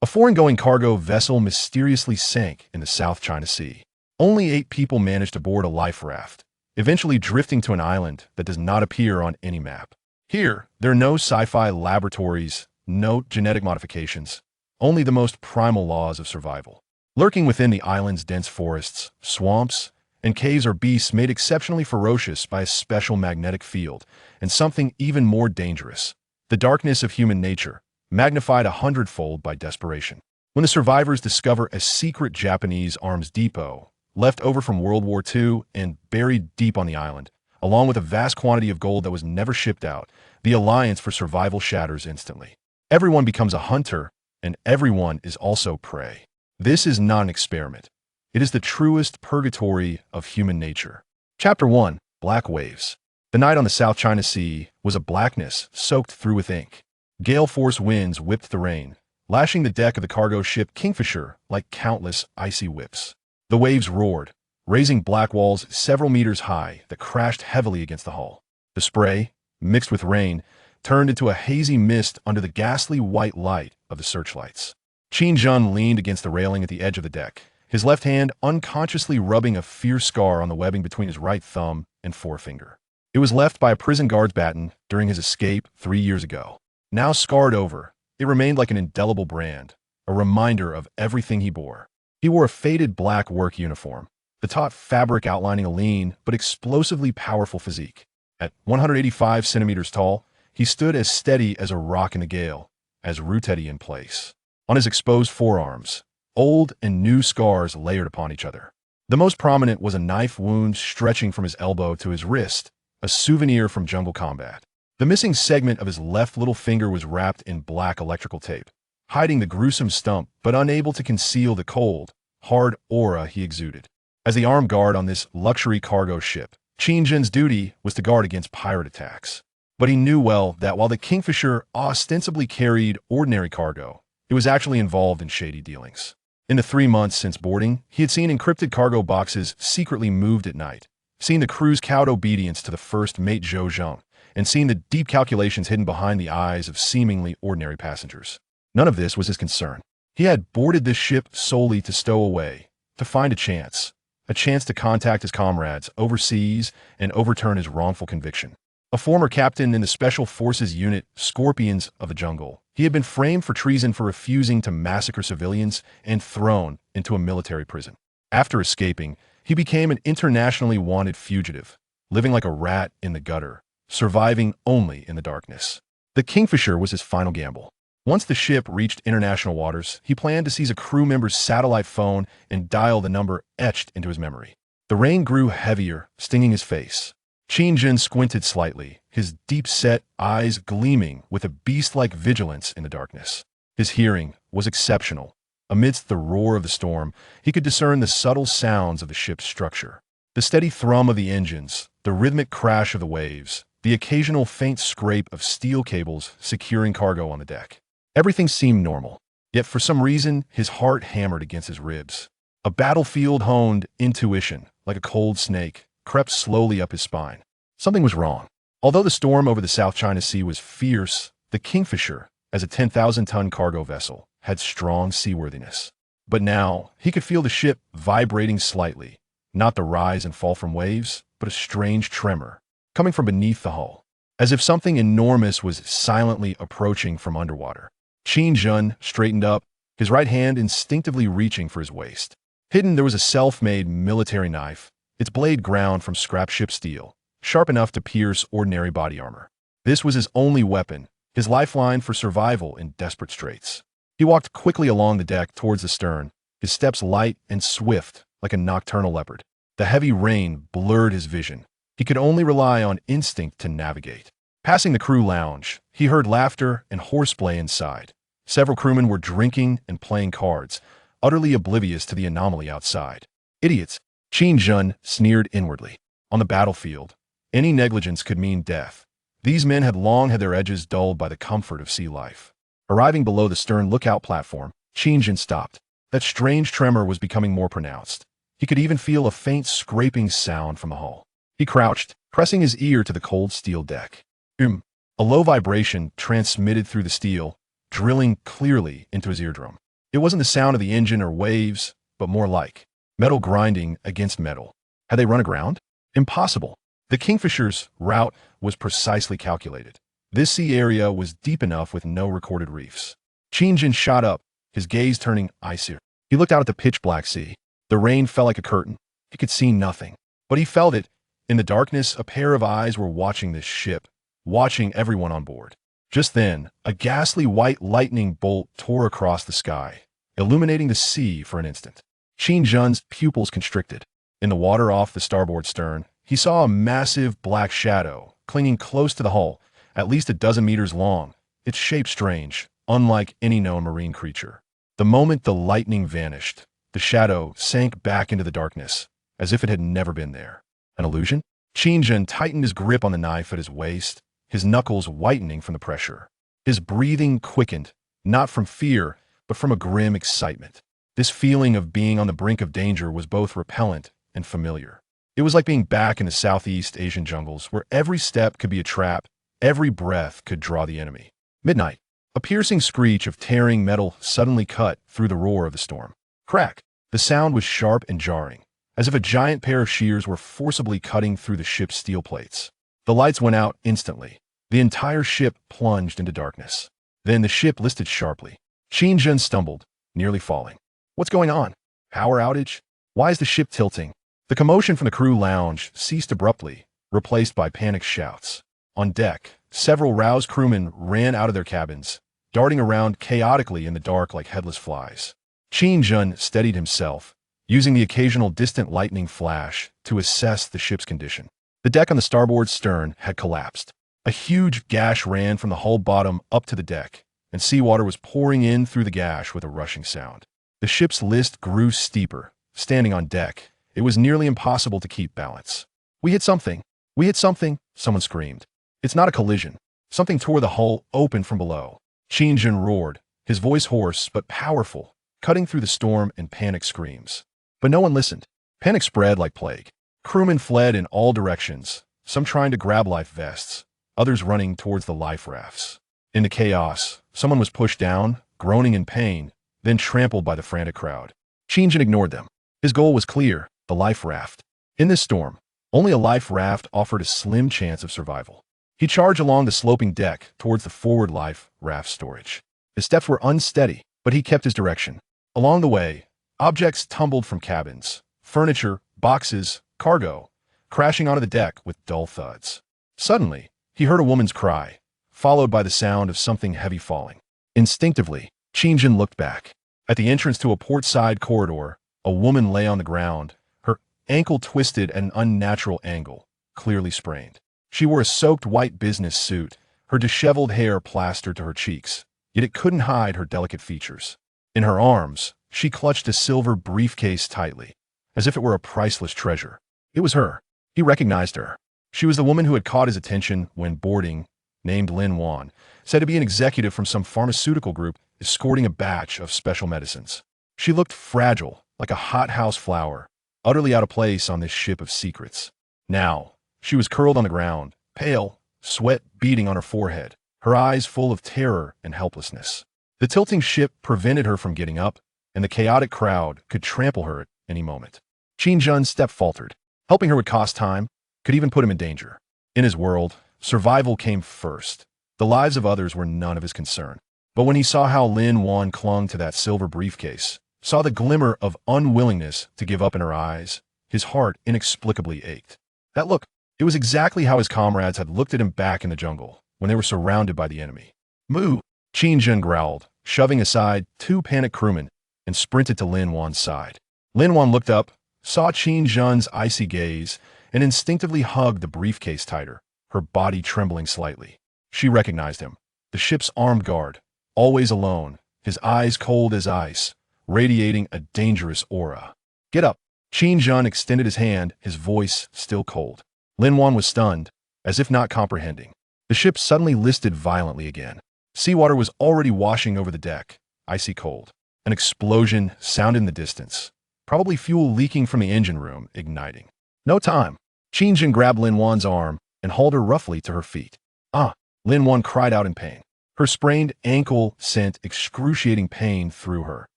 A foreign-going cargo vessel mysteriously sank in the South China Sea. Only 8 people managed to board a life raft, eventually drifting to an island that does not appear on any map. Here, there are no sci-fi laboratories, no genetic modifications, only the most primal laws of survival. Lurking within the island's dense forests, swamps, and caves are beasts made exceptionally ferocious by a special magnetic field, and something even more dangerous, the darkness of human nature, magnified 100-fold by desperation. When the survivors discover a secret Japanese arms depot, left over from World War II and buried deep on the island, along with a vast quantity of gold that was never shipped out, the alliance for survival shatters instantly. Everyone becomes a hunter, and everyone is also prey. This is not an experiment. It is the truest purgatory of human nature. Chapter 1. Black Waves. The night on the South China Sea was a blackness soaked through with ink. Gale-force winds whipped the rain, lashing the deck of the cargo ship Kingfisher like countless icy whips. The waves roared, raising black walls several meters high that crashed heavily against the hull. The spray, mixed with rain, turned into a hazy mist under the ghastly white light of the searchlights. Qin Jun leaned against the railing at the edge of the deck, his left hand unconsciously rubbing a fierce scar on the webbing between his right thumb and forefinger. It was left by a prison guard's baton during his escape 3 years ago. Now scarred over, it remained like an indelible brand, a reminder of everything he bore. He wore a faded black work uniform, the taut fabric outlining a lean but explosively powerful physique. At 185 centimeters tall, he stood as steady as a rock in the gale, as rooted in place. On his exposed forearms, old and new scars layered upon each other. The most prominent was a knife wound stretching from his elbow to his wrist, a souvenir from jungle combat. The missing segment of his left little finger was wrapped in black electrical tape, hiding the gruesome stump but unable to conceal the cold, hard aura he exuded. As the armed guard on this luxury cargo ship, Qin Jun's duty was to guard against pirate attacks. But he knew well that while the Kingfisher ostensibly carried ordinary cargo, it was actually involved in shady dealings. In the 3 months since boarding, he had seen encrypted cargo boxes secretly moved at night, seen the crew's cowed obedience to the first mate Zhou Zheng, and seen the deep calculations hidden behind the eyes of seemingly ordinary passengers. None of this was his concern. He had boarded this ship solely to stow away, to find a chance to contact his comrades overseas and overturn his wrongful conviction. A former captain in the Special Forces Unit Scorpions of the Jungle, he had been framed for treason for refusing to massacre civilians and thrown into a military prison. After escaping, he became an internationally wanted fugitive, living like a rat in the gutter, surviving only in the darkness. The Kingfisher was his final gamble. Once the ship reached international waters, he planned to seize a crew member's satellite phone and dial the number etched into his memory. The rain grew heavier, stinging his face. Qin Jun squinted slightly, his deep-set eyes gleaming with a beast-like vigilance in the darkness. His hearing was exceptional. Amidst the roar of the storm, he could discern the subtle sounds of the ship's structure. The steady thrum of the engines, the rhythmic crash of the waves, the occasional faint scrape of steel cables securing cargo on the deck. Everything seemed normal, yet for some reason his heart hammered against his ribs. A battlefield-honed intuition, like a cold snake, crept slowly up his spine. Something was wrong. Although the storm over the South China Sea was fierce, the Kingfisher, as a 10,000-ton cargo vessel, had strong seaworthiness. But now, he could feel the ship vibrating slightly, not the rise and fall from waves, but a strange tremor, coming from beneath the hull, as if something enormous was silently approaching from underwater. Qin Jun straightened up, his right hand instinctively reaching for his waist. Hidden there was a self-made military knife, its blade ground from scrap ship steel, sharp enough to pierce ordinary body armor. This was his only weapon, his lifeline for survival in desperate straits. He walked quickly along the deck towards the stern, his steps light and swift like a nocturnal leopard. The heavy rain blurred his vision. He could only rely on instinct to navigate. Passing the crew lounge, he heard laughter and horseplay inside. Several crewmen were drinking and playing cards, utterly oblivious to the anomaly outside. Idiots, Qin Jun sneered inwardly. On the battlefield, any negligence could mean death. These men had long had their edges dulled by the comfort of sea life. Arriving below the stern lookout platform, Qin Jun stopped. That strange tremor was becoming more pronounced. He could even feel a faint scraping sound from the hull. He crouched, pressing his ear to the cold steel deck. A low vibration transmitted through the steel, drilling clearly into his eardrum. It wasn't the sound of the engine or waves, but more like metal grinding against metal. Had they run aground? Impossible. The Kingfisher's route was precisely calculated. This sea area was deep enough with no recorded reefs. Qingjin shot up, his gaze turning icy. He looked out at the pitch-black sea. The rain fell like a curtain. He could see nothing, but he felt it. In the darkness, a pair of eyes were watching this ship, watching everyone on board. Just then, a ghastly white lightning bolt tore across the sky, illuminating the sea for an instant. Qingjin's pupils constricted. In the water off the starboard stern, he saw a massive black shadow clinging close to the hull, at least a dozen meters long, its shape strange, unlike any known marine creature. The moment the lightning vanished, the shadow sank back into the darkness, as if it had never been there. An illusion? Qingjin tightened his grip on the knife at his waist, his knuckles whitening from the pressure. His breathing quickened, not from fear, but from a grim excitement. This feeling of being on the brink of danger was both repellent and familiar. It was like being back in the Southeast Asian jungles, where every step could be a trap, every breath could draw the enemy. Midnight. A piercing screech of tearing metal suddenly cut through the roar of the storm. Crack! The sound was sharp and jarring, as if a giant pair of shears were forcibly cutting through the ship's steel plates. The lights went out instantly. The entire ship plunged into darkness. Then the ship listed sharply. Qingjin stumbled, nearly falling. What's going on? Power outage? Why is the ship tilting? The commotion from the crew lounge ceased abruptly, replaced by panicked shouts. On deck, several roused crewmen ran out of their cabins, darting around chaotically in the dark like headless flies. Qingjin steadied himself, using the occasional distant lightning flash to assess the ship's condition. The deck on the starboard stern had collapsed. A huge gash ran from the hull bottom up to the deck, and seawater was pouring in through the gash with a rushing sound. The ship's list grew steeper. Standing on deck, it was nearly impossible to keep balance. "We hit something! We hit something!" someone screamed. "It's not a collision. Something tore the hull open from below." Qingjin roared, his voice hoarse but powerful, cutting through the storm in panic screams. But no one listened. Panic spread like plague. Crewmen fled in all directions, some trying to grab life vests, others running towards the life rafts. In the chaos, someone was pushed down, groaning in pain, then trampled by the frantic crowd. Qingjin ignored them. His goal was clear, the life raft. In this storm, only a life raft offered a slim chance of survival. He charged along the sloping deck towards the forward life raft storage. His steps were unsteady, but he kept his direction. Along the way, objects tumbled from cabins, furniture, boxes, cargo, crashing onto the deck with dull thuds. Suddenly, he heard a woman's cry, followed by the sound of something heavy falling. Instinctively, Qingjin looked back. At the entrance to a port-side corridor, a woman lay on the ground, her ankle twisted at an unnatural angle, clearly sprained. She wore a soaked white business suit, her disheveled hair plastered to her cheeks, yet it couldn't hide her delicate features. In her arms, she clutched a silver briefcase tightly, as if it were a priceless treasure. It was her. He recognized her. She was the woman who had caught his attention when boarding, named Lin Wan, said to be an executive from some pharmaceutical group escorting a batch of special medicines. She looked fragile, like a hothouse flower, utterly out of place on this ship of secrets. Now, she was curled on the ground, pale, sweat beading on her forehead, her eyes full of terror and helplessness. The tilting ship prevented her from getting up, and the chaotic crowd could trample her at any moment. Qingjin's step faltered. Helping her would cost time, could even put him in danger. In his world, survival came first. The lives of others were none of his concern. But when he saw how Lin Wan clung to that silver briefcase, saw the glimmer of unwillingness to give up in her eyes, his heart inexplicably ached. That look, it was exactly how his comrades had looked at him back in the jungle, when they were surrounded by the enemy. "Moo!" Qingjin growled, shoving aside two panicked crewmen, and sprinted to Lin Wan's side. Lin Wan looked up, saw Qingjin's icy gaze, and instinctively hugged the briefcase tighter, her body trembling slightly. She recognized him, the ship's armed guard, always alone, his eyes cold as ice, radiating a dangerous aura. "Get up!" Qingjin extended his hand, his voice still cold. Lin Wan was stunned, as if not comprehending. The ship suddenly listed violently again. Seawater was already washing over the deck, icy cold. An explosion sounded in the distance, probably fuel leaking from the engine room, igniting. "No time!" Qingjin grabbed Lin Wan's arm and hauled her roughly to her feet. "Ah!" Lin Wan cried out in pain. Her sprained ankle sent excruciating pain through her,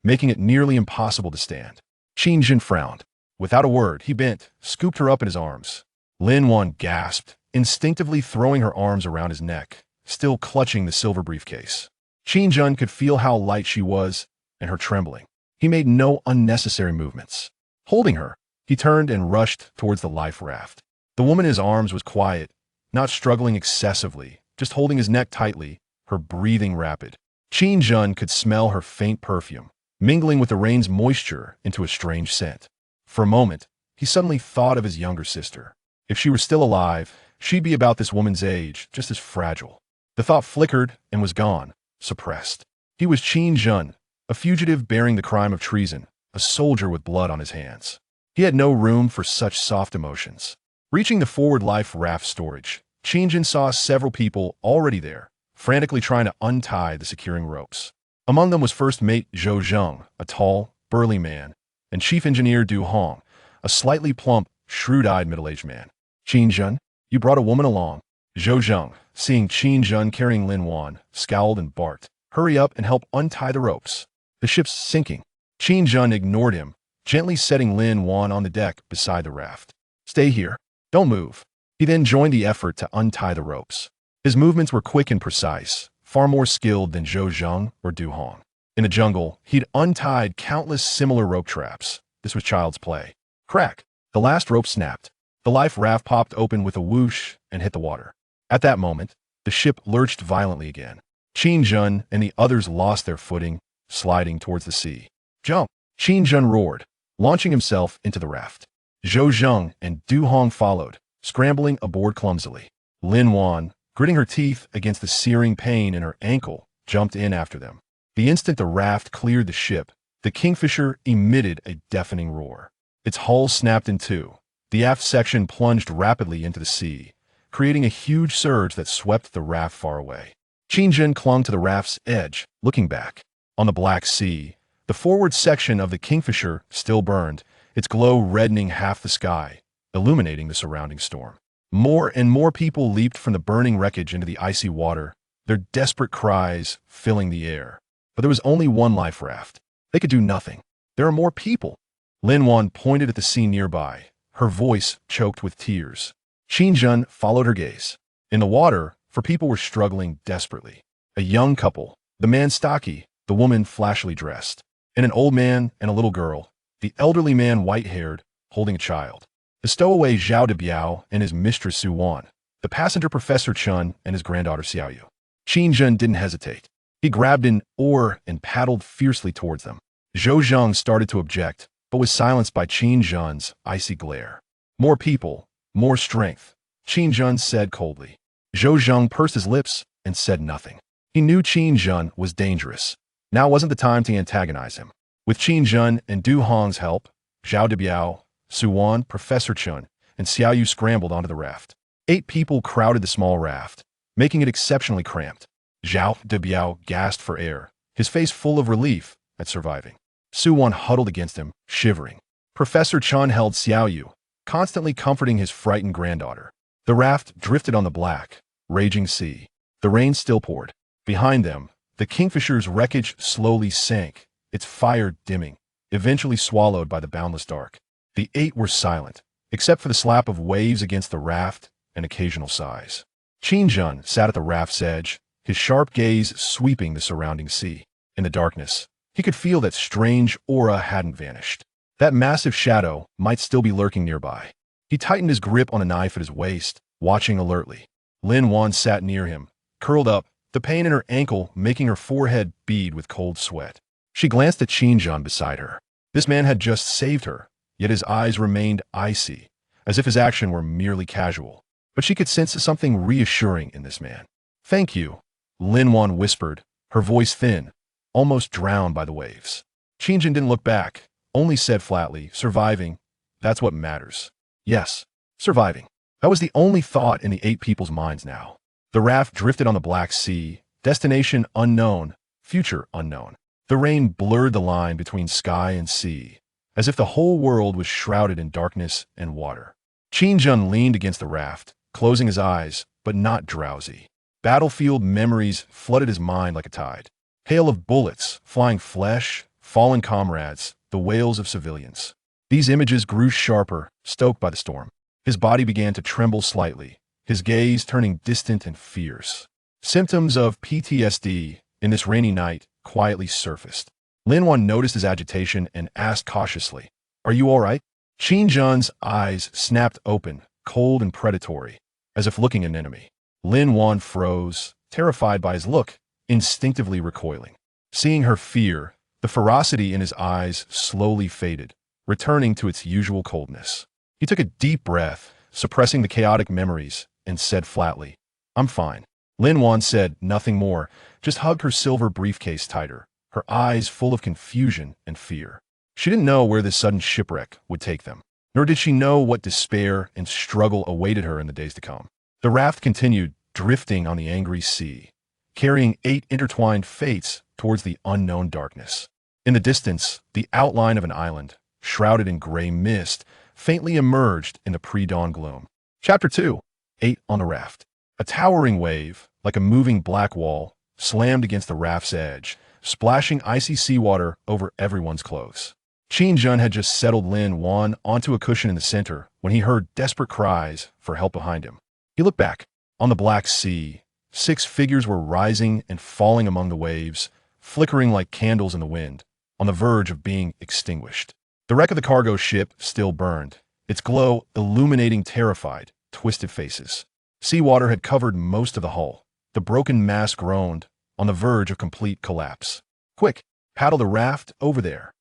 making it nearly impossible to stand. Qin Jin frowned. Without a word, he bent, scooped her up in his arms. Lin Wan gasped, instinctively throwing her arms around his neck, still clutching the silver briefcase. Qin Jun could feel how light she was and her trembling. He made no unnecessary movements. Holding her, he turned and rushed towards the life raft. The woman in his arms was quiet, not struggling excessively, just holding his neck tightly, her breathing rapid. Qin Jun could smell her faint perfume, mingling with the rain's moisture into a strange scent. For a moment, he suddenly thought of his younger sister. If she were still alive, she'd be about this woman's age, just as fragile. The thought flickered and was gone, suppressed. He was Qin Jun, a fugitive bearing the crime of treason, a soldier with blood on his hands. He had no room for such soft emotions. Reaching the forward life raft storage, Qin Jun saw several people already there, frantically trying to untie the securing ropes. Among them was first mate Zhou Zheng, a tall, burly man, and chief engineer Du Hong, a slightly plump, shrewd-eyed middle-aged man. Qin Jun, you brought a woman along. Zhou Zheng, seeing Qin Jun carrying Lin Wan, scowled and barked. Hurry up and help untie the ropes. The ship's sinking. Qin Jun ignored him, gently setting Lin Wan on the deck beside the raft. Stay here. Don't move. He then joined the effort to untie the ropes. His movements were quick and precise, far more skilled than Zhou Zheng or Du Hong. In the jungle, he'd untied countless similar rope traps. This was child's play. Crack! The last rope snapped. The life raft popped open with a whoosh and hit the water. At that moment, the ship lurched violently again. Qin Jun and the others lost their footing, sliding towards the sea. Jump! Qin Jun roared, launching himself into the raft. Zhou Zheng and Du Hong followed, scrambling aboard clumsily. Lin Wan, gritting her teeth against the searing pain in her ankle, jumped in after them. The instant the raft cleared the ship, the Kingfisher emitted a deafening roar. Its hull snapped in two. The aft section plunged rapidly into the sea, creating a huge surge that swept the raft far away. Qin Jun clung to the raft's edge, looking back. On the Black Sea, the forward section of the Kingfisher still burned, its glow reddening half the sky, illuminating the surrounding storm. More and more people leaped from the burning wreckage into the icy water, their desperate cries filling the air. But there was only one life raft. They could do nothing. There are more people. Lin Wan pointed at the sea nearby, her voice choked with tears. Qin Jun followed her gaze. In the water, for people were struggling desperately. A young couple, the man stocky, the woman flashily dressed, and an old man and a little girl, the elderly man white-haired, holding a child. The stowaway Zhao Debiao and his mistress Su Wan, the passenger Professor Chun and his granddaughter Xiaoyu. Qin Jun didn't hesitate. He grabbed an oar and paddled fiercely towards them. Zhou Zheng started to object, but was silenced by Qin Jun's icy glare. More people, more strength, Qin Jun said coldly. Zhou Zheng pursed his lips and said nothing. He knew Qin Jun was dangerous. Now wasn't the time to antagonize him. With Qin Jun and Du Hong's help, Zhao Debiao, Su Wan, Professor Chun, and Xiaoyu scrambled onto the raft. 8 people crowded the small raft, making it exceptionally cramped. Zhao Debiao gasped for air, his face full of relief at surviving. Su Wan huddled against him, shivering. Professor Chun held Xiaoyu, constantly comforting his frightened granddaughter. The raft drifted on the black, raging sea. The rain still poured. Behind them, the Kingfisher's wreckage slowly sank, its fire dimming, eventually swallowed by the boundless dark. The 8 were silent, except for the slap of waves against the raft and occasional sighs. Qin Jun sat at the raft's edge, his sharp gaze sweeping the surrounding sea. In the darkness, he could feel that strange aura hadn't vanished. That massive shadow might still be lurking nearby. He tightened his grip on a knife at his waist, watching alertly. Lin Wan sat near him, curled up, the pain in her ankle making her forehead bead with cold sweat. She glanced at Qin Jun beside her. This man had just saved her, yet his eyes remained icy, as if his action were merely casual. But she could sense something reassuring in this man. Thank you, Lin Wan whispered, her voice thin, almost drowned by the waves. Qin Jun didn't look back, only said flatly, surviving, that's what matters. Yes, surviving. That was the only thought in the 8 people's minds now. The raft drifted on the Black Sea, destination unknown, future unknown. The rain blurred the line between sky and sea, as if the whole world was shrouded in darkness and water. Qin Jun leaned against the raft, closing his eyes, but not drowsy. Battlefield memories flooded his mind like a tide. Hail of bullets, flying flesh, fallen comrades, the wails of civilians. These images grew sharper, stoked by the storm. His body began to tremble slightly, his gaze turning distant and fierce. Symptoms of PTSD in this rainy night quietly surfaced. Lin Wan noticed his agitation and asked cautiously, "Are you all right?" Qin Jun's eyes snapped open, cold and predatory, as if looking at an enemy. Lin Wan froze, terrified by his look, instinctively recoiling. Seeing her fear, the ferocity in his eyes slowly faded, returning to its usual coldness. He took a deep breath, suppressing the chaotic memories, and said flatly, "I'm fine." Lin Wan said nothing more, just hugged her silver briefcase tighter, her eyes full of confusion and fear. She didn't know where this sudden shipwreck would take them, nor did she know what despair and struggle awaited her in the days to come. The raft continued, drifting on the angry sea, carrying 8 intertwined fates towards the unknown darkness. In the distance, the outline of an island, shrouded in gray mist, faintly emerged in the pre-dawn gloom. Chapter 2. 8 on the raft. A towering wave, like a moving black wall, slammed against the raft's edge, splashing icy seawater over everyone's clothes. Qin Jun had just settled Lin Wan onto a cushion in the center when he heard desperate cries for help behind him. He looked back. On the Black Sea, 6 figures were rising and falling among the waves, flickering like candles in the wind, on the verge of being extinguished. The wreck of the cargo ship still burned, its glow illuminating terrified, twisted faces. Seawater had covered most of the hull. The broken mast groaned, on the verge of complete collapse. "Quick, paddle the raft over there."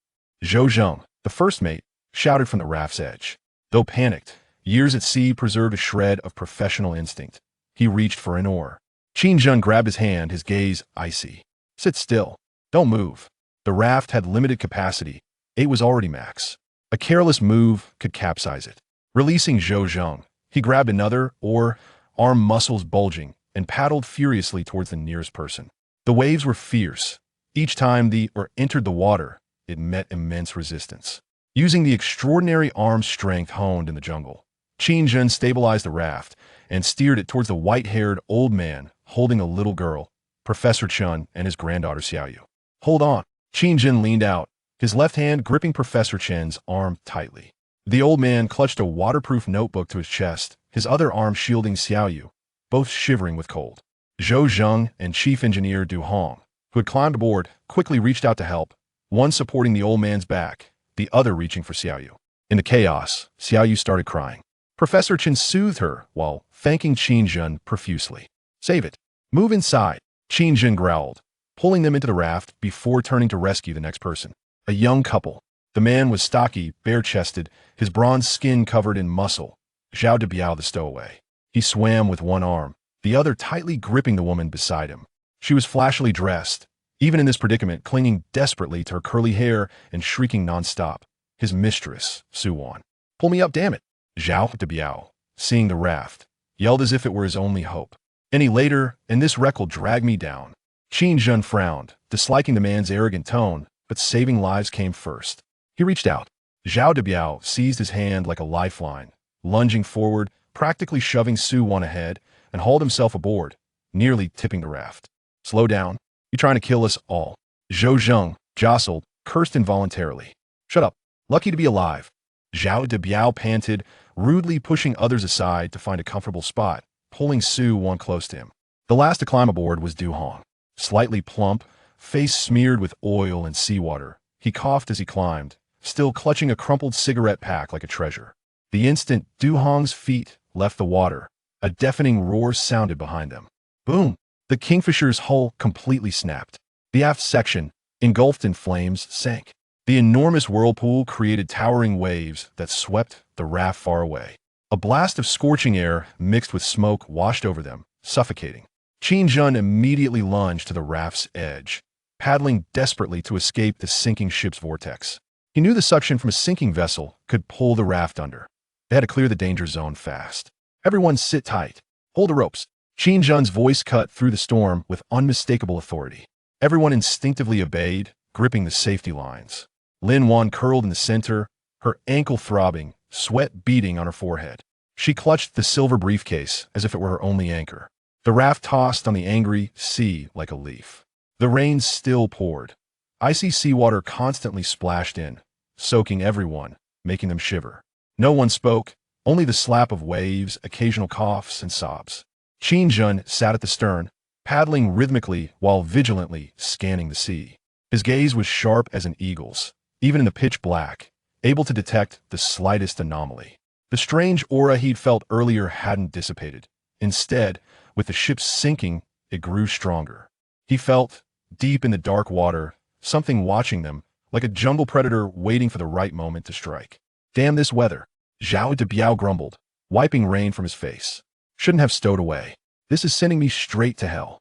Zhou Zheng, the first mate, shouted from the raft's edge. Though panicked, years at sea preserved a shred of professional instinct. He reached for an oar. Qin Jun grabbed his hand, his gaze icy. "Sit still. Don't move." The raft had limited capacity. 8 was already max. A careless move could capsize it. Releasing Zhou Zheng, he grabbed another oar, arm muscles bulging, and paddled furiously towards the nearest person. The waves were fierce. Each time the oar entered the water, it met immense resistance. Using the extraordinary arm strength honed in the jungle, Qin Jun stabilized the raft and steered it towards the white-haired old man holding a little girl, Professor Chun, and his granddaughter Xiaoyu. "Hold on." Qin Jun leaned out, his left hand gripping Professor Chen's arm tightly. The old man clutched a waterproof notebook to his chest, his other arm shielding Xiaoyu, both shivering with cold. Zhou Zheng and Chief Engineer Du Hong, who had climbed aboard, quickly reached out to help, one supporting the old man's back, the other reaching for Xiaoyu. In the chaos, Xiaoyu started crying. Professor Chen soothed her while thanking Qin Jun profusely. "Save it. Move inside," Qin Jun growled, pulling them into the raft before turning to rescue the next person. A young couple. The man was stocky, bare-chested, his bronze skin covered in muscle. Zhao Debiao the stowaway. He swam with one arm, the other tightly gripping the woman beside him. She was flashily dressed, even in this predicament clinging desperately to her curly hair and shrieking nonstop. His mistress, Su Wan. "Pull me up, damn it!" Zhao Debiao, seeing the raft, yelled as if it were his only hope. "Any later, and this wreck will drag me down." Qin Jun frowned, disliking the man's arrogant tone, but saving lives came first. He reached out. Zhao Debiao seized his hand like a lifeline, lunging forward, practically shoving Su Wan ahead, and hauled himself aboard, nearly tipping the raft. "Slow down. You're trying to kill us all." Zhou Zheng, jostled, cursed involuntarily. "Shut up. Lucky to be alive." Zhao Debiao panted, rudely pushing others aside to find a comfortable spot, pulling Su Wan close to him. The last to climb aboard was Du Hong. Slightly plump, face smeared with oil and seawater, he coughed as he climbed, still clutching a crumpled cigarette pack like a treasure. The instant Du Hong's feet left the water, a deafening roar sounded behind them. Boom! The Kingfisher's hull completely snapped. The aft section, engulfed in flames, sank. The enormous whirlpool created towering waves that swept the raft far away. A blast of scorching air mixed with smoke washed over them, suffocating. Qin Jun immediately lunged to the raft's edge, paddling desperately to escape the sinking ship's vortex. He knew the suction from a sinking vessel could pull the raft under. They had to clear the danger zone fast. "Everyone sit tight. Hold the ropes." Qin Jun's voice cut through the storm with unmistakable authority. Everyone instinctively obeyed, gripping the safety lines. Lin Wan curled in the center, her ankle throbbing, sweat beading on her forehead. She clutched the silver briefcase as if it were her only anchor. The raft tossed on the angry sea like a leaf. The rain still poured, Icy seawater constantly splashed in, soaking everyone, making them shiver. No one spoke, only the slap of waves, occasional coughs, and sobs. Qin sat at the stern, paddling rhythmically while vigilantly scanning the sea. His gaze was sharp as an eagle's, even in the pitch black, able to detect the slightest anomaly. The strange aura he'd felt earlier hadn't dissipated. Instead, with the ship sinking, it grew stronger. He felt, deep in the dark water, something watching them, like a jungle predator waiting for the right moment to strike. Damn this weather, Zhao Debiao grumbled, wiping rain from his face. Shouldn't have stowed away. This is sending me straight to hell.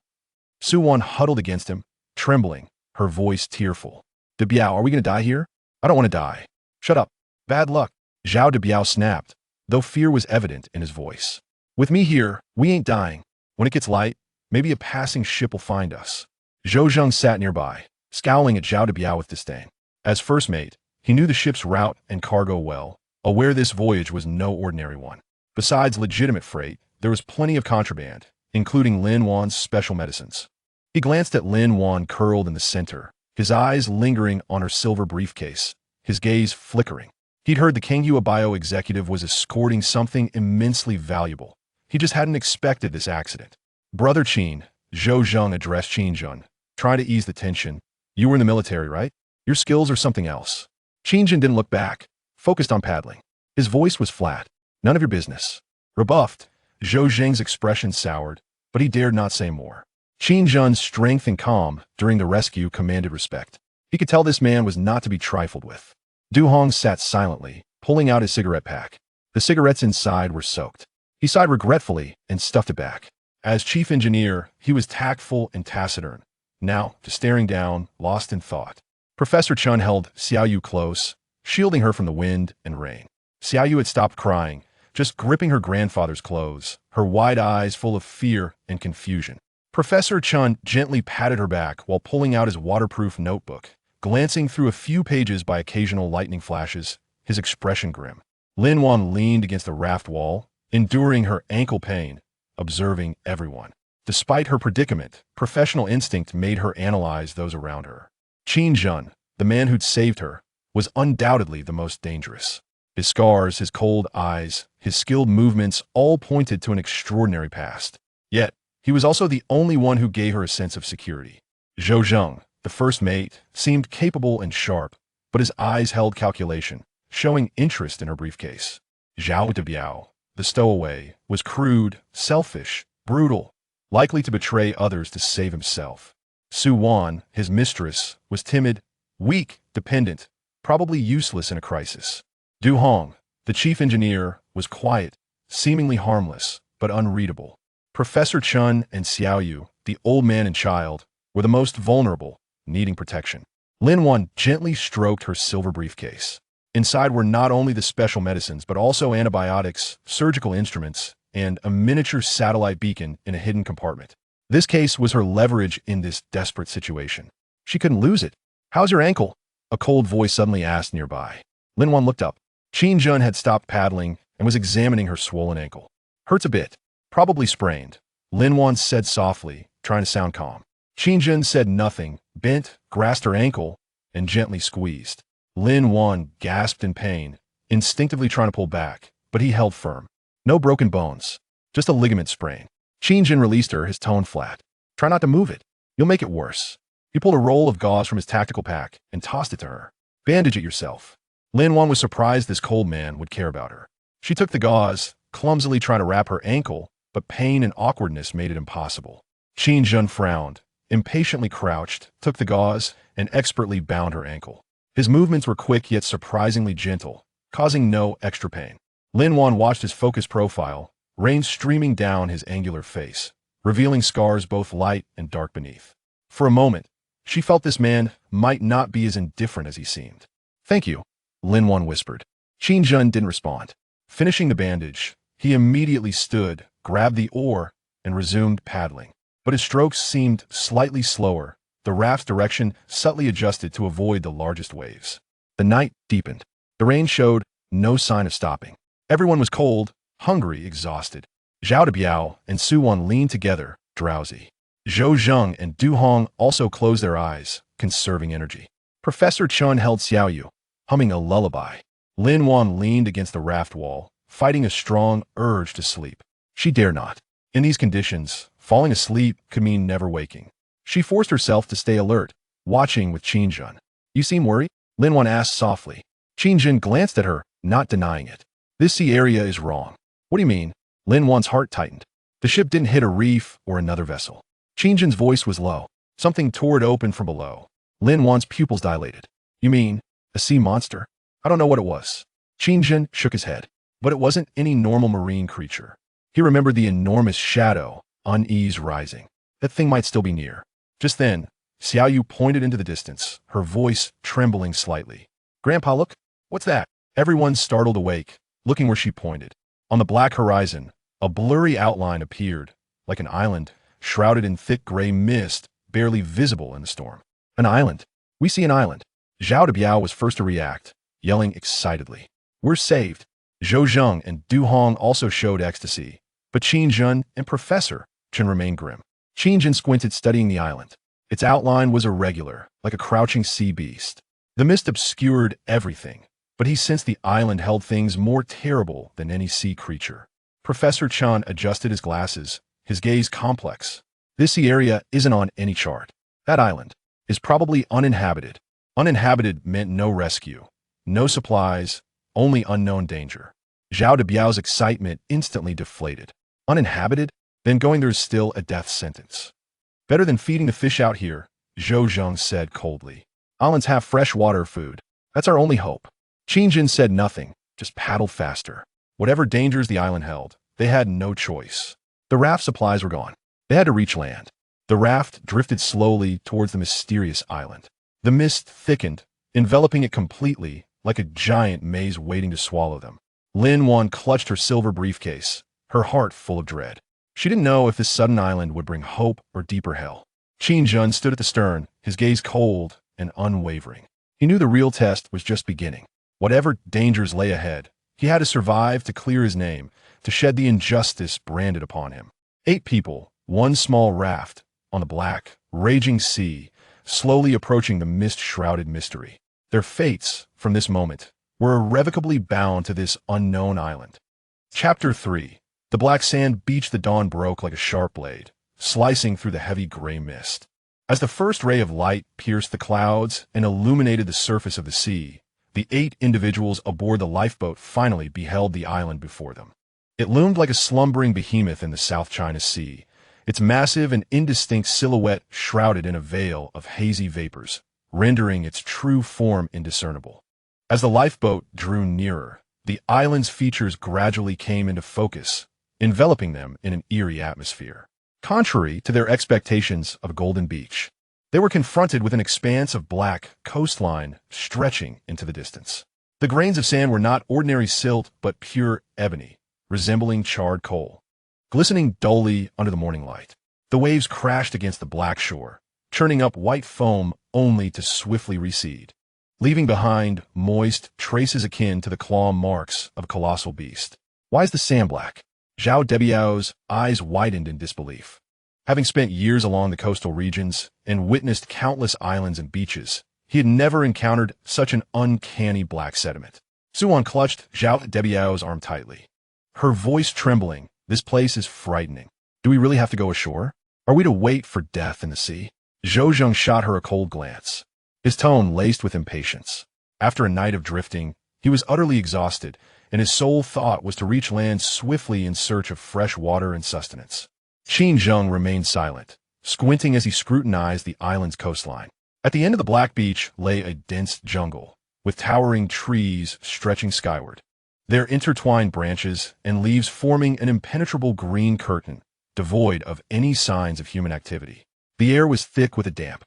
Su Wan huddled against him, trembling, her voice tearful. Debiao, are we going to die here? I don't want to die. Shut up. Bad luck. Zhao Debiao snapped, though fear was evident in his voice. With me here, we ain't dying. When it gets light, maybe a passing ship will find us. Zhou Zheng sat nearby, scowling at Zhao Debiao with disdain. As first mate, he knew the ship's route and cargo well, aware this voyage was no ordinary one. Besides legitimate freight, there was plenty of contraband, including Lin Wan's special medicines. He glanced at Lin Wan curled in the center, his eyes lingering on her silver briefcase, his gaze flickering. He'd heard the Kanghua Bio executive was escorting something immensely valuable. He just hadn't expected this accident. Brother Qin, Zhou Zheng addressed Qin, trying to ease the tension. You were in the military, right? Your skills are something else. Qin didn't look back, focused on paddling. His voice was flat. None of your business. Rebuffed, Zhou Zheng's expression soured, but he dared not say more. Qin's strength and calm during the rescue commanded respect. He could tell this man was not to be trifled with. Du Hong sat silently, pulling out his cigarette pack. The cigarettes inside were soaked. He sighed regretfully and stuffed it back. As chief engineer, he was tactful and taciturn. Now, just staring down, lost in thought. Professor Chun held Xiaoyu close, shielding her from the wind and rain. Xiaoyu had stopped crying, just gripping her grandfather's clothes, her wide eyes full of fear and confusion. Professor Chun gently patted her back while pulling out his waterproof notebook, glancing through a few pages by occasional lightning flashes, his expression grim. Lin Wan leaned against the raft wall, enduring her ankle pain, observing everyone. Despite her predicament, professional instinct made her analyze those around her. Qin, the man who'd saved her, was undoubtedly the most dangerous. His scars, his cold eyes, his skilled movements all pointed to an extraordinary past. Yet, he was also the only one who gave her a sense of security. Zhou Zheng, the first mate, seemed capable and sharp, but his eyes held calculation, showing interest in her briefcase. Zhao Debiao, the stowaway, was crude, selfish, brutal, likely to betray others to save himself. Su Wan, his mistress, was timid, weak, dependent, probably useless in a crisis. Du Hong, the chief engineer, was quiet, seemingly harmless, but unreadable. Professor Chun and Xiaoyu, the old man and child, were the most vulnerable, needing protection. Lin Wan gently stroked her silver briefcase. Inside were not only the special medicines, but also antibiotics, surgical instruments, and a miniature satellite beacon in a hidden compartment. This case was her leverage in this desperate situation. She couldn't lose it. How's your ankle? A cold voice suddenly asked nearby. Lin Wan looked up. Qin had stopped paddling and was examining her swollen ankle. Hurts a bit. Probably sprained. Lin Wan said softly, trying to sound calm. Qin said nothing, bent, grasped her ankle, and gently squeezed. Lin Wan gasped in pain, instinctively trying to pull back, but he held firm. No broken bones, just a ligament sprain. Qin released her, his tone flat. Try not to move it. You'll make it worse. He pulled a roll of gauze from his tactical pack and tossed it to her. Bandage it yourself. Lin Wan was surprised this cold man would care about her. She took the gauze, clumsily trying to wrap her ankle, but pain and awkwardness made it impossible. Qin frowned, impatiently crouched, took the gauze, and expertly bound her ankle. His movements were quick yet surprisingly gentle, causing no extra pain. Lin Wan watched his focused profile, rain streaming down his angular face, revealing scars both light and dark beneath. For a moment, she felt this man might not be as indifferent as he seemed. Thank you, Lin Wan whispered. Qin didn't respond. Finishing the bandage, he immediately stood, grabbed the oar, and resumed paddling. But his strokes seemed slightly slower, the raft's direction subtly adjusted to avoid the largest waves. The night deepened. The rain showed no sign of stopping. Everyone was cold, hungry, exhausted. Zhao Debiao and Su Wan leaned together, drowsy. Zhou Zheng and Du Hong also closed their eyes, conserving energy. Professor Chun held Xiaoyu, humming a lullaby. Lin Wan leaned against the raft wall, fighting a strong urge to sleep. She dare not. In these conditions, falling asleep could mean never waking. She forced herself to stay alert, watching with Qin Jun. You seem worried? Lin Wan asked softly. Qin Jun glanced at her, not denying it. This sea area is wrong. What do you mean? Lin Wan's heart tightened. The ship didn't hit a reef or another vessel. Qin Jun's voice was low. Something tore it open from below. Lin Wan's pupils dilated. You mean, a sea monster? I don't know what it was. Qin Jun shook his head. But it wasn't any normal marine creature. He remembered the enormous shadow, unease rising. That thing might still be near. Just then, Xiaoyu pointed into the distance, her voice trembling slightly. Grandpa, look. What's that? Everyone startled awake, looking where she pointed. On the black horizon, a blurry outline appeared, like an island, shrouded in thick gray mist, barely visible in the storm. An island. We see an island. Zhao Debiao was first to react, yelling excitedly. We're saved. Zhou Zheng and Du Hong also showed ecstasy, but Qin Jun and Professor Chen remained grim. Qin Jun squinted, studying the island. Its outline was irregular, like a crouching sea beast. The mist obscured everything, but he sensed the island held things more terrible than any sea creature. Professor Chan adjusted his glasses, his gaze complex. This sea area isn't on any chart. That island is probably uninhabited. Uninhabited meant no rescue, no supplies, only unknown danger. Zhao Debiao's excitement instantly deflated. Uninhabited? Then going there's still a death sentence. Better than feeding the fish out here, Zhou Zheng said coldly. Islands have fresh water food. That's our only hope. Qin Jin said nothing, just paddled faster. Whatever dangers the island held, they had no choice. The raft supplies were gone. They had to reach land. The raft drifted slowly towards the mysterious island. The mist thickened, enveloping it completely, like a giant maze waiting to swallow them. Lin Wan clutched her silver briefcase, her heart full of dread. She didn't know if this sudden island would bring hope or deeper hell. Qin Jun stood at the stern, his gaze cold and unwavering. He knew the real test was just beginning. Whatever dangers lay ahead, he had to survive to clear his name, to shed the injustice branded upon him. 8 people, one small raft, on the black, raging sea, slowly approaching the mist-shrouded mystery. Their fates, from this moment, were irrevocably bound to this unknown island. Chapter 3. The black sand beach. The dawn broke like a sharp blade, slicing through the heavy gray mist. As the first ray of light pierced the clouds and illuminated the surface of the sea, the 8 individuals aboard the lifeboat finally beheld the island before them. It loomed like a slumbering behemoth in the South China Sea, its massive and indistinct silhouette shrouded in a veil of hazy vapors, rendering its true form indiscernible. As the lifeboat drew nearer, the island's features gradually came into focus, enveloping them in an eerie atmosphere. Contrary to their expectations of a golden beach, they were confronted with an expanse of black coastline stretching into the distance. The grains of sand were not ordinary silt, but pure ebony, resembling charred coal, glistening dully under the morning light. The waves crashed against the black shore, churning up white foam only to swiftly recede, leaving behind moist traces akin to the claw marks of a colossal beast. Why is the sand black? Zhao Debiao's eyes widened in disbelief. Having spent years along the coastal regions and witnessed countless islands and beaches, he had never encountered such an uncanny black sediment. Suan clutched Zhao Debiao's arm tightly, her voice trembling. This place is frightening. Do we really have to go ashore? Are we to wait for death in the sea? Zhou Zheng shot her a cold glance, his tone laced with impatience. After a night of drifting, he was utterly exhausted, and his sole thought was to reach land swiftly in search of fresh water and sustenance. Qin Zheng remained silent, squinting as he scrutinized the island's coastline. At the end of the black beach lay a dense jungle, with towering trees stretching skyward, their intertwined branches and leaves forming an impenetrable green curtain, devoid of any signs of human activity. The air was thick with a damp,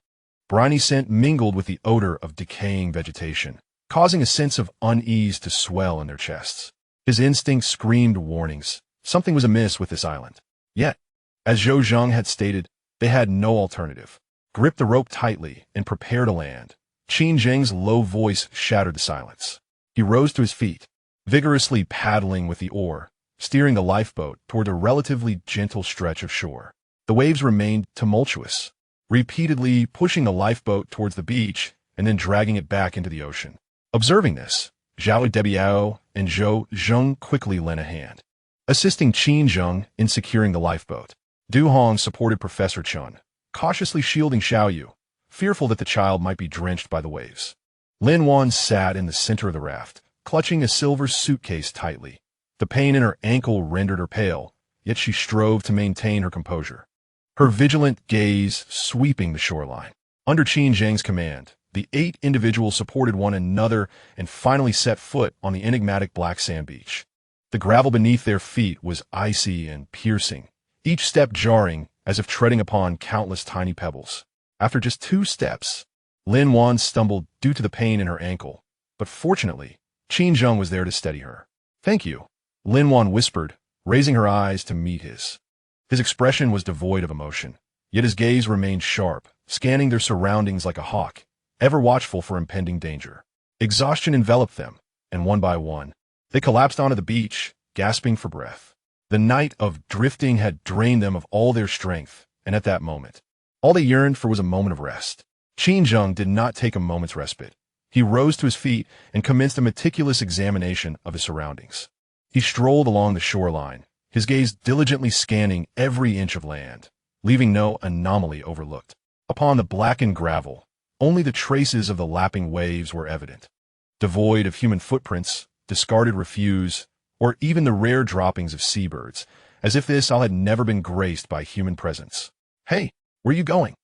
briny scent mingled with the odor of decaying vegetation, causing a sense of unease to swell in their chests. His instincts screamed warnings. Something was amiss with this island. Yet, as Zhou Zheng had stated, they had no alternative. Grip the rope tightly and prepare to land. Qin Zheng's low voice shattered the silence. He rose to his feet, vigorously paddling with the oar, steering the lifeboat toward a relatively gentle stretch of shore. The waves remained tumultuous, repeatedly pushing the lifeboat towards the beach and then dragging it back into the ocean. Observing this, Zhao Debiao and Zhou Zheng quickly lent a hand, assisting Qin Zheng in securing the lifeboat. Du Hong supported Professor Chun, cautiously shielding Xiaoyu, fearful that the child might be drenched by the waves. Lin Wan sat in the center of the raft, clutching a silver suitcase tightly. The pain in her ankle rendered her pale, yet she strove to maintain her composure, her vigilant gaze sweeping the shoreline. Under Qin Zheng's command, the 8 individuals supported one another and finally set foot on the enigmatic black sand beach. The gravel beneath their feet was icy and piercing, each step jarring as if treading upon countless tiny pebbles. After just 2 steps, Lin Wan stumbled due to the pain in her ankle, but fortunately, Qin Zheng was there to steady her. "Thank you," Lin Wan whispered, raising her eyes to meet his. His expression was devoid of emotion, yet his gaze remained sharp, scanning their surroundings like a hawk, ever watchful for impending danger. Exhaustion enveloped them, and one by one, they collapsed onto the beach, gasping for breath. The night of drifting had drained them of all their strength, and at that moment, all they yearned for was a moment of rest. Qin Zheng did not take a moment's respite. He rose to his feet and commenced a meticulous examination of his surroundings. He strolled along the shoreline, his gaze diligently scanning every inch of land, leaving no anomaly overlooked. Upon the blackened gravel, only the traces of the lapping waves were evident, devoid of human footprints, discarded refuse, or even the rare droppings of seabirds, as if this isle had never been graced by human presence. "Hey, where are you going?"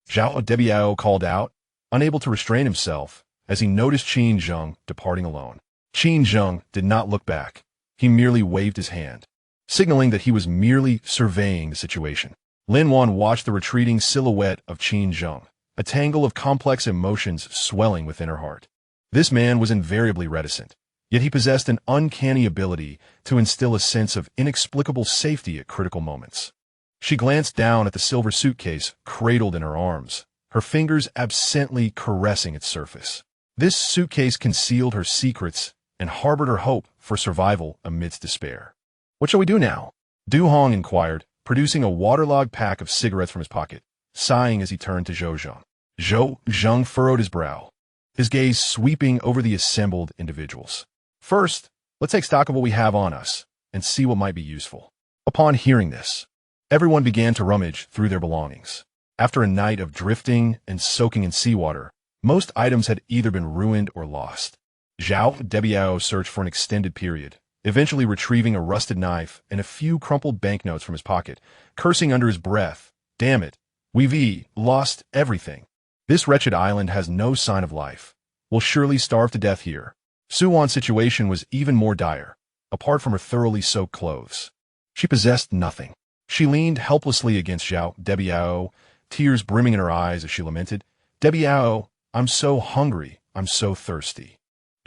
Zhao Debiao called out, unable to restrain himself, as he noticed Qin Zheng departing alone. Qin Zheng did not look back. He merely waved his hand, signaling that he was merely surveying the situation. Lin Wan watched the retreating silhouette of Qin Zheng, a tangle of complex emotions swelling within her heart. This man was invariably reticent, yet he possessed an uncanny ability to instill a sense of inexplicable safety at critical moments. She glanced down at the silver suitcase cradled in her arms, her fingers absently caressing its surface. This suitcase concealed her secrets and harbored her hope for survival amidst despair. "What shall we do now?" Du Hong inquired, producing a waterlogged pack of cigarettes from his pocket, sighing as he turned to Zhou Zheng. Zhou Zheng furrowed his brow, his gaze sweeping over the assembled individuals. "First, let's take stock of what we have on us and see what might be useful." Upon hearing this, everyone began to rummage through their belongings. After a night of drifting and soaking in seawater, most items had either been ruined or lost. Zhao Debiao searched for an extended period, eventually retrieving a rusted knife and a few crumpled banknotes from his pocket, cursing under his breath, "Damn it, we've lost everything. This wretched island has no sign of life. We'll surely starve to death here." Su Wan's situation was even more dire. Apart from her thoroughly soaked clothes, she possessed nothing. She leaned helplessly against Zhao Debiao, tears brimming in her eyes as she lamented, "Debiao, I'm so hungry, I'm so thirsty."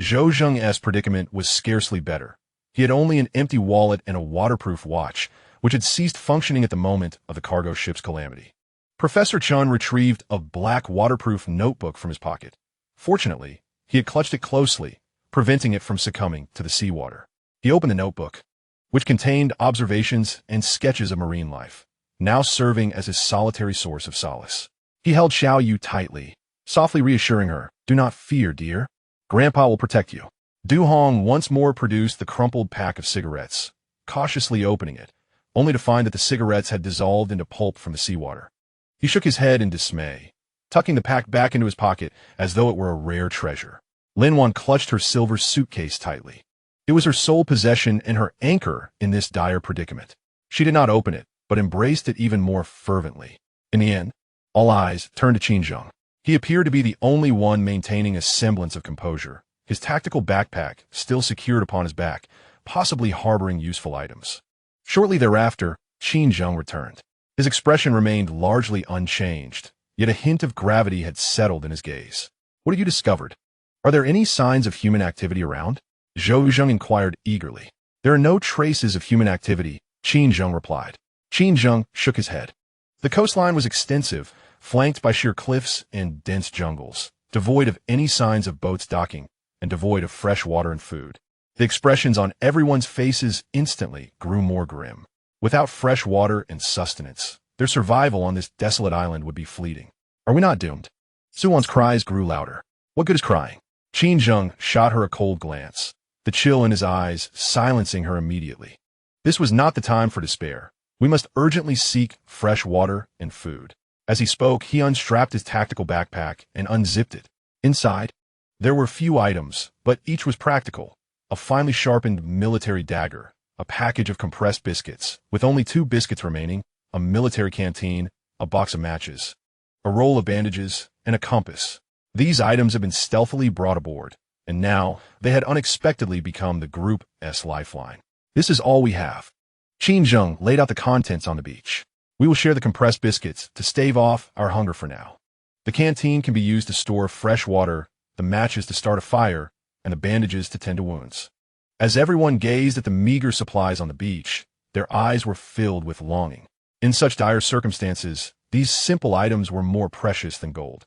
Zhou Zheng's predicament was scarcely better. He had only an empty wallet and a waterproof watch, which had ceased functioning at the moment of the cargo ship's calamity. Professor Chun retrieved a black waterproof notebook from his pocket. Fortunately, he had clutched it closely, preventing it from succumbing to the seawater. He opened the notebook, which contained observations and sketches of marine life, now serving as his solitary source of solace. He held Xiaoyu tightly, softly reassuring her, "Do not fear, dear. Grandpa will protect you." Du Hong once more produced the crumpled pack of cigarettes, cautiously opening it, only to find that the cigarettes had dissolved into pulp from the seawater. He shook his head in dismay, tucking the pack back into his pocket as though it were a rare treasure. Lin Wan clutched her silver suitcase tightly. It was her sole possession and her anchor in this dire predicament. She did not open it, but embraced it even more fervently. In the end, all eyes turned to Qin Zheng. He appeared to be the only one maintaining a semblance of composure, his tactical backpack still secured upon his back, possibly harboring useful items. Shortly thereafter, Qin Zheng returned. His expression remained largely unchanged, yet a hint of gravity had settled in his gaze. "What have you discovered? Are there any signs of human activity around?" Zhou Zheng inquired eagerly. "There are no traces of human activity," Qin Zheng replied. Qin Zheng shook his head. The coastline was extensive, flanked by sheer cliffs and dense jungles, devoid of any signs of boats docking, and devoid of fresh water and food. The expressions on everyone's faces instantly grew more grim. Without fresh water and sustenance, Their survival on this desolate island would be fleeting. Are we not doomed? Suwon's cries grew louder. What good is crying? Qin Zheng shot her a cold glance, the chill in his eyes silencing her immediately. This was not the time for despair. We must urgently seek fresh water and food. As he spoke, he unstrapped his tactical backpack and unzipped it. Inside, there were few items, but each was practical. A finely sharpened military dagger, a package of compressed biscuits, with only 2 biscuits remaining, a military canteen, a box of matches, a roll of bandages, and a compass. These items had been stealthily brought aboard, and now they had unexpectedly become the group's lifeline. This is all we have. Qin Zheng laid out the contents on the beach. We will share the compressed biscuits to stave off our hunger for now. The canteen can be used to store fresh water, the matches to start a fire, and the bandages to tend to wounds. As everyone gazed at the meager supplies on the beach, their eyes were filled with longing. In such dire circumstances, these simple items were more precious than gold.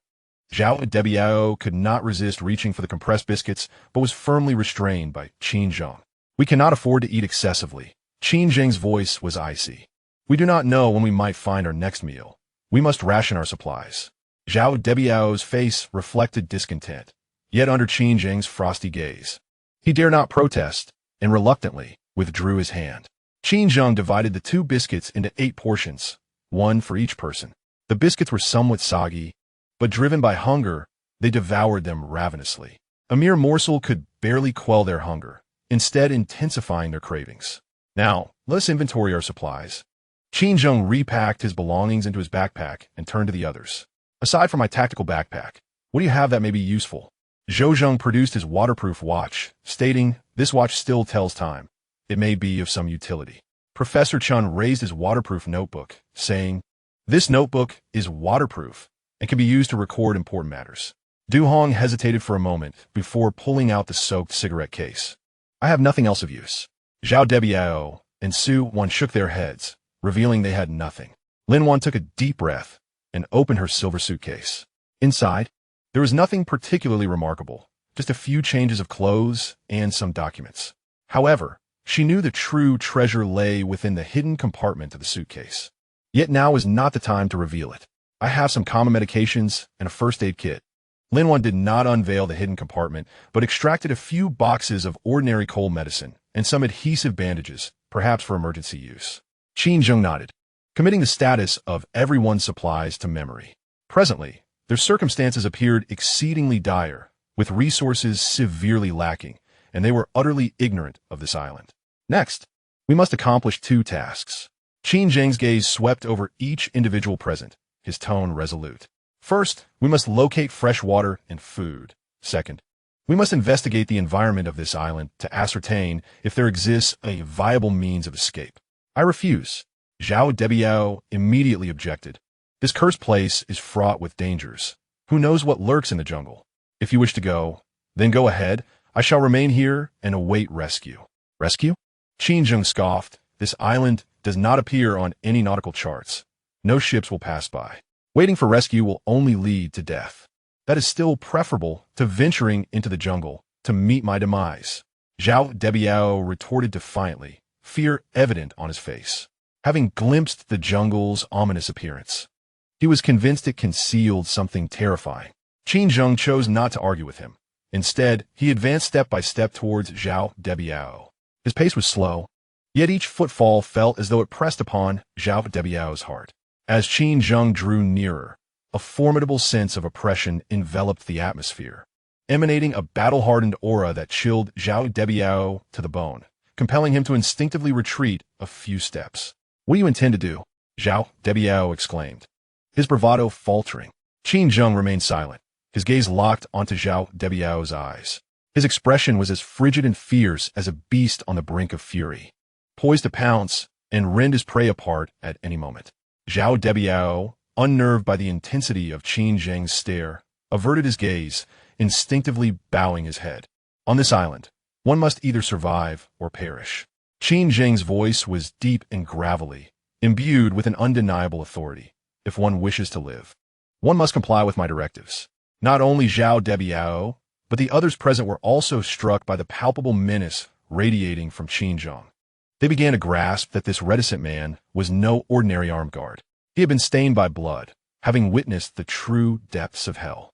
WWII could not resist reaching for the compressed biscuits, but was firmly restrained by Qin Zheng. We cannot afford to eat excessively. Qin Zheng's voice was icy. We do not know when we might find our next meal. We must ration our supplies. WWII's face reflected discontent, yet under Qin Zheng's frosty gaze. He dare not protest, and reluctantly withdrew his hand. Qin Zheng divided the 2 biscuits into 8 portions, 1 for each person. The biscuits were somewhat soggy, but driven by hunger, they devoured them ravenously. A mere morsel could barely quell their hunger, instead intensifying their cravings. Now, let us inventory our supplies. Qin Zheng repacked his belongings into his backpack and turned to the others. Aside from my tactical backpack, what do you have that may be useful? Zhou Zheng produced his waterproof watch, stating, "This watch still tells time. It may be of some utility." Professor Chun raised his waterproof notebook, saying, "This notebook is waterproof and can be used to record important matters." Du Hong hesitated for a moment before pulling out the soaked cigarette case. "I have nothing else of use." Zhao Debiao and Su Wan shook their heads, revealing they had nothing. Lin Wan took a deep breath and opened her silver suitcase. Inside, there was nothing particularly remarkable, just a few changes of clothes and some documents. However, she knew the true treasure lay within the hidden compartment of the suitcase. Yet now was not the time to reveal it. "I have some common medications and a first aid kit." Lin Wan did not unveil the hidden compartment, but extracted a few boxes of ordinary cold medicine and some adhesive bandages, perhaps for emergency use. Qin Zheng nodded, committing the status of everyone's supplies to memory. Presently, their circumstances appeared exceedingly dire, with resources severely lacking, and they were utterly ignorant of this island. Next, we must accomplish 2 tasks. Qin Zheng's gaze swept over each individual present, his tone resolute. First, we must locate fresh water and food. Second, we must investigate the environment of this island to ascertain if there exists a viable means of escape. "I refuse." Zhao Debiao immediately objected. "This cursed place is fraught with dangers. Who knows what lurks in the jungle? If you wish to go, then go ahead. I shall remain here and await rescue." "Rescue?" Qin Zheng scoffed. "This island does not appear on any nautical charts. No ships will pass by. Waiting for rescue will only lead to death. That is still preferable to venturing into the jungle to meet my demise." Zhao Debiao retorted defiantly, fear evident on his face. Having glimpsed the jungle's ominous appearance, he was convinced it concealed something terrifying. Qin Zheng chose not to argue with him. Instead, he advanced step by step towards Zhao Debiao. His pace was slow, yet each footfall felt as though it pressed upon Zhao Debiao's heart. As Qin Zheng drew nearer, a formidable sense of oppression enveloped the atmosphere, emanating a battle-hardened aura that chilled Zhao Debiao to the bone, compelling him to instinctively retreat a few steps. "What do you intend to do?" Zhao Debiao exclaimed, his bravado faltering. Qin Zheng remained silent, his gaze locked onto Zhao Debiao's eyes. His expression was as frigid and fierce as a beast on the brink of fury, poised to pounce and rend his prey apart at any moment. Zhao Debiao, unnerved by the intensity of Qin Zheng's stare, averted his gaze, instinctively bowing his head. On this island, one must either survive or perish. Qin Zheng's voice was deep and gravelly, imbued with an undeniable authority. "If one wishes to live, one must comply with my directives." Not only Zhao Debiao, but the others present were also struck by the palpable menace radiating from Qin Zheng. They began to grasp that this reticent man was no ordinary armed guard. He had been stained by blood, having witnessed the true depths of hell.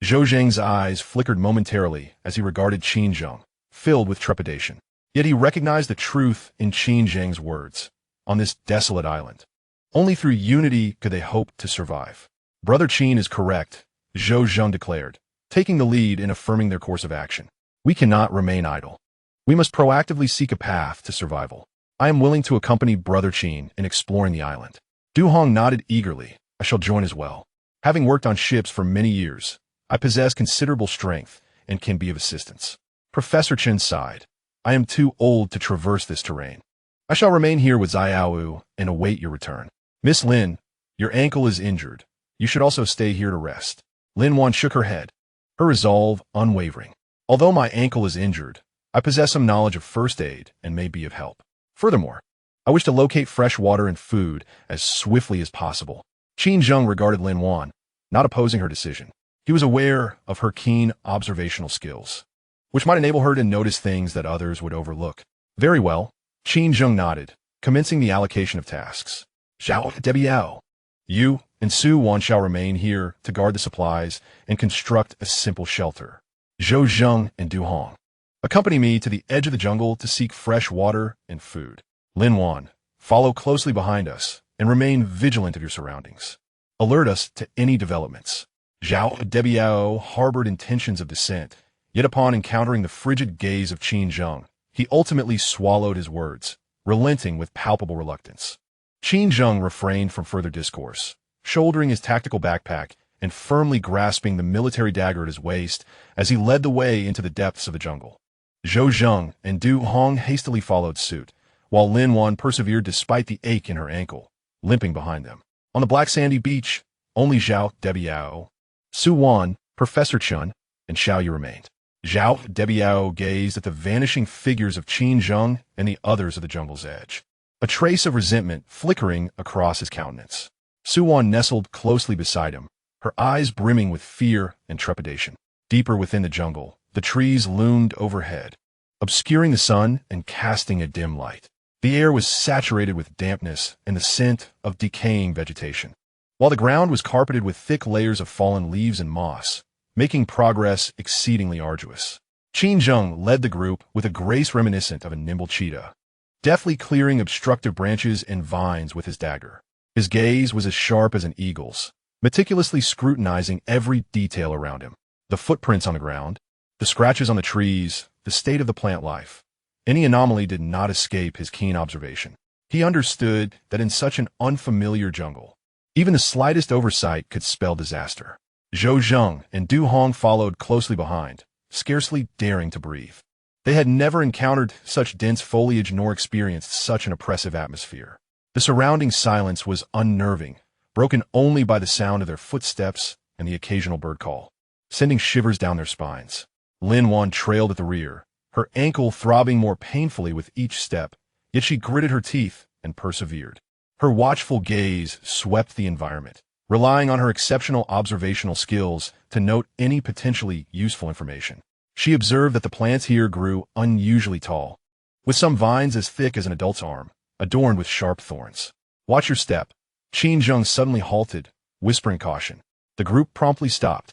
Zhou Zhang's eyes flickered momentarily as he regarded Qin Zheng, filled with trepidation. Yet he recognized the truth in Qin Zheng's words. On this desolate island, only through unity could they hope to survive. Brother Qin is correct, Zhou Zheng declared, taking the lead in affirming their course of action. We cannot remain idle. We must proactively seek a path to survival. I am willing to accompany Brother Qin in exploring the island. Du Hong nodded eagerly. I shall join as well. Having worked on ships for many years, I possess considerable strength and can be of assistance. Professor Chen sighed. I am too old to traverse this terrain. I shall remain here with Xiaowu and await your return. Miss Lin, your ankle is injured. You should also stay here to rest. Lin Wan shook her head, her resolve unwavering. Although my ankle is injured, I possess some knowledge of first aid and may be of help. Furthermore, I wish to locate fresh water and food as swiftly as possible. Qin Zheng regarded Lin Wan, not opposing her decision. He was aware of her keen observational skills, which might enable her to notice things that others would overlook. Very well, Qin Zheng nodded, commencing the allocation of tasks. WWII. You and Su Wan shall remain here to guard the supplies and construct a simple shelter. Zhou Zheng and Du Hong, accompany me to the edge of the jungle to seek fresh water and food. Lin Wan, follow closely behind us and remain vigilant of your surroundings. Alert us to any developments. Zhao Debiao harbored intentions of dissent, yet upon encountering the frigid gaze of Qin Zheng, he ultimately swallowed his words, relenting with palpable reluctance. Qin Zheng refrained from further discourse, shouldering his tactical backpack and firmly grasping the military dagger at his waist as he led the way into the depths of the jungle. Zhou Zheng and Du Hong hastily followed suit, while Lin Wan persevered despite the ache in her ankle, limping behind them. On the black sandy beach, only Zhao Debiao, Su Wan, Professor Chen, and Xiao Yu remained. Zhao Debiao gazed at the vanishing figures of Qin Zheng and the others of the jungle's edge, a trace of resentment flickering across his countenance. Su Wan nestled closely beside him, her eyes brimming with fear and trepidation. Deeper within the jungle, the trees loomed overhead, obscuring the sun and casting a dim light. The air was saturated with dampness and the scent of decaying vegetation, while the ground was carpeted with thick layers of fallen leaves and moss, making progress exceedingly arduous. Qin Zheng led the group with a grace reminiscent of a nimble cheetah, deftly clearing obstructive branches and vines with his dagger. His gaze was as sharp as an eagle's, meticulously scrutinizing every detail around him. The footprints on the ground, the scratches on the trees, the state of the plant life. Any anomaly did not escape his keen observation. He understood that in such an unfamiliar jungle, even the slightest oversight could spell disaster. Zhou Zheng and Du Hong followed closely behind, scarcely daring to breathe. They had never encountered such dense foliage nor experienced such an oppressive atmosphere. The surrounding silence was unnerving, broken only by the sound of their footsteps and the occasional bird call, sending shivers down their spines. Lin Wan trailed at the rear, her ankle throbbing more painfully with each step, yet she gritted her teeth and persevered. Her watchful gaze swept the environment, relying on her exceptional observational skills to note any potentially useful information. She observed that the plants here grew unusually tall, with some vines as thick as an adult's arm, adorned with sharp thorns. Watch your step. Qin Zheng suddenly halted, whispering caution. The group promptly stopped,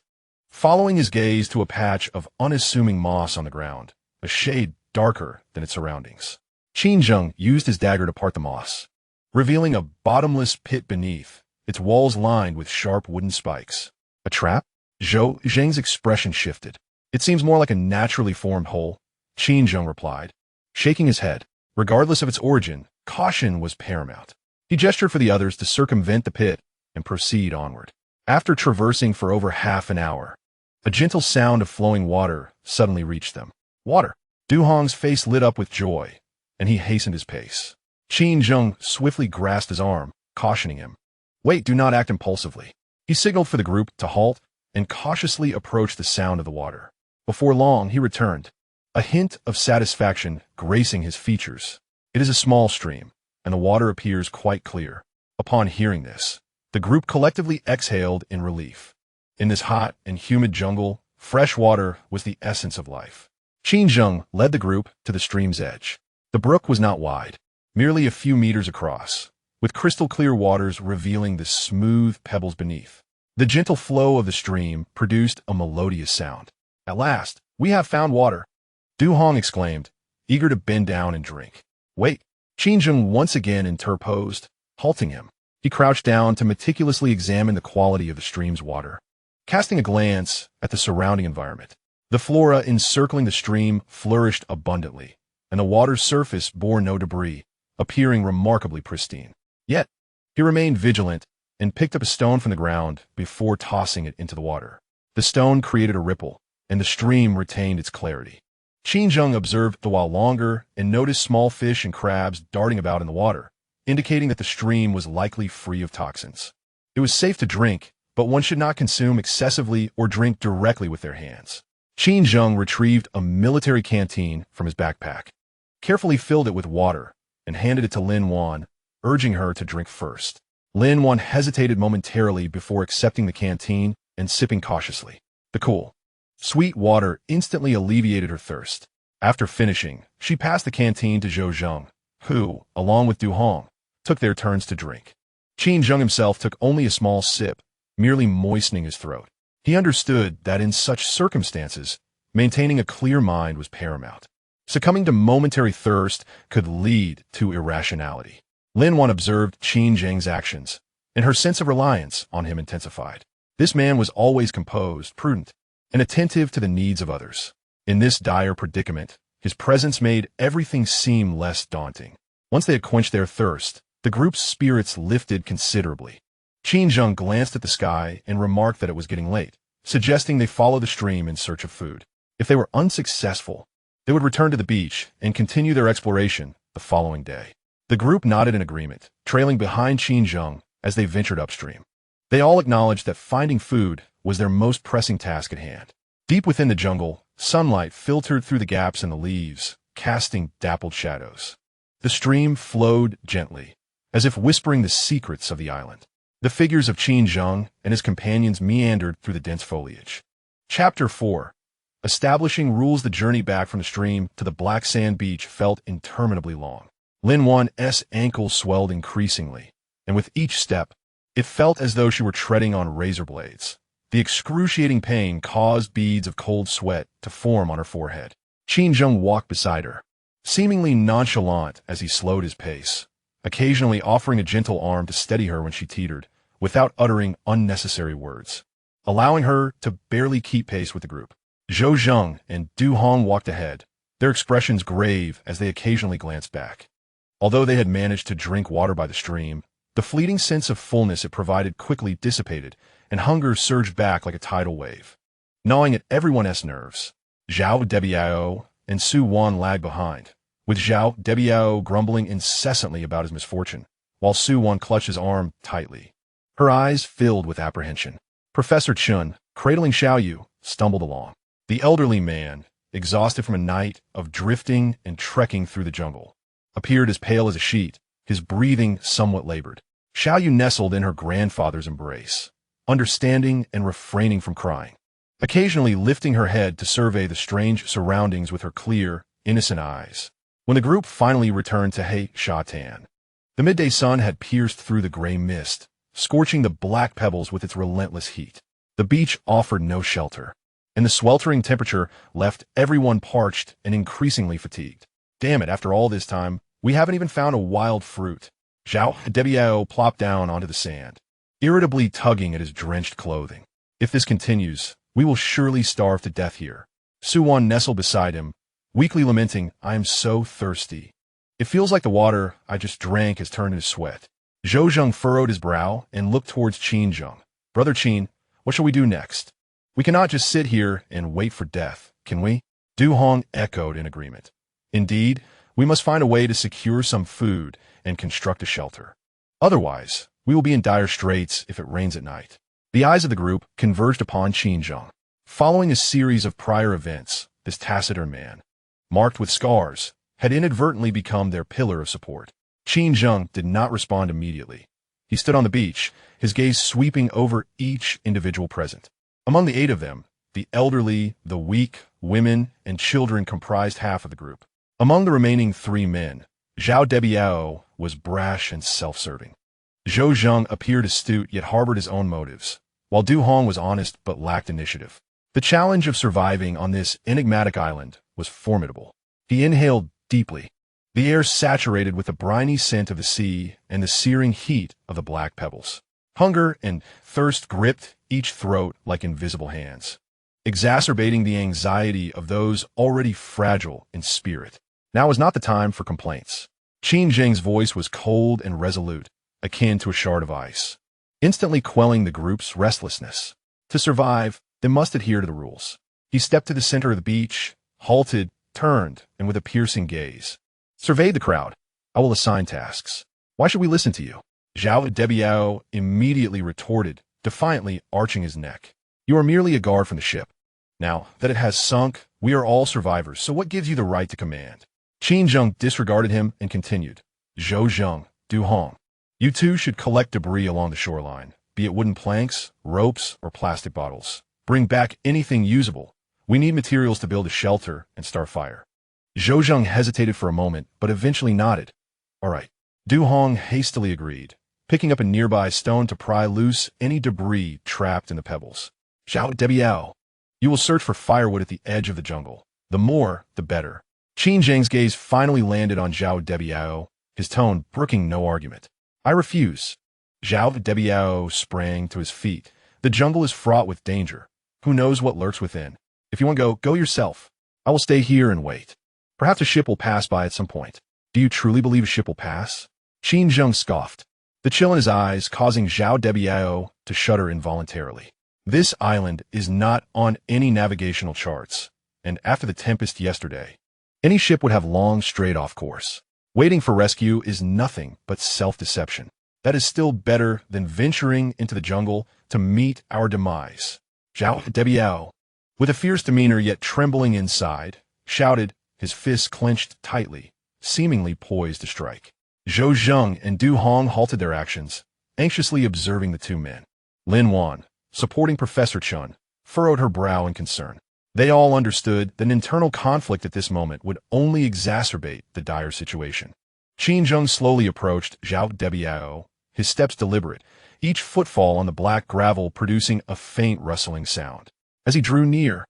following his gaze to a patch of unassuming moss on the ground, a shade darker than its surroundings. Qin Zheng used his dagger to part the moss, revealing a bottomless pit beneath, its walls lined with sharp wooden spikes. A trap? Zhou Zheng's expression shifted. It seems more like a naturally formed hole, Qin Zheng replied, shaking his head. Regardless of its origin, caution was paramount. He gestured for the others to circumvent the pit and proceed onward. After traversing for over half an hour, a gentle sound of flowing water suddenly reached them. Water! Du Hong's face lit up with joy, and he hastened his pace. Qin Zheng swiftly grasped his arm, cautioning him. Wait, do not act impulsively. He signaled for the group to halt and cautiously approach the sound of the water. Before long, he returned, a hint of satisfaction gracing his features. It is a small stream, and the water appears quite clear. Upon hearing this, the group collectively exhaled in relief. In this hot and humid jungle, fresh water was the essence of life. Qin Zheng led the group to the stream's edge. The brook was not wide, merely a few meters across, with crystal-clear waters revealing the smooth pebbles beneath. The gentle flow of the stream produced a melodious sound. "At last, we have found water," Du Hong exclaimed, eager to bend down and drink. "Wait," Qin Zheng once again interposed, halting him. He crouched down to meticulously examine the quality of the stream's water. Casting a glance at the surrounding environment, the flora encircling the stream flourished abundantly, and the water's surface bore no debris, appearing remarkably pristine. Yet, he remained vigilant and picked up a stone from the ground before tossing it into the water. The stone created a ripple, and the stream retained its clarity. Qin Zheng observed the while longer and noticed small fish and crabs darting about in the water, indicating that the stream was likely free of toxins. It was safe to drink, but one should not consume excessively or drink directly with their hands. Qin Zheng retrieved a military canteen from his backpack, carefully filled it with water, and handed it to Lin Wan, urging her to drink first. Lin Wan hesitated momentarily before accepting the canteen and sipping cautiously. The cool, sweet water instantly alleviated her thirst. After finishing, she passed the canteen to Zhou Zheng, who, along with Du Hong, took their turns to drink. Qin Zheng himself took only a small sip, merely moistening his throat. He understood that in such circumstances, maintaining a clear mind was paramount. Succumbing to momentary thirst could lead to irrationality. Lin Wan observed Qin Zheng's actions, and her sense of reliance on him intensified. This man was always composed, prudent, and attentive to the needs of others. In this dire predicament, his presence made everything seem less daunting. Once they had quenched their thirst, the group's spirits lifted considerably. Qin Zheng glanced at the sky and remarked that it was getting late, suggesting they follow the stream in search of food. If they were unsuccessful, they would return to the beach and continue their exploration the following day. The group nodded in agreement, trailing behind Qin Zheng as they ventured upstream. They all acknowledged that finding food was their most pressing task at hand. Deep within the jungle, sunlight filtered through the gaps in the leaves, casting dappled shadows. The stream flowed gently, as if whispering the secrets of the island. The figures of Qin Zheng and his companions meandered through the dense foliage. Chapter 4. Establishing rules. The journey back from the stream to the black sand beach felt interminably long. Lin Wan's ankles swelled increasingly, and with each step, it felt as though she were treading on razor blades. The excruciating pain caused beads of cold sweat to form on her forehead. Qin Zheng walked beside her, seemingly nonchalant as he slowed his pace, occasionally offering a gentle arm to steady her when she teetered, without uttering unnecessary words, allowing her to barely keep pace with the group. Zhou Zheng and Du Hong walked ahead, their expressions grave as they occasionally glanced back. Although they had managed to drink water by the stream, the fleeting sense of fullness it provided quickly dissipated, and hunger surged back like a tidal wave, gnawing at everyone's nerves. Zhao Debiao and Su Wan lagged behind, with Zhao Debiao grumbling incessantly about his misfortune, while Su Wan clutched his arm tightly. Her eyes filled with apprehension. Professor Chun, cradling Xiaoyu, stumbled along. The elderly man, exhausted from a night of drifting and trekking through the jungle, appeared as pale as a sheet, his breathing somewhat labored. Xiaoyu nestled in her grandfather's embrace, understanding and refraining from crying, occasionally lifting her head to survey the strange surroundings with her clear, innocent eyes. When the group finally returned to He Sha Tan, the midday sun had pierced through the gray mist, scorching the black pebbles with its relentless heat. The beach offered no shelter, and the sweltering temperature left everyone parched and increasingly fatigued. Damn it, after all this time, we haven't even found a wild fruit. Zhao Debiao plopped down onto the sand, irritably tugging at his drenched clothing. If this continues, we will surely starve to death here. Su Wan nestled beside him, weakly lamenting, "I am so thirsty. It feels like the water I just drank has turned into sweat." Zhou Zheng furrowed his brow and looked towards Qin Zheng. "Brother Qin, what shall we do next? We cannot just sit here and wait for death, can we?" Du Hong echoed in agreement. "Indeed, we must find a way to secure some food and construct a shelter. Otherwise, we will be in dire straits if it rains at night." The eyes of the group converged upon Qin Zheng. Following a series of prior events, this taciturn man, marked with scars, had inadvertently become their pillar of support. Qin Zheng did not respond immediately. He stood on the beach, his gaze sweeping over each individual present. Among the 8 of them, the elderly, the weak, women, and children comprised half of the group. Among the remaining 3 men, Zhao Debiao was brash and self-serving. Zhou Zheng appeared astute yet harbored his own motives, while Du Hong was honest but lacked initiative. The challenge of surviving on this enigmatic island was formidable. He inhaled deeply, the air saturated with the briny scent of the sea and the searing heat of the black pebbles. Hunger and thirst gripped each throat like invisible hands, exacerbating the anxiety of those already fragile in spirit. Now was not the time for complaints. Qin Zheng's voice was cold and resolute, akin to a shard of ice, instantly quelling the group's restlessness. To survive, they must adhere to the rules. He stepped to the center of the beach, halted, turned, and with a piercing gaze surveyed the crowd. I will assign tasks. Why should we listen to you? Zhao Debiao immediately retorted, defiantly arching his neck. You are merely a guard from the ship. Now that it has sunk, we are all survivors, so what gives you the right to command? Qin Zheng disregarded him and continued. Zhou Zheng, Du Hong, you two should collect debris along the shoreline, be it wooden planks, ropes, or plastic bottles. Bring back anything usable. We need materials to build a shelter and start fire. Zhou Zheng hesitated for a moment, but eventually nodded. All right. Du Hong hastily agreed, picking up a nearby stone to pry loose any debris trapped in the pebbles. Zhao Debiao, you will search for firewood at the edge of the jungle. The more, the better. Qin Zheng's gaze finally landed on Zhao Debiao, his tone brooking no argument. I refuse. Zhao Debiao sprang to his feet. The jungle is fraught with danger. Who knows what lurks within? If you want to go, go yourself. I will stay here and wait. Perhaps a ship will pass by at some point. Do you truly believe a ship will pass? Qin Zheng scoffed, the chill in his eyes causing Zhao Debiao to shudder involuntarily. This island is not on any navigational charts, and after the tempest yesterday, any ship would have long strayed off course. Waiting for rescue is nothing but self-deception. That is still better than venturing into the jungle to meet our demise. Zhao Debiao, with a fierce demeanor yet trembling inside, shouted, his fists clenched tightly, seemingly poised to strike. Zhou Zheng and Du Hong halted their actions, anxiously observing the two men. Lin Wan, supporting Professor Chun, furrowed her brow in concern. They all understood that an internal conflict at this moment would only exacerbate the dire situation. Qin Zheng slowly approached Zhao Debiao, his steps deliberate, each footfall on the black gravel producing a faint rustling sound. As he drew near,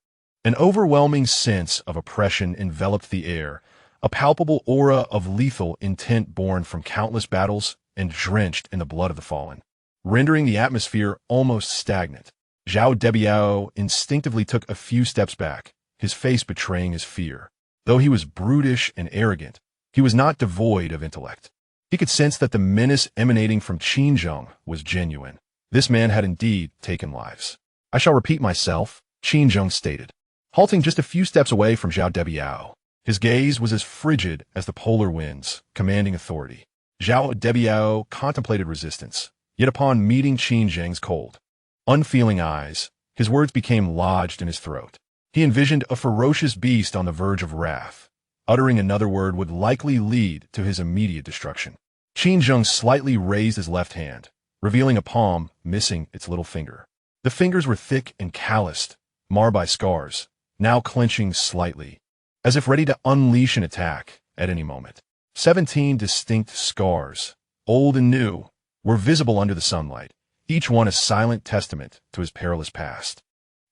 an overwhelming sense of oppression enveloped the air, a palpable aura of lethal intent born from countless battles and drenched in the blood of the fallen, rendering the atmosphere almost stagnant. Zhao Debiao instinctively took a few steps back, his face betraying his fear. Though he was brutish and arrogant, he was not devoid of intellect. He could sense that the menace emanating from Qin Zheng was genuine. This man had indeed taken lives. I shall repeat myself, Qin Zheng stated, halting just a few steps away from Zhao Debiao. His gaze was as frigid as the polar winds, commanding authority. Zhao Debiao contemplated resistance, yet upon meeting Qin Zheng's cold, unfeeling eyes, his words became lodged in his throat. He envisioned a ferocious beast on the verge of wrath. Uttering another word would likely lead to his immediate destruction. Qin Zheng slightly raised his left hand, revealing a palm missing its little finger. The fingers were thick and calloused, marred by scars, now clenching slightly, as if ready to unleash an attack at any moment. 17 distinct scars, old and new, were visible under the sunlight, each one a silent testament to his perilous past.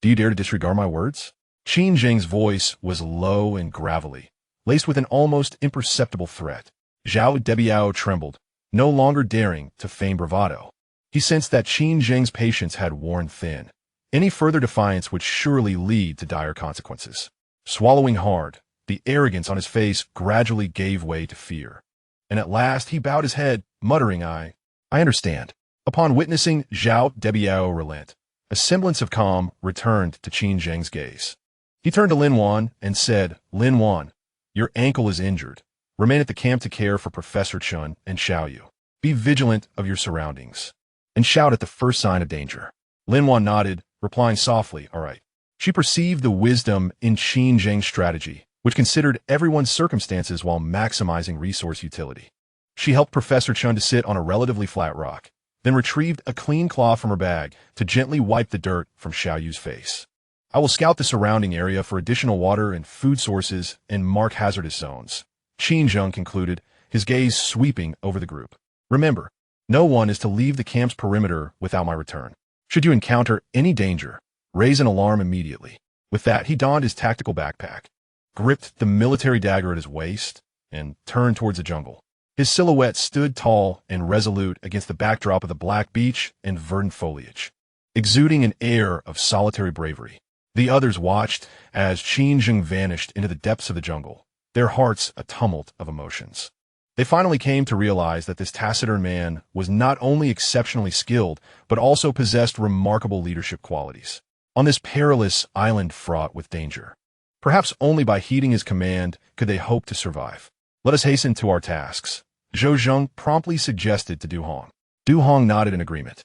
Do you dare to disregard my words? Qin Zheng's voice was low and gravelly, laced with an almost imperceptible threat. Zhao Debiao trembled, no longer daring to feign bravado. He sensed that Qin Zheng's patience had worn thin. Any further defiance would surely lead to dire consequences. Swallowing hard, the arrogance on his face gradually gave way to fear. And at last he bowed his head, muttering, I understand. Upon witnessing Zhao Debiao relent, a semblance of calm returned to Qin Zheng's gaze. He turned to Lin Wan and said, Lin Wan, your ankle is injured. Remain at the camp to care for Professor Chun and Xiaoyu. Be vigilant of your surroundings, and shout at the first sign of danger. Lin Wan nodded, replying softly, all right. She perceived the wisdom in Qin Zheng's strategy, which considered everyone's circumstances while maximizing resource utility. She helped Professor Chun to sit on a relatively flat rock, then retrieved a clean cloth from her bag to gently wipe the dirt from Xiaoyu's face. I will scout the surrounding area for additional water and food sources and mark hazardous zones, Qin Zheng concluded, his gaze sweeping over the group. Remember, no one is to leave the camp's perimeter without my return. Should you encounter any danger, raise an alarm immediately. With that, he donned his tactical backpack, gripped the military dagger at his waist, and turned towards the jungle. His silhouette stood tall and resolute against the backdrop of the black beach and verdant foliage, exuding an air of solitary bravery. The others watched as Qin Zheng vanished into the depths of the jungle, their hearts a tumult of emotions. They finally came to realize that this taciturn man was not only exceptionally skilled, but also possessed remarkable leadership qualities. On this perilous island fraught with danger, perhaps only by heeding his command could they hope to survive. Let us hasten to our tasks, Zhou Zheng promptly suggested to Du Hong. Du Hong nodded in agreement,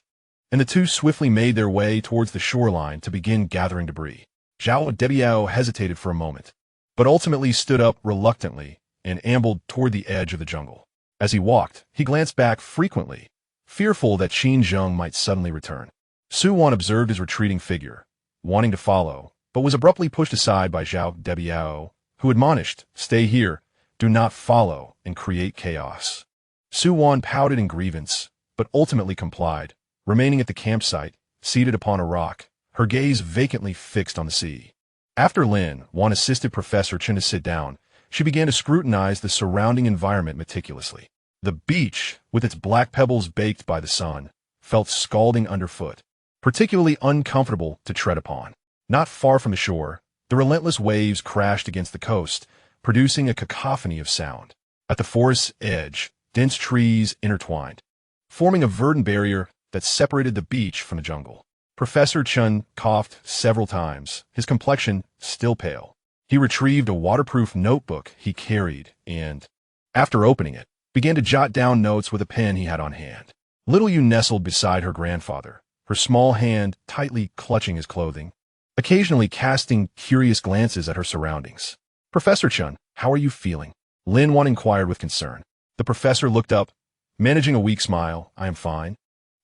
and the two swiftly made their way towards the shoreline to begin gathering debris. WWII hesitated for a moment, but ultimately stood up reluctantly and ambled toward the edge of the jungle. As he walked, he glanced back frequently, fearful that Qin Zheng might suddenly return. Su Wan observed his retreating figure, wanting to follow, but was abruptly pushed aside by Zhao Debiao, who admonished, "Stay here, do not follow, and create chaos." Su Wan pouted in grievance, but ultimately complied, remaining at the campsite, seated upon a rock, her gaze vacantly fixed on the sea. After Lin Wan assisted Professor Chen to sit down, she began to scrutinize the surrounding environment meticulously. The beach, with its black pebbles baked by the sun, felt scalding underfoot, particularly uncomfortable to tread upon. Not far from the shore, the relentless waves crashed against the coast, producing a cacophony of sound. At the forest's edge, dense trees intertwined, forming a verdant barrier that separated the beach from the jungle. Professor Chen coughed several times, his complexion still pale. He retrieved a waterproof notebook he carried and, after opening it, began to jot down notes with a pen he had on hand. Little Yu nestled beside her grandfather, her small hand tightly clutching his clothing, occasionally casting curious glances at her surroundings. "Professor Chen, how are you feeling?" Lin Wan inquired with concern. The professor looked up, managing a weak smile. "I am fine.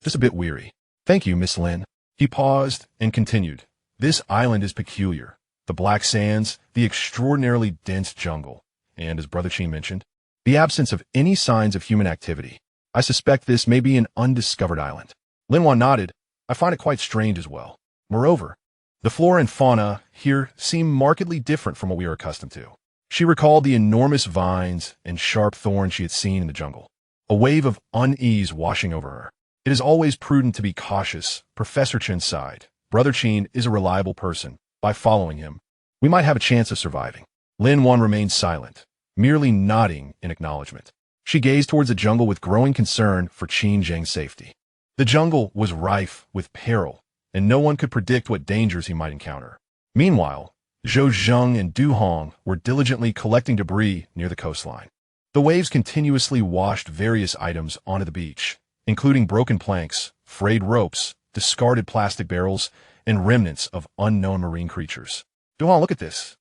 Just a bit weary." "Thank you, Miss Lin." He paused and continued. "This island is peculiar. The black sands, the extraordinarily dense jungle, and, as Brother Qin mentioned, the absence of any signs of human activity. I suspect this may be an undiscovered island." Lin Wan nodded. "I find it quite strange as well. Moreover, the flora and fauna here seem markedly different from what we are accustomed to." She recalled the enormous vines and sharp thorns she had seen in the jungle, a wave of unease washing over her. "It is always prudent to be cautious," Professor Chen sighed. "Brother Qin is a reliable person. By following him, we might have a chance of surviving." Lin Wan remained silent, merely nodding in acknowledgement. She gazed towards the jungle with growing concern for Qin Zheng's safety. The jungle was rife with peril, and no one could predict what dangers he might encounter. Meanwhile, Zhou Zheng and Du Hong were diligently collecting debris near the coastline. The waves continuously washed various items onto the beach, including broken planks, frayed ropes, discarded plastic barrels, and remnants of unknown marine creatures. "Du Hong, look at this!"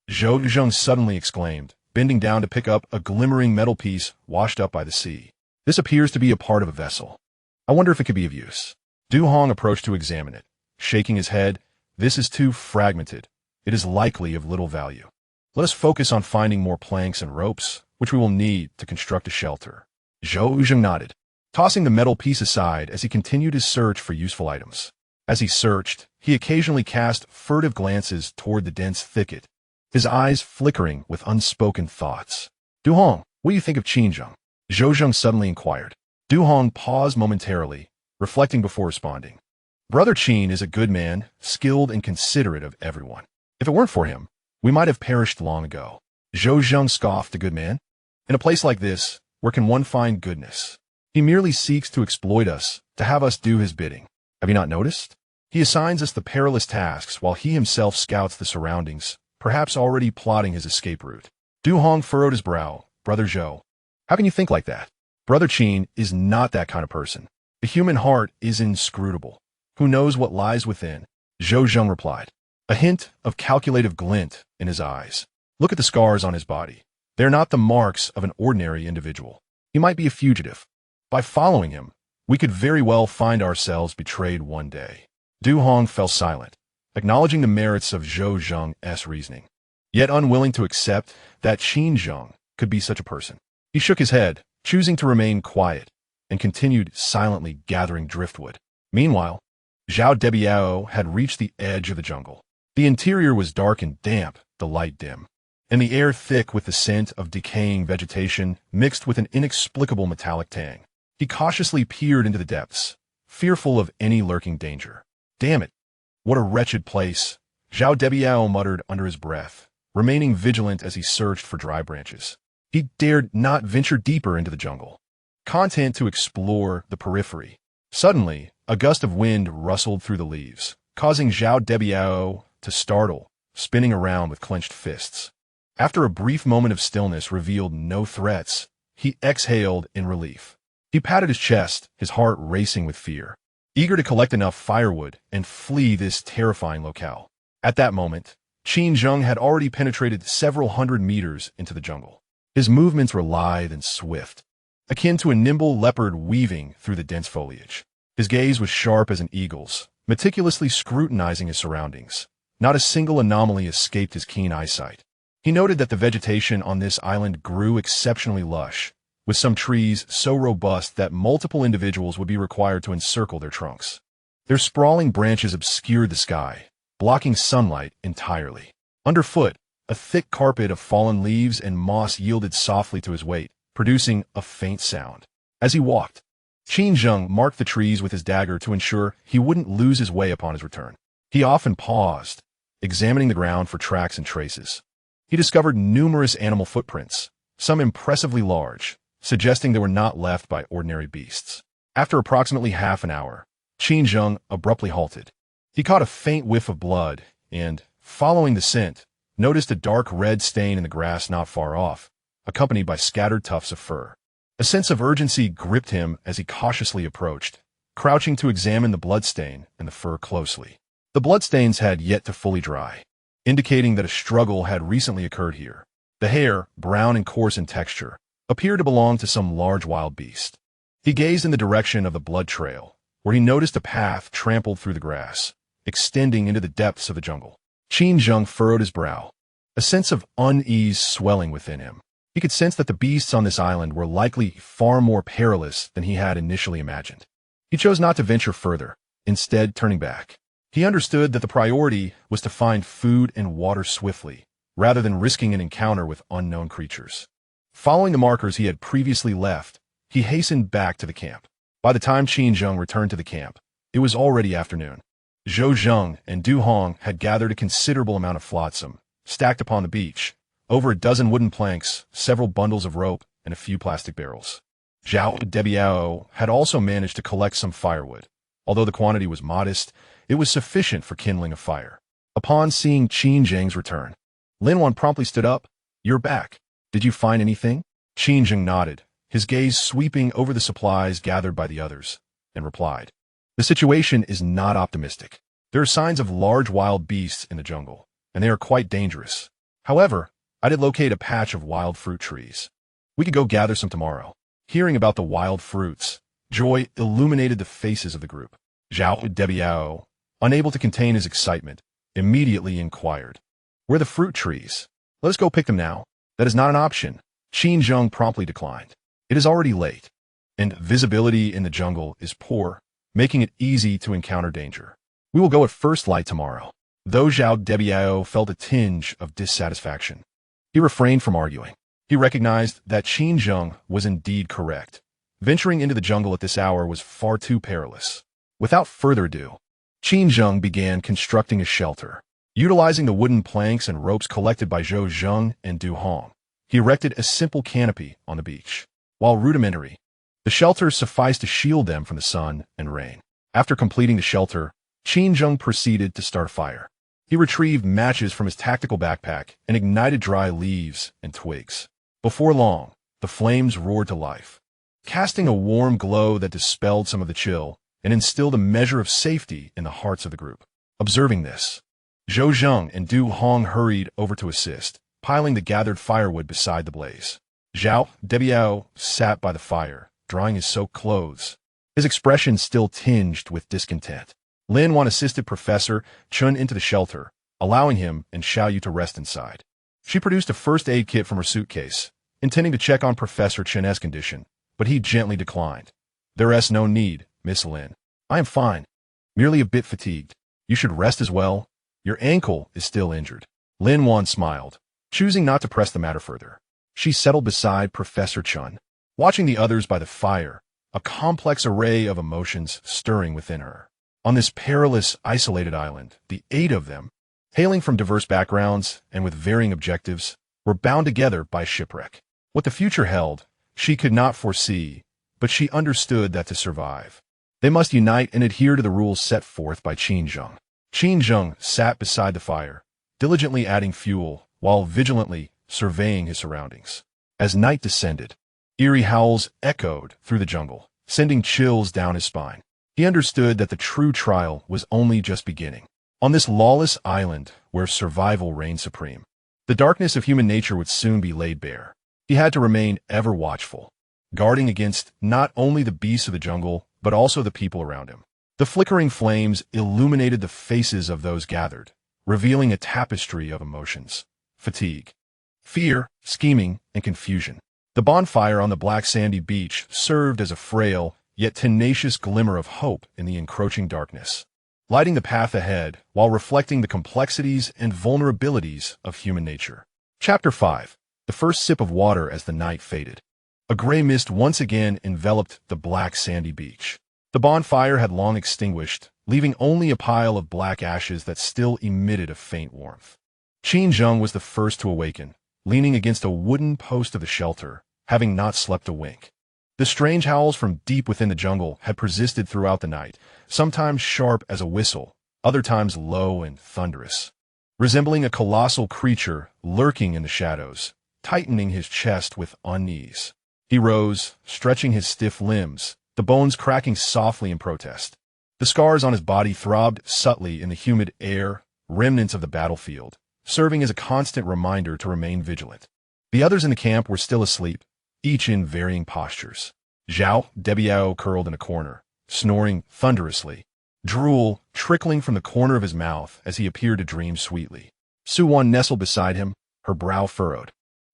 Zhou Zheng suddenly exclaimed, bending down to pick up a glimmering metal piece washed up by the sea. "This appears to be a part of a vessel. I wonder if it could be of use." Du Hong approached to examine it, shaking his head. "This is too fragmented. It is likely of little value. Let us focus on finding more planks and ropes, which we will need to construct a shelter." Zhou Zheng nodded, tossing the metal piece aside as he continued his search for useful items. As he searched, he occasionally cast furtive glances toward the dense thicket, his eyes flickering with unspoken thoughts. "Du Hong, what do you think of Qin Zheng?" Zhou Zheng suddenly inquired. Du Hong paused momentarily, reflecting before responding. "Brother Qin is a good man, skilled and considerate of everyone. If it weren't for him, we might have perished long ago." Zhou Zheng scoffed. "A good man? In a place like this, where can one find goodness? He merely seeks to exploit us, to have us do his bidding. Have you not noticed? He assigns us the perilous tasks while he himself scouts the surroundings, perhaps already plotting his escape route." Du Hong furrowed his brow. "Brother Zhou, how can you think like that? Brother Qin is not that kind of person. The human heart is inscrutable. Who knows what lies within?" Zhou Zheng replied, a hint of calculative glint in his eyes. "Look at the scars on his body. They are not the marks of an ordinary individual. He might be a fugitive. By following him, we could very well find ourselves betrayed one day." Du Hong fell silent, acknowledging the merits of Zhou Zheng's reasoning, yet unwilling to accept that Qin Zheng could be such a person. He shook his head, choosing to remain quiet, and continued silently gathering driftwood. Meanwhile, Zhao Debiao had reached the edge of the jungle. The interior was dark and damp, the light dim, and the air thick with the scent of decaying vegetation mixed with an inexplicable metallic tang. He cautiously peered into the depths, fearful of any lurking danger. Damn it! What a wretched place, Zhao Debiao muttered under his breath, remaining vigilant as he searched for dry branches. He dared not venture deeper into the jungle, content to explore the periphery. Suddenly, a gust of wind rustled through the leaves, causing Zhao Debiao to startle, spinning around with clenched fists. After a brief moment of stillness revealed no threats, he exhaled in relief. He patted his chest, his heart racing with fear, eager to collect enough firewood and flee this terrifying locale. At that moment, Qin Zheng had already penetrated several hundred meters into the jungle. His movements were lithe and swift, akin to a nimble leopard weaving through the dense foliage. His gaze was sharp as an eagle's, meticulously scrutinizing his surroundings. Not a single anomaly escaped his keen eyesight. He noted that the vegetation on this island grew exceptionally lush, with some trees so robust that multiple individuals would be required to encircle their trunks. Their sprawling branches obscured the sky, blocking sunlight entirely. Underfoot, a thick carpet of fallen leaves and moss yielded softly to his weight, producing a faint sound. As he walked, Qin Zheng marked the trees with his dagger to ensure he wouldn't lose his way upon his return. He often paused, examining the ground for tracks and traces. He discovered numerous animal footprints, some impressively large, suggesting they were not left by ordinary beasts. After approximately half an hour, Qin Zheng abruptly halted. He caught a faint whiff of blood and, following the scent, noticed a dark red stain in the grass not far off, accompanied by scattered tufts of fur. A sense of urgency gripped him as he cautiously approached, crouching to examine the bloodstain and the fur closely. The bloodstains had yet to fully dry, indicating that a struggle had recently occurred here. The hair, brown and coarse in texture, appeared to belong to some large wild beast. He gazed in the direction of the blood trail, where he noticed a path trampled through the grass, extending into the depths of the jungle. Qin Zheng furrowed his brow, a sense of unease swelling within him. He could sense that the beasts on this island were likely far more perilous than he had initially imagined. He chose not to venture further, instead turning back. He understood that the priority was to find food and water swiftly, rather than risking an encounter with unknown creatures. Following the markers he had previously left, he hastened back to the camp. By the time Qin Zheng returned to the camp, it was already afternoon. Zhou Zheng and Du Hong had gathered a considerable amount of flotsam, stacked upon the beach, over a dozen wooden planks, several bundles of rope, and a few plastic barrels. Zhao Debiao had also managed to collect some firewood. Although the quantity was modest, it was sufficient for kindling a fire. Upon seeing Qin Zheng's return, Lin Wan promptly stood up. "You're back. Did you find anything?" Qin Zheng nodded, his gaze sweeping over the supplies gathered by the others, and replied, "The situation is not optimistic. There are signs of large wild beasts in the jungle, and they are quite dangerous. However, I did locate a patch of wild fruit trees. We could go gather some tomorrow." Hearing about the wild fruits, joy illuminated the faces of the group. Zhao Debiao, unable to contain his excitement, immediately inquired, "Where are the fruit trees? Let us go pick them now." "That is not an option," Qin Zheng promptly declined. "It is already late, and visibility in the jungle is poor, making it easy to encounter danger. We will go at first light tomorrow." Though Zhao Debiao felt a tinge of dissatisfaction, he refrained from arguing. He recognized that Qin Zheng was indeed correct. Venturing into the jungle at this hour was far too perilous. Without further ado, Qin Zheng began constructing a shelter. Utilizing the wooden planks and ropes collected by Zhou Zheng and Du Hong, he erected a simple canopy on the beach. While rudimentary, the shelter sufficed to shield them from the sun and rain. After completing the shelter, Qin Zheng proceeded to start a fire. He retrieved matches from his tactical backpack and ignited dry leaves and twigs. Before long, the flames roared to life, casting a warm glow that dispelled some of the chill and instilled a measure of safety in the hearts of the group. Observing this, Zhou Zheng and Du Hong hurried over to assist, piling the gathered firewood beside the blaze. Zhao Debiao sat by the fire, drying his soaked clothes, his expression still tinged with discontent. Lin Wan assisted Professor Chun into the shelter, allowing him and Xiao Yu to rest inside. She produced a first aid kit from her suitcase, intending to check on Professor Chen's condition, but he gently declined. "There's no need, Miss Lin. I am fine. Merely a bit fatigued. You should rest as well. Your ankle is still injured." Lin Wan smiled, choosing not to press the matter further. She settled beside Professor Chen, watching the others by the fire, a complex array of emotions stirring within her. On this perilous, isolated island, the 8 of them, hailing from diverse backgrounds and with varying objectives, were bound together by shipwreck. What the future held, she could not foresee, but she understood that to survive, they must unite and adhere to the rules set forth by Qin Zheng. Qin Zheng sat beside the fire, diligently adding fuel, while vigilantly surveying his surroundings. As night descended, eerie howls echoed through the jungle, sending chills down his spine. He understood that the true trial was only just beginning. On this lawless island where survival reigned supreme, the darkness of human nature would soon be laid bare. He had to remain ever watchful, guarding against not only the beasts of the jungle, but also the people around him. The flickering flames illuminated the faces of those gathered, revealing a tapestry of emotions: fatigue, fear, scheming, and confusion. The bonfire on the black sandy beach served as a frail, yet tenacious glimmer of hope in the encroaching darkness, lighting the path ahead while reflecting the complexities and vulnerabilities of human nature. Chapter 5. The first sip of water as the night faded. A gray mist once again enveloped the black sandy beach. The bonfire had long extinguished, leaving only a pile of black ashes that still emitted a faint warmth. Qin Zheng was the first to awaken, leaning against a wooden post of the shelter, having not slept a wink. The strange howls from deep within the jungle had persisted throughout the night, sometimes sharp as a whistle, other times low and thunderous. Resembling a colossal creature lurking in the shadows, tightening his chest with unease. He rose, stretching his stiff limbs, the bones cracking softly in protest. The scars on his body throbbed subtly in the humid air, remnants of the battlefield, serving as a constant reminder to remain vigilant. The others in the camp were still asleep, each in varying postures. Zhao WWII curled in a corner, snoring thunderously, drool trickling from the corner of his mouth as he appeared to dream sweetly. Su Wan nestled beside him, her brow furrowed.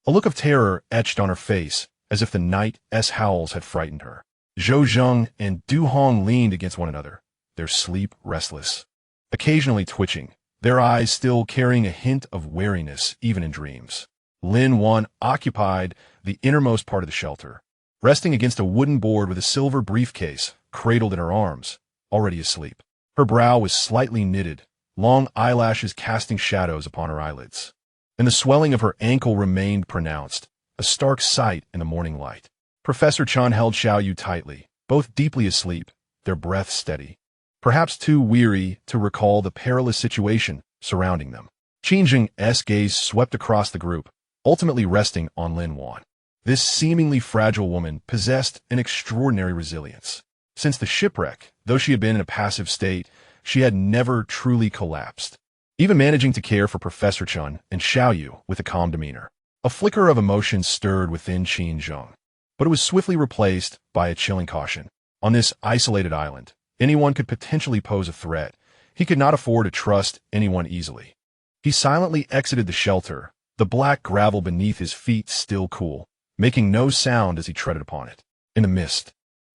A look of terror etched on her face, as if the night's howls had frightened her. Zhou Zheng and Du Hong leaned against one another, their sleep restless, occasionally twitching, their eyes still carrying a hint of wariness even in dreams. Lin Wan occupied the innermost part of the shelter, resting against a wooden board with a silver briefcase cradled in her arms, already asleep. Her brow was slightly knitted, long eyelashes casting shadows upon her eyelids, and the swelling of her ankle remained pronounced, a stark sight in the morning light. Professor Chen held Xiao Yu tightly, both deeply asleep, their breath steady, perhaps too weary to recall the perilous situation surrounding them. Qin Zheng's gaze swept across the group, ultimately resting on Lin Wan. This seemingly fragile woman possessed an extraordinary resilience. Since the shipwreck, though she had been in a passive state, she had never truly collapsed, even managing to care for Professor Chen and Xiao Yu with a calm demeanor. A flicker of emotion stirred within Qin Zheng, but it was swiftly replaced by a chilling caution. On this isolated island, anyone could potentially pose a threat. He could not afford to trust anyone easily. He silently exited the shelter, the black gravel beneath his feet still cool, making no sound as he treaded upon it. In the mist,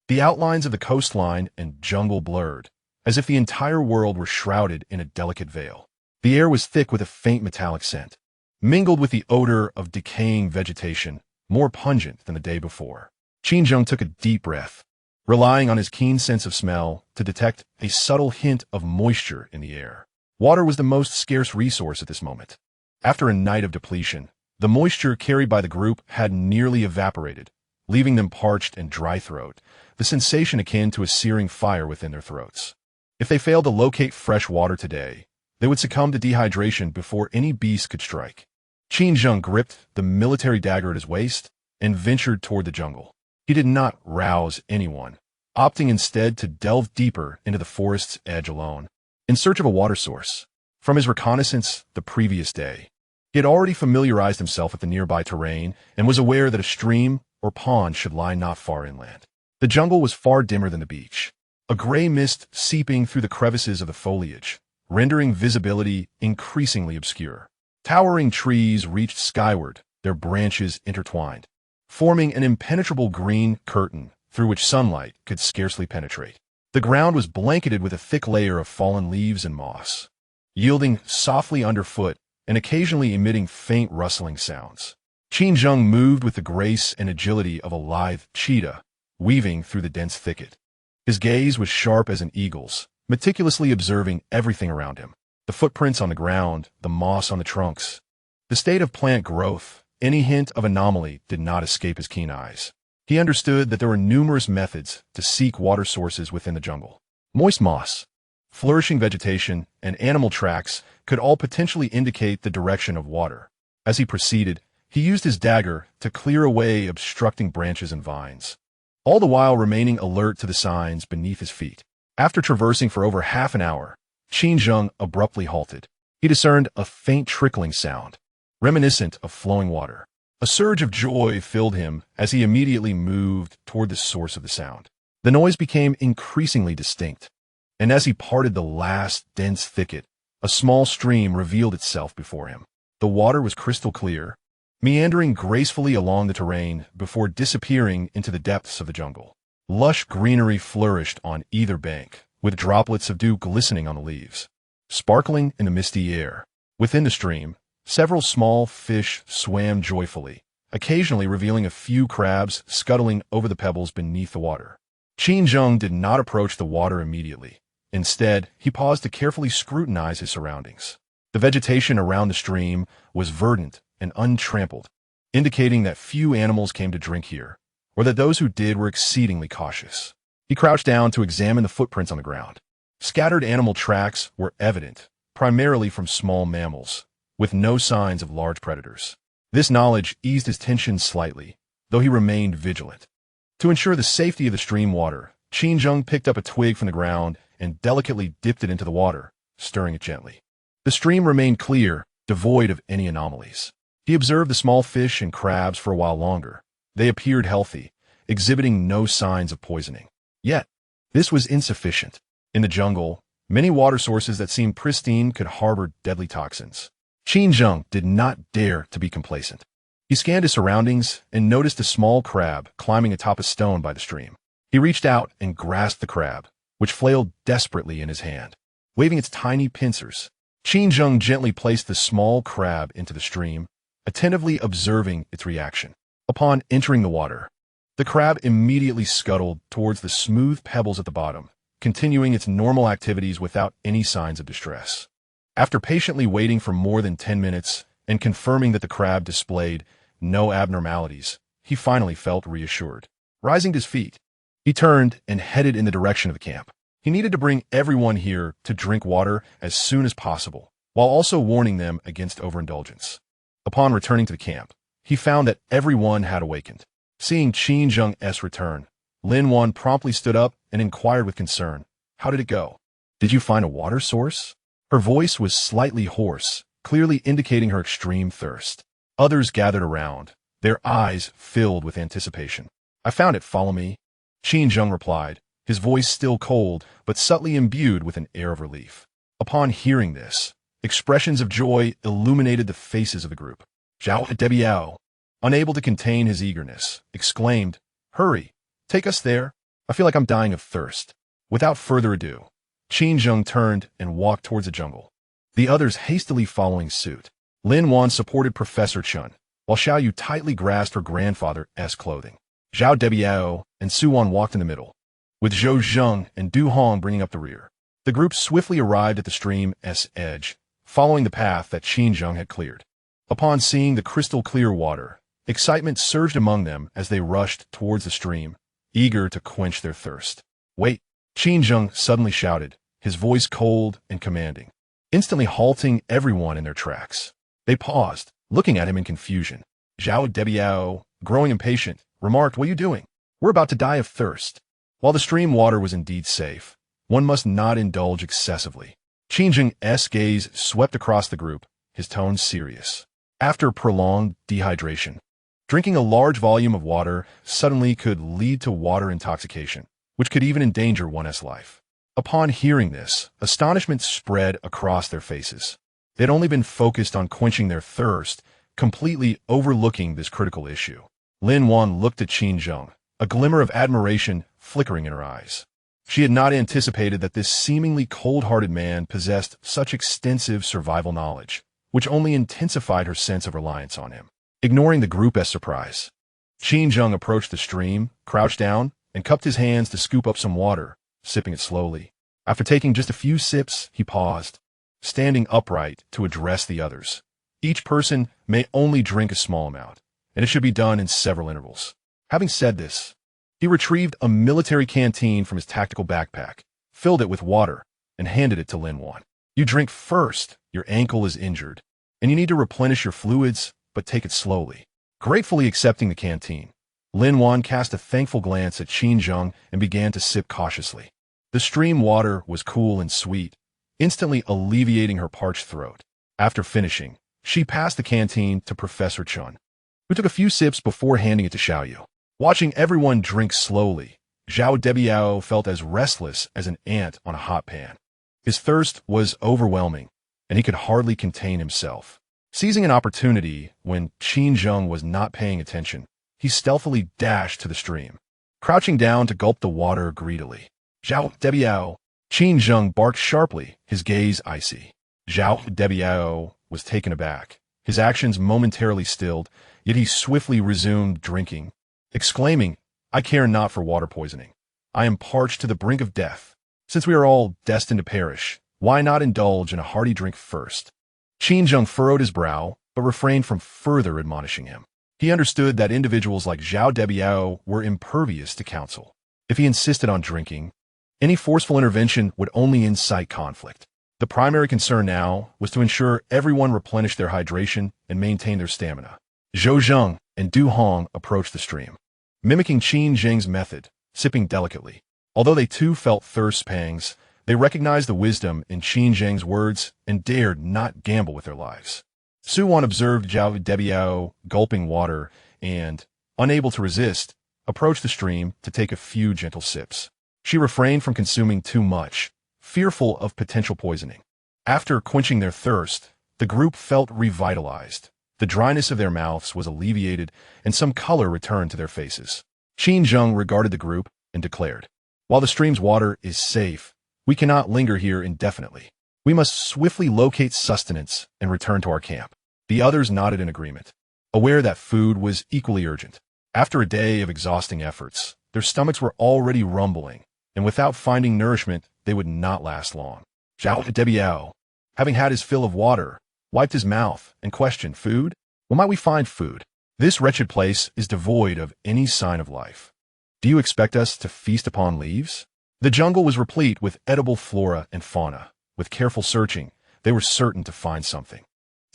the outlines of the coastline and jungle blurred, as if the entire world were shrouded in a delicate veil. The air was thick with a faint metallic scent, mingled with the odor of decaying vegetation, more pungent than the day before. Qin Zheng took a deep breath, relying on his keen sense of smell to detect a subtle hint of moisture in the air. Water was the most scarce resource at this moment. After a night of depletion, the moisture carried by the group had nearly evaporated, leaving them parched and dry-throat, the sensation akin to a searing fire within their throats. If they failed to locate fresh water today, they would succumb to dehydration before any beast could strike. Qin Zheng gripped the military dagger at his waist and ventured toward the jungle. He did not rouse anyone, opting instead to delve deeper into the forest's edge alone, in search of a water source. From his reconnaissance the previous day, he had already familiarized himself with the nearby terrain and was aware that a stream or pond should lie not far inland. The jungle was far dimmer than the beach, a gray mist seeping through the crevices of the foliage, rendering visibility increasingly obscure. Towering trees reached skyward, their branches intertwined, forming an impenetrable green curtain through which sunlight could scarcely penetrate. The ground was blanketed with a thick layer of fallen leaves and moss, yielding softly underfoot and occasionally emitting faint rustling sounds. Qin Zheng moved with the grace and agility of a lithe cheetah, weaving through the dense thicket. His gaze was sharp as an eagle's, meticulously observing everything around him. The footprints on the ground, the moss on the trunks, the state of plant growth, any hint of anomaly did not escape his keen eyes. He understood that there were numerous methods to seek water sources within the jungle. Moist moss, flourishing vegetation, and animal tracks could all potentially indicate the direction of water. As he proceeded, he used his dagger to clear away obstructing branches and vines, all the while remaining alert to the signs beneath his feet. After traversing for over half an hour, Qin Zheng abruptly halted. He discerned a faint trickling sound, reminiscent of flowing water. A surge of joy filled him as he immediately moved toward the source of the sound. The noise became increasingly distinct, and as he parted the last dense thicket, a small stream revealed itself before him. The water was crystal clear, meandering gracefully along the terrain before disappearing into the depths of the jungle. Lush greenery flourished on either bank, with droplets of dew glistening on the leaves, sparkling in the misty air. Within the stream, several small fish swam joyfully, occasionally revealing a few crabs scuttling over the pebbles beneath the water. Qin Zheng did not approach the water immediately. Instead, he paused to carefully scrutinize his surroundings. The vegetation around the stream was verdant and untrampled, indicating that few animals came to drink here, or that those who did were exceedingly cautious. He crouched down to examine the footprints on the ground. Scattered animal tracks were evident, primarily from small mammals, with no signs of large predators. This knowledge eased his tension slightly, though he remained vigilant. To ensure the safety of the stream water, Qin Zheng picked up a twig from the ground and delicately dipped it into the water, stirring it gently. The stream remained clear, devoid of any anomalies. He observed the small fish and crabs for a while longer. They appeared healthy, exhibiting no signs of poisoning. Yet, this was insufficient. In the jungle, many water sources that seemed pristine could harbor deadly toxins. Qin Zheng did not dare to be complacent. He scanned his surroundings and noticed a small crab climbing atop a stone by the stream. He reached out and grasped the crab, which flailed desperately in his hand. Waving its tiny pincers, Qin Zheng gently placed the small crab into the stream, attentively observing its reaction. Upon entering the water, the crab immediately scuttled towards the smooth pebbles at the bottom, continuing its normal activities without any signs of distress. After patiently waiting for more than 10 minutes and confirming that the crab displayed no abnormalities, he finally felt reassured. Rising to his feet, he turned and headed in the direction of the camp. He needed to bring everyone here to drink water as soon as possible, while also warning them against overindulgence. Upon returning to the camp, he found that everyone had awakened. Seeing Qin Zheng's return, Lin Wan promptly stood up and inquired with concern, "How did it go? Did you find a water source?" Her voice was slightly hoarse, clearly indicating her extreme thirst. Others gathered around, their eyes filled with anticipation. "I found it, follow me," Qin Zheng replied, his voice still cold but subtly imbued with an air of relief. Upon hearing this, expressions of joy illuminated the faces of the group. WWII, unable to contain his eagerness, exclaimed, "Hurry, take us there. I feel like I'm dying of thirst." Without further ado, Qin Zheng turned and walked towards the jungle, the others hastily following suit. Lin Wan supported Professor Chun, while Xiao Yu tightly grasped her grandfather's clothing. Zhao Debiao and Su Wan walked in the middle, with Zhou Zheng and Du Hong bringing up the rear. The group swiftly arrived at the stream's edge, following the path that Qin Zheng had cleared. Upon seeing the crystal-clear water, excitement surged among them as they rushed towards the stream, eager to quench their thirst. "Wait!" Qin Zheng suddenly shouted, his voice cold and commanding, instantly halting everyone in their tracks. They paused, looking at him in confusion. Zhao Debiao, growing impatient, remarked, "What are you doing? We're about to die of thirst." While the stream water was indeed safe, one must not indulge excessively. Qin Zheng's gaze swept across the group, his tone serious. After prolonged dehydration, drinking a large volume of water suddenly could lead to water intoxication, which could even endanger one's life. Upon hearing this, astonishment spread across their faces. They had only been focused on quenching their thirst, completely overlooking this critical issue. Lin Wan looked at Qin Zheng, a glimmer of admiration flickering in her eyes. She had not anticipated that this seemingly cold-hearted man possessed such extensive survival knowledge, which only intensified her sense of reliance on him. Ignoring the group as surprise, Qin Zheng approached the stream, crouched down, and cupped his hands to scoop up some water, sipping it slowly. After taking just a few sips, he paused, standing upright to address the others. Each person may only drink a small amount, and it should be done in several intervals. Having said this, he retrieved a military canteen from his tactical backpack, filled it with water, and handed it to Lin Wan. You drink first, your ankle is injured, and you need to replenish your fluids, but take it slowly. Gratefully accepting the canteen, Lin Wan cast a thankful glance at Qin Zheng and began to sip cautiously. The stream water was cool and sweet, instantly alleviating her parched throat. After finishing, she passed the canteen to Professor Chun, who took a few sips before handing it to Xiaoyu. Watching everyone drink slowly, Zhao Debiao felt as restless as an ant on a hot pan. His thirst was overwhelming, and he could hardly contain himself. Seizing an opportunity when Qin Zheng was not paying attention, he stealthily dashed to the stream, crouching down to gulp the water greedily. Zhao Debiao! Qin Zheng barked sharply, his gaze icy. Zhao Debiao was taken aback, his actions momentarily stilled, yet he swiftly resumed drinking, exclaiming, I care not for water poisoning. I am parched to the brink of death. Since we are all destined to perish, why not indulge in a hearty drink first? Qin Zheng furrowed his brow, but refrained from further admonishing him. He understood that individuals like Zhao Debiao were impervious to counsel. If he insisted on drinking, any forceful intervention would only incite conflict. The primary concern now was to ensure everyone replenished their hydration and maintained their stamina. Zhou Zheng and Du Hong approached the stream, mimicking Qin Zheng's method, sipping delicately. Although they too felt thirst pangs, they recognized the wisdom in Qin Zheng's words and dared not gamble with their lives. Su Wan observed Zhao Debiao gulping water and, unable to resist, approached the stream to take a few gentle sips. She refrained from consuming too much, fearful of potential poisoning. After quenching their thirst, the group felt revitalized. The dryness of their mouths was alleviated, and some color returned to their faces. Qin Zheng regarded the group and declared, While the stream's water is safe, we cannot linger here indefinitely. We must swiftly locate sustenance and return to our camp. The others nodded in agreement, aware that food was equally urgent. After a day of exhausting efforts, their stomachs were already rumbling, and without finding nourishment, they would not last long. Zhao Debiao, having had his fill of water, wiped his mouth and questioned, Food? Where might we find food? This wretched place is devoid of any sign of life. Do you expect us to feast upon leaves? The jungle was replete with edible flora and fauna. With careful searching, they were certain to find something.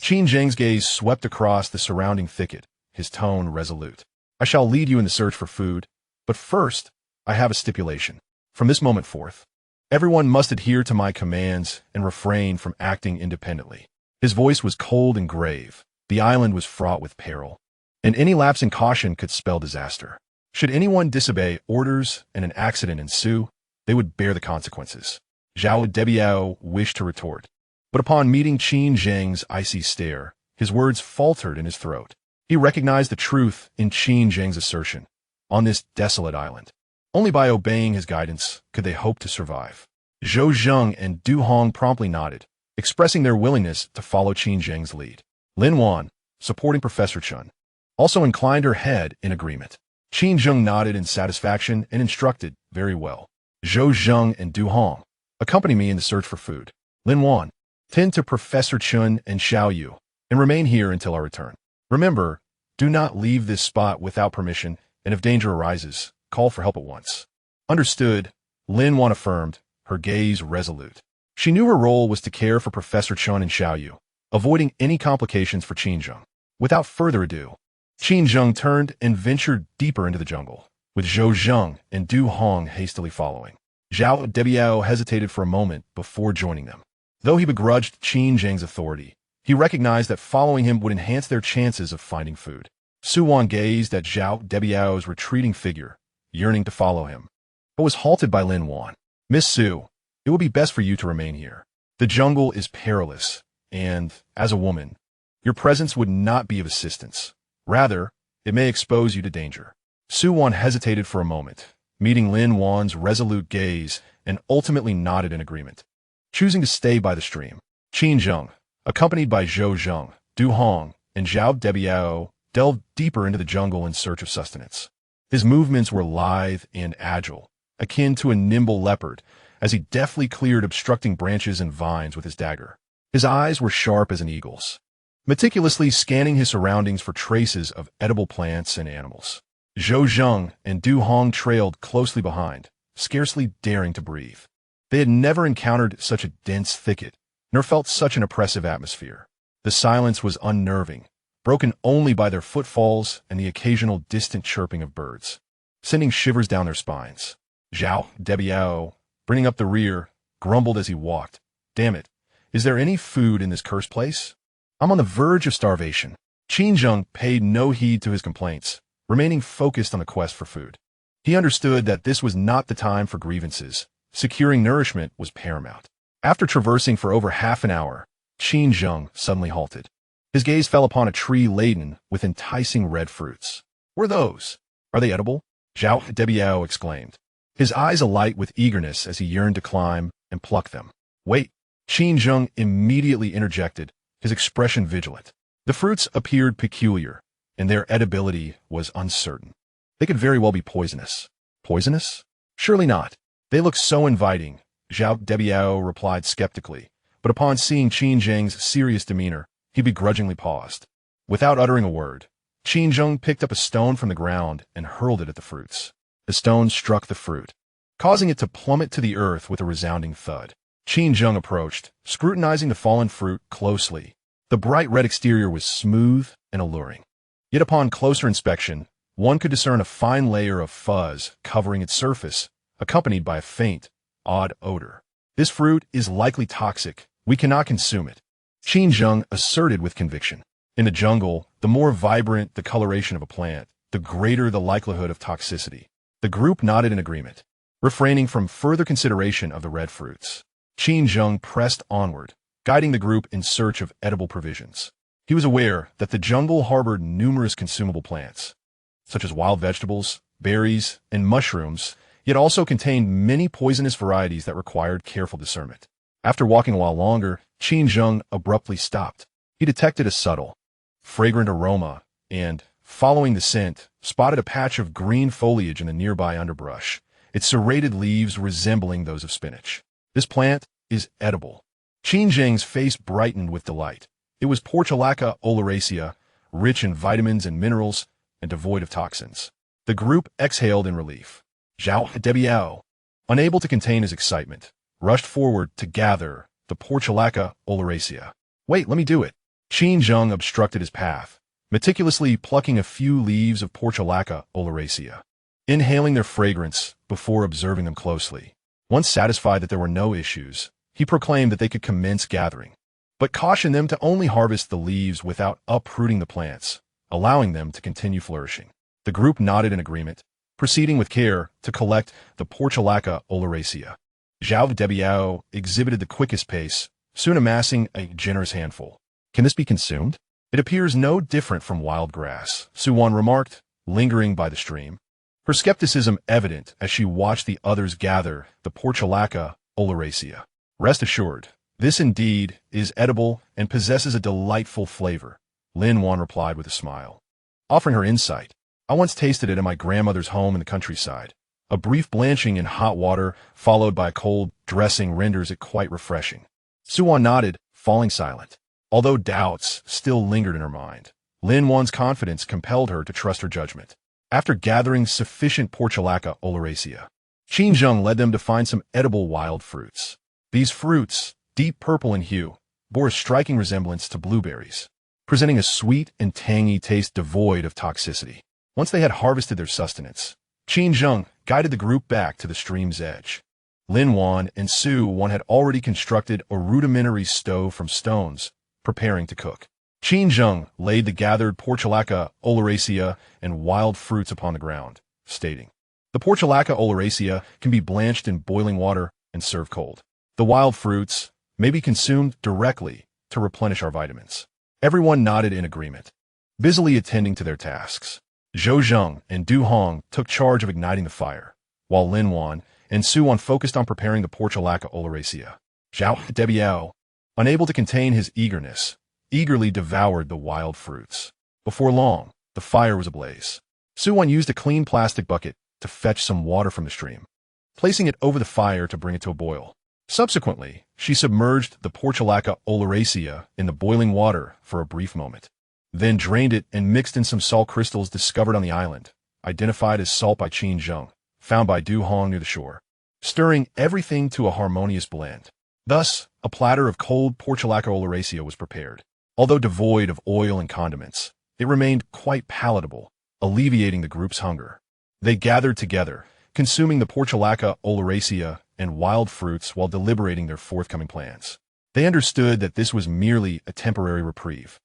Qin Zheng's gaze swept across the surrounding thicket, his tone resolute. I shall lead you in the search for food, but first, I have a stipulation. From this moment forth, everyone must adhere to my commands and refrain from acting independently. His voice was cold and grave. The island was fraught with peril, and any lapse in caution could spell disaster. Should anyone disobey orders and an accident ensue, they would bear the consequences. Zhao Debiao wished to retort, but upon meeting Qin Zheng's icy stare, his words faltered in his throat. He recognized the truth in Qin Zheng's assertion. On this desolate island, only by obeying his guidance could they hope to survive. Zhou Zheng and Du Hong promptly nodded, expressing their willingness to follow Qin Zheng's lead. Lin Wan, supporting Professor Chun, also inclined her head in agreement. Qin Zheng nodded in satisfaction and instructed, Very well. Zhou Zheng and Du Hong, accompany me in the search for food. Lin Wan, tend to Professor Chun and Xiaoyu, and remain here until our return. Remember, do not leave this spot without permission, and if danger arises, call for help at once. Understood, Lin Wan affirmed, her gaze resolute. She knew her role was to care for Professor Chun and Xiaoyu, avoiding any complications for Qin Zheng. Without further ado, Qin Zheng turned and ventured deeper into the jungle, with Zhou Zheng and Du Hong hastily following. Zhao Debiao hesitated for a moment before joining them. Though he begrudged Qin Zheng's authority, he recognized that following him would enhance their chances of finding food. Su Wan gazed at Zhao Debiao's retreating figure, yearning to follow him, but was halted by Lin Wan. Miss Su, it will be best for you to remain here. The jungle is perilous, and, as a woman, your presence would not be of assistance. Rather, It may expose you to danger. Su Wan hesitated for a moment, meeting Lin Wan's resolute gaze, and ultimately nodded in agreement. Choosing to stay by the stream, Qin Zheng, accompanied by Zhou Zheng, Du Hong, and Zhao Debiao, delved deeper into the jungle in search of sustenance. His movements were lithe and agile, akin to a nimble leopard, as he deftly cleared obstructing branches and vines with his dagger. His eyes were sharp as an eagle's, meticulously scanning his surroundings for traces of edible plants and animals. Zhou Zheng and Du Hong trailed closely behind, scarcely daring to breathe. They had never encountered such a dense thicket, nor felt such an oppressive atmosphere. The silence was unnerving, broken only by their footfalls and the occasional distant chirping of birds, sending shivers down their spines. Zhao Debiao, bringing up the rear, grumbled as he walked. "Damn it, is there any food in this cursed place? I'm on the verge of starvation." Qin Zheng paid no heed to his complaints, remaining focused on the quest for food. He understood that this was not the time for grievances. Securing nourishment was paramount. After traversing for over half an hour, Qin Zheng suddenly halted. His gaze fell upon a tree laden with enticing red fruits. "What are those? Are they edible?" Zhao Debiao exclaimed, his eyes alight with eagerness as he yearned to climb and pluck them. "Wait!" Qin Zheng immediately interjected, his expression vigilant. The fruits appeared peculiar, and their edibility was uncertain. They could very well be poisonous. Poisonous? Surely not. They look so inviting, Zhao Debiao replied skeptically, but upon seeing Qin Zheng's serious demeanor, he begrudgingly paused. Without uttering a word, Qin Zheng picked up a stone from the ground and hurled it at the fruits. The stone struck the fruit, causing it to plummet to the earth with a resounding thud. Qin Zheng approached, scrutinizing the fallen fruit closely. The bright red exterior was smooth and alluring. Yet upon closer inspection, one could discern a fine layer of fuzz covering its surface, accompanied by a faint, odd odor. "This fruit is likely toxic. We cannot consume it," Qin Zheng asserted with conviction. In the jungle, the more vibrant the coloration of a plant, the greater the likelihood of toxicity. The group nodded in agreement, refraining from further consideration of the red fruits. Qin Zheng pressed onward, guiding the group in search of edible provisions. He was aware that the jungle harbored numerous consumable plants, such as wild vegetables, berries, and mushrooms, yet also contained many poisonous varieties that required careful discernment. After walking a while longer, Qin Zheng abruptly stopped. He detected a subtle, fragrant aroma and, following the scent, spotted a patch of green foliage in the nearby underbrush, its serrated leaves resembling those of spinach. "This plant is edible." Qin Zheng's face brightened with delight. It was Portulaca oleracea, rich in vitamins and minerals and devoid of toxins. The group exhaled in relief. Zhao Debiao, unable to contain his excitement, rushed forward to gather the Portulaca oleracea. "Wait, let me do it." Qin Zheng obstructed his path, meticulously plucking a few leaves of Portulaca oleracea, inhaling their fragrance before observing them closely. Once satisfied that there were no issues, he proclaimed that they could commence gathering, but cautioned them to only harvest the leaves without uprooting the plants, allowing them to continue flourishing. The group nodded in agreement, proceeding with care to collect the Portulaca oleracea. Zhao Debiao exhibited the quickest pace, soon amassing a generous handful. "Can this be consumed?" "It appears no different from wild grass," Su Wan remarked, lingering by the stream, her skepticism evident as she watched the others gather the Portulaca oleracea. "Rest assured, this indeed is edible and possesses a delightful flavor," Lin Wan replied with a smile, offering her insight. "I once tasted it at my grandmother's home in the countryside. A brief blanching in hot water, followed by a cold dressing, renders it quite refreshing." Su Wan nodded, falling silent. Although doubts still lingered in her mind, Lin Wan's confidence compelled her to trust her judgment. After gathering sufficient Portulaca oleracea, Qin Zheng led them to find some edible wild fruits. These fruits, deep purple in hue, bore a striking resemblance to blueberries, presenting a sweet and tangy taste devoid of toxicity. Once they had harvested their sustenance, Qin Zheng guided the group back to the stream's edge. Lin Wan and Su Wan had already constructed a rudimentary stove from stones, preparing to cook. Qin Zheng laid the gathered Portulaca oleracea and wild fruits upon the ground, stating, "The Portulaca oleracea can be blanched in boiling water and served cold. The wild fruits may be consumed directly to replenish our vitamins." Everyone nodded in agreement, busily attending to their tasks. Zhou Zheng and Du Hong took charge of igniting the fire, while Lin Wan and Su Wan focused on preparing the portulaca oleracea. Zhao Debiao, unable to contain his eagerness, eagerly devoured the wild fruits. Before long, the fire was ablaze. Su Wan used a clean plastic bucket to fetch some water from the stream, placing it over the fire to bring it to a boil. Subsequently, she submerged the portulaca oleracea in the boiling water for a brief moment, then drained it and mixed in some salt crystals discovered on the island, identified as salt by Qin Zheng, found by Du Hong near the shore, stirring everything to a harmonious blend. Thus, a platter of cold portulaca oleracea was prepared. Although devoid of oil and condiments, it remained quite palatable, alleviating the group's hunger. They gathered together, consuming the portulaca oleracea and wild fruits while deliberating their forthcoming plans. They understood that this was merely a temporary reprieve.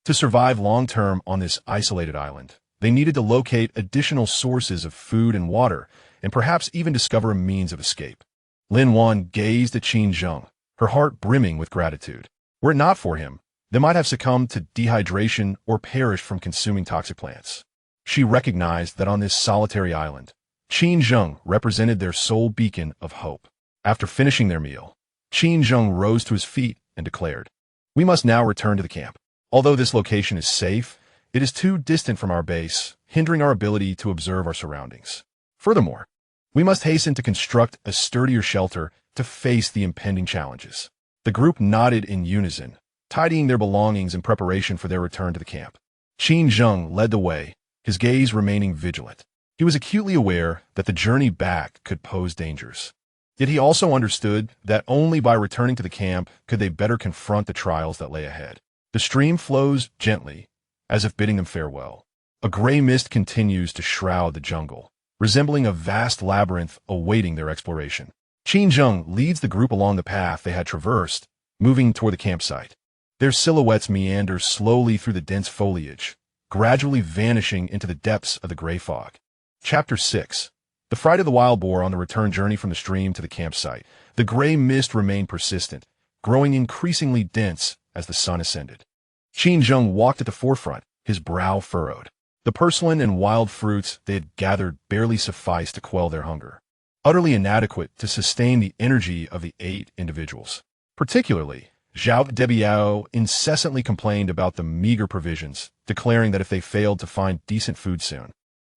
To survive long-term on this isolated island, they needed to locate additional sources of food and water, and perhaps even discover a means of escape. Lin Wan gazed at Qin Zheng, her heart brimming with gratitude. Were it not for him, they might have succumbed to dehydration or perished from consuming toxic plants. She recognized that on this solitary island, Qin Zheng represented their sole beacon of hope. After finishing their meal, Qin Zheng rose to his feet and declared, "We must now return to the camp. Although this location is safe, it is too distant from our base, hindering our ability to observe our surroundings. Furthermore, we must hasten to construct a sturdier shelter to face the impending challenges." The group nodded in unison, tidying their belongings in preparation for their return to the camp. Qin Zheng led the way, his gaze remaining vigilant. He was acutely aware that the journey back could pose dangers. Yet he also understood that only by returning to the camp could they better confront the trials that lay ahead. The stream flows gently, as if bidding them farewell. A gray mist continues to shroud the jungle, resembling a vast labyrinth awaiting their exploration. Qin Zheng leads the group along the path they had traversed, moving toward the campsite. Their silhouettes meander slowly through the dense foliage, gradually vanishing into the depths of the gray fog. Chapter 6. The fright of the wild boar on the return journey from the stream to the campsite. The gray mist remained persistent, growing increasingly dense as the sun ascended. Qin Zheng walked at the forefront, his brow furrowed. The purslane and wild fruits they had gathered barely sufficed to quell their hunger, utterly inadequate to sustain the energy of the 8 individuals. Particularly, Zhao Debiao incessantly complained about the meager provisions, declaring that if they failed to find decent food soon,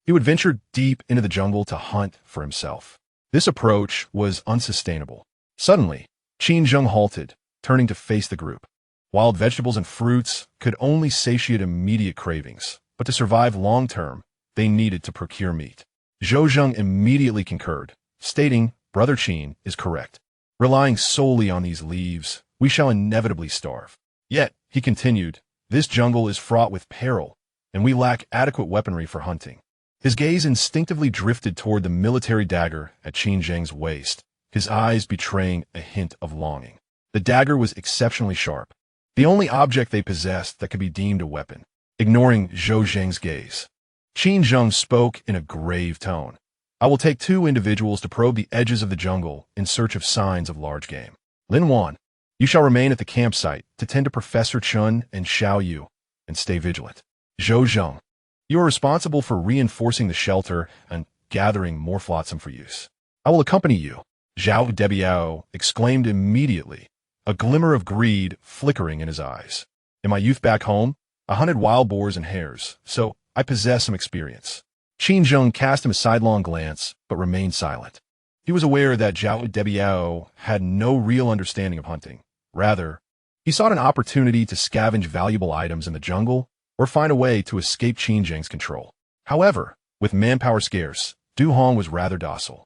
he would venture deep into the jungle to hunt for himself. This approach was unsustainable. Suddenly, Qin Zheng halted, turning to face the group. Wild vegetables and fruits could only satiate immediate cravings, but to survive long-term, they needed to procure meat. Zhou Zheng immediately concurred, stating, "Brother Qin is correct. Relying solely on these leaves, we shall inevitably starve." Yet, he continued, "This jungle is fraught with peril, and we lack adequate weaponry for hunting." His gaze instinctively drifted toward the military dagger at Qin Zheng's waist, his eyes betraying a hint of longing. The dagger was exceptionally sharp, the only object they possessed that could be deemed a weapon. Ignoring Zhou Zheng's gaze, Qin Zheng spoke in a grave tone. "I will take 2 individuals to probe the edges of the jungle in search of signs of large game. Lin Wan, you shall remain at the campsite to tend to Professor Chun and Xiao Yu, and stay vigilant. Zhou Zheng, you are responsible for reinforcing the shelter and gathering more flotsam for use. I will accompany you." Zhao Debiao exclaimed immediately, a glimmer of greed flickering in his eyes. "In my youth back home, I hunted wild boars and hares, so I possess some experience." Qin Zheng cast him a sidelong glance, but remained silent. He was aware that Zhao Debiao had no real understanding of hunting. Rather, he sought an opportunity to scavenge valuable items in the jungle or find a way to escape Qin Zheng's control. However, with manpower scarce, Du Hong was rather docile.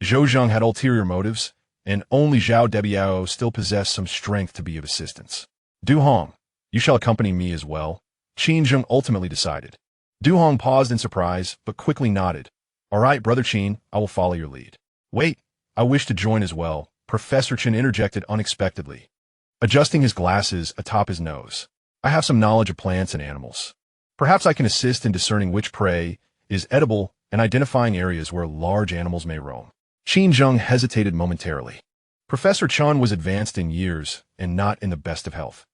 Zhou Zheng had ulterior motives, and only Zhao Debiao still possessed some strength to be of assistance. "Du Hong, you shall accompany me as well," Qin Zheng ultimately decided. Du Hong paused in surprise, but quickly nodded. "All right, Brother Qin, I will follow your lead." "Wait, I wish to join as well," Professor Chen interjected unexpectedly, adjusting his glasses atop his nose. "I have some knowledge of plants and animals. Perhaps I can assist in discerning which prey is edible and identifying areas where large animals may roam." Qin Zheng hesitated momentarily. Professor Chun was advanced in years and not in the best of health.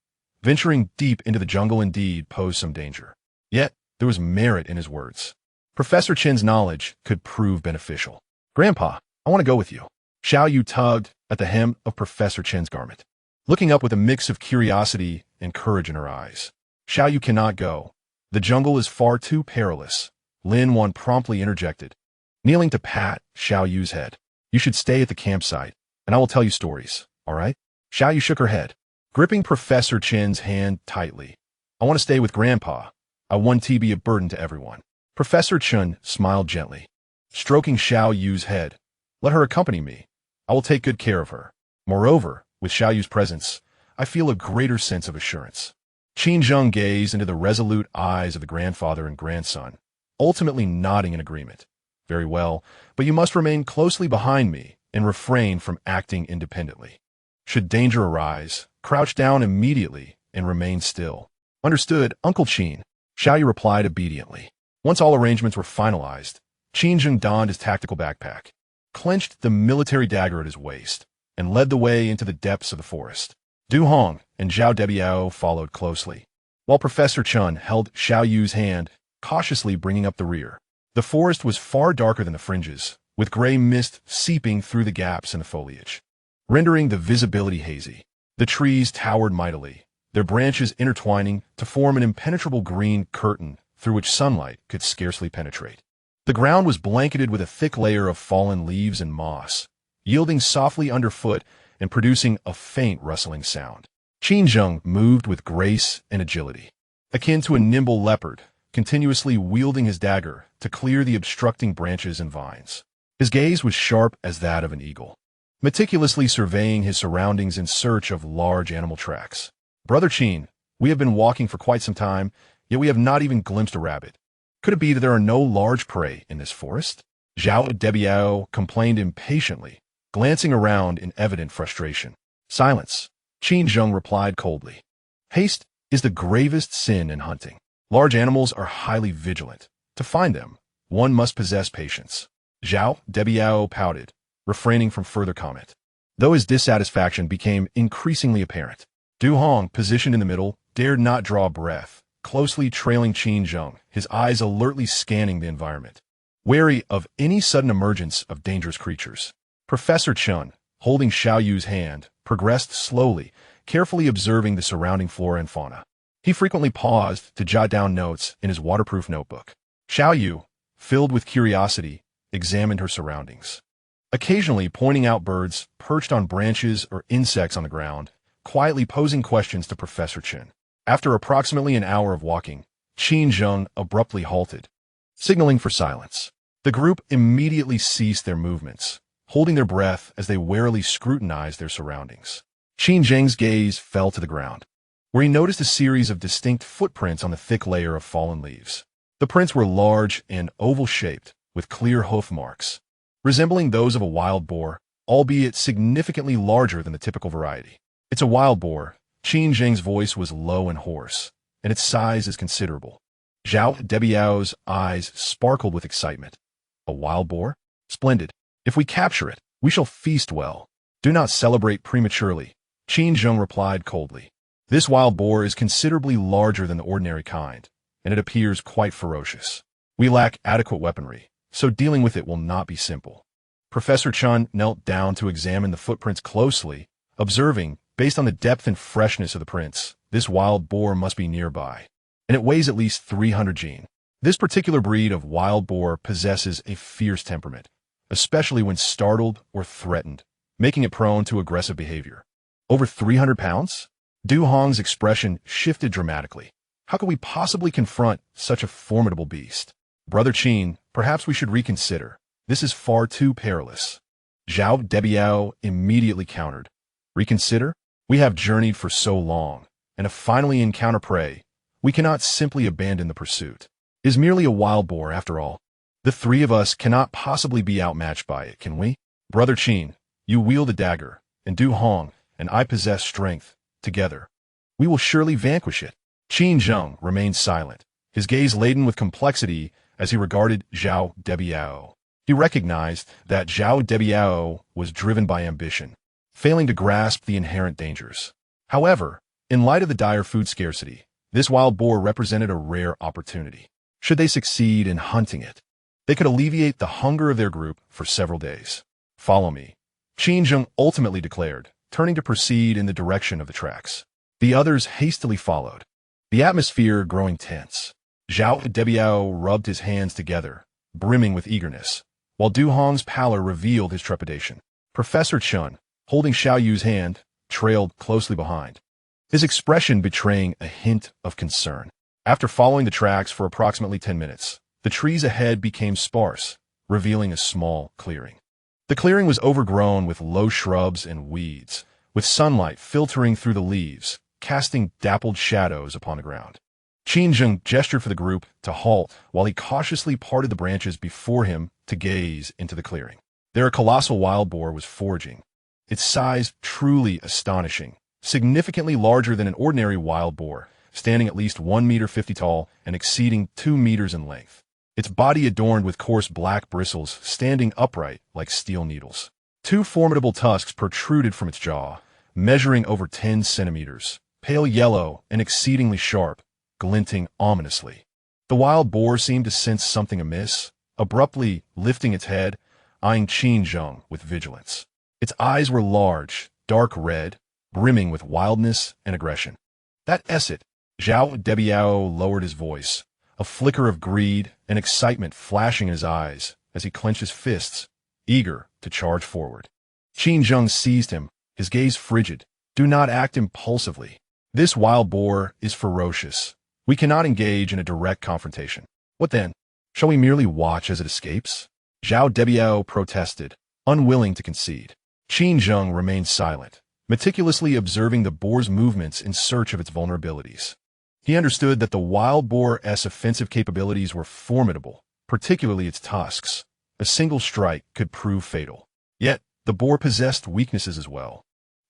Venturing deep into the jungle indeed posed some danger. Yet, there was merit in his words. Professor Chen's knowledge could prove beneficial. Grandpa, I want to go with you. Xiao Yu tugged at the hem of Professor Chen's garment, looking up with a mix of curiosity and courage in her eyes. Xiao Yu cannot go. The jungle is far too perilous. Lin Wan promptly interjected, kneeling to pat Xiao Yu's head. You should stay at the campsite, and I will tell you stories, all right? Xiao Yu shook her head, gripping Professor Chen's hand tightly. I want to stay with Grandpa. I want to be a burden to everyone. Professor Chen smiled gently, stroking Xiao Yu's head. Let her accompany me. I will take good care of her. Moreover, with Xiao Yu's presence, I feel a greater sense of assurance. Qin Zheng gazed into the resolute eyes of the grandfather and grandson, ultimately nodding in agreement. Very well, but you must remain closely behind me and refrain from acting independently. Should danger arise, crouch down immediately and remain still. Understood, Uncle Qin. Xiao Yu replied obediently. Once all arrangements were finalized, Qin Zheng donned his tactical backpack, clenched the military dagger at his waist, and led the way into the depths of the forest. Du Hong and Zhao Debiao followed closely, while Professor Chen held Xiao Yu's hand, cautiously bringing up the rear. The forest was far darker than the fringes, with gray mist seeping through the gaps in the foliage, rendering the visibility hazy. The trees towered mightily, their branches intertwining to form an impenetrable green curtain through which sunlight could scarcely penetrate. The ground was blanketed with a thick layer of fallen leaves and moss, yielding softly underfoot and producing a faint rustling sound. Qin Zheng moved with grace and agility, akin to a nimble leopard, continuously wielding his dagger to clear the obstructing branches and vines. His gaze was sharp as that of an eagle, meticulously surveying his surroundings in search of large animal tracks. Brother Qin, we have been walking for quite some time, yet we have not even glimpsed a rabbit. Could it be that there are no large prey in this forest? Zhao Debiao complained impatiently, glancing around in evident frustration. Silence. Qin Zheng replied coldly. Haste is the gravest sin in hunting. Large animals are highly vigilant. To find them, one must possess patience. Zhao Debiao pouted, refraining from further comment, though his dissatisfaction became increasingly apparent. Du Hong, positioned in the middle, dared not draw breath, closely trailing Qin Zheng, his eyes alertly scanning the environment, wary of any sudden emergence of dangerous creatures. Professor Chen, holding Xiao Yu's hand, progressed slowly, carefully observing the surrounding flora and fauna. He frequently paused to jot down notes in his waterproof notebook. Xiao Yu, filled with curiosity, examined her surroundings, occasionally pointing out birds perched on branches or insects on the ground, quietly posing questions to Professor Chen. After approximately an hour of walking, Qin Zheng abruptly halted, signaling for silence. The group immediately ceased their movements, holding their breath as they warily scrutinized their surroundings. Qin Zheng's gaze fell to the ground, where he noticed a series of distinct footprints on the thick layer of fallen leaves. The prints were large and oval-shaped, with clear hoof marks, resembling those of a wild boar, albeit significantly larger than the typical variety. It's a wild boar. Qin Zheng's voice was low and hoarse, and its size is considerable. Zhao Debiao's eyes sparkled with excitement. A wild boar? Splendid. If we capture it, we shall feast well. Do not celebrate prematurely, Qin Zheng replied coldly. This wild boar is considerably larger than the ordinary kind, and it appears quite ferocious. We lack adequate weaponry, so dealing with it will not be simple. Professor Chen knelt down to examine the footprints closely, observing, based on the depth and freshness of the prints, this wild boar must be nearby, and it weighs at least 300 jin. This particular breed of wild boar possesses a fierce temperament, especially when startled or threatened, making it prone to aggressive behavior. Over 300 pounds? Du Hong's expression shifted dramatically. How could we possibly confront such a formidable beast? Brother Qin, perhaps we should reconsider. This is far too perilous. Zhao Debiao immediately countered. Reconsider? We have journeyed for so long, and if finally encounter prey, we cannot simply abandon the pursuit. It is merely a wild boar, after all. The three of us cannot possibly be outmatched by it, can we? Brother Qin, you wield a dagger, and Du Hong and I possess strength. Together, we will surely vanquish it. Qin Zheng remained silent, his gaze laden with complexity as he regarded Zhao Debiao. He recognized that Zhao Debiao was driven by ambition, failing to grasp the inherent dangers. However, in light of the dire food scarcity, this wild boar represented a rare opportunity. Should they succeed in hunting it, they could alleviate the hunger of their group for several days. Follow me, Qin Zheng ultimately declared, turning to proceed in the direction of the tracks. The others hastily followed, the atmosphere growing tense. Zhao Debiao rubbed his hands together, brimming with eagerness, while Du Hong's pallor revealed his trepidation. Professor Chun, holding Xiao Yu's hand, trailed closely behind, his expression betraying a hint of concern. After following the tracks for approximately 10 minutes, the trees ahead became sparse, revealing a small clearing. The clearing was overgrown with low shrubs and weeds, with sunlight filtering through the leaves, casting dappled shadows upon the ground. Qin Zheng gestured for the group to halt while he cautiously parted the branches before him to gaze into the clearing. There a colossal wild boar was foraging, its size truly astonishing, significantly larger than an ordinary wild boar, standing at least 1.50 meters tall and exceeding 2 meters in length. Its body adorned with coarse black bristles standing upright like steel needles. 2 formidable tusks protruded from its jaw, measuring over 10 centimeters, pale yellow and exceedingly sharp, glinting ominously. The wild boar seemed to sense something amiss, abruptly lifting its head, eyeing Qin Zheng with vigilance. Its eyes were large, dark red, brimming with wildness and aggression. That it, Zhao Debiao lowered his voice, a flicker of greed and excitement flashing in his eyes as he clenched his fists, eager to charge forward. Qin Zheng seized him, his gaze frigid. Do not act impulsively. This wild boar is ferocious. We cannot engage in a direct confrontation. What then? Shall we merely watch as it escapes? Zhao Debiao protested, unwilling to concede. Qin Zheng remained silent, meticulously observing the boar's movements in search of its vulnerabilities. He understood that the wild boar's offensive capabilities were formidable, particularly its tusks. A single strike could prove fatal. Yet, the boar possessed weaknesses as well.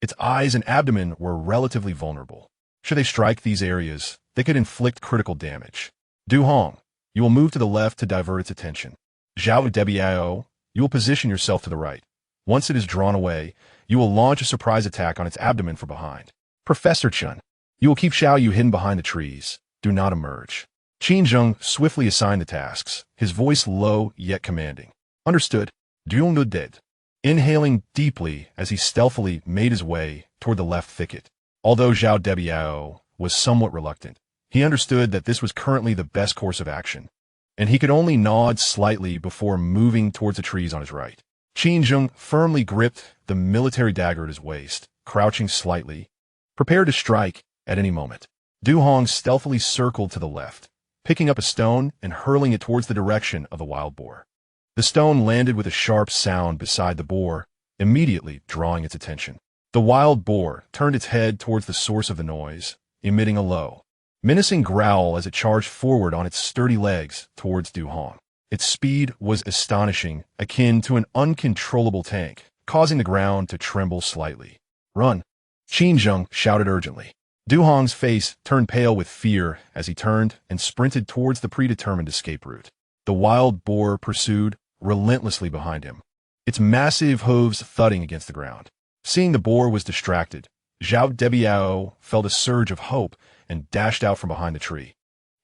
Its eyes and abdomen were relatively vulnerable. Should they strike these areas, they could inflict critical damage. Du Hong, you will move to the left to divert its attention. Zhao Debiao, you will position yourself to the right. Once it is drawn away, you will launch a surprise attack on its abdomen from behind. Professor Chun, you will keep Xiao Yu hidden behind the trees. Do not emerge. Qin Zheng swiftly assigned the tasks, his voice low yet commanding. Understood. Du Hong dead. Inhaling deeply as he stealthily made his way toward the left thicket. Although Zhao Debiao was somewhat reluctant, he understood that this was currently the best course of action, and he could only nod slightly before moving towards the trees on his right. Qin Zheng firmly gripped the military dagger at his waist, crouching slightly, prepared to strike at any moment. Du Hong stealthily circled to the left, picking up a stone and hurling it towards the direction of the wild boar. The stone landed with a sharp sound beside the boar, immediately drawing its attention. The wild boar turned its head towards the source of the noise, emitting a low, menacing growl as it charged forward on its sturdy legs towards Du Hong. Its speed was astonishing, akin to an uncontrollable tank, causing the ground to tremble slightly. Run! Qin Zheng shouted urgently. Du Hong's face turned pale with fear as he turned and sprinted towards the predetermined escape route. The wild boar pursued relentlessly behind him, its massive hooves thudding against the ground. Seeing the boar was distracted, Zhao Debiao felt a surge of hope and dashed out from behind the tree,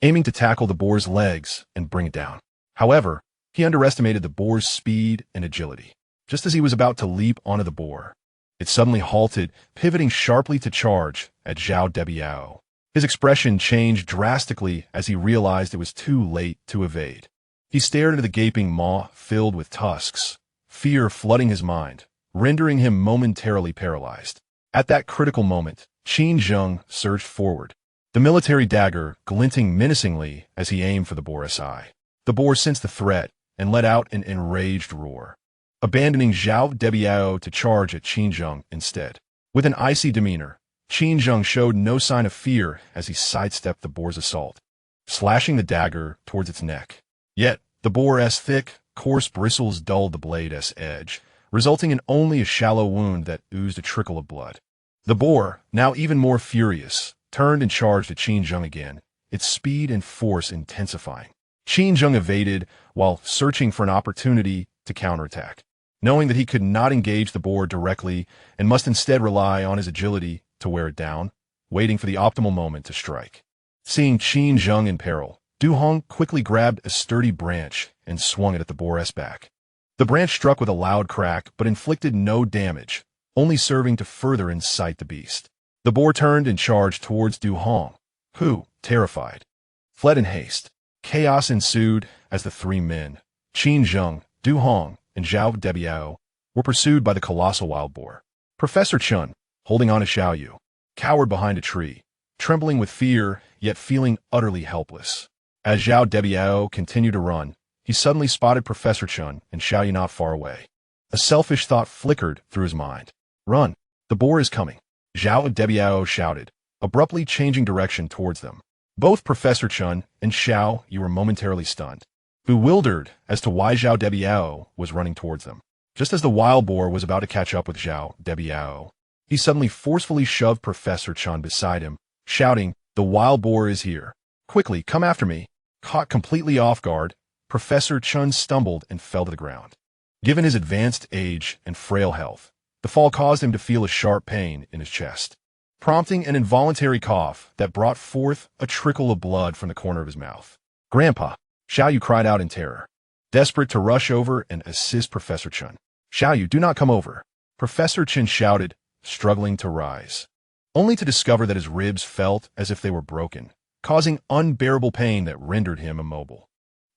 aiming to tackle the boar's legs and bring it down. However, he underestimated the boar's speed and agility. Just as he was about to leap onto the boar, it suddenly halted, pivoting sharply to charge at Zhao Debiao. His expression changed drastically as he realized it was too late to evade. He stared into the gaping maw filled with tusks, fear flooding his mind, rendering him momentarily paralyzed. At that critical moment, Qin Zheng surged forward, the military dagger glinting menacingly as he aimed for the boar's eye. The boar sensed the threat and let out an enraged roar, abandoning Zhao Debiao to charge at Qin Zheng instead. With an icy demeanor, Qin Zheng showed no sign of fear as he sidestepped the boar's assault, slashing the dagger towards its neck. Yet, the boar's thick, coarse bristles dulled the blade's edge, resulting in only a shallow wound that oozed a trickle of blood. The boar, now even more furious, turned and charged at Qin Zheng again, its speed and force intensifying. Qin Zheng evaded while searching for an opportunity to counterattack, knowing that he could not engage the boar directly and must instead rely on his agility to wear it down, waiting for the optimal moment to strike. Seeing Qin Zheng in peril, Du Hong quickly grabbed a sturdy branch and swung it at the boar's back. The branch struck with a loud crack but inflicted no damage, only serving to further incite the beast. The boar turned and charged towards Du Hong, who, terrified, fled in haste. Chaos ensued as the three men, Qin Zheng, Du Hong, and Zhao Debiao, were pursued by the colossal wild boar. Professor Chun, holding on to Xiaoyu, cowered behind a tree, trembling with fear, yet feeling utterly helpless. As Zhao Debiao continued to run, he suddenly spotted Professor Chun and Xiaoyu not far away. A selfish thought flickered through his mind. Run! The boar is coming! Zhao Debiao shouted, abruptly changing direction towards them. Both Professor Chun and Xiaoyu were momentarily stunned, bewildered as to why Zhao Debiao was running towards them. Just as the wild boar was about to catch up with Zhao Debiao, he suddenly forcefully shoved Professor Chun beside him, shouting, "The wild boar is here! Quickly, come after me!" Caught completely off guard, Professor Chun stumbled and fell to the ground. Given his advanced age and frail health, the fall caused him to feel a sharp pain in his chest, prompting an involuntary cough that brought forth a trickle of blood from the corner of his mouth. "Grandpa!" Xiaoyu cried out in terror, desperate to rush over and assist Professor Chun. "Xiaoyu, do not come over!" Professor Chun shouted, struggling to rise, only to discover that his ribs felt as if they were broken, causing unbearable pain that rendered him immobile.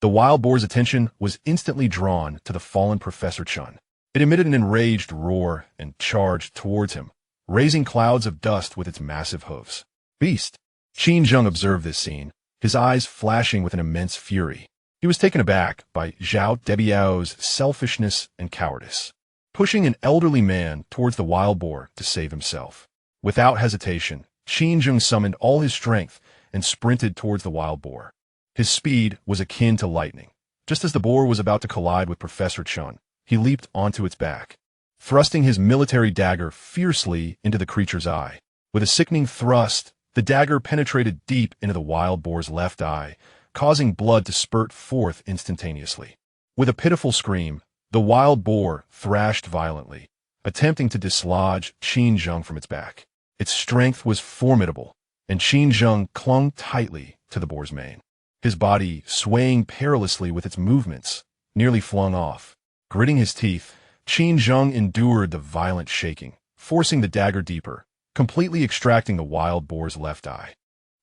The wild boar's attention was instantly drawn to the fallen Professor Chun. It emitted an enraged roar and charged towards him, raising clouds of dust with its massive hooves. "Beast!" Qin Zheng observed this scene, his eyes flashing with an immense fury. He was taken aback by Zhao Debiao's selfishness and cowardice, pushing an elderly man towards the wild boar to save himself. Without hesitation, Qin Zheng summoned all his strength and sprinted towards the wild boar. His speed was akin to lightning. Just as the boar was about to collide with Professor Chun, he leaped onto its back, thrusting his military dagger fiercely into the creature's eye. With a sickening thrust, the dagger penetrated deep into the wild boar's left eye, causing blood to spurt forth instantaneously. With a pitiful scream, the wild boar thrashed violently, attempting to dislodge Qin Zheng from its back. Its strength was formidable, and Qin Zheng clung tightly to the boar's mane, his body swaying perilously with its movements, nearly flung off. Gritting his teeth, Qin Zheng endured the violent shaking, forcing the dagger deeper, completely extracting the wild boar's left eye.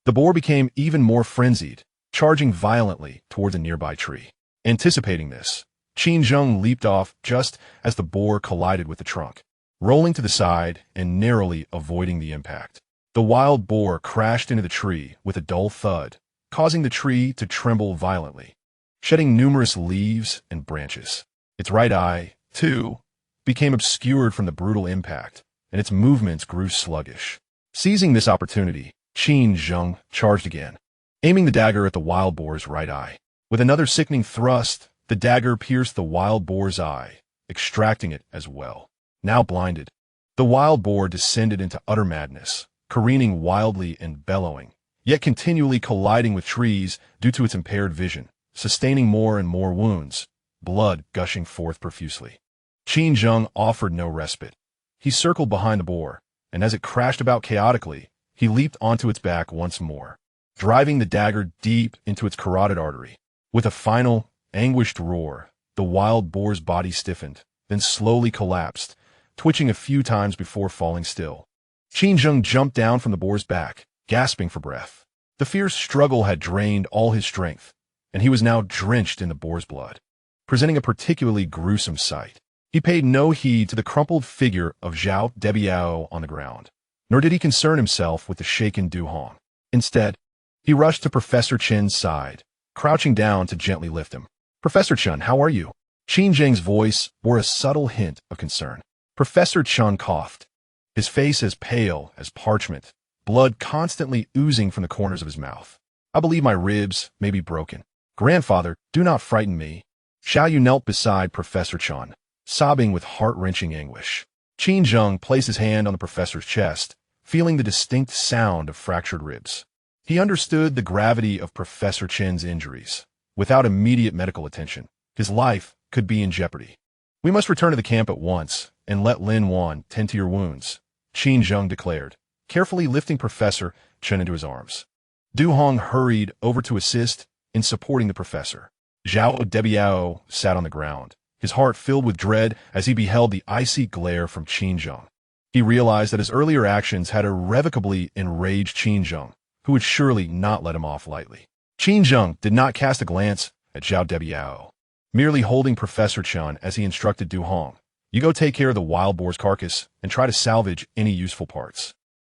The boar became even more frenzied, charging violently towards a nearby tree. Anticipating this, Qin Zheng leaped off just as the boar collided with the trunk, rolling to the side and narrowly avoiding the impact. The wild boar crashed into the tree with a dull thud, causing the tree to tremble violently, shedding numerous leaves and branches. Its right eye, too, became obscured from the brutal impact, and its movements grew sluggish. Seizing this opportunity, Qin Zheng charged again, aiming the dagger at the wild boar's right eye. With another sickening thrust, the dagger pierced the wild boar's eye, extracting it as well. Now blinded, the wild boar descended into utter madness, careening wildly and bellowing, yet continually colliding with trees due to its impaired vision, sustaining more and more wounds, blood gushing forth profusely. Qin Zheng offered no respite. He circled behind the boar, and as it crashed about chaotically, he leaped onto its back once more, driving the dagger deep into its carotid artery. With a final, anguished roar, the wild boar's body stiffened, then slowly collapsed, twitching a few times before falling still. Qin Zheng jumped down from the boar's back, gasping for breath. The fierce struggle had drained all his strength, and he was now drenched in the boar's blood, presenting a particularly gruesome sight. He paid no heed to the crumpled figure of Zhao Debiao on the ground, nor did he concern himself with the shaken Du Hong. Instead, he rushed to Professor Chen's side, crouching down to gently lift him. "Professor Chen, how are you?" Qin Zheng's voice bore a subtle hint of concern. Professor Chen coughed, his face as pale as parchment, blood constantly oozing from the corners of his mouth. "I believe my ribs may be broken. Grandfather, do not frighten me." Xiaoyu knelt beside Professor Chen, sobbing with heart-wrenching anguish. Qin Zheng placed his hand on the professor's chest, feeling the distinct sound of fractured ribs. He understood the gravity of Professor Chen's injuries. Without immediate medical attention, his life could be in jeopardy. "We must return to the camp at once and let Lin Wan tend to your wounds," Qin Zheng declared, carefully lifting Professor Chen into his arms. Du Hong hurried over to assist, in supporting the professor. WWII sat on the ground, his heart filled with dread as he beheld the icy glare from Qin Zheng. He realized that his earlier actions had irrevocably enraged Qin Zheng, who would surely not let him off lightly. Qin Zheng did not cast a glance at WWII, merely holding Professor Chen as he instructed Du Hong. You go take care of the wild boar's carcass and try to salvage any useful parts.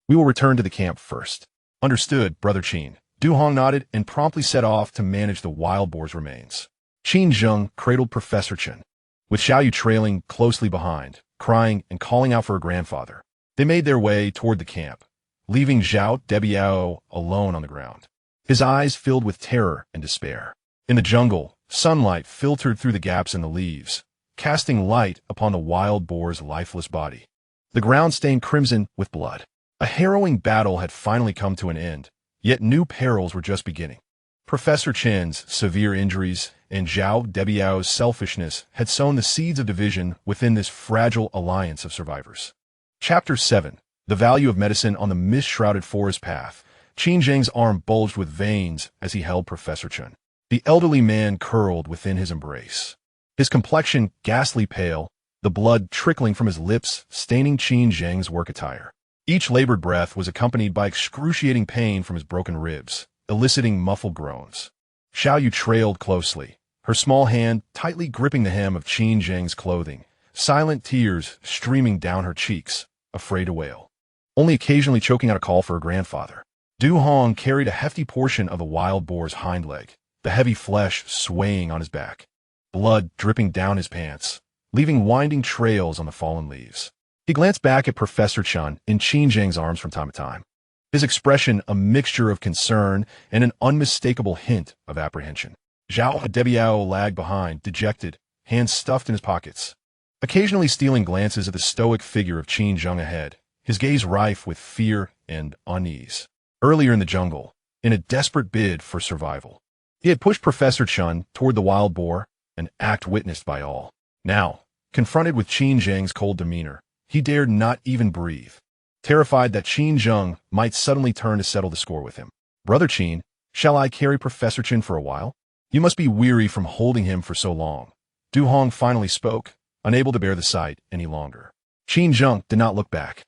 We will return to the camp first. Understood, Brother Qin. Du Hong nodded and promptly set off to manage the wild boar's remains. Qin Zheng cradled Professor Chen, with Xiao Yu trailing closely behind, crying and calling out for her grandfather. They made their way toward the camp, leaving Zhao Debiao alone on the ground, his eyes filled with terror and despair. In the jungle, sunlight filtered through the gaps in the leaves, casting light upon the wild boar's lifeless body. The ground stained crimson with blood. A harrowing battle had finally come to an end, yet new perils were just beginning. Professor Chen's severe injuries and Zhao Debiao's selfishness had sown the seeds of division within this fragile alliance of survivors. Chapter 7. The Value of Medicine on the Mist-Shrouded Forest Path. Qin Zheng's arm bulged with veins as he held Professor Chen. The elderly man curled within his embrace, his complexion ghastly pale, the blood trickling from his lips staining Qin Zheng's work attire. Each labored breath was accompanied by excruciating pain from his broken ribs, eliciting muffled groans. Xiao Yu trailed closely, her small hand tightly gripping the hem of Qin Zheng's clothing, silent tears streaming down her cheeks, afraid to wail, only occasionally choking out a call for her grandfather. Du Hong carried a hefty portion of the wild boar's hind leg, the heavy flesh swaying on his back, blood dripping down his pants, leaving winding trails on the fallen leaves. He glanced back at Professor Chen in Qin Zheng's arms from time to time, his expression a mixture of concern and an unmistakable hint of apprehension. Zhao Debiao lagged behind, dejected, hands stuffed in his pockets, occasionally stealing glances at the stoic figure of Qin Zheng ahead, his gaze rife with fear and unease. Earlier in the jungle, in a desperate bid for survival, he had pushed Professor Chen toward the wild boar, an act witnessed by all. Now, confronted with Qin Zheng's cold demeanor, he dared not even breathe, terrified that Qin Zheng might suddenly turn to settle the score with him. Brother Qin, shall I carry Professor Chen for a while? You must be weary from holding him for so long. Du Hong finally spoke, unable to bear the sight any longer. Qin Zheng did not look back,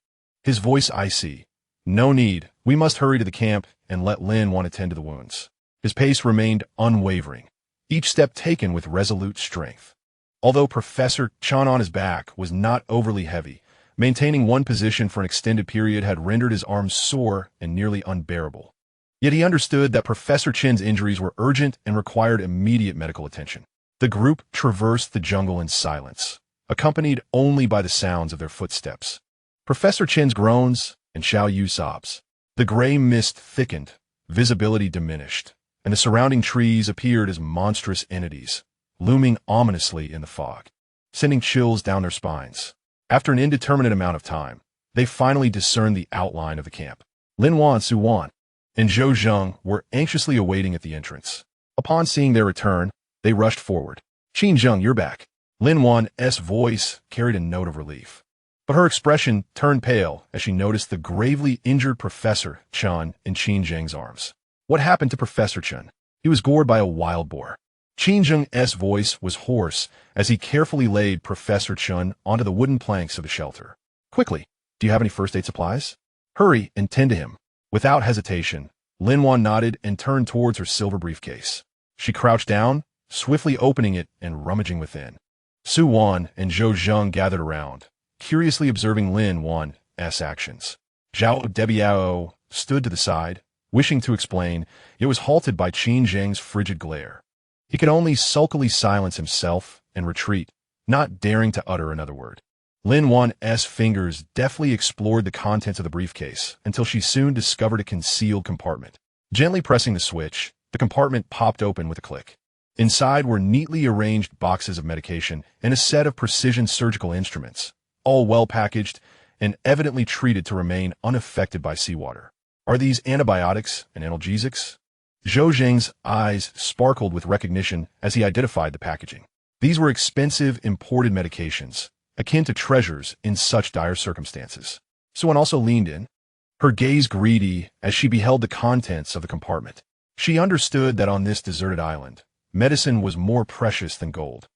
his voice icy. No need, we must hurry to the camp and let Lin Wan attend to the wounds. His pace remained unwavering, each step taken with resolute strength. Although Professor Chen on his back was not overly heavy, maintaining one position for an extended period had rendered his arms sore and nearly unbearable. Yet he understood that Professor Chen's injuries were urgent and required immediate medical attention. The group traversed the jungle in silence, accompanied only by the sounds of their footsteps, Professor Chen's groans and Xiao Yu's sobs. The gray mist thickened, visibility diminished, and the surrounding trees appeared as monstrous entities, looming ominously in the fog, sending chills down their spines. After an indeterminate amount of time, they finally discerned the outline of the camp. Lin Wan, Su Wan, and Zhou Zheng were anxiously awaiting at the entrance. Upon seeing their return, they rushed forward. Qin Zheng, you're back. Lin Wan's voice carried a note of relief, but her expression turned pale as she noticed the gravely injured Professor Chen in Qin Zheng's arms. What happened to Professor Chen? He was gored by a wild boar. Qin Zheng's voice was hoarse as he carefully laid Professor Chen onto the wooden planks of the shelter. Quickly, do you have any first aid supplies? Hurry and tend to him. Without hesitation, Lin Wan nodded and turned towards her silver briefcase. She crouched down, swiftly opening it and rummaging within. Su Wan and Zhou Zheng gathered around, curiously observing Lin Wan's actions. Zhao Debiao stood to the side, wishing to explain, yet was halted by Qin Zheng's frigid glare. He could only sulkily silence himself and retreat, not daring to utter another word. Lin Wan's fingers deftly explored the contents of the briefcase until she soon discovered a concealed compartment. Gently pressing the switch, the compartment popped open with a click. Inside were neatly arranged boxes of medication and a set of precision surgical instruments, all well packaged and evidently treated to remain unaffected by seawater. Are these antibiotics and analgesics? Zhou Zheng's eyes sparkled with recognition as he identified the packaging. These were expensive imported medications, akin to treasures in such dire circumstances. Su Wan also leaned in, her gaze greedy as she beheld the contents of the compartment. She understood that on this deserted island, medicine was more precious than gold.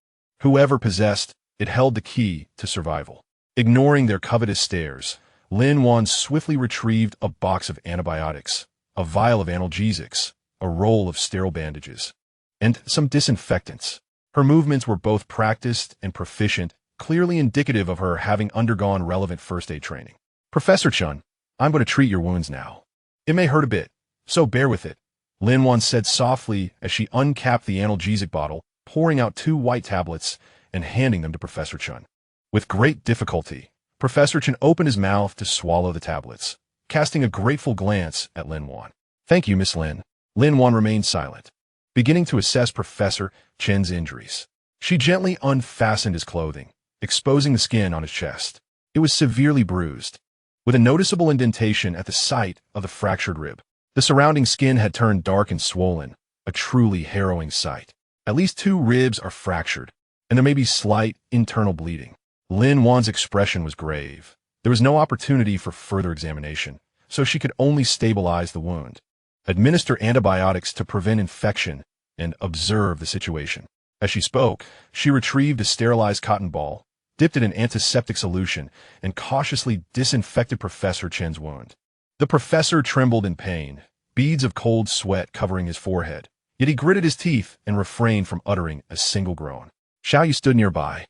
Whoever possessed it held the key to survival. Ignoring their covetous stares, Lin Wan swiftly retrieved a box of antibiotics, a vial of analgesics, a roll of sterile bandages, and some disinfectants. Her movements were both practiced and proficient, clearly indicative of her having undergone relevant first aid training. Professor Chun, I'm going to treat your wounds now. It may hurt a bit, so bear with it, Lin Wan said softly as she uncapped the analgesic bottle, pouring out 2 white tablets and handing them to Professor Chun. With great difficulty, Professor Chun opened his mouth to swallow the tablets, casting a grateful glance at Lin Wan. Thank you, Miss Lin. Lin Wan remained silent, beginning to assess Professor Chen's injuries. She gently unfastened his clothing, exposing the skin on his chest. It was severely bruised, with a noticeable indentation at the site of the fractured rib. The surrounding skin had turned dark and swollen, a truly harrowing sight. At least 2 ribs are fractured, and there may be slight internal bleeding. Lin Wan's expression was grave. There was no opportunity for further examination, so she could only stabilize the wound, administer antibiotics to prevent infection, and observe the situation. As she spoke, she retrieved a sterilized cotton ball, dipped it in antiseptic solution, and cautiously disinfected Professor Chen's wound. The professor trembled in pain, beads of cold sweat covering his forehead, yet he gritted his teeth and refrained from uttering a single groan. Xiaoyu stood nearby,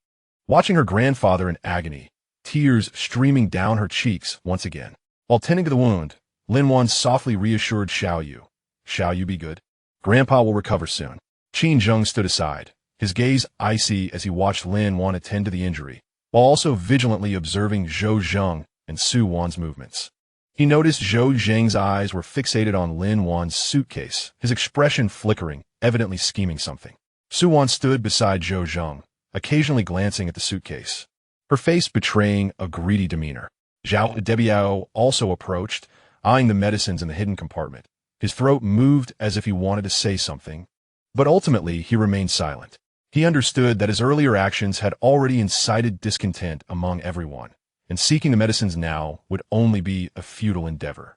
watching her grandfather in agony, tears streaming down her cheeks once again. While tending to the wound, Lin Wan softly reassured Xiaoyu. Xiaoyu, be good. Grandpa will recover soon. Qin Zheng stood aside, his gaze icy as he watched Lin Wan attend to the injury, while also vigilantly observing Zhou Zheng and Su Wan's movements. He noticed Zhou Zheng's eyes were fixated on Lin Wan's suitcase, his expression flickering, evidently scheming something. Su Wan stood beside Zhou Zheng, occasionally glancing at the suitcase, her face betraying a greedy demeanor. WWII also approached, eyeing the medicines in the hidden compartment. His throat moved as if he wanted to say something, but ultimately he remained silent. He understood that his earlier actions had already incited discontent among everyone, and seeking the medicines now would only be a futile endeavor.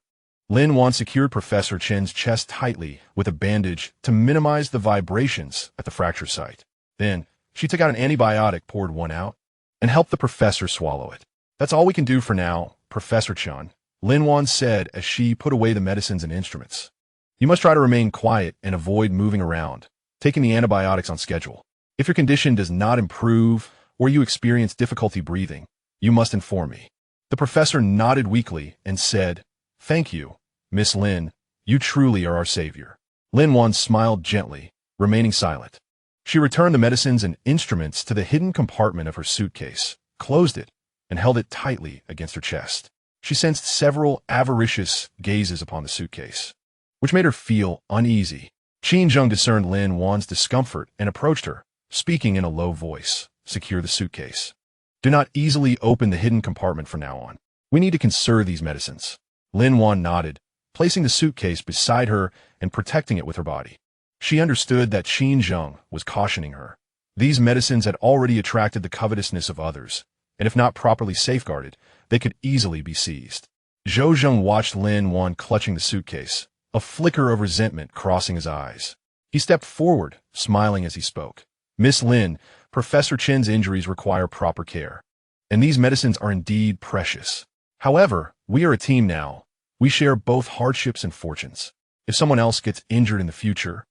Lin Wan secured Professor Chen's chest tightly with a bandage to minimize the vibrations at the fracture site. Then, she took out an antibiotic, poured one out, and helped the professor swallow it. That's all we can do for now, Professor Chun, Lin Wan said as she put away the medicines and instruments. You must try to remain quiet and avoid moving around, taking the antibiotics on schedule. If your condition does not improve or you experience difficulty breathing, you must inform me. The professor nodded weakly and said, Thank you, Miss Lin. You truly are our savior. Lin Wan smiled gently, remaining silent. She returned the medicines and instruments to the hidden compartment of her suitcase, closed it, and held it tightly against her chest. She sensed several avaricious gazes upon the suitcase, which made her feel uneasy. Qin Zheng discerned Lin Wan's discomfort and approached her, speaking in a low voice. Secure the suitcase. Do not easily open the hidden compartment from now on. We need to conserve these medicines. Lin Wan nodded, placing the suitcase beside her and protecting it with her body. She understood that Qin Zheng was cautioning her. These medicines had already attracted the covetousness of others, and if not properly safeguarded, they could easily be seized. Zhou Zheng watched Lin Wan clutching the suitcase, a flicker of resentment crossing his eyes. He stepped forward, smiling as he spoke. Miss Lin, Professor Chen's injuries require proper care, and these medicines are indeed precious. However, we are a team now. We share both hardships and fortunes. If someone else gets injured in the future,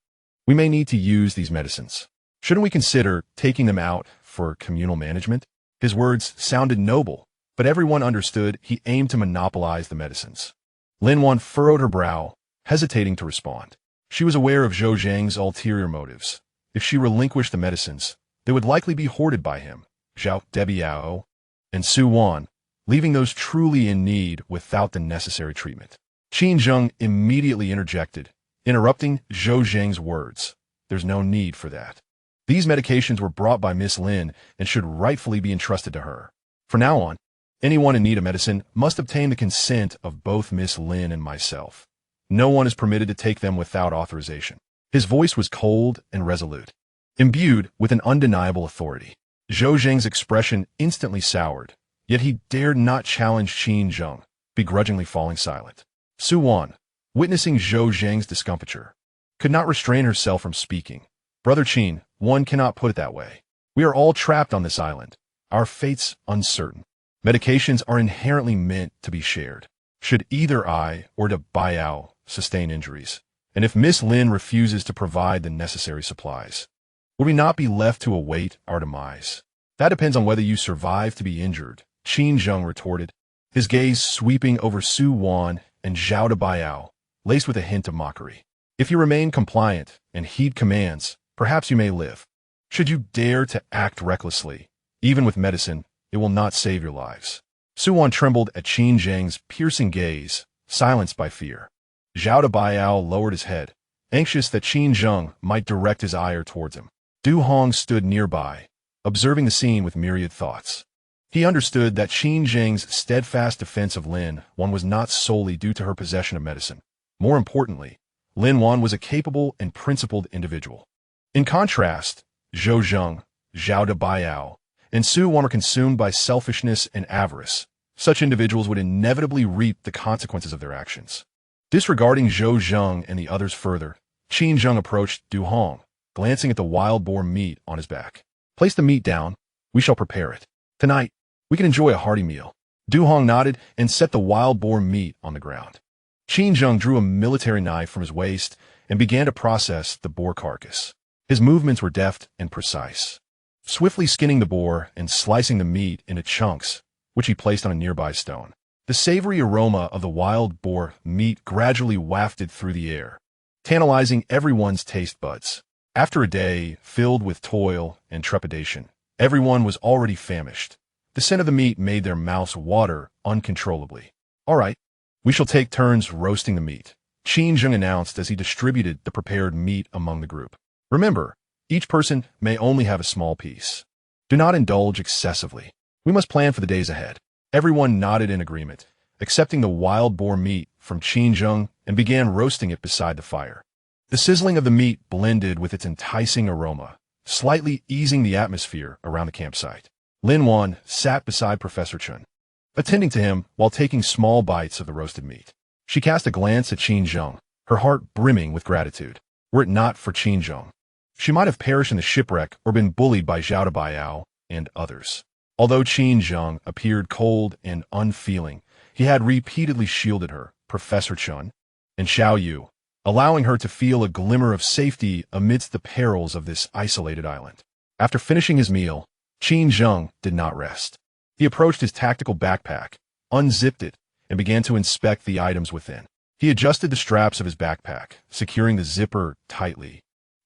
we may need to use these medicines. Shouldn't we consider taking them out for communal management? His words sounded noble, but everyone understood he aimed to monopolize the medicines. Lin Wan furrowed her brow, hesitating to respond. She was aware of Zhou Zheng's ulterior motives. If she relinquished the medicines, they would likely be hoarded by him, Zhao Debiao, and Su Wan, leaving those truly in need without the necessary treatment. Qin Zheng immediately interjected, interrupting Zhou Zheng's words. There's no need for that. These medications were brought by Miss Lin and should rightfully be entrusted to her. From now on, anyone in need of medicine must obtain the consent of both Miss Lin and myself. No one is permitted to take them without authorization. His voice was cold and resolute, imbued with an undeniable authority. Zhou Zheng's expression instantly soured, yet he dared not challenge Qin Zheng, begrudgingly falling silent. Su Wan, witnessing Zhou Zheng's discomfiture, could not restrain herself from speaking. Brother Qin, one cannot put it that way. We are all trapped on this island. Our fate's uncertain. Medications are inherently meant to be shared. Should either I or WWII sustain injuries, and if Miss Lin refuses to provide the necessary supplies, would we not be left to await our demise? That depends on whether you survive to be injured, Qin Zheng retorted, his gaze sweeping over Su Wan and Zhao WWII, laced with a hint of mockery. If you remain compliant and heed commands, perhaps you may live. Should you dare to act recklessly, even with medicine, it will not save your lives. Su Wan trembled at Qin Zheng's piercing gaze, silenced by fear. Zhao WWII lowered his head, anxious that Qin Zheng might direct his ire towards him. Du Hong stood nearby, observing the scene with myriad thoughts. He understood that Qin Zheng's steadfast defense of Lin Wan was not solely due to her possession of medicine. More importantly, Lin Wan was a capable and principled individual. In contrast, Zhou Zheng, Zhao WWII, and Su Wan were consumed by selfishness and avarice. Such individuals would inevitably reap the consequences of their actions. Disregarding Zhou Zheng and the others further, Qin Zheng approached Du Hong, glancing at the wild boar meat on his back. Place the meat down. We shall prepare it. Tonight, we can enjoy a hearty meal. Du Hong nodded and set the wild boar meat on the ground. Qin Zheng drew a military knife from his waist and began to process the boar carcass. His movements were deft and precise, swiftly skinning the boar and slicing the meat into chunks, which he placed on a nearby stone. The savory aroma of the wild boar meat gradually wafted through the air, tantalizing everyone's taste buds. After a day filled with toil and trepidation, everyone was already famished. The scent of the meat made their mouths water uncontrollably. All right, we shall take turns roasting the meat, Qin Zheng announced as he distributed the prepared meat among the group. Remember, each person may only have a small piece. Do not indulge excessively. We must plan for the days ahead. Everyone nodded in agreement, accepting the wild boar meat from Qin Zheng and began roasting it beside the fire. The sizzling of the meat blended with its enticing aroma, slightly easing the atmosphere around the campsite. Lin Wan sat beside Professor Chun, attending to him while taking small bites of the roasted meat. She cast a glance at Qin Zheng, her heart brimming with gratitude. Were it not for Qin Zheng, she might have perished in the shipwreck or been bullied by Zhao WWII and others. Although Qin Zheng appeared cold and unfeeling, he had repeatedly shielded her, Professor Chun, and Xiao Yu, allowing her to feel a glimmer of safety amidst the perils of this isolated island. After finishing his meal, Qin Zheng did not rest. He approached his tactical backpack, unzipped it, and began to inspect the items within. He adjusted the straps of his backpack, securing the zipper tightly,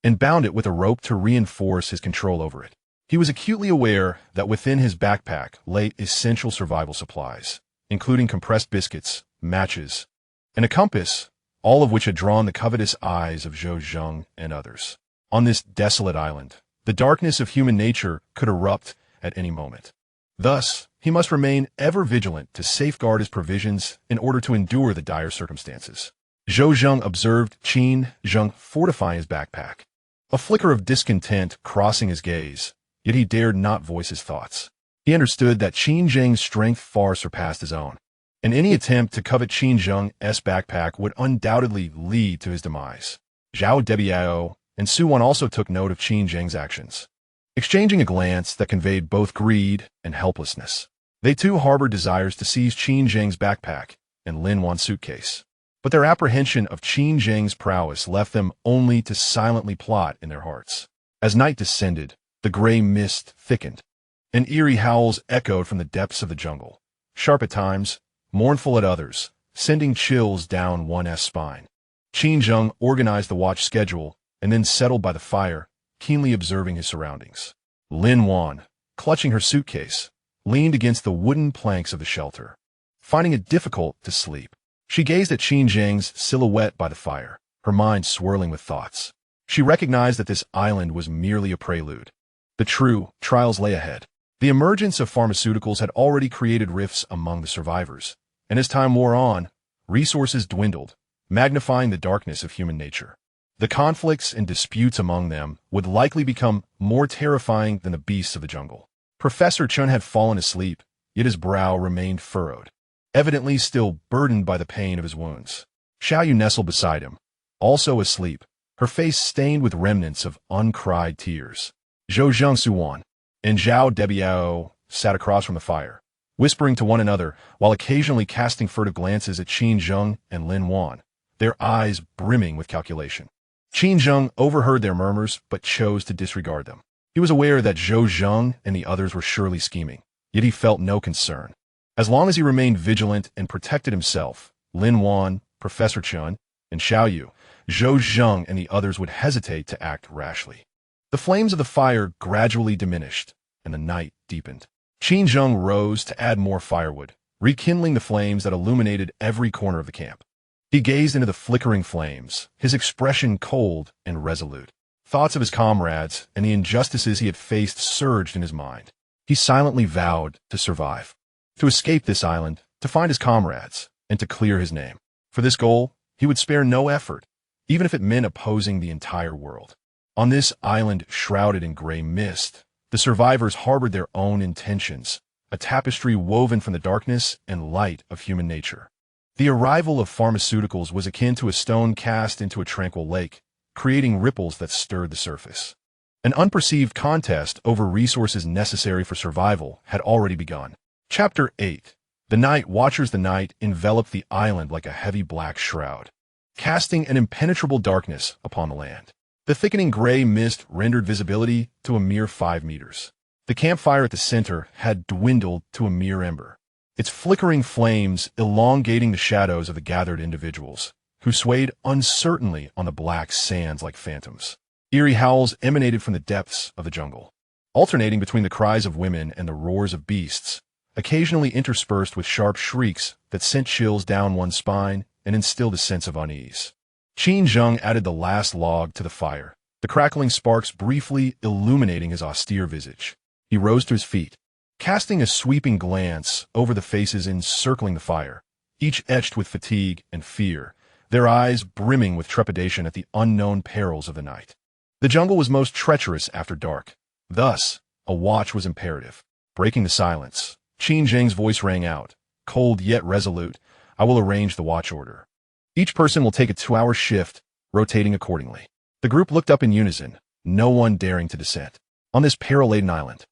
and bound it with a rope to reinforce his control over it. He was acutely aware that within his backpack lay essential survival supplies, including compressed biscuits, matches, and a compass, all of which had drawn the covetous eyes of Zhou Zheng and others. On this desolate island, the darkness of human nature could erupt at any moment. Thus, he must remain ever vigilant to safeguard his provisions in order to endure the dire circumstances. Zhou Zheng observed Qin Zheng fortifying his backpack, a flicker of discontent crossing his gaze, yet he dared not voice his thoughts. He understood that Qin Zheng's strength far surpassed his own, and any attempt to covet Qin Zheng's backpack would undoubtedly lead to his demise. Zhao WWII and Su Wan also took note of Qin Zheng's actions, exchanging a glance that conveyed both greed and helplessness. They too harbored desires to seize Qin Zheng's backpack and Lin Wan's suitcase, but their apprehension of Qin Zheng's prowess left them only to silently plot in their hearts. As night descended, the gray mist thickened, and eerie howls echoed from the depths of the jungle, sharp at times, mournful at others, sending chills down one's spine. Qin Zheng organized the watch schedule and then settled by the fire, keenly observing his surroundings. Lin Wan, clutching her suitcase, leaned against the wooden planks of the shelter, finding it difficult to sleep. She gazed at Qin Zheng's silhouette by the fire, her mind swirling with thoughts. She recognized that this island was merely a prelude. The true trials lay ahead. The emergence of pharmaceuticals had already created rifts among the survivors, and as time wore on, resources dwindled, magnifying the darkness of human nature. The conflicts and disputes among them would likely become more terrifying than the beasts of the jungle. Professor Chun had fallen asleep, yet his brow remained furrowed, evidently still burdened by the pain of his wounds. Xiao Yu nestled beside him, also asleep, her face stained with remnants of uncried tears. Zhou Zheng Suwan and Zhao Debiao sat across from the fire, whispering to one another while occasionally casting furtive glances at Qin Zheng and Lin Wan, their eyes brimming with calculation. Qin Zheng overheard their murmurs but chose to disregard them. He was aware that Zhou Zheng and the others were surely scheming, yet he felt no concern. As long as he remained vigilant and protected himself, Lin Wan, Professor Chun, and Xiao Yu, Zhou Zheng and the others would hesitate to act rashly. The flames of the fire gradually diminished, and the night deepened. Qin Zheng rose to add more firewood, rekindling the flames that illuminated every corner of the camp. He gazed into the flickering flames, his expression cold and resolute. Thoughts of his comrades and the injustices he had faced surged in his mind. He silently vowed to survive, to escape this island, to find his comrades, and to clear his name. For this goal, he would spare no effort, even if it meant opposing the entire world. On this island shrouded in gray mist, the survivors harbored their own intentions, a tapestry woven from the darkness and light of human nature. The arrival of pharmaceuticals was akin to a stone cast into a tranquil lake, creating ripples that stirred the surface. An unperceived contest over resources necessary for survival had already begun. Chapter 8. The Night Watchers. The night enveloped the island like a heavy black shroud, casting an impenetrable darkness upon the land. The thickening gray mist rendered visibility to a mere 5 meters. The campfire at the center had dwindled to a mere ember, its flickering flames elongating the shadows of the gathered individuals, who swayed uncertainly on the black sands like phantoms. Eerie howls emanated from the depths of the jungle, alternating between the cries of women and the roars of beasts, occasionally interspersed with sharp shrieks that sent chills down one's spine and instilled a sense of unease. Qin Zheng added the last log to the fire, the crackling sparks briefly illuminating his austere visage. He rose to his feet, casting a sweeping glance over the faces encircling the fire, each etched with fatigue and fear, their eyes brimming with trepidation at the unknown perils of the night. The jungle was most treacherous after dark. Thus, a watch was imperative. Breaking the silence, Qin Zheng's voice rang out, cold yet resolute. I will arrange the watch order. Each person will take a 2-hour shift, rotating accordingly. The group looked up in unison, no one daring to dissent. On this peril-laden island,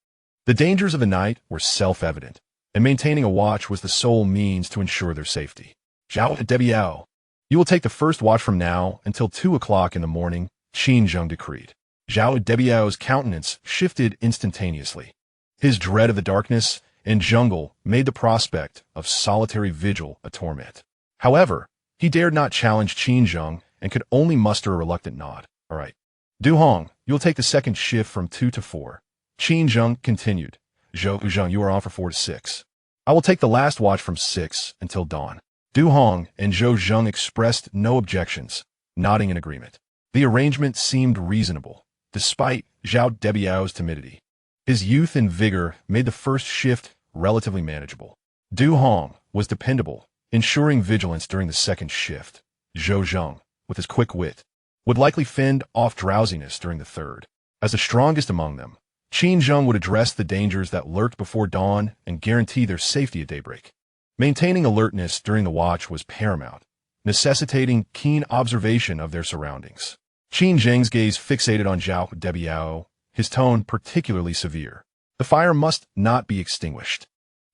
the dangers of the night were self-evident, and maintaining a watch was the sole means to ensure their safety. Zhao Debiao, you will take the first watch from now until 2 o'clock in the morning, Qin Zheng decreed. Zhao Debiao's countenance shifted instantaneously. His dread of the darkness and jungle made the prospect of solitary vigil a torment. However, he dared not challenge Qin Zheng and could only muster a reluctant nod. All right. Du Hong, you'll take the second shift from 2 to 4. Qin Zheng continued. Zhou Zheng, you are on for 4 to 6. I will take the last watch from 6 until dawn. Du Hong and Zhou Zheng expressed no objections, nodding in agreement. The arrangement seemed reasonable, despite Zhao Debiao's timidity. His youth and vigor made the first shift relatively manageable. Du Hong was dependable, ensuring vigilance during the second shift. Zhou Zheng, with his quick wit, would likely fend off drowsiness during the third. As the strongest among them, Qin Zheng would address the dangers that lurked before dawn and guarantee their safety at daybreak. Maintaining alertness during the watch was paramount, necessitating keen observation of their surroundings. Qin Zheng's gaze fixated on Zhao Debiao, his tone particularly severe. The fire must not be extinguished.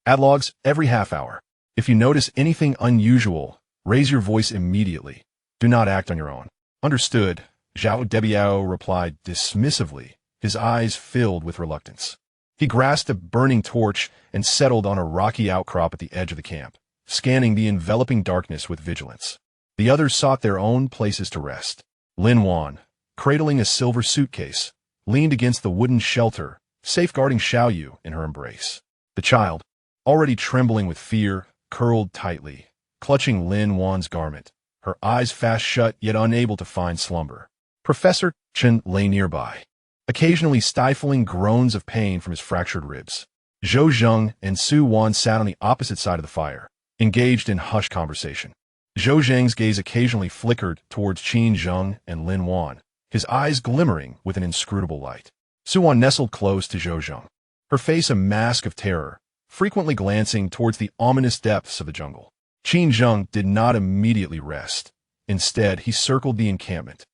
Add logs every half hour. If you notice anything unusual, raise your voice immediately. Do not act on your own. Understood, Zhao Debiao replied dismissively, his eyes filled with reluctance. He grasped a burning torch and settled on a rocky outcrop at the edge of the camp, scanning the enveloping darkness with vigilance. The others sought their own places to rest. Lin Wan, cradling a silver suitcase, leaned against the wooden shelter, safeguarding Xiao Yu in her embrace. The child, already trembling with fear, curled tightly, clutching Lin Wan's garment, her eyes fast shut yet unable to find slumber. Professor Chen lay nearby, occasionally stifling groans of pain from his fractured ribs. Zhou Zheng and Su Wan sat on the opposite side of the fire, engaged in hushed conversation. Zhou Zheng's gaze occasionally flickered towards Qin Zheng and Lin Wan, his eyes glimmering with an inscrutable light. Su Wan nestled close to Zhou Zheng, her face a mask of terror, frequently glancing towards the ominous depths of the jungle. Qin Zheng did not immediately rest. Instead, he circled the encampment,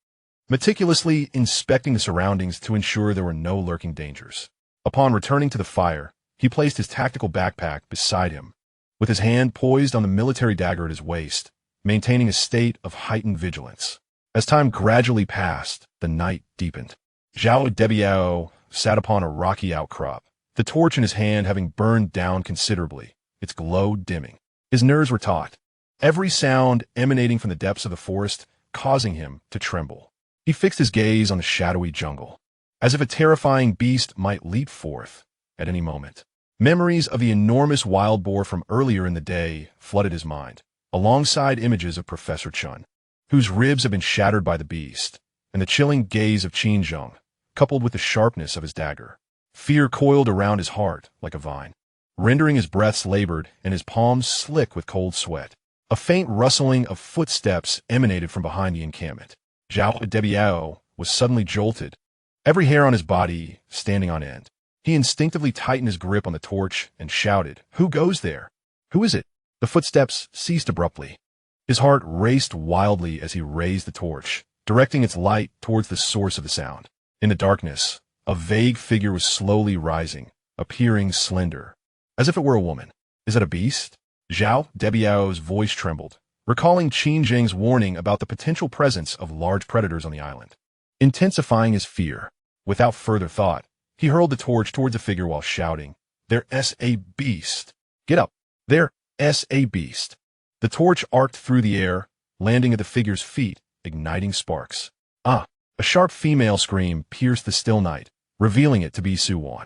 meticulously inspecting the surroundings to ensure there were no lurking dangers. Upon returning to the fire, he placed his tactical backpack beside him, with his hand poised on the military dagger at his waist, maintaining a state of heightened vigilance. As time gradually passed, the night deepened. Zhao Debiao sat upon a rocky outcrop, the torch in his hand having burned down considerably, its glow dimming. His nerves were taut, every sound emanating from the depths of the forest causing him to tremble. He fixed his gaze on the shadowy jungle, as if a terrifying beast might leap forth at any moment. Memories of the enormous wild boar from earlier in the day flooded his mind, alongside images of Professor Chun, whose ribs had been shattered by the beast, and the chilling gaze of Qin Zheng, coupled with the sharpness of his dagger. Fear coiled around his heart like a vine, rendering his breaths labored and his palms slick with cold sweat. A faint rustling of footsteps emanated from behind the encampment. Zhao Debiao was suddenly jolted, every hair on his body standing on end. He instinctively tightened his grip on the torch and shouted, "Who goes there? Who is it?" The footsteps ceased abruptly. His heart raced wildly as he raised the torch, directing its light towards the source of the sound. In the darkness, a vague figure was slowly rising, appearing slender, as if it were a woman. "Is it a beast?" Zhao Debiao's voice trembled, recalling Qin Zheng's warning about the potential presence of large predators on the island. Intensifying his fear, without further thought, he hurled the torch towards the figure while shouting, "There's a beast! Get up! There's a beast!" The torch arced through the air, landing at the figure's feet, igniting sparks. Ah! A sharp female scream pierced the still night, revealing it to be Suwan.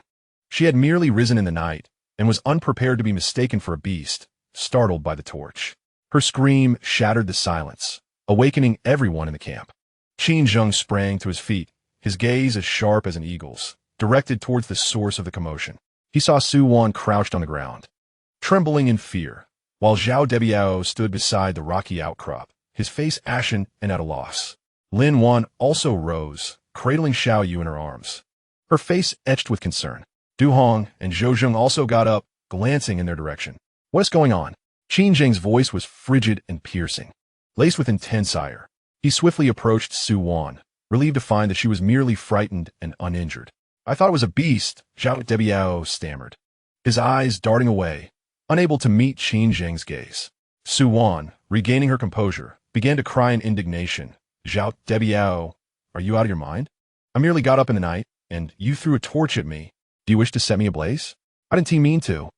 She had merely risen in the night and was unprepared to be mistaken for a beast, startled by the torch. Her scream shattered the silence, awakening everyone in the camp. Qin Zheng sprang to his feet, his gaze as sharp as an eagle's, directed towards the source of the commotion. He saw Suwan crouched on the ground, trembling in fear, while Zhao Debiao stood beside the rocky outcrop, his face ashen and at a loss. Lin Wan also rose, cradling Xiao Yu in her arms, her face etched with concern. Du Hong and Zhou Zheng also got up, glancing in their direction. "What's going on?" Qin Zheng's voice was frigid and piercing, laced with intense ire. He swiftly approached Suwan, relieved to find that she was merely frightened and uninjured. "I thought it was a beast," Zhao Debiao stammered, his eyes darting away, unable to meet Qin Zheng's gaze. Suwan, regaining her composure, began to cry in indignation. "Zhao Debiao, are you out of your mind? I merely got up in the night, and you threw a torch at me. Do you wish to set me ablaze?" "I didn't mean to.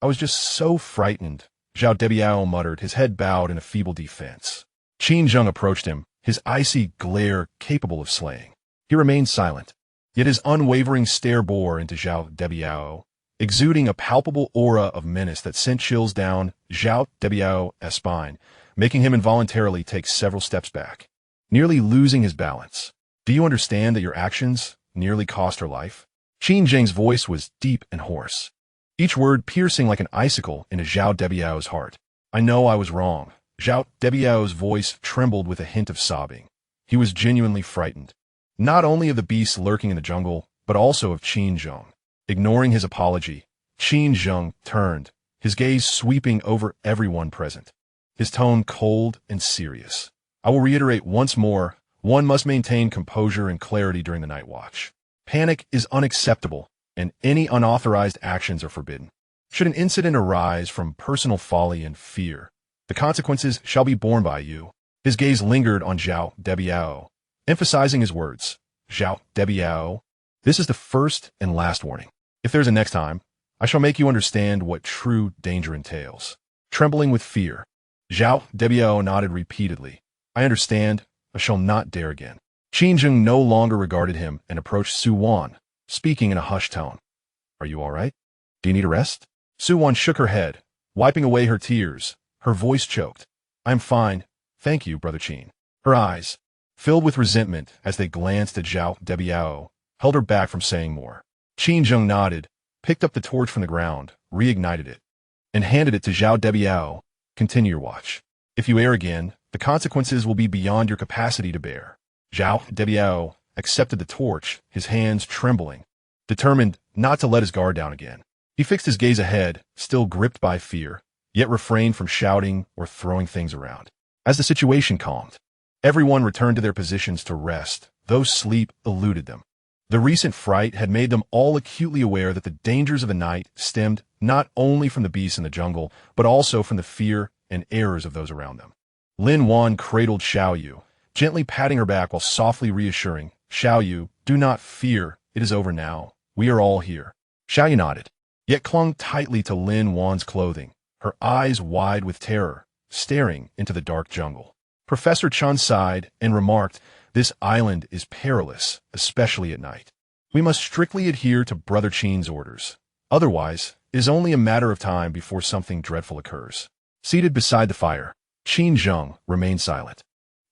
I was just so frightened," Zhao Debiao muttered, his head bowed in a feeble defense. Qin Zheng approached him, his icy glare capable of slaying. He remained silent, yet his unwavering stare bore into Zhao Debiao, exuding a palpable aura of menace that sent chills down Zhao Debiao's spine, making him involuntarily take several steps back, nearly losing his balance. "Do you understand that your actions nearly cost her life?" Qin Zheng's voice was deep and hoarse, each word piercing like an icicle into Zhao Debiao's heart. "I know I was wrong." Zhao Debiao's voice trembled with a hint of sobbing. He was genuinely frightened, not only of the beasts lurking in the jungle, but also of Qin Zheng. Ignoring his apology, Qin Zheng turned, his gaze sweeping over everyone present, his tone cold and serious. "I will reiterate once more, one must maintain composure and clarity during the night watch. Panic is unacceptable, and any unauthorized actions are forbidden. Should an incident arise from personal folly and fear, the consequences shall be borne by you." His gaze lingered on Zhao Debiao, emphasizing his words. "Zhao Debiao, this is the first and last warning. If there's a next time, I shall make you understand what true danger entails." Trembling with fear, Zhao Debiao nodded repeatedly. "I understand. I shall not dare again." Qin Zheng no longer regarded him and approached Suwan, speaking in a hushed tone. "Are you all right? Do you need a rest?" Suwan shook her head, wiping away her tears, her voice choked. "I'm fine, thank you, Brother Qin." Her eyes, filled with resentment as they glanced at Zhao Debiao, held her back from saying more. Qin Zheng nodded, picked up the torch from the ground, reignited it, and handed it to Zhao Debiao. "Continue your watch. If you err again, the consequences will be beyond your capacity to bear." Zhao Debiao accepted the torch, his hands trembling, determined not to let his guard down again. He fixed his gaze ahead, still gripped by fear, yet refrained from shouting or throwing things around. As the situation calmed, Everyone returned to their positions to rest, though sleep eluded them. The recent fright had made them all acutely aware that the dangers of the night stemmed not only from the beasts in the jungle, but also from the fear and errors of those around them. Lin Wan cradled Xiao Yu, gently patting her back while softly reassuring, "Xiao Yu, do not fear, it is over now. We are all here." Xiao Yu nodded, yet clung tightly to Lin Wan's clothing, her eyes wide with terror, staring into the dark jungle. Professor Chun sighed and remarked, "This island is perilous, especially at night. We must strictly adhere to Brother Qin's orders. Otherwise, it is only a matter of time before something dreadful occurs." Seated beside the fire, Qin Zheng remained silent.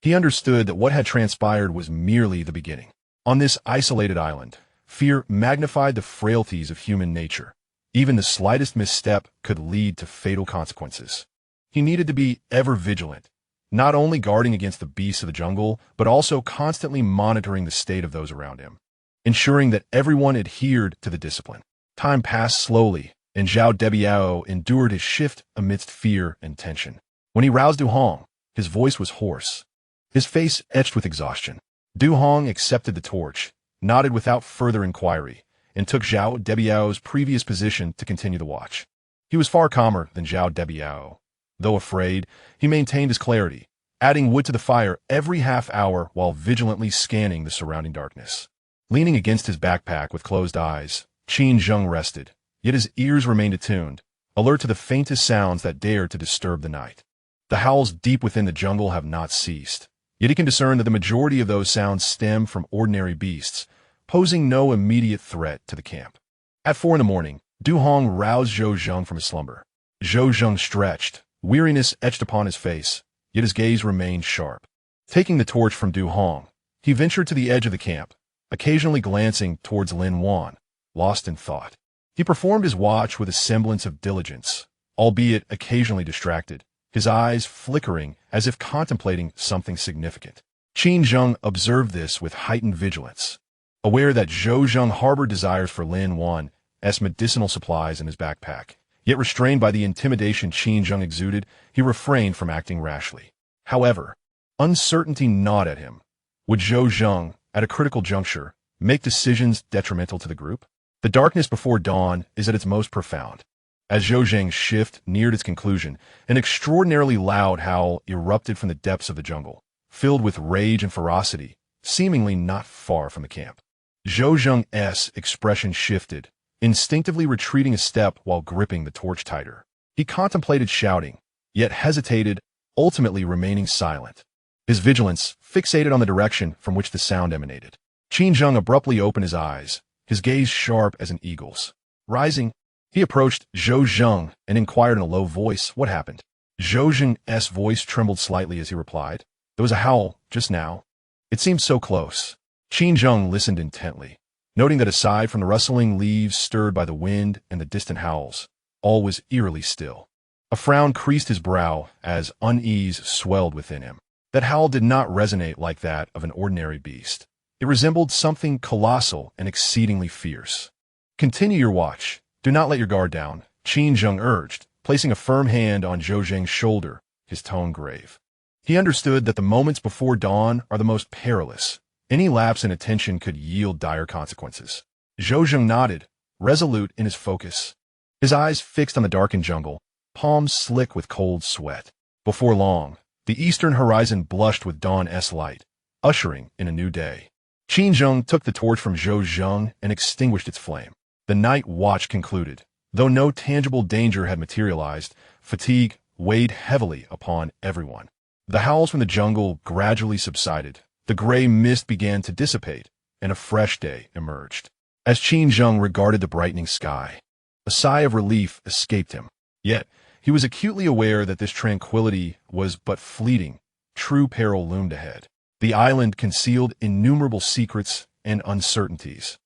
He understood that what had transpired was merely the beginning. On this isolated island, fear magnified the frailties of human nature. Even the slightest misstep could lead to fatal consequences. He needed to be ever vigilant, not only guarding against the beasts of the jungle, but also constantly monitoring the state of those around him, ensuring that everyone adhered to the discipline. Time passed slowly, and Zhao Debiao endured his shift amidst fear and tension. When he roused Du Hong, his voice was hoarse, his face etched with exhaustion. Du Hong accepted the torch, nodded without further inquiry, and took Zhao Debiao's previous position to continue the watch. He was far calmer than Zhao Debiao. Though afraid, he maintained his clarity, adding wood to the fire every half hour while vigilantly scanning the surrounding darkness. Leaning against his backpack with closed eyes, Qin Zheng rested, yet his ears remained attuned, alert to the faintest sounds that dared to disturb the night. The howls deep within the jungle have not ceased, yet he can discern that the majority of those sounds stem from ordinary beasts, posing no immediate threat to the camp. At 4 a.m, Du Hong roused Zhou Zheng from his slumber. Zhou Zheng stretched, weariness etched upon his face, yet his gaze remained sharp. Taking the torch from Du Hong, he ventured to the edge of the camp, occasionally glancing towards Lin Wan, lost in thought. He performed his watch with a semblance of diligence, albeit occasionally distracted, his eyes flickering as if contemplating something significant. Qin Zheng observed this with heightened vigilance, aware that Zhou Zheng harbored desires for Lin Wan's medicinal supplies in his backpack. Yet restrained by the intimidation Qin Zheng exuded, he refrained from acting rashly. However, uncertainty gnawed at him. Would Zhou Zheng, at a critical juncture, make decisions detrimental to the group? The darkness before dawn is at its most profound. As Zhou Zheng's shift neared its conclusion, an extraordinarily loud howl erupted from the depths of the jungle, filled with rage and ferocity, seemingly not far from the camp. Zhou Zheng's expression shifted, instinctively retreating a step while gripping the torch tighter. He contemplated shouting, yet hesitated, ultimately remaining silent, his vigilance fixated on the direction from which the sound emanated. Qin Zheng abruptly opened his eyes, his gaze sharp as an eagle's. Rising, he approached Zhou Zheng and inquired in a low voice, "What happened?" Zhou Zheng's voice trembled slightly as he replied, "There was a howl just now. It seemed so close." Qin Zheng listened intently, noting that aside from the rustling leaves stirred by the wind and the distant howls, all was eerily still. A frown creased his brow as unease swelled within him. That howl did not resonate like that of an ordinary beast. It resembled something colossal and exceedingly fierce. "Continue your watch. Do not let your guard down," Qin Zheng urged, placing a firm hand on Zhou Zheng's shoulder, his tone grave. He understood that the moments before dawn are the most perilous. Any lapse in attention could yield dire consequences. Zhou Zheng nodded, resolute in his focus, his eyes fixed on the darkened jungle, palms slick with cold sweat. Before long, the eastern horizon blushed with dawn's light, ushering in a new day. Qin Zheng took the torch from Zhou Zheng and extinguished its flame. The night watch concluded. Though no tangible danger had materialized, fatigue weighed heavily upon everyone. The howls from the jungle gradually subsided. The gray mist began to dissipate, and a fresh day emerged. As Qin Zheng regarded the brightening sky, a sigh of relief escaped him. Yet, he was acutely aware that this tranquility was but fleeting. True peril loomed ahead. The island concealed innumerable secrets and uncertainties,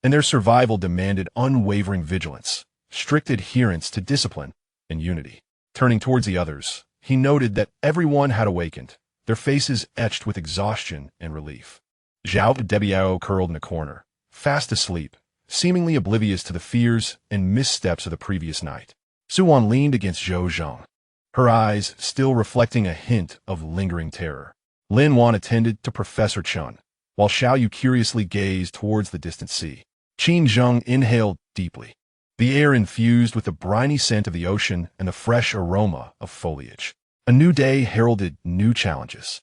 and their survival demanded unwavering vigilance, strict adherence to discipline, and unity. Turning towards the others, he noted that everyone had awakened, their faces etched with exhaustion and relief. Zhao Debiao curled in a corner, fast asleep, seemingly oblivious to the fears and missteps of the previous night. Suwan leaned against Zhou Zheng, her eyes still reflecting a hint of lingering terror. Lin Wan attended to Professor Chun, while Xiao Yu curiously gazed towards the distant sea. Qin Zheng inhaled deeply, the air infused with the briny scent of the ocean and the fresh aroma of foliage. A new day heralded new challenges.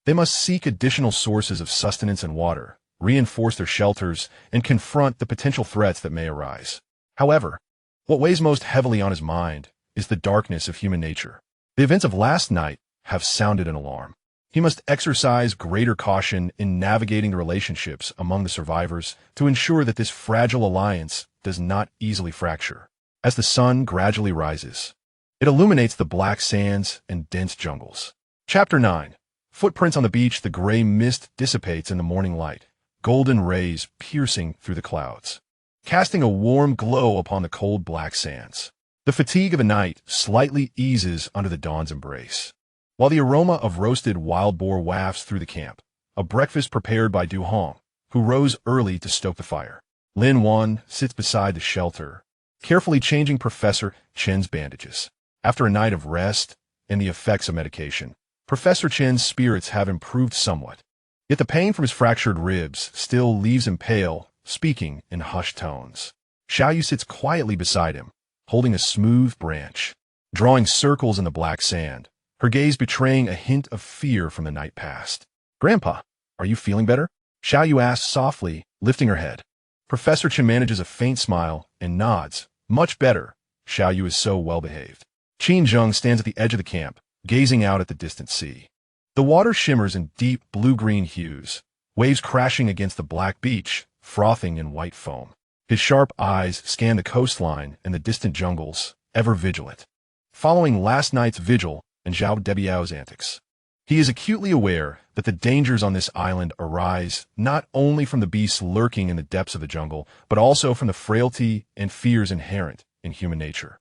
They must seek additional sources of sustenance and water, reinforce their shelters, and confront the potential threats that may arise. However, what weighs most heavily on his mind is the darkness of human nature. The events of last night have sounded an alarm. He must exercise greater caution in navigating the relationships among the survivors to ensure that this fragile alliance does not easily fracture. As the sun gradually rises, it illuminates the black sands and dense jungles. Chapter 9. Footprints on the beach. The gray mist dissipates in the morning light, golden rays piercing through the clouds, casting a warm glow upon the cold black sands. The fatigue of a night slightly eases under the dawn's embrace, while the aroma of roasted wild boar wafts through the camp, a breakfast prepared by Du Hong, who rose early to stoke the fire. Lin Wan sits beside the shelter, carefully changing Professor Chen's bandages. After a night of rest and the effects of medication, Professor Chen's spirits have improved somewhat. Yet the pain from his fractured ribs still leaves him pale, speaking in hushed tones. Xiao Yu sits quietly beside him, holding a smooth branch, drawing circles in the black sand, her gaze betraying a hint of fear from the night past. "Grandpa, are you feeling better?" Xiao Yu asks softly, lifting her head. Professor Chen manages a faint smile and nods. "Much better." Xiao Yu is so well behaved. Qin Zheng stands at the edge of the camp, gazing out at the distant sea. The water shimmers in deep blue-green hues, waves crashing against the black beach, frothing in white foam. His sharp eyes scan the coastline and the distant jungles, ever vigilant. Following last night's vigil and WWII's antics, he is acutely aware that the dangers on this island arise not only from the beasts lurking in the depths of the jungle, but also from the frailty and fears inherent in human nature.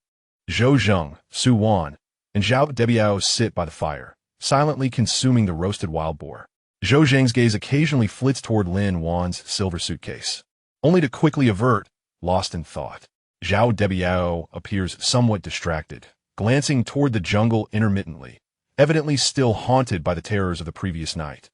Zhou Zheng, Su Wan, and WWII sit by the fire, silently consuming the roasted wild boar. Zhou Zheng's gaze occasionally flits toward Lin Wan's silver suitcase, only to quickly avert, lost in thought. WWII appears somewhat distracted, glancing toward the jungle intermittently, evidently still haunted by the terrors of the previous night.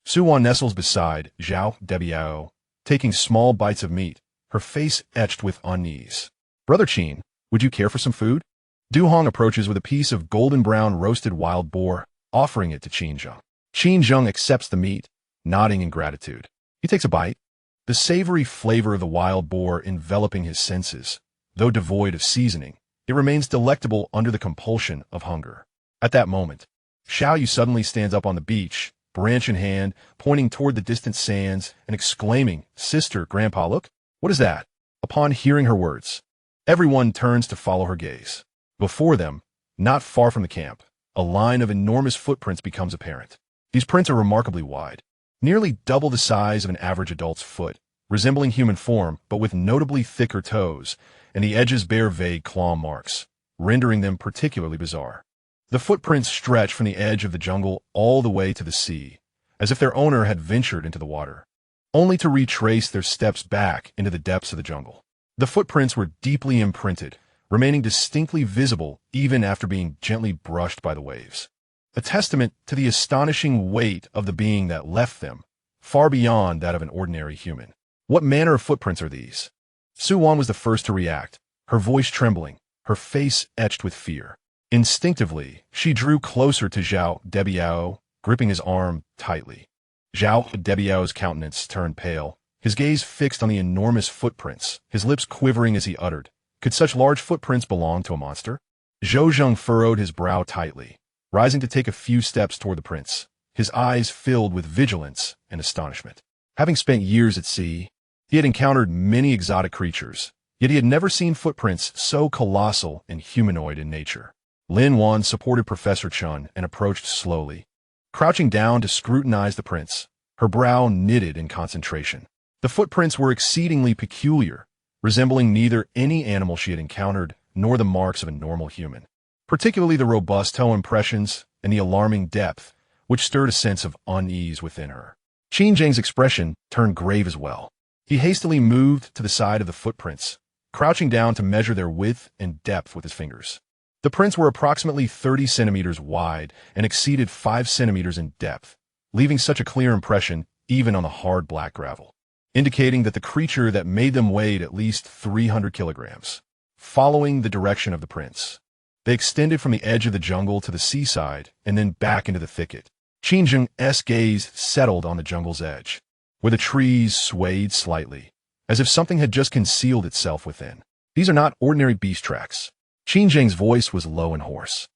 Su Wan nestles beside WWII, taking small bites of meat, her face etched with unease. "Brother Qin, would you care for some food?" Du Hong approaches with a piece of golden-brown roasted wild boar, offering it to Qin Zheng. Qin Zheng accepts the meat, nodding in gratitude. He takes a bite, the savory flavor of the wild boar enveloping his senses. Though devoid of seasoning, it remains delectable under the compulsion of hunger. At that moment, Xiao Yu suddenly stands up on the beach, branch in hand, pointing toward the distant sands and exclaiming, "Sister, Grandpa, look! What is that?" Upon hearing her words, everyone turns to follow her gaze. Before them, not far from the camp, a line of enormous footprints becomes apparent. These prints are remarkably wide, nearly double the size of an average adult's foot, resembling human form but with notably thicker toes, and the edges bear vague claw marks, rendering them particularly bizarre. The footprints stretch from the edge of the jungle all the way to the sea, as if their owner had ventured into the water, only to retrace their steps back into the depths of the jungle. The footprints were deeply imprinted, remaining distinctly visible even after being gently brushed by the waves, a testament to the astonishing weight of the being that left them, far beyond that of an ordinary human. "What manner of footprints are these?" Su Wan was the first to react, her voice trembling, her face etched with fear. Instinctively, she drew closer to WWII, gripping his arm tightly. WWII's countenance turned pale, his gaze fixed on the enormous footprints, his lips quivering as he uttered, "Could such large footprints belong to a monster?" Zhou Zheng furrowed his brow tightly, rising to take a few steps toward the prince, his eyes filled with vigilance and astonishment. Having spent years at sea, he had encountered many exotic creatures, yet he had never seen footprints so colossal and humanoid in nature. Lin Wan supported Professor Chun and approached slowly, crouching down to scrutinize the prints, her brow knitted in concentration. The footprints were exceedingly peculiar, resembling neither any animal she had encountered nor the marks of a normal human, particularly the robust toe impressions and the alarming depth, which stirred a sense of unease within her. Qin Zheng's expression turned grave as well. He hastily moved to the side of the footprints, crouching down to measure their width and depth with his fingers. The prints were approximately 30 centimeters wide and exceeded 5 centimeters in depth, leaving such a clear impression even on the hard black gravel, indicating that the creature that made them weighed at least 300 kilograms. Following the direction of the prince, they extended from the edge of the jungle to the seaside and then back into the thicket. Qinzheng's gaze settled on the jungle's edge, where the trees swayed slightly, as if something had just concealed itself within. These are not ordinary beast tracks. Qinzheng's voice was low and hoarse,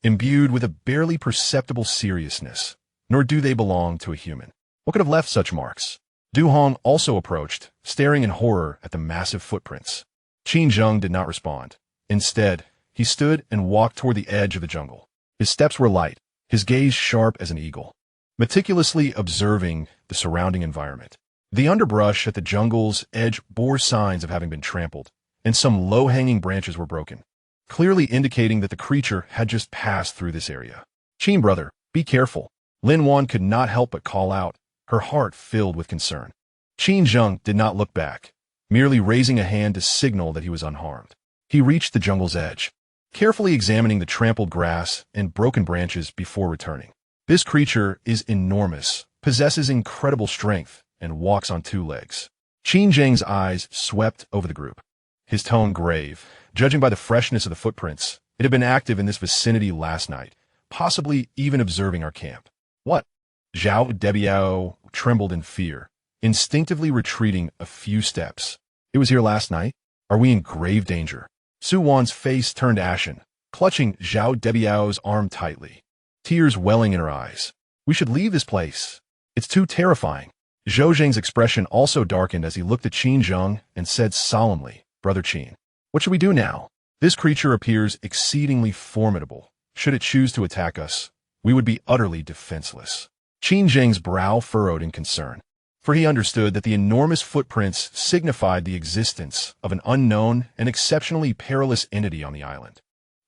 imbued with a barely perceptible seriousness, nor do they belong to a human. What could have left such marks? Du Hong also approached, staring in horror at the massive footprints. Qinzheng did not respond. Instead, he stood and walked toward the edge of the jungle. His steps were light, his gaze sharp as an eagle, meticulously observing the surrounding environment. The underbrush at the jungle's edge bore signs of having been trampled, and some low-hanging branches were broken, clearly indicating that the creature had just passed through this area. "Qin brother, be careful," Lin Wan could not help but call out, her heart filled with concern. Qinzheng did not look back, merely raising a hand to signal that he was unharmed. He reached the jungle's edge, carefully examining the trampled grass and broken branches before returning. This creature is enormous, possesses incredible strength, and walks on two legs. Qinzheng's eyes swept over the group, his tone grave. Judging by the freshness of the footprints, it had been active in this vicinity last night, possibly even observing our camp. What? Zhao Debiao trembled in fear, instinctively retreating a few steps. It was here last night? Are we in grave danger? Su Wan's face turned ashen, clutching Zhao Debiao's arm tightly, tears welling in her eyes. We should leave this place. It's too terrifying. Zhou Zheng's expression also darkened as he looked at Qinzheng and said solemnly, "Brother Qin, what should we do now? This creature appears exceedingly formidable. Should it choose to attack us, we would be utterly defenseless." Qinzheng's brow furrowed in concern, for he understood that the enormous footprints signified the existence of an unknown and exceptionally perilous entity on the island.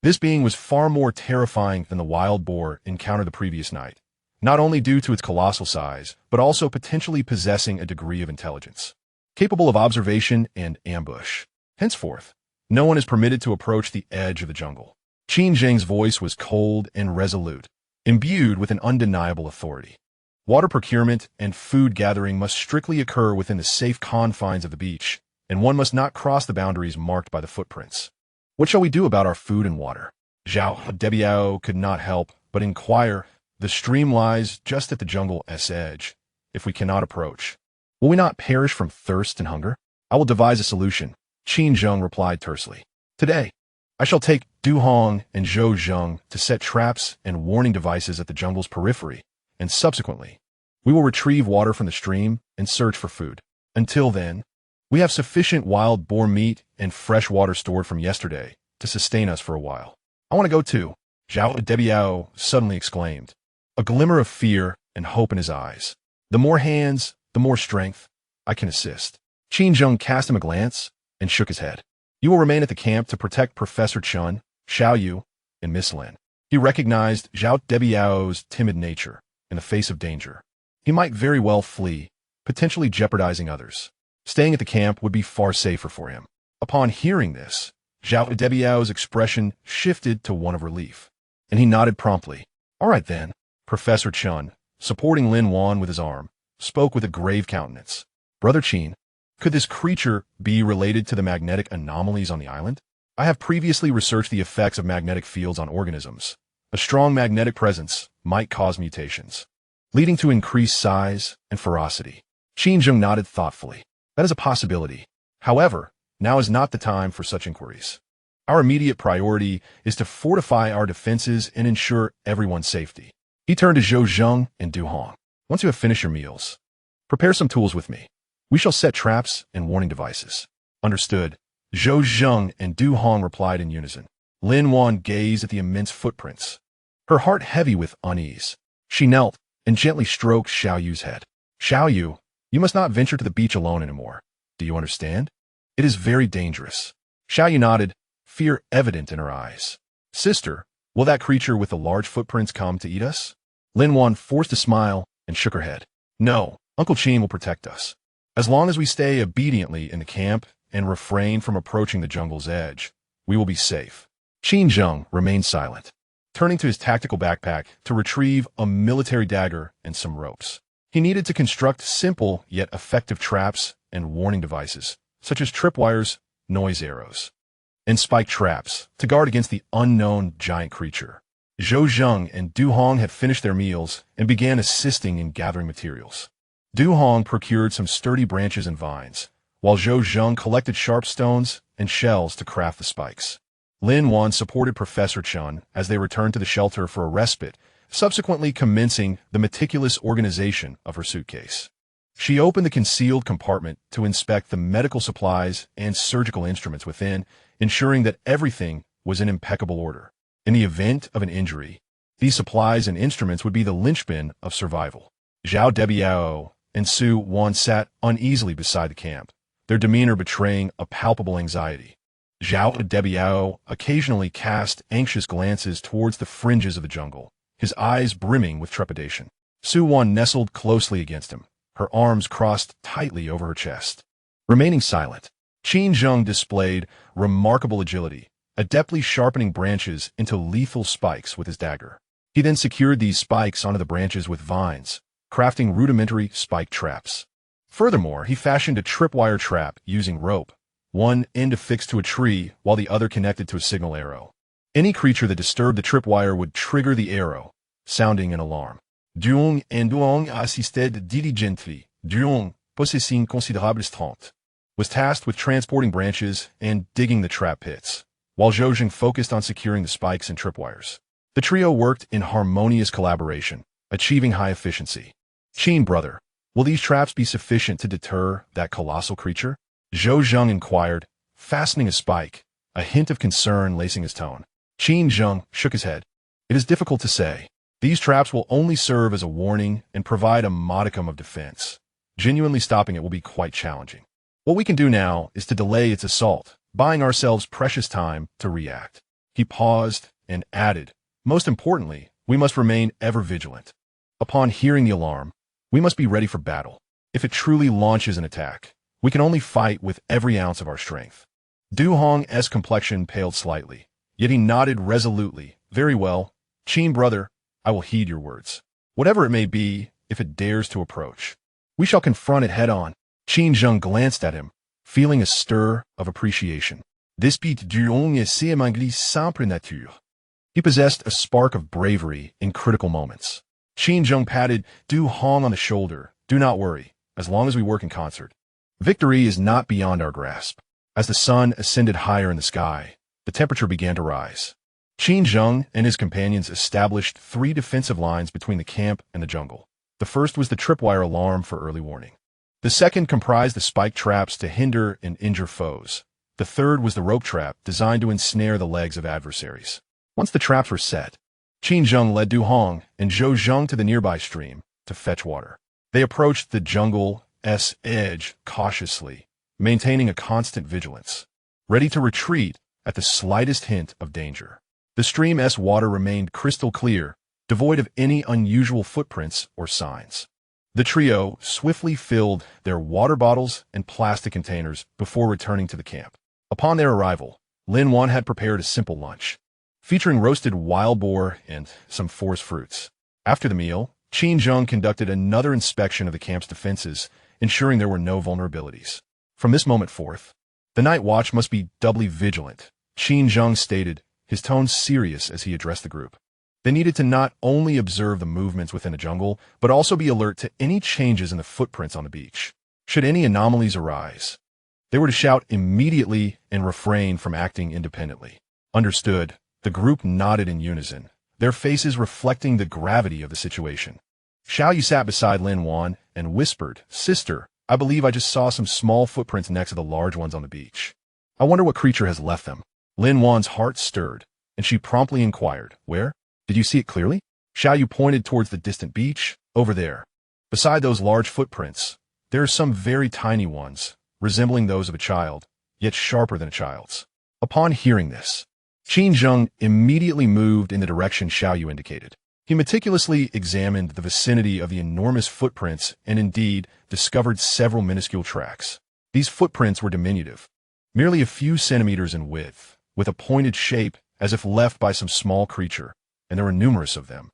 This being was far more terrifying than the wild boar encountered the previous night, not only due to its colossal size, but also potentially possessing a degree of intelligence, capable of observation and ambush. Henceforth, no one is permitted to approach the edge of the jungle. Qinzheng's voice was cold and resolute, imbued with an undeniable authority. Water procurement and food gathering must strictly occur within the safe confines of the beach, and one must not cross the boundaries marked by the footprints. What shall we do about our food and water? Zhao Debiao could not help but inquire. The stream lies just at the jungle's edge. If we cannot approach, will we not perish from thirst and hunger? I will devise a solution, Qinzheng replied tersely. Today, I shall take Du Hong and Zhou Zheng to set traps and warning devices at the jungle's periphery, and subsequently, we will retrieve water from the stream and search for food. Until then, we have sufficient wild boar meat and fresh water stored from yesterday to sustain us for a while. I want to go too, Zhao Debiao suddenly exclaimed, a glimmer of fear and hope in his eyes. The more hands, the more strength. I can assist. Qinzheng cast him a glance and shook his head. You will remain at the camp to protect Professor Chun, Xiao Yu, and Miss Lin. He recognized Zhao Debiao's timid nature in the face of danger. He might very well flee, potentially jeopardizing others. Staying at the camp would be far safer for him. Upon hearing this, Zhao Debiao's expression shifted to one of relief, and he nodded promptly. All right then. Professor Chun, supporting Lin Wan with his arm, spoke with a grave countenance. Brother Qin, could this creature be related to the magnetic anomalies on the island? I have previously researched the effects of magnetic fields on organisms. A strong magnetic presence might cause mutations, leading to increased size and ferocity. Qinzheng nodded thoughtfully. That is a possibility. However, now is not the time for such inquiries. Our immediate priority is to fortify our defenses and ensure everyone's safety. He turned to Zhou Zheng and Du Hong. Once you have finished your meals, prepare some tools with me. We shall set traps and warning devices. Understood. Zhou Zheng and Du Hong replied in unison. Lin Wan gazed at the immense footprints, her heart heavy with unease. She knelt and gently stroked Xiao Yu's head. Xiao Yu, you must not venture to the beach alone anymore. Do you understand? It is very dangerous. Xiao Yu nodded, fear evident in her eyes. Sister, will that creature with the large footprints come to eat us? Lin Wan forced a smile and shook her head. No, Uncle Qin will protect us. As long as we stay obediently in the camp and refrain from approaching the jungle's edge, we will be safe. Qinzheng remained silent, turning to his tactical backpack to retrieve a military dagger and some ropes. He needed to construct simple yet effective traps and warning devices, such as tripwires, noise arrows, and spike traps to guard against the unknown giant creature. Zhou Zheng and Du Hong had finished their meals and began assisting in gathering materials. Du Hong procured some sturdy branches and vines, while Zhou Zheng collected sharp stones and shells to craft the spikes. Lin Wan supported Professor Chun as they returned to the shelter for a respite, subsequently commencing the meticulous organization of her suitcase. She opened the concealed compartment to inspect the medical supplies and surgical instruments within, ensuring that everything was in impeccable order. In the event of an injury, these supplies and instruments would be the linchpin of survival. Zhao WWII and Su Wan sat uneasily beside the camp, their demeanor betraying a palpable anxiety. Zhao WWII occasionally cast anxious glances towards the fringes of the jungle, his eyes brimming with trepidation. Su Wan nestled closely against him, her arms crossed tightly over her chest. Remaining silent, Qin Zheng displayed remarkable agility, adeptly sharpening branches into lethal spikes with his dagger. He then secured these spikes onto the branches with vines, crafting rudimentary spike traps. Furthermore, he fashioned a tripwire trap using rope, one end affixed to a tree while the other connected to a signal arrow. Any creature that disturbed the tripwire would trigger the arrow, sounding an alarm. Duong and Duong assisted diligently. Duong, possessing considérable strength, was tasked with transporting branches and digging the trap pits, while Zhou Zheng focused on securing the spikes and tripwires. The trio worked in harmonious collaboration, achieving high efficiency. Qin, brother, will these traps be sufficient to deter that colossal creature? Zhou Zheng inquired, fastening a spike, a hint of concern lacing his tone. Qin Zheng shook his head. It is difficult to say. These traps will only serve as a warning and provide a modicum of defense. Genuinely stopping it will be quite challenging. What we can do now is to delay its assault, buying ourselves precious time to react. He paused and added, most importantly, we must remain ever vigilant. Upon hearing the alarm, we must be ready for battle. If it truly launches an attack, we can only fight with every ounce of our strength. Du Hong's complexion paled slightly, yet he nodded resolutely. Very well, Qin, brother, I will heed your words. Whatever it may be, if it dares to approach, we shall confront it head-on. Qin Zheng glanced at him, feeling a stir of appreciation. Despite du Hong et ses malgré simple nature. He possessed a spark of bravery in critical moments. Qin Zheng patted Du Hong on the shoulder. Do not worry, as long as we work in concert. Victory is not beyond our grasp. As the sun ascended higher in the sky, the temperature began to rise. Qin Zheng and his companions established 3 defensive lines between the camp and the jungle. The first was the tripwire alarm for early warning. The second comprised the spike traps to hinder and injure foes. The third was the rope trap designed to ensnare the legs of adversaries. Once the traps were set, Qin Zheng led Du Hong and Zhou Zheng to the nearby stream to fetch water. They approached the jungle's edge cautiously, maintaining a constant vigilance, ready to retreat at the slightest hint of danger. The stream's water remained crystal clear, devoid of any unusual footprints or signs. The trio swiftly filled their water bottles and plastic containers before returning to the camp. Upon their arrival, Lin Wan had prepared a simple lunch, featuring roasted wild boar and some forest fruits. After the meal, Qin Zheng conducted another inspection of the camp's defenses, ensuring there were no vulnerabilities. From this moment forth, the night watch must be doubly vigilant, Qin Zheng stated, his tone serious as he addressed the group. They needed to not only observe the movements within the jungle, but also be alert to any changes in the footprints on the beach. Should any anomalies arise, they were to shout immediately and refrain from acting independently. Understood, the group nodded in unison, their faces reflecting the gravity of the situation. Xiao Yu sat beside Lin Wan and whispered, Sister, I believe I just saw some small footprints next to the large ones on the beach. I wonder what creature has left them. Lin Wan's heart stirred, and she promptly inquired, Where? Did you see it clearly? Xiao Yu pointed towards the distant beach, over there. Beside those large footprints, there are some very tiny ones, resembling those of a child, yet sharper than a child's. Upon hearing this, Qin Zheng immediately moved in the direction Xiao Yu indicated. He meticulously examined the vicinity of the enormous footprints and indeed discovered several minuscule tracks. These footprints were diminutive, merely a few centimeters in width, with a pointed shape as if left by some small creature, and there were numerous of them,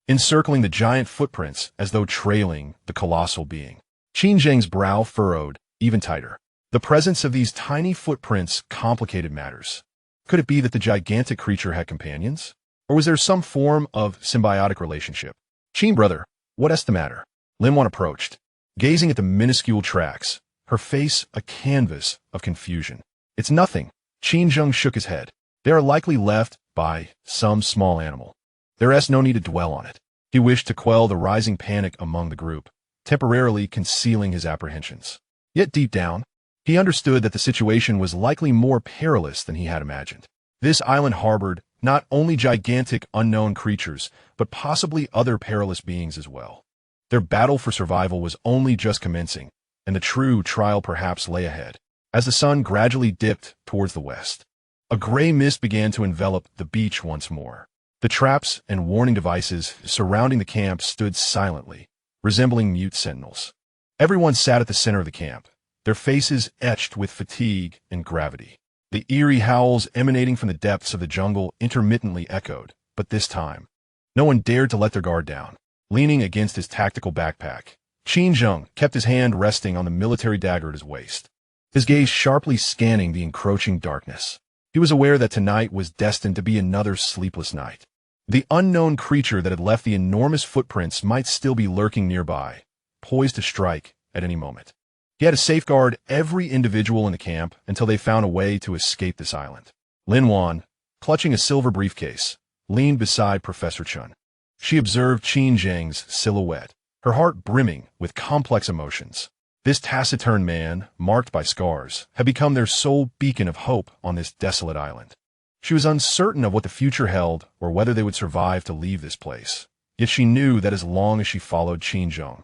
encircling the giant footprints as though trailing the colossal being. Qin Zheng's brow furrowed even tighter. The presence of these tiny footprints complicated matters. Could it be that the gigantic creature had companions? Or was there some form of symbiotic relationship? Qin brother, what's the matter? Lin Wan approached, gazing at the minuscule tracks, her face a canvas of confusion. It's nothing. Qin Zheng shook his head. They are likely left by some small animal. There's no need to dwell on it. He wished to quell the rising panic among the group, temporarily concealing his apprehensions. Yet deep down, he understood that the situation was likely more perilous than he had imagined. This island harbored not only gigantic unknown creatures, but possibly other perilous beings as well. Their battle for survival was only just commencing, and the true trial perhaps lay ahead. As the sun gradually dipped towards the west, a gray mist began to envelop the beach once more. The traps and warning devices surrounding the camp stood silently, resembling mute sentinels. Everyone sat at the center of the camp, their faces etched with fatigue and gravity. The eerie howls emanating from the depths of the jungle intermittently echoed, but this time, no one dared to let their guard down. Leaning against his tactical backpack, Qin Zheng kept his hand resting on the military dagger at his waist, his gaze sharply scanning the encroaching darkness. He was aware that tonight was destined to be another sleepless night. The unknown creature that had left the enormous footprints might still be lurking nearby, poised to strike at any moment. He had to safeguard every individual in the camp until they found a way to escape this island. Lin Wan, clutching a silver briefcase, leaned beside Professor Chun. She observed Qin Zheng's silhouette, her heart brimming with complex emotions. This taciturn man, marked by scars, had become their sole beacon of hope on this desolate island. She was uncertain of what the future held or whether they would survive to leave this place. Yet she knew that as long as she followed Qin Zheng,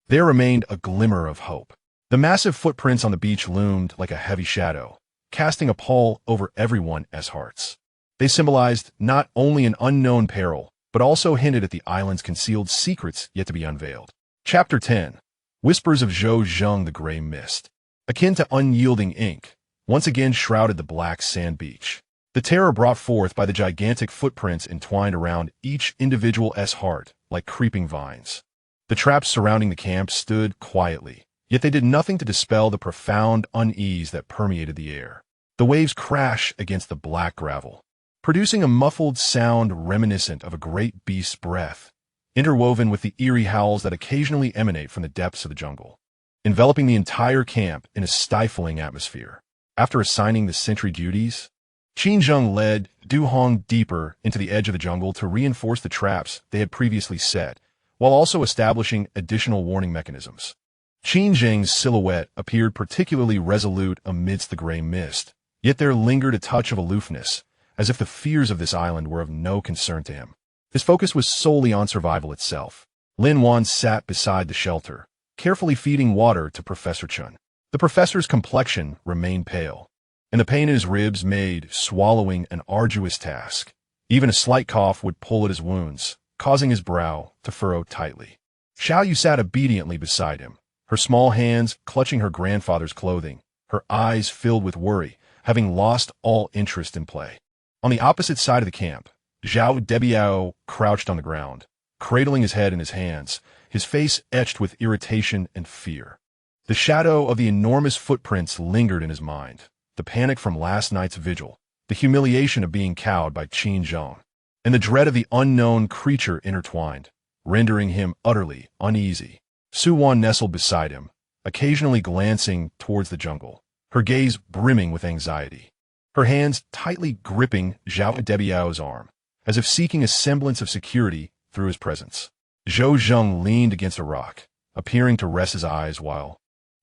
there remained a glimmer of hope. The massive footprints on the beach loomed like a heavy shadow, casting a pall over everyone's hearts. They symbolized not only an unknown peril, but also hinted at the island's concealed secrets yet to be unveiled. Chapter 10. Whispers of Zhou Zheng. The gray mist, akin to unyielding ink, once again shrouded the black sand beach. The terror brought forth by the gigantic footprints entwined around each individual's heart like creeping vines. The traps surrounding the camp stood quietly, yet they did nothing to dispel the profound unease that permeated the air. The waves crashed against the black gravel, producing a muffled sound reminiscent of a great beast's breath, interwoven with the eerie howls that occasionally emanate from the depths of the jungle, enveloping the entire camp in a stifling atmosphere. After assigning the sentry duties, Qin Zheng led Du Hong deeper into the edge of the jungle to reinforce the traps they had previously set, while also establishing additional warning mechanisms. Qin Zheng's silhouette appeared particularly resolute amidst the gray mist, yet there lingered a touch of aloofness, as if the fears of this island were of no concern to him. His focus was solely on survival itself. Lin Wan sat beside the shelter, carefully feeding water to Professor Chun. The professor's complexion remained pale, and the pain in his ribs made swallowing an arduous task. Even a slight cough would pull at his wounds, causing his brow to furrow tightly. Xiao Yu sat obediently beside him, her small hands clutching her grandfather's clothing, her eyes filled with worry, having lost all interest in play. On the opposite side of the camp, Zhao Debiao crouched on the ground, cradling his head in his hands, his face etched with irritation and fear. The shadow of the enormous footprints lingered in his mind, the panic from last night's vigil, the humiliation of being cowed by Qin Zheng, and the dread of the unknown creature intertwined, rendering him utterly uneasy. Su Wan nestled beside him, occasionally glancing towards the jungle, her gaze brimming with anxiety, her hands tightly gripping Zhao Debiao's arm, as if seeking a semblance of security through his presence. Zhou Zheng leaned against a rock, appearing to rest his eyes while,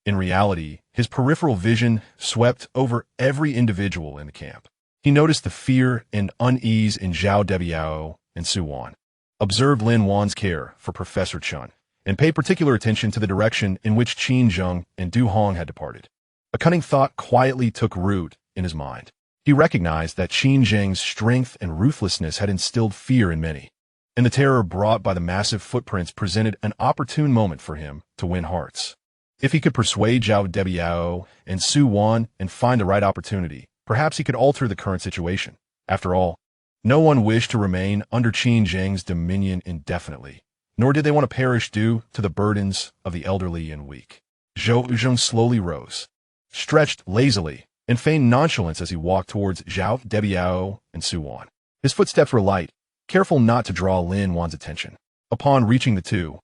in reality, his peripheral vision swept over every individual in the camp. He noticed the fear and unease in Zhao Debiao and Su Wan, observed Lin Wan's care for Professor Chun, and paid particular attention to the direction in which Qin Zheng and Du Hong had departed. A cunning thought quietly took root in his mind. He recognized that Qin Zheng's strength and ruthlessness had instilled fear in many, and the terror brought by the massive footprints presented an opportune moment for him to win hearts. If he could persuade Zhao Debiao and Su Wan and find the right opportunity, perhaps he could alter the current situation. After all, No one wished to remain under Qin Zheng's dominion indefinitely, nor did they want to perish due to the burdens of the elderly and weak. Zhou Zheng slowly rose, stretched lazily, and feigned nonchalance as he walked towards Zhao Debiao and Su Wan. His footsteps were light, careful not to draw Lin Wan's attention. Upon reaching the two,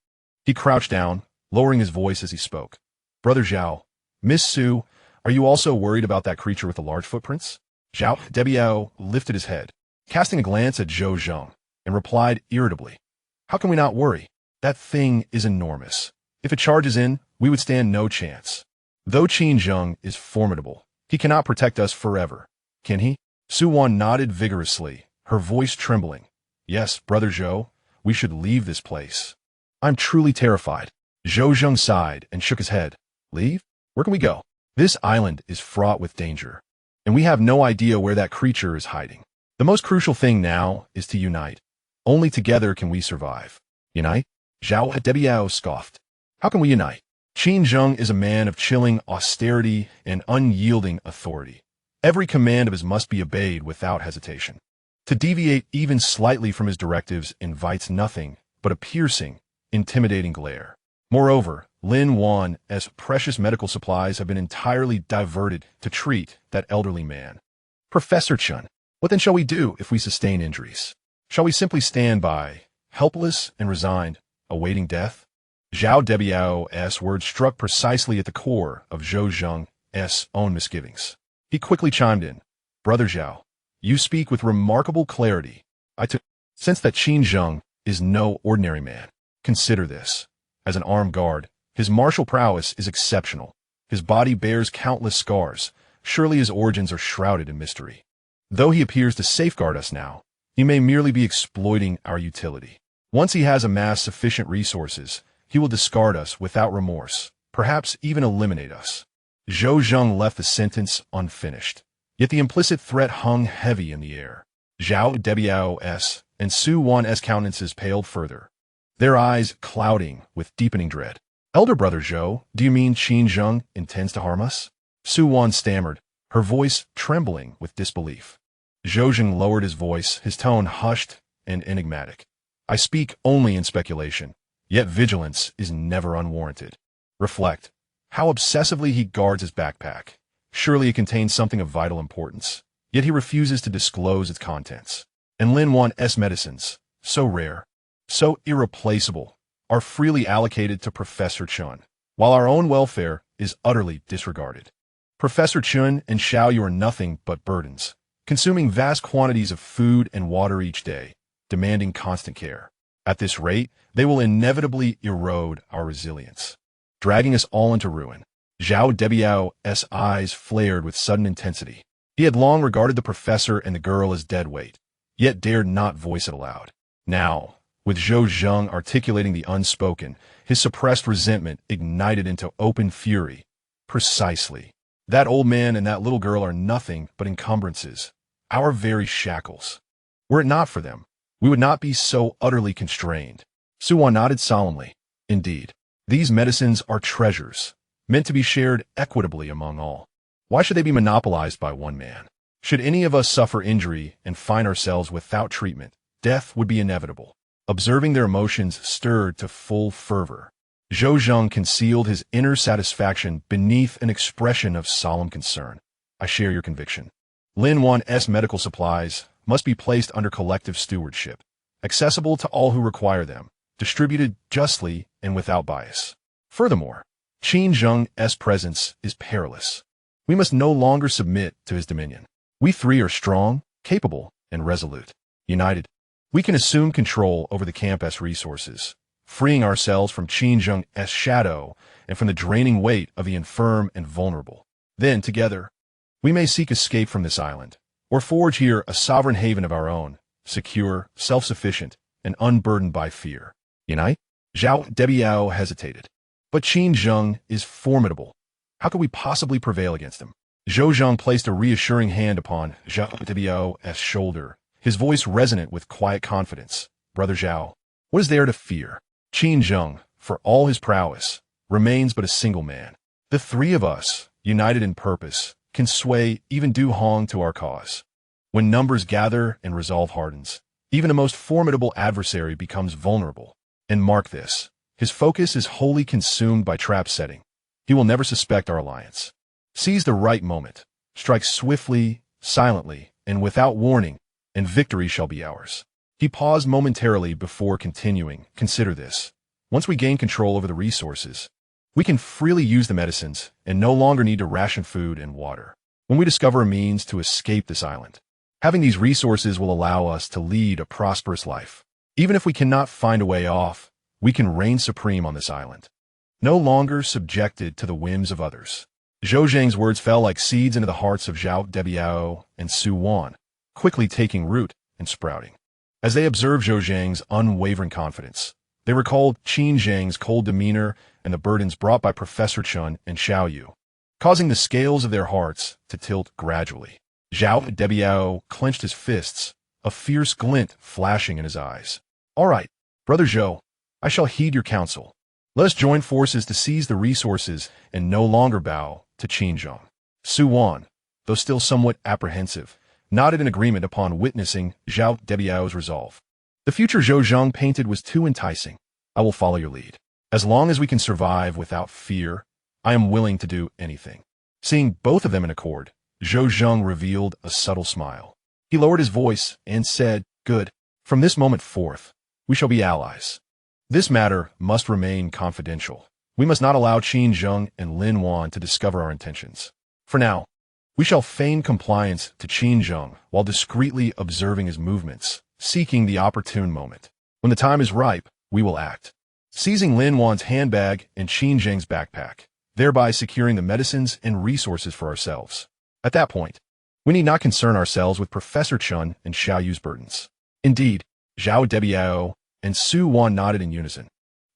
he crouched down, lowering his voice as he spoke. Brother Zhao, Miss Su, are you also worried about that creature with the large footprints? Zhao Debiao lifted his head, casting a glance at Zhou Zheng, and replied irritably, How can we not worry? That thing is enormous. If it charges in, we would stand no chance. Though Qin Zheng is formidable, he cannot protect us forever. Can he? Su Wan nodded vigorously, her voice trembling. Yes, Brother Zhou, we should leave this place. I'm truly terrified. Zhou Zheng sighed and shook his head. Leave? Where can we go? This island is fraught with danger, and we have no idea where that creature is hiding. The most crucial thing now is to unite. Only together can we survive. Unite? Zhao Debiao scoffed. How can we unite? Qin Zheng is a man of chilling austerity and unyielding authority. Every command of his must be obeyed without hesitation. To deviate even slightly from his directives invites nothing but a piercing, intimidating glare. Moreover, Lin Wan's precious medical supplies have been entirely diverted to treat that elderly man. Professor Chun, what then shall we do if we sustain injuries? Shall we simply stand by, helpless and resigned, awaiting death? Zhao Debiao's words struck precisely at the core of Zhou Zheng's own misgivings. He quickly chimed in. Brother Zhao, you speak with remarkable clarity. I took sense that Qin Zheng is no ordinary man. Consider this. As an armed guard, his martial prowess is exceptional. His body bears countless scars. Surely his origins are shrouded in mystery. Though he appears to safeguard us now, he may merely be exploiting our utility. Once he has amassed sufficient resources, he will discard us without remorse, perhaps even eliminate us. Zhou Zheng left the sentence unfinished, yet the implicit threat hung heavy in the air. Zhao Debiao's and Su Wan's countenances paled further, their eyes clouding with deepening dread. Elder Brother Zhou, do you mean Qin Zheng intends to harm us? Su Wan stammered, her voice trembling with disbelief. Zhou Zheng lowered his voice, his tone hushed and enigmatic. I speak only in speculation, yet vigilance is never unwarranted. Reflect. How obsessively he guards his backpack. Surely it contains something of vital importance, yet he refuses to disclose its contents. And Lin Wan's medicines, so rare, so irreplaceable, are freely allocated to Professor Chun, while our own welfare is utterly disregarded. Professor Chun and Xiao are nothing but burdens, consuming vast quantities of food and water each day, demanding constant care. At this rate, they will inevitably erode our resilience, dragging us all into ruin. Zhao Debiao's eyes flared with sudden intensity. He had long regarded the professor and the girl as dead weight, yet dared not voice it aloud. Now, with Zhou Zheng articulating the unspoken, his suppressed resentment ignited into open fury. Precisely. That old man and that little girl are nothing but encumbrances, our very shackles. Were it not for them, we would not be so utterly constrained. Su Wan nodded solemnly. Indeed, these medicines are treasures, meant to be shared equitably among all. Why should they be monopolized by one man? Should any of us suffer injury and find ourselves without treatment, death would be inevitable. Observing their emotions stirred to full fervor, Zhou Zheng concealed his inner satisfaction beneath an expression of solemn concern. I share your conviction. Lin Wan's medical supplies must be placed under collective stewardship, accessible to all who require them, distributed justly and without bias. Furthermore, Qin Zheng's presence is perilous. We must no longer submit to his dominion. We three are strong, capable, and resolute. United, we can assume control over the camp's resources, freeing ourselves from Qin Zheng's shadow and from the draining weight of the infirm and vulnerable. Then, together, we may seek escape from this island, or forge here a sovereign haven of our own, secure, self-sufficient, and unburdened by fear. Unite? Zhao Debiao hesitated. But Qin Zheng is formidable. How could we possibly prevail against him? Zhou Zheng placed a reassuring hand upon Zhao Debiao's shoulder, his voice resonant with quiet confidence. Brother Zhao, what is there to fear? Qin Zheng, for all his prowess, remains but a single man. The three of us, united in purpose, can sway even Du Hong to our cause. When numbers gather and resolve hardens, even the most formidable adversary becomes vulnerable. And mark this, his focus is wholly consumed by trap setting. He will never suspect our alliance. Seize the right moment, strike swiftly, silently, and without warning, and victory shall be ours. He paused momentarily before continuing. Consider this. Once we gain control over the resources, we can freely use the medicines and no longer need to ration food and water. When we discover a means to escape this island, having these resources will allow us to lead a prosperous life. Even if we cannot find a way off, we can reign supreme on this island, no longer subjected to the whims of others. Zhou Zhang's words fell like seeds into the hearts of Zhao WWII and Su Wan, quickly taking root and sprouting. As they observed Zhou Zhang's unwavering confidence, they recalled Qin Zhang's cold demeanor and the burdens brought by Professor Chun and Xiao Yu, causing the scales of their hearts to tilt gradually. Zhao WWII clenched his fists, a fierce glint flashing in his eyes. All right, Brother Zhou, I shall heed your counsel. Let us join forces to seize the resources and no longer bow to Qin Zhang. Su Wan, though still somewhat apprehensive, nodded in agreement upon witnessing Zhao WWII's resolve. The future Zhou Zhang painted was too enticing. I will follow your lead. As long as we can survive without fear, I am willing to do anything. Seeing both of them in accord, Zhou Zhang revealed a subtle smile. He lowered his voice and said, "Good. From this moment forth, we shall be allies. This matter must remain confidential. We must not allow Qin Zhang and Lin Wan to discover our intentions. For now, we shall feign compliance to Qin Zhang while discreetly observing his movements, seeking the opportune moment. When the time is ripe, we will act." Seizing Lin Wan's handbag and Qin Zhang's backpack, thereby securing the medicines and resources for ourselves. At that point, we need not concern ourselves with Professor Chun and Xiao Yu's burdens. Indeed, Zhao WWII and Su Wan nodded in unison,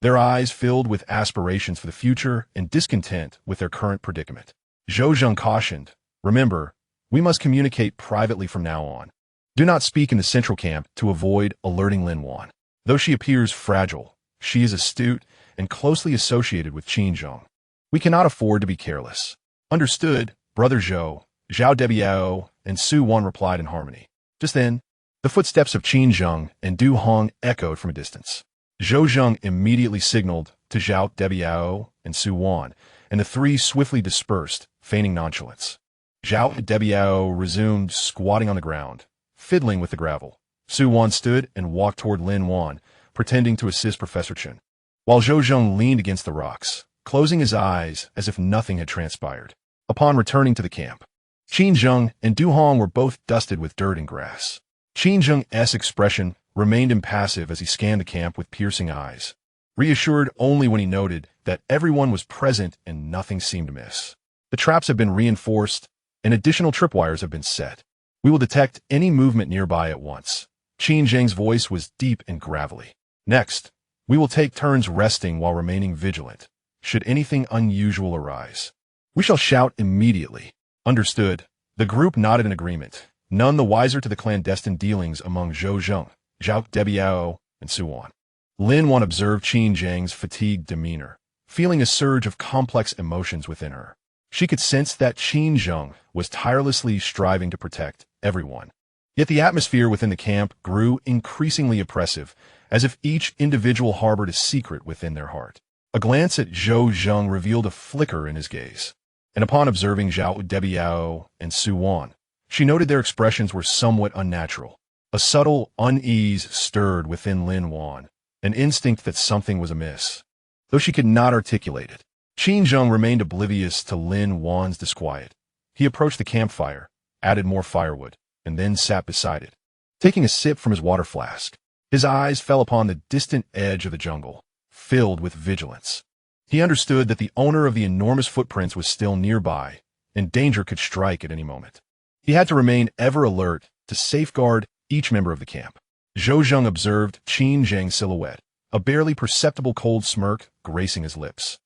their eyes filled with aspirations for the future and discontent with their current predicament. Zhou Zhang cautioned, "Remember, we must communicate privately from now on. Do not speak in the central camp to avoid alerting Lin Wan. Though she appears fragile, she is astute and closely associated with Qin Zhang. We cannot afford to be careless." "Understood, Brother Zhou," Zhao WWII and Su Wan replied in harmony. Just then, the footsteps of Qin Zhang and Du Hong echoed from a distance. Zhou Zhang immediately signaled to Zhao WWII and Su Wan, and the three swiftly dispersed, feigning nonchalance. Zhao WWII resumed squatting on the ground, fiddling with the gravel. Su Wan stood and walked toward Lin Wan, pretending to assist Professor Chen, while Zhou Zhang leaned against the rocks, closing his eyes as if nothing had transpired. Upon returning to the camp, Qin Zhang and Du Hong were both dusted with dirt and grass. Qin Zhang's expression remained impassive as he scanned the camp with piercing eyes, reassured only when he noted that everyone was present and nothing seemed amiss. The traps have been reinforced, and additional tripwires have been set. We will detect any movement nearby at once. Qin Zhang's voice was deep and gravelly. Next, we will take turns resting while remaining vigilant, should anything unusual arise. We shall shout immediately. Understood. The group nodded in agreement, none the wiser to the clandestine dealings among Zhou Zhang, Zhao WWII, and Su Wan. Lin Wan observed Qin Zhang's fatigued demeanor, feeling a surge of complex emotions within her. She could sense that Qin Zhang was tirelessly striving to protect everyone. Yet the atmosphere within the camp grew increasingly oppressive, as if each individual harbored a secret within their heart. A glance at Zhou Zhang revealed a flicker in his gaze, and upon observing Zhao WWII and Su Wan, she noted their expressions were somewhat unnatural. A subtle unease stirred within Lin Wan, an instinct that something was amiss, though she could not articulate it. Qin Zhang remained oblivious to Lin Wan's disquiet. He approached the campfire, added more firewood, and then sat beside it. Taking a sip from his water flask, his eyes fell upon the distant edge of the jungle, filled with vigilance. He understood that the owner of the enormous footprints was still nearby, and danger could strike at any moment. He had to remain ever alert to safeguard each member of the camp. Zhou Zhang observed Qin Zhang's silhouette, a barely perceptible cold smirk gracing his lips.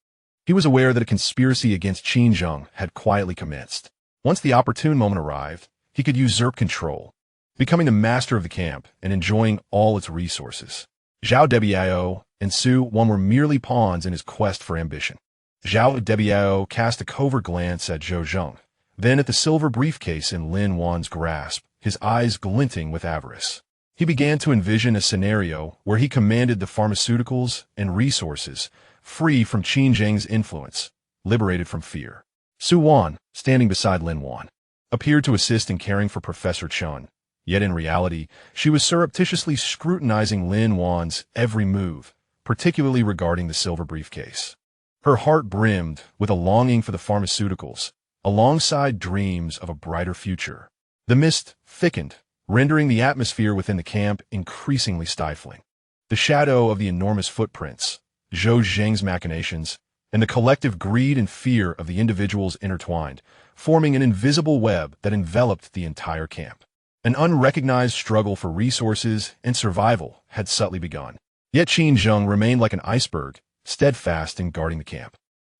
He was aware that a conspiracy against Qin Zhang had quietly commenced. Once the opportune moment arrived, he could usurp control, becoming the master of the camp and enjoying all its resources. Zhao WWII and Su Wan were merely pawns in his quest for ambition. Zhao WWII cast a covert glance at Zhou Zhang, then at the silver briefcase in Lin Wan's grasp, his eyes glinting with avarice. He began to envision a scenario where he commanded the pharmaceuticals and resources, free from Qin Zheng's influence, liberated from fear. Su Wan, standing beside Lin Wan, appeared to assist in caring for Professor Chun, yet in reality, she was surreptitiously scrutinizing Lin Wan's every move, particularly regarding the silver briefcase. Her heart brimmed with a longing for the pharmaceuticals, alongside dreams of a brighter future. The mist thickened, rendering the atmosphere within the camp increasingly stifling. The shadow of the enormous footprints, Zhou Zheng's machinations, and the collective greed and fear of the individuals intertwined, forming an invisible web that enveloped the entire camp. An unrecognized struggle for resources and survival had subtly begun. Yet Qin Zheng remained like an iceberg, steadfast in guarding the camp.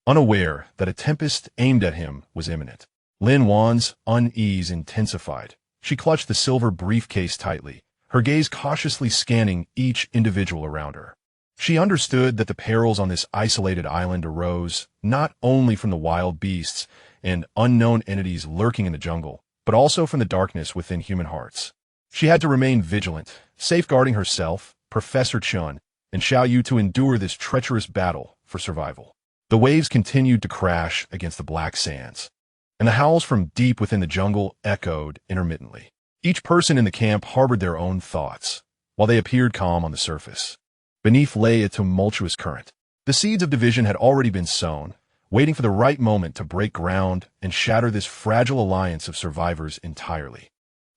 Unaware that a tempest aimed at him was imminent, Lin Wan's unease intensified. She clutched the silver briefcase tightly, her gaze cautiously scanning each individual around her. She understood that the perils on this isolated island arose not only from the wild beasts and unknown entities lurking in the jungle, but also from the darkness within human hearts. She had to remain vigilant, safeguarding herself, Professor Chun, and Xiao Yu to endure this treacherous battle for survival. The waves continued to crash against the black sands, and the howls from deep within the jungle echoed intermittently. Each person in the camp harbored their own thoughts, while they appeared calm on the surface. Beneath lay a tumultuous current. The seeds of division had already been sown, waiting for the right moment to break ground and shatter this fragile alliance of survivors entirely.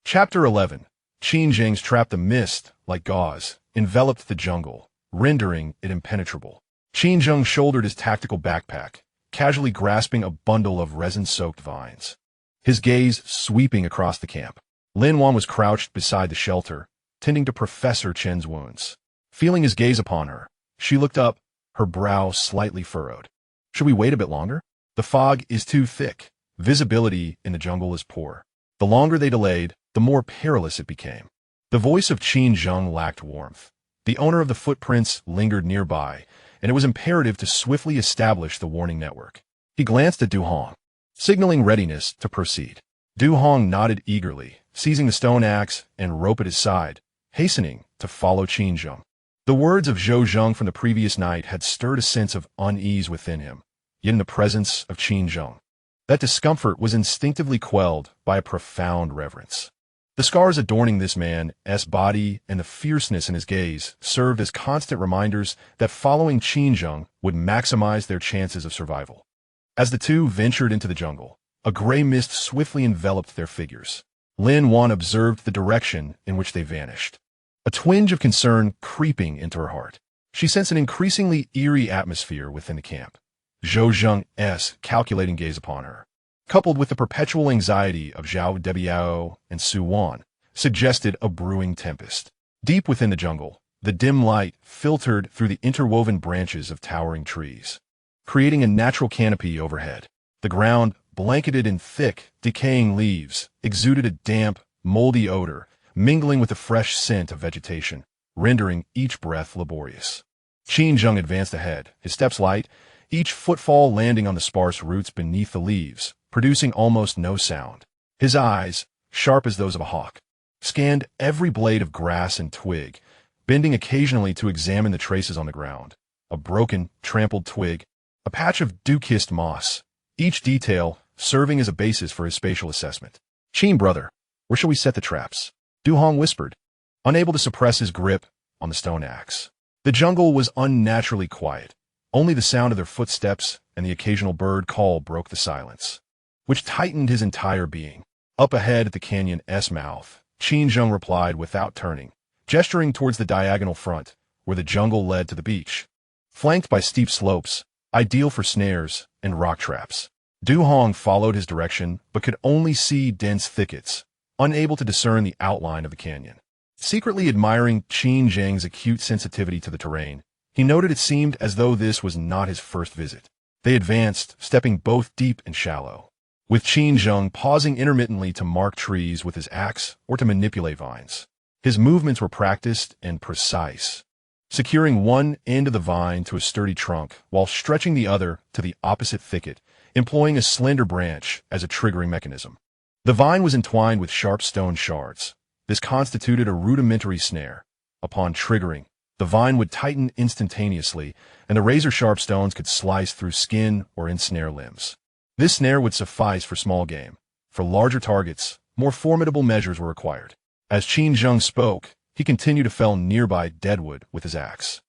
Chapter 11. Qin Zheng's trap. The mist, like gauze, enveloped the jungle, rendering it impenetrable. Qin Zheng shouldered his tactical backpack, casually grasping a bundle of resin-soaked vines. His gaze sweeping across the camp. Lin Wan was crouched beside the shelter, tending to Professor Chen's wounds. Feeling his gaze upon her, she looked up, her brow slightly furrowed. Should we wait a bit longer? The fog is too thick. Visibility in the jungle is poor. The longer they delayed, the more perilous it became. The voice of Qin Zheng lacked warmth. The owner of the footprints lingered nearby, and it was imperative to swiftly establish the warning network. He glanced at Du Hong, signaling readiness to proceed. Du Hong nodded eagerly, seizing the stone axe and rope at his side, hastening to follow Qin Zheng. The words of Zhou Zheng from the previous night had stirred a sense of unease within him, yet in the presence of Qin Zheng, that discomfort was instinctively quelled by a profound reverence. The scars adorning this man's body and the fierceness in his gaze served as constant reminders that following Qin Zheng would maximize their chances of survival. As the two ventured into the jungle, a gray mist swiftly enveloped their figures. Lin Wan observed the direction in which they vanished, a twinge of concern creeping into her heart. She sensed an increasingly eerie atmosphere within the camp. Zhou Zheng's calculating gaze upon her, coupled with the perpetual anxiety of WWII and Su Wan, suggested a brewing tempest. Deep within the jungle, the dim light filtered through the interwoven branches of towering trees, creating a natural canopy overhead. The ground, blanketed in thick, decaying leaves, exuded a damp, moldy odor, mingling with the fresh scent of vegetation, rendering each breath laborious. Qin Zheng advanced ahead, his steps light, each footfall landing on the sparse roots beneath the leaves, producing almost no sound. His eyes, sharp as those of a hawk, scanned every blade of grass and twig, bending occasionally to examine the traces on the ground. A broken, trampled twig, a patch of dew-kissed moss, each detail serving as a basis for his spatial assessment. Qin brother, where shall we set the traps? Du Hong whispered, unable to suppress his grip on the stone axe. The jungle was unnaturally quiet. Only the sound of their footsteps and the occasional bird call broke the silence, which tightened his entire being. Up ahead at the canyon's mouth, Qin Zheng replied without turning, gesturing towards the diagonal front, where the jungle led to the beach, flanked by steep slopes, ideal for snares and rock traps. Du Hong followed his direction, but could only see dense thickets, unable to discern the outline of the canyon. Secretly admiring Qin Zheng's acute sensitivity to the terrain, he noted it seemed as though this was not his first visit. They advanced, stepping both deep and shallow, with Qin Zheng pausing intermittently to mark trees with his axe or to manipulate vines. His movements were practiced and precise, securing one end of the vine to a sturdy trunk while stretching the other to the opposite thicket, employing a slender branch as a triggering mechanism. The vine was entwined with sharp stone shards. This constituted a rudimentary snare. Upon triggering, the vine would tighten instantaneously, and the razor-sharp stones could slice through skin or ensnare limbs. This snare would suffice for small game. For larger targets, more formidable measures were required. As Qin Zheng spoke, he continued to fell nearby deadwood with his axe.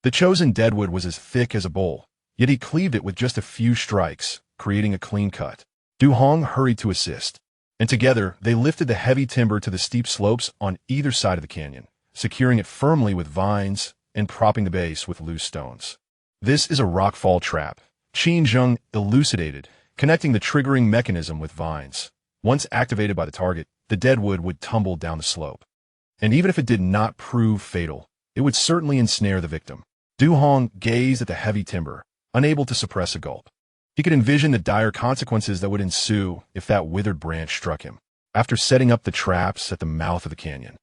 The chosen deadwood was as thick as a bowl, yet he cleaved it with just a few strikes, creating a clean cut. Du Hong hurried to assist, and together they lifted the heavy timber to the steep slopes on either side of the canyon, securing it firmly with vines and propping the base with loose stones. This is a rockfall trap, Qin Zheng elucidated, connecting the triggering mechanism with vines. Once activated by the target, the deadwood would tumble down the slope. And even if it did not prove fatal, it would certainly ensnare the victim. Du Hong gazed at the heavy timber, unable to suppress a gulp. He could envision the dire consequences that would ensue if that withered branch struck him. After setting up the traps at the mouth of the canyon,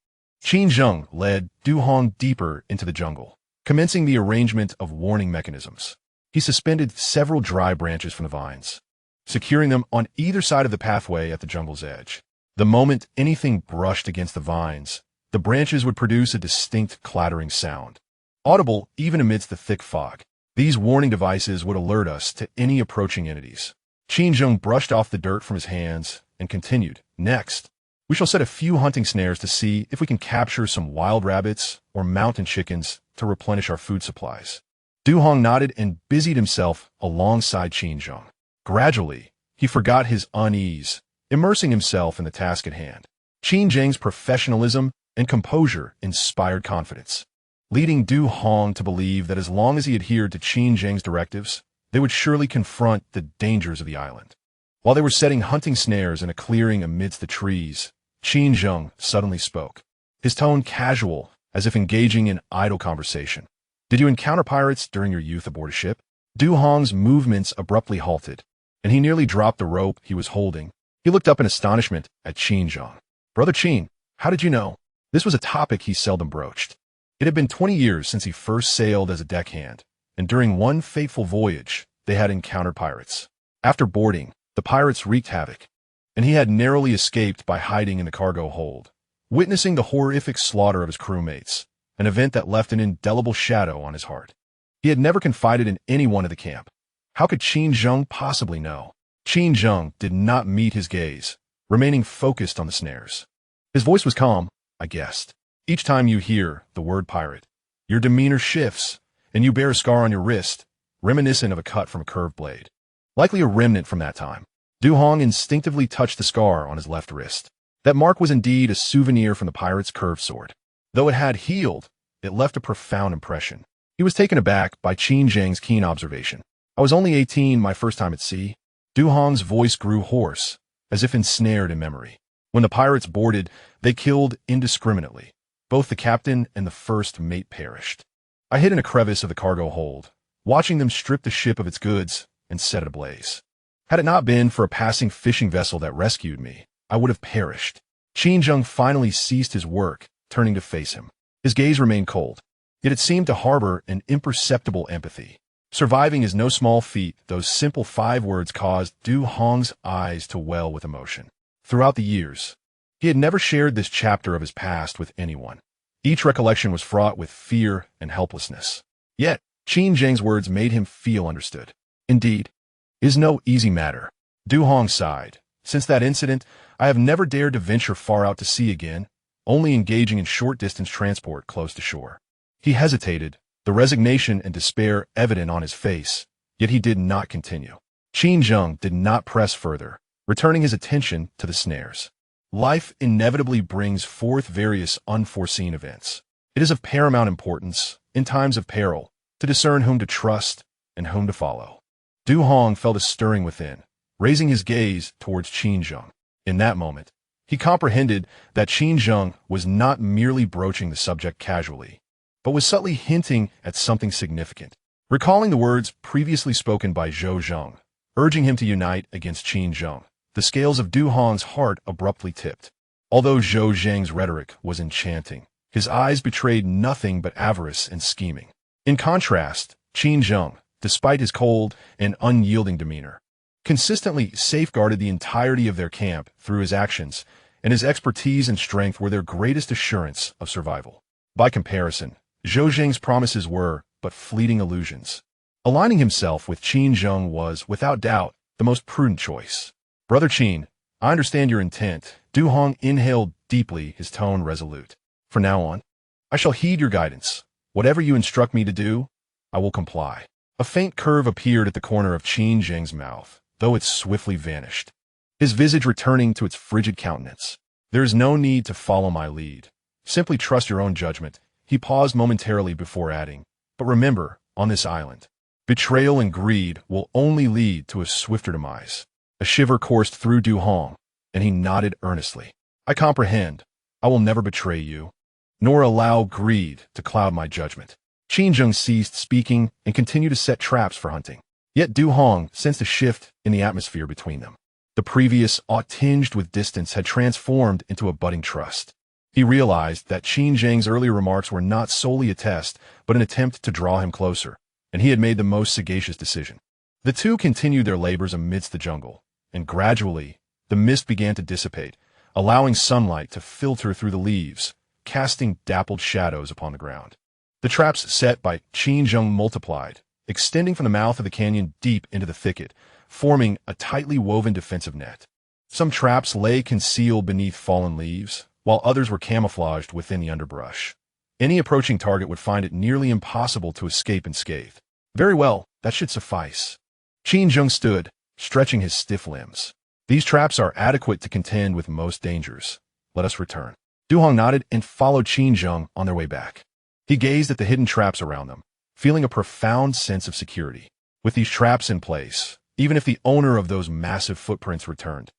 Qin Zheng led Du Hong deeper into the jungle, commencing the arrangement of warning mechanisms. He suspended several dry branches from the vines, securing them on either side of the pathway at the jungle's edge. The moment anything brushed against the vines, the branches would produce a distinct clattering sound, audible even amidst the thick fog. These warning devices would alert us to any approaching entities. Qin Zheng brushed off the dirt from his hands and continued, "Next, we shall set a few hunting snares to see if we can capture some wild rabbits or mountain chickens to replenish our food supplies." Du Hong nodded and busied himself alongside Qin Zheng. Gradually, he forgot his unease, immersing himself in the task at hand. Qin Zheng's professionalism and composure inspired confidence, leading Du Hong to believe that as long as he adhered to Qin Zheng's directives, they would surely confront the dangers of the island. While they were setting hunting snares in a clearing amidst the trees, Qin Zheng suddenly spoke, his tone casual, as if engaging in idle conversation. "Did you encounter pirates during your youth aboard a ship?" Du Hong's movements abruptly halted, and he nearly dropped the rope he was holding. He looked up in astonishment at Qin Zheng. "Brother Qin, how did you know?" This was a topic he seldom broached. It had been 20 years since he first sailed as a deckhand, and during one fateful voyage, they had encountered pirates. After boarding, the pirates wreaked havoc, and he had narrowly escaped by hiding in the cargo hold, witnessing the horrific slaughter of his crewmates, an event that left an indelible shadow on his heart. He had never confided in anyone at the camp. How could Qin Zheng possibly know? Qin Zheng did not meet his gaze, remaining focused on the snares. His voice was calm, "I guessed. Each time you hear the word pirate, your demeanor shifts, and you bear a scar on your wrist, reminiscent of a cut from a curved blade. Likely a remnant from that time." Du Hong instinctively touched the scar on his left wrist. That mark was indeed a souvenir from the pirate's curved sword. Though it had healed, it left a profound impression. He was taken aback by Qin Zheng's keen observation. "I was only 18 my first time at sea." Du Hong's voice grew hoarse, as if ensnared in memory. "When the pirates boarded, they killed indiscriminately. Both the captain and the first mate perished. I hid in a crevice of the cargo hold, watching them strip the ship of its goods and set it ablaze. Had it not been for a passing fishing vessel that rescued me, I would have perished." Qin Zheng finally ceased his work, turning to face him. His gaze remained cold, yet it seemed to harbor an imperceptible empathy. Surviving is no small feat. Those simple 5 words caused Du Hong's eyes to well with emotion. Throughout the years, he had never shared this chapter of his past with anyone. Each recollection was fraught with fear and helplessness. Yet, Qin Zheng's words made him feel understood. "Indeed, it is no easy matter." Du Hong sighed. "Since that incident, I have never dared to venture far out to sea again, only engaging in short-distance transport close to shore." He hesitated, the resignation and despair evident on his face, yet he did not continue. Qin Zheng did not press further, returning his attention to the snares. Life inevitably brings forth various unforeseen events. It is of paramount importance, in times of peril, to discern whom to trust and whom to follow. Du Hong felt a stirring within, raising his gaze towards Qin Zheng. In that moment, he comprehended that Qin Zheng was not merely broaching the subject casually, but was subtly hinting at something significant. Recalling the words previously spoken by Zhou Zheng, urging him to unite against Qin Zheng, the scales of Du Hong's heart abruptly tipped. Although Zhou Zheng's rhetoric was enchanting, his eyes betrayed nothing but avarice and scheming. In contrast, Qin Zheng, despite his cold and unyielding demeanor, consistently safeguarded the entirety of their camp through his actions, and his expertise and strength were their greatest assurance of survival. By comparison, Zhou Zheng's promises were but fleeting illusions. Aligning himself with Qin Zheng was, without doubt, the most prudent choice. Brother Qin, I understand your intent. Du Hong inhaled deeply, his tone resolute. From now on, I shall heed your guidance. Whatever you instruct me to do, I will comply. A faint curve appeared at the corner of Qin Zheng's mouth, though it swiftly vanished, his visage returning to its frigid countenance. There is no need to follow my lead. Simply trust your own judgment. He paused momentarily before adding, but remember, on this island, betrayal and greed will only lead to a swifter demise. A shiver coursed through Du Hong, and he nodded earnestly. I comprehend. I will never betray you, nor allow greed to cloud my judgment. Qin Zheng ceased speaking and continued to set traps for hunting. Yet Du Hong sensed a shift in the atmosphere between them. The previous awe tinged with distance had transformed into a budding trust. He realized that Qin Zheng's earlier remarks were not solely a test, but an attempt to draw him closer, and he had made the most sagacious decision. The two continued their labors amidst the jungle, and gradually, the mist began to dissipate, allowing sunlight to filter through the leaves, casting dappled shadows upon the ground. The traps set by Qin Zheng multiplied, extending from the mouth of the canyon deep into the thicket, forming a tightly woven defensive net. Some traps lay concealed beneath fallen leaves, while others were camouflaged within the underbrush. Any approaching target would find it nearly impossible to escape unscathed. Very well, that should suffice. Qin Zheng stood, stretching his stiff limbs. These traps are adequate to contend with most dangers. Let us return. Du Hong nodded and followed Qin Zheng on their way back. He gazed at the hidden traps around them, feeling a profound sense of security. With these traps in place, even if the owner of those massive footprints returned,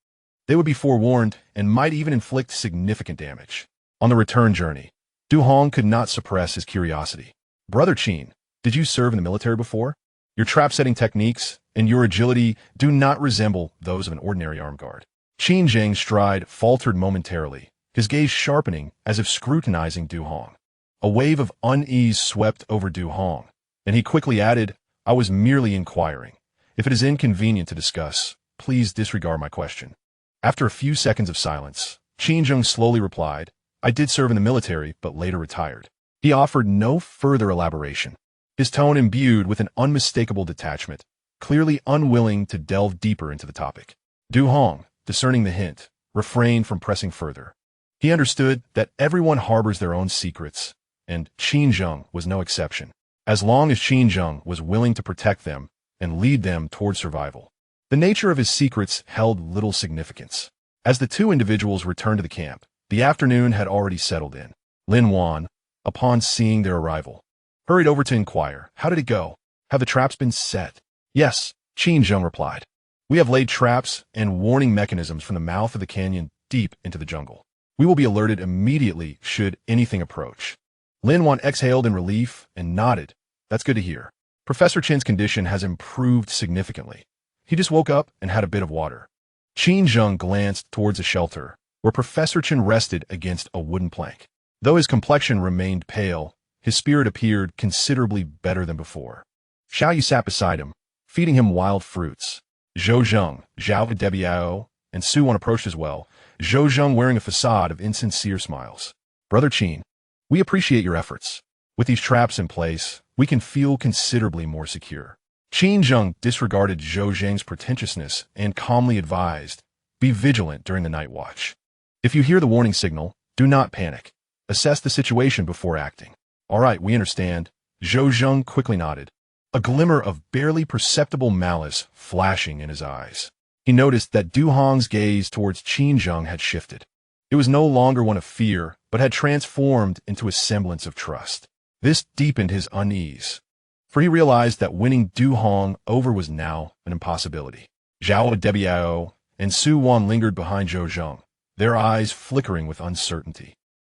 they would be forewarned and might even inflict significant damage. On the return journey, Du Hong could not suppress his curiosity. Brother Qin, did you serve in the military before? Your trap-setting techniques and your agility do not resemble those of an ordinary armed guard. Qin Zheng's stride faltered momentarily, his gaze sharpening as if scrutinizing Du Hong. A wave of unease swept over Du Hong, and he quickly added, I was merely inquiring. If it is inconvenient to discuss, please disregard my question. After a few seconds of silence, Qin Zheng slowly replied, I did serve in the military, but later retired. He offered no further elaboration, his tone imbued with an unmistakable detachment, clearly unwilling to delve deeper into the topic. Du Hong, discerning the hint, refrained from pressing further. He understood that everyone harbors their own secrets, and Qin Zheng was no exception, as long as Qin Zheng was willing to protect them and lead them toward survival. The nature of his secrets held little significance. As the two individuals returned to the camp, the afternoon had already settled in. Lin Wan, upon seeing their arrival, hurried over to inquire, how did it go? Have the traps been set? Yes, Qin Zheng replied. We have laid traps and warning mechanisms from the mouth of the canyon deep into the jungle. We will be alerted immediately should anything approach. Lin Wan exhaled in relief and nodded. That's good to hear. Professor Chen's condition has improved significantly. He just woke up and had a bit of water. Qin Zheng glanced towards a shelter, where Professor Chen rested against a wooden plank. Though his complexion remained pale, his spirit appeared considerably better than before. Xiao Yu sat beside him, feeding him wild fruits. Zhou Zheng, WWII, and Su Wan approached as well, Zhou Zheng wearing a facade of insincere smiles. Brother Qin, we appreciate your efforts. With these traps in place, we can feel considerably more secure. Qin Zheng disregarded Zhou Zheng's pretentiousness and calmly advised, be vigilant during the night watch. If you hear the warning signal, do not panic. Assess the situation before acting. All right, we understand. Zhou Zheng quickly nodded, a glimmer of barely perceptible malice flashing in his eyes. He noticed that Du Hong's gaze towards Qin Zheng had shifted. It was no longer one of fear, but had transformed into a semblance of trust. This deepened his unease, for he realized that winning Du Hong over was now an impossibility. Zhao Debiao and Su Wan lingered behind Zhou Zheng, their eyes flickering with uncertainty,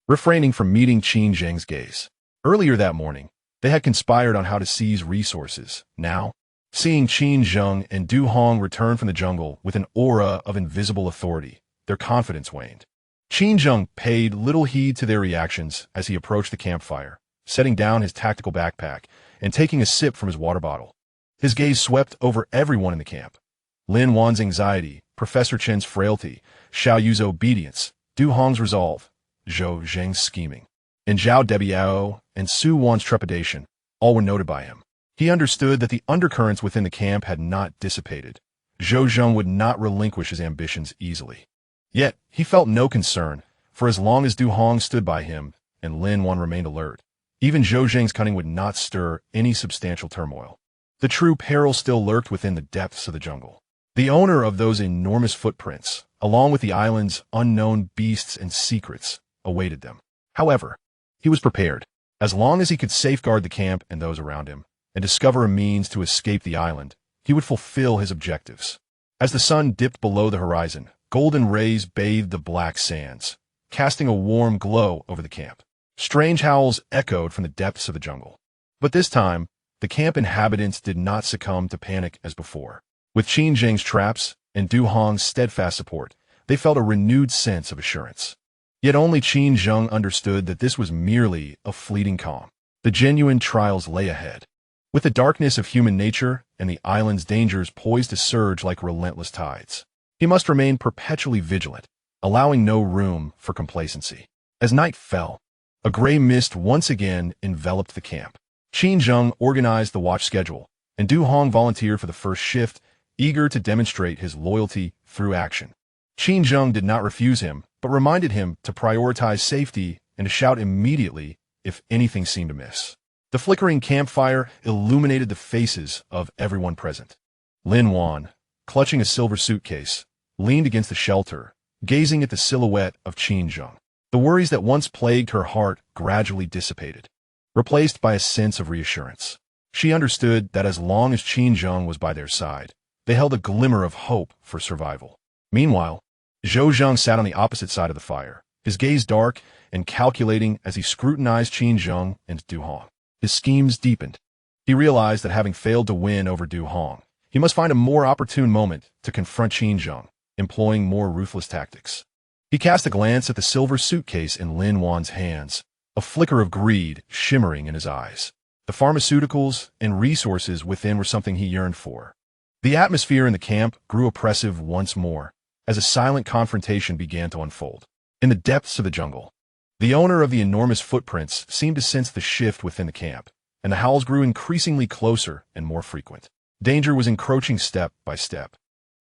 refraining from meeting Qin Zheng's gaze. Earlier that morning, they had conspired on how to seize resources. Now, seeing Qin Zheng and Du Hong return from the jungle with an aura of invisible authority, their confidence waned. Qin Zheng paid little heed to their reactions as he approached the campfire, setting down his tactical backpack and taking a sip from his water bottle. His gaze swept over everyone in the camp, Lin Wan's anxiety, Professor Chen's frailty, Xiao Yu's obedience, Du Hong's resolve, Zhou Zheng's scheming, and Zhao Debiao and Su Wan's trepidation, all were noted by him. He understood that the undercurrents within the camp had not dissipated. Zhou Zheng would not relinquish his ambitions easily. Yet, he felt no concern, for as long as Du Hong stood by him and Lin Wan remained alert, even Zhou Zheng's cunning would not stir any substantial turmoil. The true peril still lurked within the depths of the jungle. The owner of those enormous footprints, along with the island's unknown beasts and secrets, awaited them. However, he was prepared. As long as he could safeguard the camp and those around him, and discover a means to escape the island, he would fulfill his objectives. As the sun dipped below the horizon, golden rays bathed the black sands, casting a warm glow over the camp. Strange howls echoed from the depths of the jungle. But this time, the camp inhabitants did not succumb to panic as before. With Qin Zheng's traps and Du Hong's steadfast support, they felt a renewed sense of assurance. Yet only Qin Zheng understood that this was merely a fleeting calm. The genuine trials lay ahead. With the darkness of human nature and the island's dangers poised to surge like relentless tides, he must remain perpetually vigilant, allowing no room for complacency. As night fell, a gray mist once again enveloped the camp. Qin Zheng organized the watch schedule, and Du Hong volunteered for the first shift, eager to demonstrate his loyalty through action. Qin Zheng did not refuse him, but reminded him to prioritize safety and to shout immediately if anything seemed amiss. The flickering campfire illuminated the faces of everyone present. Lin Wan, clutching a silver suitcase, leaned against the shelter, gazing at the silhouette of Qin Zheng. The worries that once plagued her heart gradually dissipated, replaced by a sense of reassurance. She understood that as long as Qin Zheng was by their side, they held a glimmer of hope for survival. Meanwhile, Zhou Zheng sat on the opposite side of the fire, his gaze dark and calculating as he scrutinized Qin Zheng and Du Hong. His schemes deepened. He realized that having failed to win over Du Hong, he must find a more opportune moment to confront Qin Zheng, employing more ruthless tactics. He cast a glance at the silver suitcase in Lin Wan's hands, a flicker of greed shimmering in his eyes. The pharmaceuticals and resources within were something he yearned for. The atmosphere in the camp grew oppressive once more, as a silent confrontation began to unfold. In the depths of the jungle, the owner of the enormous footprints seemed to sense the shift within the camp, and the howls grew increasingly closer and more frequent. Danger was encroaching step by step.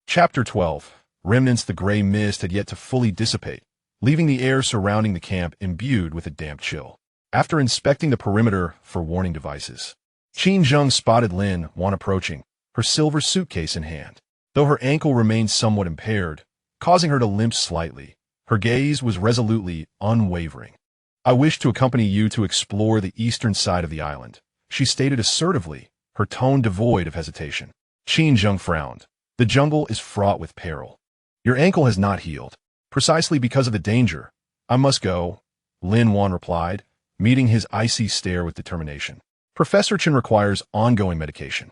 Chapter 12. Remnants. The gray mist had yet to fully dissipate, leaving the air surrounding the camp imbued with a damp chill. After inspecting the perimeter for warning devices, Qin Zheng spotted Lin Wan approaching, her silver suitcase in hand. Though her ankle remained somewhat impaired, causing her to limp slightly, her gaze was resolutely unwavering. "I wish to accompany you to explore the eastern side of the island," she stated assertively, her tone devoid of hesitation. Qin Zheng frowned. "The jungle is fraught with peril. Your ankle has not healed. Precisely because of the danger, I must go," Lin Wan replied, meeting his icy stare with determination. "Professor Chen requires ongoing medication.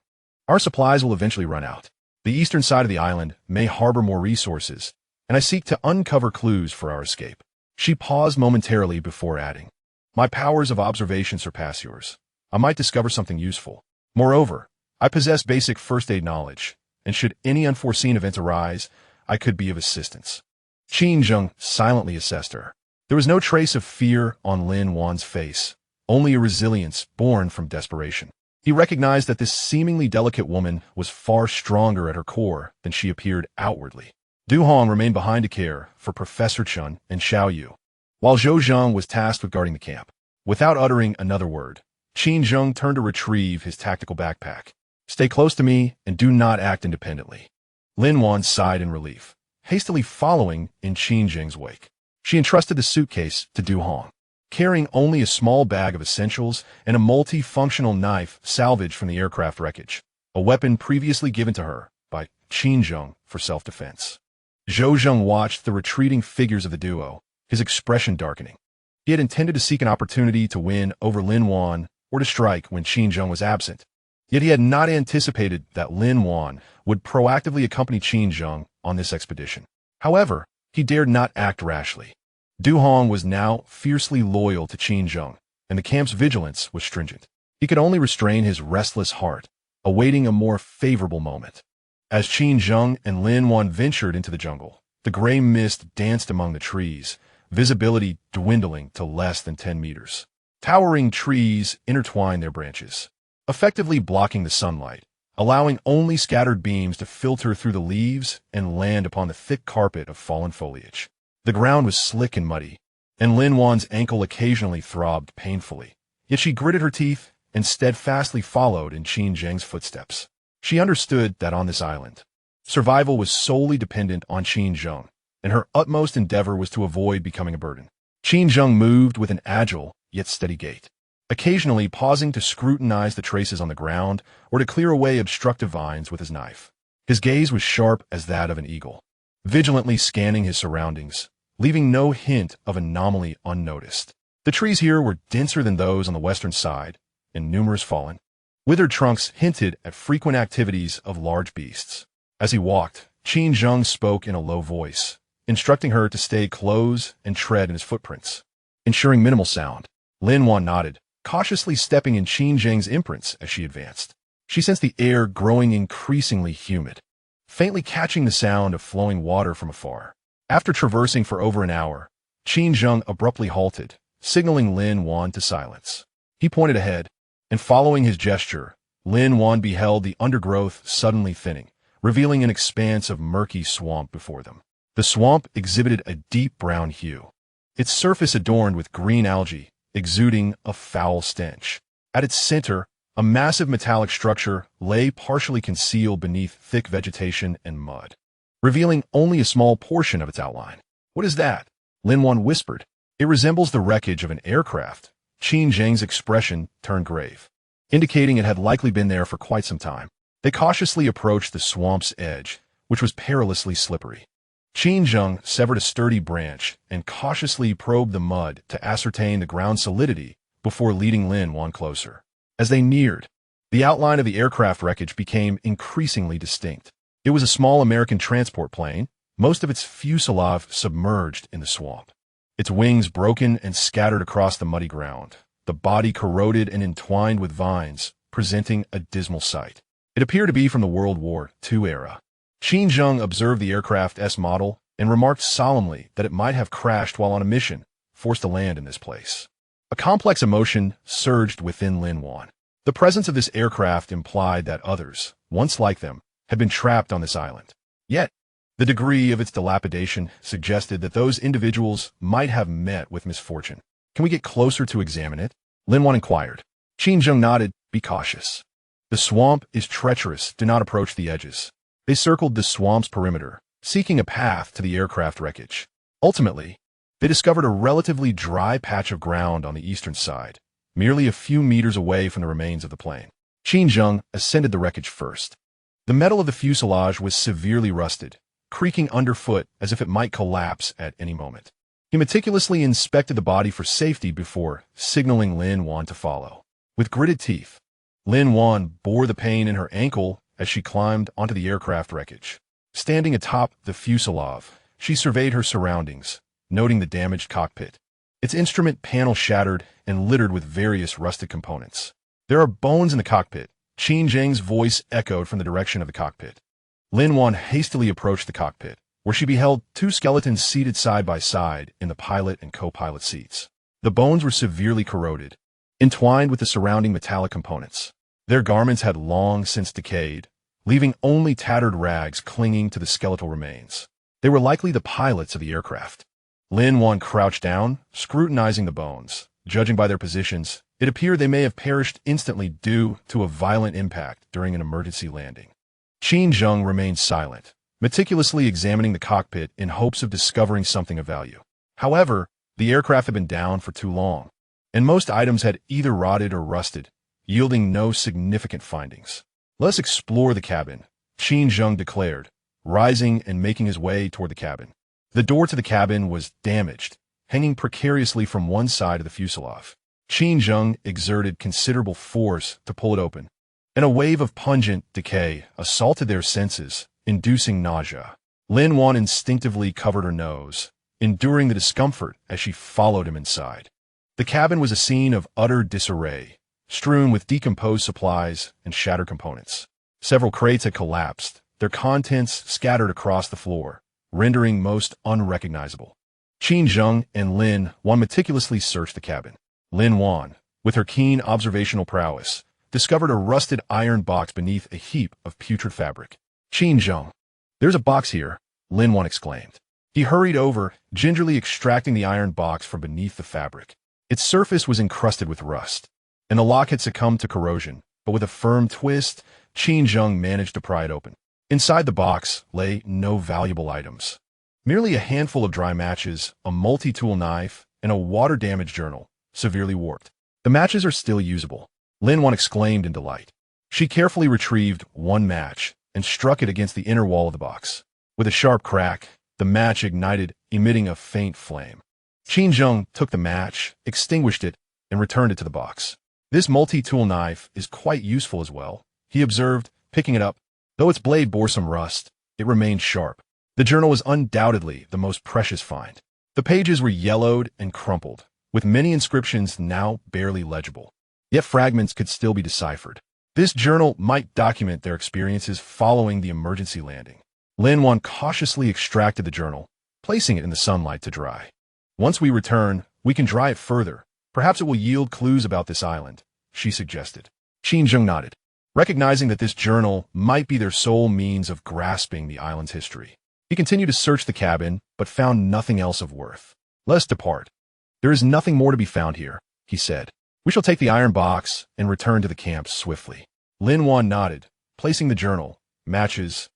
Our supplies will eventually run out. The eastern side of the island may harbor more resources, and I seek to uncover clues for our escape." She paused momentarily before adding, "My powers of observation surpass yours. I might discover something useful. Moreover, I possess basic first aid knowledge, and should any unforeseen events arise, I could be of assistance." Qin Zheng silently assessed her. There was no trace of fear on Lin Wan's face, only a resilience born from desperation. He recognized that this seemingly delicate woman was far stronger at her core than she appeared outwardly. Du Hong remained behind to care for Professor Chen and Xiao Yu, while Zhou Zheng was tasked with guarding the camp. Without uttering another word, Qin Zheng turned to retrieve his tactical backpack. "Stay close to me and do not act independently." Lin Wan sighed in relief, hastily following in Qin Zheng's wake. She entrusted the suitcase to Du Hong, carrying only a small bag of essentials and a multi-functional knife salvaged from the aircraft wreckage, a weapon previously given to her by Qin Zheng for self-defense. Zhou Zheng watched the retreating figures of the duo, his expression darkening. He had intended to seek an opportunity to win over Lin Wan or to strike when Qin Zheng was absent. Yet he had not anticipated that Lin Wan would proactively accompany Qin Zheng on this expedition. However, he dared not act rashly. Du Hong was now fiercely loyal to Qin Zheng, and the camp's vigilance was stringent. He could only restrain his restless heart, awaiting a more favorable moment. As Qin Zheng and Lin Wan ventured into the jungle, the gray mist danced among the trees, visibility dwindling to less than 10 meters. Towering trees intertwined their branches, effectively blocking the sunlight, allowing only scattered beams to filter through the leaves and land upon the thick carpet of fallen foliage. The ground was slick and muddy, and Lin Wan's ankle occasionally throbbed painfully, yet she gritted her teeth and steadfastly followed in Qin Zheng's footsteps. She understood that on this island, survival was solely dependent on Qin Zheng, and her utmost endeavor was to avoid becoming a burden. Qin Zheng moved with an agile yet steady gait, occasionally pausing to scrutinize the traces on the ground or to clear away obstructive vines with his knife. His gaze was sharp as that of an eagle, vigilantly scanning his surroundings, leaving no hint of anomaly unnoticed. The trees here were denser than those on the western side, and numerous fallen. Withered trunks hinted at frequent activities of large beasts. As he walked, Qin Zheng spoke in a low voice, instructing her to stay close and tread in his footprints. Ensuring minimal sound, Lin Wan nodded, cautiously stepping in Qin Zheng's imprints as she advanced. She sensed the air growing increasingly humid, faintly catching the sound of flowing water from afar. After traversing for over an hour, Qin Zheng abruptly halted, signaling Lin Wan to silence. He pointed ahead, and following his gesture, Lin Wan beheld the undergrowth suddenly thinning, revealing an expanse of murky swamp before them. The swamp exhibited a deep brown hue, its surface adorned with green algae, exuding a foul stench. At its center, a massive metallic structure lay partially concealed beneath thick vegetation and mud, revealing only a small portion of its outline. "What is that?" Lin Wan whispered. "It resembles the wreckage of an aircraft." Qin Zheng's expression turned grave, indicating it had likely been there for quite some time. They cautiously approached the swamp's edge, which was perilously slippery. Qin Zheng severed a sturdy branch and cautiously probed the mud to ascertain the ground's solidity before leading Lin Wan closer. As they neared, the outline of the aircraft wreckage became increasingly distinct. It was a small American transport plane, most of its fuselage submerged in the swamp. Its wings broken and scattered across the muddy ground, the body corroded and entwined with vines, presenting a dismal sight. It appeared to be from the World War II era. Qin Zheng observed the aircraft's model and remarked solemnly that it might have crashed while on a mission, forced to land in this place. A complex emotion surged within Lin Wan. The presence of this aircraft implied that others, once like them, had been trapped on this island. Yet, the degree of its dilapidation suggested that those individuals might have met with misfortune. "Can we get closer to examine it?" Lin Wan inquired. Qin Zheng nodded. "Be cautious. The swamp is treacherous. Do not approach the edges." They circled the swamp's perimeter, seeking a path to the aircraft wreckage. Ultimately, they discovered a relatively dry patch of ground on the eastern side, merely a few meters away from the remains of the plane. Qin Zheng ascended the wreckage first. The metal of the fuselage was severely rusted, creaking underfoot as if it might collapse at any moment. He meticulously inspected the body for safety before signaling Lin Wan to follow. With gritted teeth, Lin Wan bore the pain in her ankle as she climbed onto the aircraft wreckage. Standing atop the fuselage, she surveyed her surroundings, noting the damaged cockpit. Its instrument panel shattered and littered with various rusted components. "There are bones in the cockpit." Qin Zheng's voice echoed from the direction of the cockpit. Lin Wan hastily approached the cockpit, where she beheld two skeletons seated side by side in the pilot and co-pilot seats. The bones were severely corroded, entwined with the surrounding metallic components. Their garments had long since decayed, leaving only tattered rags clinging to the skeletal remains. They were likely the pilots of the aircraft. Lin Wan crouched down, scrutinizing the bones. Judging by their positions, it appeared they may have perished instantly due to a violent impact during an emergency landing. Qin Zheng remained silent, meticulously examining the cockpit in hopes of discovering something of value. However, the aircraft had been down for too long, and most items had either rotted or rusted, yielding no significant findings. "Let's explore the cabin," Qin Zheng declared, rising and making his way toward the cabin. The door to the cabin was damaged, hanging precariously from one side of the fuselage. Qin Zheng exerted considerable force to pull it open, and a wave of pungent decay assaulted their senses, inducing nausea. Lin Wan instinctively covered her nose, enduring the discomfort as she followed him inside. The cabin was a scene of utter disarray, strewn with decomposed supplies and shattered components. Several crates had collapsed, their contents scattered across the floor, rendering most unrecognizable. Qin Zheng and Lin Wan meticulously searched the cabin. Lin Wan, with her keen observational prowess, discovered a rusted iron box beneath a heap of putrid fabric. Qin Zheng, there's a box here, Lin Wan exclaimed. He hurried over, gingerly extracting the iron box from beneath the fabric. Its surface was encrusted with rust, and the lock had succumbed to corrosion, but with a firm twist, Qin Zheng managed to pry it open. Inside the box lay no valuable items. Merely a handful of dry matches, a multi-tool knife, and a water-damaged journal, severely warped. The matches are still usable, Lin Wan exclaimed in delight. She carefully retrieved one match and struck it against the inner wall of the box. With a sharp crack, the match ignited, emitting a faint flame. Qin Zheng took the match, extinguished it, and returned it to the box. This multi-tool knife is quite useful as well, he observed, picking it up. Though its blade bore some rust, it remained sharp. The journal was undoubtedly the most precious find. The pages were yellowed and crumpled, with many inscriptions now barely legible. Yet fragments could still be deciphered. This journal might document their experiences following the emergency landing. Lin Wan cautiously extracted the journal, placing it in the sunlight to dry. Once we return, we can dry it further. Perhaps it will yield clues about this island, she suggested. Qin Zheng nodded, recognizing that this journal might be their sole means of grasping the island's history. He continued to search the cabin, but found nothing else of worth. Let us depart. There is nothing more to be found here, he said. We shall take the iron box and return to the camp swiftly. Lin Wan nodded, placing the journal, matches,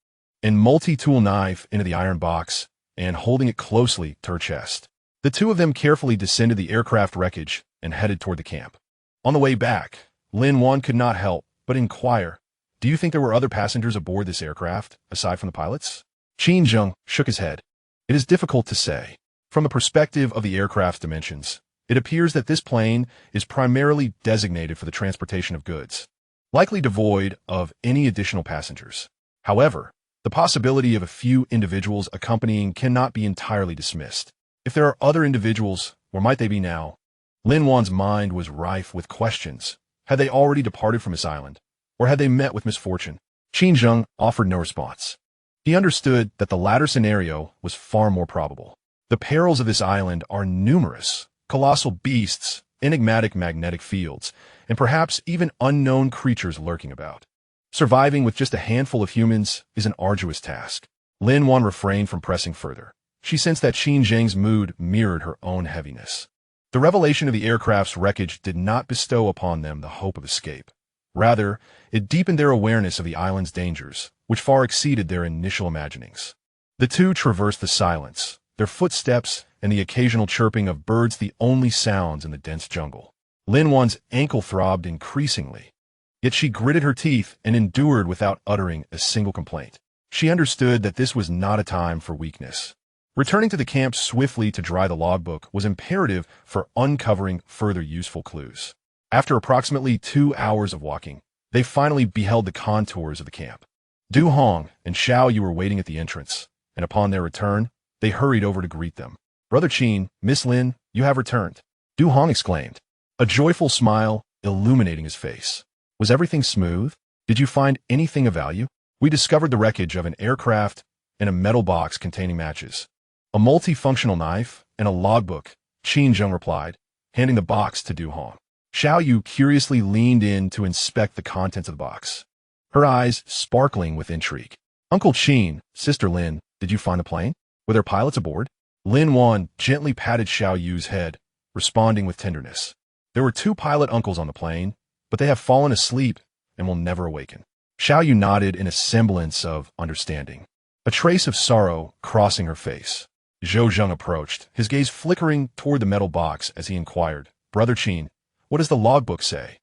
and multi-tool knife into the iron box and holding it closely to her chest. The two of them carefully descended the aircraft wreckage and headed toward the camp. On the way back, Lin Wan could not help but inquire, do you think there were other passengers aboard this aircraft, aside from the pilots? Qin Zheng shook his head. It is difficult to say. From the perspective of the aircraft's dimensions, it appears that this plane is primarily designated for the transportation of goods, likely devoid of any additional passengers. However, the possibility of a few individuals accompanying cannot be entirely dismissed. If there are other individuals, where might they be now? Lin Wan's mind was rife with questions. Had they already departed from this island, or had they met with misfortune? Qin Zheng offered no response. He understood that the latter scenario was far more probable. The perils of this island are numerous: colossal beasts, enigmatic magnetic fields, and perhaps even unknown creatures lurking about. Surviving with just a handful of humans is an arduous task. Lin Wan refrained from pressing further. She sensed that Qin Zheng's mood mirrored her own heaviness. The revelation of the aircraft's wreckage did not bestow upon them the hope of escape. Rather, it deepened their awareness of the island's dangers, which far exceeded their initial imaginings. The two traversed the silence, their footsteps and the occasional chirping of birds the only sounds in the dense jungle. Lin Wan's ankle throbbed increasingly, yet she gritted her teeth and endured without uttering a single complaint. She understood that this was not a time for weakness. Returning to the camp swiftly to dry the logbook was imperative for uncovering further useful clues. After approximately 2 hours of walking, they finally beheld the contours of the camp. Du Hong and Xiao Yu were waiting at the entrance, and upon their return, they hurried over to greet them. Brother Qin, Miss Lin, you have returned, Du Hong exclaimed, a joyful smile illuminating his face. Was everything smooth? Did you find anything of value? We discovered the wreckage of an aircraft and a metal box containing matches, a multifunctional knife, and a logbook, Qin Zheng replied, handing the box to Du Hong. Xiao Yu curiously leaned in to inspect the contents of the box, her eyes sparkling with intrigue. Uncle Qin, Sister Lin, did you find the plane? Were there pilots aboard? Lin Wan gently patted Xiao Yu's head, responding with tenderness. There were 2 pilot uncles on the plane, but they have fallen asleep and will never awaken. Xiao Yu nodded in a semblance of understanding, a trace of sorrow crossing her face. Zhou Zheng approached, his gaze flickering toward the metal box as he inquired, Brother Qin, what does the logbook say?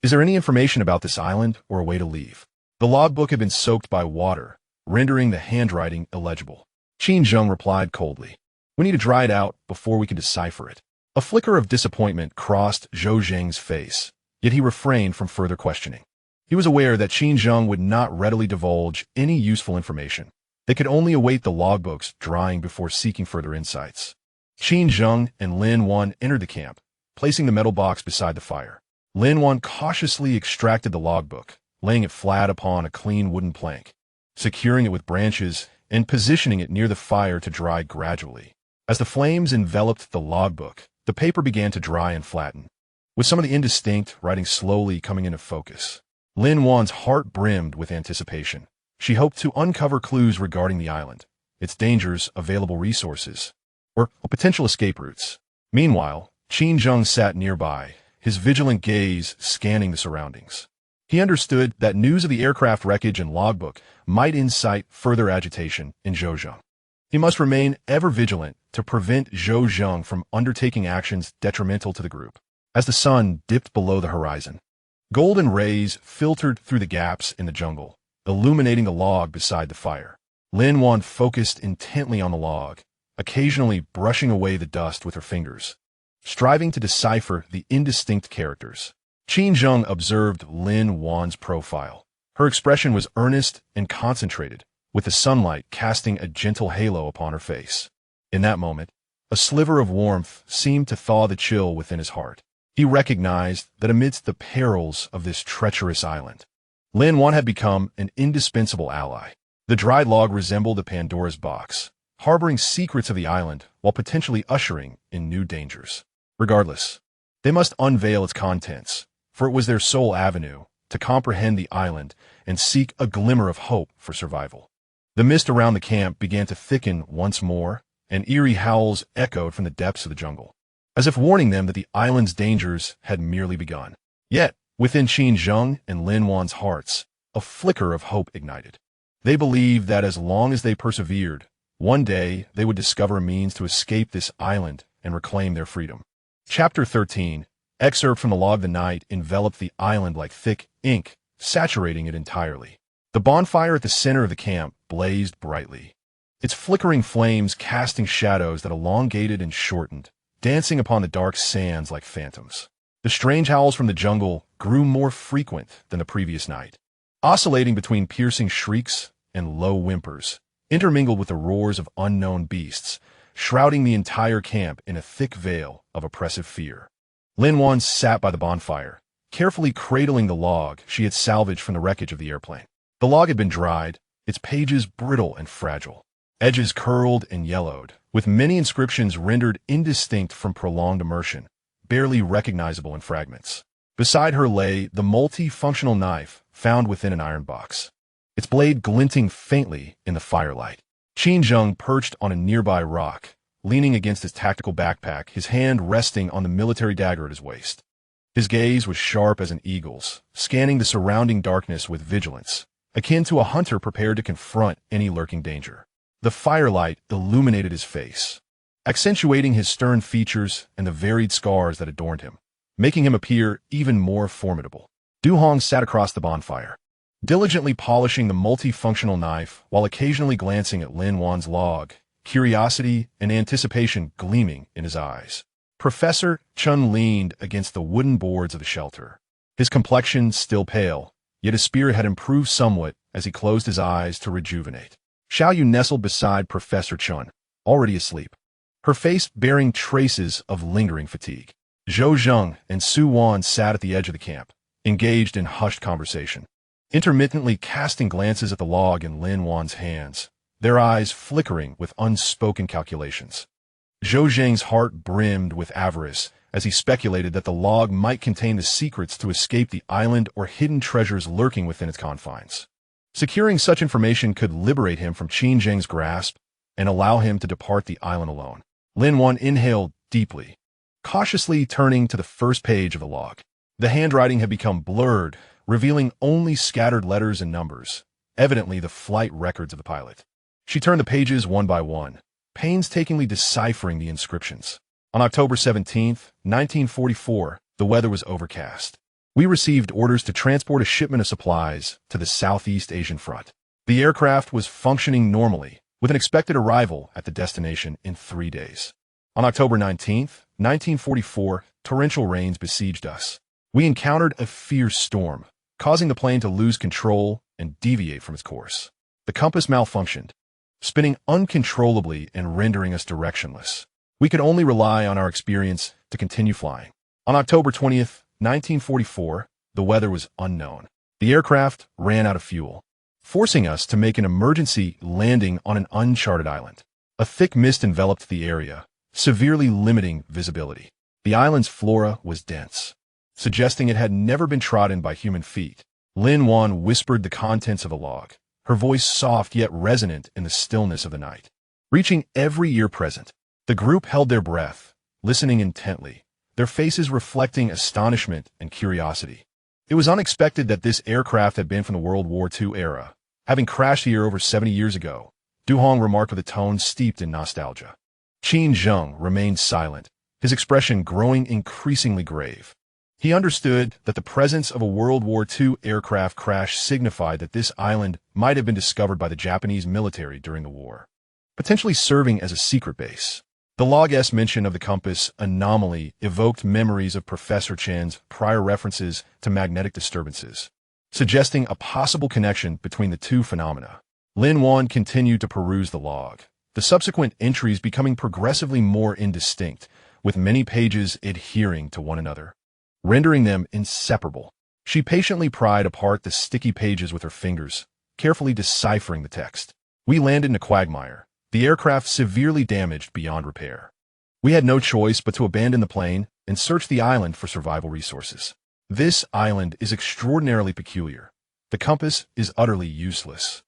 Is there any information about this island or a way to leave? The logbook had been soaked by water, rendering the handwriting illegible. Qin Zheng replied coldly, we need to dry it out before we can decipher it. A flicker of disappointment crossed Zhou Zheng's face, yet he refrained from further questioning. He was aware that Qin Zheng would not readily divulge any useful information. They could only await the logbooks drying before seeking further insights. Qin Zheng and Lin Wan entered the camp, placing the metal box beside the fire. Lin Wan cautiously extracted the logbook, laying it flat upon a clean wooden plank. securing it with branches and positioning it near the fire to dry gradually. As the flames enveloped the logbook, the paper began to dry and flatten, with some of the indistinct writing slowly coming into focus. Lin Wan's heart brimmed with anticipation. She hoped to uncover clues regarding the island, its dangers, available resources, or potential escape routes. Meanwhile, Qin Zheng sat nearby, his vigilant gaze scanning the surroundings. He understood that news of the aircraft wreckage and logbook might incite further agitation in Zhouzheng. He must remain ever vigilant to prevent Zhouzheng from undertaking actions detrimental to the group. As the sun dipped below the horizon, golden rays filtered through the gaps in the jungle, illuminating the log beside the fire. Lin Wan focused intently on the log, occasionally brushing away the dust with her fingers, striving to decipher the indistinct characters. Qin Zheng observed Lin Wan's profile. Her expression was earnest and concentrated, with the sunlight casting a gentle halo upon her face. In that moment, a sliver of warmth seemed to thaw the chill within his heart. He recognized that amidst the perils of this treacherous island, Lin Wan had become an indispensable ally. The dried log resembled a Pandora's box, harboring secrets of the island while potentially ushering in new dangers. Regardless, they must unveil its contents, for it was their sole avenue to comprehend the island and seek a glimmer of hope for survival. The mist around the camp began to thicken once more, and eerie howls echoed from the depths of the jungle, as if warning them that the island's dangers had merely begun. Yet, within Qin Zheng and Lin Wan's hearts, a flicker of hope ignited. They believed that as long as they persevered, one day they would discover a means to escape this island and reclaim their freedom. Chapter 13. Excerpt from the log. The night enveloped the island like thick ink, saturating it entirely. The bonfire at the center of the camp blazed brightly, its flickering flames casting shadows that elongated and shortened, dancing upon the dark sands like phantoms. The strange howls from the jungle grew more frequent than the previous night, oscillating between piercing shrieks and low whimpers, intermingled with the roars of unknown beasts, shrouding the entire camp in a thick veil of oppressive fear. Lin Wan sat by the bonfire, carefully cradling the log she had salvaged from the wreckage of the airplane. The log had been dried, its pages brittle and fragile, edges curled and yellowed, with many inscriptions rendered indistinct from prolonged immersion, barely recognizable in fragments. Beside her lay the multi-functional knife found within an iron box, its blade glinting faintly in the firelight. Qin Zheng perched on a nearby rock, leaning against his tactical backpack, his hand resting on the military dagger at his waist. His gaze was sharp as an eagle's, scanning the surrounding darkness with vigilance, akin to a hunter prepared to confront any lurking danger. The firelight illuminated his face, accentuating his stern features and the varied scars that adorned him, making him appear even more formidable. Du Hong sat across the bonfire, diligently polishing the multifunctional knife while occasionally glancing at Lin Wan's log, curiosity and anticipation gleaming in his eyes. Professor Chun leaned against the wooden boards of the shelter, his complexion still pale, yet his spirit had improved somewhat as he closed his eyes to rejuvenate. Xiao Yu nestled beside Professor Chun, already asleep, her face bearing traces of lingering fatigue. Zhou Zheng and Su Wan sat at the edge of the camp, engaged in hushed conversation, intermittently casting glances at the log in Lin Wan's hands, their eyes flickering with unspoken calculations. Zhou Zheng's heart brimmed with avarice as he speculated that the log might contain the secrets to escape the island or hidden treasures lurking within its confines. Securing such information could liberate him from Qin Zheng's grasp and allow him to depart the island alone. Lin Wan inhaled deeply, cautiously turning to the first page of the log. The handwriting had become blurred, revealing only scattered letters and numbers, evidently the flight records of the pilot. She turned the pages one by one, painstakingly deciphering the inscriptions. On October 17, 1944, the weather was overcast. We received orders to transport a shipment of supplies to the Southeast Asian front. The aircraft was functioning normally, with an expected arrival at the destination in 3 days. On October 19, 1944, torrential rains besieged us. We encountered a fierce storm, causing the plane to lose control and deviate from its course. The compass malfunctioned, spinning uncontrollably and rendering us directionless. We could only rely on our experience to continue flying. On October 20th, 1944, the weather was unknown. The aircraft ran out of fuel. forcing us to make an emergency landing on an uncharted island. A thick mist enveloped the area, severely limiting visibility. The island's flora was dense, suggesting it had never been trodden by human feet. Lin Wan whispered the contents of a log, her voice soft yet resonant in the stillness of the night. Reaching every ear present, the group held their breath, listening intently, their faces reflecting astonishment and curiosity. It was unexpected that this aircraft had been from the World War II era, having crashed here over 70 years ago, Du Hong remarked with a tone steeped in nostalgia. Qin Zheng remained silent, his expression growing increasingly grave. He understood that the presence of a World War II aircraft crash signified that this island might have been discovered by the Japanese military during the war, potentially serving as a secret base. The log's mention of the compass anomaly evoked memories of Professor Chen's prior references to magnetic disturbances, suggesting a possible connection between the two phenomena. Lin Wan continued to peruse the log, the subsequent entries becoming progressively more indistinct, with many pages adhering to one another, rendering them inseparable. She patiently pried apart the sticky pages with her fingers, carefully deciphering the text. We landed in a quagmire, the aircraft severely damaged beyond repair. We had no choice but to abandon the plane and search the island for survival resources. This island is extraordinarily peculiar. The compass is utterly useless,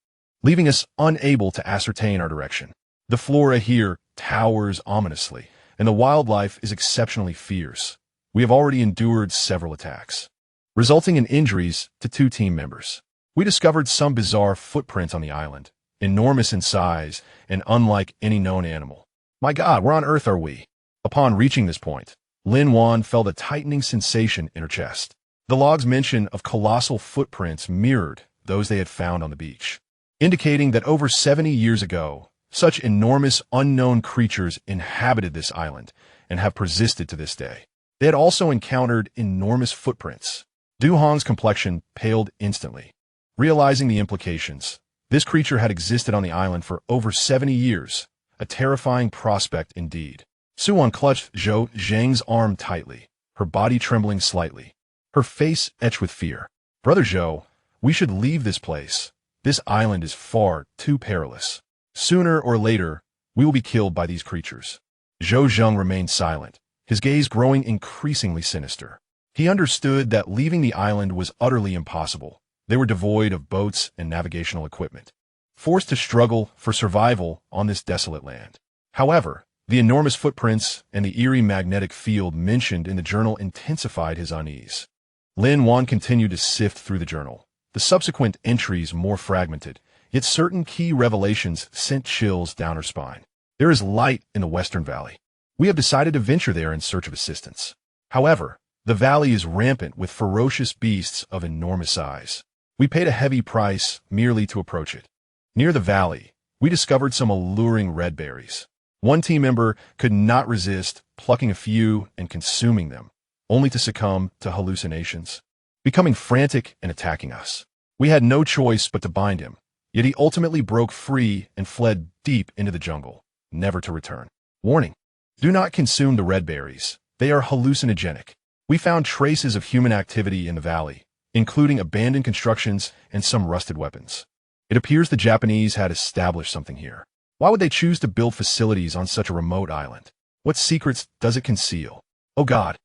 leaving us unable to ascertain our direction. The flora here towers ominously, and the wildlife is exceptionally fierce. We have already endured several attacks, resulting in injuries to 2 team members. We discovered some bizarre footprints on the island, enormous in size and unlike any known animal. My God, where on earth are we? Upon reaching this point, Lin Wan felt a tightening sensation in her chest. The log's mention of colossal footprints mirrored those they had found on the beach, indicating that over 70 years ago, such enormous unknown creatures inhabited this island and have persisted to this day. They had also encountered enormous footprints. Du Hong's complexion paled instantly. Realizing the implications, this creature had existed on the island for over 70 years, a terrifying prospect indeed. Suan clutched Zhou Zheng's arm tightly, her body trembling slightly, her face etched with fear. Brother Zhou, we should leave this place. This island is far too perilous. Sooner or later, we will be killed by these creatures. Zhou Zheng remained silent, his gaze growing increasingly sinister. He understood that leaving the island was utterly impossible. They were devoid of boats and navigational equipment, forced to struggle for survival on this desolate land. However, the enormous footprints and the eerie magnetic field mentioned in the journal intensified his unease. Lin Wan continued to sift through the journal, the subsequent entries more fragmented, yet certain key revelations sent chills down her spine. There is light in the Western Valley. We have decided to venture there in search of assistance. However, the valley is rampant with ferocious beasts of enormous size. We paid a heavy price merely to approach it. Near the valley, we discovered some alluring red berries. One team member could not resist plucking a few and consuming them, only to succumb to hallucinations, becoming frantic and attacking us. We had no choice but to bind him, yet he ultimately broke free and fled deep into the jungle, never to return. Warning: do not consume the red berries. They are hallucinogenic. We found traces of human activity in the valley, including abandoned constructions and some rusted weapons. It appears the Japanese had established something here. Why would they choose to build facilities on such a remote island? What secrets does it conceal? Oh God,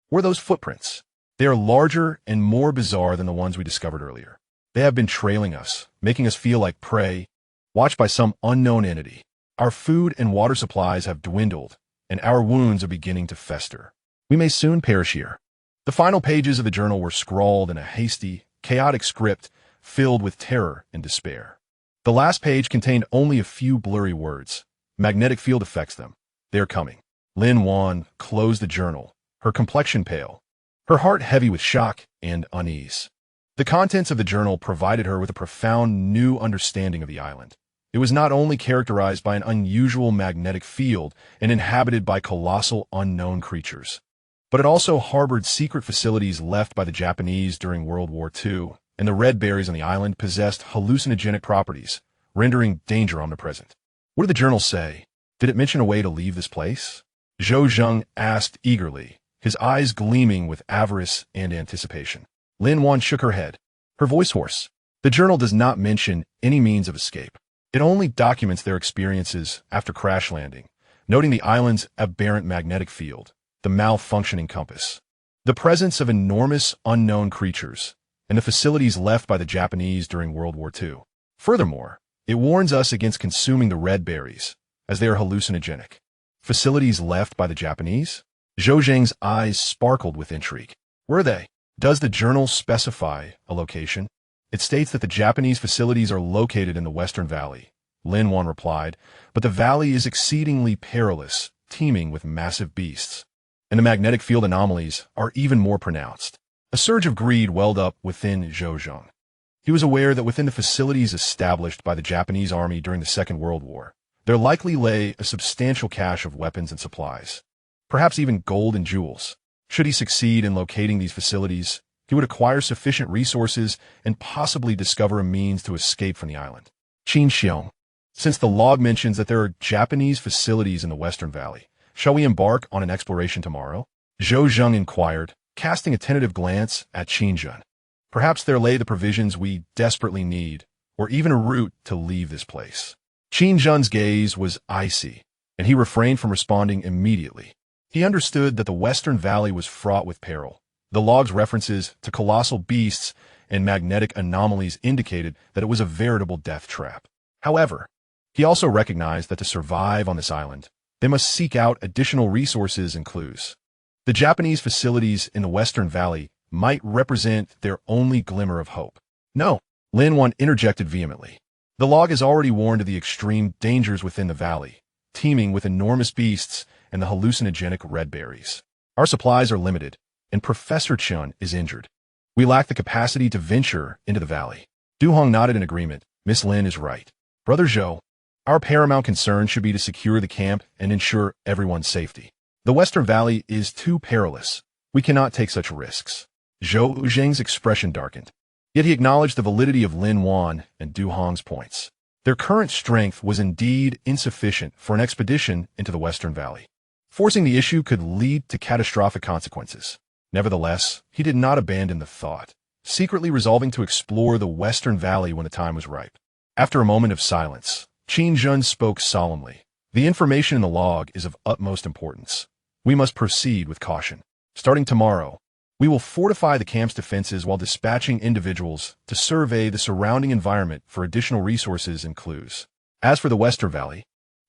were those footprints? They are larger and more bizarre than the ones we discovered earlier. They have been trailing us, making us feel like prey, watched by some unknown entity. Our food and water supplies have dwindled, and our wounds are beginning to fester. We may soon perish here. The final pages of the journal were scrawled in a hasty, chaotic script filled with terror and despair. The last page contained only a few blurry words. Magnetic field affects them. They are coming. Lin Wan closed the journal, her complexion pale, her heart heavy with shock and unease. The contents of the journal provided her with a profound new understanding of the island. It was not only characterized by an unusual magnetic field and inhabited by colossal unknown creatures, but it also harbored secret facilities left by the Japanese during World War II, and the red berries on the island possessed hallucinogenic properties, rendering danger omnipresent. What did the journal say? Did it mention a way to leave this place? Zhou Zheng asked eagerly, his eyes gleaming with avarice and anticipation. Lin Wan shook her head, her voice hoarse. The journal does not mention any means of escape. It only documents their experiences after crash landing, noting the island's aberrant magnetic field, the malfunctioning compass, the presence of enormous unknown creatures, and the facilities left by the Japanese during World War II. Furthermore, it warns us against consuming the red berries, as they are hallucinogenic. Facilities left by the Japanese? Zhou Zheng's eyes sparkled with intrigue. Were they? Does the journal specify a location? It states that the Japanese facilities are located in the Western Valley, Lin Wan replied, but the valley is exceedingly perilous, teeming with massive beasts. And the magnetic field anomalies are even more pronounced. A surge of greed welled up within Zhou Zheng. He was aware that within the facilities established by the Japanese army during the Second World War, there likely lay a substantial cache of weapons and supplies, perhaps even gold and jewels. Should he succeed in locating these facilities, he would acquire sufficient resources and possibly discover a means to escape from the island. Qin Xiong. Since the log mentions that there are Japanese facilities in the Western Valley, shall we embark on an exploration tomorrow? Zhou Zheng inquired, casting a tentative glance at Qin Zhen. Perhaps there lay the provisions we desperately need, or even a route to leave this place. Qin Zhen's gaze was icy, and he refrained from responding immediately. He understood that the Western Valley was fraught with peril. The log's references to colossal beasts and magnetic anomalies indicated that it was a veritable death trap. However, he also recognized that to survive on this island, they must seek out additional resources and clues. The Japanese facilities in the Western Valley might represent their only glimmer of hope. No, Lin Wan interjected vehemently. The log has already warned of the extreme dangers within the valley, teeming with enormous beasts and the hallucinogenic red berries. Our supplies are limited, and Professor Chun is injured. We lack the capacity to venture into the valley. Du Hong nodded in agreement. Miss Lin is right. Brother Zhou, our paramount concern should be to secure the camp and ensure everyone's safety. The Western Valley is too perilous. We cannot take such risks. Zhou Zheng's expression darkened. Yet he acknowledged the validity of Lin Wan and Du Hong's points. Their current strength was indeed insufficient for an expedition into the Western Valley. Forcing the issue could lead to catastrophic consequences. Nevertheless, he did not abandon the thought, secretly resolving to explore the Western Valley when the time was ripe. After a moment of silence, Qin Zhen spoke solemnly. The information in the log is of utmost importance. We must proceed with caution. Starting tomorrow, we will fortify the camp's defenses while dispatching individuals to survey the surrounding environment for additional resources and clues. As for the Western Valley,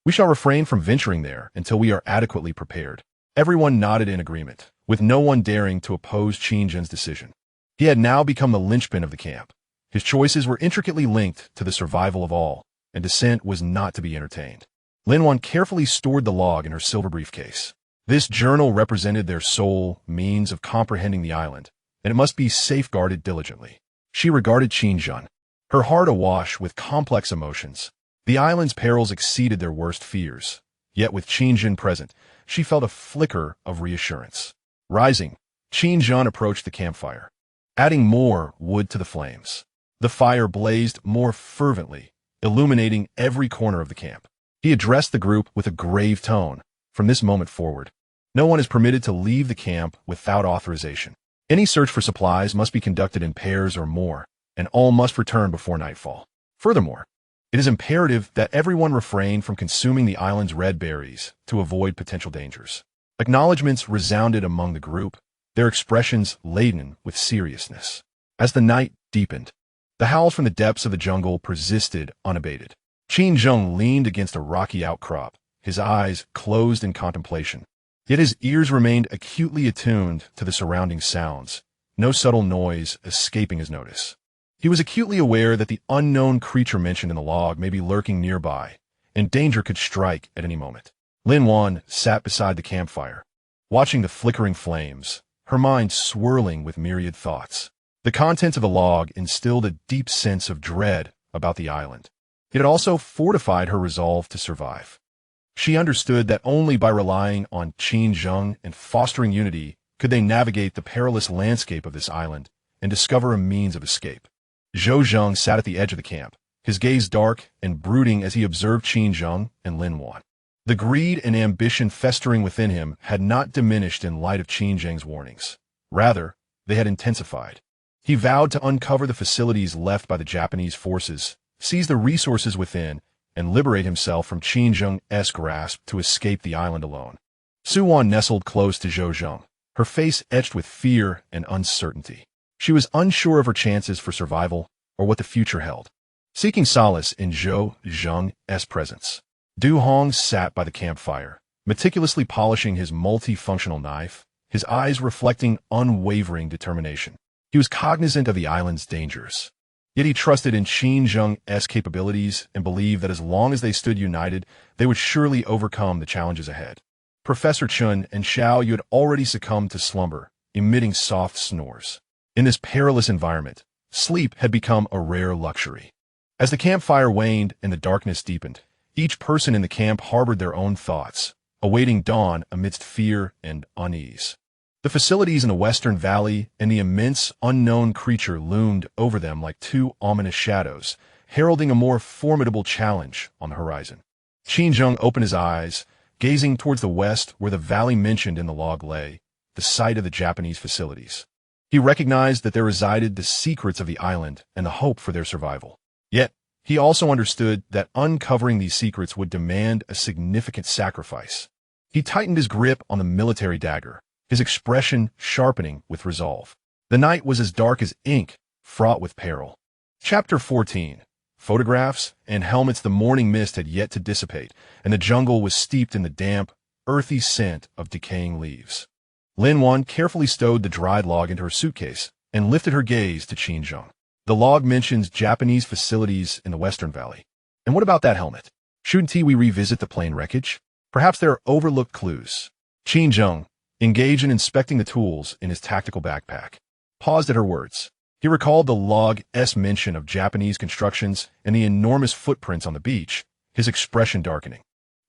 we shall refrain from venturing there until we are adequately prepared. Everyone nodded in agreement, with no one daring to oppose Qin Zhen's decision. He had now become the linchpin of the camp. His choices were intricately linked to the survival of all, and dissent was not to be entertained. Lin Wan carefully stored the log in her silver briefcase. This journal represented their sole means of comprehending the island, and it must be safeguarded diligently. She regarded Qin Zhen, her heart awash with complex emotions. The island's perils exceeded their worst fears, yet with Qin Zhen present, she felt a flicker of reassurance. Rising, Qin Zhen approached the campfire, adding more wood to the flames. The fire blazed more fervently, illuminating every corner of the camp. He addressed the group with a grave tone. From this moment forward, no one is permitted to leave the camp without authorization. Any search for supplies must be conducted in pairs or more, and all must return before nightfall. Furthermore, it is imperative that everyone refrain from consuming the island's red berries to avoid potential dangers. Acknowledgements resounded among the group, their expressions laden with seriousness. As the night deepened, the howls from the depths of the jungle persisted unabated. Qin Zheng leaned against a rocky outcrop, his eyes closed in contemplation. Yet his ears remained acutely attuned to the surrounding sounds, no subtle noise escaping his notice. He was acutely aware that the unknown creature mentioned in the log may be lurking nearby, and danger could strike at any moment. Lin Wan sat beside the campfire, watching the flickering flames, her mind swirling with myriad thoughts. The contents of the log instilled a deep sense of dread about the island. It had also fortified her resolve to survive. She understood that only by relying on Qin Zheng and fostering unity could they navigate the perilous landscape of this island and discover a means of escape. Zhou Zheng sat at the edge of the camp, his gaze dark and brooding as he observed Qin Zheng and Lin Wan. The greed and ambition festering within him had not diminished in light of Qin Zheng's warnings. Rather, they had intensified. He vowed to uncover the facilities left by the Japanese forces, seize the resources within, and liberate himself from Qin Zheng's grasp to escape the island alone. Su Wan nestled close to Zhou Zheng, her face etched with fear and uncertainty. She was unsure of her chances for survival or what the future held. Seeking solace in Zhou Zheng's presence, Du Hong sat by the campfire, meticulously polishing his multifunctional knife, his eyes reflecting unwavering determination. He was cognizant of the island's dangers. Yet he trusted in Qin Zheng's capabilities and believed that as long as they stood united, they would surely overcome the challenges ahead. Professor Chun and Xiao Yu had already succumbed to slumber, emitting soft snores. In this perilous environment, sleep had become a rare luxury. As the campfire waned and the darkness deepened, each person in the camp harbored their own thoughts, awaiting dawn amidst fear and unease. The facilities in the Western Valley and the immense unknown creature loomed over them like two ominous shadows, heralding a more formidable challenge on the horizon. Qin Zheng opened his eyes, gazing towards the west where the valley mentioned in the log lay, the site of the Japanese facilities. He recognized that there resided the secrets of the island and the hope for their survival. Yet, he also understood that uncovering these secrets would demand a significant sacrifice. He tightened his grip on the military dagger, his expression sharpening with resolve. The night was as dark as ink, fraught with peril. Chapter 14. Photographs and helmets. The morning mist had yet to dissipate, and the jungle was steeped in the damp, earthy scent of decaying leaves. Lin Wan carefully stowed the dried log into her suitcase and lifted her gaze to Qin Zheng. The log mentions Japanese facilities in the Western Valley. And what about that helmet? Shouldn't we revisit the plane wreckage? Perhaps there are overlooked clues. Qin Zheng, engaged in inspecting the tools in his tactical backpack, paused at her words. He recalled the log's mention of Japanese constructions and the enormous footprints on the beach, his expression darkening.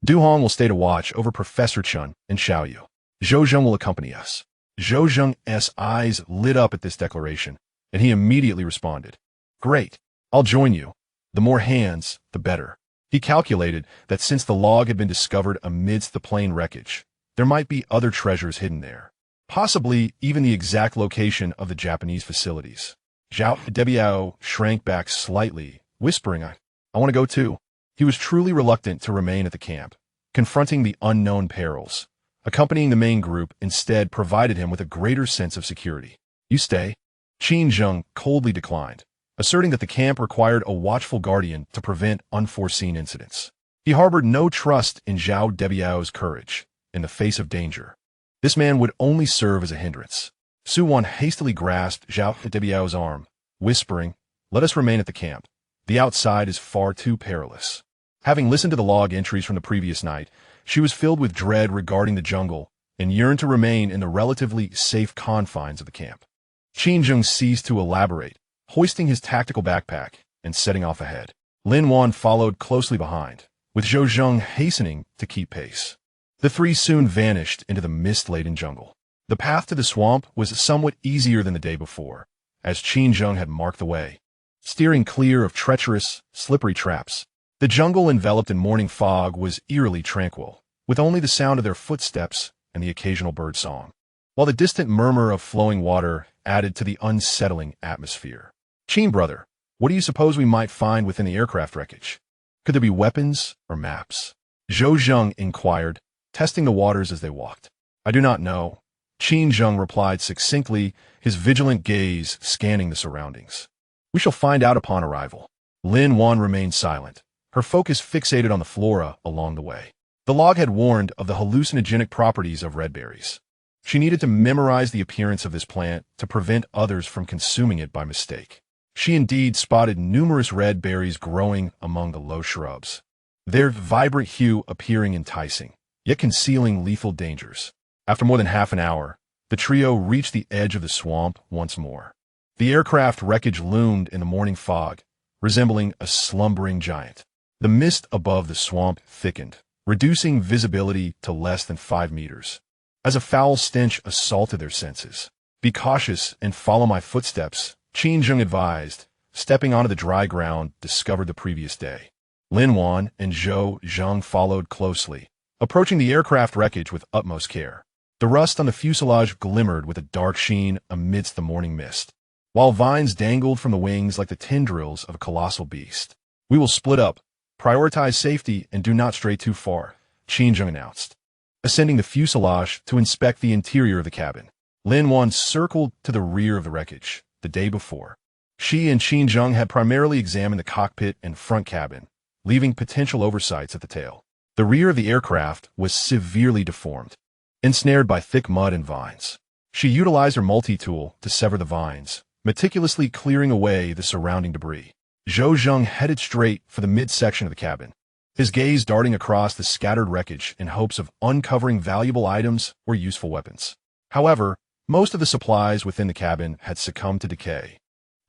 Du Hong will stay to watch over Professor Chun and Xiao Yu. Zhou Zheng will accompany us. Zhou Zheng's eyes lit up at this declaration, and he immediately responded. Great, I'll join you. The more hands, the better. He calculated that since the log had been discovered amidst the plane wreckage, there might be other treasures hidden there, possibly even the exact location of the Japanese facilities. Zhao WWII shrank back slightly, whispering, I want to go too. He was truly reluctant to remain at the camp, confronting the unknown perils. Accompanying the main group instead provided him with a greater sense of security. You stay. Qin Zheng coldly declined, asserting that the camp required a watchful guardian to prevent unforeseen incidents. He harbored no trust in Zhao WWII's courage in the face of danger. This man would only serve as a hindrance. Su Wan hastily grasped Zhao WWII's arm, whispering, Let us remain at the camp. The outside is far too perilous. Having listened to the log entries from the previous night, she was filled with dread regarding the jungle and yearned to remain in the relatively safe confines of the camp. Qin Zheng ceased to elaborate, hoisting his tactical backpack and setting off ahead. Lin Wan followed closely behind, with Zhou Zheng hastening to keep pace. The three soon vanished into the mist-laden jungle. The path to the swamp was somewhat easier than the day before, as Qin Zheng had marked the way, steering clear of treacherous, slippery traps. The jungle enveloped in morning fog was eerily tranquil, with only the sound of their footsteps and the occasional bird song, while the distant murmur of flowing water added to the unsettling atmosphere. Qin brother, what do you suppose we might find within the aircraft wreckage? Could there be weapons or maps? Zhou Zheng inquired, testing the waters as they walked. I do not know. Qin Zheng replied succinctly, his vigilant gaze scanning the surroundings. We shall find out upon arrival. Lin Wan remained silent, her focus fixated on the flora along the way. The log had warned of the hallucinogenic properties of red berries. She needed to memorize the appearance of this plant to prevent others from consuming it by mistake. She indeed spotted numerous red berries growing among the low shrubs, their vibrant hue appearing enticing, yet concealing lethal dangers. After more than half an hour, the trio reached the edge of the swamp once more. The aircraft wreckage loomed in the morning fog, resembling a slumbering giant. The mist above the swamp thickened, reducing visibility to less than 5 meters. As a foul stench assaulted their senses. Be cautious and follow my footsteps, Qin Zheng advised, stepping onto the dry ground discovered the previous day. Lin Wan and Zhou Zheng followed closely, approaching the aircraft wreckage with utmost care. The rust on the fuselage glimmered with a dark sheen amidst the morning mist, while vines dangled from the wings like the tendrils of a colossal beast. "We will split up, prioritize safety, and do not stray too far," Qin Zheng announced. Ascending the fuselage to inspect the interior of the cabin, Lin Wan circled to the rear of the wreckage. The day before, she and Qin Zheng had primarily examined the cockpit and front cabin, leaving potential oversights at the tail. The rear of the aircraft was severely deformed, ensnared by thick mud and vines. She utilized her multi-tool to sever the vines, meticulously clearing away the surrounding debris. Zhou Zheng headed straight for the midsection of the cabin, his gaze darting across the scattered wreckage in hopes of uncovering valuable items or useful weapons. However, most of the supplies within the cabin had succumbed to decay,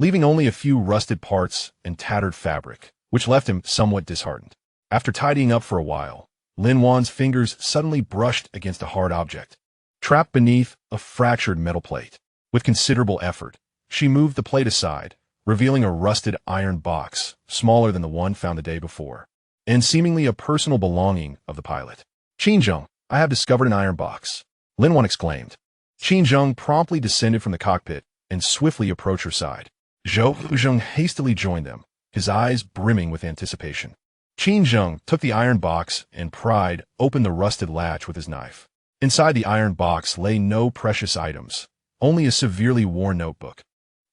leaving only a few rusted parts and tattered fabric, which left him somewhat disheartened. After tidying up for a while, Lin Wan's fingers suddenly brushed against a hard object, trapped beneath a fractured metal plate. With considerable effort, she moved the plate aside, revealing a rusted iron box, smaller than the one found the day before, and seemingly a personal belonging of the pilot. "Qin Zheng, I have discovered an iron box," Lin Wan exclaimed. Qin Zheng promptly descended from the cockpit and swiftly approached her side. Zhou Zheng hastily joined them, his eyes brimming with anticipation. Qin Zheng took the iron box and pried open the rusted latch with his knife. Inside the iron box lay no precious items, only a severely worn notebook,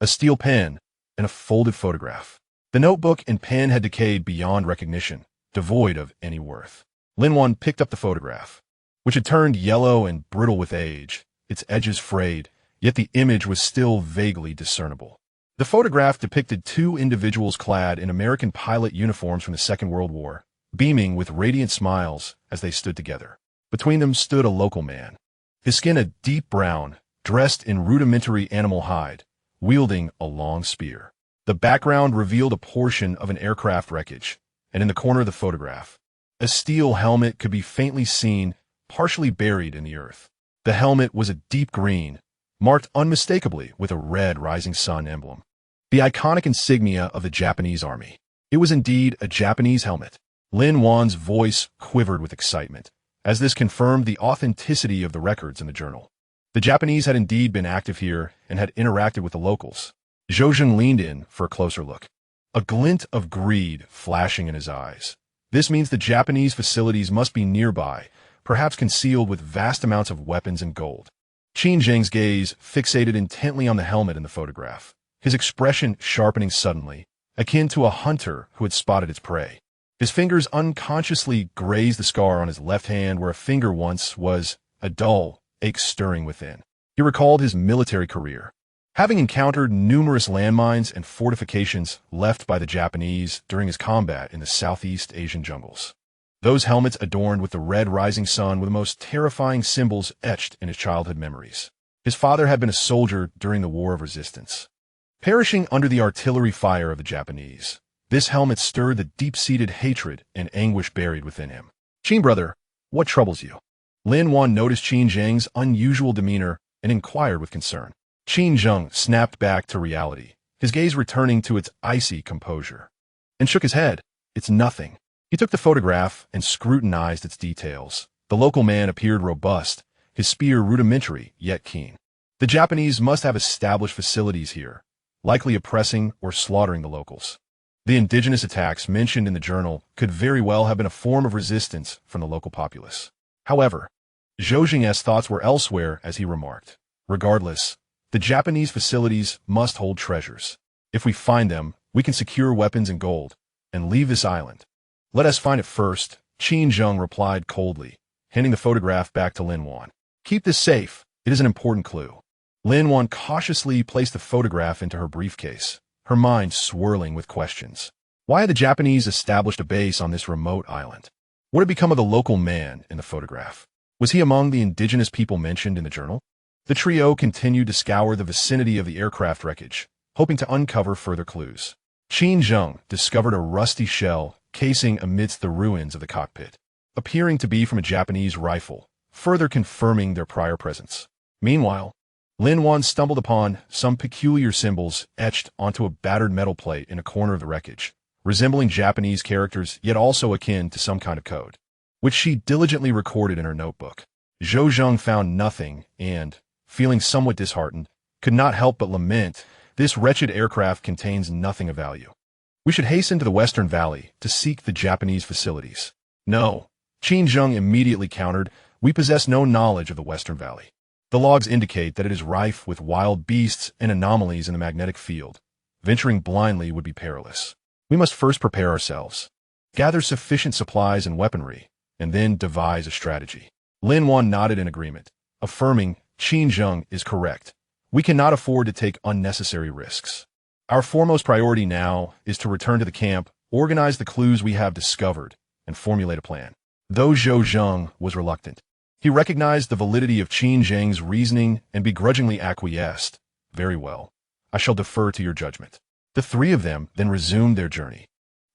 a steel pen, and a folded photograph. The notebook and pen had decayed beyond recognition, devoid of any worth. Lin Wan picked up the photograph, which had turned yellow and brittle with age, its edges frayed, yet the image was still vaguely discernible. The photograph depicted two individuals clad in American pilot uniforms from the Second World War, beaming with radiant smiles as they stood together. Between them stood a local man, his skin a deep brown, dressed in rudimentary animal hide, wielding a long spear. The background revealed a portion of an aircraft wreckage, and in the corner of the photograph, a steel helmet could be faintly seen, partially buried in the earth. The helmet was a deep green, marked unmistakably with a red rising sun emblem, the iconic insignia of the Japanese army. It was indeed a Japanese helmet. Lin Wan's voice quivered with excitement, as this confirmed the authenticity of the records in the journal. The Japanese had indeed been active here and had interacted with the locals. Zhou Zheng leaned in for a closer look, a glint of greed flashing in his eyes. This means the Japanese facilities must be nearby, perhaps concealed with vast amounts of weapons and gold. Qin Zheng's gaze fixated intently on the helmet in the photograph, his expression sharpening suddenly, akin to a hunter who had spotted its prey. His fingers unconsciously grazed the scar on his left hand where a finger once was, a dull ache stirring within. He recalled his military career, having encountered numerous landmines and fortifications left by the Japanese during his combat in the Southeast Asian jungles. Those helmets adorned with the red rising sun were the most terrifying symbols etched in his childhood memories. His father had been a soldier during the War of Resistance, perishing under the artillery fire of the Japanese. This helmet stirred the deep-seated hatred and anguish buried within him. "Qin brother, what troubles you?" Lin Wan noticed Qin Zheng's unusual demeanor and inquired with concern. Qin Zheng snapped back to reality, his gaze returning to its icy composure, and shook his head. "It's nothing." He took the photograph and scrutinized its details. The local man appeared robust, his spear rudimentary yet keen. The Japanese must have established facilities here, likely oppressing or slaughtering the locals. The indigenous attacks mentioned in the journal could very well have been a form of resistance from the local populace. However, Zhou Zheng's thoughts were elsewhere as he remarked. "Regardless, the Japanese facilities must hold treasures. If we find them, we can secure weapons and gold, and leave this island." "Let us find it first," Qin Zheng replied coldly, handing the photograph back to Lin Wan. "Keep this safe. It is an important clue." Lin Wan cautiously placed the photograph into her briefcase, her mind swirling with questions. Why had the Japanese established a base on this remote island? What had become of the local man in the photograph? Was he among the indigenous people mentioned in the journal? The trio continued to scour the vicinity of the aircraft wreckage, hoping to uncover further clues. Qin Zheng discovered a rusty shell casing amidst the ruins of the cockpit, appearing to be from a Japanese rifle, further confirming their prior presence. Meanwhile, Lin Wan stumbled upon some peculiar symbols etched onto a battered metal plate in a corner of the wreckage, resembling Japanese characters yet also akin to some kind of code, which she diligently recorded in her notebook. Zhou Zheng found nothing and, feeling somewhat disheartened, could not help but lament This wretched aircraft contains nothing of value. We should hasten to the Western Valley to seek the Japanese facilities. No, Qin Zheng immediately countered, we possess no knowledge of the Western Valley. The logs indicate that it is rife with wild beasts and anomalies in the magnetic field. Venturing blindly would be perilous. We must first prepare ourselves, gather sufficient supplies and weaponry, and then devise a strategy. Lin Wan nodded in agreement, affirming Qin Zheng is correct. We cannot afford to take unnecessary risks. Our foremost priority now is to return to the camp, organize the clues we have discovered, and formulate a plan. Though Zhou Zheng was reluctant, he recognized the validity of Qin Zheng's reasoning and begrudgingly acquiesced. Very well. I shall defer to your judgment. The three of them then resumed their journey,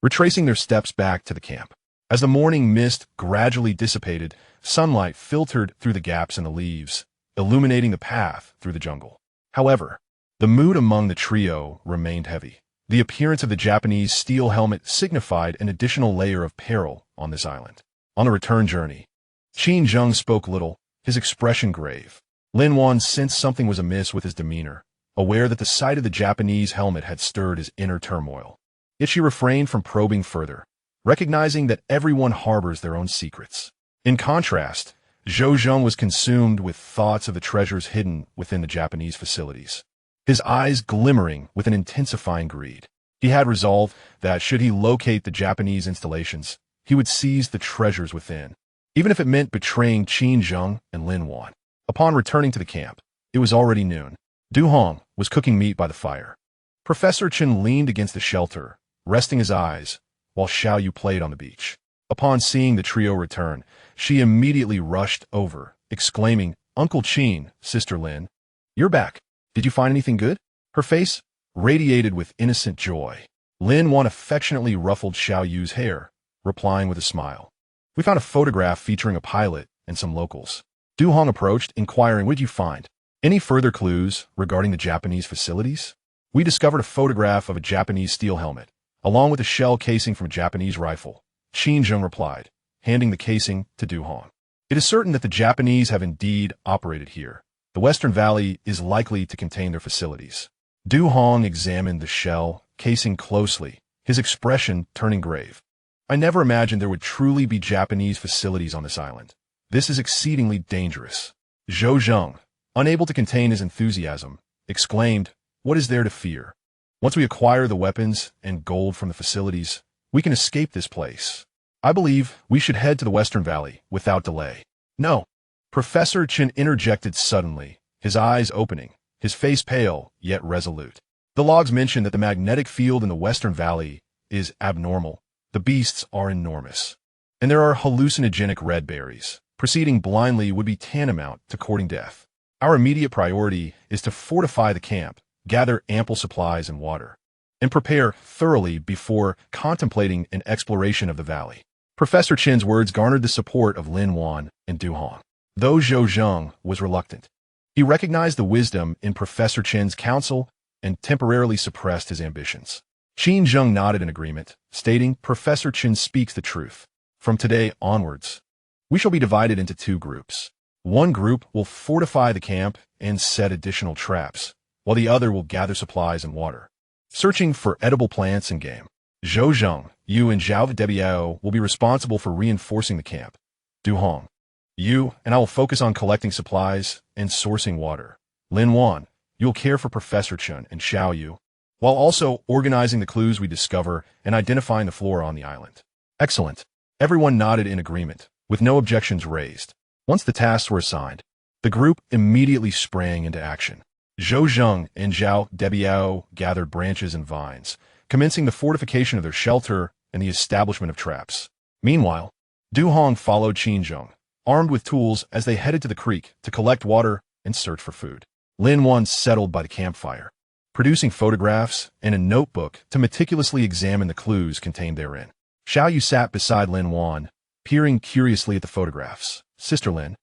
retracing their steps back to the camp. As the morning mist gradually dissipated, sunlight filtered through the gaps in the leaves, illuminating the path through the jungle. However, the mood among the trio remained heavy. The appearance of the Japanese steel helmet signified an additional layer of peril on this island. On the return journey, Qin Zheng spoke little, his expression grave. Lin Wan sensed something was amiss with his demeanor, aware that the sight of the Japanese helmet had stirred his inner turmoil. Yet she refrained from probing further, recognizing that everyone harbors their own secrets. In contrast, Zhou Zheng was consumed with thoughts of the treasures hidden within the Japanese facilities, his eyes glimmering with an intensifying greed. He had resolved that should he locate the Japanese installations, he would seize the treasures within, even if it meant betraying Qin Zheng and Lin Wan. Upon returning to the camp, it was already noon. Du Hong was cooking meat by the fire. Professor Chen leaned against the shelter, resting his eyes, while Xiao Yu played on the beach. Upon seeing the trio return, she immediately rushed over, exclaiming, Uncle Qin, Sister Lin, you're back. Did you find anything good? Her face radiated with innocent joy. Lin Wan affectionately ruffled Xiao Yu's hair, replying with a smile. We found a photograph featuring a pilot and some locals. Du Hong approached, inquiring, what did you find? Any further clues regarding the Japanese facilities? We discovered a photograph of a Japanese steel helmet, along with a shell casing from a Japanese rifle. Qin Zheng replied, handing the casing to Du Hong. It is certain that the Japanese have indeed operated here. The Western Valley is likely to contain their facilities. Du Hong examined the shell casing closely, his expression turning grave. I never imagined there would truly be Japanese facilities on this island. This is exceedingly dangerous. Zhou Zheng, unable to contain his enthusiasm, exclaimed, what is there to fear? Once we acquire the weapons and gold from the facilities, we can escape this place. I believe we should head to the Western Valley without delay. No. Professor Chen interjected suddenly, his eyes opening, his face pale, yet resolute. The logs mention that the magnetic field in the Western Valley is abnormal. The beasts are enormous. And there are hallucinogenic red berries. Proceeding blindly would be tantamount to courting death. Our immediate priority is to fortify the camp, gather ample supplies and water, and prepare thoroughly before contemplating an exploration of the valley. Professor Chen's words garnered the support of Lin Wan and Du Hong. Though Zhou Zheng was reluctant, he recognized the wisdom in Professor Chen's counsel and temporarily suppressed his ambitions. Qin Zheng nodded in agreement, stating, Professor Chen speaks the truth. From today onwards, we shall be divided into two groups. One group will fortify the camp and set additional traps, while the other will gather supplies and water, searching for edible plants and game. Zhou Zheng, you and WWII will be responsible for reinforcing the camp. Du Hong, you and I will focus on collecting supplies and sourcing water. Lin Wan, you'll care for Professor Chen and Xiao Yu, while also organizing the clues we discover and identifying the flora on the island. Excellent. Everyone nodded in agreement, with no objections raised. Once the tasks were assigned, the group immediately sprang into action. Zhou Zheng and WWII gathered branches and vines, commencing the fortification of their shelter and the establishment of traps. Meanwhile, Du Hong followed Qin Zheng, armed with tools as they headed to the creek to collect water and search for food. Lin Wan settled by the campfire, producing photographs and a notebook to meticulously examine the clues contained therein. Xiao Yu sat beside Lin Wan, peering curiously at the photographs. Sister Lin,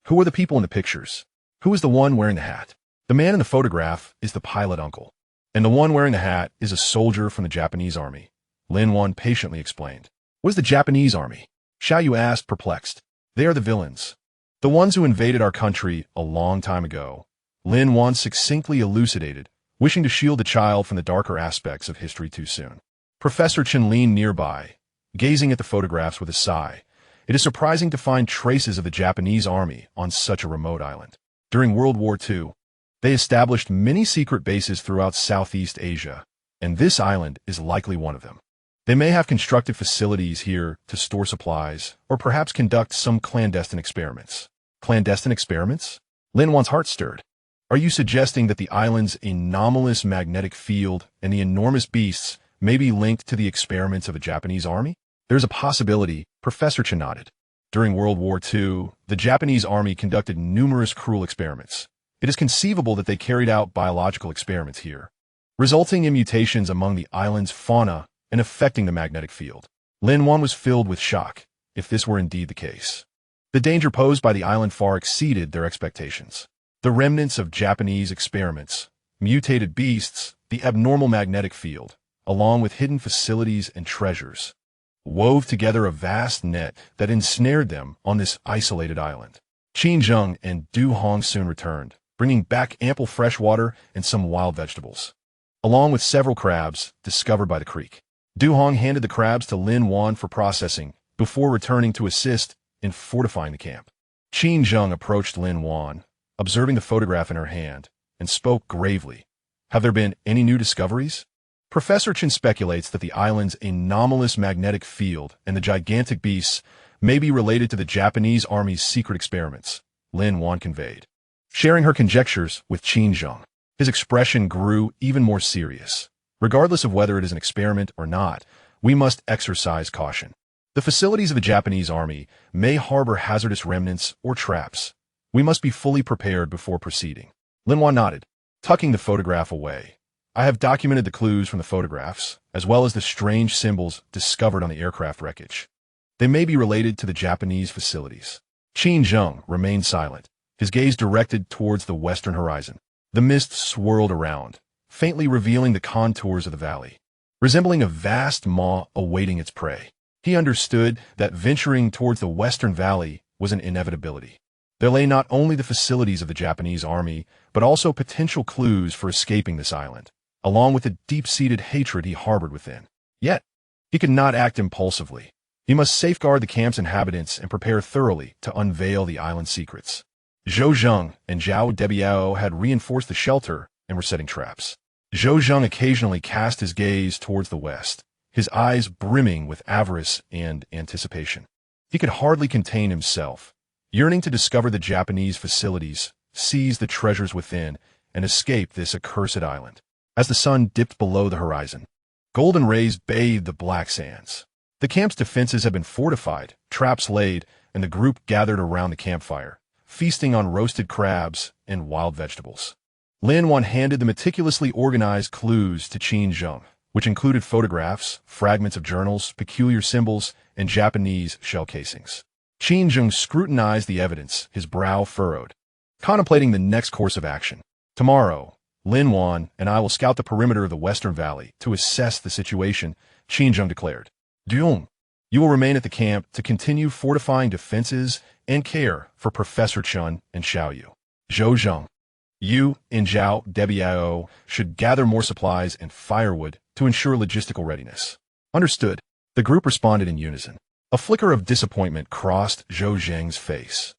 who are the people in the pictures? Who is the one wearing the hat? The man in the photograph is the pilot uncle, and the one wearing the hat is a soldier from the Japanese army. Lin Wan patiently explained. What is the Japanese army? Xiao Yu asked, perplexed. They are the villains. The ones who invaded our country a long time ago. Lin Wan succinctly elucidated, wishing to shield the child from the darker aspects of history too soon. Professor Chen leaned nearby, gazing at the photographs with a sigh. It is surprising to find traces of the Japanese army on such a remote island. During World War II, they established many secret bases throughout Southeast Asia, and this island is likely one of them. They may have constructed facilities here to store supplies, or perhaps conduct some clandestine experiments. Clandestine experiments? Lin Wan's heart stirred. Are you suggesting that the island's anomalous magnetic field and the enormous beasts may be linked to the experiments of a Japanese army? There's a possibility, Professor Chen nodded. During World War II, the Japanese army conducted numerous cruel experiments. It is conceivable that they carried out biological experiments here, resulting in mutations among the island's fauna and affecting the magnetic field. Lin Wan was filled with shock, if this were indeed the case. The danger posed by the island far exceeded their expectations. The remnants of Japanese experiments, mutated beasts, the abnormal magnetic field, along with hidden facilities and treasures, wove together a vast net that ensnared them on this isolated island. Qin Zheng and Du Hong soon returned, bringing back ample fresh water and some wild vegetables, along with several crabs discovered by the creek. Du Hong handed the crabs to Lin Wan for processing before returning to assist in fortifying the camp. Qin Zheng approached Lin Wan, observing the photograph in her hand, and spoke gravely. Have there been any new discoveries? Professor Chen speculates that the island's anomalous magnetic field and the gigantic beasts may be related to the Japanese army's secret experiments, Lin Wan conveyed. Sharing her conjectures with Qin Zheng, his expression grew even more serious. Regardless of whether it is an experiment or not, we must exercise caution. The facilities of the Japanese army may harbor hazardous remnants or traps. We must be fully prepared before proceeding. Lin Wan nodded, tucking the photograph away. I have documented the clues from the photographs, as well as the strange symbols discovered on the aircraft wreckage. They may be related to the Japanese facilities. Qin Zheng remained silent, his gaze directed towards the western horizon. The mist swirled around, faintly revealing the contours of the valley, resembling a vast maw awaiting its prey. He understood that venturing towards the western valley was an inevitability. There lay not only the facilities of the Japanese army, but also potential clues for escaping this island, along with the deep-seated hatred he harbored within. Yet, he could not act impulsively. He must safeguard the camp's inhabitants and prepare thoroughly to unveil the island's secrets. Zhou Zheng and WWII had reinforced the shelter and were setting traps. Zhou Zheng occasionally cast his gaze towards the west, his eyes brimming with avarice and anticipation. He could hardly contain himself, yearning to discover the Japanese facilities, seize the treasures within, and escape this accursed island. As the sun dipped below the horizon, golden rays bathed the black sands. The camp's defenses had been fortified, traps laid, and the group gathered around the campfire, feasting on roasted crabs and wild vegetables. Lin Wan handed the meticulously organized clues to Qin Zheng, which included photographs, fragments of journals, peculiar symbols, and Japanese shell casings. Qin Zheng scrutinized the evidence, his brow furrowed, contemplating the next course of action. Tomorrow, Lin Wan and I will scout the perimeter of the Western Valley to assess the situation, Qin Zheng declared. Duong, you will remain at the camp to continue fortifying defenses and care for Professor Chen and Xiaoyu. Zhou Zheng, you and Zhao WWII should gather more supplies and firewood to ensure logistical readiness. Understood. The group responded in unison. A flicker of disappointment crossed Zhou Zheng's face.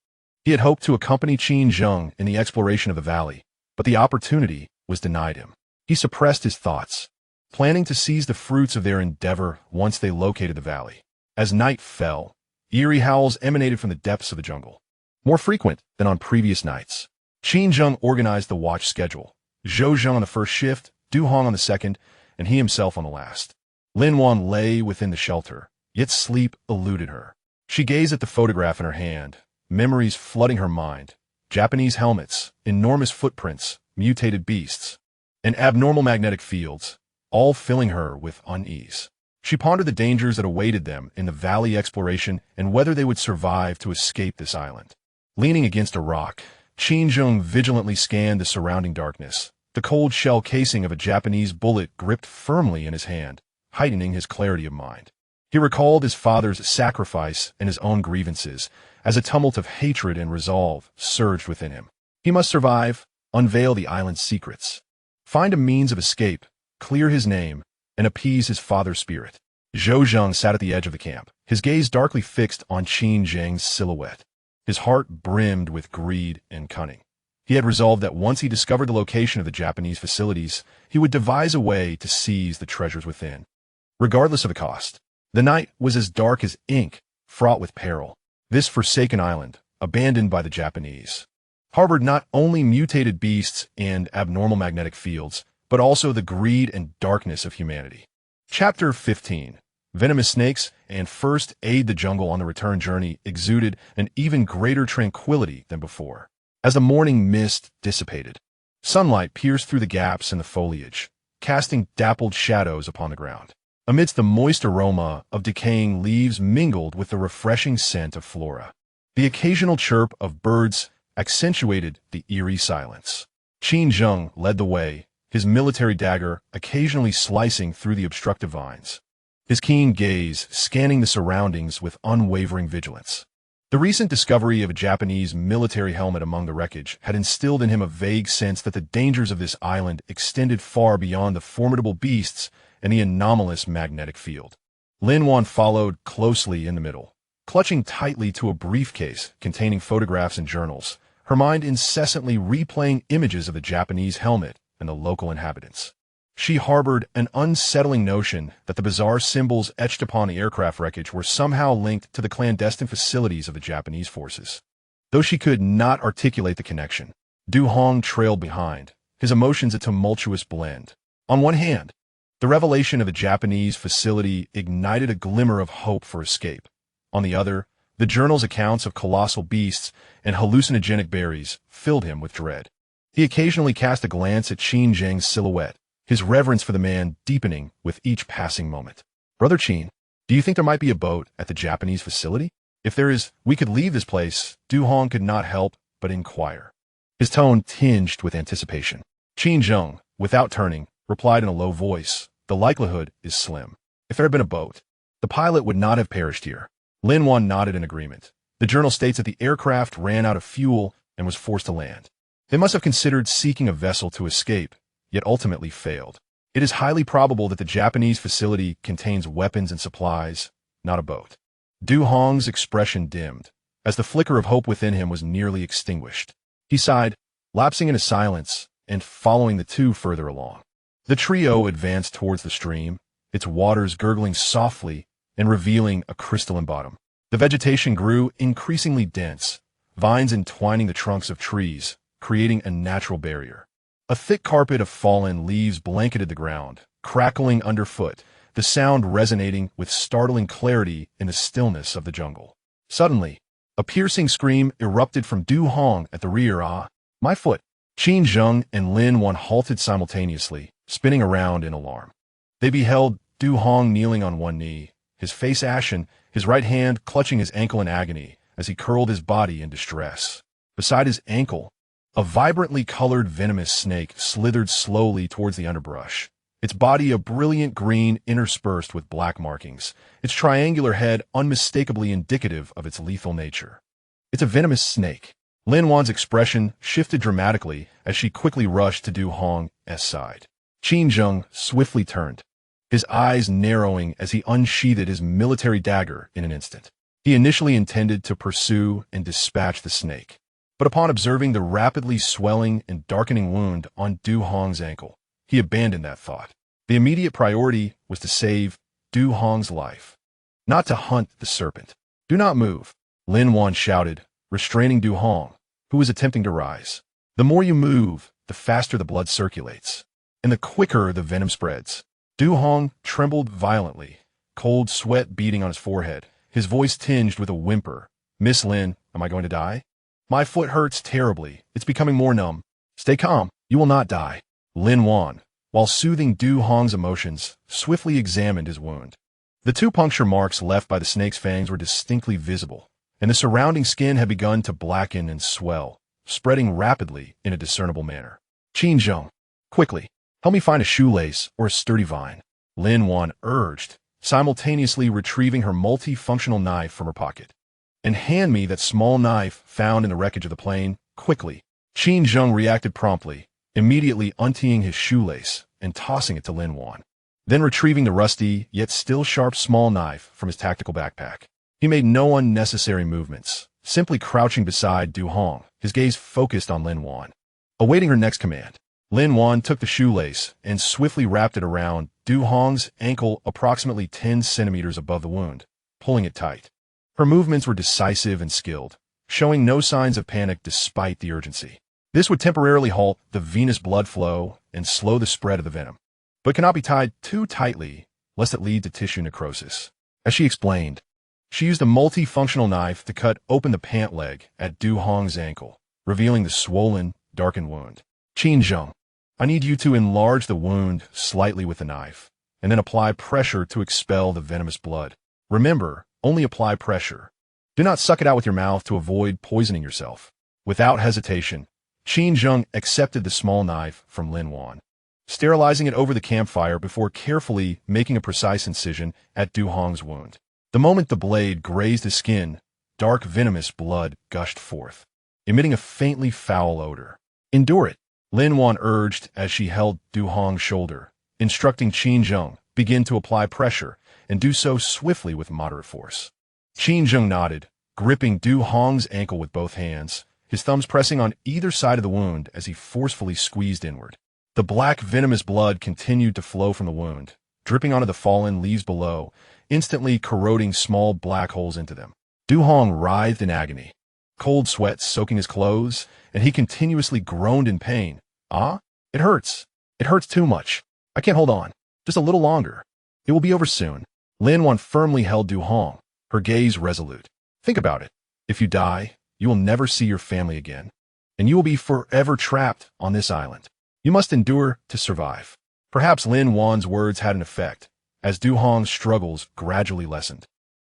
He had hoped to accompany Qin Zheng in the exploration of the valley, but the opportunity was denied him. He suppressed his thoughts, planning to seize the fruits of their endeavor once they located the valley. As night fell, eerie howls emanated from the depths of the jungle, more frequent than on previous nights. Qin Zheng organized the watch schedule, Zhou Zheng on the first shift, Du Hong on the second, and he himself on the last. Lin Wan lay within the shelter, yet sleep eluded her. She gazed at the photograph in her hand, memories flooding her mind. Japanese helmets, enormous footprints, mutated beasts, and abnormal magnetic fields, all filling her with unease. She pondered the dangers that awaited them in the valley exploration and whether they would survive to escape this island. Leaning against a rock, Qin Zheng vigilantly scanned the surrounding darkness, the cold shell casing of a Japanese bullet gripped firmly in his hand, heightening his clarity of mind. He recalled his father's sacrifice and his own grievances as a tumult of hatred and resolve surged within him. He must survive, unveil the island's secrets, find a means of escape, clear his name, and appease his father's spirit. Zhou Zheng sat at the edge of the camp, his gaze darkly fixed on Qin Zheng's silhouette. His heart brimmed with greed and cunning. He had resolved that once he discovered the location of the Japanese facilities, he would devise a way to seize the treasures within, regardless of the cost. The night was as dark as ink, fraught with peril. This forsaken island, abandoned by the Japanese, harbored not only mutated beasts and abnormal magnetic fields, but also the greed and darkness of humanity. Chapter 15. Venomous snakes and first aid. The jungle on the return journey exuded an even greater tranquility than before. As the morning mist dissipated, sunlight pierced through the gaps in the foliage, casting dappled shadows upon the ground. Amidst the moist aroma of decaying leaves mingled with the refreshing scent of flora. The occasional chirp of birds accentuated the eerie silence. Qin Zheng led the way, his military dagger occasionally slicing through the obstructive vines, his keen gaze scanning the surroundings with unwavering vigilance. The recent discovery of a Japanese military helmet among the wreckage had instilled in him a vague sense that the dangers of this island extended far beyond the formidable beasts and the anomalous magnetic field. Lin Wan followed closely in the middle, clutching tightly to a briefcase containing photographs and journals, her mind incessantly replaying images of the Japanese helmet and the local inhabitants. She harbored an unsettling notion that the bizarre symbols etched upon the aircraft wreckage were somehow linked to the clandestine facilities of the Japanese forces. Though she could not articulate the connection, Du Hong trailed behind, his emotions a tumultuous blend. On one hand, the revelation of a Japanese facility ignited a glimmer of hope for escape. On the other, the journal's accounts of colossal beasts and hallucinogenic berries filled him with dread. He occasionally cast a glance at Qin Zheng's silhouette, his reverence for the man deepening with each passing moment. Brother Qin, do you think there might be a boat at the Japanese facility? If there is, we could leave this place. Du Hong could not help but inquire, his tone tinged with anticipation. Qin Zheng, without turning, replied in a low voice, the likelihood is slim. If there had been a boat, the pilot would not have perished here. Lin Wan nodded in agreement. The journal states that the aircraft ran out of fuel and was forced to land. They must have considered seeking a vessel to escape, yet ultimately failed. It is highly probable that the Japanese facility contains weapons and supplies, not a boat. Du Hong's expression dimmed, as the flicker of hope within him was nearly extinguished. He sighed, lapsing into silence and following the two further along. The trio advanced towards the stream, its waters gurgling softly and revealing a crystalline bottom. The vegetation grew increasingly dense, vines entwining the trunks of trees, creating a natural barrier. A thick carpet of fallen leaves blanketed the ground, crackling underfoot, the sound resonating with startling clarity in the stillness of the jungle. Suddenly, a piercing scream erupted from Du Hong at the rear. Ah, my foot! Qin Zheng and Lin Wan halted simultaneously, spinning around in alarm. They beheld Du Hong kneeling on one knee, his face ashen, his right hand clutching his ankle in agony as he curled his body in distress. Beside his ankle, a vibrantly colored venomous snake slithered slowly towards the underbrush, its body a brilliant green interspersed with black markings, its triangular head unmistakably indicative of its lethal nature. It's a venomous snake. Lin Wan's expression shifted dramatically as she quickly rushed to Du Hong's side. Qin Zheng swiftly turned, his eyes narrowing as he unsheathed his military dagger in an instant. He initially intended to pursue and dispatch the snake, but upon observing the rapidly swelling and darkening wound on Du Hong's ankle, he abandoned that thought. The immediate priority was to save Du Hong's life, not to hunt the serpent. Do not move, Lin Wan shouted, restraining Du Hong, who was attempting to rise. The more you move, the faster the blood circulates, and the quicker the venom spreads. Du Hong trembled violently, cold sweat beading on his forehead, his voice tinged with a whimper. Miss Lin, am I going to die? My foot hurts terribly. It's becoming more numb. Stay calm. You will not die. Lin Wan, while soothing Du Hong's emotions, swiftly examined his wound. The two puncture marks left by the snake's fangs were distinctly visible, and the surrounding skin had begun to blacken and swell, spreading rapidly in a discernible manner. Qin Zheng, quickly, help me find a shoelace or a sturdy vine, Lin Wan urged, simultaneously retrieving her multifunctional knife from her pocket. And hand me that small knife found in the wreckage of the plane, quickly. Qin Zheng reacted promptly, immediately unteeing his shoelace and tossing it to Lin Wan. Then retrieving the rusty, yet still sharp small knife from his tactical backpack. He made no unnecessary movements, simply crouching beside Du Hong, his gaze focused on Lin Wan. Awaiting her next command, Lin Wan took the shoelace and swiftly wrapped it around Du Hong's ankle approximately 10 centimeters above the wound, pulling it tight. Her movements were decisive and skilled, showing no signs of panic despite the urgency. This would temporarily halt the venous blood flow and slow the spread of the venom, but cannot be tied too tightly lest it lead to tissue necrosis. As she explained, she used a multifunctional knife to cut open the pant leg at Du Hong's ankle, revealing the swollen, darkened wound. Qin Zheng, I need you to enlarge the wound slightly with the knife, and then apply pressure to expel the venomous blood. Remember, only apply pressure. Do not suck it out with your mouth to avoid poisoning yourself. Without hesitation, Qin Zheng accepted the small knife from Lin Wan, sterilizing it over the campfire before carefully making a precise incision at Du Hong's wound. The moment the blade grazed his skin, dark venomous blood gushed forth, emitting a faintly foul odor. Endure it, Lin Wan urged as she held Du Hong's shoulder, instructing Qin Zheng begin to apply pressure and do so swiftly with moderate force. Qin Zheng nodded, gripping Du Hong's ankle with both hands, his thumbs pressing on either side of the wound as he forcefully squeezed inward. The black venomous blood continued to flow from the wound, dripping onto the fallen leaves below, instantly corroding small black holes into them. Du Hong writhed in agony, cold sweat soaking his clothes, and he continuously groaned in pain. Ah, it hurts. It hurts too much. I can't hold on. Just a little longer. It will be over soon. Lin Wan firmly held Du Hong, her gaze resolute. Think about it. If you die, you will never see your family again, and you will be forever trapped on this island. You must endure to survive. Perhaps Lin Wan's words had an effect, as Du Hong's struggles gradually lessened.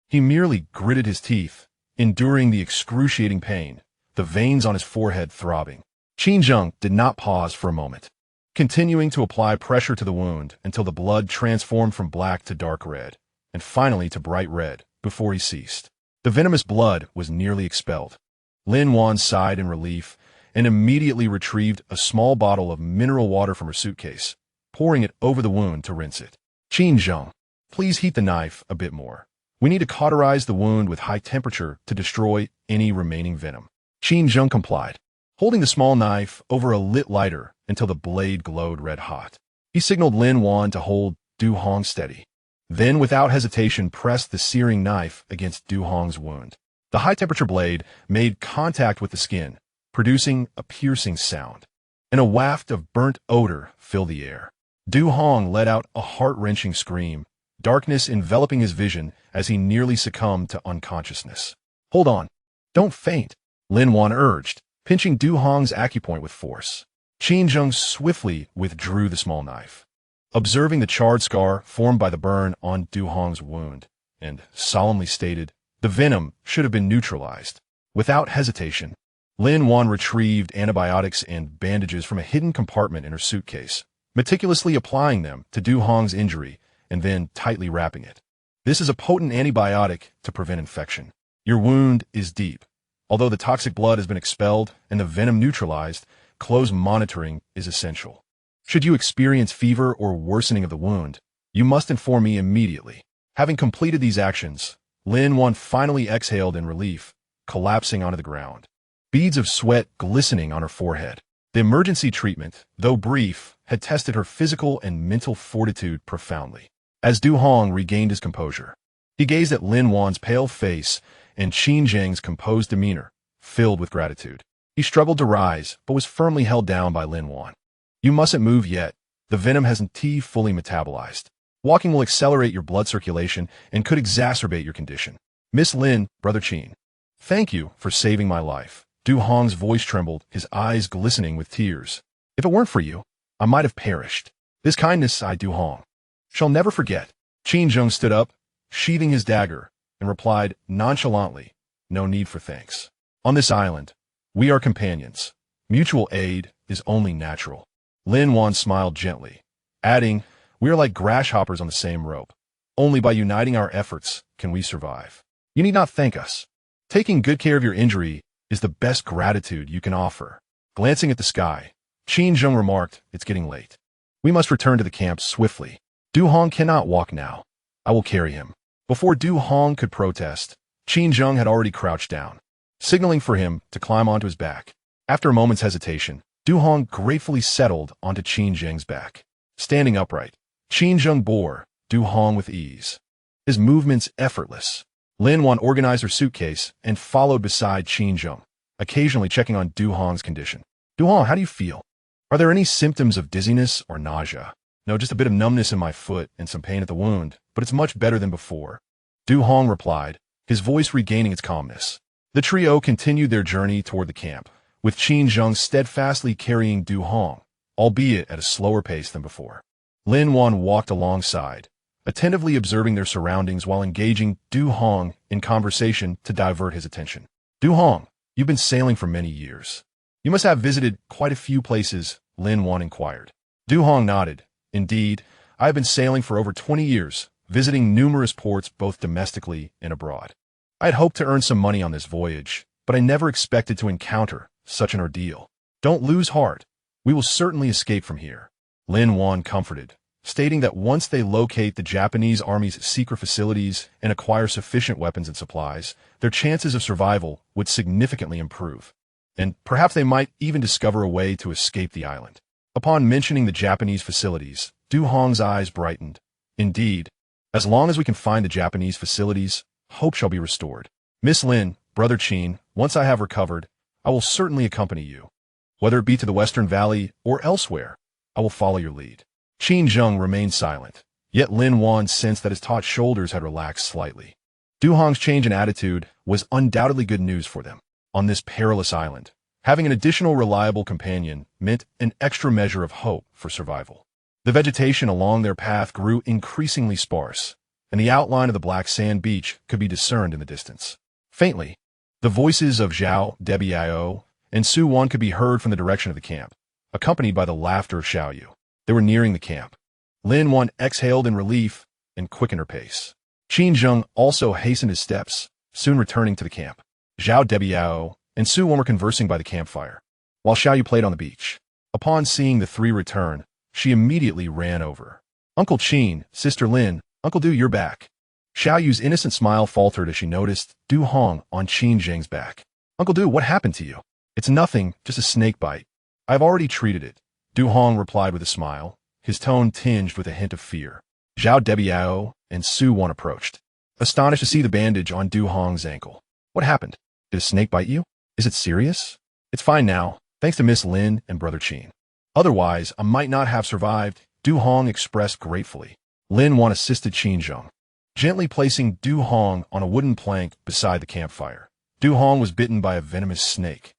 He merely gritted his teeth, enduring the excruciating pain, the veins on his forehead throbbing. Qin Zheng did not pause for a moment, continuing to apply pressure to the wound until the blood transformed from black to dark red, and finally to bright red, before he ceased. The venomous blood was nearly expelled. Lin Wan sighed in relief and immediately retrieved a small bottle of mineral water from her suitcase, pouring it over the wound to rinse it. Qin Zheng, please heat the knife a bit more. We need to cauterize the wound with high temperature to destroy any remaining venom. Qin Zheng complied, holding the small knife over a lit lighter until the blade glowed red hot. He signaled Lin Wan to hold Du Hong steady, then without hesitation pressed the searing knife against Du Hong's wound. The high-temperature blade made contact with the skin, producing a piercing sound, and a waft of burnt odor filled the air. Du Hong let out a heart-wrenching scream, darkness enveloping his vision as he nearly succumbed to unconsciousness. Hold on. Don't faint, Lin Wan urged, pinching Du Hong's acupoint with force. Qin Zheng swiftly withdrew the small knife, observing the charred scar formed by the burn on Du Hong's wound, and solemnly stated, the venom should have been neutralized. Without hesitation, Lin Wan retrieved antibiotics and bandages from a hidden compartment in her suitcase, meticulously applying them to Du Hong's injury and then tightly wrapping it. This is a potent antibiotic to prevent infection. Your wound is deep. Although the toxic blood has been expelled and the venom neutralized, close monitoring is essential. Should you experience fever or worsening of the wound, you must inform me immediately. Having completed these actions, Lin Wan finally exhaled in relief, collapsing onto the ground, beads of sweat glistening on her forehead. The emergency treatment, though brief, had tested her physical and mental fortitude profoundly. As Du Hong regained his composure, he gazed at Lin Wan's pale face and Qin Zheng's composed demeanor, filled with gratitude. He struggled to rise, but was firmly held down by Lin Wan. You mustn't move yet. The venom hasn't fully metabolized. Walking will accelerate your blood circulation and could exacerbate your condition. Miss Lin, Brother Qin, thank you for saving my life. Du Hong's voice trembled, his eyes glistening with tears. If it weren't for you, I might have perished. This kindness I, Du Hong, shall never forget. Qin Zheng stood up, sheathing his dagger, and replied nonchalantly, no need for thanks. On this island, we are companions. Mutual aid is only natural. Lin Wan smiled gently, adding, we are like grasshoppers on the same rope. Only by uniting our efforts can we survive. You need not thank us. Taking good care of your injury is the best gratitude you can offer. Glancing at the sky, Qin Zheng remarked, "It's getting late. We must return to the camp swiftly. Du Hong cannot walk now. I will carry him." Before Du Hong could protest, Qin Zheng had already crouched down, signaling for him to climb onto his back. After a moment's hesitation, Du Hong gratefully settled onto Qin Zheng's back. Standing upright, Qin Zheng bore Du Hong with ease, his movements effortless. Lin Wan organized her suitcase and followed beside Qin Zheng, occasionally checking on Du Hong's condition. "Du Hong, how do you feel? Are there any symptoms of dizziness or nausea?" "No, just a bit of numbness in my foot and some pain at the wound, but it's much better than before," Du Hong replied, his voice regaining its calmness. The trio continued their journey toward the camp, with Qin Zheng steadfastly carrying Du Hong, albeit at a slower pace than before. Lin Wan walked alongside, attentively observing their surroundings while engaging Du Hong in conversation to divert his attention. "Du Hong, you've been sailing for many years. You must have visited quite a few places," Lin Wan inquired. Du Hong nodded. "Indeed, I have been sailing for over 20 years, visiting numerous ports both domestically and abroad. I had hoped to earn some money on this voyage, but I never expected to encounter such an ordeal. Don't lose heart. We will certainly escape from here," Lin Wan comforted, stating that once they locate the Japanese Army's secret facilities and acquire sufficient weapons and supplies, their chances of survival would significantly improve, and perhaps they might even discover a way to escape the island. Upon mentioning the Japanese facilities, Du Hong's eyes brightened. "Indeed, as long as we can find the Japanese facilities, hope shall be restored. Miss Lin, Brother Qin, once I have recovered, I will certainly accompany you. Whether it be to the Western Valley or elsewhere, I will follow your lead." Qin Zheng remained silent, yet Lin Wan sensed that his taut shoulders had relaxed slightly. Du Hong's change in attitude was undoubtedly good news for them. On this perilous island, having an additional reliable companion meant an extra measure of hope for survival. The vegetation along their path grew increasingly sparse, and the outline of the black sand beach could be discerned in the distance. Faintly, the voices of Zhao, WWII, and Su Wan could be heard from the direction of the camp, accompanied by the laughter of Xiao Yu. They were nearing the camp. Lin Wan exhaled in relief and quickened her pace. Qin Zheng also hastened his steps, soon returning to the camp. Zhao, WWII, and Su Wan were conversing by the campfire, while Xiao Yu played on the beach. Upon seeing the three return, she immediately ran over. "Uncle Qin, Sister Lin, Uncle Du, you're back." Xiao Yu's innocent smile faltered as she noticed Du Hong on Qin Zheng's back. "Uncle Du, what happened to you?" "It's nothing, just a snake bite. I've already treated it," Du Hong replied with a smile, his tone tinged with a hint of fear. Zhao, WWII, and Su Wan approached, astonished to see the bandage on Du Hong's ankle. "What happened? Did a snake bite you? Is it serious?" "It's fine now, thanks to Miss Lin and Brother Qin. Otherwise, I might not have survived," Du Hong expressed gratefully. Lin Wan assisted Qin Zheng, gently placing Du Hong on a wooden plank beside the campfire. Du Hong was bitten by a venomous snake,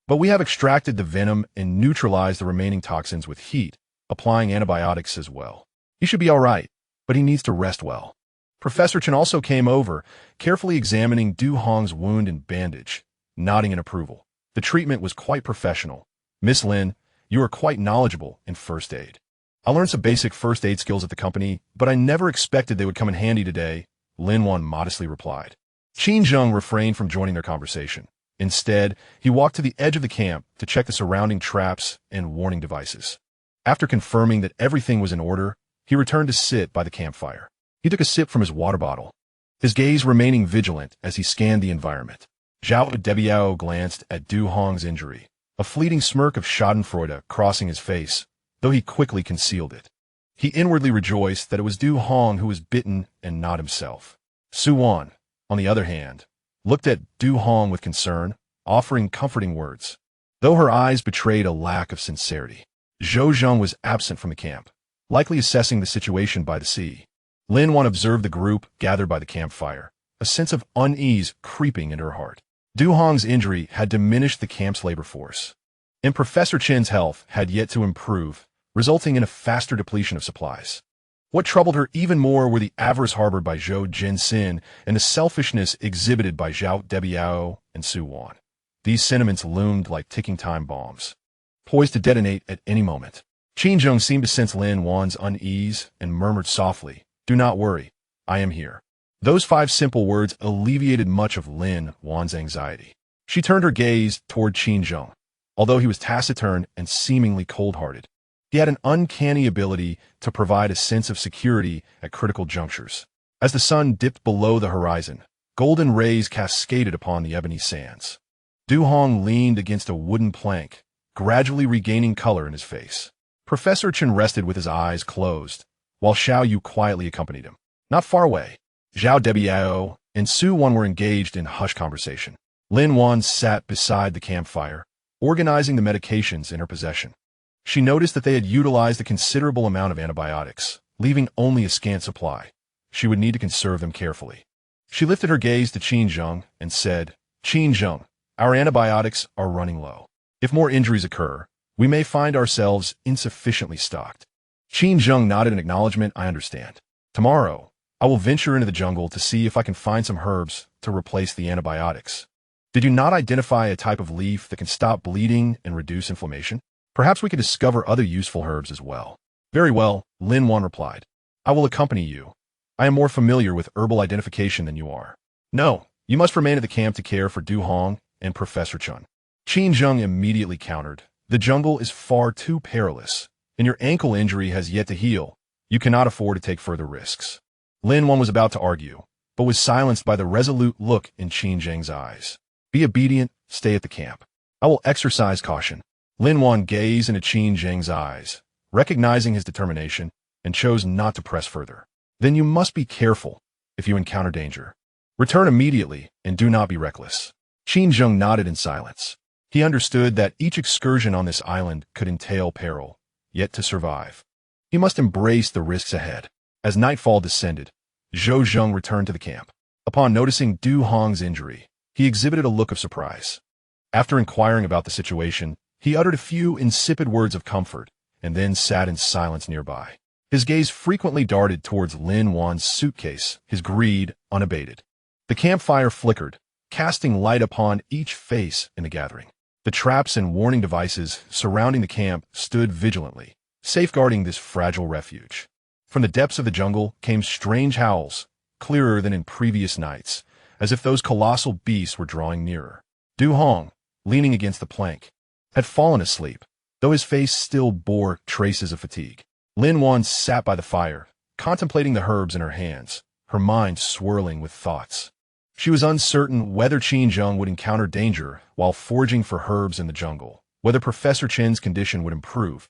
but we have extracted the venom and neutralized the remaining toxins with heat, applying antibiotics as well. He should be all right, but he needs to rest well. Professor Chen also came over, carefully examining Du Hong's wound and bandage, nodding in approval. The treatment was quite professional. "Miss Lin, you are quite knowledgeable in first aid." "I learned some basic first aid skills at the company, but I never expected they would come in handy today," Lin Wan modestly replied. Qin Zheng refrained from joining their conversation. Instead, he walked to the edge of the camp to check the surrounding traps and warning devices. After confirming that everything was in order, he returned to sit by the campfire. He took a sip from his water bottle, his gaze remaining vigilant as he scanned the environment. Zhao, WWII glanced at Du Hong's injury, a fleeting smirk of schadenfreude crossing his face, though he quickly concealed it. He inwardly rejoiced that it was Du Hong who was bitten and not himself. Su Wan, on the other hand, looked at Du Hong with concern, offering comforting words, though her eyes betrayed a lack of sincerity. Zhou Zheng was absent from the camp, likely assessing the situation by the sea. Lin Wan observed the group gathered by the campfire, a sense of unease creeping into her heart. Du Hong's injury had diminished the camp's labor force, and Professor Chen's health had yet to improve, resulting in a faster depletion of supplies. What troubled her even more were the avarice harbored by Zhou Jinsin and the selfishness exhibited by Zhao, WWII, and Su Wan. These sentiments loomed like ticking time bombs, poised to detonate at any moment. Qin Zheng seemed to sense Lin Wan's unease and murmured softly, "Do not worry, I am here." Those 5 simple words alleviated much of Lin Wan's anxiety. She turned her gaze toward Qin Zheng, although he was taciturn and seemingly cold-hearted. He had an uncanny ability to provide a sense of security at critical junctures. As the sun dipped below the horizon, golden rays cascaded upon the ebony sands. Du Hong leaned against a wooden plank, gradually regaining color in his face. Professor Chen rested with his eyes closed, while Xiao Yu quietly accompanied him. Not far away, Zhao WWII and Su Wan were engaged in hushed conversation. Lin Wan sat beside the campfire, organizing the medications in her possession. She noticed that they had utilized a considerable amount of antibiotics, leaving only a scant supply. She would need to conserve them carefully. She lifted her gaze to Qin Zheng and said, "Qin Zheng, our antibiotics are running low. If more injuries occur, we may find ourselves insufficiently stocked." Qin Zheng nodded in acknowledgement. "I understand. Tomorrow, I will venture into the jungle to see if I can find some herbs to replace the antibiotics." "Did you not identify a type of leaf that can stop bleeding and reduce inflammation? Perhaps we could discover other useful herbs as well." "Very well," Lin Wan replied. "I will accompany you. I am more familiar with herbal identification than you are." "No, you must remain at the camp to care for Du Hong and Professor Chen." Qin Zheng immediately countered, "The jungle is far too perilous, and your ankle injury has yet to heal. You cannot afford to take further risks." Lin Wan was about to argue, but was silenced by the resolute look in Qin Zheng's eyes. "Be obedient, stay at the camp. I will exercise caution." Lin Wan gazed into Qin Zheng's eyes, recognizing his determination, and chose not to press further. "Then you must be careful if you encounter danger. Return immediately and do not be reckless." Qin Zheng nodded in silence. He understood that each excursion on this island could entail peril, yet to survive, he must embrace the risks ahead. As nightfall descended, Zhou Zheng returned to the camp. Upon noticing Du Hong's injury, he exhibited a look of surprise. After inquiring about the situation, he uttered a few insipid words of comfort and then sat in silence nearby. His gaze frequently darted towards Lin Wan's suitcase, his greed unabated. The campfire flickered, casting light upon each face in the gathering. The traps and warning devices surrounding the camp stood vigilantly, safeguarding this fragile refuge. From the depths of the jungle came strange howls, clearer than in previous nights, as if those colossal beasts were drawing nearer. Du Hong, leaning against the plank, had fallen asleep, though his face still bore traces of fatigue. Lin Wan sat by the fire, contemplating the herbs in her hands, her mind swirling with thoughts. She was uncertain whether Qin Zheng would encounter danger while foraging for herbs in the jungle, whether Professor Chen's condition would improve,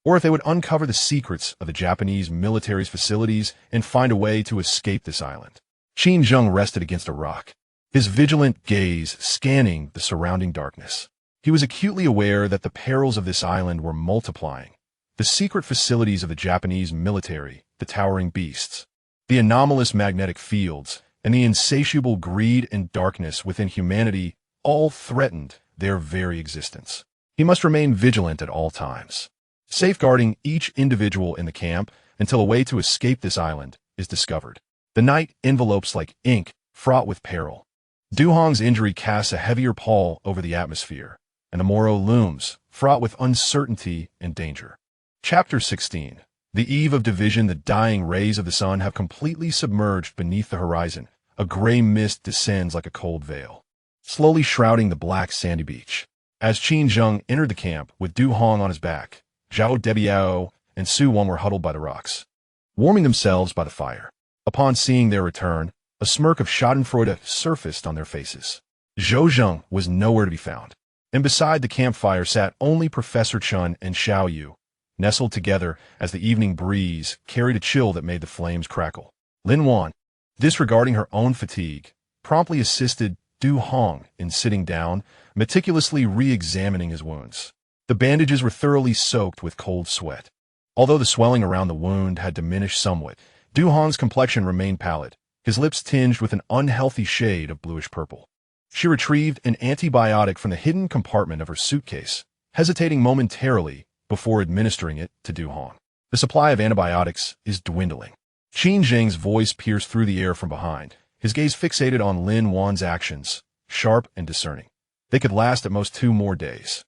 or if they would uncover the secrets of the Japanese military's facilities and find a way to escape this island. Qin Zheng rested against a rock, his vigilant gaze scanning the surrounding darkness. He was acutely aware that the perils of this island were multiplying. The secret facilities of the Japanese military, the towering beasts, the anomalous magnetic fields, and the insatiable greed and darkness within humanity all threatened their very existence. He must remain vigilant at all times, safeguarding each individual in the camp until a way to escape this island is discovered. The night envelopes like ink, fraught with peril. Du Hong's injury casts a heavier pall over the atmosphere, and the morrow looms, fraught with uncertainty and danger. Chapter 16. The eve of division. The dying rays of the sun have completely submerged beneath the horizon. A gray mist descends like a cold veil, slowly shrouding the black sandy beach. As Qin Zheng entered the camp with Du Hong on his back, Zhao Debiao and Su Wan were huddled by the rocks, warming themselves by the fire. Upon seeing their return, a smirk of schadenfreude surfaced on their faces. Zhou Zheng was nowhere to be found, and beside the campfire sat only Professor Chen and Xiao Yu, nestled together as the evening breeze carried a chill that made the flames crackle. Lin Wan, disregarding her own fatigue, promptly assisted Du Hong in sitting down, meticulously re-examining his wounds. The bandages were thoroughly soaked with cold sweat. Although the swelling around the wound had diminished somewhat, Du Hong's complexion remained pallid, his lips tinged with an unhealthy shade of bluish-purple. She retrieved an antibiotic from the hidden compartment of her suitcase, hesitating momentarily before administering it to Du Hong. "The supply of antibiotics is dwindling." Qin Zheng's voice pierced through the air from behind, his gaze fixated on Lin Wan's actions, sharp and discerning. They could last at most 2 more days.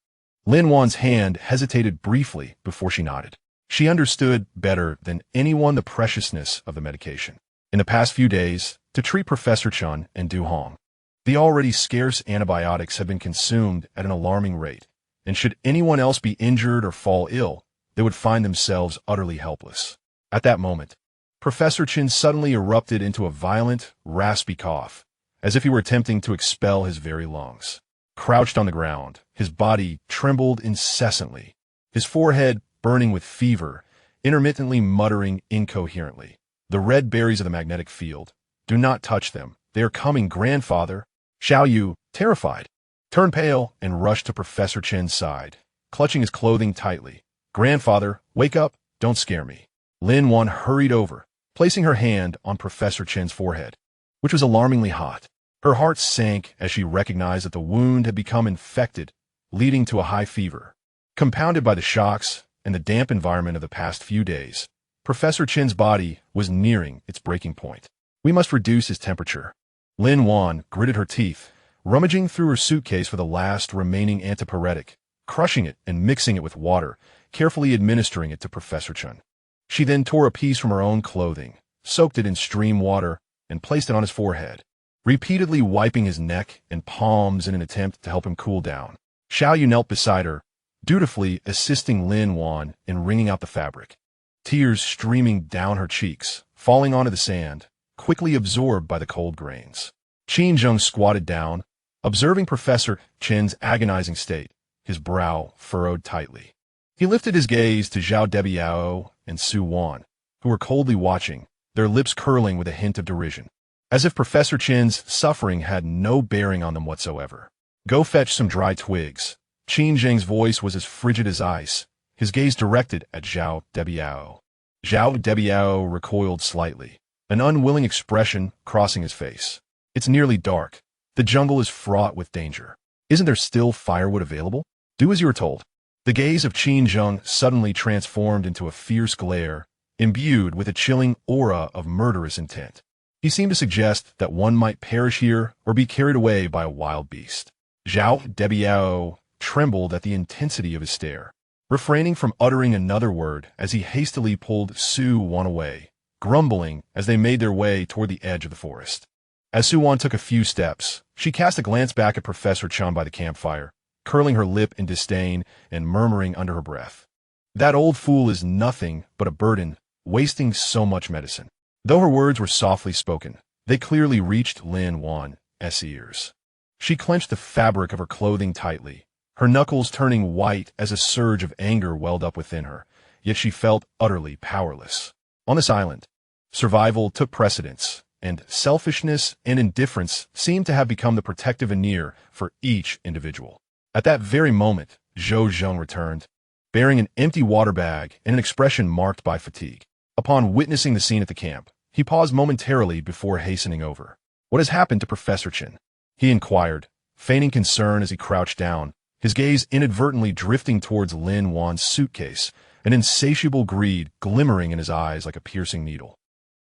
Lin Wan's hand hesitated briefly before she nodded. She understood better than anyone the preciousness of the medication. In the past few days, to treat Professor Chen and Du Hong, the already scarce antibiotics had been consumed at an alarming rate, and should anyone else be injured or fall ill, they would find themselves utterly helpless. At that moment, Professor Chin suddenly erupted into a violent, raspy cough, as if he were attempting to expel his very lungs. Crouched on the ground, his body trembled incessantly, his forehead burning with fever, intermittently muttering incoherently. "The red berries of the magnetic field. Do not touch them. They are coming, grandfather." Xiao Yu, terrified, turned pale and rushed to Professor Chen's side, clutching his clothing tightly. "Grandfather, wake up. Don't scare me." Lin Wan hurried over, placing her hand on Professor Chen's forehead, which was alarmingly hot. Her heart sank as she recognized that the wound had become infected, leading to a high fever. Compounded by the shocks and the damp environment of the past few days, Professor Chen's body was nearing its breaking point. "We must reduce his temperature." Lin Wan gritted her teeth, rummaging through her suitcase for the last remaining antipyretic, crushing it and mixing it with water, carefully administering it to Professor Chen. She then tore a piece from her own clothing, soaked it in stream water, and placed it on his forehead, repeatedly wiping his neck and palms in an attempt to help him cool down. Xiao Yu knelt beside her, dutifully assisting Lin Wan in wringing out the fabric. Tears streaming down her cheeks, falling onto the sand, quickly absorbed by the cold grains. Qin Zheng squatted down, observing Professor Chen's agonizing state, his brow furrowed tightly. He lifted his gaze to Zhao WWII and Su Wan, who were coldly watching, their lips curling with a hint of derision, as if Professor Chen's suffering had no bearing on them whatsoever. "Go fetch some dry twigs." Qin Zheng's voice was as frigid as ice, his gaze directed at Zhao WWII. Zhao WWII recoiled slightly, an unwilling expression crossing his face. "It's nearly dark. The jungle is fraught with danger. Isn't there still firewood available? Do as you are told." The gaze of Qin Zheng suddenly transformed into a fierce glare, imbued with a chilling aura of murderous intent. He seemed to suggest that one might perish here or be carried away by a wild beast. Zhao WWII trembled at the intensity of his stare, refraining from uttering another word as he hastily pulled Su Wan away, grumbling as they made their way toward the edge of the forest. As Su Wan took a few steps, she cast a glance back at Professor Chen by the campfire, curling her lip in disdain and murmuring under her breath, "That old fool is nothing but a burden, wasting so much medicine." Though her words were softly spoken, they clearly reached Lin Wan's ears. She clenched the fabric of her clothing tightly, her knuckles turning white as a surge of anger welled up within her, yet she felt utterly powerless. On this island, survival took precedence, and selfishness and indifference seemed to have become the protective veneer for each individual. At that very moment, Zhou Zheng returned, bearing an empty water bag and an expression marked by fatigue. Upon witnessing the scene at the camp, he paused momentarily before hastening over. "What has happened to Professor Chen?" he inquired, feigning concern as he crouched down, his gaze inadvertently drifting towards Lin Wan's suitcase, an insatiable greed glimmering in his eyes like a piercing needle.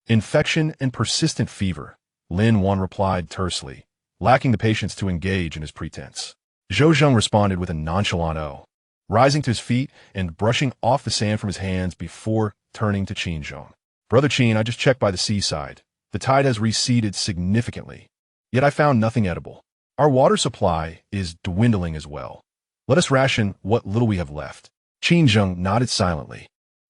"Infection and persistent fever," Lin Wan replied tersely, lacking the patience to engage in his pretense. Zhou Zheng responded with a nonchalant "oh," rising to his feet and brushing off the sand from his hands before turning to Qin Zheng. "Brother Qin, I just checked by the seaside. The tide has receded significantly, yet I found nothing edible. Our water supply is dwindling as well. Let us ration what little we have left." Qin Zheng nodded silently,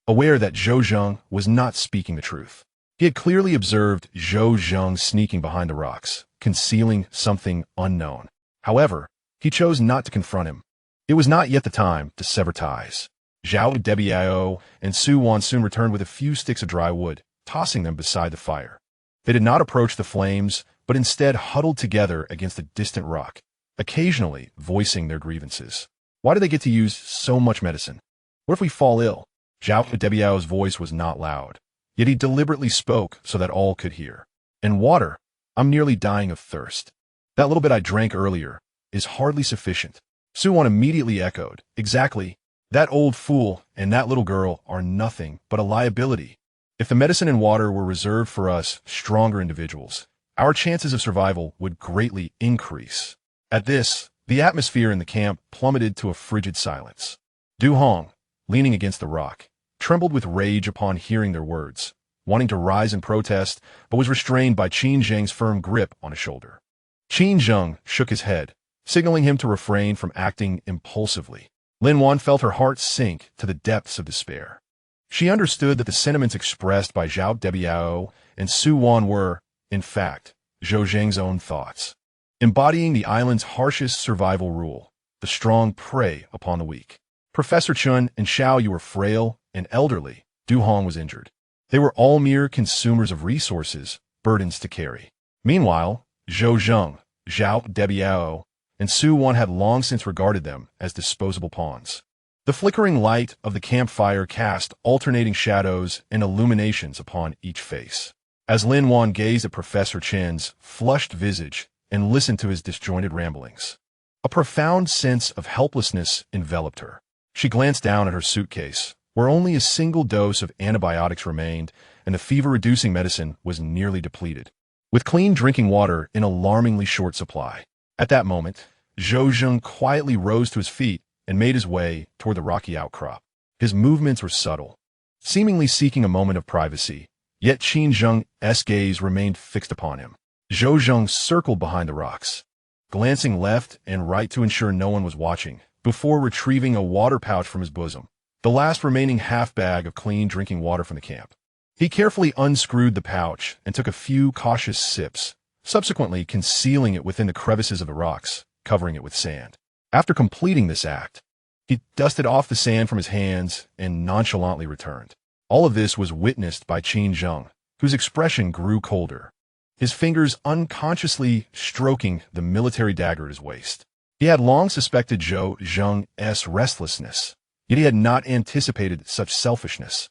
aware that Zhou Zheng was not speaking the truth. He had clearly observed Zhou Zheng sneaking behind the rocks, concealing something unknown. However, he chose not to confront him. It was not yet the time to sever ties. Zhao WWII and Su Wan soon returned with a few sticks of dry wood, tossing them beside the fire. They did not approach the flames, but instead huddled together against a distant rock, occasionally voicing their grievances. "Why do they get to use so much medicine? What if we fall ill?" Zhao WWII's voice was not loud, yet he deliberately spoke so that all could hear. "And water? I'm nearly dying of thirst. That little bit I drank earlier is hardly sufficient." Su Wan immediately echoed, "Exactly. That old fool and that little girl are nothing but a liability. If the medicine and water were reserved for us stronger individuals, our chances of survival would greatly increase." At this, the atmosphere in the camp plummeted to a frigid silence. Du Hong, leaning against the rock, trembled with rage upon hearing their words, wanting to rise in protest, but was restrained by Qin Zheng's firm grip on his shoulder. Qin Zheng shook his head, signaling him to refrain from acting impulsively. Lin Wan felt her heart sink to the depths of despair. She understood that the sentiments expressed by Zhao Debiao and Su Wan were, in fact, Zhou Zheng's own thoughts, embodying the island's harshest survival rule: the strong prey upon the weak. Professor Chun and Xiao Yu were frail and elderly. Du Hong was injured. They were all mere consumers of resources, burdens to carry. Meanwhile, Zhou Zheng, Zhao Debiao, and Su Wan had long since regarded them as disposable pawns. The flickering light of the campfire cast alternating shadows and illuminations upon each face. As Lin Wan gazed at Professor Chen's flushed visage and listened to his disjointed ramblings, a profound sense of helplessness enveloped her. She glanced down at her suitcase, where only a single dose of antibiotics remained, and the fever-reducing medicine was nearly depleted, with clean drinking water in alarmingly short supply. At that moment, Zhou Zheng quietly rose to his feet and made his way toward the rocky outcrop. His movements were subtle, seemingly seeking a moment of privacy, yet Qin Zheng's gaze remained fixed upon him. Zhou Zheng circled behind the rocks, glancing left and right to ensure no one was watching, before retrieving a water pouch from his bosom, the last remaining half-bag of clean drinking water from the camp. He carefully unscrewed the pouch and took a few cautious sips, subsequently concealing it within the crevices of the rocks, covering it with sand. After completing this act, he dusted off the sand from his hands and nonchalantly returned. All of this was witnessed by Qin Zheng, whose expression grew colder, his fingers unconsciously stroking the military dagger at his waist. He had long suspected Zhou Zheng's restlessness, yet he had not anticipated such selfishness.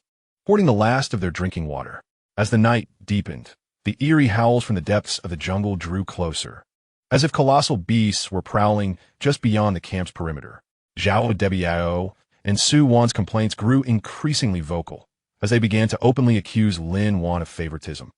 Hoarding the last of their drinking water. As the night deepened, the eerie howls from the depths of the jungle drew closer, as if colossal beasts were prowling just beyond the camp's perimeter. Zhao Debiao and Su Wan's complaints grew increasingly vocal, as they began to openly accuse Lin Wan of favoritism,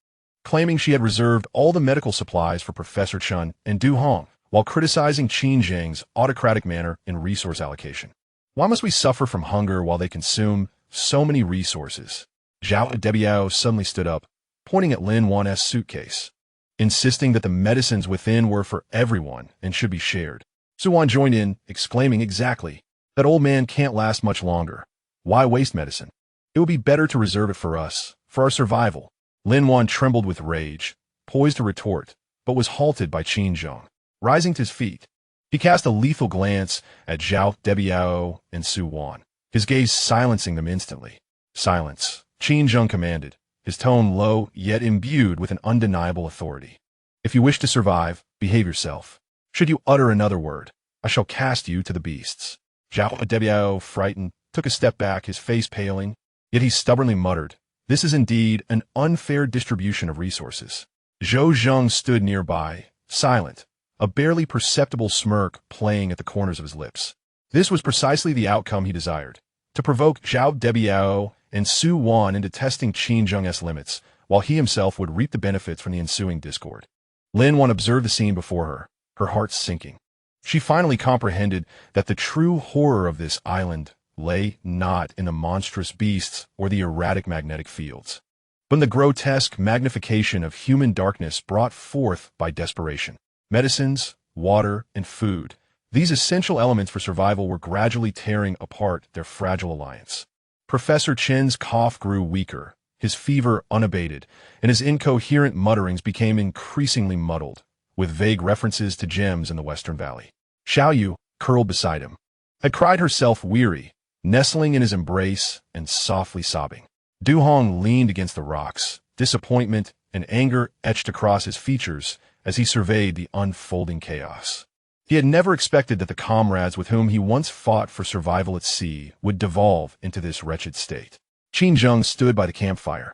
claiming she had reserved all the medical supplies for Professor Chun and Du Hong, while criticizing Qin Zheng's autocratic manner in resource allocation. Why must we suffer from hunger while they consume so many resources? Zhao Debiao suddenly stood up, pointing at Lin Wan's suitcase, insisting that the medicines within were for everyone and should be shared. Su Wan joined in, exclaiming, "Exactly. That old man can't last much longer. Why waste medicine? It would be better to reserve it for us, for our survival." Lin Wan trembled with rage, poised to retort, but was halted by Qin Zheng. Rising to his feet, he cast a lethal glance at Zhao Debiao and Su Wan, his gaze silencing them instantly. "Silence," Qin Zheng commanded, his tone low yet imbued with an undeniable authority. "If you wish to survive, behave yourself. Should you utter another word, I shall cast you to the beasts." Zhao Debiao, frightened, took a step back, his face paling, yet he stubbornly muttered, "This is indeed an unfair distribution of resources." Zhou Zheng stood nearby, silent, a barely perceptible smirk playing at the corners of his lips. This was precisely the outcome he desired, to provoke Zhao Debiao and Su Wan into testing Qin Zheng's limits, while he himself would reap the benefits from the ensuing discord. Lin Wan observed the scene before her heart sinking. She finally comprehended that the true horror of this island lay not in the monstrous beasts or the erratic magnetic fields, but in the grotesque magnification of human darkness brought forth by desperation. Medicines, water, and food, these essential elements for survival, were gradually tearing apart their fragile alliance. Professor Chen's cough grew weaker, his fever unabated, and his incoherent mutterings became increasingly muddled, with vague references to gems in the Western Valley. Xiao Yu, curled beside him, had cried herself weary, nestling in his embrace and softly sobbing. Du Hong leaned against the rocks, disappointment and anger etched across his features as he surveyed the unfolding chaos. He had never expected that the comrades with whom he once fought for survival at sea would devolve into this wretched state. Qin Zheng stood by the campfire,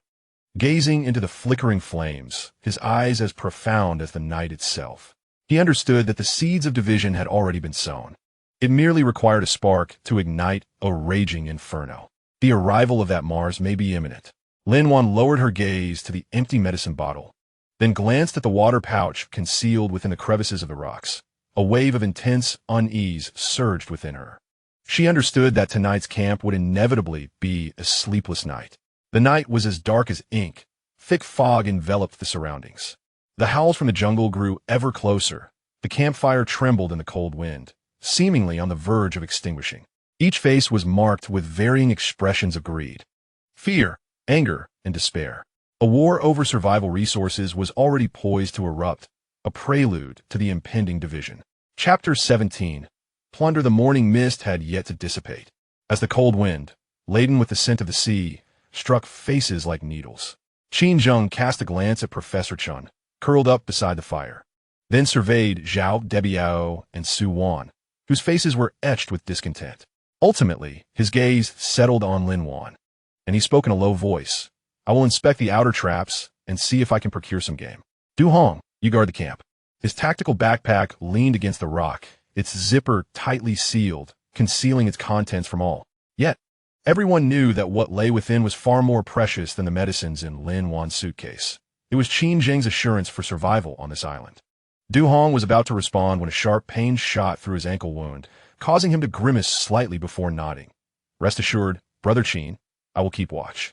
gazing into the flickering flames, his eyes as profound as the night itself. He understood that the seeds of division had already been sown. It merely required a spark to ignite a raging inferno. The arrival of that Mars may be imminent. Lin Wan lowered her gaze to the empty medicine bottle, then glanced at the water pouch concealed within the crevices of the rocks. A wave of intense unease surged within her. She understood that tonight's camp would inevitably be a sleepless night. The night was as dark as ink. Thick fog enveloped the surroundings. The howls from the jungle grew ever closer. The campfire trembled in the cold wind, seemingly on the verge of extinguishing. Each face was marked with varying expressions of greed, fear, anger, and despair. A war over survival resources was already poised to erupt, a prelude to the impending division. Chapter 17. Plunder. The morning mist had yet to dissipate, as the cold wind, laden with the scent of the sea, struck faces like needles. Qin Zheng cast a glance at Professor Chun, curled up beside the fire, then surveyed Zhao Debiao and Su Wan, whose faces were etched with discontent. Ultimately, his gaze settled on Lin Wan, and he spoke in a low voice. I will inspect the outer traps and see if I can procure some game. Du Hong, you guard the camp. His tactical backpack leaned against the rock, its zipper tightly sealed, concealing its contents from all. Yet, everyone knew that what lay within was far more precious than the medicines in Lin Wan's suitcase. It was Qin Zheng's assurance for survival on this island. Du Hong was about to respond when a sharp pain shot through his ankle wound, causing him to grimace slightly before nodding. Rest assured, Brother Qin, I will keep watch.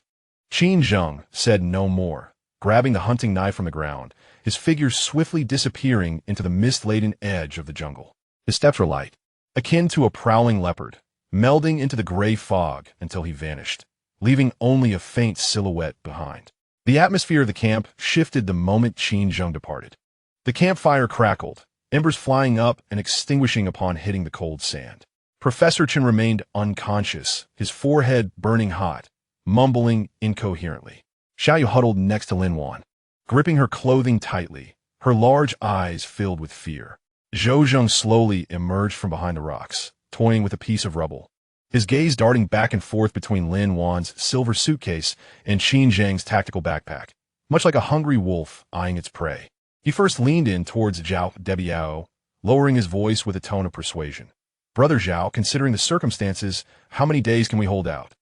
Qin Zheng said no more, grabbing the hunting knife from the ground, his figure swiftly disappearing into the mist-laden edge of the jungle. His steps were light, akin to a prowling leopard, melding into the gray fog until he vanished, leaving only a faint silhouette behind. The atmosphere of the camp shifted the moment Qin Zheng departed. The campfire crackled, embers flying up and extinguishing upon hitting the cold sand. Professor Chen remained unconscious, his forehead burning hot, mumbling incoherently. Xiaoyu huddled next to Lin Wan, gripping her clothing tightly, her large eyes filled with fear. Zhou Zheng slowly emerged from behind the rocks, toying with a piece of rubble, his gaze darting back and forth between Lin Wan's silver suitcase and Qin Zheng's tactical backpack, much like a hungry wolf eyeing its prey. He first leaned in towards Zhao Debiao, lowering his voice with a tone of persuasion. Brother Zhao, considering the circumstances, how many days can we hold out?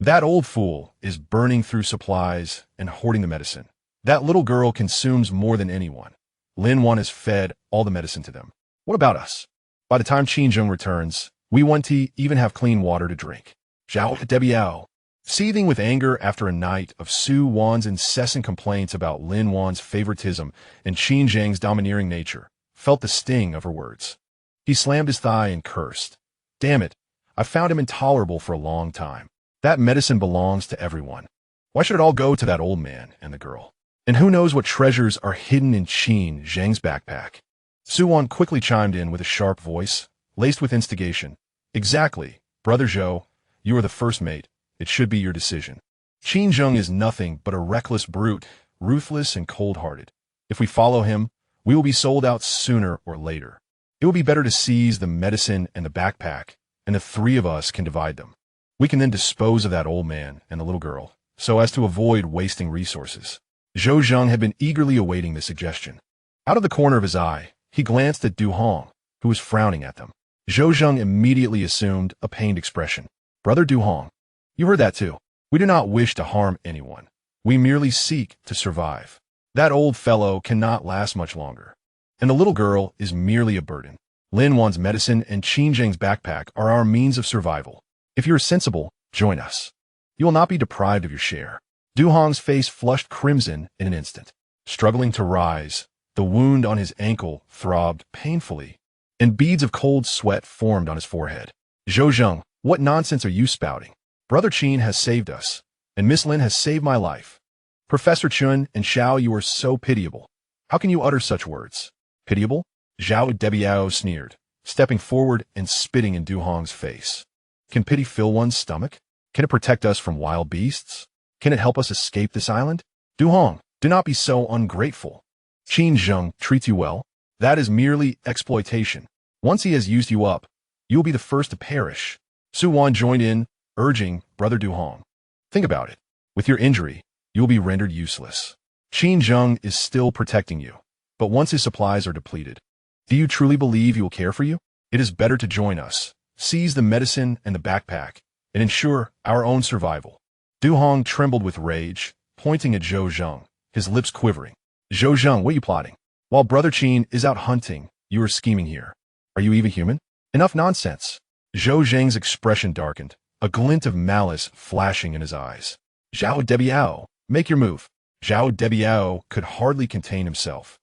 That old fool is burning through supplies and hoarding the medicine. That little girl consumes more than anyone. Lin Wan has fed all the medicine to them. What about us? By the time Qin Zheng returns, we want to even have clean water to drink. Zhao Debiao, seething with anger after a night of Su Wan's incessant complaints about Lin Wan's favoritism and Qin Zheng's domineering nature, felt the sting of her words. He slammed his thigh and cursed. Damn it, I found him intolerable for a long time. That medicine belongs to everyone. Why should it all go to that old man and the girl? And who knows what treasures are hidden in Qin Zheng's backpack? Su Wan quickly chimed in with a sharp voice, laced with instigation. Exactly, Brother Zhou, you are the first mate. It should be your decision. Qin Zheng is nothing but a reckless brute, ruthless and cold-hearted. If we follow him, we will be sold out sooner or later. It will be better to seize the medicine and the backpack, and the three of us can divide them. We can then dispose of that old man and the little girl, so as to avoid wasting resources. Zhou Zheng had been eagerly awaiting this suggestion. Out of the corner of his eye, he glanced at Du Hong, who was frowning at them. Zhou Zheng immediately assumed a pained expression. Brother Du Hong, you heard that too. We do not wish to harm anyone. We merely seek to survive. That old fellow cannot last much longer. And the little girl is merely a burden. Lin Wan's medicine and Qin Zheng's backpack are our means of survival. If you are sensible, join us. You will not be deprived of your share. Du Hong's face flushed crimson in an instant. Struggling to rise, the wound on his ankle throbbed painfully, and beads of cold sweat formed on his forehead. Zhou Zheng, what nonsense are you spouting? Brother Qin has saved us, and Miss Lin has saved my life. Professor Chun and Xiao, you are so pitiable. How can you utter such words? Pitiable? Zhao Debiao sneered, stepping forward and spitting in Du Hong's face. Can pity fill one's stomach? Can it protect us from wild beasts? Can it help us escape this island? Du Hong, do not be so ungrateful. Qin Zheng treats you well. That is merely exploitation. Once he has used you up, you will be the first to perish. Su Wan joined in, urging Brother Du Hong. Think about it. With your injury, you will be rendered useless. Qin Zheng is still protecting you, but once his supplies are depleted, do you truly believe he will care for you? It is better to join us, seize the medicine and the backpack, and ensure our own survival. Du Hong trembled with rage, pointing at Zhou Zheng, his lips quivering. Zhou Zheng, what are you plotting? While Brother Qin is out hunting, you are scheming here. Are you even human? Enough nonsense. Zhou Zheng's expression darkened, a glint of malice flashing in his eyes. Zhao Debiao, make your move. Zhao Debiao could hardly contain himself.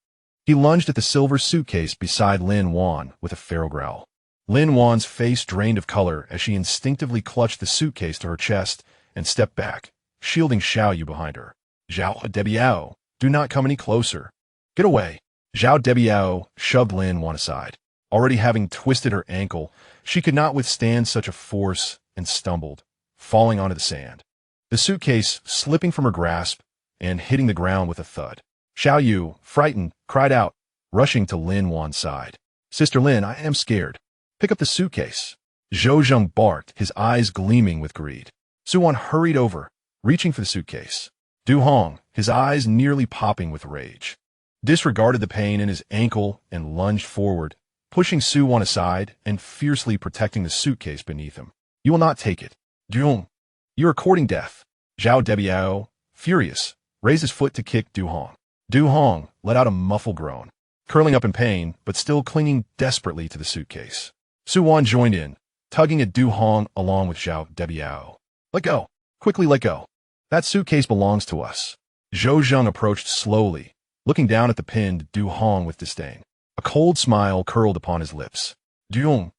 He lunged at the silver suitcase beside Lin Wan with a feral growl. Lin Wan's face drained of color as she instinctively clutched the suitcase to her chest and stepped back, shielding Xiao Yu behind her. Zhao Debiao, do not come any closer. Get away. Zhao Debiao shoved Lin Wan aside. Already having twisted her ankle, she could not withstand such a force and stumbled, falling onto the sand. The suitcase slipping from her grasp and hitting the ground with a thud. Xiao Yu, frightened, cried out, rushing to Lin Wan's side. Sister Lin, I am scared. Pick up the suitcase. Zhou Zheng barked, his eyes gleaming with greed. Su Wan hurried over, reaching for the suitcase. Du Hong, his eyes nearly popping with rage, disregarded the pain in his ankle and lunged forward, pushing Su Wan aside and fiercely protecting the suitcase beneath him. You will not take it. Du Hong, you are courting death. Zhao Debiao, furious, raised his foot to kick Du Hong. Du Hong let out a muffled groan, curling up in pain but still clinging desperately to the suitcase. Su Wan joined in, tugging at Du Hong along with Zhao Debiao. Let go. Quickly let go. That suitcase belongs to us. Zhou Zheng approached slowly, looking down at the pinned Du Hong with disdain. A cold smile curled upon his lips. Du Hong,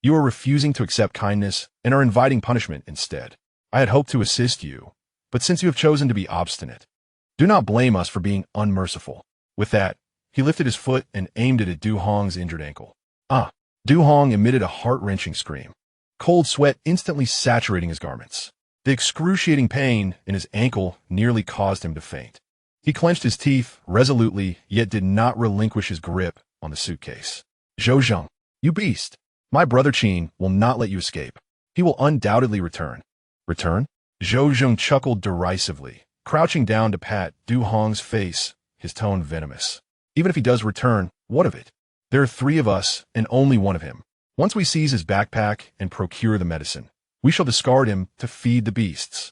you are refusing to accept kindness and are inviting punishment instead. I had hoped to assist you, but since you have chosen to be obstinate, do not blame us for being unmerciful. With that, he lifted his foot and aimed it at Du Hong's injured ankle. Ah! Du Hong emitted a heart-wrenching scream, cold sweat instantly saturating his garments. The excruciating pain in his ankle nearly caused him to faint. He clenched his teeth resolutely, yet did not relinquish his grip on the suitcase. Zhou Zheng, you beast! My brother Qin will not let you escape. He will undoubtedly return. Return? Zhou Zheng chuckled derisively, crouching down to pat Du Hong's face, his tone venomous. Even if he does return, what of it? There are 3 of us and only one of him. Once we seize his backpack and procure the medicine, we shall discard him to feed the beasts.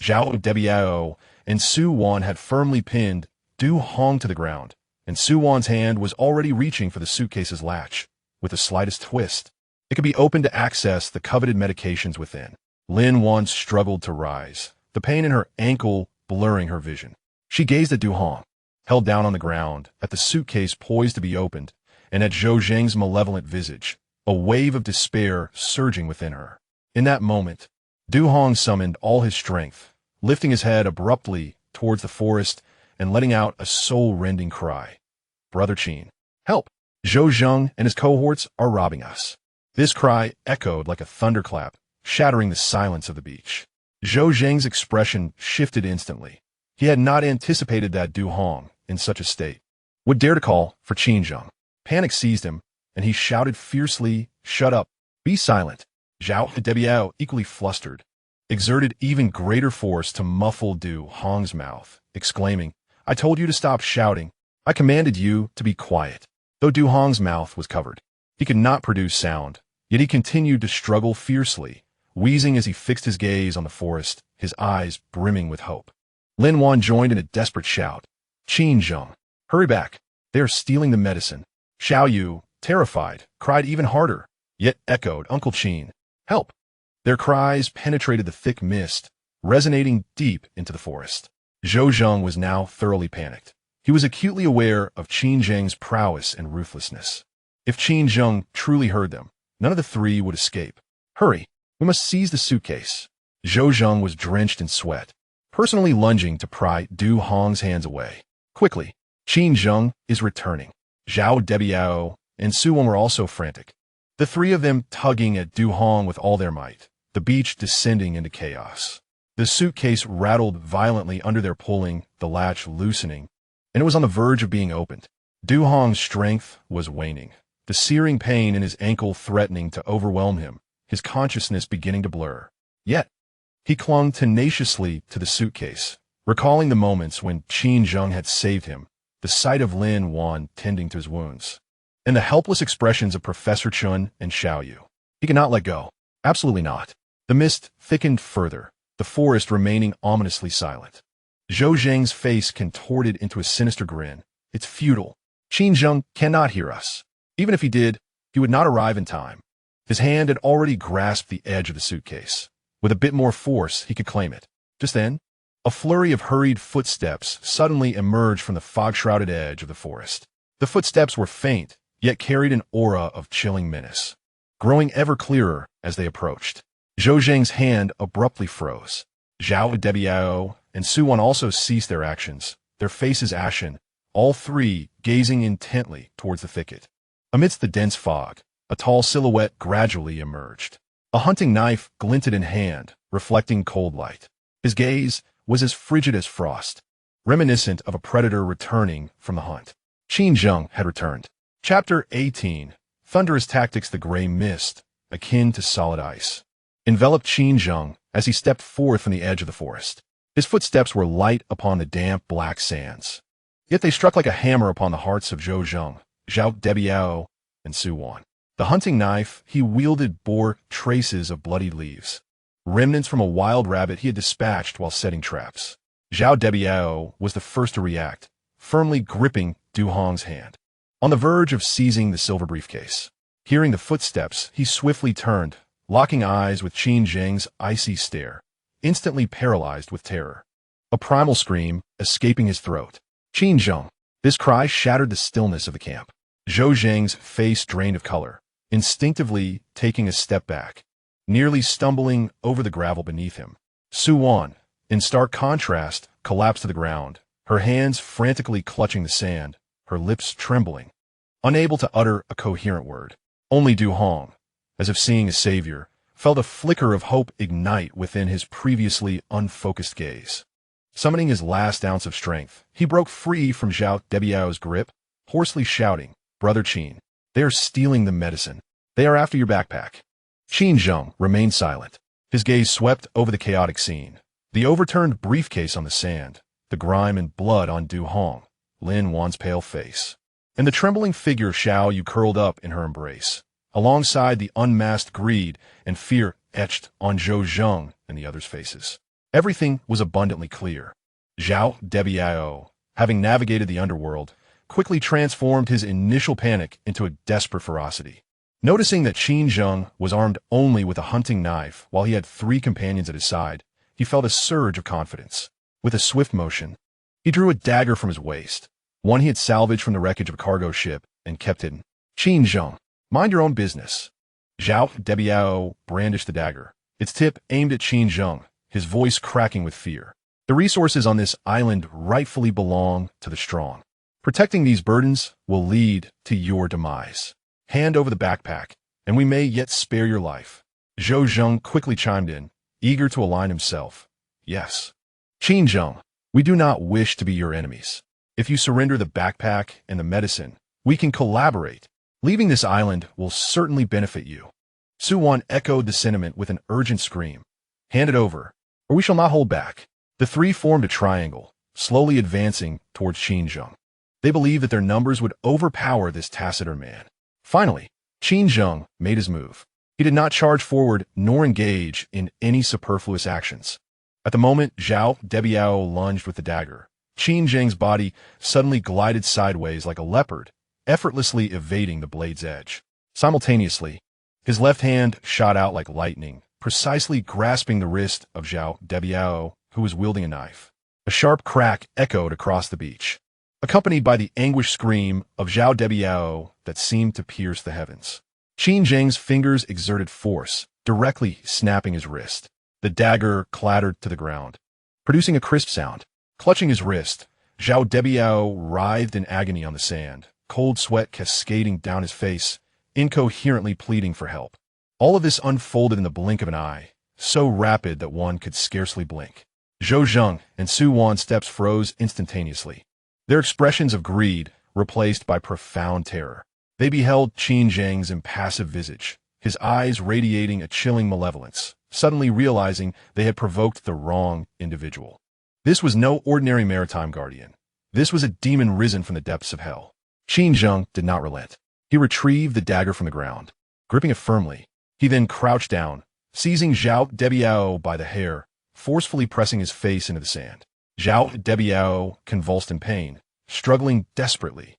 Zhao Debiao and Su Wan had firmly pinned Du Hong to the ground, and Su Wan's hand was already reaching for the suitcase's latch. With the slightest twist, it could be opened to access the coveted medications within. Lin Wan struggled to rise, the pain in her ankle blurring her vision. She gazed at Du Hong, held down on the ground, at the suitcase poised to be opened, and at Zhou Zheng's malevolent visage, a wave of despair surging within her. In that moment, Du Hong summoned all his strength, lifting his head abruptly towards the forest and letting out a soul-rending cry. Brother Qin, help! Zhou Zheng and his cohorts are robbing us. This cry echoed like a thunderclap, shattering the silence of the beach. Zhou Zheng's expression shifted instantly. He had not anticipated that Du Hong, in such a state, would dare to call for Qin Zheng. Panic seized him, and he shouted fiercely, "Shut up! Be silent!" Zhao Debiao, equally flustered, exerted even greater force to muffle Du Hong's mouth, exclaiming, "I told you to stop shouting. I commanded you to be quiet." Though Du Hong's mouth was covered, he could not produce sound, yet he continued to struggle fiercely, wheezing as he fixed his gaze on the forest, his eyes brimming with hope. Lin Wan joined in a desperate shout. "Qin Zheng, hurry back. They are stealing the medicine." Xiao Yu, terrified, cried even harder, yet echoed, "Uncle Qin, help!" Their cries penetrated the thick mist, resonating deep into the forest. Zhou Zheng was now thoroughly panicked. He was acutely aware of Qin Zheng's prowess and ruthlessness. If Qin Zheng truly heard them, none of the 3 would escape. "Hurry! We must seize the suitcase." Zhou Zheng was drenched in sweat, personally lunging to pry Du Hong's hands away. "Quickly! Qin Zheng is returning." Zhao Debiao and Su Wan were also frantic, the 3 of them tugging at Du Hong with all their might, the beach descending into chaos. The suitcase rattled violently under their pulling, the latch loosening, and it was on the verge of being opened. Du Hong's strength was waning, the searing pain in his ankle threatening to overwhelm him, his consciousness beginning to blur. Yet, he clung tenaciously to the suitcase, recalling the moments when Qin Zheng had saved him, the sight of Lin Wan tending to his wounds, and the helpless expressions of Professor Chun and Xiao Yu. He could not let go. Absolutely not. The mist thickened further, the forest remaining ominously silent. Zhou Zheng's face contorted into a sinister grin. It's futile. Qin Zheng cannot hear us. Even if he did, he would not arrive in time. His hand had already grasped the edge of the suitcase. With a bit more force, he could claim it. Just then, a flurry of hurried footsteps suddenly emerged from the fog-shrouded edge of the forest. The footsteps were faint, yet carried an aura of chilling menace. growing ever clearer as they approached. Zhou Zheng's hand abruptly froze. Zhao Debiao and Su Wan also ceased their actions, their faces ashen, all three gazing intently towards the thicket. Amidst the dense fog, a tall silhouette gradually emerged. A hunting knife glinted in hand, reflecting cold light. His gaze was as frigid as frost, reminiscent of a predator returning from the hunt. Qin Zheng had returned. Chapter 18. Thunderous Tactics. The gray mist, akin to solid ice, enveloped Qin Zheng as he stepped forth from the edge of the forest. His footsteps were light upon the damp black sands, yet they struck like a hammer upon the hearts of Zhou Zheng, Zhao Debiao, and Su Wan. The hunting knife he wielded bore traces of bloodied leaves, remnants from a wild rabbit he had dispatched while setting traps. Zhao Debiao was the first to react, firmly gripping Du Hong's hand, on the verge of seizing the silver briefcase. Hearing the footsteps, he swiftly turned, locking eyes with Qin Zheng's icy stare, instantly paralyzed with terror. A primal scream escaping his throat. Qin Zheng. This cry shattered the stillness of the camp. Zhou Zheng's face drained of color, instinctively taking a step back, nearly stumbling over the gravel beneath him. Su Wan, in stark contrast, collapsed to the ground, her hands frantically clutching the sand, her lips trembling, unable to utter a coherent word. Only Du Hong, as if seeing a savior, felt a flicker of hope ignite within his previously unfocused gaze. Summoning his last ounce of strength, he broke free from Zhao Debiao's grip, hoarsely shouting, "Brother Qin, they are stealing the medicine. They are after your backpack." Qin Zheng remained silent. His gaze swept over the chaotic scene. The overturned briefcase on the sand, the grime and blood on Du Hong, Lin Wan's pale face, and the trembling figure of Xiao Yu curled up in her embrace, alongside the unmasked greed and fear etched on Zhou Zheng and the others' faces. Everything was abundantly clear. Zhao Debiao, having navigated the underworld, quickly transformed his initial panic into a desperate ferocity. Noticing that Qin Zheng was armed only with a hunting knife while he had 3 companions at his side, he felt a surge of confidence. With a swift motion, he drew a dagger from his waist, one he had salvaged from the wreckage of a cargo ship and kept hidden. "Qin Zheng, mind your own business." Zhao Debiao brandished the dagger, its tip aimed at Qin Zheng, his voice cracking with fear. "The resources on this island rightfully belong to the strong. Protecting these burdens will lead to your demise. Hand over the backpack, and we may yet spare your life." Zhou Zheng quickly chimed in, eager to align himself. "Yes. Qin Zheng, we do not wish to be your enemies. If you surrender the backpack and the medicine, we can collaborate. Leaving this island will certainly benefit you." Su Wan echoed the sentiment with an urgent scream. "Hand it over, or we shall not hold back." The 3 formed a triangle, slowly advancing towards Qin Zheng. They believed that their numbers would overpower this taciturn man. Finally, Qin Zheng made his move. He did not charge forward nor engage in any superfluous actions. At the moment Zhao Debiao lunged with the dagger, Qin Zheng's body suddenly glided sideways like a leopard, effortlessly evading the blade's edge. Simultaneously, his left hand shot out like lightning, precisely grasping the wrist of Zhao Debiao, who was wielding a knife. A sharp crack echoed across the beach, accompanied by the anguished scream of Zhao Debiao that seemed to pierce the heavens. Qin Zheng's fingers exerted force, directly snapping his wrist. The dagger clattered to the ground, producing a crisp sound. Clutching his wrist, Zhao Debiao writhed in agony on the sand, cold sweat cascading down his face, incoherently pleading for help. All of this unfolded in the blink of an eye, so rapid that one could scarcely blink. Zhou Zheng and Su Wan's steps froze instantaneously, their expressions of greed replaced by profound terror. They beheld Qin Zheng's impassive visage, his eyes radiating a chilling malevolence, suddenly realizing they had provoked the wrong individual. This was no ordinary maritime guardian. This was a demon risen from the depths of hell. Qin Zheng did not relent. He retrieved the dagger from the ground. Gripping it firmly, he then crouched down, seizing Zhao Debiao by the hair, forcefully pressing his face into the sand. Zhao Debiao convulsed in pain, struggling desperately.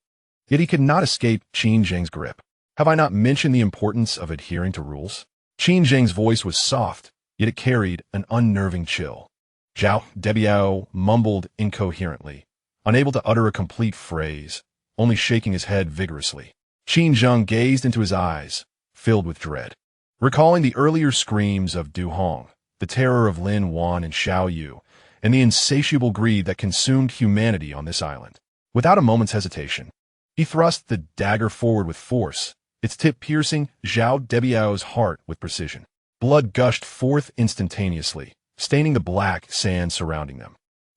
Yet he could not escape Qin Zheng's grip. "Have I not mentioned the importance of adhering to rules?" Qin Zheng's voice was soft, yet it carried an unnerving chill. Zhao Debiao mumbled incoherently, unable to utter a complete phrase, only shaking his head vigorously. Qin Zheng gazed into his eyes, filled with dread. Recalling the earlier screams of Du Hong, the terror of Lin Wan and Xiao Yu, and the insatiable greed that consumed humanity on this island. Without a moment's hesitation, he thrust the dagger forward with force, its tip piercing Zhao Debiao's heart with precision. Blood gushed forth instantaneously, staining the black sand surrounding them.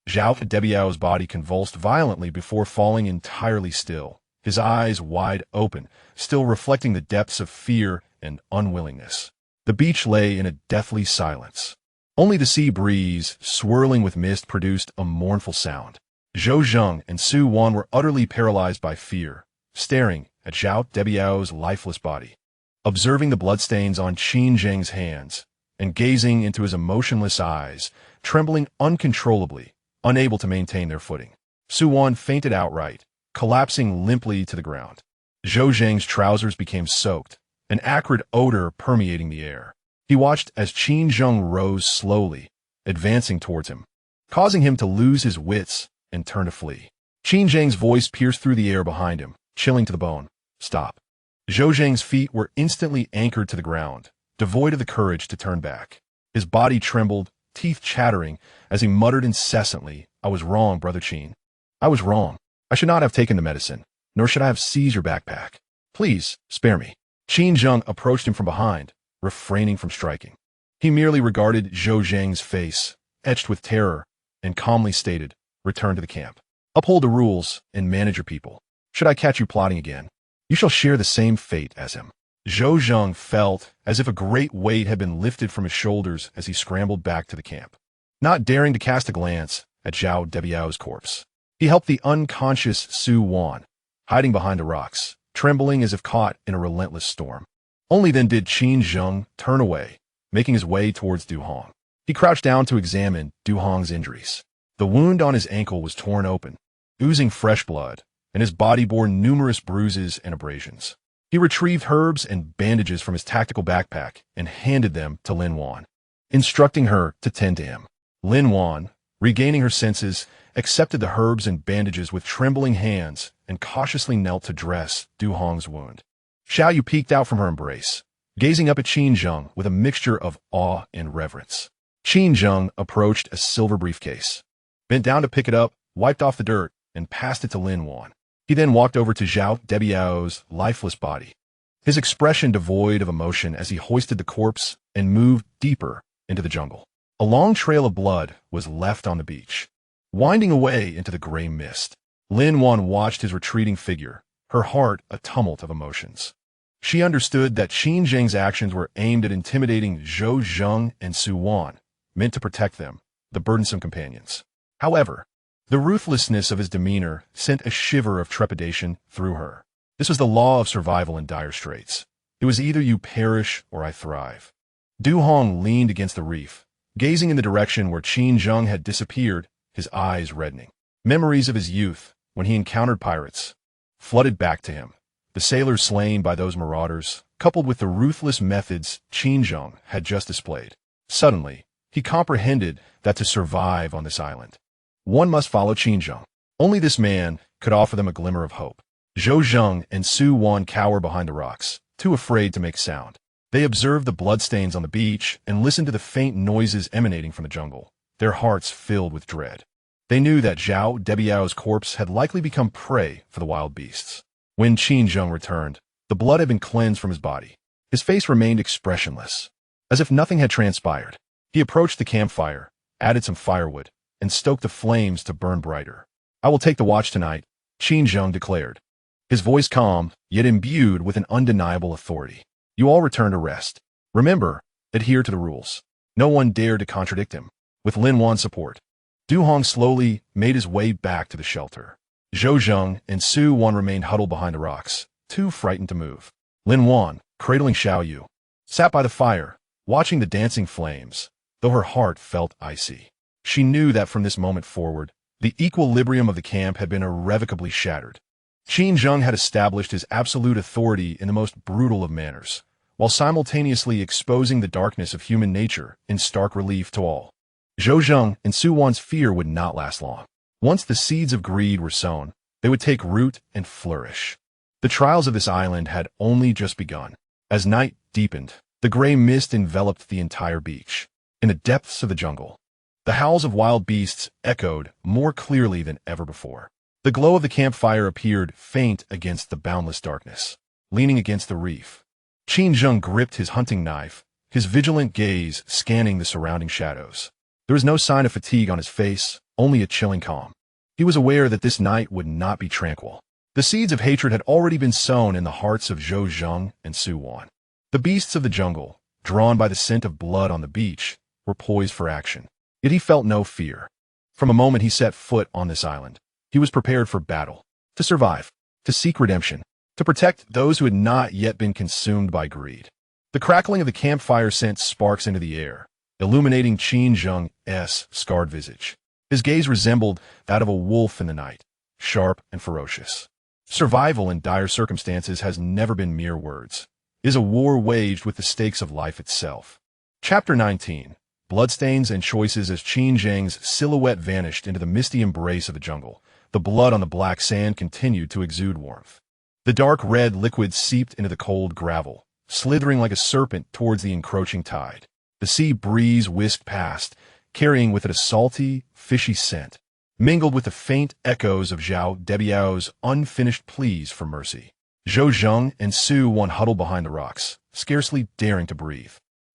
Zhao Debiao's body convulsed violently before falling entirely still, his eyes wide open, still reflecting the depths of fear and unwillingness. The beach lay in a deathly silence. Only the sea breeze, swirling with mist, produced a mournful sound. Zhou Zheng and Su Wan were utterly paralyzed by fear, staring at Zhao Debiao's lifeless body, observing the bloodstains on Qin Zheng's hands, and gazing into his emotionless eyes, trembling uncontrollably, unable to maintain their footing. Su Wan fainted outright, collapsing limply to the ground. Zhou Zheng's trousers became soaked, an acrid odor permeating the air. He watched as Qin Zheng rose slowly, advancing towards him, causing him to lose his wits and turn to flee. Qin Zheng's voice pierced through the air behind him, chilling to the bone. Stop. Zhou Zheng's feet were instantly anchored to the ground, devoid of the courage to turn back. His body trembled, teeth chattering, as he muttered incessantly, I was wrong, Brother Qin. I was wrong. I should not have taken the medicine, nor should I have seized your backpack. Please, spare me. Qin Zheng approached him from behind, refraining from striking. He merely regarded Zhou Zheng's face, etched with terror, and calmly stated, return to the camp. Uphold the rules and manage your people. Should I catch you plotting again, you shall share the same fate as him. Zhou Zheng felt as if a great weight had been lifted from his shoulders as he scrambled back to the camp, not daring to cast a glance at Zhao Debiao's corpse. He helped the unconscious Su Wan, hiding behind the rocks, trembling as if caught in a relentless storm. Only then did Qin Zheng turn away, making his way towards Du Hong. He crouched down to examine Du Hong's injuries. The wound on his ankle was torn open, oozing fresh blood, and his body bore numerous bruises and abrasions. He retrieved herbs and bandages from his tactical backpack and handed them to Lin Wan, instructing her to tend to him. Lin Wan, regaining her senses, accepted the herbs and bandages with trembling hands and cautiously knelt to dress Du Hong's wound. Xiao Yu peeked out from her embrace, gazing up at Qin Zheng with a mixture of awe and reverence. Qin Zheng approached a silver briefcase, bent down to pick it up, wiped off the dirt, and passed it to Lin Wan. He then walked over to Zhao Debiao's lifeless body, his expression devoid of emotion as he hoisted the corpse and moved deeper into the jungle. A long trail of blood was left on the beach, winding away into the gray mist. Lin Wan watched his retreating figure, her heart a tumult of emotions. She understood that Qin Zheng's actions were aimed at intimidating Zhou Zheng and Su Wan, meant to protect them, the burdensome companions. However, the ruthlessness of his demeanor sent a shiver of trepidation through her. This was the law of survival in dire straits. It was either you perish or I thrive. Du Hong leaned against the reef, gazing in the direction where Qin Zheng had disappeared, his eyes reddening. Memories of his youth, when he encountered pirates, flooded back to him. The sailors slain by those marauders, coupled with the ruthless methods Qin Zheng had just displayed. Suddenly, he comprehended that to survive on this island, one must follow Qin Zheng. Only this man could offer them a glimmer of hope. Zhou Zheng and Su Wan cower behind the rocks, too afraid to make sound. They observed the bloodstains on the beach and listened to the faint noises emanating from the jungle, their hearts filled with dread. They knew that Zhao Debiao's corpse had likely become prey for the wild beasts. When Qin Zheng returned, the blood had been cleansed from his body. His face remained expressionless, as if nothing had transpired. He approached the campfire, added some firewood, and stoked the flames to burn brighter. I will take the watch tonight, Qin Zheng declared, his voice calm, yet imbued with an undeniable authority. You all return to rest. Remember, adhere to the rules. No one dared to contradict him. With Lin Wan's support, Du Hong slowly made his way back to the shelter. Zhou Zheng and Su Wan remained huddled behind the rocks, too frightened to move. Lin Wan, cradling Xiao Yu, sat by the fire, watching the dancing flames, though her heart felt icy. She knew that from this moment forward, the equilibrium of the camp had been irrevocably shattered. Qin Zheng had established his absolute authority in the most brutal of manners, while simultaneously exposing the darkness of human nature in stark relief to all. Zhou Zheng and Su Wan's fear would not last long. Once the seeds of greed were sown, they would take root and flourish. The trials of this island had only just begun. As night deepened, the gray mist enveloped the entire beach. In the depths of the jungle, the howls of wild beasts echoed more clearly than ever before. The glow of the campfire appeared faint against the boundless darkness. Leaning against the reef, Qin Zheng gripped his hunting knife, his vigilant gaze scanning the surrounding shadows. There was no sign of fatigue on his face, only a chilling calm. He was aware that this night would not be tranquil. The seeds of hatred had already been sown in the hearts of Zhou Zheng and Su Wan. The beasts of the jungle, drawn by the scent of blood on the beach, were poised for action. Yet he felt no fear. From the moment he set foot on this island, he was prepared for battle, to survive, to seek redemption, to protect those who had not yet been consumed by greed. The crackling of the campfire sent sparks into the air, illuminating Qin Zheng's scarred visage. His gaze resembled that of a wolf in the night, sharp and ferocious. Survival in dire circumstances has never been mere words. It is a war waged with the stakes of life itself. Chapter 19. Bloodstains and choices. As Qin Zheng's silhouette vanished into the misty embrace of the jungle, the blood on the black sand continued to exude warmth. The dark red liquid seeped into the cold gravel, slithering like a serpent towards the encroaching tide. The sea breeze whisked past, carrying with it a salty, fishy scent, mingled with the faint echoes of WWII's unfinished pleas for mercy. Zhou Zheng and Su Wan huddled behind the rocks, scarcely daring to breathe.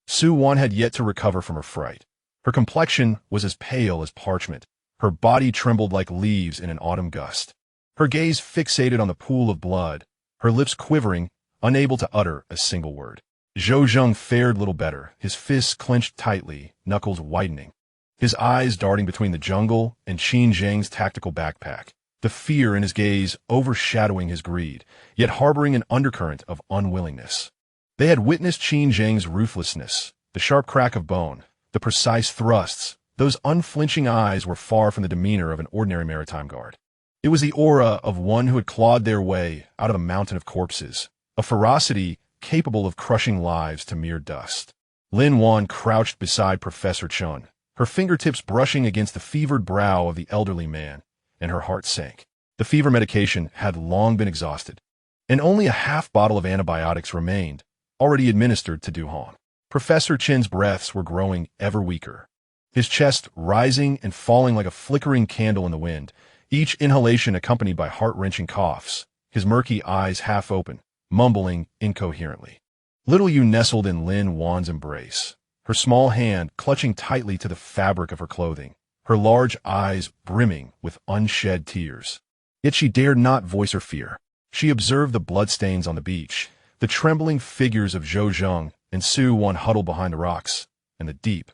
Su Wan had yet to recover from her fright. Her complexion was as pale as parchment. Her body trembled like leaves in an autumn gust. Her gaze fixated on the pool of blood, her lips quivering, unable to utter a single word. Zhou Zheng fared little better, his fists clenched tightly, knuckles widening. His eyes darting between the jungle and Qin Zheng's tactical backpack, the fear in his gaze overshadowing his greed, yet harboring an undercurrent of unwillingness. They had witnessed Qin Zheng's ruthlessness, the sharp crack of bone, the precise thrusts. Those unflinching eyes were far from the demeanor of an ordinary maritime guard. It was the aura of one who had clawed their way out of a mountain of corpses, a ferocity capable of crushing lives to mere dust. Lin Wan crouched beside Professor Chun, her fingertips brushing against the fevered brow of the elderly man, and her heart sank. The fever medication had long been exhausted, and only a half bottle of antibiotics remained, already administered to Du Hong. Professor Chen's breaths were growing ever weaker, his chest rising and falling like a flickering candle in the wind, each inhalation accompanied by heart-wrenching coughs, his murky eyes half open, mumbling incoherently. Little Yu nestled in Lin Wan's embrace, her small hand clutching tightly to the fabric of her clothing, her large eyes brimming with unshed tears. Yet she dared not voice her fear. She observed the bloodstains on the beach, the trembling figures of Zhou Zheng and Su Wan huddled behind the rocks, and the deep,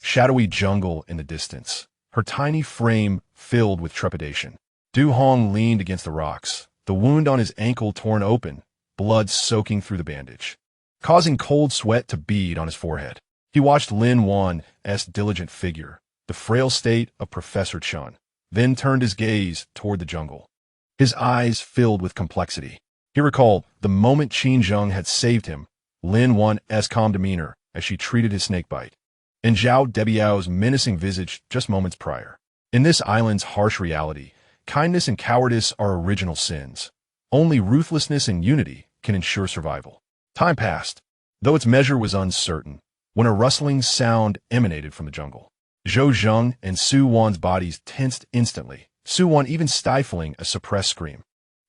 shadowy jungle in the distance, her tiny frame filled with trepidation. Du Hong leaned against the rocks, the wound on his ankle torn open, blood soaking through the bandage, causing cold sweat to bead on his forehead. He watched Lin Wan's diligent figure, the frail state of Professor Chun, then turned his gaze toward the jungle. His eyes filled with complexity. He recalled the moment Qin Zheng had saved him, Lin Wan's calm demeanor as she treated his snakebite, and Zhao Debiao's menacing visage just moments prior. In this island's harsh reality, kindness and cowardice are original sins. Only ruthlessness and unity can ensure survival. Time passed, though its measure was uncertain, when a rustling sound emanated from the jungle. Zhou Zheng and Su Wan's bodies tensed instantly, Su Wan even stifling a suppressed scream.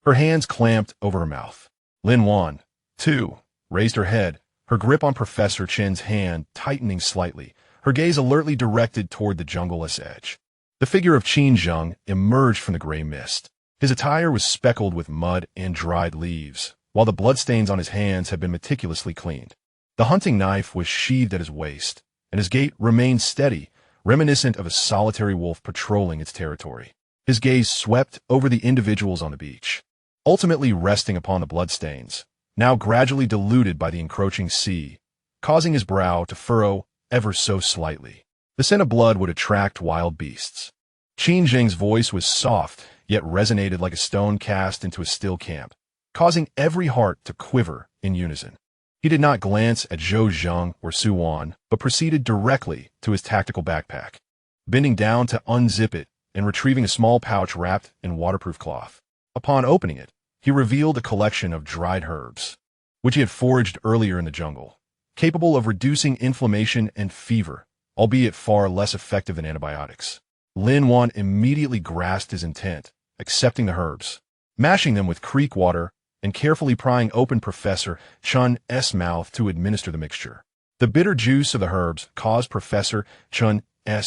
Her hands clamped over her mouth. Lin Wan, too, raised her head, her grip on Professor Chen's hand tightening slightly, her gaze alertly directed toward the jungle's edge. The figure of Qin Zheng emerged from the gray mist. His attire was speckled with mud and dried leaves, while the bloodstains on his hands had been meticulously cleaned. The hunting knife was sheathed at his waist, and his gait remained steady, reminiscent of a solitary wolf patrolling its territory. His gaze swept over the individuals on the beach, ultimately resting upon the bloodstains, now gradually diluted by the encroaching sea, causing his brow to furrow ever so slightly. The scent of blood would attract wild beasts. Qin Zheng's voice was soft, yet resonated like a stone cast into a still camp, causing every heart to quiver in unison. He did not glance at Zhou Zheng or Su Wan, but proceeded directly to his tactical backpack, bending down to unzip it and retrieving a small pouch wrapped in waterproof cloth. Upon opening it, he revealed a collection of dried herbs. which he had foraged earlier in the jungle, capable of reducing inflammation and fever, albeit far less effective than antibiotics. Lin Wan immediately grasped his intent, accepting the herbs, mashing them with creek water, and carefully prying open Professor Chun's mouth to administer the mixture. The bitter juice of the herbs caused Professor Chun's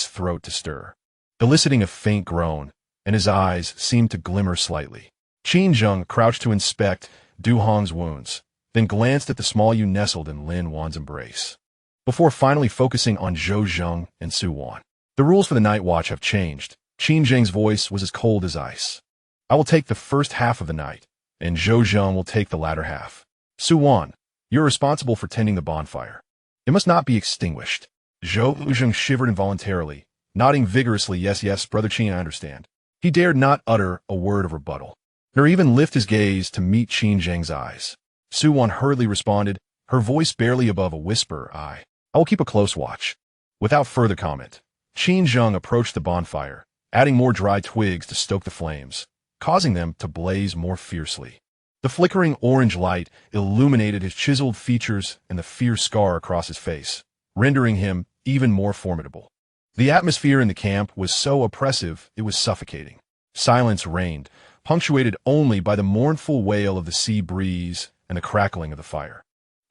throat to stir, eliciting a faint groan, and his eyes seemed to glimmer slightly. Qin Zheng crouched to inspect Du Hong's wounds, then glanced at the small Yu nestled in Lin Wan's embrace, before finally focusing on Zhou Zheng and Su Wan. The rules for the night watch have changed. Qin Zheng's voice was as cold as ice. I will take the first half of the night, and Zhou Zheng will take the latter half. Su Wan, you're responsible for tending the bonfire. It must not be extinguished. Zhou Zheng shivered involuntarily, nodding vigorously, yes, Brother Qin, I understand. He dared not utter a word of rebuttal, nor even lift his gaze to meet Qin Zheng's eyes. Su Wan hurriedly responded, her voice barely above a whisper, I will keep a close watch. Without further comment, Qin Zheng approached the bonfire, adding more dry twigs to stoke the flames, causing them to blaze more fiercely. The flickering orange light illuminated his chiseled features and the fierce scar across his face, rendering him even more formidable. The atmosphere in the camp was so oppressive it was suffocating. Silence reigned, punctuated only by the mournful wail of the sea breeze and the crackling of the fire.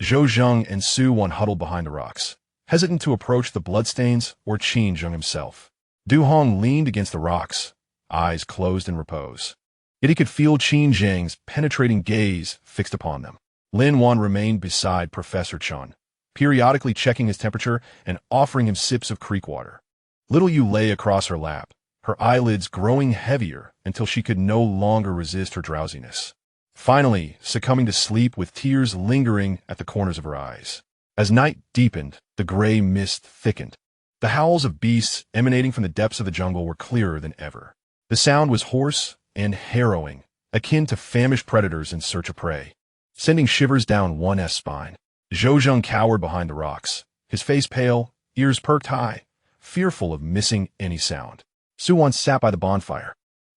Zhou Zheng and Su Wan huddled behind the rocks, hesitant to approach the bloodstains or Qin Zheng himself. Du Hong leaned against the rocks, eyes closed in repose. Yet he could feel Qin Zheng's penetrating gaze fixed upon them. Lin Wan remained beside Professor Chun, periodically checking his temperature and offering him sips of creek water. Little Yu lay across her lap, her eyelids growing heavier until she could no longer resist her drowsiness, finally succumbing to sleep with tears lingering at the corners of her eyes. As night deepened, the gray mist thickened. The howls of beasts emanating from the depths of the jungle were clearer than ever. The sound was hoarse and harrowing, akin to famished predators in search of prey, sending shivers down one's spine. Zhou Zheng cowered behind the rocks, his face pale, ears perked high, fearful of missing any sound. Su Wan sat by the bonfire,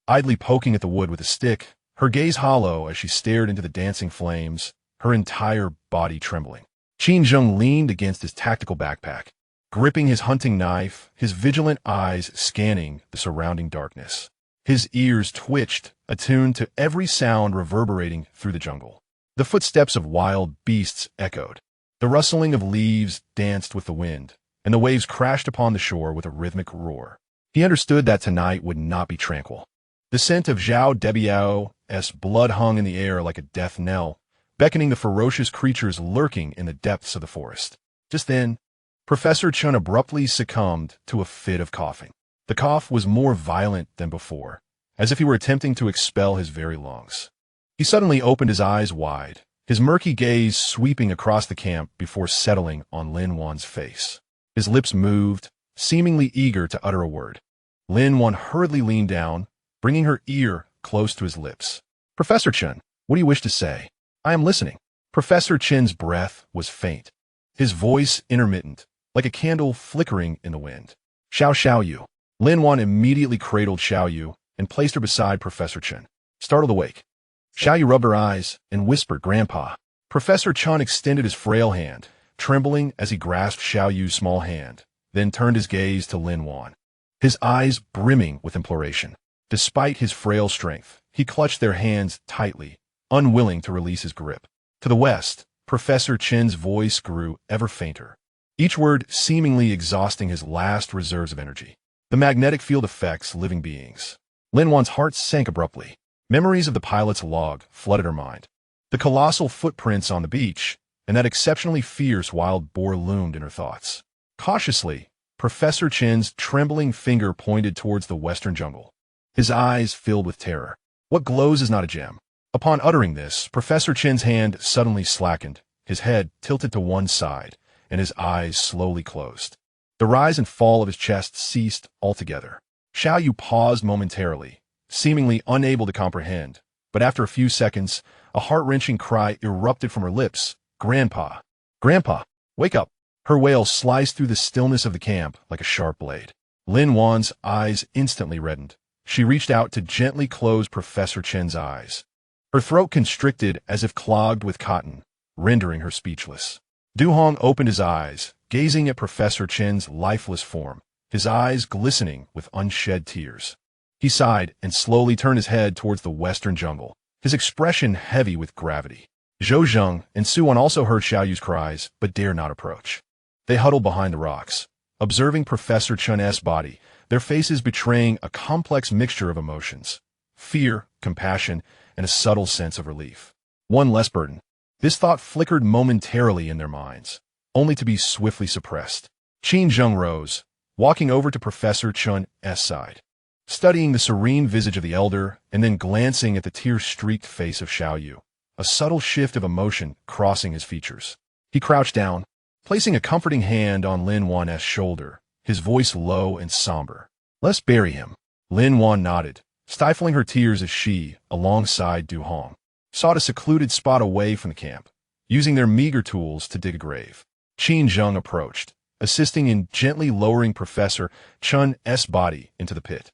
idly poking at the wood with a stick, her gaze hollow as she stared into the dancing flames, her entire body trembling. Qin Zheng leaned against his tactical backpack, gripping his hunting knife, his vigilant eyes scanning the surrounding darkness. His ears twitched, attuned to every sound reverberating through the jungle. The footsteps of wild beasts echoed. The rustling of leaves danced with the wind, and the waves crashed upon the shore with a rhythmic roar. He understood that tonight would not be tranquil. The scent of Zhao WWI's blood hung in the air like a death knell, beckoning the ferocious creatures lurking in the depths of the forest. Just then, Professor Chun abruptly succumbed to a fit of coughing. The cough was more violent than before, as if he were attempting to expel his very lungs. He suddenly opened his eyes wide, his murky gaze sweeping across the camp before settling on Lin Wan's face. His lips moved, seemingly eager to utter a word. Lin Wan hurriedly leaned down, bringing her ear close to his lips. Professor Chun, what do you wish to say? I am listening. Professor Chen's breath was faint, his voice intermittent, like a candle flickering in the wind. Xiao Yu. Lin Wan immediately cradled Xiao Yu and placed her beside Professor Chen. Startled awake, Xiao Yu rubbed her eyes and whispered, Grandpa. Professor Chun extended his frail hand, trembling as he grasped Xiao Yu's small hand, then turned his gaze to Lin Wan, his eyes brimming with imploration. Despite his frail strength, he clutched their hands tightly, unwilling to release his grip. To the west, Professor Chen's voice grew ever fainter, each word seemingly exhausting his last reserves of energy. The magnetic field affects living beings. Lin Wan's heart sank abruptly. Memories of the pilot's log flooded her mind. The colossal footprints on the beach, and that exceptionally fierce wild boar loomed in her thoughts. Cautiously, Professor Chen's trembling finger pointed towards the western jungle. His eyes filled with terror. What glows is not a gem. Upon uttering this, Professor Chen's hand suddenly slackened, his head tilted to one side, and his eyes slowly closed. The rise and fall of his chest ceased altogether. Xiao Yu paused momentarily, seemingly unable to comprehend, but after a few seconds, a heart-wrenching cry erupted from her lips. Grandpa! Grandpa! Wake up! Her wail sliced through the stillness of the camp like a sharp blade. Lin Wan's eyes instantly reddened. She reached out to gently close Professor Chen's eyes. Her throat constricted as if clogged with cotton, rendering her speechless. Du Hong opened his eyes, gazing at Professor Chen's lifeless form, his eyes glistening with unshed tears. He sighed and slowly turned his head towards the western jungle, his expression heavy with gravity. Zhou Zheng and Su Wan also heard Xiao Yu's cries, but dare not approach. They huddled behind the rocks, observing Professor Chen's body, their faces betraying a complex mixture of emotions: fear, compassion, and a subtle sense of relief. One less burden. This thought flickered momentarily in their minds, only to be swiftly suppressed. Qin Zheng rose, walking over to Professor Chen's side, studying the serene visage of the elder and then glancing at the tear-streaked face of Xiao Yu, a subtle shift of emotion crossing his features. He crouched down, placing a comforting hand on Lin Wan's shoulder, his voice low and somber. "Let's bury him." Lin Wan nodded, stifling her tears as she, alongside Du Hong, sought a secluded spot away from the camp, using their meager tools to dig a grave. Qin Zheng approached, assisting in gently lowering Professor Chen's body into the pit,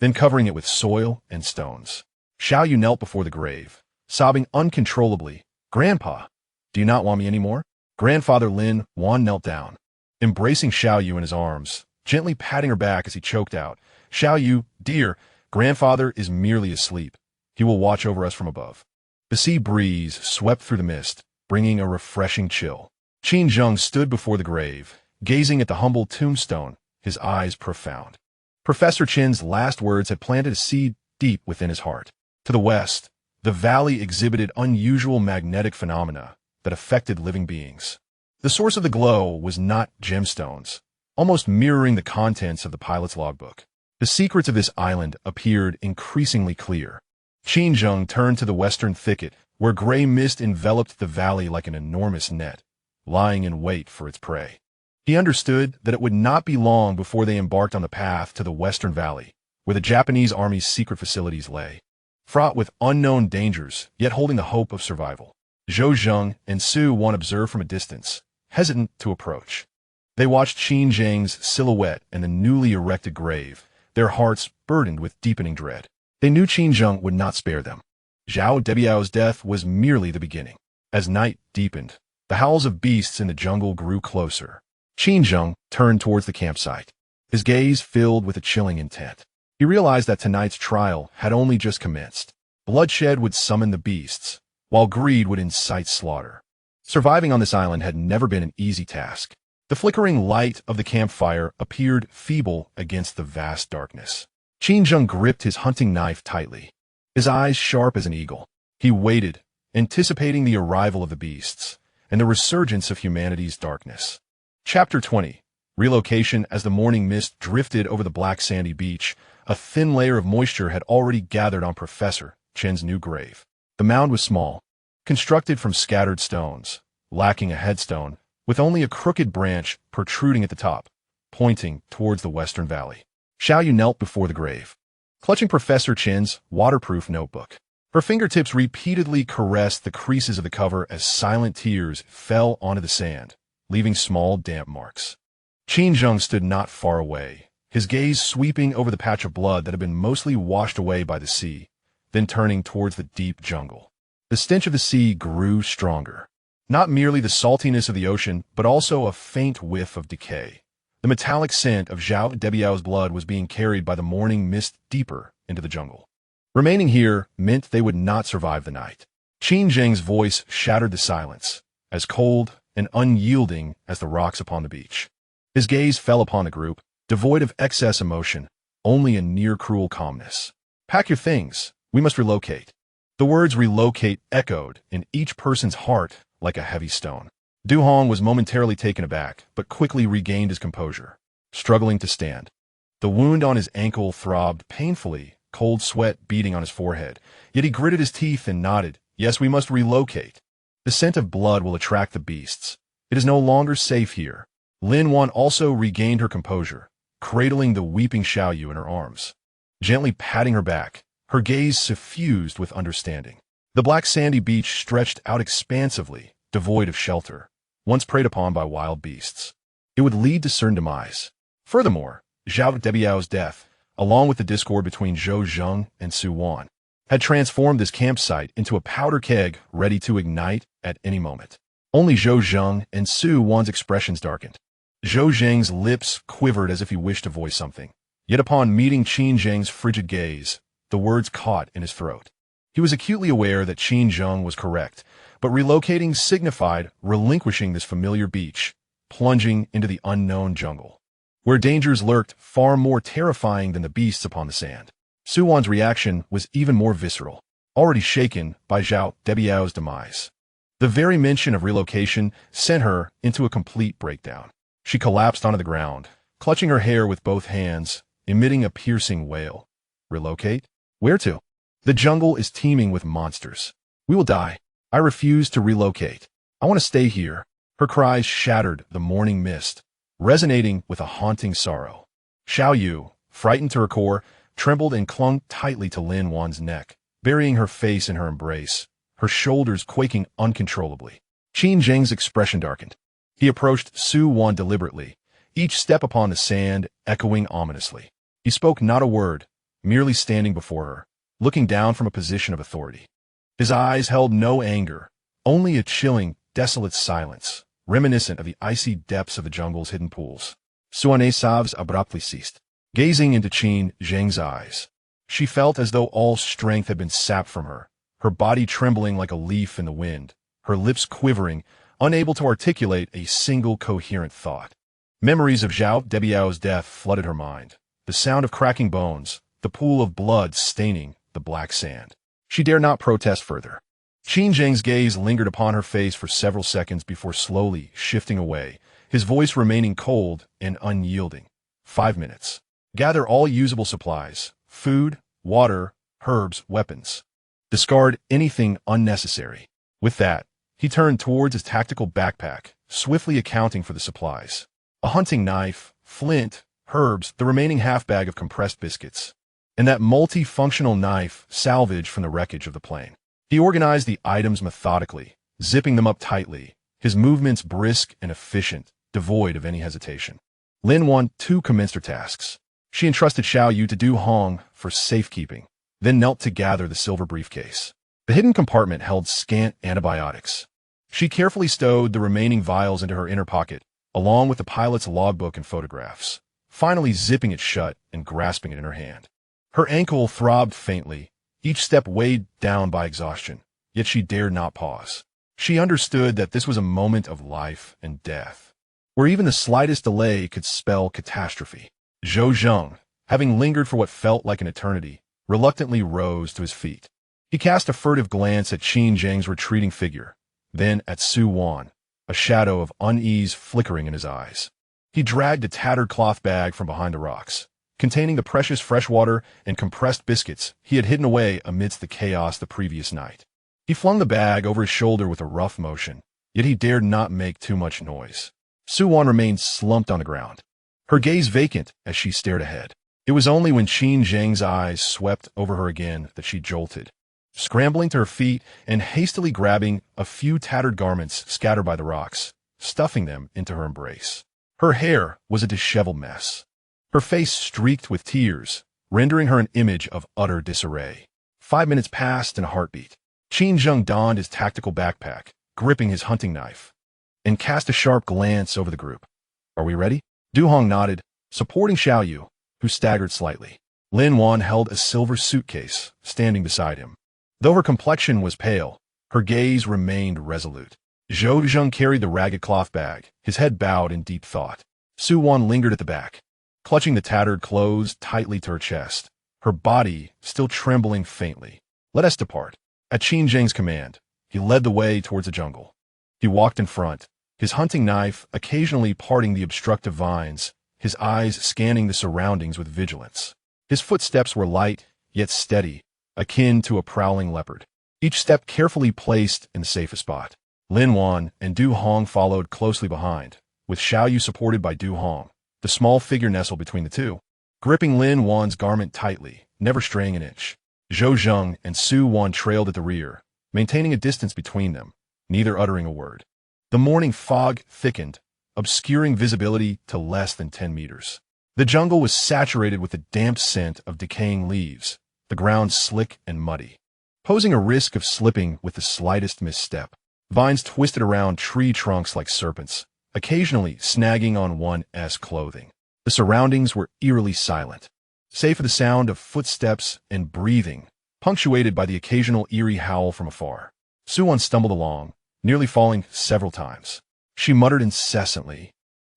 then covering it with soil and stones. Xiao Yu knelt before the grave, sobbing uncontrollably. "Grandpa, do you not want me anymore?" Grandfather Lin Wan knelt down, embracing Xiao Yu in his arms, gently patting her back as he choked out, "Xiao Yu, dear, grandfather is merely asleep. He will watch over us from above." The sea breeze swept through the mist, bringing a refreshing chill. Qin Zheng stood before the grave, gazing at the humble tombstone, his eyes profound. Professor Chen's last words had planted a seed deep within his heart. To the west, the valley exhibited unusual magnetic phenomena that affected living beings. The source of the glow was not gemstones, almost mirroring the contents of the pilot's logbook. The secrets of this island appeared increasingly clear. Qin Zheng turned to the western thicket, where gray mist enveloped the valley like an enormous net, lying in wait for its prey. He understood that it would not be long before they embarked on the path to the western valley, where the Japanese army's secret facilities lay, fraught with unknown dangers, yet holding the hope of survival. Zhou Zheng and Su Wan observed from a distance, hesitant to approach. They watched Qin Zheng's silhouette and the newly erected grave, their hearts burdened with deepening dread. They knew Qin Zheng would not spare them. Zhao WWI's death was merely the beginning. As night deepened, the howls of beasts in the jungle grew closer. Qin Zheng turned towards the campsite, his gaze filled with a chilling intent. He realized that tonight's trial had only just commenced. Bloodshed would summon the beasts, while greed would incite slaughter. Surviving on this island had never been an easy task. The flickering light of the campfire appeared feeble against the vast darkness. Qin Zheng gripped his hunting knife tightly, his eyes sharp as an eagle. He waited, anticipating the arrival of the beasts and the resurgence of humanity's darkness. Chapter 20. Relocation. As the morning mist drifted over the black sandy beach, a thin layer of moisture had already gathered on Professor Chen's new grave. The mound was small, constructed from scattered stones, lacking a headstone, with only a crooked branch protruding at the top, pointing towards the western valley. Xiao Yu knelt before the grave, clutching Professor Chen's waterproof notebook. Her fingertips repeatedly caressed the creases of the cover as silent tears fell onto the sand, leaving small damp marks. Qin Zheng stood not far away, his gaze sweeping over the patch of blood that had been mostly washed away by the sea, then turning towards the deep jungle. The stench of the sea grew stronger. Not merely the saltiness of the ocean, but also a faint whiff of decay. The metallic scent of Zhao WWI's blood was being carried by the morning mist deeper into the jungle. Remaining here meant they would not survive the night. Qin Zheng's voice shattered the silence, as cold and unyielding as the rocks upon the beach. His gaze fell upon the group, devoid of excess emotion, only a near-cruel calmness. "Pack your things. We must relocate." The words relocate echoed in each person's heart like a heavy stone. Du Hong was momentarily taken aback, but quickly regained his composure, struggling to stand. The wound on his ankle throbbed painfully, cold sweat beading on his forehead, yet he gritted his teeth and nodded. "Yes, we must relocate. The scent of blood will attract the beasts. It is no longer safe here." Lin Wan also regained her composure, cradling the weeping Xiao Yu in her arms, gently patting her back, her gaze suffused with understanding. The black sandy beach stretched out expansively, devoid of shelter, once preyed upon by wild beasts. It would lead to certain demise. Furthermore, Zhao WWI's death, along with the discord between Zhou Zheng and Su Wan, had transformed this campsite into a powder keg ready to ignite at any moment. Only Zhou Zheng and Su Wan's expressions darkened. Zhou Zheng's lips quivered as if he wished to voice something. Yet upon meeting Qin Zheng's frigid gaze, the words caught in his throat. He was acutely aware that Qin Zheng was correct, but relocating signified relinquishing this familiar beach, plunging into the unknown jungle, where dangers lurked far more terrifying than the beasts upon the sand. Su Wan's reaction was even more visceral, already shaken by Zhao Debiao's demise. The very mention of relocation sent her into a complete breakdown. She collapsed onto the ground, clutching her hair with both hands, emitting a piercing wail. Relocate? Where to? The jungle is teeming with monsters. We will die. I refuse to relocate. I want to stay here. Her cries shattered the morning mist, resonating with a haunting sorrow. Xiao Yu, frightened to her core, trembled and clung tightly to Lin Wan's neck, burying her face in her embrace, her shoulders quaking uncontrollably. Qin Zheng's expression darkened. He approached Su Wan deliberately, each step upon the sand echoing ominously. He spoke not a word, merely standing before her, looking down from a position of authority. His eyes held no anger, only a chilling, desolate silence, reminiscent of the icy depths of the jungle's hidden pools. Suane Savs abruptly ceased, gazing into Qin Zheng's eyes. She felt as though all strength had been sapped from her, her body trembling like a leaf in the wind, her lips quivering, unable to articulate a single coherent thought. Memories of Zhao Debiao's death flooded her mind, the sound of cracking bones, the pool of blood staining the black sand. She dared not protest further. Qin Zheng's gaze lingered upon her face for several seconds before slowly shifting away, his voice remaining cold and unyielding. 5 minutes. Gather all usable supplies, food, water, herbs, weapons. Discard anything unnecessary. With that, he turned towards his tactical backpack, swiftly accounting for the supplies. A hunting knife, flint, herbs, the remaining half-bag of compressed biscuits, and that multi-functional knife salvaged from the wreckage of the plane. He organized the items methodically, zipping them up tightly, his movements brisk and efficient, devoid of any hesitation. Lin Wan too commenced her tasks. She entrusted Xiao Yu to Du Hong for safekeeping, then knelt to gather the silver briefcase. The hidden compartment held scant antibiotics. She carefully stowed the remaining vials into her inner pocket, along with the pilot's logbook and photographs, finally zipping it shut and grasping it in her hand. Her ankle throbbed faintly, each step weighed down by exhaustion, yet she dared not pause. She understood that this was a moment of life and death, where even the slightest delay could spell catastrophe. Zhou Zheng, having lingered for what felt like an eternity, reluctantly rose to his feet. He cast a furtive glance at Qin Zheng's retreating figure, then at Su Wan, a shadow of unease flickering in his eyes. He dragged a tattered cloth bag from behind the rocks, containing the precious freshwater and compressed biscuits he had hidden away amidst the chaos the previous night. He flung the bag over his shoulder with a rough motion, yet he dared not make too much noise. Su Wan remained slumped on the ground, her gaze vacant as she stared ahead. It was only when Qin Zheng's eyes swept over her again that she jolted, scrambling to her feet and hastily grabbing a few tattered garments scattered by the rocks, stuffing them into her embrace. Her hair was a disheveled mess, her face streaked with tears, rendering her an image of utter disarray. 5 minutes passed in a heartbeat. Qin Zheng donned his tactical backpack, gripping his hunting knife, and cast a sharp glance over the group. Are we ready? Du Hong nodded, supporting Xiao Yu, who staggered slightly. Lin Wan held a silver suitcase, standing beside him. Though her complexion was pale, her gaze remained resolute. Zhou Zheng carried the ragged cloth bag, his head bowed in deep thought. Su Wan lingered at the back, clutching the tattered clothes tightly to her chest, her body still trembling faintly. Let us depart. At Qin Zheng's command, he led the way towards the jungle. He walked in front, his hunting knife occasionally parting the obstructive vines, his eyes scanning the surroundings with vigilance. His footsteps were light, yet steady, akin to a prowling leopard, each step carefully placed in the safest spot. Lin Wan and Du Hong followed closely behind, with Xiao Yu supported by Du Hong, the small figure nestled between the two, gripping Lin Wan's garment tightly, never straying an inch. Zhou Zheng and Su Wan trailed at the rear, maintaining a distance between them, neither uttering a word. The morning fog thickened, obscuring visibility to less than 10 meters. The jungle was saturated with the damp scent of decaying leaves, the ground slick and muddy. posing a risk of slipping with the slightest misstep. Vines twisted around tree trunks like serpents, occasionally snagging on one's clothing. The surroundings were eerily silent, save for the sound of footsteps and breathing, punctuated by the occasional eerie howl from afar. Suwon stumbled along, nearly falling several times. She muttered incessantly,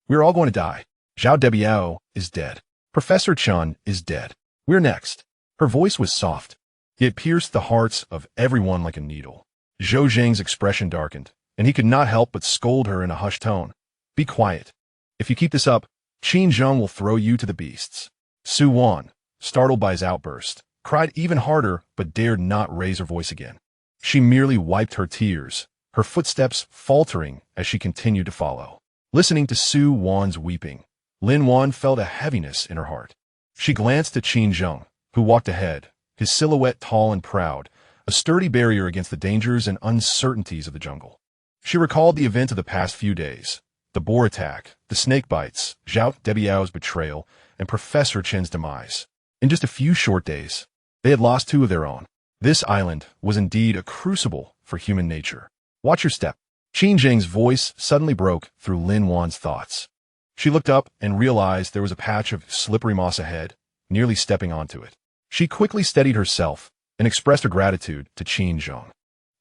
"We're all going to die. Zhao Debiao is dead. Professor Chun is dead. We're next." Her voice was soft, yet pierced the hearts of everyone like a needle. Zhou Zheng's expression darkened, and he could not help but scold her in a hushed tone. "Be quiet. If you keep this up, Qin Zheng will throw you to the beasts." Su Wan, startled by his outburst, cried even harder but dared not raise her voice again. She merely wiped her tears, her footsteps faltering as she continued to follow. Listening to Su Wan's weeping, Lin Wan felt a heaviness in her heart. She glanced at Qin Zheng, who walked ahead, his silhouette tall and proud, a sturdy barrier against the dangers and uncertainties of the jungle. She recalled the events of the past few days, the boar attack, the snake bites, Zhao Debiao's betrayal, and Professor Chen's demise. In just a few short days, they had lost two of their own. This island was indeed a crucible for human nature. "Watch your step." Qin Zheng's voice suddenly broke through Lin Wan's thoughts. She looked up and realized there was a patch of slippery moss ahead, nearly stepping onto it. She quickly steadied herself and expressed her gratitude to Qin Zheng.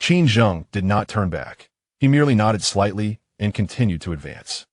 Qin Zheng did not turn back. He merely nodded slightly and continued to advance.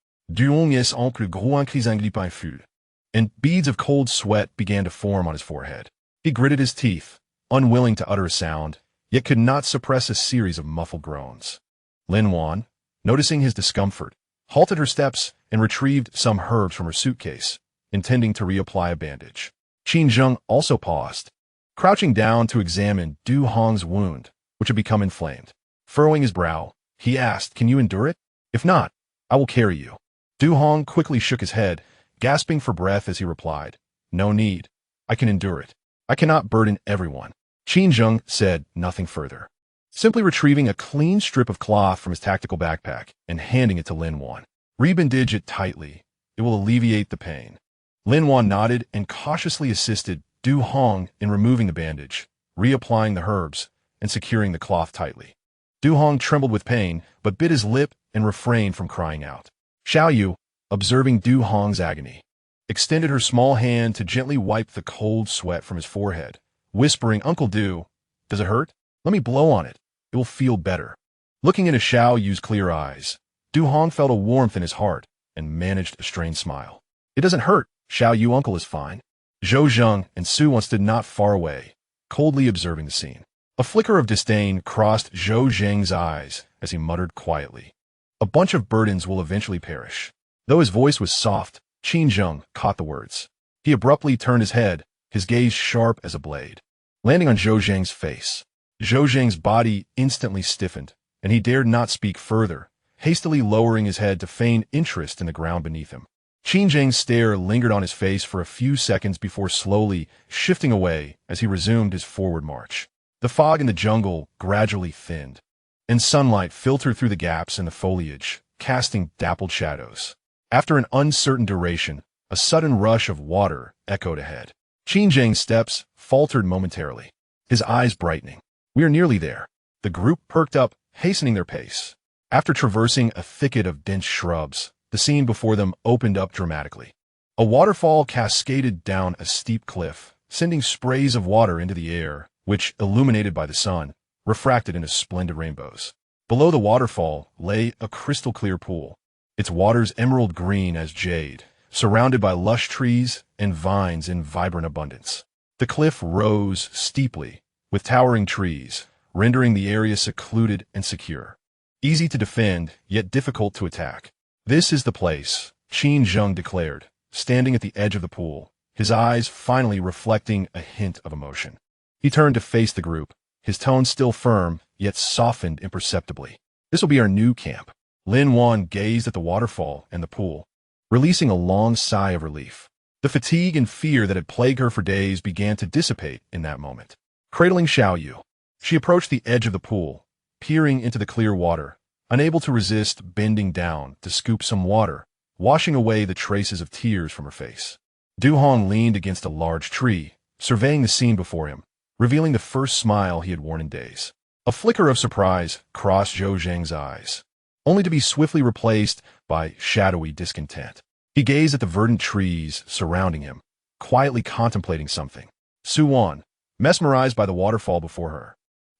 And beads of cold sweat began to form on his forehead. He gritted his teeth, unwilling to utter a sound, yet could not suppress a series of muffled groans. Lin Wan, noticing his discomfort, halted her steps and retrieved some herbs from her suitcase, intending to reapply a bandage. Qin Zheng also paused, crouching down to examine Du Hong's wound, which had become inflamed. Furrowing his brow, he asked, "Can you endure it? If not, I will carry you." Du Hong quickly shook his head, gasping for breath as he replied, "No need. I can endure it. I cannot burden everyone." Qin Zheng said nothing further, simply retrieving a clean strip of cloth from his tactical backpack and handing it to Lin Wan. "Rebandage it tightly. It will alleviate the pain." Lin Wan nodded and cautiously assisted Du Hong in removing the bandage, reapplying the herbs, and securing the cloth tightly. Du Hong trembled with pain, but bit his lip and refrained from crying out. Xiao Yu, observing Du Hong's agony, extended her small hand to gently wipe the cold sweat from his forehead, whispering, "Uncle Du, does it hurt? Let me blow on it. It will feel better." Looking into Xiao Yu's clear eyes, Du Hong felt a warmth in his heart and managed a strained smile. "It doesn't hurt. Xiao Yu uncle is fine." Zhou Zheng and Su Wan stood not far away, coldly observing the scene. A flicker of disdain crossed Zhou Zheng's eyes as he muttered quietly, "A bunch of burdens will eventually perish." Though his voice was soft, Qin Zheng caught the words. He abruptly turned his head, his gaze sharp as a blade, landing on Zhou Zheng's face. Zhou Zheng's body instantly stiffened, and he dared not speak further, hastily lowering his head to feign interest in the ground beneath him. Qin Zheng's stare lingered on his face for a few seconds before slowly shifting away as he resumed his forward march. The fog in the jungle gradually thinned, and sunlight filtered through the gaps in the foliage, casting dappled shadows. After an uncertain duration, a sudden rush of water echoed ahead. Qin Zheng's steps faltered momentarily, his eyes brightening. "We are nearly there." The group perked up, hastening their pace. After traversing a thicket of dense shrubs, the scene before them opened up dramatically. A waterfall cascaded down a steep cliff, sending sprays of water into the air, which, illuminated by the sun, refracted into splendid rainbows. Below the waterfall lay a crystal-clear pool, its waters emerald green as jade, surrounded by lush trees and vines in vibrant abundance. The cliff rose steeply, with towering trees, rendering the area secluded and secure. Easy to defend, yet difficult to attack. "This is the place," Qin Zheng declared, standing at the edge of the pool, his eyes finally reflecting a hint of emotion. He turned to face the group, his tone still firm, yet softened imperceptibly. "This will be our new camp." Lin Wan gazed at the waterfall and the pool, releasing a long sigh of relief. The fatigue and fear that had plagued her for days began to dissipate in that moment. Cradling Xiao Yu, she approached the edge of the pool, peering into the clear water, unable to resist bending down to scoop some water, washing away the traces of tears from her face. Du Hong leaned against a large tree, surveying the scene before him, revealing the first smile he had worn in days. A flicker of surprise crossed Zhou Zheng's eyes, only to be swiftly replaced by shadowy discontent. He gazed at the verdant trees surrounding him, quietly contemplating something. Su Wan, mesmerized by the waterfall before her,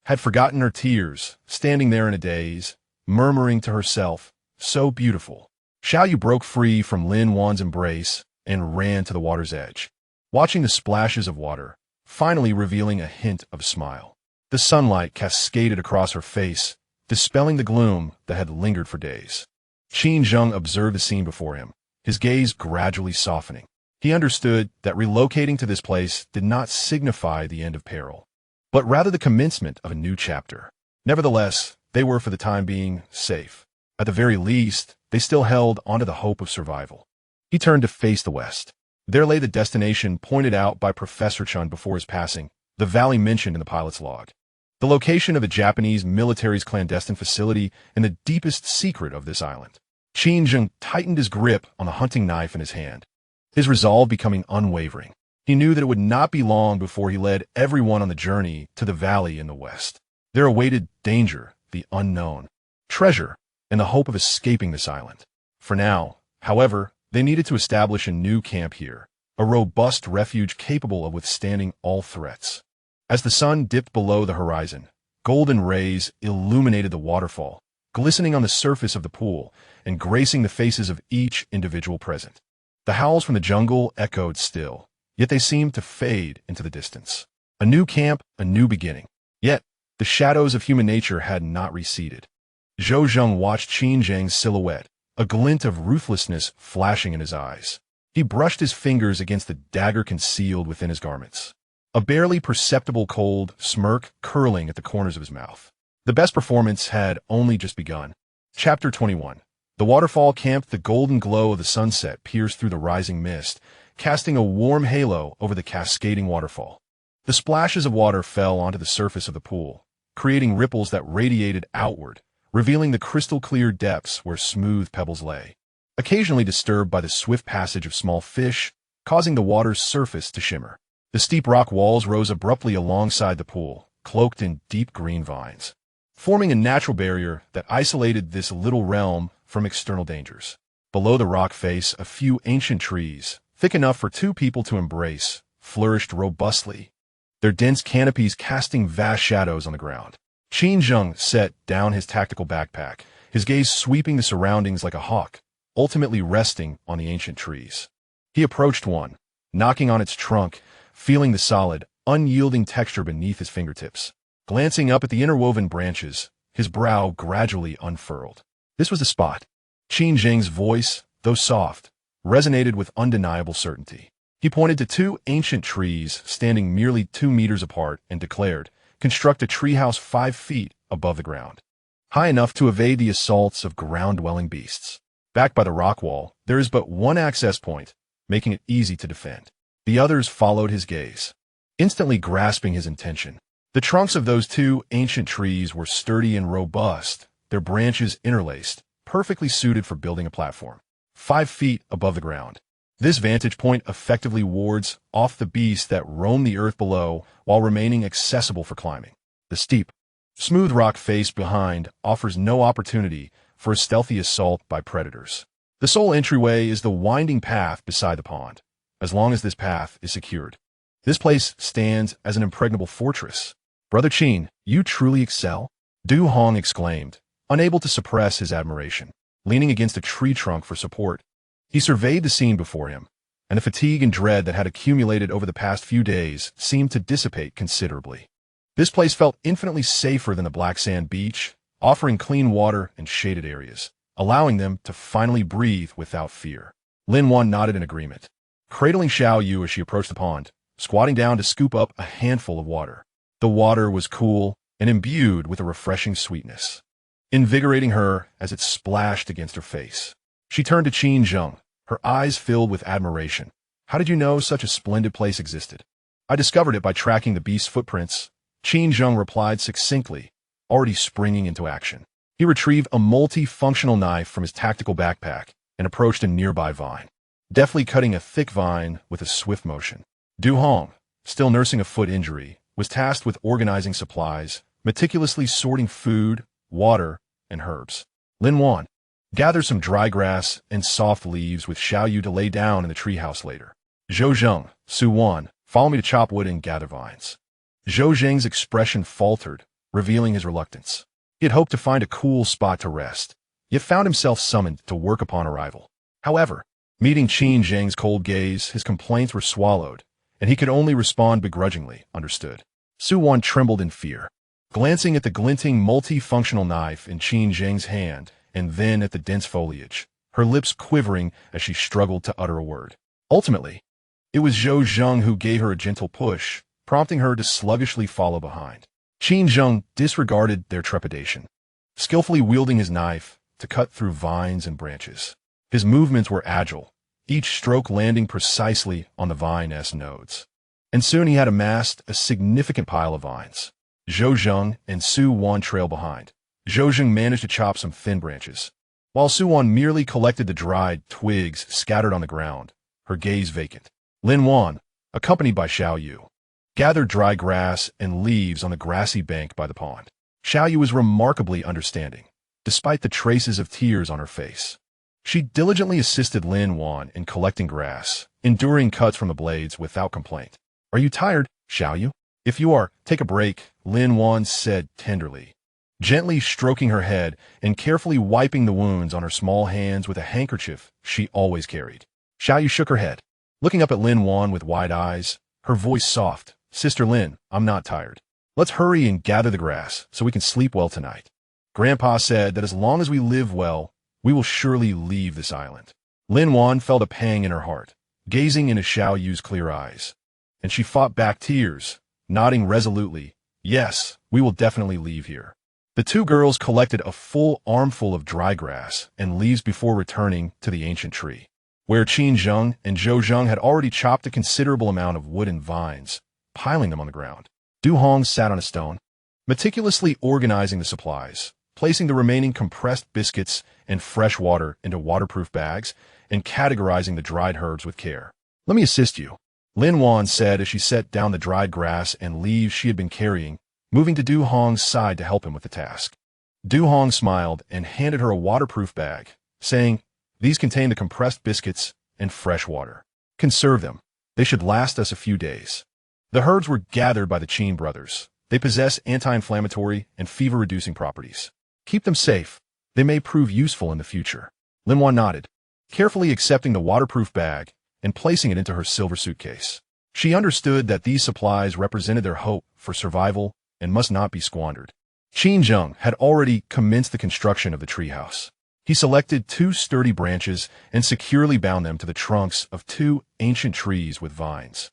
had forgotten her tears, standing there in a daze, murmuring to herself, "So beautiful." Xiaoyu broke free from Lin Wan's embrace and ran to the water's edge, watching the splashes of water, finally revealing a hint of a smile. The sunlight cascaded across her face, dispelling the gloom that had lingered for days. Qin Zheng observed the scene before him, his gaze gradually softening. He understood that relocating to this place did not signify the end of peril, but rather the commencement of a new chapter. Nevertheless, they were for the time being safe. At the very least, they still held onto the hope of survival. He turned to face the west. There lay the destination pointed out by Professor Chun before his passing, the valley mentioned in the pilot's log. The location of the Japanese military's clandestine facility and the deepest secret of this island. Qin Zheng tightened his grip on the hunting knife in his hand, his resolve becoming unwavering. He knew that it would not be long before he led everyone on the journey to the valley in the west. There awaited danger, the unknown, treasure, and the hope of escaping this island. For now, however, they needed to establish a new camp here, a robust refuge capable of withstanding all threats. As the sun dipped below the horizon, golden rays illuminated the waterfall, glistening on the surface of the pool and gracing the faces of each individual present. The howls from the jungle echoed still, yet they seemed to fade into the distance. A new camp, a new beginning. Yet, the shadows of human nature had not receded. Zhou Zheng watched Qin Zheng's silhouette, a glint of ruthlessness flashing in his eyes. He brushed his fingers against the dagger concealed within his garments, a barely perceptible cold smirk curling at the corners of his mouth. The best performance had only just begun. Chapter 21. The waterfall camped. The golden glow of the sunset pierced through the rising mist, casting a warm halo over the cascading waterfall. The splashes of water fell onto the surface of the pool, creating ripples that radiated outward, revealing the crystal-clear depths where smooth pebbles lay, occasionally disturbed by the swift passage of small fish, causing the water's surface to shimmer. The steep rock walls rose abruptly alongside the pool, cloaked in deep green vines, forming a natural barrier that isolated this little realm from external dangers. Below the rock face, a few ancient trees, thick enough for two people to embrace, flourished robustly, their dense canopies casting vast shadows on the ground. Qin Zheng set down his tactical backpack, his gaze sweeping the surroundings like a hawk, ultimately resting on the ancient trees. He approached one, knocking on its trunk, feeling the solid, unyielding texture beneath his fingertips. Glancing up at the interwoven branches, his brow gradually unfurled. This was the spot. Qin Zheng's voice, though soft, resonated with undeniable certainty. He pointed to two ancient trees standing merely 2 meters apart and declared, "Construct a treehouse 5 feet above the ground, high enough to evade the assaults of ground-dwelling beasts. Backed by the rock wall, there is but one access point, making it easy to defend." The others followed his gaze, instantly grasping his intention. The trunks of those two ancient trees were sturdy and robust, their branches interlaced, perfectly suited for building a platform, 5 feet above the ground. This vantage point effectively wards off the beasts that roam the earth below while remaining accessible for climbing. The steep, smooth rock face behind offers no opportunity for a stealthy assault by predators. The sole entryway is the winding path beside the pond. As long as this path is secured, this place stands as an impregnable fortress. "Brother Qin, you truly excel," Du Hong exclaimed, unable to suppress his admiration. Leaning against a tree trunk for support, he surveyed the scene before him, and the fatigue and dread that had accumulated over the past few days seemed to dissipate considerably. This place felt infinitely safer than the black sand beach, offering clean water and shaded areas, allowing them to finally breathe without fear. Lin Wan nodded in agreement, cradling Xiaoyu as she approached the pond, squatting down to scoop up a handful of water. The water was cool and imbued with a refreshing sweetness, invigorating her as it splashed against her face. She turned to Qin Zheng, her eyes filled with admiration. "How did you know such a splendid place existed?" "I discovered it by tracking the beast's footprints," Qin Zheng replied succinctly, already springing into action. He retrieved a multi-functional knife from his tactical backpack and approached a nearby vine, deftly cutting a thick vine with a swift motion. Du Hong, still nursing a foot injury, was tasked with organizing supplies, meticulously sorting food, water, and herbs. Lin Wan gathered some dry grass and soft leaves with Xiao Yu to lay down in the treehouse later. Zhou Zheng, Su Wan, follow me to chop wood and gather vines. Zhou Zheng's expression faltered, revealing his reluctance. He had hoped to find a cool spot to rest, yet found himself summoned to work upon arrival. However, meeting Qin Zheng's cold gaze, his complaints were swallowed, and he could only respond begrudgingly, understood. Su Wan trembled in fear, glancing at the glinting multifunctional knife in Qin Zheng's hand, and then at the dense foliage, her lips quivering as she struggled to utter a word. Ultimately, it was Zhou Zheng who gave her a gentle push, prompting her to sluggishly follow behind. Qin Zheng disregarded their trepidation, skillfully wielding his knife to cut through vines and branches. His movements were agile, each stroke landing precisely on the vine's nodes. And soon he had amassed a significant pile of vines. Zhou Zheng and Su Wan trailed behind. Zhou Zheng managed to chop some thin branches, while Su Wan merely collected the dried twigs scattered on the ground, her gaze vacant. Lin Wan, accompanied by Xiao Yu, gathered dry grass and leaves on the grassy bank by the pond. Xiao Yu was remarkably understanding, despite the traces of tears on her face. She diligently assisted Lin Wan in collecting grass, enduring cuts from the blades without complaint. "Are you tired, Xiao Yu? If you are, take a break," Lin Wan said tenderly, gently stroking her head and carefully wiping the wounds on her small hands with a handkerchief she always carried. Xiao Yu shook her head, looking up at Lin Wan with wide eyes, her voice soft. "Sister Lin, I'm not tired. Let's hurry and gather the grass so we can sleep well tonight. Grandpa said that as long as we live well, we will surely leave this island." Lin Wan felt a pang in her heart, gazing into Xiao Yu's clear eyes, and she fought back tears, nodding resolutely. "Yes, we will definitely leave here." The two girls collected a full armful of dry grass and leaves before returning to the ancient tree, where Qin Zheng and Zhou Zheng had already chopped a considerable amount of wood and vines, piling them on the ground. Du Hong sat on a stone, meticulously organizing the supplies, placing the remaining compressed biscuits and fresh water into waterproof bags, and categorizing the dried herbs with care. "Let me assist you," Lin Wan said as she set down the dried grass and leaves she had been carrying, moving to Du Hong's side to help him with the task. Du Hong smiled and handed her a waterproof bag, saying, "These contain the compressed biscuits and fresh water. Conserve them. They should last us a few days." The herbs were gathered by the Qin brothers. They possess anti-inflammatory and fever-reducing properties. "Keep them safe. They may prove useful in the future." Lin Wan nodded, carefully accepting the waterproof bag and placing it into her silver suitcase. She understood that these supplies represented their hope for survival and must not be squandered. Qin Zheng had already commenced the construction of the treehouse. He selected 2 sturdy branches and securely bound them to the trunks of 2 ancient trees with vines,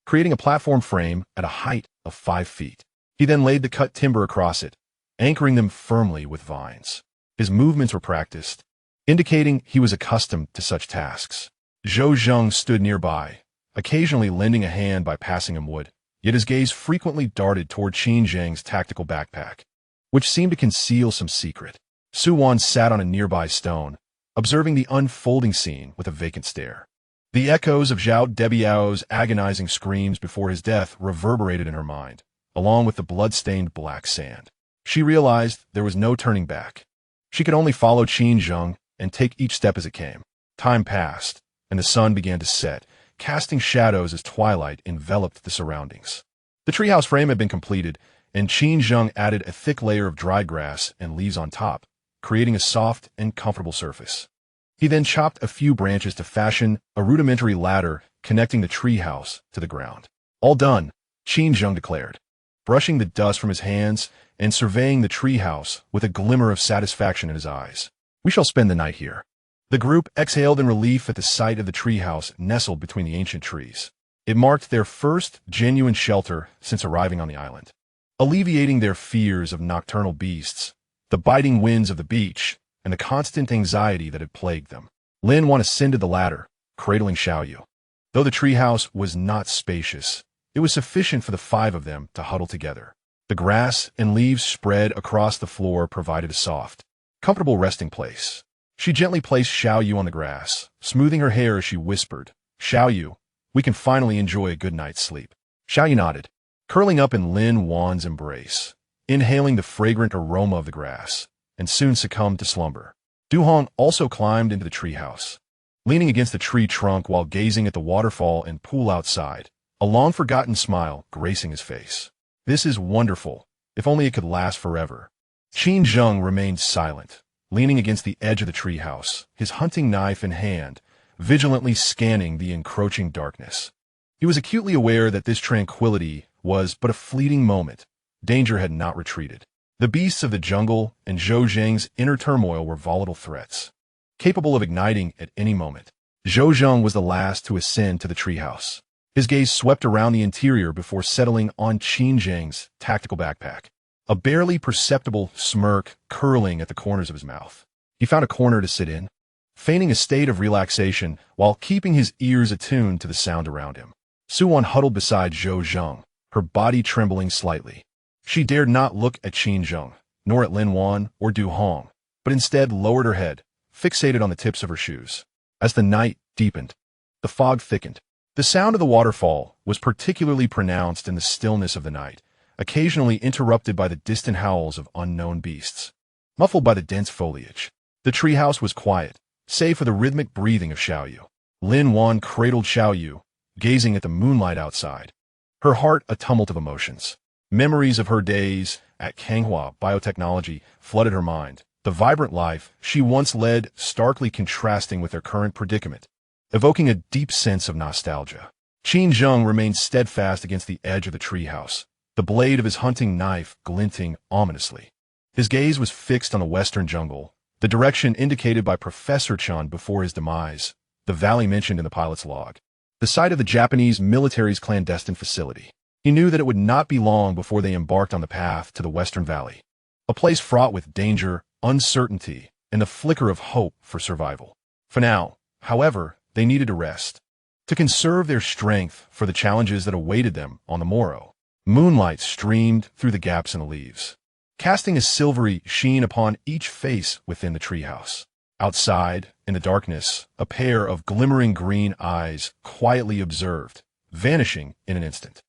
creating a platform frame at a height of 5 feet. He then laid the cut timber across it, anchoring them firmly with vines. His movements were practiced, indicating he was accustomed to such tasks. Zhou Zheng stood nearby, occasionally lending a hand by passing him wood, yet his gaze frequently darted toward Qin Zheng's tactical backpack, which seemed to conceal some secret. Su Wan sat on a nearby stone, observing the unfolding scene with a vacant stare. The echoes of Zhao Debiao's agonizing screams before his death reverberated in her mind, along with the blood-stained black sand. She realized there was no turning back. She could only follow Qin Zheng and take each step as it came. Time passed, and the sun began to set, casting shadows as twilight enveloped the surroundings. The treehouse frame had been completed, and Qin Zheng added a thick layer of dry grass and leaves on top, creating a soft and comfortable surface. He then chopped a few branches to fashion a rudimentary ladder connecting the treehouse to the ground. "All done," Qin Zheng declared, brushing the dust from his hands and surveying the treehouse with a glimmer of satisfaction in his eyes. "We shall spend the night here." The group exhaled in relief at the sight of the treehouse nestled between the ancient trees. It marked their first genuine shelter since arriving on the island, alleviating their fears of nocturnal beasts, the biting winds of the beach, and the constant anxiety that had plagued them. Lin Wan ascended the ladder, cradling Xiao Yu. Though the treehouse was not spacious, it was sufficient for the 5 of them to huddle together. The grass and leaves spread across the floor provided a soft, comfortable resting place. She gently placed Xiao Yu on the grass, smoothing her hair as she whispered, "Xiao Yu, we can finally enjoy a good night's sleep." Xiao Yu nodded, curling up in Lin Wan's embrace, inhaling the fragrant aroma of the grass, and soon succumbed to slumber. Du Hong also climbed into the treehouse, leaning against the tree trunk while gazing at the waterfall and pool outside, a long-forgotten smile gracing his face. This is wonderful, if only it could last forever. Qin Zheng remained silent, leaning against the edge of the treehouse, his hunting knife in hand, vigilantly scanning the encroaching darkness. He was acutely aware that this tranquility was but a fleeting moment. Danger had not retreated. The beasts of the jungle and Zhou Zheng's inner turmoil were volatile threats, capable of igniting at any moment. Zhou Zheng was the last to ascend to the treehouse. His gaze swept around the interior before settling on Qin Zheng's tactical backpack, a barely perceptible smirk curling at the corners of his mouth. He found a corner to sit in, feigning a state of relaxation while keeping his ears attuned to the sound around him. Su Wan huddled beside Zhou Zheng, her body trembling slightly. She dared not look at Qin Zheng, nor at Lin Wan or Du Hong, but instead lowered her head, fixated on the tips of her shoes. As the night deepened, the fog thickened. The sound of the waterfall was particularly pronounced in the stillness of the night, occasionally interrupted by the distant howls of unknown beasts. Muffled by the dense foliage, the treehouse was quiet, save for the rhythmic breathing of Xiaoyu. Lin Wan cradled Xiaoyu, gazing at the moonlight outside, her heart a tumult of emotions. Memories of her days at Kanghua Biotechnology flooded her mind, the vibrant life she once led starkly contrasting with their current predicament, evoking a deep sense of nostalgia. Qin Zheng remained steadfast against the edge of the treehouse, the blade of his hunting knife glinting ominously. His gaze was fixed on the western jungle, the direction indicated by Professor Chun before his demise, the valley mentioned in the pilot's log, the site of the Japanese military's clandestine facility. He knew that it would not be long before they embarked on the path to the Western Valley, a place fraught with danger, uncertainty, and the flicker of hope for survival. For now, however, they needed a rest, to conserve their strength for the challenges that awaited them on the morrow. Moonlight streamed through the gaps in the leaves, casting a silvery sheen upon each face within the treehouse. Outside, in the darkness, a pair of glimmering green eyes quietly observed, vanishing in an instant.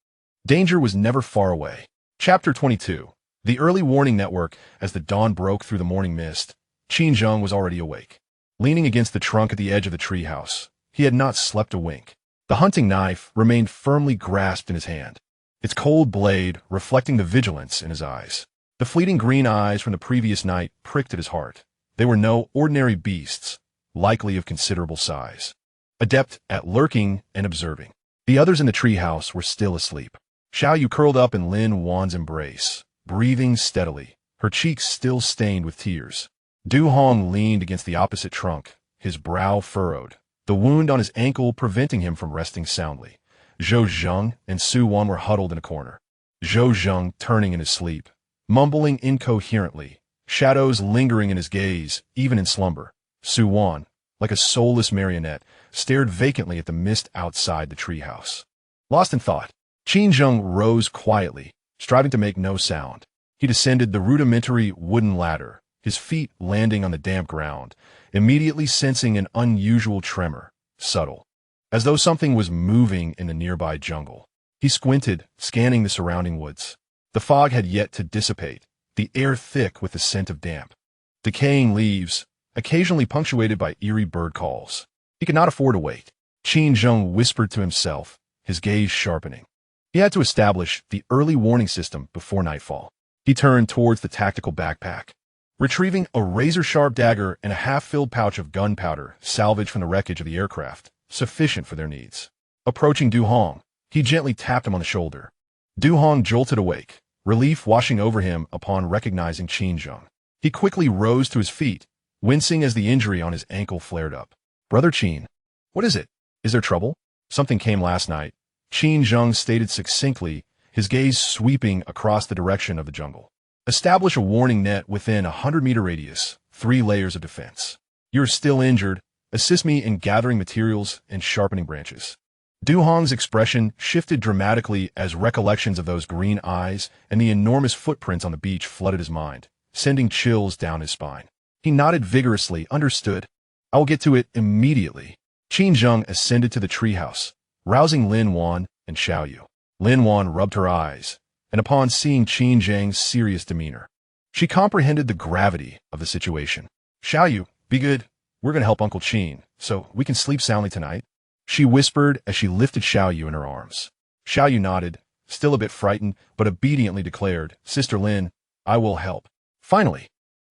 Danger was never far away. Chapter 22. The early warning network. As the dawn broke through the morning mist, Qin Zheng was already awake. Leaning against the trunk at the edge of the treehouse, he had not slept a wink. The hunting knife remained firmly grasped in his hand, its cold blade reflecting the vigilance in his eyes. The fleeting green eyes from the previous night pricked at his heart. They were no ordinary beasts, likely of considerable size, adept at lurking and observing. The others in the treehouse were still asleep. Xiaoyu curled up in Lin Wan's embrace, breathing steadily, her cheeks still stained with tears. Du Hong leaned against the opposite trunk, his brow furrowed, the wound on his ankle preventing him from resting soundly. Zhou Zheng and Su Wan were huddled in a corner, Zhou Zheng turning in his sleep, mumbling incoherently, shadows lingering in his gaze, even in slumber. Su Wan, like a soulless marionette, stared vacantly at the mist outside the treehouse. Lost in thought, Qin Zheng rose quietly, striving to make no sound. He descended the rudimentary wooden ladder, his feet landing on the damp ground, immediately sensing an unusual tremor, subtle, as though something was moving in the nearby jungle. He squinted, scanning the surrounding woods. The fog had yet to dissipate, the air thick with the scent of damp, decaying leaves, occasionally punctuated by eerie bird calls. He could not afford to wait. Qin Zheng whispered to himself, his gaze sharpening. He had to establish the early warning system before nightfall. He turned towards the tactical backpack, retrieving a razor-sharp dagger and a half-filled pouch of gunpowder salvaged from the wreckage of the aircraft, sufficient for their needs. Approaching Du Hong, he gently tapped him on the shoulder. Du Hong jolted awake, relief washing over him upon recognizing Qin Zheng. He quickly rose to his feet, wincing as the injury on his ankle flared up. "Brother Qin, what is it? Is there trouble?" "Something came last night," Qin Zheng stated succinctly, his gaze sweeping across the direction of the jungle. "Establish a warning net within a 100-meter radius, 3 layers of defense. You're still injured. Assist me in gathering materials and sharpening branches." Du Hong's expression shifted dramatically as recollections of those green eyes and the enormous footprints on the beach flooded his mind, sending chills down his spine. He nodded vigorously. "Understood. I will get to it immediately." Qin Zheng ascended to the treehouse, rousing Lin Wan and Xiaoyu. Lin Wan rubbed her eyes, and upon seeing Qin Zhang's serious demeanor, she comprehended the gravity of the situation. Xiao Yu, be good. We're going to help Uncle Qin, so we can sleep soundly tonight, she whispered as she lifted Xiao Yu in her arms. Xiao Yu nodded, still a bit frightened, but obediently declared, Sister Lin, I will help. Finally,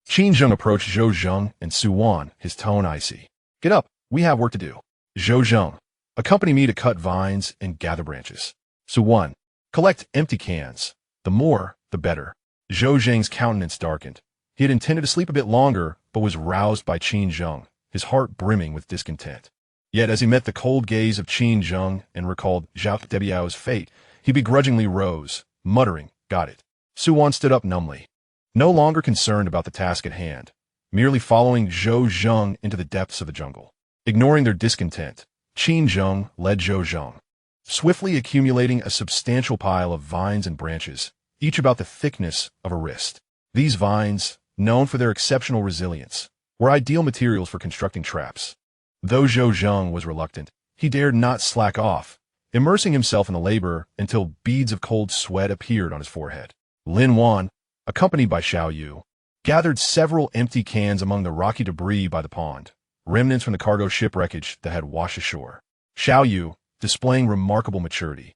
Qin Zheng approached Zhou Zheng and Su Wan, his tone icy. Get up, we have work to do. Zhou Zheng, accompany me to cut vines and gather branches. Su Wan, collect empty cans. The more, the better. Zhou Zheng's countenance darkened. He had intended to sleep a bit longer, but was roused by Qin Zheng, his heart brimming with discontent. Yet as he met the cold gaze of Qin Zheng and recalled Zhao Debiao's fate, he begrudgingly rose, muttering, got it. Su Wan stood up numbly, no longer concerned about the task at hand, merely following Zhou Zheng into the depths of the jungle. Ignoring their discontent, Qin Zheng led Zhou Zheng, swiftly accumulating a substantial pile of vines and branches, each about the thickness of a wrist. These vines, known for their exceptional resilience, were ideal materials for constructing traps. Though Zhou Zheng was reluctant, he dared not slack off, immersing himself in the labor until beads of cold sweat appeared on his forehead. Lin Wan, accompanied by Xiao Yu, gathered several empty cans among the rocky debris by the pond, remnants from the cargo ship wreckage that had washed ashore. Xiao Yu, displaying remarkable maturity,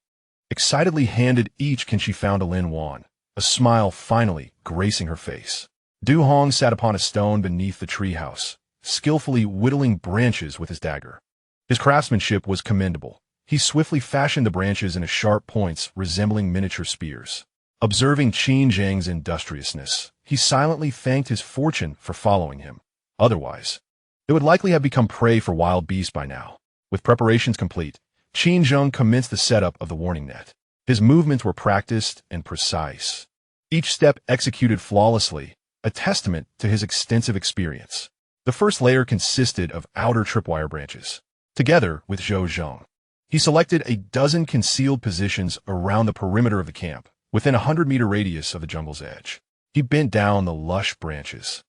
excitedly handed each can she found to Lin Wan, a smile finally gracing her face. Du Hong sat upon a stone beneath the treehouse, skillfully whittling branches with his dagger. His craftsmanship was commendable. He swiftly fashioned the branches into sharp points resembling miniature spears. Observing Qin Zhang's industriousness, he silently thanked his fortune for following him. Otherwise, it would likely have become prey for wild beasts by now. With preparations complete, Qin Zheng commenced the setup of the warning net. His movements were practiced and precise, each step executed flawlessly, a testament to his extensive experience. The first layer consisted of outer tripwire branches. Together with Zhou Zheng, he selected a dozen concealed positions around the perimeter of the camp, within a 100-meter radius of the jungle's edge. He bent down the lush branches,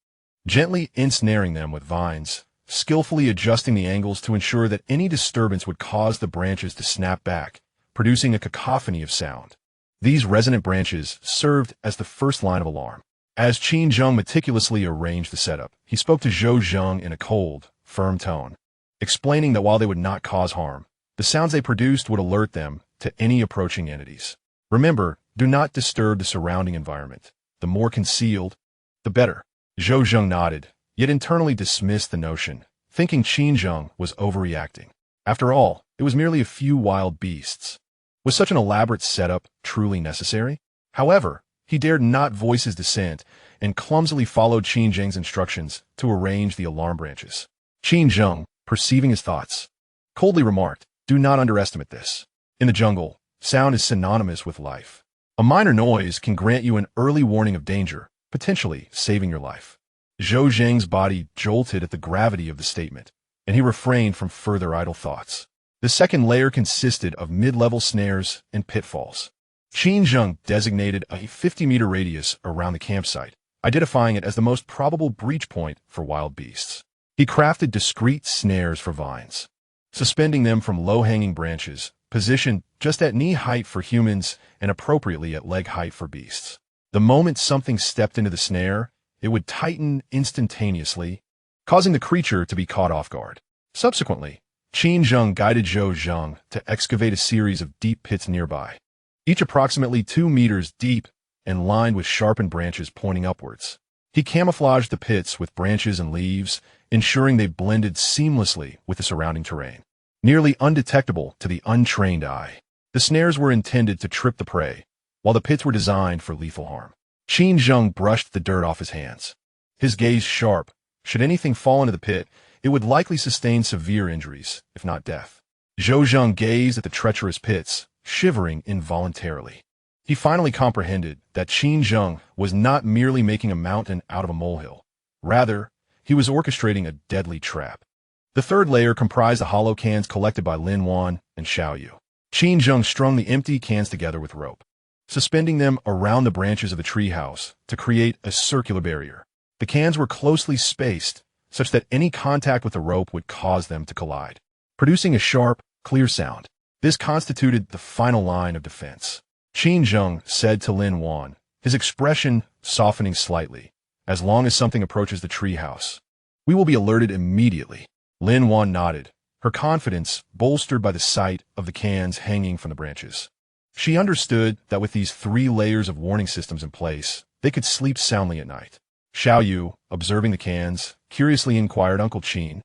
gently ensnaring them with vines, skillfully adjusting the angles to ensure that any disturbance would cause the branches to snap back, producing a cacophony of sound. These resonant branches served as the first line of alarm. As Qin Zheng meticulously arranged the setup, he spoke to Zhou Zheng in a cold, firm tone, explaining that while they would not cause harm, the sounds they produced would alert them to any approaching entities. Remember, do not disturb the surrounding environment. The more concealed, the better. Zhou Zheng nodded, yet internally dismissed the notion, thinking Qin Zheng was overreacting. After all, it was merely a few wild beasts. Was such an elaborate setup truly necessary? However, he dared not voice his dissent and clumsily followed Qin Zheng's instructions to arrange the alarm branches. Qin Zheng, perceiving his thoughts, coldly remarked, do not underestimate this. In the jungle, sound is synonymous with life. A minor noise can grant you an early warning of danger, potentially saving your life. Zhou Zheng's body jolted at the gravity of the statement, and he refrained from further idle thoughts. The second layer consisted of mid-level snares and pitfalls. Qin Zheng designated a 50-meter radius around the campsite, identifying it as the most probable breach point for wild beasts. He crafted discreet snares for vines, suspending them from low-hanging branches, positioned just at knee height for humans and appropriately at leg height for beasts. The moment something stepped into the snare, it would tighten instantaneously, causing the creature to be caught off guard. Subsequently, Qin Zheng guided Zhou Zheng to excavate a series of deep pits nearby, each approximately 2 meters deep and lined with sharpened branches pointing upwards. He camouflaged the pits with branches and leaves, ensuring they blended seamlessly with the surrounding terrain, nearly undetectable to the untrained eye. The snares were intended to trip the prey, while the pits were designed for lethal harm. Qin Zheng brushed the dirt off his hands, his gaze sharp. Should anything fall into the pit, it would likely sustain severe injuries, if not death. Zhou Zheng gazed at the treacherous pits, shivering involuntarily. He finally comprehended that Qin Zheng was not merely making a mountain out of a molehill. Rather, he was orchestrating a deadly trap. The third layer comprised the hollow cans collected by Lin Wan and Xiao Yu. Qin Zheng strung the empty cans together with rope, suspending them around the branches of the treehouse to create a circular barrier. The cans were closely spaced, such that any contact with the rope would cause them to collide, producing a sharp, clear sound. This constituted the final line of defense. Qin Zheng said to Lin Wan, his expression softening slightly, "As long as something approaches the treehouse, we will be alerted immediately." Lin Wan nodded, her confidence bolstered by the sight of the cans hanging from the branches. She understood that with these 3 layers of warning systems in place, they could sleep soundly at night. Xiao Yu, observing the cans, curiously inquired Uncle Qin,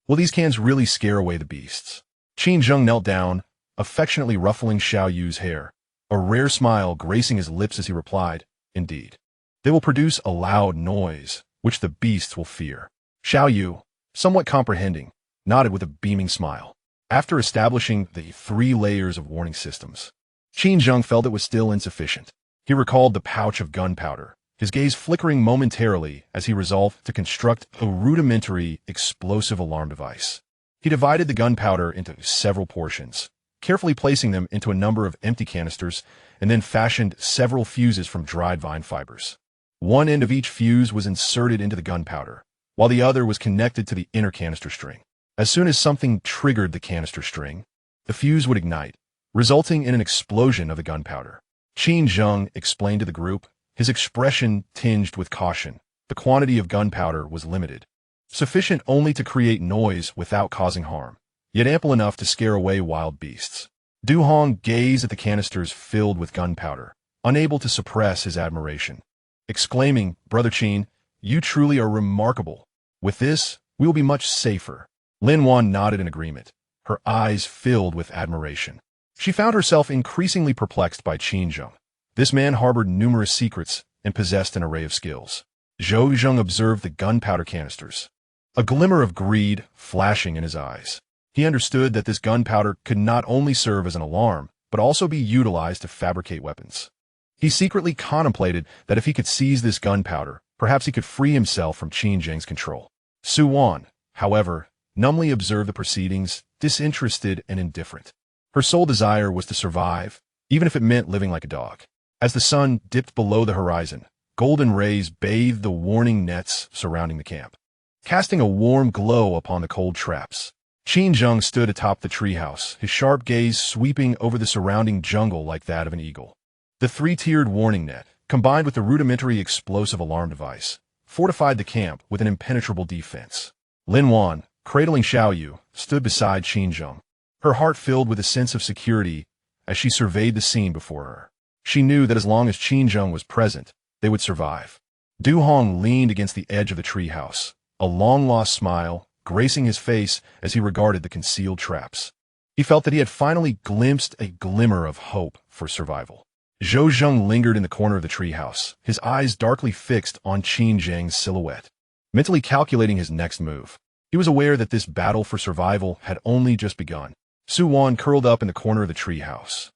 "Will these cans really scare away the beasts?" Qin Zheng knelt down, affectionately ruffling Xiao Yu's hair, a rare smile gracing his lips as he replied, "Indeed. They will produce a loud noise, which the beasts will fear." Xiao Yu, somewhat comprehending, nodded with a beaming smile. After establishing the 3 layers of warning systems, Qin Zheng felt it was still insufficient. He recalled the pouch of gunpowder, his gaze flickering momentarily as he resolved to construct a rudimentary explosive alarm device. He divided the gunpowder into several portions, carefully placing them into a number of empty canisters, and then fashioned several fuses from dried vine fibers. One end of each fuse was inserted into the gunpowder, while the other was connected to the inner canister string. As soon as something triggered the canister string, the fuse would ignite, resulting in an explosion of the gunpowder. Qin Zheng explained to the group, his expression tinged with caution. The quantity of gunpowder was limited, sufficient only to create noise without causing harm, yet ample enough to scare away wild beasts. Du Hong gazed at the canisters filled with gunpowder, unable to suppress his admiration, exclaiming, "Brother Qin, you truly are remarkable. With this, we will be much safer." Lin Wan nodded in agreement, her eyes filled with admiration. She found herself increasingly perplexed by Qin Zheng. This man harbored numerous secrets and possessed an array of skills. Zhou Zheng observed the gunpowder canisters, a glimmer of greed flashing in his eyes. He understood that this gunpowder could not only serve as an alarm, but also be utilized to fabricate weapons. He secretly contemplated that if he could seize this gunpowder, perhaps he could free himself from Qin Zheng's control. Su Wan, however, numbly observed the proceedings, disinterested and indifferent. Her sole desire was to survive, even if it meant living like a dog. As the sun dipped below the horizon, golden rays bathed the warning nets surrounding the camp, casting a warm glow upon the cold traps. Qin Zheng stood atop the treehouse, his sharp gaze sweeping over the surrounding jungle like that of an eagle. The 3-tiered warning net, combined with the rudimentary explosive alarm device, fortified the camp with an impenetrable defense. Lin Wan, cradling Xiao Yu, stood beside Qin Zheng, her heart filled with a sense of security as she surveyed the scene before her. She knew that as long as Qin Zheng was present, they would survive. Du Hong leaned against the edge of the treehouse, a long-lost smile gracing his face as he regarded the concealed traps. He felt that he had finally glimpsed a glimmer of hope for survival. Zhou Zheng lingered in the corner of the treehouse, his eyes darkly fixed on Qin Zheng's silhouette, mentally calculating his next move. He was aware that this battle for survival had only just begun. Su Wan curled up in the corner of the treehouse,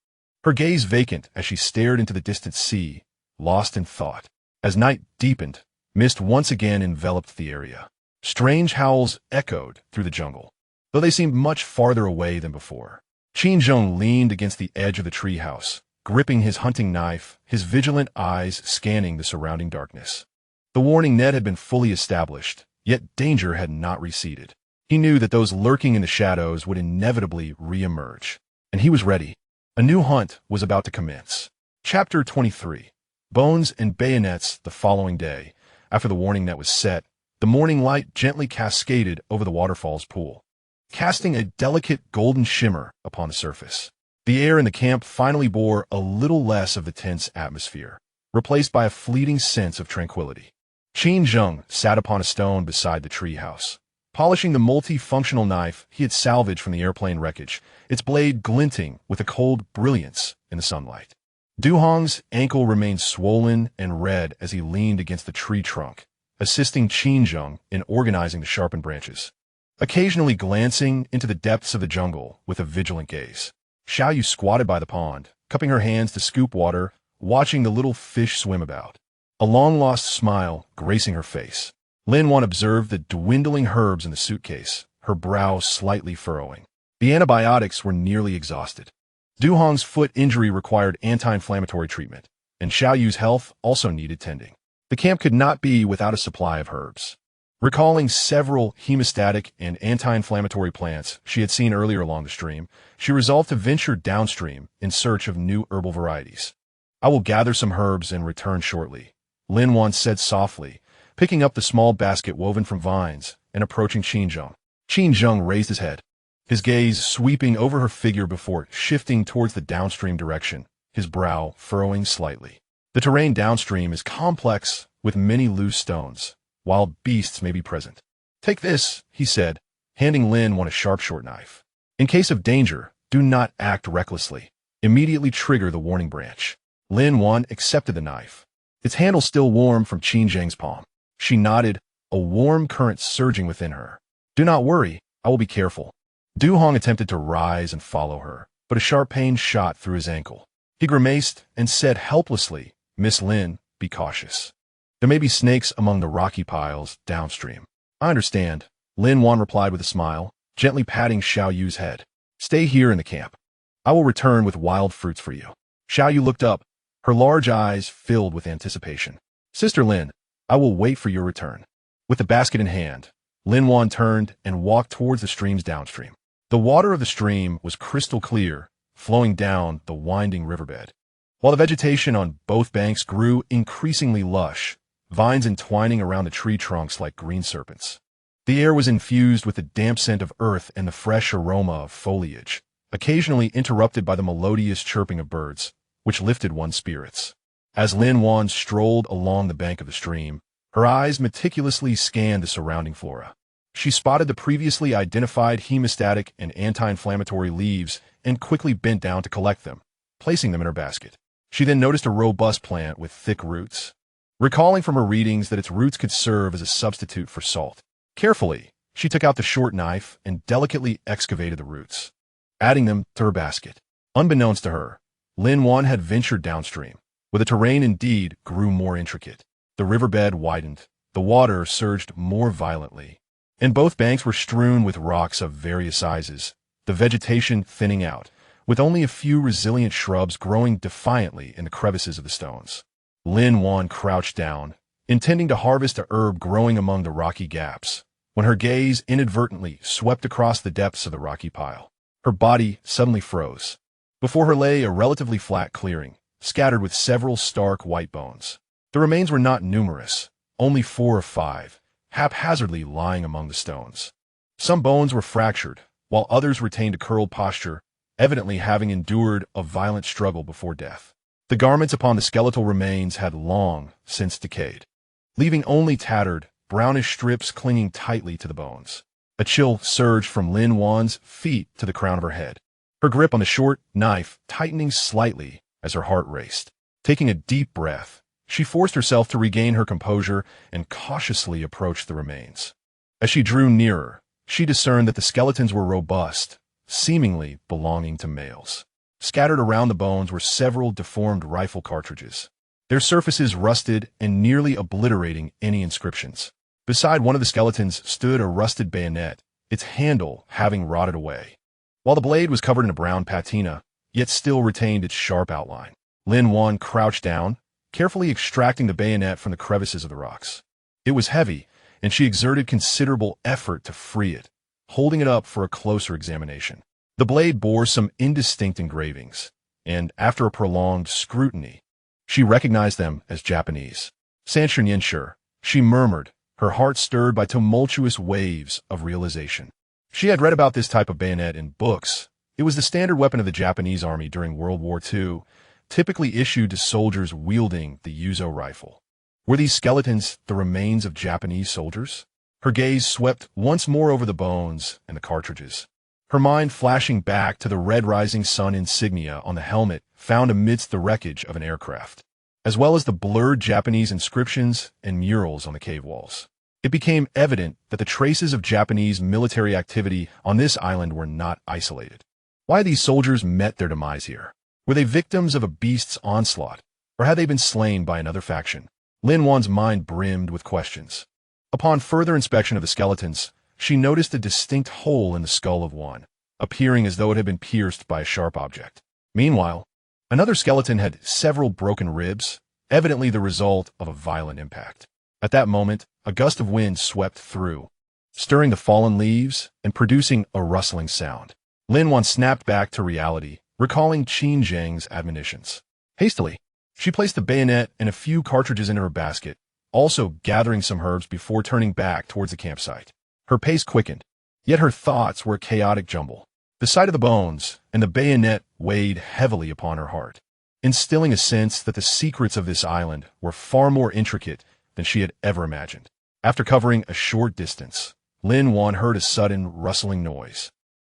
her gaze vacant as she stared into the distant sea, lost in thought. As night deepened, mist once again enveloped the area. Strange howls echoed through the jungle, though they seemed much farther away than before. Qin Zheng leaned against the edge of the treehouse, gripping his hunting knife, his vigilant eyes scanning the surrounding darkness. The warning net had been fully established, yet danger had not receded. He knew that those lurking in the shadows would inevitably re-emerge, and he was ready. A new hunt was about to commence. Chapter 23. Bones and bayonets. The following day, after the warning net was set, the morning light gently cascaded over the waterfall's pool, casting a delicate golden shimmer upon the surface. The air in the camp finally bore a little less of the tense atmosphere, replaced by a fleeting sense of tranquility. Qin Zheng sat upon a stone beside the treehouse, polishing the multi-functional knife he had salvaged from the airplane wreckage, its blade glinting with a cold brilliance in the sunlight. Du Hong's ankle remained swollen and red as he leaned against the tree trunk, assisting Qin Zheng in organizing the sharpened branches, occasionally glancing into the depths of the jungle with a vigilant gaze. Xiao Yu squatted by the pond, cupping her hands to scoop water, watching the little fish swim about, a long-lost smile gracing her face. Lin Wan observed the dwindling herbs in the suitcase, her brow slightly furrowing. The antibiotics were nearly exhausted. Du Hong's foot injury required anti-inflammatory treatment, and Xiao Yu's health also needed tending. The camp could not be without a supply of herbs. Recalling several hemostatic and anti-inflammatory plants she had seen earlier along the stream, she resolved to venture downstream in search of new herbal varieties. "I will gather some herbs and return shortly," Lin Wan said softly, picking up the small basket woven from vines and approaching Qin Zheng. Qin Zheng raised his head, his gaze sweeping over her figure before shifting towards the downstream direction, his brow furrowing slightly. The terrain downstream is complex with many loose stones. Wild beasts may be present. "Take this," he said, handing Lin Wan a sharp short knife. "In case of danger, do not act recklessly. Immediately trigger the warning branch." Lin Wan accepted the knife, its handle still warm from Qin Zheng's palm. She nodded, a warm current surging within her. "Do not worry, I will be careful." Du Hong attempted to rise and follow her, but a sharp pain shot through his ankle. He grimaced and said helplessly, "Miss Lin, be cautious. There may be snakes among the rocky piles downstream." "I understand," Lin Wan replied with a smile, gently patting Xiao Yu's head. "Stay here in the camp. I will return with wild fruits for you." Xiao Yu looked up, her large eyes filled with anticipation. "Sister Lin, I will wait for your return." With the basket in hand, Lin Wan turned and walked towards the stream's downstream. The water of the stream was crystal clear, flowing down the winding riverbed. While the vegetation on both banks grew increasingly lush, vines entwining around the tree trunks like green serpents. The air was infused with the damp scent of earth and the fresh aroma of foliage, occasionally interrupted by the melodious chirping of birds, which lifted one's spirits. As Lin Wan strolled along the bank of the stream, her eyes meticulously scanned the surrounding flora. She spotted the previously identified hemostatic and anti-inflammatory leaves and quickly bent down to collect them, placing them in her basket. She then noticed a robust plant with thick roots, recalling from her readings that its roots could serve as a substitute for salt. Carefully, she took out the short knife and delicately excavated the roots, adding them to her basket. Unbeknownst to her, Lin Wan had ventured downstream, where the terrain indeed grew more intricate. The riverbed widened, the water surged more violently, and both banks were strewn with rocks of various sizes, the vegetation thinning out, with only a few resilient shrubs growing defiantly in the crevices of the stones. Lin Wan crouched down, intending to harvest a herb growing among the rocky gaps, when her gaze inadvertently swept across the depths of the rocky pile. Her body suddenly froze. Before her lay a relatively flat clearing, scattered with several stark white bones. The remains were not numerous, only 4 or 5, haphazardly lying among the stones. Some bones were fractured, while others retained a curled posture, evidently having endured a violent struggle before death. The garments upon the skeletal remains had long since decayed, leaving only tattered, brownish strips clinging tightly to the bones. A chill surged from Lin Wan's feet to the crown of her head, her grip on the short knife tightening slightly as her heart raced. Taking a deep breath, she forced herself to regain her composure and cautiously approached the remains. As she drew nearer, she discerned that the skeletons were robust, seemingly belonging to males. Scattered around the bones were several deformed rifle cartridges, their surfaces rusted and nearly obliterating any inscriptions. Beside one of the skeletons stood a rusted bayonet, its handle having rotted away, while the blade was covered in a brown patina, yet still retained its sharp outline. Lin Wan crouched down, carefully extracting the bayonet from the crevices of the rocks. It was heavy, and she exerted considerable effort to free it, holding it up for a closer examination. The blade bore some indistinct engravings, and after a prolonged scrutiny, she recognized them as Japanese. "Sanshunyenshur," she murmured, her heart stirred by tumultuous waves of realization. She had read about this type of bayonet in books. It was the standard weapon of the Japanese army during World War II, typically issued to soldiers wielding the Yuzo rifle. Were these skeletons the remains of Japanese soldiers? Her gaze swept once more over the bones and the cartridges, her mind flashing back to the red rising sun insignia on the helmet found amidst the wreckage of an aircraft, as well as the blurred Japanese inscriptions and murals on the cave walls. It became evident that the traces of Japanese military activity on this island were not isolated. Why had these soldiers met their demise here? Were they victims of a beast's onslaught, or had they been slain by another faction? Lin Wan's mind brimmed with questions. Upon further inspection of the skeletons, she noticed a distinct hole in the skull of one, appearing as though it had been pierced by a sharp object. Meanwhile, another skeleton had several broken ribs, evidently the result of a violent impact. At that moment, a gust of wind swept through, stirring the fallen leaves and producing a rustling sound. Lin Wan snapped back to reality, recalling Qin Zhang's admonitions. Hastily, she placed the bayonet and a few cartridges into her basket, also gathering some herbs before turning back towards the campsite. Her pace quickened, yet her thoughts were a chaotic jumble. The sight of the bones and the bayonet weighed heavily upon her heart, instilling a sense that the secrets of this island were far more intricate than she had ever imagined. After covering a short distance, Lin Wan heard a sudden rustling noise,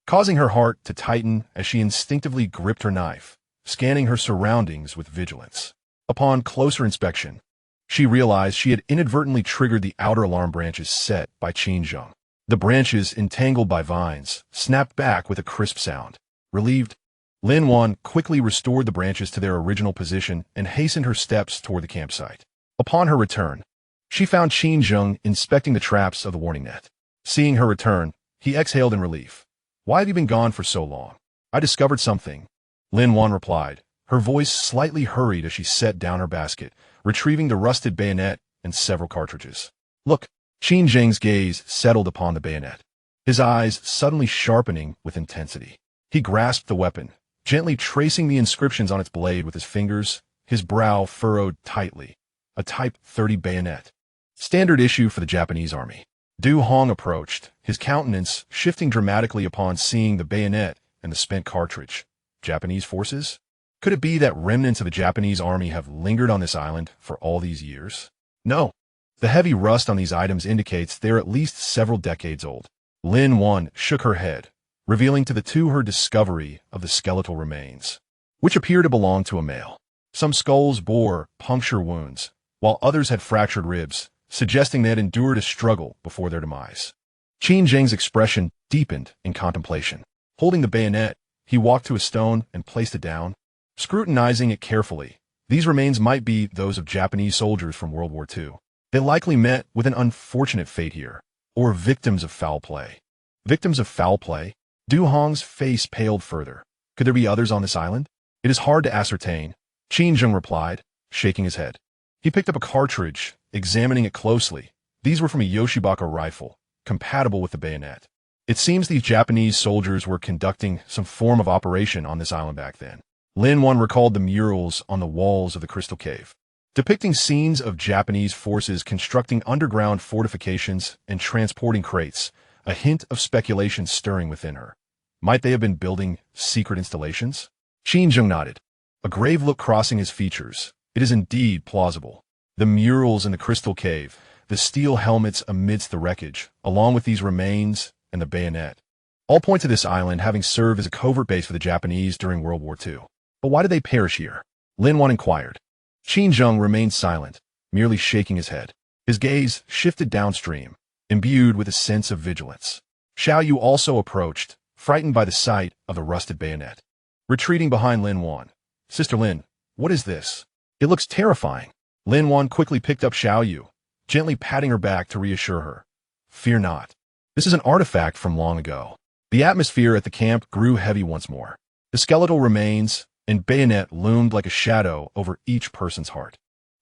causing her heart to tighten as she instinctively gripped her knife, scanning her surroundings with vigilance. Upon closer inspection, she realized she had inadvertently triggered the outer alarm branches set by Qin Zhang. The branches, entangled by vines, snapped back with a crisp sound. Relieved, Lin Wan quickly restored the branches to their original position and hastened her steps toward the campsite. Upon her return, she found Qin Zhang inspecting the traps of the warning net. Seeing her return, he exhaled in relief. "Why have you been gone for so long?" "I discovered something," Lin Wan replied, her voice slightly hurried as she set down her basket, retrieving the rusted bayonet and several cartridges. "Look." Qin Zhang's gaze settled upon the bayonet, his eyes suddenly sharpening with intensity. He grasped the weapon, gently tracing the inscriptions on its blade with his fingers, his brow furrowed tightly. A Type 30 bayonet. Standard issue for the Japanese army. Du Hong approached, his countenance shifting dramatically upon seeing the bayonet and the spent cartridge. Japanese forces? Could it be that remnants of the Japanese army have lingered on this island for all these years? No. The heavy rust on these items indicates they are at least several decades old. Lin Wan shook her head, revealing to the two her discovery of the skeletal remains, which appear to belong to a male. Some skulls bore puncture wounds, while others had fractured ribs, suggesting they had endured a struggle before their demise. Qin Zhang's expression deepened in contemplation. Holding the bayonet, he walked to a stone and placed it down, scrutinizing it carefully. These remains might be those of Japanese soldiers from World War II. They likely met with an unfortunate fate here, or victims of foul play. Victims of foul play? Du Hong's face paled further. Could there be others on this island? It is hard to ascertain, Qin Zhang replied, shaking his head. He picked up a cartridge, examining it closely. These were from a Yoshibaka rifle, compatible with the bayonet. It seems these Japanese soldiers were conducting some form of operation on this island back then. Lin Wan recalled the murals on the walls of the Crystal Cave, depicting scenes of Japanese forces constructing underground fortifications and transporting crates, a hint of speculation stirring within her. Might they have been building secret installations? Qin Zhang nodded, a grave look crossing his features. It is indeed plausible. The murals in the Crystal Cave, the steel helmets amidst the wreckage, along with these remains and the bayonet, all point to this island having served as a covert base for the Japanese during World War II. But why did they perish here? Lin Wan inquired. Qin Zhang remained silent, merely shaking his head. His gaze shifted downstream, imbued with a sense of vigilance. Xiao Yu also approached, frightened by the sight of the rusted bayonet. Retreating behind Lin Wan. Sister Lin, what is this? It looks terrifying. Lin Wan quickly picked up Xiao Yu, gently patting her back to reassure her. Fear not. This is an artifact from long ago. The atmosphere at the camp grew heavy once more. The skeletal remains and bayonet loomed like a shadow over each person's heart.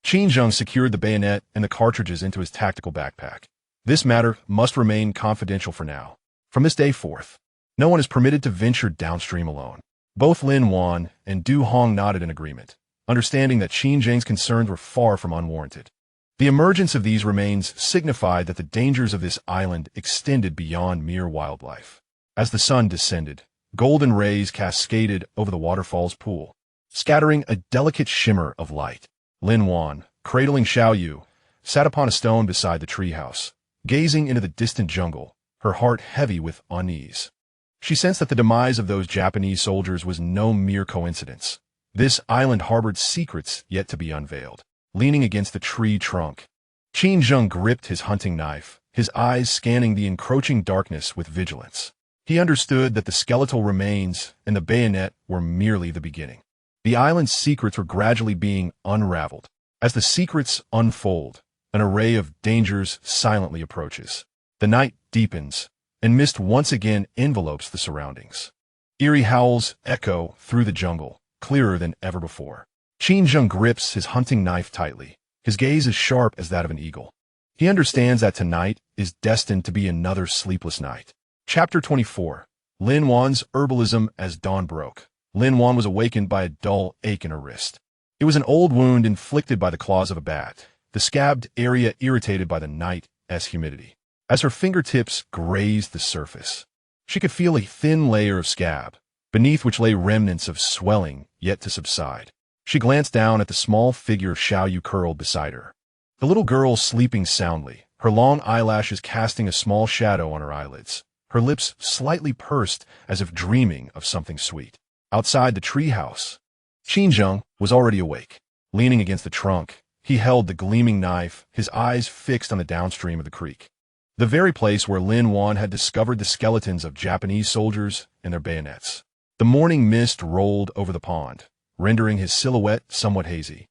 Qin Zhang secured the bayonet and the cartridges into his tactical backpack. This matter must remain confidential for now. From this day forth, no one is permitted to venture downstream alone. Both Lin Wan and Du Hong nodded in agreement, understanding that Qin Zhang's concerns were far from unwarranted. The emergence of these remains signified that the dangers of this island extended beyond mere wildlife. As the sun descended, golden rays cascaded over the waterfall's pool, scattering a delicate shimmer of light. Lin Wan, cradling Xiao Yu, sat upon a stone beside the treehouse, gazing into the distant jungle, her heart heavy with unease. She sensed that the demise of those Japanese soldiers was no mere coincidence. This island harbored secrets yet to be unveiled. Leaning against the tree trunk, Qin Zhang gripped his hunting knife, his eyes scanning the encroaching darkness with vigilance. He understood that the skeletal remains and the bayonet were merely the beginning. The island's secrets were gradually being unraveled. As the secrets unfold, an array of dangers silently approaches. The night deepens, and mist once again envelopes the surroundings. Eerie howls echo through the jungle, clearer than ever before. Qin Zhang grips his hunting knife tightly, his gaze as sharp as that of an eagle. He understands that tonight is destined to be another sleepless night. Chapter 24. Lin Wan's herbalism as dawn broke. Lin Wan was awakened by a dull ache in her wrist. It was an old wound inflicted by the claws of a bat, the scabbed area irritated by the night's humidity. As her fingertips grazed the surface, she could feel a thin layer of scab, beneath which lay remnants of swelling yet to subside. She glanced down at the small figure of Xiaoyu curled beside her. The little girl sleeping soundly, her long eyelashes casting a small shadow on her eyelids, her lips slightly pursed as if dreaming of something sweet. Outside the treehouse, Xinzheng was already awake. Leaning against the trunk, he held the gleaming knife, his eyes fixed on the downstream of the creek. The very place where Lin Wan had discovered the skeletons of Japanese soldiers and their bayonets. The morning mist rolled over the pond, rendering his silhouette somewhat hazy.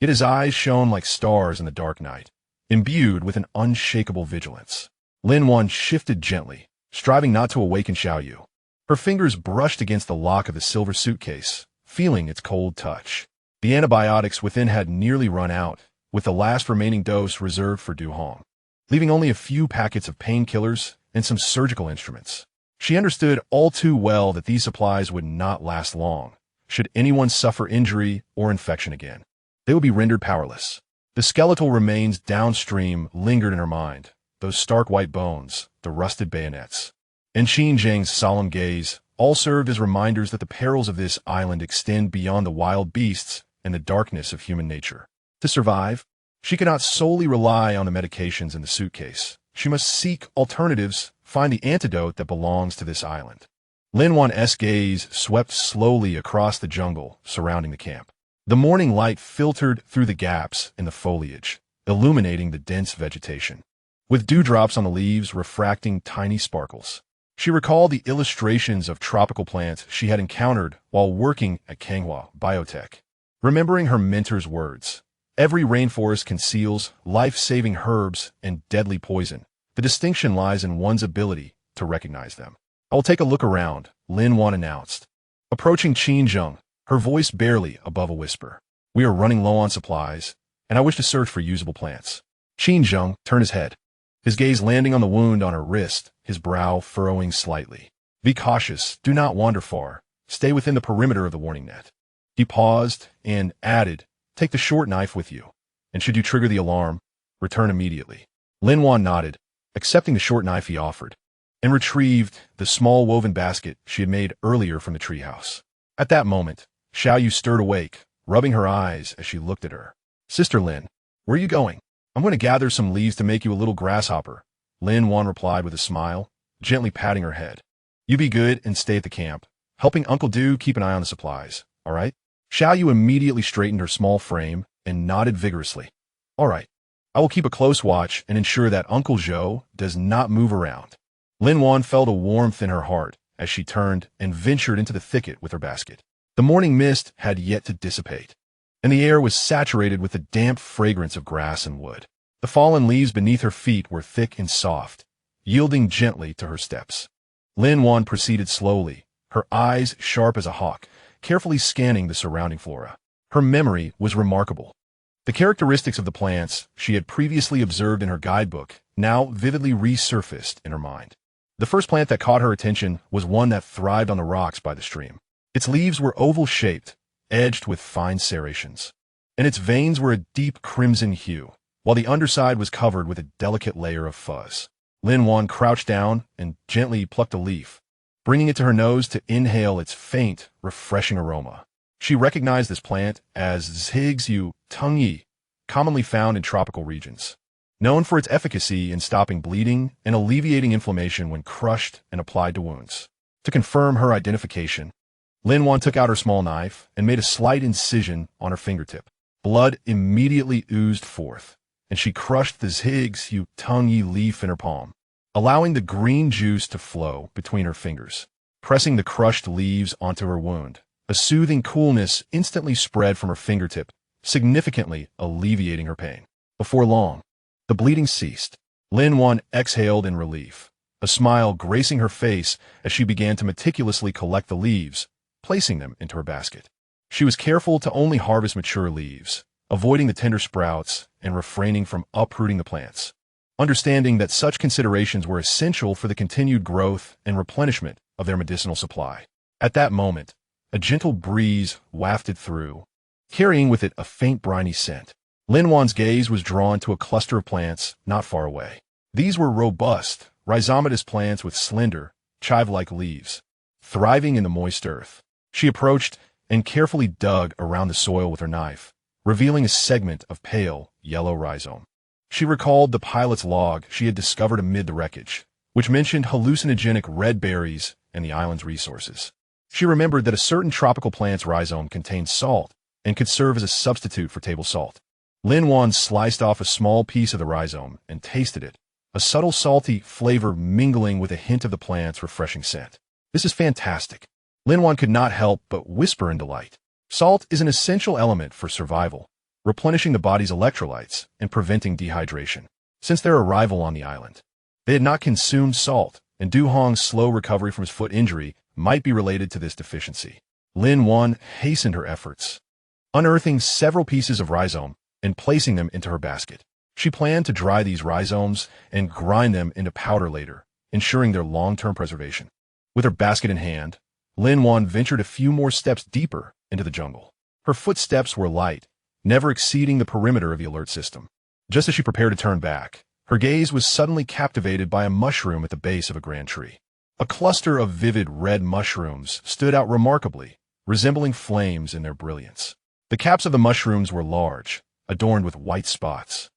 Yet his eyes shone like stars in the dark night, imbued with an unshakable vigilance. Lin Wan shifted gently, striving not to awaken Xiaoyu. Her fingers brushed against the lock of the silver suitcase, feeling its cold touch. The antibiotics within had nearly run out, with the last remaining dose reserved for Du Hong, leaving only a few packets of painkillers and some surgical instruments. She understood all too well that these supplies would not last long, should anyone suffer injury or infection again. They would be rendered powerless. The skeletal remains downstream lingered in her mind, those stark white bones, the rusted bayonets. And Xinzheng's solemn gaze all served as reminders that the perils of this island extend beyond the wild beasts and the darkness of human nature. To survive, she cannot solely rely on the medications in the suitcase. She must seek alternatives, find the antidote that belongs to this island. Lin Wan's gaze swept slowly across the jungle surrounding the camp. The morning light filtered through the gaps in the foliage, illuminating the dense vegetation, with dewdrops on the leaves refracting tiny sparkles. She recalled the illustrations of tropical plants she had encountered while working at Kanghua Biotech. Remembering her mentor's words, every rainforest conceals life-saving herbs and deadly poison. The distinction lies in one's ability to recognize them. "I will take a look around," Lin Wan announced. Approaching Xinzheng, her voice barely above a whisper. "We are running low on supplies, and I wish to search for usable plants." Xinzheng turned his head, his gaze landing on the wound on her wrist, his brow furrowing slightly. "Be cautious, do not wander far. Stay within the perimeter of the warning net." He paused and added, "Take the short knife with you, and should you trigger the alarm, return immediately." Lin Wan nodded, accepting the short knife he offered, and retrieved the small woven basket she had made earlier from the treehouse. At that moment, Xiaoyu stirred awake, rubbing her eyes as she looked at her. "Sister Lin, where are you going?" "I'm going to gather some leaves to make you a little grasshopper," Lin Wan replied with a smile, gently patting her head. "You be good and stay at the camp, helping Uncle Du keep an eye on the supplies, all right?" Xiaoyu immediately straightened her small frame and nodded vigorously. "All right. I will keep a close watch and ensure that Uncle Zhou does not move around." Lin Wan felt a warmth in her heart as she turned and ventured into the thicket with her basket. The morning mist had yet to dissipate, and the air was saturated with the damp fragrance of grass and wood. The fallen leaves beneath her feet were thick and soft, yielding gently to her steps. Lin Wan proceeded slowly, her eyes sharp as a hawk, carefully scanning the surrounding flora. Her memory was remarkable. The characteristics of the plants she had previously observed in her guidebook now vividly resurfaced in her mind. The first plant that caught her attention was one that thrived on the rocks by the stream. Its leaves were oval-shaped, edged with fine serrations, and its veins were a deep crimson hue, while the underside was covered with a delicate layer of fuzz. Lin Wan crouched down and gently plucked a leaf, bringing it to her nose to inhale its faint, refreshing aroma. She recognized this plant as Zhigzhu Tengyi, commonly found in tropical regions, known for its efficacy in stopping bleeding and alleviating inflammation when crushed and applied to wounds. To confirm her identification, Lin Wan took out her small knife and made a slight incision on her fingertip. Blood immediately oozed forth, and she crushed the Zhigzhu Tengyi leaf in her palm, allowing the green juice to flow between her fingers. Pressing the crushed leaves onto her wound, a soothing coolness instantly spread from her fingertip, significantly alleviating her pain. Before long, the bleeding ceased. Lin Wan exhaled in relief, a smile gracing her face as she began to meticulously collect the leaves, placing them into her basket. She was careful to only harvest mature leaves, avoiding the tender sprouts and refraining from uprooting the plants. understanding that such considerations were essential for the continued growth and replenishment of their medicinal supply. At that moment, a gentle breeze wafted through, carrying with it a faint briny scent. Lin Wan's gaze was drawn to a cluster of plants not far away. These were robust, rhizomatous plants with slender, chive-like leaves, thriving in the moist earth. She approached and carefully dug around the soil with her knife, revealing a segment of pale, yellow rhizome. She recalled the pilot's log she had discovered amid the wreckage, which mentioned hallucinogenic red berries and the island's resources. She remembered that a certain tropical plant's rhizome contained salt and could serve as a substitute for table salt. Lin Wan sliced off a small piece of the rhizome and tasted it, a subtle salty flavor mingling with a hint of the plant's refreshing scent. "This is fantastic." Lin Wan could not help but whisper in delight. Salt is an essential element for survival, replenishing the body's electrolytes and preventing dehydration. Since their arrival on the island, they had not consumed salt, and Du Hong's slow recovery from his foot injury might be related to this deficiency. Lin Wan hastened her efforts, unearthing several pieces of rhizome and placing them into her basket. She planned to dry these rhizomes and grind them into powder later, ensuring their long-term preservation. With her basket in hand, Lin Wan ventured a few more steps deeper into the jungle. Her footsteps were light, never exceeding the perimeter of the alert system. Just as she prepared to turn back, her gaze was suddenly captivated by a mushroom at the base of a grand tree. A cluster of vivid red mushrooms stood out remarkably, resembling flames in their brilliance. The caps of the mushrooms were large, adorned with white spots,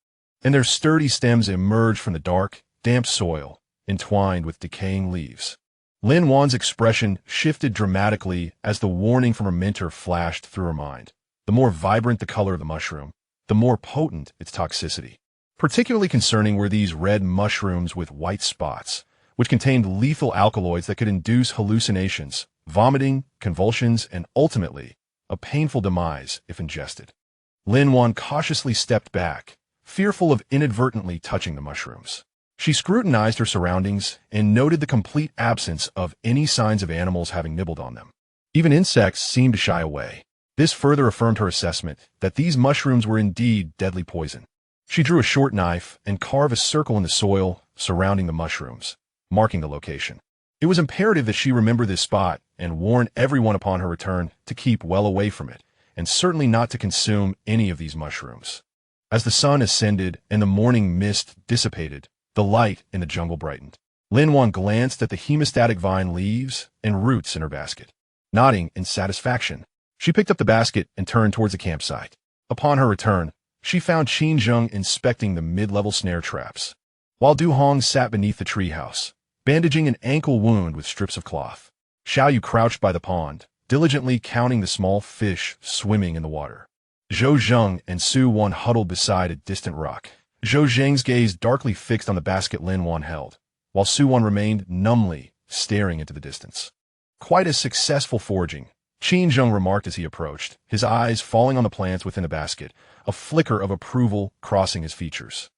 and their sturdy stems emerged from the dark, damp soil, entwined with decaying leaves. Lin Wan's expression shifted dramatically as the warning from her mentor flashed through her mind. The more vibrant the color of the mushroom, the more potent its toxicity. Particularly concerning were these red mushrooms with white spots, which contained lethal alkaloids that could induce hallucinations, vomiting, convulsions, and ultimately, a painful demise if ingested. Lin Wan cautiously stepped back, fearful of inadvertently touching the mushrooms. She scrutinized her surroundings and noted the complete absence of any signs of animals having nibbled on them. Even insects seemed to shy away. This further affirmed her assessment that these mushrooms were indeed deadly poison. She drew a short knife and carved a circle in the soil surrounding the mushrooms, marking the location. It was imperative that she remember this spot and warn everyone upon her return to keep well away from it, and certainly not to consume any of these mushrooms. As the sun ascended and the morning mist dissipated, the light in the jungle brightened. Lin Wan glanced at the hemostatic vine leaves and roots in her basket. Nodding in satisfaction, she picked up the basket and turned towards the campsite. Upon her return, she found Qin Zheng inspecting the mid-level snare traps, while Du Hong sat beneath the treehouse, bandaging an ankle wound with strips of cloth. Xiao Yu crouched by the pond, diligently counting the small fish swimming in the water. Zhou Zheng and Su Wan huddled beside a distant rock, Zhou Zheng's gaze darkly fixed on the basket Lin Wan held, while Su Wan remained numbly staring into the distance. "Quite a successful foraging," Qin Zheng remarked as he approached, his eyes falling on the plants within the basket, a flicker of approval crossing his features.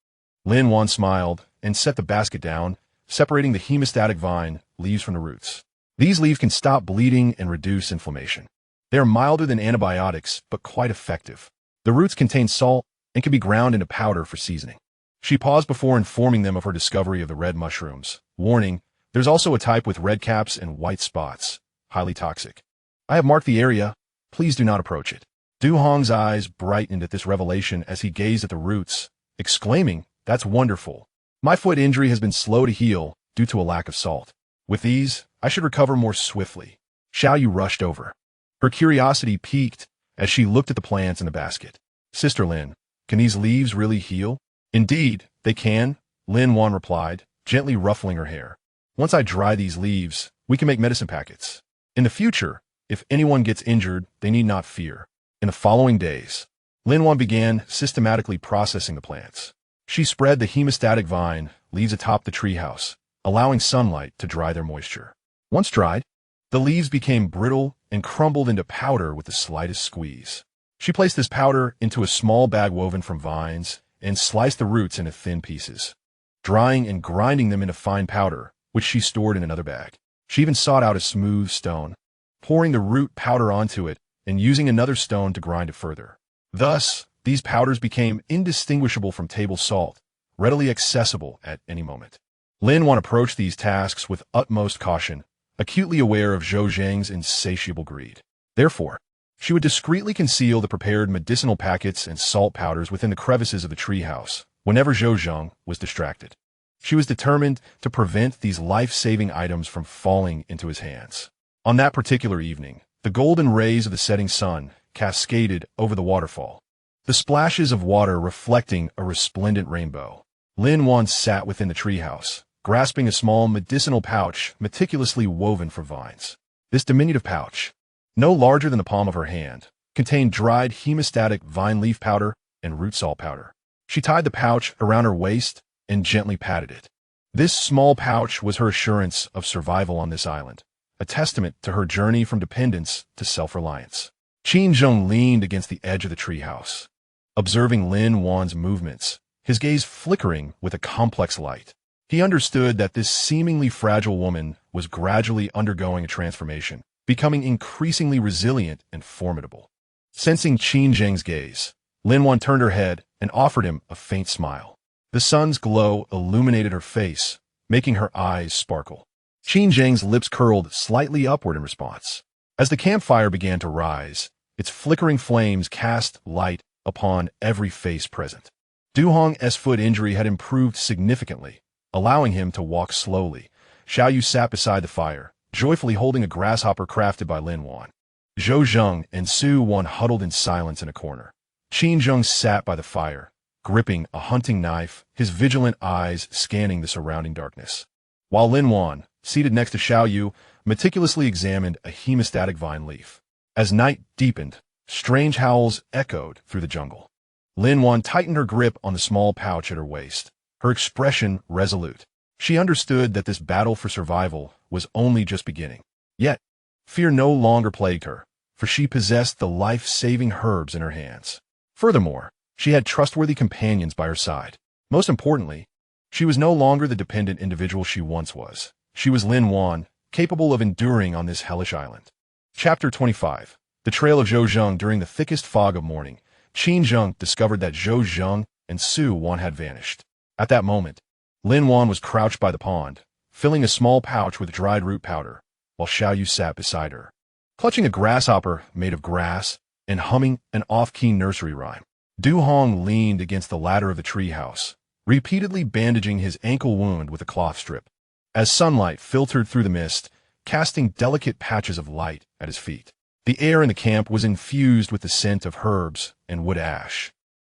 Lin Wan smiled and set the basket down, separating the hemostatic vine leaves from the roots. These leaves can stop bleeding and reduce inflammation. They are milder than antibiotics, but quite effective. The roots contain salt and can be ground into powder for seasoning. She paused before informing them of her discovery of the red mushrooms, warning, "There's also a type with red caps and white spots, highly toxic. I have marked the area. Please do not approach it." Du Hong's eyes brightened at this revelation as he gazed at the roots, exclaiming, "That's wonderful. My foot injury has been slow to heal due to a lack of salt. With these, I should recover more swiftly." Xiao Yu rushed over. Her curiosity piqued as she looked at the plants in the basket. "Sister Lin, can these leaves really heal?" "Indeed, they can," Lin Wan replied, gently ruffling her hair. "Once I dry these leaves, we can make medicine packets. In the future, if anyone gets injured, they need not fear." In the following days, Lin Wan began systematically processing the plants. She spread the hemostatic vine leaves atop the treehouse, allowing sunlight to dry their moisture. Once dried, the leaves became brittle and crumbled into powder with the slightest squeeze. She placed this powder into a small bag woven from vines and sliced the roots into thin pieces, drying and grinding them into fine powder, which she stored in another bag. She even sought out a smooth stone, pouring the root powder onto it and using another stone to grind it further. Thus, these powders became indistinguishable from table salt, readily accessible at any moment. Lin Wan approached these tasks with utmost caution, acutely aware of Zhou Zhang's insatiable greed. Therefore, she would discreetly conceal the prepared medicinal packets and salt powders within the crevices of the treehouse whenever Zhou Zhang was distracted. She was determined to prevent these life-saving items from falling into his hands. On that particular evening, the golden rays of the setting sun cascaded over the waterfall, the splashes of water reflecting a resplendent rainbow. Lin Wan sat within the treehouse, grasping a small medicinal pouch meticulously woven from vines. This diminutive pouch, no larger than the palm of her hand, contained dried hemostatic vine leaf powder and root salt powder. She tied the pouch around her waist and gently patted it. This small pouch was her assurance of survival on this island, a testament to her journey from dependence to self-reliance. Qin Zheng leaned against the edge of the treehouse, observing Lin Wan's movements, his gaze flickering with a complex light. He understood that this seemingly fragile woman was gradually undergoing a transformation, becoming increasingly resilient and formidable. Sensing Qin Zheng's gaze, Lin Wan turned her head and offered him a faint smile. The sun's glow illuminated her face, making her eyes sparkle. Qin Zheng's lips curled slightly upward in response. As the campfire began to rise, its flickering flames cast light upon every face present. Du Hong's foot injury had improved significantly, allowing him to walk slowly. Xiao Yu sat beside the fire, joyfully holding a grasshopper crafted by Lin Wan. Zhou Zheng and Su Wan huddled in silence in a corner. Qin Zheng sat by the fire, gripping a hunting knife, his vigilant eyes scanning the surrounding darkness. While Lin Wan, seated next to Xiao Yu, meticulously examined a hemostatic vine leaf. As night deepened, strange howls echoed through the jungle. Lin Wan tightened her grip on the small pouch at her waist, her expression resolute. She understood that this battle for survival was only just beginning. Yet, fear no longer plagued her, for she possessed the life-saving herbs in her hands. Furthermore, she had trustworthy companions by her side. Most importantly, she was no longer the dependent individual she once was. She was Lin Wan, capable of enduring on this hellish island. Chapter 25. The trail of Zhou Zheng. During the thickest fog of morning, Qin Zheng discovered that Zhou Zheng and Su Wan had vanished. At that moment, Lin Wan was crouched by the pond, filling a small pouch with dried root powder, while Xiao Yu sat beside her, clutching a grasshopper made of grass and humming an off-key nursery rhyme. Du Hong leaned against the ladder of the treehouse, repeatedly bandaging his ankle wound with a cloth strip. As sunlight filtered through the mist, casting delicate patches of light at his feet. The air in the camp was infused with the scent of herbs and wood ash,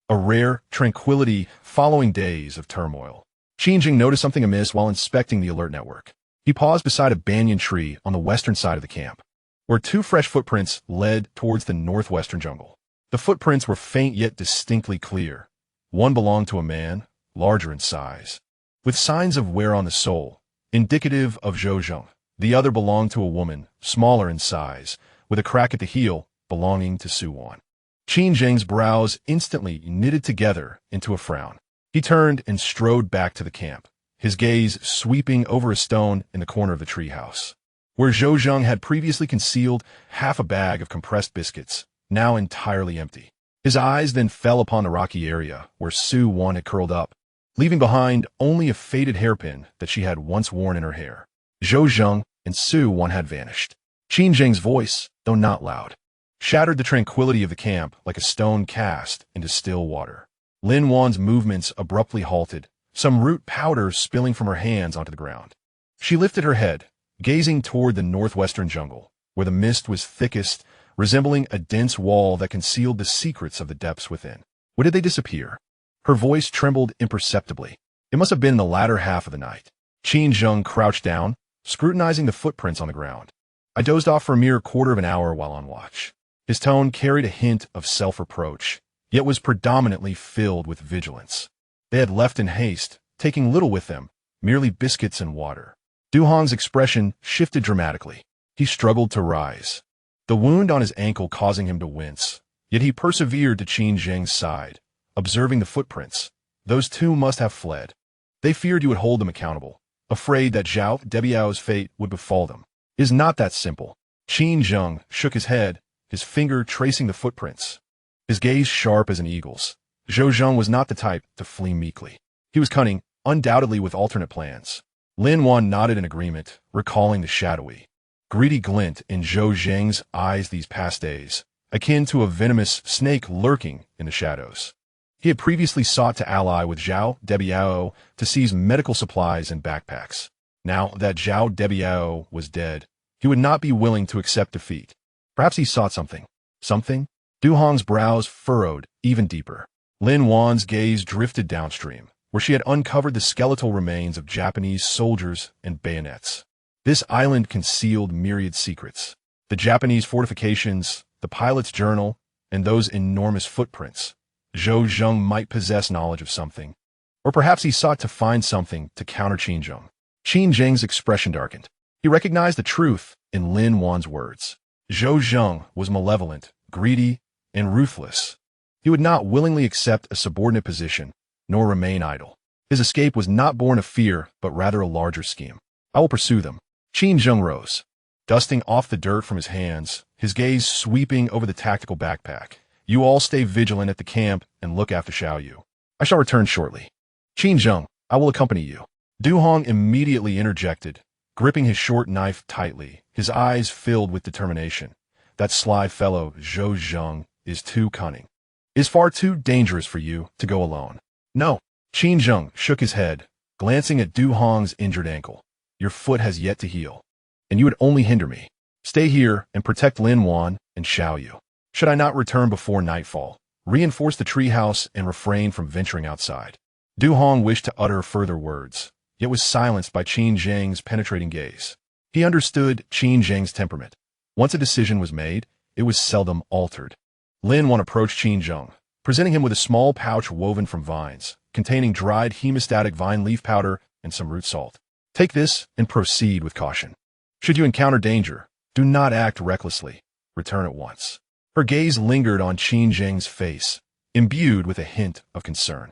a rare tranquility following days of turmoil. Qin Zheng noticed something amiss while inspecting the alert network. He paused beside a banyan tree on the western side of the camp, where two fresh footprints led towards the northwestern jungle. The footprints were faint yet distinctly clear. One belonged to a man, larger in size, with signs of wear on the sole, indicative of Zhou Zheng. The other belonged to a woman, smaller in size, with a crack at the heel, belonging to Su Wan. Qin Zheng's brows instantly knitted together into a frown. He turned and strode back to the camp, his gaze sweeping over a stone in the corner of the treehouse, where Zhou Zheng had previously concealed half a bag of compressed biscuits, now entirely empty. His eyes then fell upon the rocky area where Su Wan had curled up, leaving behind only a faded hairpin that she had once worn in her hair. Zhou Zheng and Su Wan had vanished. Qin Zheng's voice, though not loud, shattered the tranquility of the camp like a stone cast into still water. Lin Wan's movements abruptly halted, some root powder spilling from her hands onto the ground. She lifted her head, gazing toward the northwestern jungle, where the mist was thickest, resembling a dense wall that concealed the secrets of the depths within. When did they disappear? Her voice trembled imperceptibly. It must have been in the latter half of the night. Qin Zheng crouched down, scrutinizing the footprints on the ground. I dozed off for a mere quarter of an hour while on watch. His tone carried a hint of self-reproach, yet was predominantly filled with vigilance. They had left in haste, taking little with them, merely biscuits and water. Du Hong's expression shifted dramatically. He struggled to rise, the wound on his ankle causing him to wince, yet he persevered to Qin Zheng's side, observing the footprints. Those two must have fled. They feared you would hold them accountable, afraid that WWII's fate would befall them. It is not that simple. Qin Zheng shook his head, his finger tracing the footprints, his gaze sharp as an eagle's. Zhou Zheng was not the type to flee meekly. He was cunning, undoubtedly with alternate plans. Lin Wan nodded in agreement, recalling the shadowy, greedy glint in Zhou Zheng's eyes these past days, akin to a venomous snake lurking in the shadows. He had previously sought to ally with Zhao WWII to seize medical supplies and backpacks. Now that Zhao WWII was dead, he would not be willing to accept defeat. Perhaps he sought something. Something? Du Hong's brows furrowed even deeper. Lin Wan's gaze drifted downstream, where she had uncovered the skeletal remains of Japanese soldiers and bayonets. This island concealed myriad secrets. The Japanese fortifications, the pilot's journal, and those enormous footprints. Zhou Zheng might possess knowledge of something. Or perhaps he sought to find something to counter Qin Zheng. Qin Zheng's expression darkened. He recognized the truth in Lin Wan's words. Zhou Zheng was malevolent, greedy, and ruthless. He would not willingly accept a subordinate position, nor remain idle. His escape was not born of fear, but rather a larger scheme. I will pursue them. Qin Zheng rose, dusting off the dirt from his hands, his gaze sweeping over the tactical backpack. You all stay vigilant at the camp and look after Xiaoyu. I shall return shortly. Qin Zheng, I will accompany you. Du Hong immediately interjected, gripping his short knife tightly, his eyes filled with determination. That sly fellow, Zhou Zheng, is too cunning. Is far too dangerous for you to go alone. No. Qin Zheng shook his head, glancing at Du Hong's injured ankle. Your foot has yet to heal, and you would only hinder me. Stay here and protect Lin Wan and Xiaoyu. Should I not return before nightfall, reinforce the treehouse and refrain from venturing outside. Du Hong wished to utter further words, yet was silenced by Qin Zheng's penetrating gaze. He understood Qin Zheng's temperament. Once a decision was made, it was seldom altered. Lin Wan approached Qin Zheng, presenting him with a small pouch woven from vines, containing dried hemostatic vine leaf powder and some root salt. Take this and proceed with caution. Should you encounter danger, do not act recklessly. Return at once. Her gaze lingered on Qin Zheng's face, imbued with a hint of concern.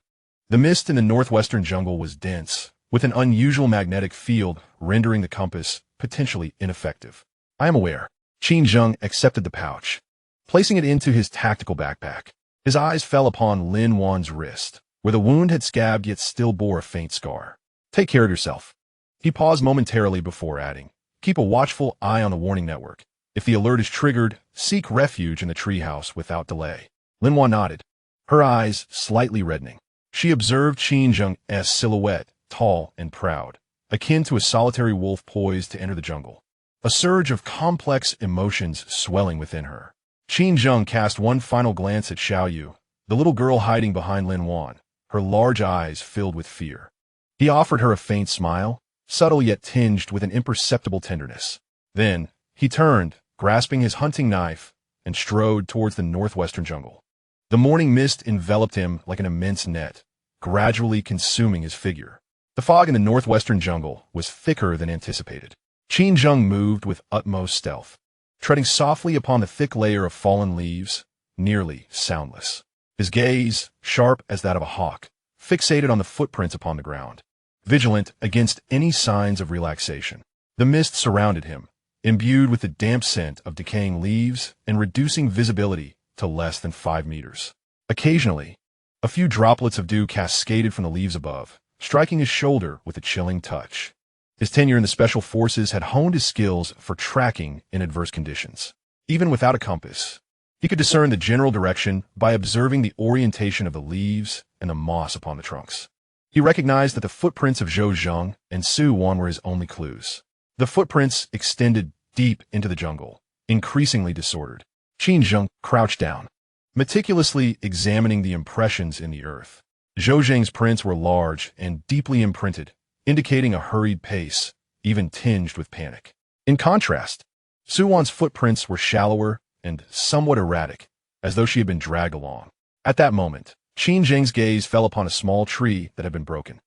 The mist in the northwestern jungle was dense, with an unusual magnetic field rendering the compass potentially ineffective. I am aware. Qin Zheng accepted the pouch, placing it into his tactical backpack. His eyes fell upon Lin Wan's wrist, where the wound had scabbed yet still bore a faint scar. Take care of yourself. He paused momentarily before adding, keep a watchful eye on the warning network. If the alert is triggered, seek refuge in the treehouse without delay. Lin Wan nodded, her eyes slightly reddening. She observed Qin Zheng's silhouette, tall and proud, akin to a solitary wolf poised to enter the jungle. A surge of complex emotions swelling within her. Qin Zheng cast one final glance at Xiaoyu, the little girl hiding behind Lin Wan, her large eyes filled with fear. He offered her a faint smile, subtle yet tinged with an imperceptible tenderness. Then, he turned, grasping his hunting knife, and strode towards the northwestern jungle. The morning mist enveloped him like an immense net, gradually consuming his figure. The fog in the northwestern jungle was thicker than anticipated. Qin Zheng moved with utmost stealth, treading softly upon the thick layer of fallen leaves, nearly soundless. His gaze, sharp as that of a hawk, fixated on the footprints upon the ground, vigilant against any signs of relaxation. The mist surrounded him, imbued with the damp scent of decaying leaves and reducing visibility to less than 5 meters. Occasionally, a few droplets of dew cascaded from the leaves above, striking his shoulder with a chilling touch. His tenure in the Special Forces had honed his skills for tracking in adverse conditions. Even without a compass, he could discern the general direction by observing the orientation of the leaves and the moss upon the trunks. He recognized that the footprints of Zhou Zheng and Su Wan were his only clues. The footprints extended deep into the jungle, increasingly disordered. Qin Zheng crouched down, meticulously examining the impressions in the earth. Zhou Zheng's prints were large and deeply imprinted, indicating a hurried pace, even tinged with panic. In contrast, Su Wan's footprints were shallower and somewhat erratic, as though she had been dragged along. At that moment, Qin Zheng's gaze fell upon a small tree that had been broken.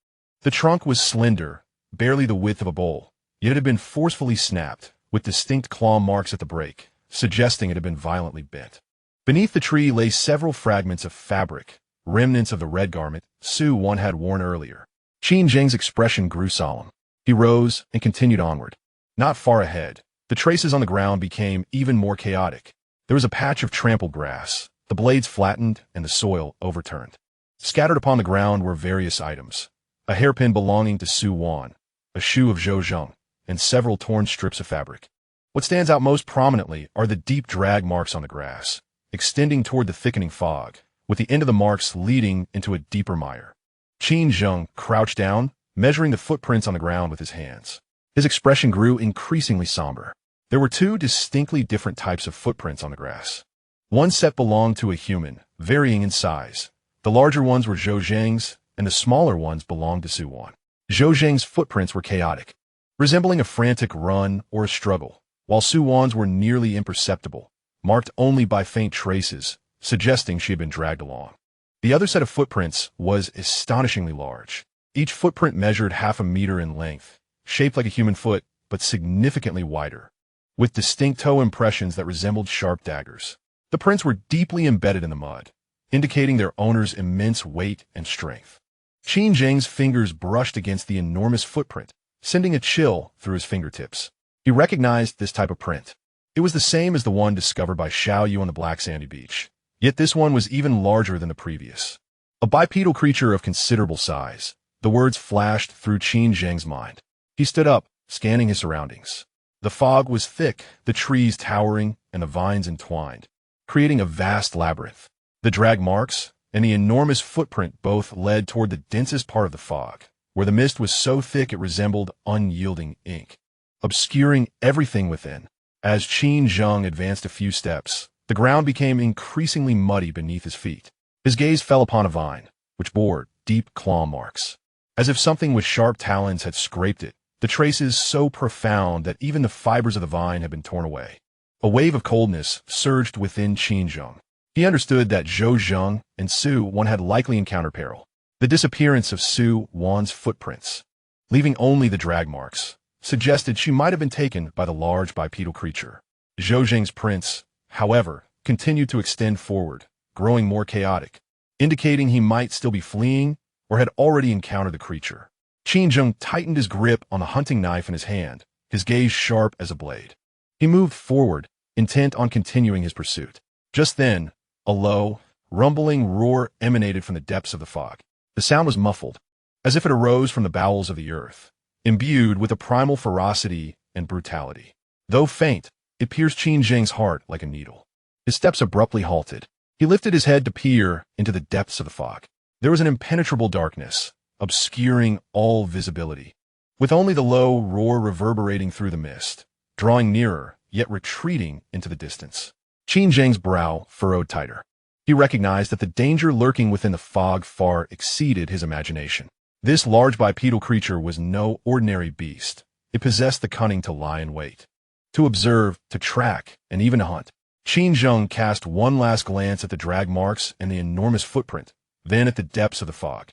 The trunk was slender, barely the width of a bowl, yet it had been forcefully snapped, with distinct claw marks at the break, suggesting it had been violently bent. Beneath the tree lay several fragments of fabric, remnants of the red garment Su Wan had worn earlier. Qin Zheng's expression grew solemn. He rose and continued onward. Not far ahead, the traces on the ground became even more chaotic. There was a patch of trampled grass, the blades flattened and the soil overturned. Scattered upon the ground were various items, a hairpin belonging to Su Wan, a shoe of Zhou Zheng, and several torn strips of fabric. What stands out most prominently are the deep drag marks on the grass, extending toward the thickening fog, with the end of the marks leading into a deeper mire. Qin Zheng crouched down, measuring the footprints on the ground with his hands. His expression grew increasingly somber. There were two distinctly different types of footprints on the grass. One set belonged to a human, varying in size. The larger ones were Zhou Zheng's, and the smaller ones belonged to Su Wan. Zhou Zheng's footprints were chaotic, resembling a frantic run or a struggle, while Su Wan's were nearly imperceptible, marked only by faint traces, suggesting she had been dragged along. The other set of footprints was astonishingly large. Each footprint measured 0.5 meters in length, shaped like a human foot, but significantly wider, with distinct toe impressions that resembled sharp daggers. The prints were deeply embedded in the mud, indicating their owner's immense weight and strength. Qin Zheng's fingers brushed against the enormous footprint, sending a chill through his fingertips. He recognized this type of print. It was the same as the one discovered by Xiao Yu on the black sandy beach, yet this one was even larger than the previous. A bipedal creature of considerable size. The words flashed through Qin Zheng's mind. He stood up, scanning his surroundings. The fog was thick, the trees towering, and the vines entwined, creating a vast labyrinth. The drag marks and the enormous footprint both led toward the densest part of the fog, where the mist was so thick it resembled unyielding ink, obscuring everything within. As Qin Zheng advanced a few steps, the ground became increasingly muddy beneath his feet. His gaze fell upon a vine, which bore deep claw marks, as if something with sharp talons had scraped it, the traces so profound that even the fibers of the vine had been torn away. A wave of coldness surged within Qin Zheng. He understood that Zhou Zheng and Su Wan had likely encountered peril. The disappearance of Su Wan's footprints, leaving only the drag marks, suggested she might have been taken by the large bipedal creature. Zhou Zheng's prints, however, continued to extend forward, growing more chaotic, indicating he might still be fleeing or had already encountered the creature. Qin Zheng tightened his grip on the hunting knife in his hand, his gaze sharp as a blade. He moved forward, intent on continuing his pursuit. Just then, a low, rumbling roar emanated from the depths of the fog. The sound was muffled, as if it arose from the bowels of the earth, imbued with a primal ferocity and brutality. Though faint, it pierced Qin Zheng's heart like a needle. His steps abruptly halted. He lifted his head to peer into the depths of the fog. There was an impenetrable darkness, obscuring all visibility, with only the low roar reverberating through the mist, drawing nearer, yet retreating into the distance. Qin Zheng's brow furrowed tighter. He recognized that the danger lurking within the fog far exceeded his imagination. This large bipedal creature was no ordinary beast. It possessed the cunning to lie in wait, to observe, to track, and even to hunt. Qin Zheng cast one last glance at the drag marks and the enormous footprint, then at the depths of the fog.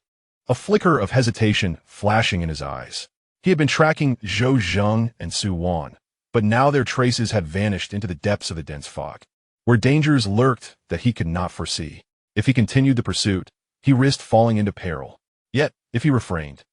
A flicker of hesitation flashing in his eyes. He had been tracking Zhou Zheng and Su Wan, but now their traces had vanished into the depths of the dense fog, where dangers lurked that he could not foresee. If he continued the pursuit, he risked falling into peril. Yet, if he refrained,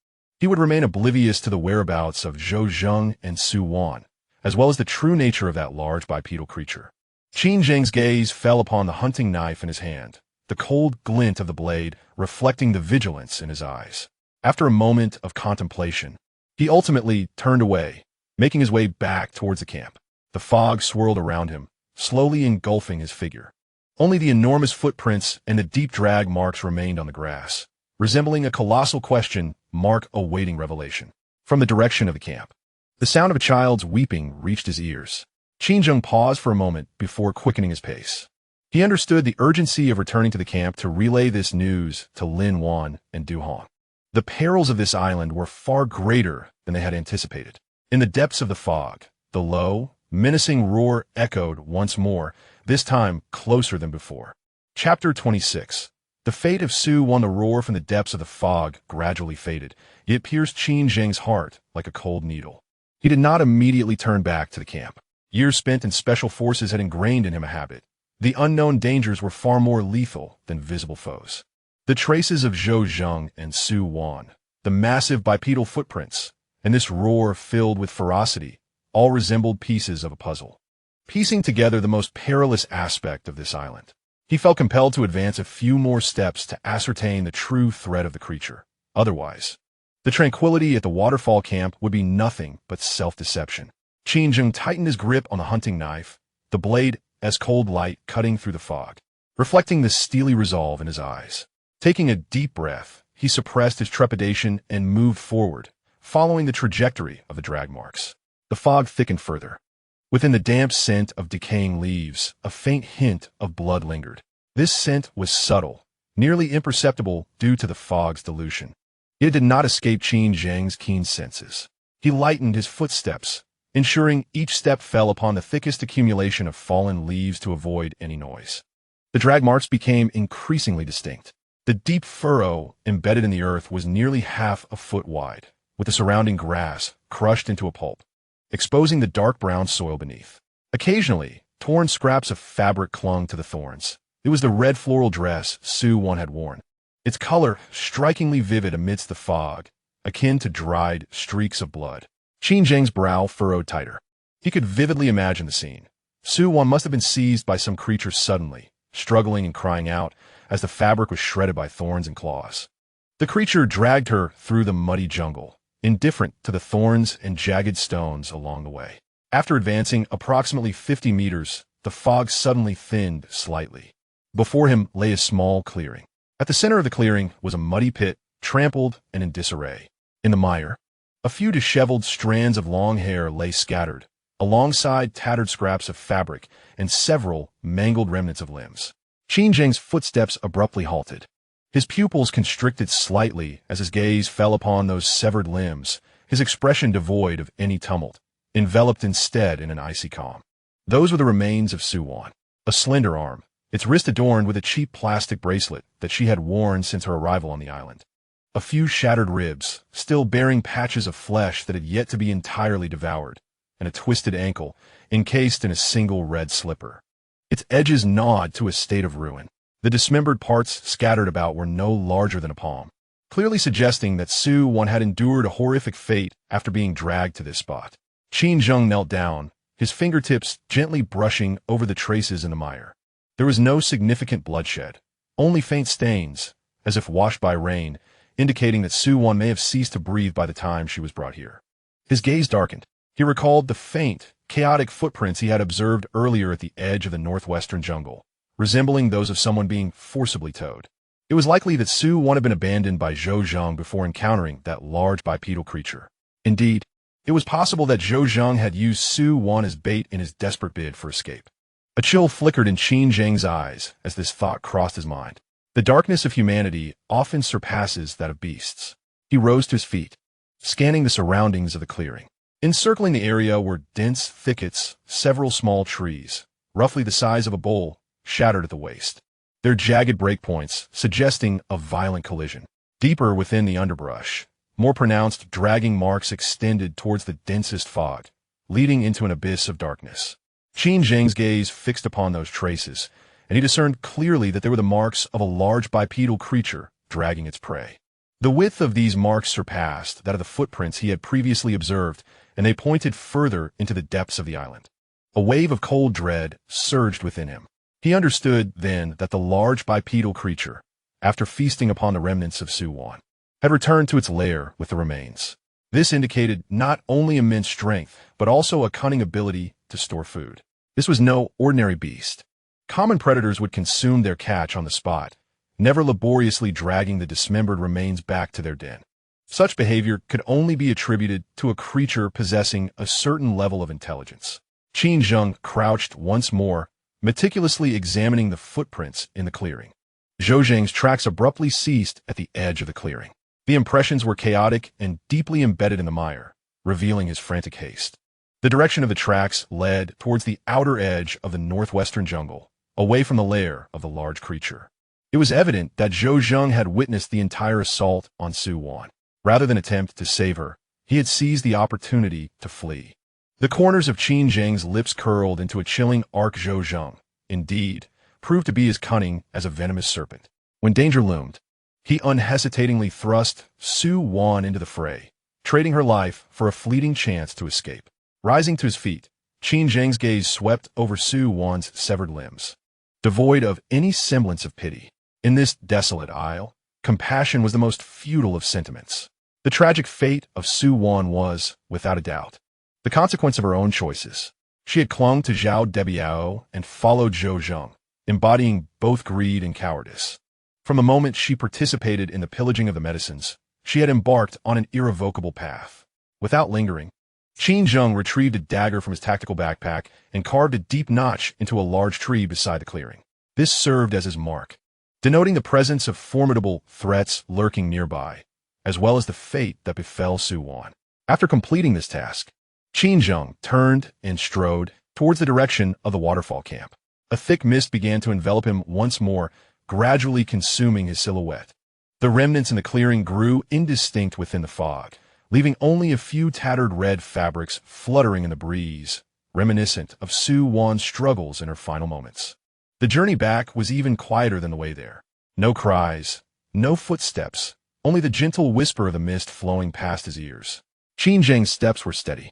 he would remain oblivious to the whereabouts of Zhou Zheng and Su Wan, as well as the true nature of that large bipedal creature. Qin Zheng's gaze fell upon the hunting knife in his hand, the cold glint of the blade reflecting the vigilance in his eyes. After a moment of contemplation, he ultimately turned away, making his way back towards the camp. The fog swirled around him, slowly engulfing his figure. Only the enormous footprints and the deep drag marks remained on the grass, resembling a colossal question mark awaiting revelation. From the direction of the camp, the sound of a child's weeping reached his ears. Qin Zheng paused for a moment before quickening his pace. He understood the urgency of returning to the camp to relay this news to Lin Wan and Du Hong. The perils of this island were far greater than they had anticipated. In the depths of the fog, the low, menacing roar echoed once more, this time closer than before. Chapter 26. The fate of Su Wan. The roar from the depths of the fog gradually faded. It pierced Qin Zheng's heart like a cold needle. He did not immediately turn back to the camp. Years spent in special forces had ingrained in him a habit. The unknown dangers were far more lethal than visible foes. The traces of Zhou Zheng and Su Wan, the massive bipedal footprints, and this roar filled with ferocity, all resembled pieces of a puzzle, piecing together the most perilous aspect of this island. He felt compelled to advance a few more steps to ascertain the true threat of the creature. Otherwise, The tranquility at the waterfall camp would be nothing but self-deception. Qin Zheng tightened his grip on the hunting knife, the blade as cold light cutting through the fog, reflecting the steely resolve in his eyes. Taking a deep breath, he suppressed his trepidation and moved forward, following the trajectory of the drag marks. The fog thickened further. Within the damp scent of decaying leaves, a faint hint of blood lingered. This scent was subtle, nearly imperceptible due to the fog's dilution. It did not escape Qin Zheng's keen senses. He lightened his footsteps, ensuring each step fell upon the thickest accumulation of fallen leaves to avoid any noise. The drag marks became increasingly distinct. The deep furrow embedded in the earth was nearly half a foot wide, with the surrounding grass crushed into a pulp, exposing the dark brown soil beneath. Occasionally, torn scraps of fabric clung to the thorns. It was the red floral dress Su Wan had worn, its color strikingly vivid amidst the fog, akin to dried streaks of blood. Qin Zheng's brow furrowed tighter. He could vividly imagine the scene. Su Wan must have been seized by some creature suddenly, struggling and crying out as the fabric was shredded by thorns and claws. The creature dragged her through the muddy jungle, indifferent to the thorns and jagged stones along the way. After advancing approximately 50 meters, the fog suddenly thinned slightly. Before him lay a small clearing. At the center of the clearing was a muddy pit, trampled and in disarray. In the mire, a few disheveled strands of long hair lay scattered, alongside tattered scraps of fabric and several mangled remnants of limbs. Qin Zheng's footsteps abruptly halted. His pupils constricted slightly as his gaze fell upon those severed limbs, his expression devoid of any tumult, enveloped instead in an icy calm. Those were the remains of Su Wan, a slender arm, its wrist adorned with a cheap plastic bracelet that she had worn since her arrival on the island. A few shattered ribs, still bearing patches of flesh that had yet to be entirely devoured, and a twisted ankle, encased in a single red slipper. Its edges gnawed to a state of ruin. The dismembered parts scattered about were no larger than a palm, clearly suggesting that Su Wan had endured a horrific fate after being dragged to this spot. Qin Zheng knelt down, his fingertips gently brushing over the traces in the mire. There was no significant bloodshed, only faint stains, as if washed by rain, indicating that Su Wan may have ceased to breathe by the time she was brought here. His gaze darkened. He recalled the faint, chaotic footprints he had observed earlier at the edge of the northwestern jungle, resembling those of someone being forcibly towed. It was likely that Su Wan had been abandoned by Zhou Zhang before encountering that large bipedal creature. Indeed, it was possible that Zhou Zhang had used Su Wan as bait in his desperate bid for escape. A chill flickered in Qin Zheng's eyes as this thought crossed his mind. The darkness of humanity often surpasses that of beasts. He rose to his feet, scanning the surroundings of the clearing. Encircling the area were dense thickets, several small trees, roughly the size of a bowl, shattered at the waist, their jagged breakpoints suggesting a violent collision. Deeper within the underbrush, more pronounced dragging marks extended towards the densest fog, leading into an abyss of darkness. Qin Zheng's gaze fixed upon those traces, and he discerned clearly that they were the marks of a large bipedal creature dragging its prey. The width of these marks surpassed that of the footprints he had previously observed, and they pointed further into the depths of the island. A wave of cold dread surged within him. He understood then that the large bipedal creature, after feasting upon the remnants of Su Wan, had returned to its lair with the remains. This indicated not only immense strength, but also a cunning ability to store food. This was no ordinary beast. Common predators would consume their catch on the spot, never laboriously dragging the dismembered remains back to their den. Such behavior could only be attributed to a creature possessing a certain level of intelligence. Qin Zheng crouched once more, meticulously examining the footprints in the clearing. Zhou Zhang's tracks abruptly ceased at the edge of the clearing. The impressions were chaotic and deeply embedded in the mire, revealing his frantic haste. The direction of the tracks led towards the outer edge of the northwestern jungle, away from the lair of the large creature. It was evident that Zhou Zhang had witnessed the entire assault on Su Wan. Rather than attempt to save her, he had seized the opportunity to flee. The corners of Qin Zheng's lips curled into a chilling arc. Zhou Zhang, indeed, proved to be as cunning as a venomous serpent. When danger loomed, he unhesitatingly thrust Su Wan into the fray, trading her life for a fleeting chance to escape. Rising to his feet, Qin Zheng's gaze swept over Su Wan's severed limbs, devoid of any semblance of pity. In this desolate isle, compassion was the most futile of sentiments. The tragic fate of Su Wan was, without a doubt, the consequence of her own choices. She had clung to WWII and followed Zhou Zheng, embodying both greed and cowardice. From the moment she participated in the pillaging of the medicines, she had embarked on an irrevocable path. Without lingering, Qin Zheng retrieved a dagger from his tactical backpack and carved a deep notch into a large tree beside the clearing. This served as his mark, denoting the presence of formidable threats lurking nearby, as well as the fate that befell Su Wan. After completing this task, Qin Zheng turned and strode towards the direction of the waterfall camp. A thick mist began to envelop him once more, gradually consuming his silhouette. The remnants in the clearing grew indistinct within the fog, leaving only a few tattered red fabrics fluttering in the breeze, reminiscent of Su Wan's struggles in her final moments. The journey back was even quieter than the way there. No cries, no footsteps, only the gentle whisper of the mist flowing past his ears. Qin Zheng's steps were steady,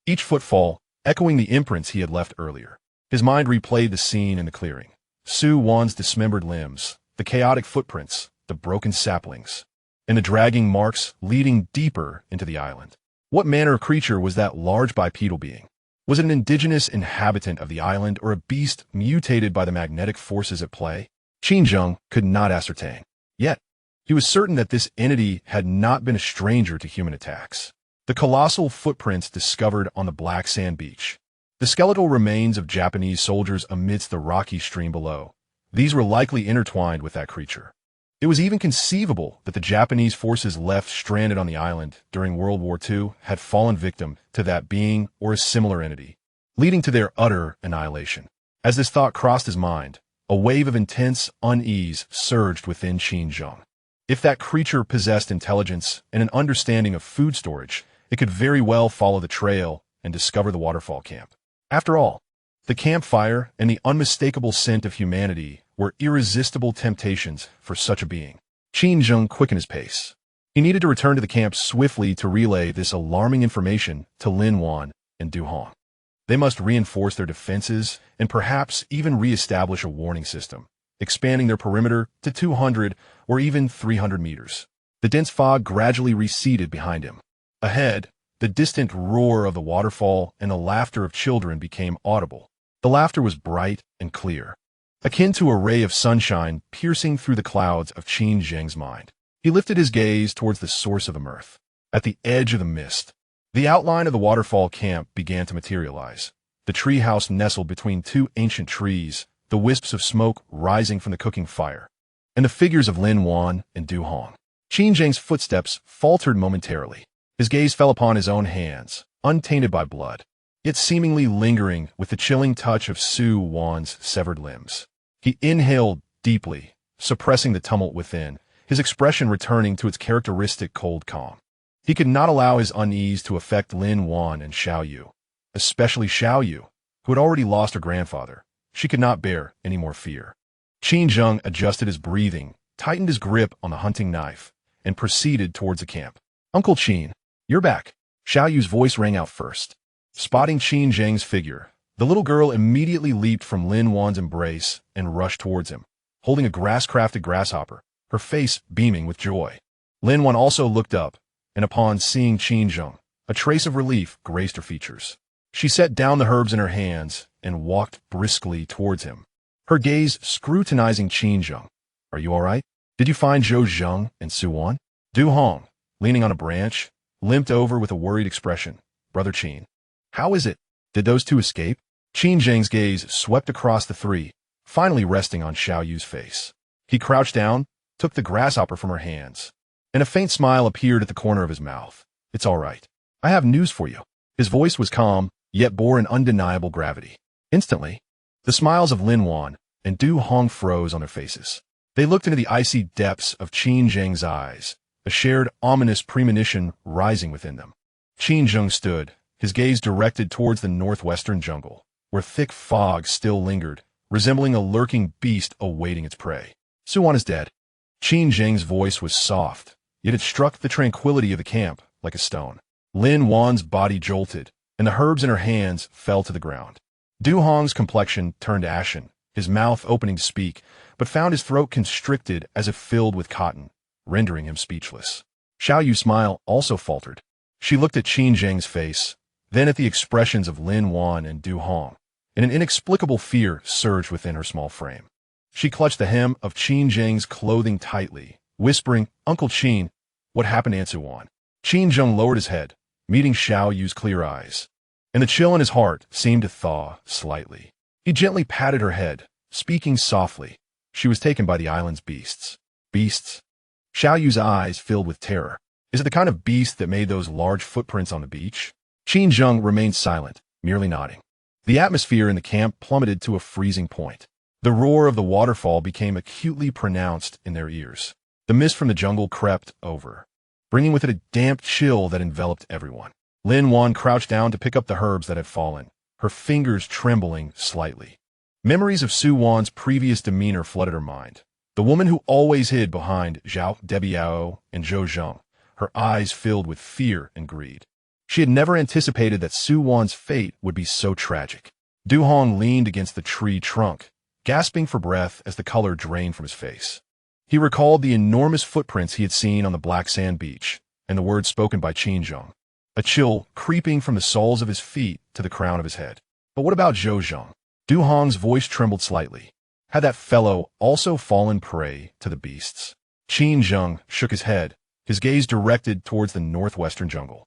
each footfall echoing the imprints he had left earlier. His mind replayed the scene in the clearing. Su Wan's dismembered limbs, the chaotic footprints, the broken saplings, and the dragging marks leading deeper into the island. What manner of creature was that large bipedal being? Was it an indigenous inhabitant of the island or a beast mutated by the magnetic forces at play? Qin Zheng could not ascertain. Yet, he was certain that this entity had not been a stranger to human attacks. The colossal footprints discovered on the black sand beach, the skeletal remains of Japanese soldiers amidst the rocky stream below, these were likely intertwined with that creature. It was even conceivable that the Japanese forces left stranded on the island during World War II had fallen victim to that being or a similar entity, leading to their utter annihilation. As this thought crossed his mind, a wave of intense unease surged within Qin Zheng. If that creature possessed intelligence and an understanding of food storage, it could very well follow the trail and discover the waterfall camp. After all, the campfire and the unmistakable scent of humanity were irresistible temptations for such a being. Qin Zheng quickened his pace. He needed to return to the camp swiftly to relay this alarming information to Lin Wan and Du Hong. They must reinforce their defenses and perhaps even re-establish a warning system, expanding their perimeter to 200 or even 300 meters. The dense fog gradually receded behind him. Ahead, the distant roar of the waterfall and the laughter of children became audible. The laughter was bright and clear, akin to a ray of sunshine piercing through the clouds of Qin Zheng's mind. He lifted his gaze towards the source of the mirth. At the edge of the mist, the outline of the waterfall camp began to materialize. The treehouse nestled between two ancient trees, the wisps of smoke rising from the cooking fire, and the figures of Lin Wan and Du Hong. Qin Zheng's footsteps faltered momentarily. His gaze fell upon his own hands, untainted by blood, yet seemingly lingering with the chilling touch of Su Wan's severed limbs. He inhaled deeply, suppressing the tumult within, his expression returning to its characteristic cold calm. He could not allow his unease to affect Lin Wan and Xiao Yu, especially Xiao Yu, who had already lost her grandfather. She could not bear any more fear. Qin Zheng adjusted his breathing, tightened his grip on the hunting knife, and proceeded towards the camp. "Uncle Qin, you're back." Xiao Yu's voice rang out first. Spotting Qin Zheng's figure, the little girl immediately leaped from Lin Wan's embrace and rushed towards him, holding a grass-crafted grasshopper, her face beaming with joy. Lin Wan also looked up, and upon seeing Qin Zheng, a trace of relief graced her features. She set down the herbs in her hands and walked briskly towards him, her gaze scrutinizing Qin Zheng. "Are you all right? Did you find Zhou Zheng and Su Wan?" Du Hong, leaning on a branch, limped over with a worried expression. "Brother Qin, how is it? Did those two escape?" Qin Zheng's gaze swept across the three, finally resting on Xiao Yu's face. He crouched down, took the grasshopper from her hands, and a faint smile appeared at the corner of his mouth. "It's all right. I have news for you." His voice was calm, yet bore an undeniable gravity. Instantly, the smiles of Lin Wan and Du Hong froze on their faces. They looked into the icy depths of Qin Zheng's eyes, a shared ominous premonition rising within them. Qin Zheng stood, his gaze directed towards the northwestern jungle, where thick fog still lingered, resembling a lurking beast awaiting its prey. "Su Wan is dead." Qin Zheng's voice was soft, yet it struck the tranquility of the camp like a stone. Lin Wan's body jolted, and the herbs in her hands fell to the ground. Du Hong's complexion turned ashen, his mouth opening to speak, but found his throat constricted as if filled with cotton, rendering him speechless. Xiao Yu's smile also faltered. She looked at Qin Zheng's face, then at the expressions of Lin Wan and Du Hong, and an inexplicable fear surged within her small frame. She clutched the hem of Qin Zheng's clothing tightly, whispering, "Uncle Qin, what happened to Ansu Wan?" Qin Zheng lowered his head, meeting Xiao Yu's clear eyes, and the chill in his heart seemed to thaw slightly. He gently patted her head, speaking softly. She was taken by the island's beasts. Beasts? Xiao Yu's eyes filled with terror. Is it the kind of beast that made those large footprints on the beach? Qin Zheng remained silent, merely nodding. The atmosphere in the camp plummeted to a freezing point. The roar of the waterfall became acutely pronounced in their ears. The mist from the jungle crept over, bringing with it a damp chill that enveloped everyone. Lin Wan crouched down to pick up the herbs that had fallen, her fingers trembling slightly. Memories of Su Wan's previous demeanor flooded her mind. The woman who always hid behind Zhao WWII and Zhou Zheng, her eyes filled with fear and greed. She had never anticipated that Su Wan's fate would be so tragic. Du Hong leaned against the tree trunk, gasping for breath as the color drained from his face. He recalled the enormous footprints he had seen on the black sand beach, and the words spoken by Qin Zheng. A chill creeping from the soles of his feet to the crown of his head. But what about Zhou Zheng? Du Hong's voice trembled slightly. Had that fellow also fallen prey to the beasts? Qin Zheng shook his head, his gaze directed towards the northwestern jungle.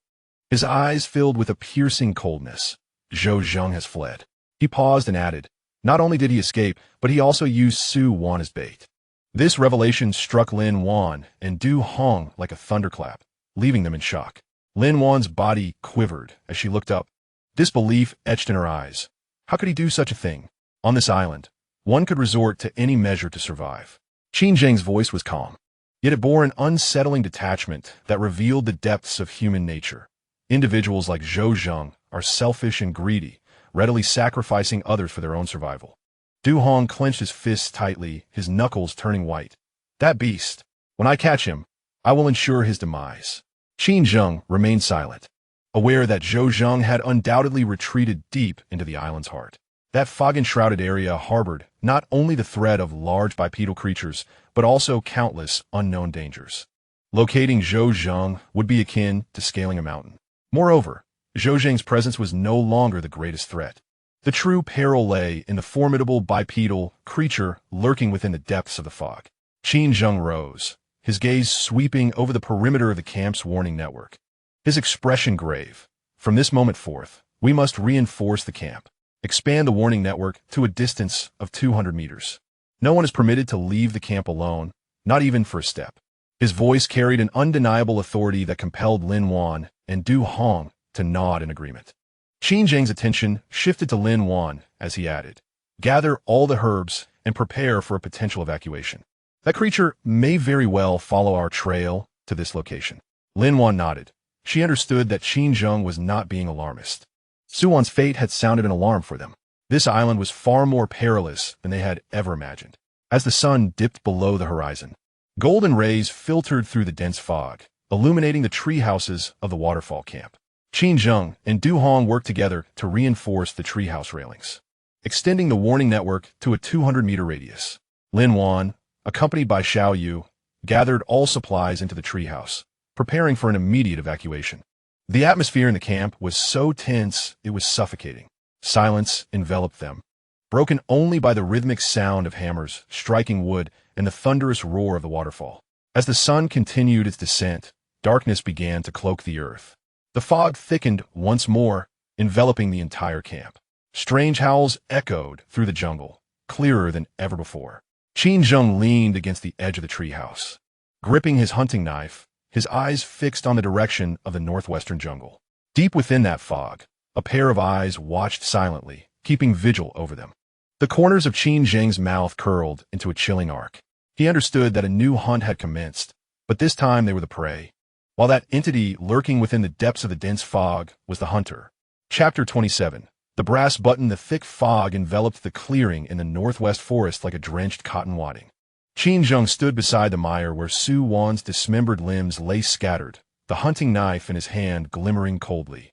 His eyes filled with a piercing coldness. Zhou Zheng has fled. He paused and added, not only did he escape, but he also used Su Wan as bait. This revelation struck Lin Wan and Du Hong like a thunderclap, leaving them in shock. Lin Wan's body quivered as she looked up. Disbelief etched in her eyes. How could he do such a thing? On this island, one could resort to any measure to survive. Qin Zheng's voice was calm, yet it bore an unsettling detachment that revealed the depths of human nature. Individuals like Zhou Zheng are selfish and greedy, readily sacrificing others for their own survival. Du Hong clenched his fists tightly, his knuckles turning white. That beast, when I catch him, I will ensure his demise. Qin Zheng remained silent, aware that Zhou Zheng had undoubtedly retreated deep into the island's heart. That fog-enshrouded area harbored not only the threat of large bipedal creatures, but also countless unknown dangers. Locating Zhou Zheng would be akin to scaling a mountain. Moreover, Zhou Zheng's presence was no longer the greatest threat. The true peril lay in the formidable bipedal creature lurking within the depths of the fog. Qin Zheng rose, his gaze sweeping over the perimeter of the camp's warning network. His expression grave. From this moment forth, we must reinforce the camp. Expand the warning network to a distance of 200 meters. No one is permitted to leave the camp alone, not even for a step. His voice carried an undeniable authority that compelled Lin Wan and Du Hong to nod in agreement. Qin Zheng's attention shifted to Lin Wan as he added, gather all the herbs and prepare for a potential evacuation. That creature may very well follow our trail to this location. Lin Wan nodded. She understood that Qin Zheng was not being alarmist. Su Wan's fate had sounded an alarm for them. This island was far more perilous than they had ever imagined. As the sun dipped below the horizon, golden rays filtered through the dense fog, illuminating the tree houses of the waterfall camp. Qin Zheng and Du Hong worked together to reinforce the treehouse railings, extending the warning network to a 200-meter radius. Lin Wan, accompanied by Xiao Yu, gathered all supplies into the treehouse, preparing for an immediate evacuation. The atmosphere in the camp was so tense it was suffocating. Silence enveloped them, broken only by the rhythmic sound of hammers striking wood and the thunderous roar of the waterfall. As the sun continued its descent, darkness began to cloak the earth. The fog thickened once more, enveloping the entire camp. Strange howls echoed through the jungle, clearer than ever before. Qin Zheng leaned against the edge of the treehouse, gripping his hunting knife, his eyes fixed on the direction of the northwestern jungle. Deep within that fog, a pair of eyes watched silently, keeping vigil over them. The corners of Qin Zheng's mouth curled into a chilling arc. He understood that a new hunt had commenced, but this time they were the prey, while that entity lurking within the depths of the dense fog was the hunter. Chapter 27. The brass button. The thick fog enveloped the clearing in the northwest forest like a drenched cotton wadding. Qin Zheng stood beside the mire where Su Wan's dismembered limbs lay scattered, the hunting knife in his hand glimmering coldly.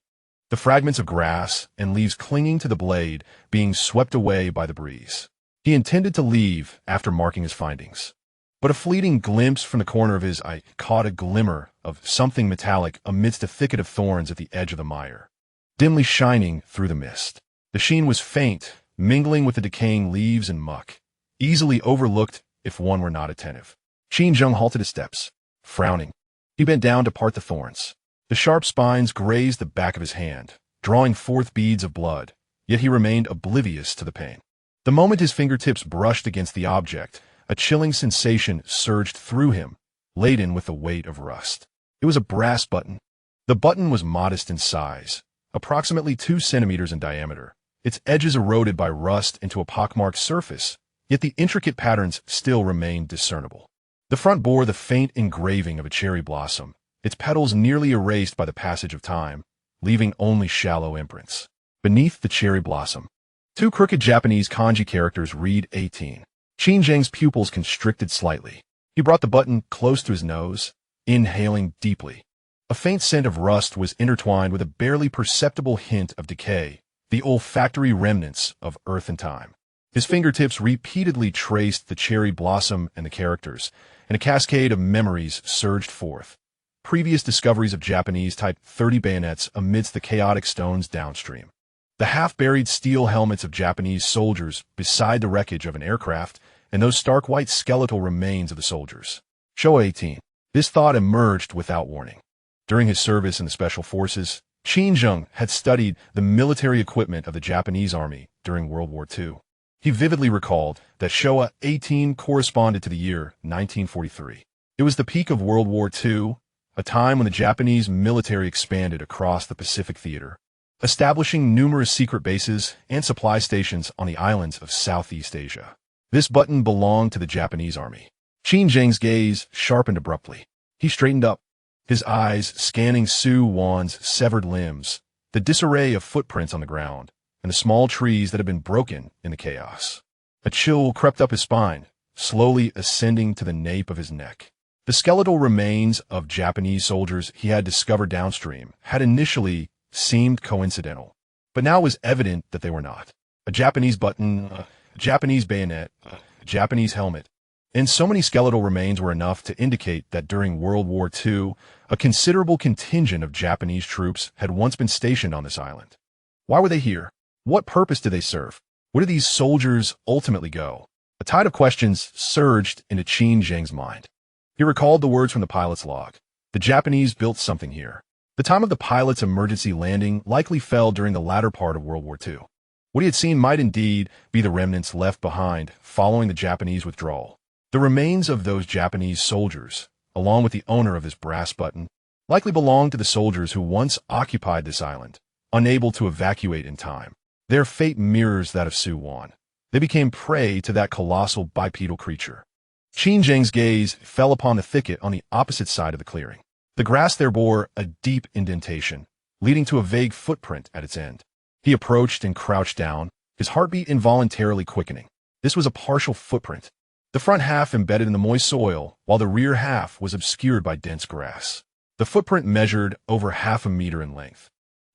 The fragments of grass and leaves clinging to the blade being swept away by the breeze. He intended to leave after marking his findings. But a fleeting glimpse from the corner of his eye caught a glimmer of something metallic amidst a thicket of thorns at the edge of the mire, dimly shining through the mist. The sheen was faint, mingling with the decaying leaves and muck, easily overlooked if one were not attentive. Qin Zheng halted his steps, frowning. He bent down to part the thorns. The sharp spines grazed the back of his hand, drawing forth beads of blood, yet he remained oblivious to the pain. The moment his fingertips brushed against the object, a chilling sensation surged through him, laden with the weight of rust. It was a brass button. The button was modest in size, approximately 2 centimeters in diameter, its edges eroded by rust into a pockmarked surface, yet the intricate patterns still remained discernible. The front bore the faint engraving of a cherry blossom, its petals nearly erased by the passage of time, leaving only shallow imprints. Beneath the cherry blossom, 2 crooked Japanese kanji characters read 18. Qin Zheng's pupils constricted slightly. He brought the button close to his nose, inhaling deeply. A faint scent of rust was intertwined with a barely perceptible hint of decay, the olfactory remnants of earth and time. His fingertips repeatedly traced the cherry blossom and the characters, and a cascade of memories surged forth. Previous discoveries of Japanese Type 30 bayonets amidst the chaotic stones downstream. The half-buried steel helmets of Japanese soldiers beside the wreckage of an aircraft, and those stark white skeletal remains of the soldiers. Showa 18. This thought emerged without warning. During his service in the Special Forces, Qin Zheng had studied the military equipment of the Japanese Army during World War II. He vividly recalled that Showa 18 corresponded to the year 1943. It was the peak of World War II, a time when the Japanese military expanded across the Pacific theater, establishing numerous secret bases and supply stations on the islands of Southeast Asia. This button belonged to the Japanese Army. Qin Zheng's gaze sharpened abruptly. He straightened up, his eyes scanning Su Wan's severed limbs, the disarray of footprints on the ground, and the small trees that had been broken in the chaos. A chill crept up his spine, slowly ascending to the nape of his neck. The skeletal remains of Japanese soldiers he had discovered downstream had initially seemed coincidental, but now it was evident that they were not. A Japanese button, a Japanese bayonet, a Japanese helmet, and so many skeletal remains were enough to indicate that during World War II, a considerable contingent of Japanese troops had once been stationed on this island. Why were they here? What purpose did they serve? Where did these soldiers ultimately go? A tide of questions surged into Qin Zheng's mind. He recalled the words from the pilot's log. The Japanese built something here. The time of the pilot's emergency landing likely fell during the latter part of World War II. What he had seen might indeed be the remnants left behind following the Japanese withdrawal. The remains of those Japanese soldiers, along with the owner of this brass button, likely belonged to the soldiers who once occupied this island, unable to evacuate in time. Their fate mirrors that of Su Wan. They became prey to that colossal bipedal creature. Qin Zheng's gaze fell upon the thicket on the opposite side of the clearing. The grass there bore a deep indentation, leading to a vague footprint at its end. He approached and crouched down, his heartbeat involuntarily quickening. This was a partial footprint, the front half embedded in the moist soil, while the rear half was obscured by dense grass. The footprint measured over 1/2 meter in length,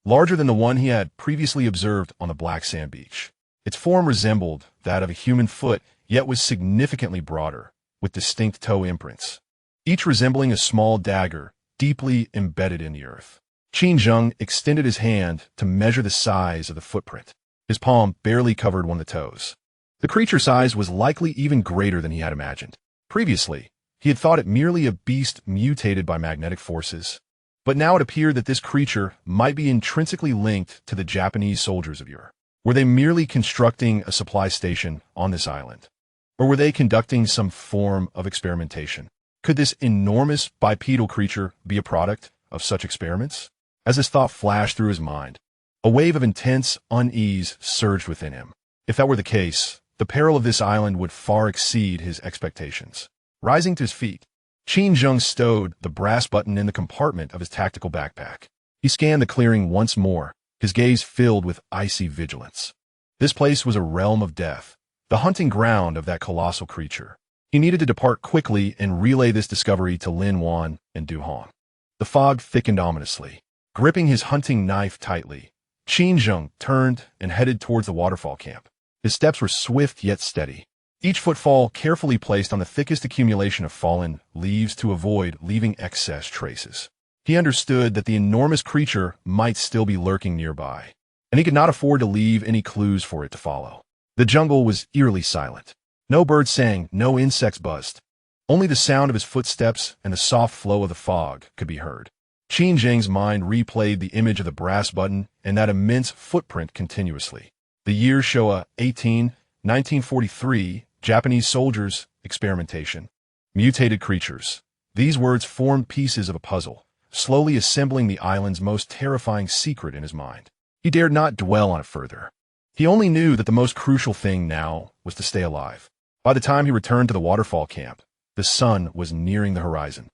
larger than the one he had previously observed on the black sand beach. Its form resembled that of a human foot, yet was significantly broader, with distinct toe imprints, each resembling a small dagger deeply embedded in the earth. Qin Zheng extended his hand to measure the size of the footprint. His palm barely covered one of the toes. The creature's size was likely even greater than he had imagined. Previously, he had thought it merely a beast mutated by magnetic forces, but now it appeared that this creature might be intrinsically linked to the Japanese soldiers of yore. Were they merely constructing a supply station on this island? Or were they conducting some form of experimentation? Could this enormous bipedal creature be a product of such experiments? As this thought flashed through his mind, a wave of intense unease surged within him. If that were the case, the peril of this island would far exceed his expectations. Rising to his feet, Qin Zheng stowed the brass button in the compartment of his tactical backpack. He scanned the clearing once more, his gaze filled with icy vigilance. This place was a realm of death, the hunting ground of that colossal creature. He needed to depart quickly and relay this discovery to Lin Wan and Du Hong. The fog thickened ominously. Gripping his hunting knife tightly, Qin Zheng turned and headed towards the waterfall camp. His steps were swift yet steady. each footfall carefully placed on the thickest accumulation of fallen leaves to avoid leaving excess traces. He understood that the enormous creature might still be lurking nearby, and he could not afford to leave any clues for it to follow. The jungle was eerily silent. No birds sang, no insects buzzed. Only the sound of his footsteps and the soft flow of the fog could be heard. Qin Zheng's mind replayed the image of the brass button and that immense footprint continuously. The year Showa 18, 1943, Japanese soldiers, experimentation. Mutated creatures. These words formed pieces of a puzzle, slowly assembling the island's most terrifying secret in his mind. He dared not dwell on it further. He only knew that the most crucial thing now was to stay alive. By the time he returned to the waterfall camp, the sun was nearing the horizon.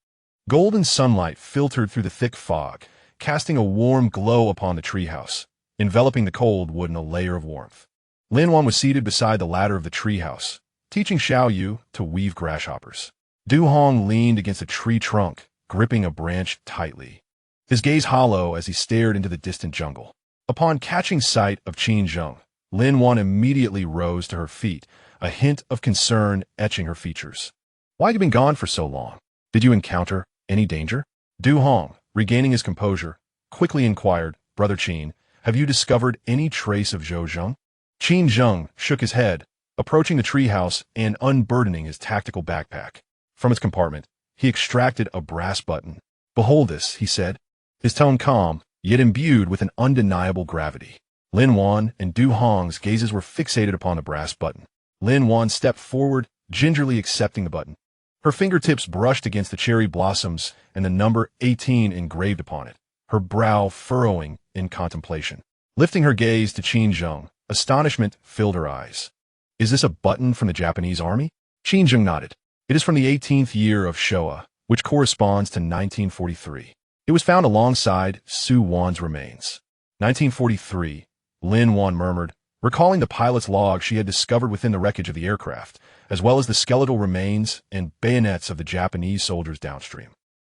Golden sunlight filtered through the thick fog, casting a warm glow upon the treehouse, enveloping the cold wood in a layer of warmth. Lin Wan was seated beside the ladder of the treehouse, teaching Xiao Yu to weave grasshoppers. Du Hong leaned against a tree trunk, gripping a branch tightly, his gaze hollow as he stared into the distant jungle. Upon catching sight of Qin Zheng, Lin Wan immediately rose to her feet, a hint of concern etching her features. Why had you been gone for so long? Did you encounter any danger? Du Hong, regaining his composure, quickly inquired, Brother Qin, have you discovered any trace of Zhou Zheng? Qin Zheng shook his head, approaching the treehouse and unburdening his tactical backpack. From its compartment, he extracted a brass button. Behold this, he said, his tone calm, yet imbued with an undeniable gravity. Lin Wan and Du Hong's gazes were fixated upon the brass button. Lin Wan stepped forward, gingerly accepting the button. Her fingertips brushed against the cherry blossoms and the number 18 engraved upon it, her brow furrowing in contemplation. Lifting her gaze to Qin Zheng, astonishment filled her eyes. Is this a button from the Japanese army? Qin Zheng nodded. It is from the 18th year of Showa, which corresponds to 1943. It was found alongside Su Wan's remains. 1943, Lin Wan murmured, recalling the pilot's log she had discovered within the wreckage of the aircraft, as well as the skeletal remains and bayonets of the Japanese soldiers downstream.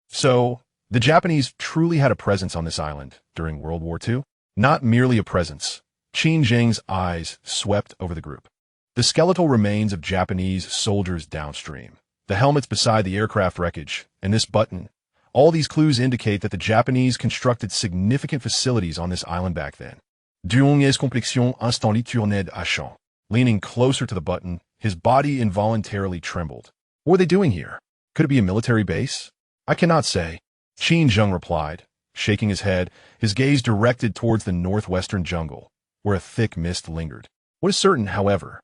So, the Japanese truly had a presence on this island during World War II? Not merely a presence. Qin Zheng's eyes swept over the group. The skeletal remains of Japanese soldiers downstream, the helmets beside the aircraft wreckage, and this button. All these clues indicate that the Japanese constructed significant facilities on this island back then. Durant les complexions instantly tournées ashore. Leaning closer to the button, his body involuntarily trembled. What were they doing here? Could it be a military base? I cannot say. Qin Zheng replied, shaking his head, his gaze directed towards the northwestern jungle, where a thick mist lingered. What is certain, however,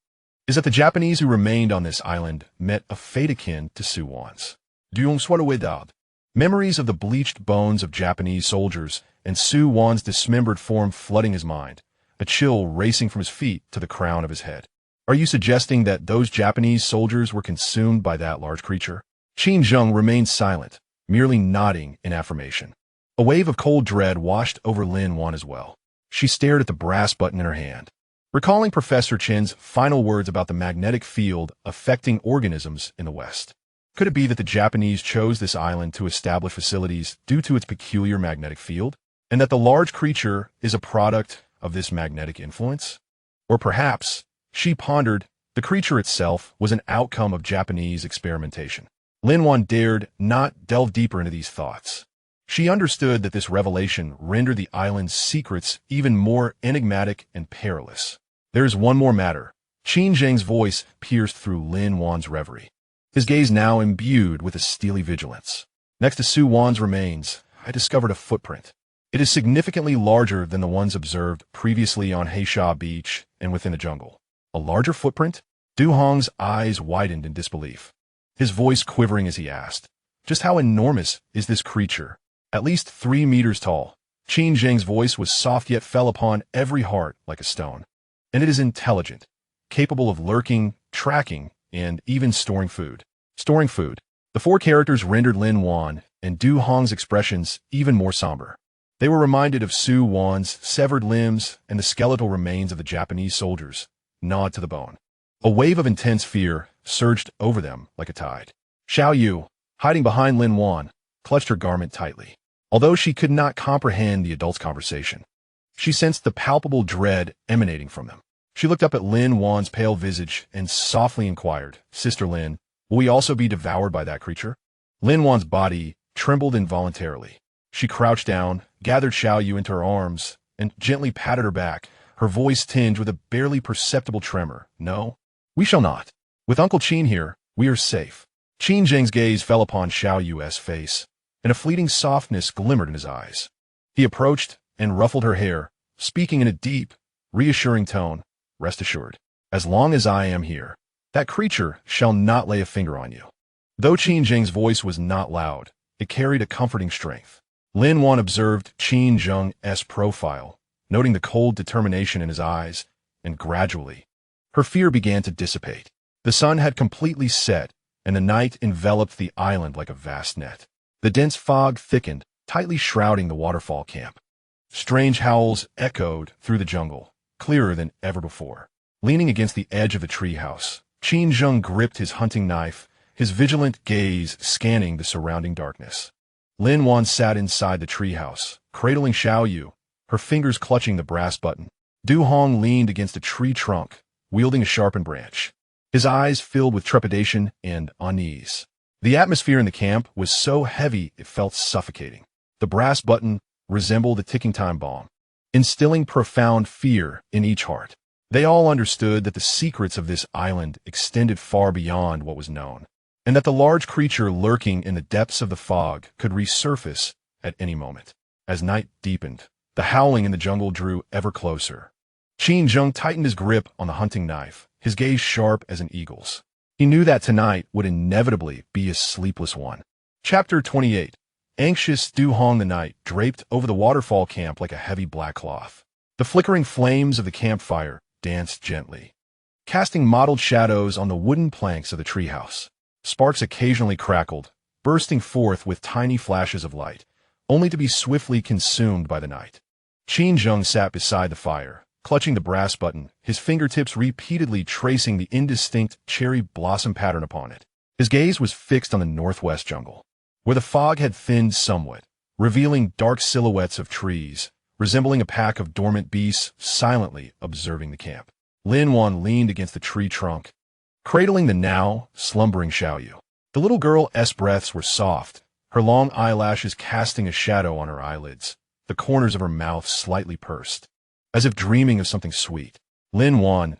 is that the Japanese who remained on this island met a fate akin to Su Wan's. Durant WWII. Memories of the bleached bones of Japanese soldiers and Su Wan's dismembered form flooding his mind, a chill racing from his feet to the crown of his head. Are you suggesting that those Japanese soldiers were consumed by that large creature? Qin Zheng remained silent, merely nodding in affirmation. A wave of cold dread washed over Lin Wan as well. She stared at the brass button in her hand, recalling Professor Chen's final words about the magnetic field affecting organisms in the West. Could it be that the Japanese chose this island to establish facilities due to its peculiar magnetic field, and that the large creature is a product of this magnetic influence? Or perhaps, she pondered, the creature itself was an outcome of Japanese experimentation. Lin Wan dared not delve deeper into these thoughts. She understood that this revelation rendered the island's secrets even more enigmatic and perilous. There is one more matter. Qin Zheng's voice pierced through Lin Wan's reverie, his gaze now imbued with a steely vigilance. Next to Su Wan's remains, I discovered a footprint. It is significantly larger than the ones observed previously on Heisha Beach and within the jungle. A larger footprint? Du Hong's eyes widened in disbelief, his voice quivering as he asked, just how enormous is this creature? At least 3 meters tall. Qin Zheng's voice was soft yet fell upon every heart like a stone. And it is intelligent, capable of lurking, tracking, and even storing food. Storing food. The 4 characters rendered Lin Wan and Du Hong's expressions even more somber. They were reminded of Su Wan's severed limbs and the skeletal remains of the Japanese soldiers, gnawed to the bone. A wave of intense fear surged over them like a tide. Xiao Yu, hiding behind Lin Wan, clutched her garment tightly. Although she could not comprehend the adults' conversation, she sensed the palpable dread emanating from them. She looked up at Lin Wan's pale visage and softly inquired, "Sister Lin, will we also be devoured by that creature?" Lin Wan's body trembled involuntarily. She crouched down, gathered Xiao Yu into her arms, and gently patted her back, her voice tinged with a barely perceptible tremor. "No, we shall not. With Uncle Qin here, we are safe." Qin Zheng's gaze fell upon Xiao Yu's face, and a fleeting softness glimmered in his eyes. He approached and ruffled her hair, speaking in a deep, reassuring tone. "Rest assured, as long as I am here, that creature shall not lay a finger on you." Though Qin Zheng's voice was not loud, it carried a comforting strength. Lin Wan observed Qin Zheng's profile, noting the cold determination in his eyes, and gradually, her fear began to dissipate. The sun had completely set, and the night enveloped the island like a vast net. The dense fog thickened, tightly shrouding the waterfall camp. Strange howls echoed through the jungle, clearer than ever before. Leaning against the edge of the treehouse, Qin Zheng gripped his hunting knife, his vigilant gaze scanning the surrounding darkness. Lin Wan sat inside the treehouse, cradling Xiao Yu, her fingers clutching the brass button. Du Hong leaned against a tree trunk, wielding a sharpened branch, his eyes filled with trepidation and unease. The atmosphere in the camp was so heavy it felt suffocating. The brass button resembled a ticking time bomb, instilling profound fear in each heart. They all understood that the secrets of this island extended far beyond what was known, and that the large creature lurking in the depths of the fog could resurface at any moment. As night deepened, the howling in the jungle drew ever closer. Qin Zheng tightened his grip on the hunting knife, his gaze sharp as an eagle's. He knew that tonight would inevitably be a sleepless one. Chapter 28. Anxious Du Hong. The night draped over the waterfall camp like a heavy black cloth. The flickering flames of the campfire danced gently, casting mottled shadows on the wooden planks of the treehouse. Sparks occasionally crackled, bursting forth with tiny flashes of light, only to be swiftly consumed by the night. Qin Zheng sat beside the fire, clutching the brass button, his fingertips repeatedly tracing the indistinct cherry blossom pattern upon it. His gaze was fixed on the northwest jungle, where the fog had thinned somewhat, revealing dark silhouettes of trees, resembling a pack of dormant beasts silently observing the camp. Lin Wan leaned against the tree trunk, cradling the now slumbering Xiao Yu. The little girl's breaths were soft, her long eyelashes casting a shadow on her eyelids, the corners of her mouth slightly pursed, as if dreaming of something sweet. Lin Wan's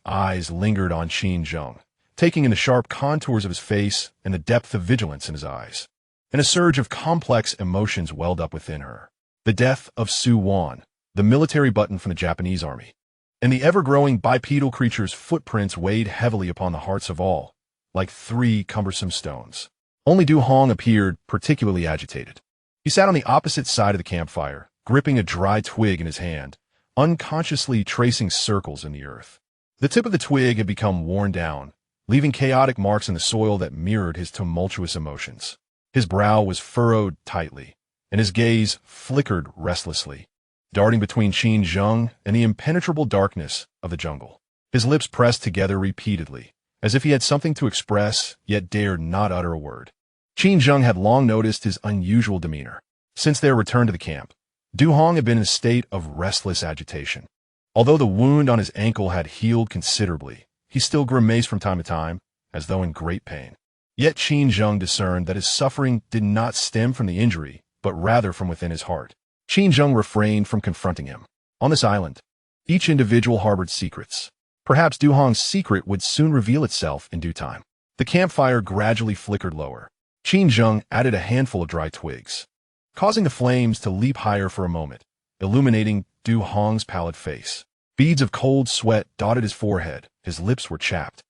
eyes lingered on Qin Zheng, taking in the sharp contours of his face and the depth of vigilance in his eyes. And a surge of complex emotions welled up within her. The death of Su Wan, the military button from the Japanese army, and the ever-growing bipedal creature's footprints weighed heavily upon the hearts of all, like three cumbersome stones. Only Du Hong appeared particularly agitated. He sat on the opposite side of the campfire, gripping a dry twig in his hand, unconsciously tracing circles in the earth. The tip of the twig had become worn down, leaving chaotic marks in the soil that mirrored his tumultuous emotions. His brow was furrowed tightly, and his gaze flickered restlessly, darting between Qin Zheng and the impenetrable darkness of the jungle. His lips pressed together repeatedly, as if he had something to express, yet dared not utter a word. Qin Zheng had long noticed his unusual demeanor. Since their return to the camp, Du Hong had been in a state of restless agitation. Although the wound on his ankle had healed considerably, he still grimaced from time to time, as though in great pain. Yet Qin Zheng discerned that his suffering did not stem from the injury, but rather from within his heart. Qin Zheng refrained from confronting him. On this island, each individual harbored secrets. Perhaps Du Hong's secret would soon reveal itself in due time. The campfire gradually flickered lower. Qin Zheng added a handful of dry twigs, causing the flames to leap higher for a moment, illuminating Du Hong's pallid face. Beads of cold sweat dotted his forehead, his lips were chapped,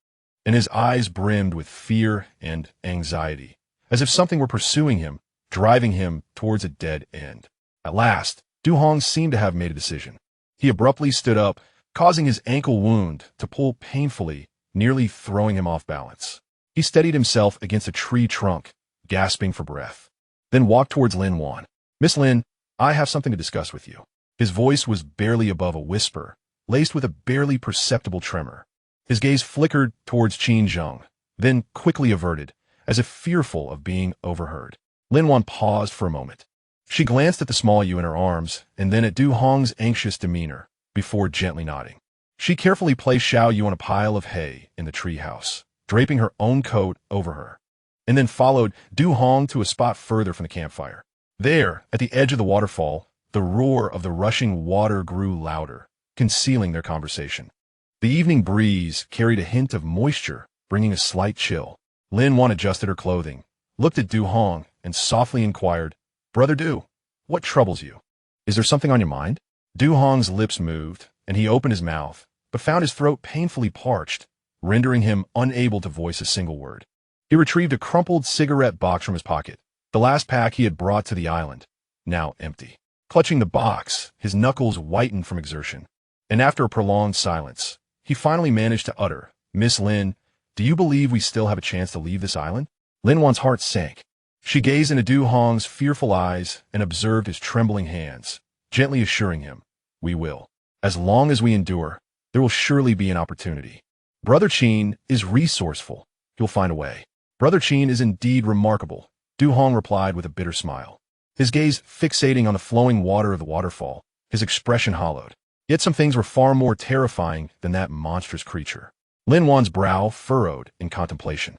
and his eyes brimmed with fear and anxiety, as if something were pursuing him, driving him towards a dead end. At last, Du Hong seemed to have made a decision. He abruptly stood up, causing his ankle wound to pull painfully, nearly throwing him off balance. He steadied himself against a tree trunk, gasping for breath, then walked towards Lin Wan. "Miss Lin, I have something to discuss with you." His voice was barely above a whisper, laced with a barely perceptible tremor. His gaze flickered towards Qin Zheng, then quickly averted, as if fearful of being overheard. Lin Wan paused for a moment. She glanced at the small Yu in her arms, and then at Du Hong's anxious demeanor, before gently nodding. She carefully placed Xiao Yu on a pile of hay in the treehouse, draping her own coat over her, and then followed Du Hong to a spot further from the campfire. There, at the edge of the waterfall, the roar of the rushing water grew louder, concealing their conversation. The evening breeze carried a hint of moisture, bringing a slight chill. Lin Wan adjusted her clothing, looked at Du Hong, and softly inquired, "Brother Du, what troubles you? Is there something on your mind?" Du Hong's lips moved, and he opened his mouth, but found his throat painfully parched, rendering him unable to voice a single word. He retrieved a crumpled cigarette box from his pocket, the last pack he had brought to the island, now empty. Clutching the box, his knuckles whitened from exertion, and after a prolonged silence, he finally managed to utter, "Miss Lin, do you believe we still have a chance to leave this island?" Lin Wan's heart sank. She gazed into Du Hong's fearful eyes and observed his trembling hands, gently assuring him, "We will. As long as we endure, there will surely be an opportunity. Brother Qin is resourceful. He'll find a way." "Brother Qin is indeed remarkable," Du Hong replied with a bitter smile, his gaze fixating on the flowing water of the waterfall, his expression hollowed. Yet some things were far more terrifying than that monstrous creature. Lin Wan's brow furrowed in contemplation.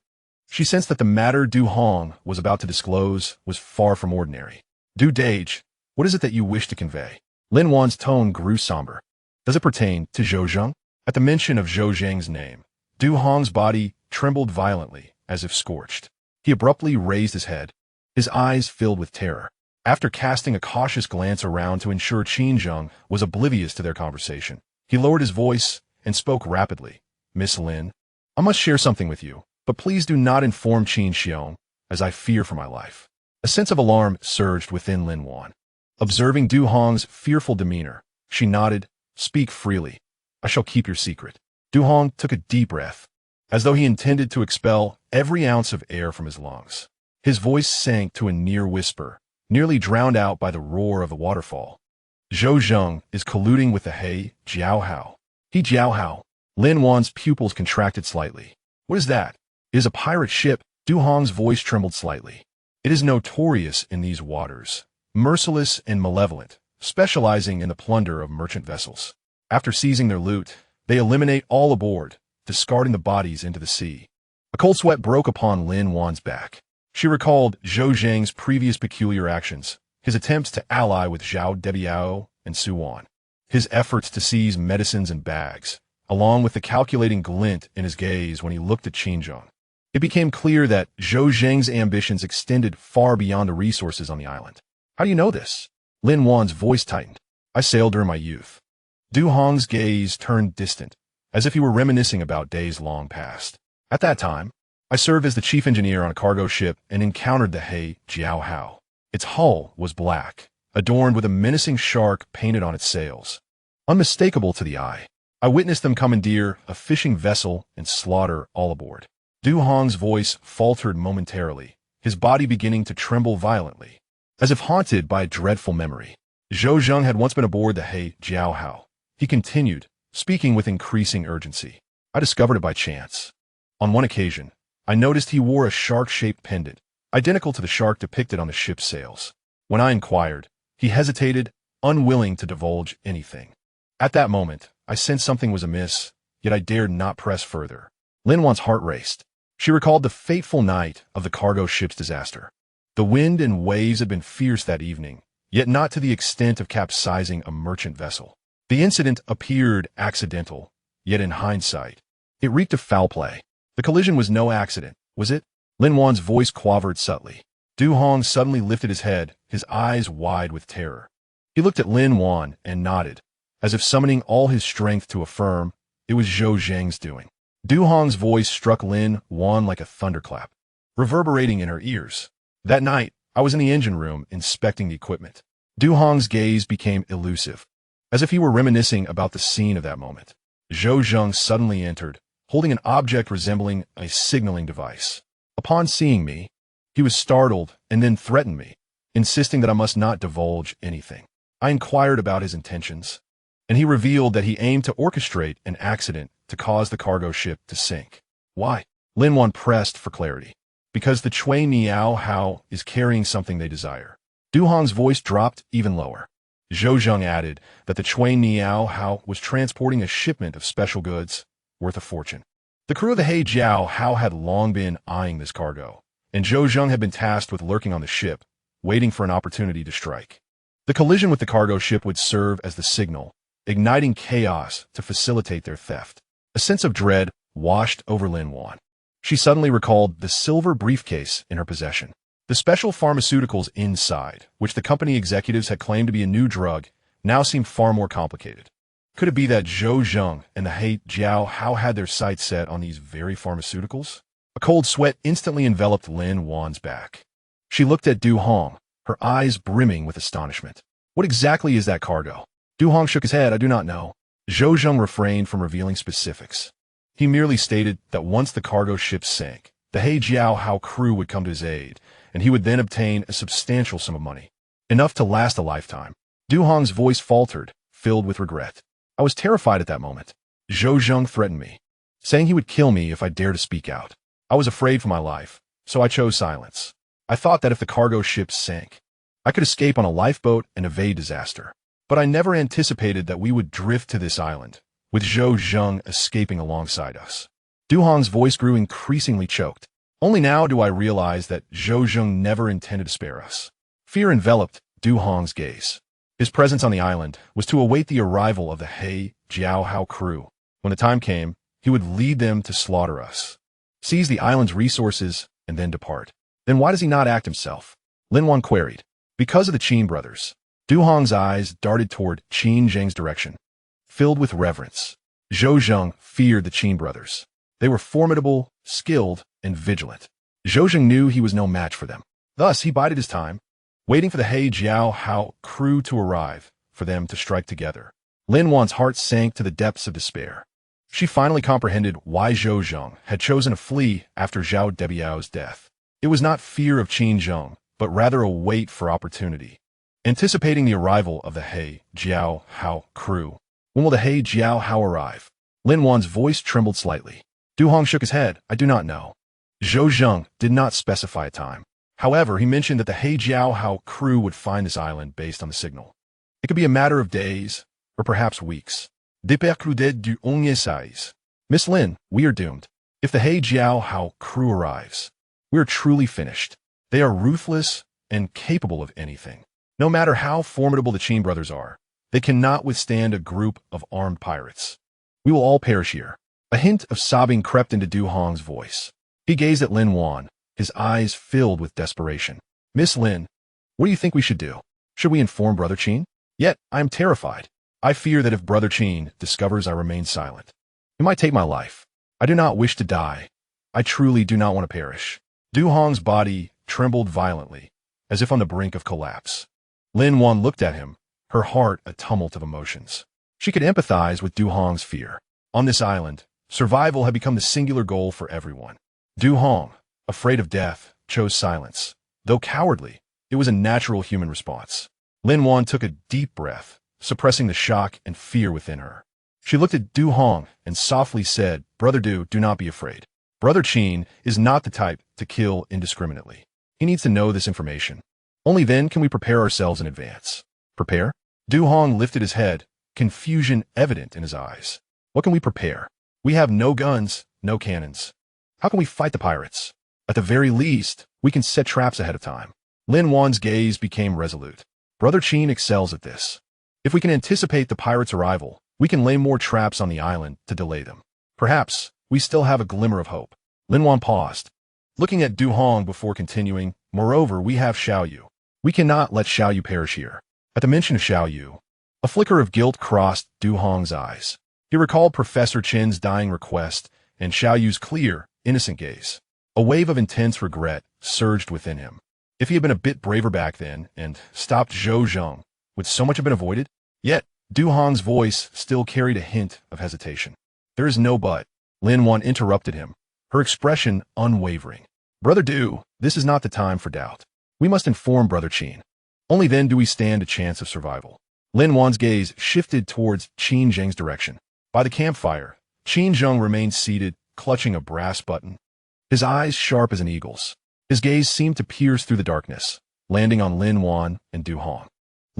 She sensed that the matter Du Hong was about to disclose was far from ordinary. "Du Dage, what is it that you wish to convey?" Lin Wan's tone grew somber. "Does it pertain to Zhou Zheng?" At the mention of Zhou Zheng's name, Du Hong's body trembled violently, as if scorched. He abruptly raised his head, his eyes filled with terror. After casting a cautious glance around to ensure Qin Zheng was oblivious to their conversation, he lowered his voice and spoke rapidly. "Miss Lin, I must share something with you, but please do not inform Qin Xiong, as I fear for my life." A sense of alarm surged within Lin Wan. Observing Du Hong's fearful demeanor, she nodded, "Speak freely. I shall keep your secret." Du Hong took a deep breath, as though he intended to expel every ounce of air from his lungs. His voice sank to a near whisper, nearly drowned out by the roar of the waterfall. "Zhou Zheng is colluding with the He Jiao Hao." "He Jiao Hao." Lin Wan's pupils contracted slightly. "What is that? It is a pirate ship." Du Hong's voice trembled slightly. "It is notorious in these waters, merciless and malevolent, specializing in the plunder of merchant vessels. After seizing their loot, they eliminate all aboard, discarding the bodies into the sea." A cold sweat broke upon Lin Wan's back. She recalled Zhou Zheng's previous peculiar actions, his attempts to ally with Zhao WWII and Su Wan, his efforts to seize medicines and bags, along with the calculating glint in his gaze when he looked at Qin Zheng. It became clear that Zhou Zheng's ambitions extended far beyond the resources on the island. "How do you know this?" Lin Wan's voice tightened. "I sailed during my youth." Du Hong's gaze turned distant, as if he were reminiscing about days long past. "At that time, I served as the chief engineer on a cargo ship and encountered the He Jiao Hao. Its hull was black, adorned with a menacing shark painted on its sails, unmistakable to the eye. I witnessed them commandeer a fishing vessel and slaughter all aboard." Du Hong's voice faltered momentarily, his body beginning to tremble violently, as if haunted by a dreadful memory. "Zhou Zheng had once been aboard the He Jiao Hao," he continued, speaking with increasing urgency. "I discovered it by chance. On one occasion, I noticed he wore a shark-shaped pendant, identical to the shark depicted on the ship's sails. When I inquired, he hesitated, unwilling to divulge anything. At that moment, I sensed something was amiss, yet I dared not press further." Lin Wan's heart raced. She recalled the fateful night of the cargo ship's disaster. The wind and waves had been fierce that evening, yet not to the extent of capsizing a merchant vessel. The incident appeared accidental, yet in hindsight, it reeked of foul play. The collision was no accident, was it? Lin Wan's voice quavered subtly. Du Hong suddenly lifted his head, his eyes wide with terror. He looked at Lin Wan and nodded, as if summoning all his strength to affirm it was Zhou Zheng's doing. Du Hong's voice struck Lin Wan like a thunderclap, reverberating in her ears. "That night, I was in the engine room inspecting the equipment." Du Hong's gaze became elusive, as if he were reminiscing about the scene of that moment. Zhou Zheng suddenly entered, holding an object resembling a signaling device. Upon seeing me, he was startled and then threatened me, insisting that I must not divulge anything. I inquired about his intentions, and he revealed that he aimed to orchestrate an accident to cause the cargo ship to sink. "Why?" Lin Wan pressed for clarity. "Because the Chui Niao Hao is carrying something they desire." Du Hong's voice dropped even lower. Zhou Zheng added that the Chui Niao Hao was transporting a shipment of special goods worth a fortune. The crew of the He Jiao Hao had long been eyeing this cargo, and Zhou Zheng had been tasked with lurking on the ship, waiting for an opportunity to strike. The collision with the cargo ship would serve as the signal, igniting chaos to facilitate their theft. A sense of dread washed over Lin Wan. She suddenly recalled the silver briefcase in her possession. The special pharmaceuticals inside, which the company executives had claimed to be a new drug, now seemed far more complicated. Could it be that Zhou Zheng and the He Jiao Hao had their sights set on these very pharmaceuticals? A cold sweat instantly enveloped Lin Wan's back. She looked at Du Hong, her eyes brimming with astonishment. What exactly is that cargo? Du Hong shook his head. I do not know. Zhou Zheng refrained from revealing specifics. He merely stated that once the cargo ship sank, the He Jiao Hao crew would come to his aid, and he would then obtain a substantial sum of money, enough to last a lifetime. Du Hong's voice faltered, filled with regret. I was terrified at that moment. Zhou Zheng threatened me, saying he would kill me if I dared to speak out. I was afraid for my life, so I chose silence. I thought that if the cargo ship sank, I could escape on a lifeboat and evade disaster. But I never anticipated that we would drift to this island, with Zhou Zheng escaping alongside us. Du Hong's voice grew increasingly choked. Only now do I realize that Zhou Zheng never intended to spare us. Fear enveloped Du Hong's gaze. His presence on the island was to await the arrival of the He Jiao Hao crew. When the time came, he would lead them to slaughter us, seize the island's resources, and then depart. Then why does he not act himself? Lin Wan queried. Because of the Qin brothers. Du Hong's eyes darted toward Qin Zheng's direction, filled with reverence. Zhou Zheng feared the Qin brothers. They were formidable, skilled, and vigilant. Zhou Zheng knew he was no match for them. Thus, he bided his time, waiting for the He Jiao Hao crew to arrive, for them to strike together. Lin Wan's heart sank to the depths of despair. She finally comprehended why Zhou Zheng had chosen to flee after Zhao Debiao's death. It was not fear of Qin Zheng, but rather a wait for opportunity. Anticipating the arrival of the He Jiao Hao crew. When will the He Jiao Hao arrive? Lin Wan's voice trembled slightly. Du Hong shook his head. I do not know. Zhou Zheng did not specify a time. However, he mentioned that the He Jiao Hao crew would find this island based on the signal. It could be a matter of days, or perhaps weeks. Dépercrudet du WWII. Miss Lin, we are doomed. If the He Jiao Hao crew arrives, we are truly finished. They are ruthless and capable of anything. No matter how formidable the Qin brothers are, they cannot withstand a group of armed pirates. We will all perish here. A hint of sobbing crept into Du Hong's voice. He gazed at Lin Wan, his eyes filled with desperation. Miss Lin, what do you think we should do? Should we inform Brother Qin? Yet, I am terrified. I fear that if Brother Qin discovers I remain silent, he might take my life. I do not wish to die. I truly do not want to perish. Du Hong's body trembled violently, as if on the brink of collapse. Lin Wan looked at him, her heart a tumult of emotions. She could empathize with Du Hong's fear. On this island, survival had become the singular goal for everyone. Du Hong, afraid of death, chose silence. Though cowardly, it was a natural human response. Lin Wan took a deep breath, suppressing the shock and fear within her. She looked at Du Hong and softly said, Brother Du, do not be afraid. Brother Qin is not the type to kill indiscriminately. He needs to know this information. Only then can we prepare ourselves in advance. Prepare? Du Hong lifted his head, confusion evident in his eyes. What can we prepare? We have no guns, no cannons. How can we fight the pirates? At the very least, we can set traps ahead of time. Lin Wan's gaze became resolute. Brother Qin excels at this. If we can anticipate the pirates' arrival, we can lay more traps on the island to delay them. Perhaps we still have a glimmer of hope. Lin Wan paused, looking at Du Hong before continuing. Moreover, we have Xiao Yu. We cannot let Xiao Yu perish here. At the mention of Xiao Yu, a flicker of guilt crossed Du Hong's eyes. He recalled Professor Chen's dying request and Xiao Yu's clear, innocent gaze. A wave of intense regret surged within him. If he had been a bit braver back then and stopped Zhou Zheng, would so much have been avoided? Yet, Du Hong's voice still carried a hint of hesitation. There is no but. Lin Wan interrupted him, her expression unwavering. Brother Du, this is not the time for doubt. We must inform Brother Qin. Only then do we stand a chance of survival. Lin Wan's gaze shifted towards Qin Zheng's direction. By the campfire, Qin Zheng remained seated, clutching a brass button, his eyes sharp as an eagle's. His gaze seemed to pierce through the darkness, landing on Lin Wan and Du Hong.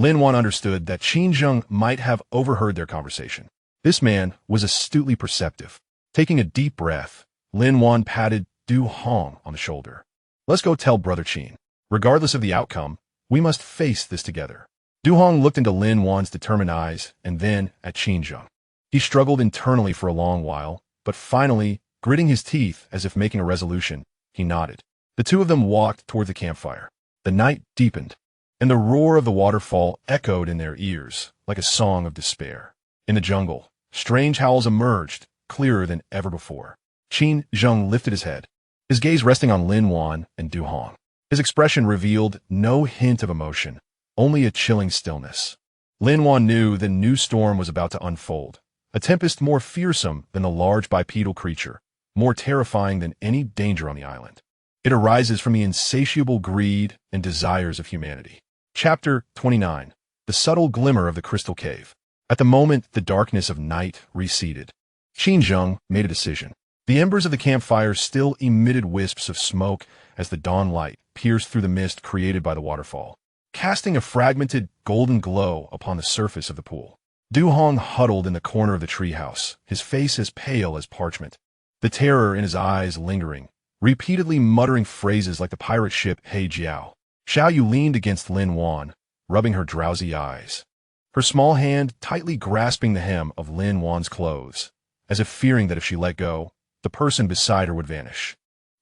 Lin Wan understood that Qin Zheng might have overheard their conversation. This man was astutely perceptive. Taking a deep breath, Lin Wan patted Du Hong on the shoulder. Let's go tell Brother Qin. Regardless of the outcome, we must face this together. Du Hong looked into Lin Wan's determined eyes and then at Qin Zheng. He struggled internally for a long while, but finally, gritting his teeth as if making a resolution, he nodded. The two of them walked toward the campfire. The night deepened, and the roar of the waterfall echoed in their ears like a song of despair. In the jungle, strange howls emerged, clearer than ever before. Qin Zheng lifted his head, his gaze resting on Lin Wan and Du Hong. His expression revealed no hint of emotion, only a chilling stillness. Lin Wan knew the new storm was about to unfold, a tempest more fearsome than the large bipedal creature, more terrifying than any danger on the island. It arises from the insatiable greed and desires of humanity. Chapter 29. The subtle glimmer of the crystal cave. At the moment the darkness of night receded, Qin Zheng made a decision. The embers of the campfire still emitted wisps of smoke as the dawn light pierced through the mist created by the waterfall, casting a fragmented golden glow upon the surface of the pool. Du Hong huddled in the corner of the treehouse, his face as pale as parchment, the terror in his eyes lingering, repeatedly muttering phrases like the pirate ship He Jiao. Xiao Yu leaned against Lin Wan, rubbing her drowsy eyes, her small hand tightly grasping the hem of Lin Wan's clothes, as if fearing that if she let go, the person beside her would vanish.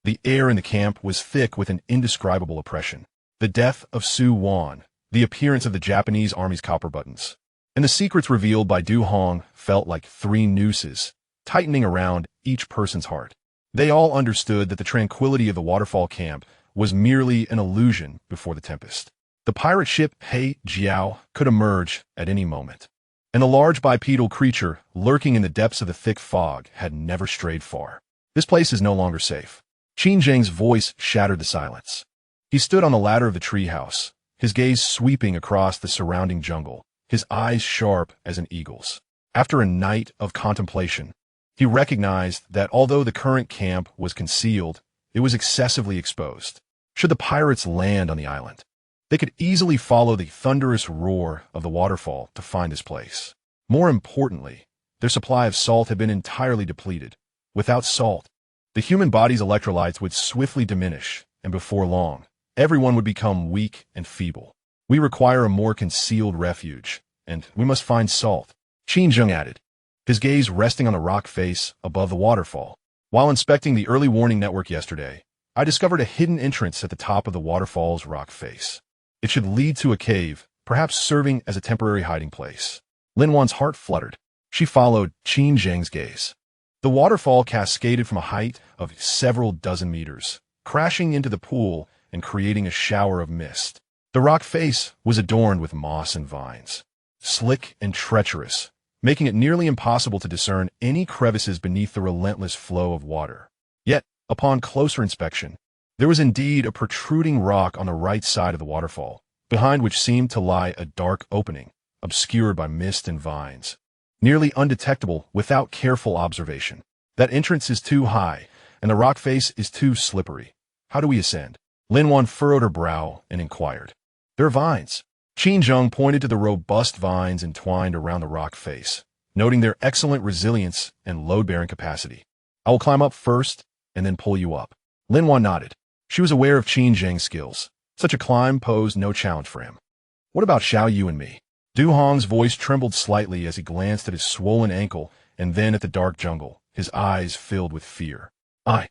The air in the camp was thick with an indescribable oppression. The death of Su Wan, the appearance of the Japanese army's copper buttons, and the secrets revealed by Du Hong felt like three nooses, tightening around each person's heart. They all understood that the tranquility of the waterfall camp was merely an illusion before the tempest. The pirate ship He Jiao could emerge at any moment, and the large bipedal creature lurking in the depths of the thick fog had never strayed far. This place is no longer safe. Qin Zheng's voice shattered the silence. He stood on the ladder of the treehouse, his gaze sweeping across the surrounding jungle, his eyes sharp as an eagle's. After a night of contemplation, he recognized that although the current camp was concealed, it was excessively exposed. Should the pirates land on the island, they could easily follow the thunderous roar of the waterfall to find this place. More importantly, their supply of salt had been entirely depleted. Without salt, the human body's electrolytes would swiftly diminish, and before long, everyone would become weak and feeble. We require a more concealed refuge, and we must find salt, Qin Zheng added, his gaze resting on the rock face above the waterfall. While inspecting the early warning network yesterday, I discovered a hidden entrance at the top of the waterfall's rock face. It should lead to a cave, perhaps serving as a temporary hiding place. Lin Wan's heart fluttered. She followed Qin Zheng's gaze. The waterfall cascaded from a height of several dozen meters, crashing into the pool and creating a shower of mist. The rock face was adorned with moss and vines, slick and treacherous, making it nearly impossible to discern any crevices beneath the relentless flow of water. Yet, upon closer inspection, there was indeed a protruding rock on the right side of the waterfall, behind which seemed to lie a dark opening, obscured by mist and vines, nearly undetectable without careful observation. That entrance is too high, and the rock face is too slippery. How do we ascend? Lin Wan furrowed her brow and inquired. There are vines. Qin Zheng pointed to the robust vines entwined around the rock face, noting their excellent resilience and load-bearing capacity. I will climb up first, and then pull you up. Lin Wan nodded. She was aware of Qin Zheng's skills. Such a climb posed no challenge for him. What about Xiao Yu and me? Du Hong's voice trembled slightly as he glanced at his swollen ankle and then at the dark jungle, his eyes filled with fear. I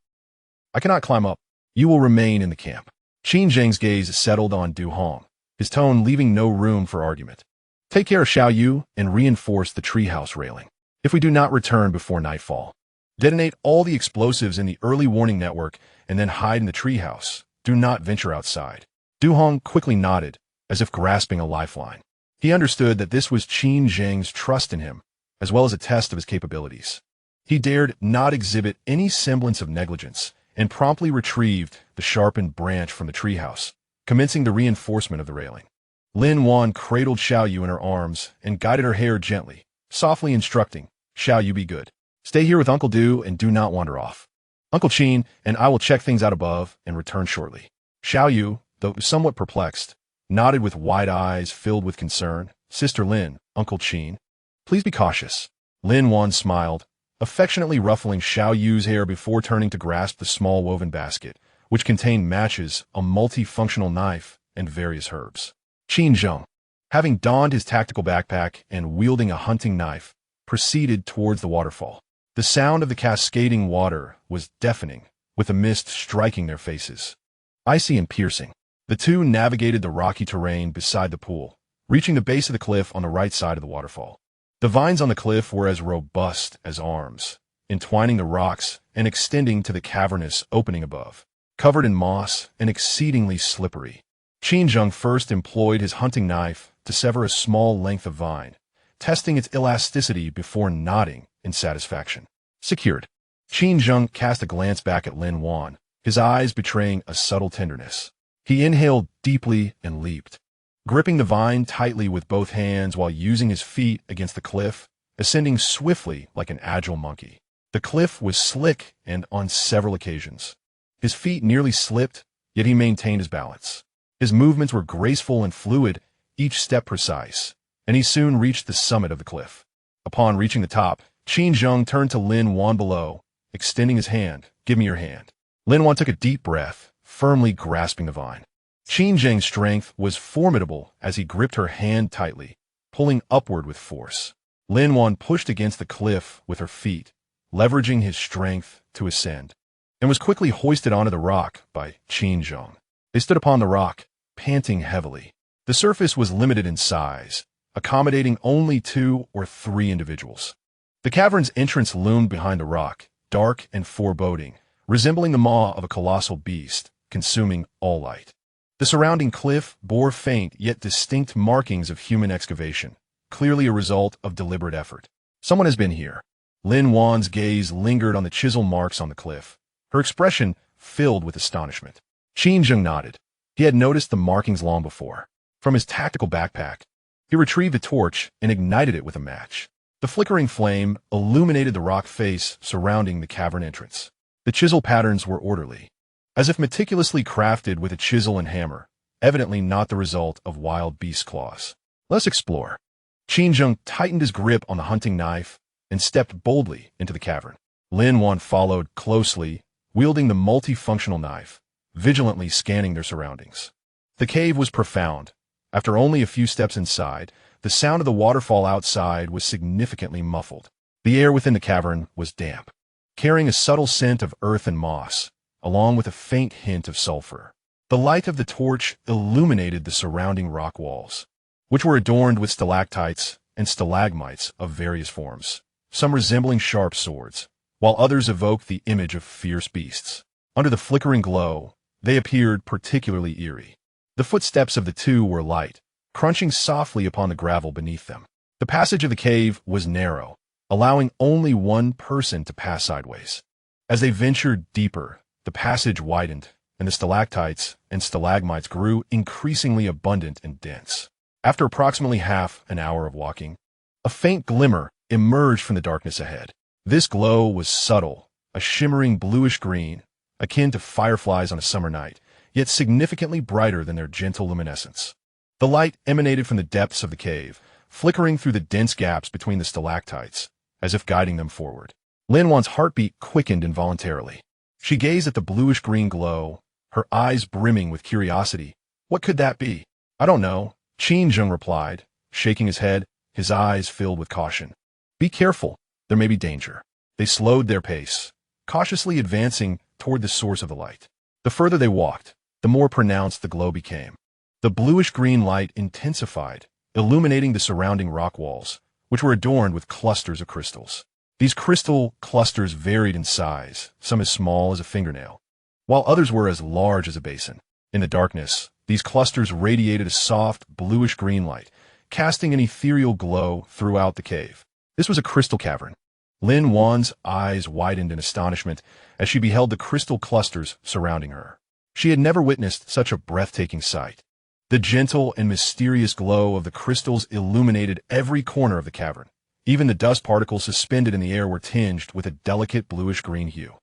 cannot climb up. You will remain in the camp. Qin Zheng's gaze settled on Du Hong, his tone leaving no room for argument. Take care of Xiao Yu and reinforce the treehouse railing. If we do not return before nightfall, detonate all the explosives in the early warning network and then hide in the treehouse. Do not venture outside. Du Hong quickly nodded, as if grasping a lifeline. He understood that this was Qin Zheng's trust in him, as well as a test of his capabilities. He dared not exhibit any semblance of negligence, and promptly retrieved the sharpened branch from the treehouse, commencing the reinforcement of the railing. Lin Wan cradled Xiao Yu in her arms and guided her hair gently, softly instructing, Xiao Yu, be good. Stay here with Uncle Du and do not wander off. Uncle Qin and I will check things out above and return shortly. Xiao Yu, though somewhat perplexed, nodded with wide eyes filled with concern. Sister Lin, Uncle Qin, please be cautious. Lin Wan smiled, affectionately ruffling Xiao Yu's hair before turning to grasp the small woven basket, which contained matches, a multifunctional knife, and various herbs. Qin Zheng, having donned his tactical backpack and wielding a hunting knife, proceeded towards the waterfall. The sound of the cascading water was deafening, with the mist striking their faces. Icy and piercing, the two navigated the rocky terrain beside the pool, reaching the base of the cliff on the right side of the waterfall. The vines on the cliff were as robust as arms, entwining the rocks and extending to the cavernous opening above, covered in moss and exceedingly slippery. Qin Zheng first employed his hunting knife to sever a small length of vine, testing its elasticity before nodding in satisfaction. Secured. Qin Zheng cast a glance back at Lin Wan, his eyes betraying a subtle tenderness. He inhaled deeply and leaped, gripping the vine tightly with both hands while using his feet against the cliff, ascending swiftly like an agile monkey. The cliff was slick and on several occasions. His feet nearly slipped, yet he maintained his balance. His movements were graceful and fluid, each step precise, and he soon reached the summit of the cliff. Upon reaching the top, Qin Zheng turned to Lin Wan below, extending his hand. Give me your hand. Lin Wan took a deep breath, firmly grasping the vine. Qin Zheng's strength was formidable as he gripped her hand tightly, pulling upward with force. Lin Wan pushed against the cliff with her feet, leveraging his strength to ascend, and was quickly hoisted onto the rock by Qin Zheng. They stood upon the rock, panting heavily. The surface was limited in size, accommodating only 2 or 3 individuals. The cavern's entrance loomed behind the rock, dark and foreboding, resembling the maw of a colossal beast, consuming all light. The surrounding cliff bore faint yet distinct markings of human excavation, clearly a result of deliberate effort. Someone has been here. Lin Wan's gaze lingered on the chisel marks on the cliff, her expression filled with astonishment. Qin Zheng nodded. He had noticed the markings long before. From his tactical backpack, he retrieved a torch and ignited it with a match. The flickering flame illuminated the rock face surrounding the cavern entrance. The chisel patterns were orderly, as if meticulously crafted with a chisel and hammer, evidently not the result of wild beast claws. Let's explore. Qin Zheng tightened his grip on the hunting knife and stepped boldly into the cavern. Lin Wan followed closely, wielding the multifunctional knife, vigilantly scanning their surroundings. The cave was profound. After only a few steps inside, the sound of the waterfall outside was significantly muffled. The air within the cavern was damp, carrying a subtle scent of earth and moss, along with a faint hint of sulfur. The light of the torch illuminated the surrounding rock walls, which were adorned with stalactites and stalagmites of various forms, some resembling sharp swords, while others evoked the image of fierce beasts. Under the flickering glow, they appeared particularly eerie. The footsteps of the two were light, crunching softly upon the gravel beneath them. The passage of the cave was narrow, allowing only one person to pass sideways. As they ventured deeper, the passage widened, and the stalactites and stalagmites grew increasingly abundant and dense. After approximately half an hour of walking, a faint glimmer emerged from the darkness ahead. This glow was subtle, a shimmering bluish green, akin to fireflies on a summer night, yet significantly brighter than their gentle luminescence. The light emanated from the depths of the cave, flickering through the dense gaps between the stalactites, as if guiding them forward. Lin Wan's heartbeat quickened involuntarily. She gazed at the bluish-green glow, her eyes brimming with curiosity. What could that be? I don't know, Qin Zheng replied, shaking his head, his eyes filled with caution. Be careful, there may be danger. They slowed their pace, cautiously advancing toward the source of the light. The further they walked, the more pronounced the glow became. The bluish-green light intensified, illuminating the surrounding rock walls, which were adorned with clusters of crystals. These crystal clusters varied in size, some as small as a fingernail, while others were as large as a basin. In the darkness, these clusters radiated a soft, bluish-green light, casting an ethereal glow throughout the cave. This was a crystal cavern. Lin Wan's eyes widened in astonishment as she beheld the crystal clusters surrounding her. She had never witnessed such a breathtaking sight. The gentle and mysterious glow of the crystals illuminated every corner of the cavern. Even the dust particles suspended in the air were tinged with a delicate bluish-green hue.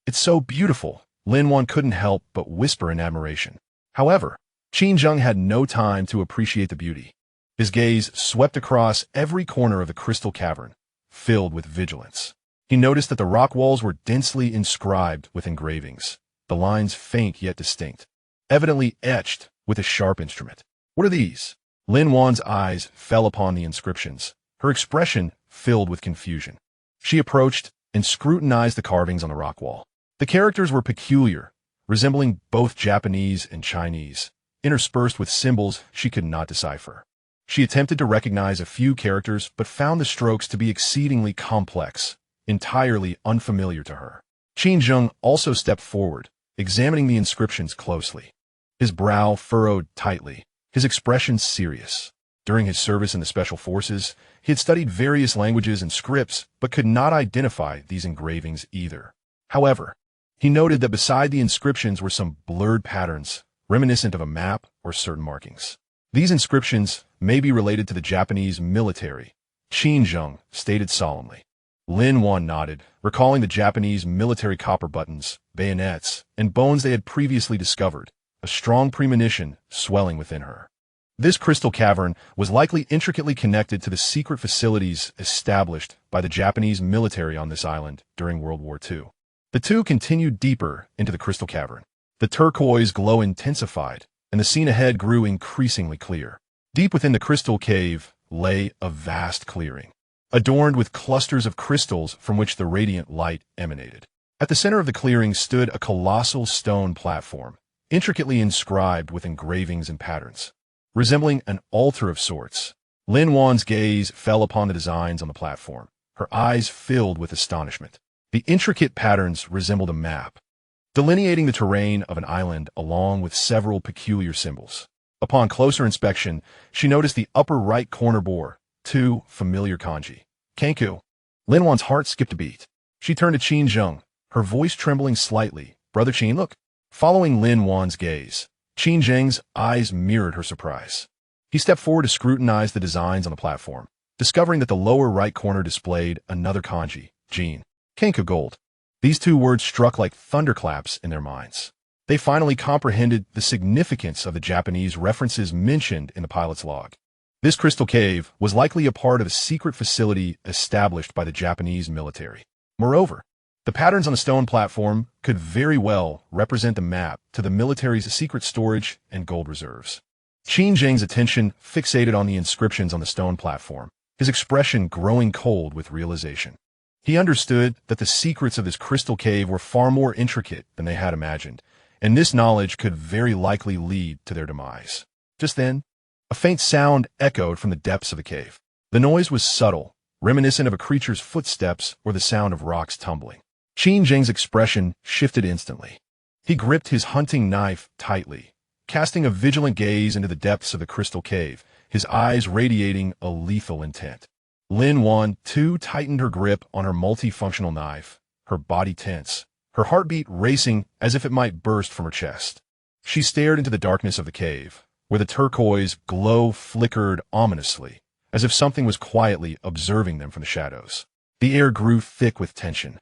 It's so beautiful, Lin Wan couldn't help but whisper in admiration. However, Qin Zheng had no time to appreciate the beauty. His gaze swept across every corner of the crystal cavern, filled with vigilance. He noticed that the rock walls were densely inscribed with engravings, the lines faint yet distinct, evidently etched with a sharp instrument. What are these? Lin Wan's eyes fell upon the inscriptions, her expression filled with confusion. She approached and scrutinized the carvings on the rock wall. The characters were peculiar, resembling both Japanese and Chinese, interspersed with symbols she could not decipher. She attempted to recognize a few characters but found the strokes to be exceedingly complex, entirely unfamiliar to her. Qin Zheng also stepped forward, examining the inscriptions closely. His brow furrowed tightly, his expression serious. During his service in the Special Forces, he had studied various languages and scripts but could not identify these engravings either. However, he noted that beside the inscriptions were some blurred patterns, reminiscent of a map or certain markings. These inscriptions may be related to the Japanese military, Qin Zheng stated solemnly. Lin Wan nodded, recalling the Japanese military copper buttons, bayonets, and bones they had previously discovered, a strong premonition swelling within her. This crystal cavern was likely intricately connected to the secret facilities established by the Japanese military on this island during World War II. The two continued deeper into the crystal cavern. The turquoise glow intensified, and the scene ahead grew increasingly clear. Deep within the crystal cave lay a vast clearing, adorned with clusters of crystals from which the radiant light emanated. At the center of the clearing stood a colossal stone platform, intricately inscribed with engravings and patterns, resembling an altar of sorts. Lin Wan's gaze fell upon the designs on the platform, her eyes filled with astonishment. The intricate patterns resembled a map, delineating the terrain of an island along with several peculiar symbols. Upon closer inspection, she noticed the upper right corner bore two familiar kanji. Kenku. Lin Wan's heart skipped a beat. She turned to Qin Zheng, her voice trembling slightly. Brother Qin, look. Following Lin Wan's gaze, Qin Zheng's eyes mirrored her surprise. He stepped forward to scrutinize the designs on the platform, discovering that the lower right corner displayed another kanji, Jin. Kenku gold. These two words struck like thunderclaps in their minds. They finally comprehended the significance of the Japanese references mentioned in the pilot's log. This crystal cave was likely a part of a secret facility established by the Japanese military. Moreover, the patterns on the stone platform could very well represent the map to the military's secret storage and gold reserves. Qin Zheng's attention fixated on the inscriptions on the stone platform, his expression growing cold with realization. He understood that the secrets of this crystal cave were far more intricate than they had imagined, and this knowledge could very likely lead to their demise. Just then, a faint sound echoed from the depths of the cave. The noise was subtle, reminiscent of a creature's footsteps or the sound of rocks tumbling. Qin Zheng's expression shifted instantly. He gripped his hunting knife tightly, casting a vigilant gaze into the depths of the crystal cave, his eyes radiating a lethal intent. Lin Wan, too, tightened her grip on her multifunctional knife, her body tense, her heartbeat racing as if it might burst from her chest. She stared into the darkness of the cave, where the turquoise glow flickered ominously, as if something was quietly observing them from the shadows. The air grew thick with tension.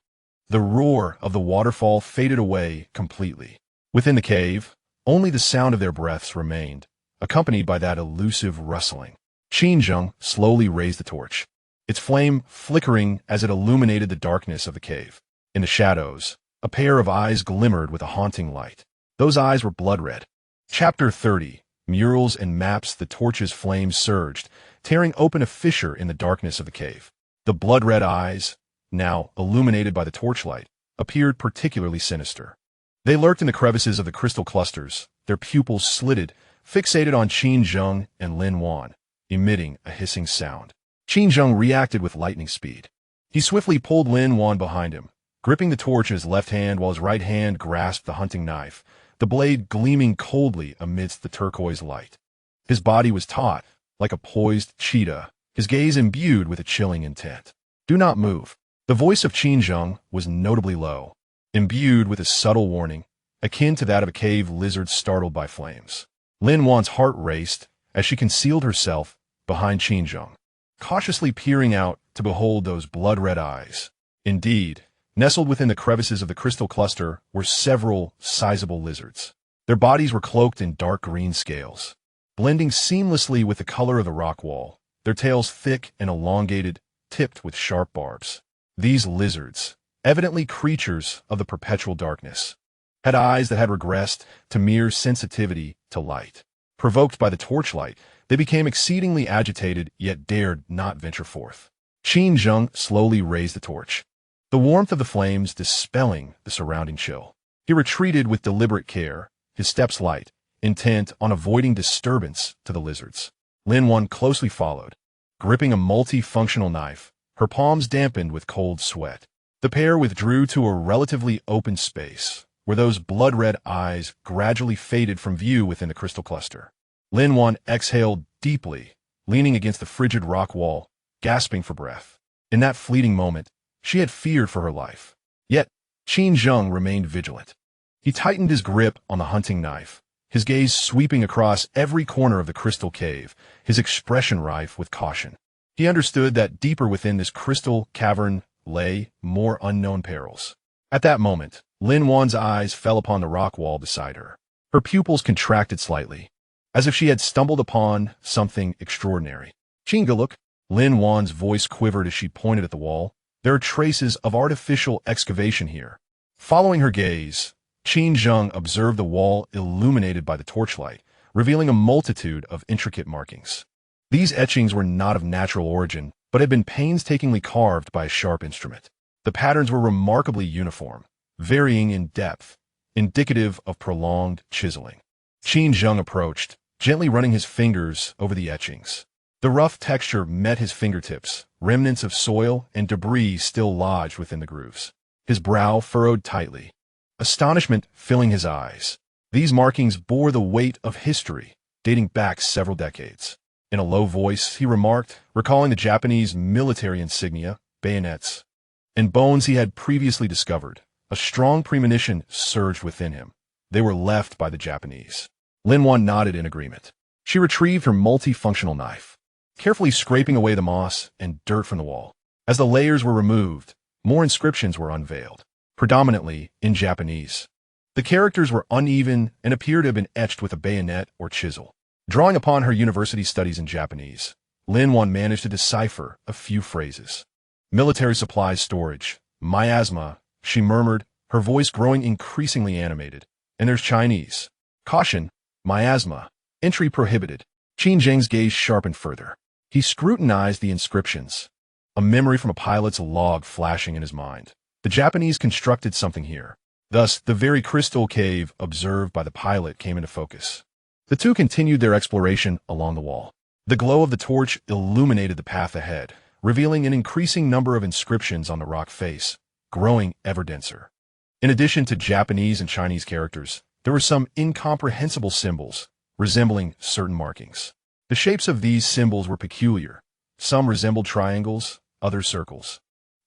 The roar of the waterfall faded away completely. Within the cave, only the sound of their breaths remained, accompanied by that elusive rustling. Qin Zheng slowly raised the torch, its flame flickering as it illuminated the darkness of the cave. In the shadows, a pair of eyes glimmered with a haunting light. Those eyes were blood-red. Chapter 30. Murals and maps. The torch's flame surged, tearing open a fissure in the darkness of the cave. The blood-red eyes, now illuminated by the torchlight, appeared particularly sinister. They lurked in the crevices of the crystal clusters, their pupils slitted, fixated on Qin Zheng and Lin Wan, emitting a hissing sound. Qin Zheng reacted with lightning speed. He swiftly pulled Lin Wan behind him, gripping the torch in his left hand while his right hand grasped the hunting knife, the blade gleaming coldly amidst the turquoise light. His body was taut, like a poised cheetah, his gaze imbued with a chilling intent. Do not move. The voice of Qin Zheng was notably low, imbued with a subtle warning, akin to that of a cave lizard startled by flames. Lin Wan's heart raced as she concealed herself behind Qin Zheng, cautiously peering out to behold those blood-red eyes. Indeed, nestled within the crevices of the crystal cluster were several sizable lizards. Their bodies were cloaked in dark green scales, blending seamlessly with the color of the rock wall, their tails thick and elongated, tipped with sharp barbs. These lizards, evidently creatures of the perpetual darkness, had eyes that had regressed to mere sensitivity to light. Provoked by the torchlight, they became exceedingly agitated, yet dared not venture forth. Qin Zheng slowly raised the torch, the warmth of the flames dispelling the surrounding chill. He retreated with deliberate care, his steps light, intent on avoiding disturbance to the lizards. Lin Wan closely followed, gripping a multifunctional knife, her palms dampened with cold sweat. The pair withdrew to a relatively open space, where those blood-red eyes gradually faded from view within the crystal cluster. Lin Wan exhaled deeply, leaning against the frigid rock wall, gasping for breath. In that fleeting moment, she had feared for her life. Yet, Qin Zheng remained vigilant. He tightened his grip on the hunting knife, his gaze sweeping across every corner of the crystal cave, his expression rife with caution. He understood that deeper within this crystal cavern lay more unknown perils. At that moment, Lin Wan's eyes fell upon the rock wall beside her. Her pupils contracted slightly, as if she had stumbled upon something extraordinary. "Chinga, look!" Lin Wan's voice quivered as she pointed at the wall. "There are traces of artificial excavation here." Following her gaze, Qin Zheng observed the wall illuminated by the torchlight, revealing a multitude of intricate markings. These etchings were not of natural origin, but had been painstakingly carved by a sharp instrument. The patterns were remarkably uniform, varying in depth, indicative of prolonged chiseling. Qin Zheng approached, gently running his fingers over the etchings. The rough texture met his fingertips, remnants of soil and debris still lodged within the grooves. His brow furrowed tightly, astonishment filling his eyes. These markings bore the weight of history, dating back several decades. In a low voice, he remarked, recalling the Japanese military insignia, bayonets, and bones he had previously discovered. A strong premonition surged within him. They were left by the Japanese. Lin Wan nodded in agreement. She retrieved her multifunctional knife, carefully scraping away the moss and dirt from the wall. As the layers were removed, more inscriptions were unveiled, predominantly in Japanese. The characters were uneven and appeared to have been etched with a bayonet or chisel. Drawing upon her university studies in Japanese, Lin Wan managed to decipher a few phrases. "Military supplies storage, miasma," she murmured, her voice growing increasingly animated. "And there's Chinese. Caution, miasma, entry prohibited." Qin Zheng's gaze sharpened further. He scrutinized the inscriptions, a memory from a pilot's log flashing in his mind. The Japanese constructed something here. Thus, the very crystal cave observed by the pilot came into focus. The two continued their exploration along the wall. The glow of the torch illuminated the path ahead, revealing an increasing number of inscriptions on the rock face, growing ever denser. In addition to Japanese and Chinese characters, there were some incomprehensible symbols, resembling certain markings. The shapes of these symbols were peculiar. Some resembled triangles, others circles,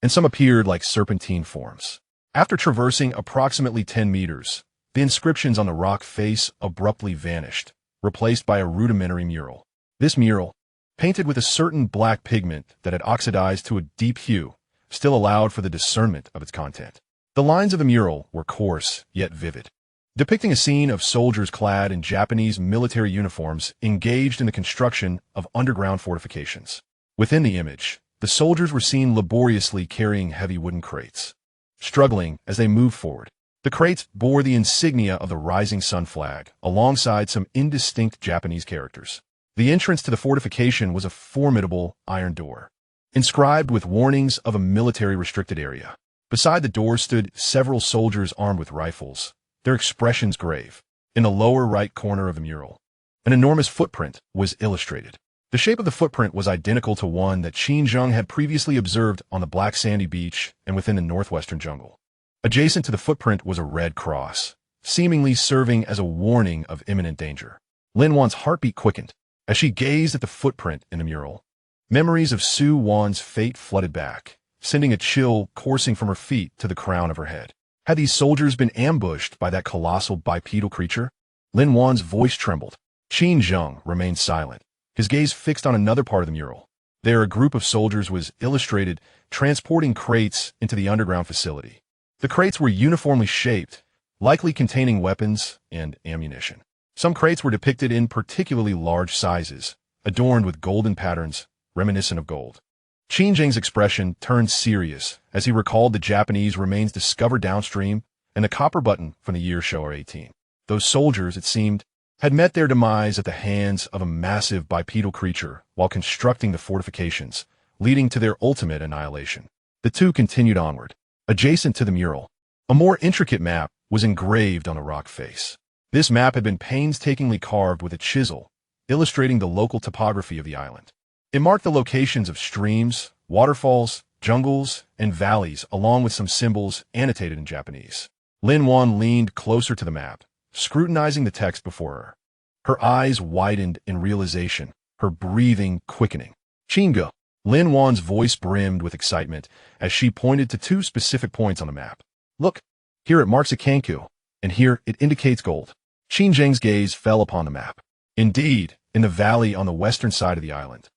and some appeared like serpentine forms. After traversing approximately 10 meters, the inscriptions on the rock face abruptly vanished, replaced by a rudimentary mural. This mural, painted with a certain black pigment that had oxidized to a deep hue, still allowed for the discernment of its content. The lines of the mural were coarse yet vivid, depicting a scene of soldiers clad in Japanese military uniforms engaged in the construction of underground fortifications. Within the image, the soldiers were seen laboriously carrying heavy wooden crates, struggling as they moved forward. The crates bore the insignia of the Rising Sun flag, alongside some indistinct Japanese characters. The entrance to the fortification was a formidable iron door, inscribed with warnings of a military-restricted area. Beside the door stood several soldiers armed with rifles, their expressions grave. In the lower right corner of the mural, an enormous footprint was illustrated. The shape of the footprint was identical to one that Qin Zheng had previously observed on the black sandy beach and within the northwestern jungle. Adjacent to the footprint was a red cross, seemingly serving as a warning of imminent danger. Lin Wan's heartbeat quickened as she gazed at the footprint in the mural. Memories of Su Wan's fate flooded back, sending a chill coursing from her feet to the crown of her head. Had these soldiers been ambushed by that colossal bipedal creature? Lin Wan's voice trembled. Qin Zheng remained silent, his gaze fixed on another part of the mural. There, a group of soldiers was illustrated transporting crates into the underground facility. The crates were uniformly shaped, likely containing weapons and ammunition. Some crates were depicted in particularly large sizes, adorned with golden patterns reminiscent of gold. Qin Zheng's expression turned serious as he recalled the Japanese remains discovered downstream and the copper button from the year Showa 18. Those soldiers, it seemed, had met their demise at the hands of a massive bipedal creature while constructing the fortifications, leading to their ultimate annihilation. The two continued onward. Adjacent to the mural, a more intricate map was engraved on a rock face. This map had been painstakingly carved with a chisel, illustrating the local topography of the island. It marked the locations of streams, waterfalls, jungles, and valleys, along with some symbols annotated in Japanese. Lin Wan leaned closer to the map, scrutinizing the text before her. Her eyes widened in realization, her breathing quickening. Chinga. Lin Wan's voice brimmed with excitement as she pointed to two specific points on the map. Look, here it marks a Kanku, and here it indicates gold. Qin Zheng's gaze fell upon the map. Indeed, in the valley on the western side of the island,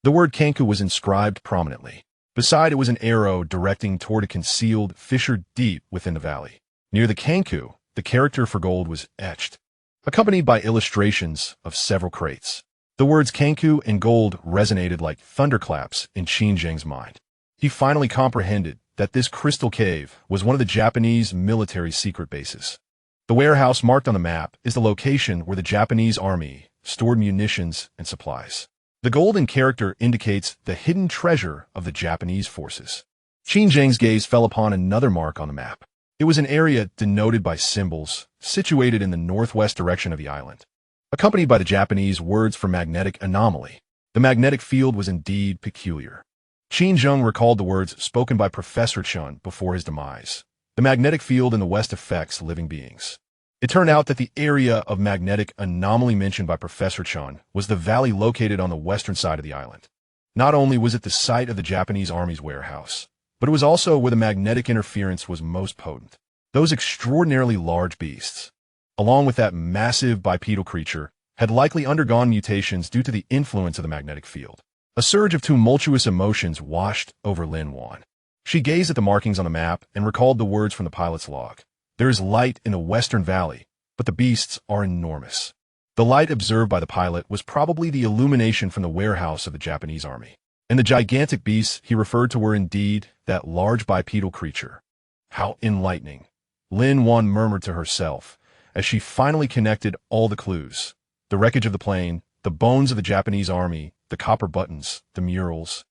the word Kanku was inscribed prominently. Beside it was an arrow directing toward a concealed fissure deep within the valley. Near the Kanku, the character for gold was etched, accompanied by illustrations of several crates. The words Kanku and gold resonated like thunderclaps in Qin Zheng's mind. He finally comprehended that this crystal cave was one of the Japanese military secret bases. The warehouse marked on the map is the location where the Japanese army stored munitions and supplies. The golden character indicates the hidden treasure of the Japanese forces. Qin Zheng's gaze fell upon another mark on the map. It was an area denoted by symbols situated in the northwest direction of the island, accompanied by the Japanese words for magnetic anomaly. The magnetic field was indeed peculiar. Qin Zheng recalled the words spoken by Professor Chun before his demise. The magnetic field in the west affects living beings. It turned out that the area of magnetic anomaly mentioned by Professor Chun was the valley located on the western side of the island. Not only was it the site of the Japanese army's warehouse, but it was also where the magnetic interference was most potent. Those extraordinarily large beasts, along with that massive bipedal creature, had likely undergone mutations due to the influence of the magnetic field. A surge of tumultuous emotions washed over Lin Wan. She gazed at the markings on the map and recalled the words from the pilot's log. There is light in the western valley, but the beasts are enormous. The light observed by the pilot was probably the illumination from the warehouse of the Japanese army. And the gigantic beasts he referred to were indeed that large bipedal creature. How enlightening, Lin Wan murmured to herself as she finally connected all the clues. The wreckage of the plane, the bones of the Japanese army, the copper buttons, the murals,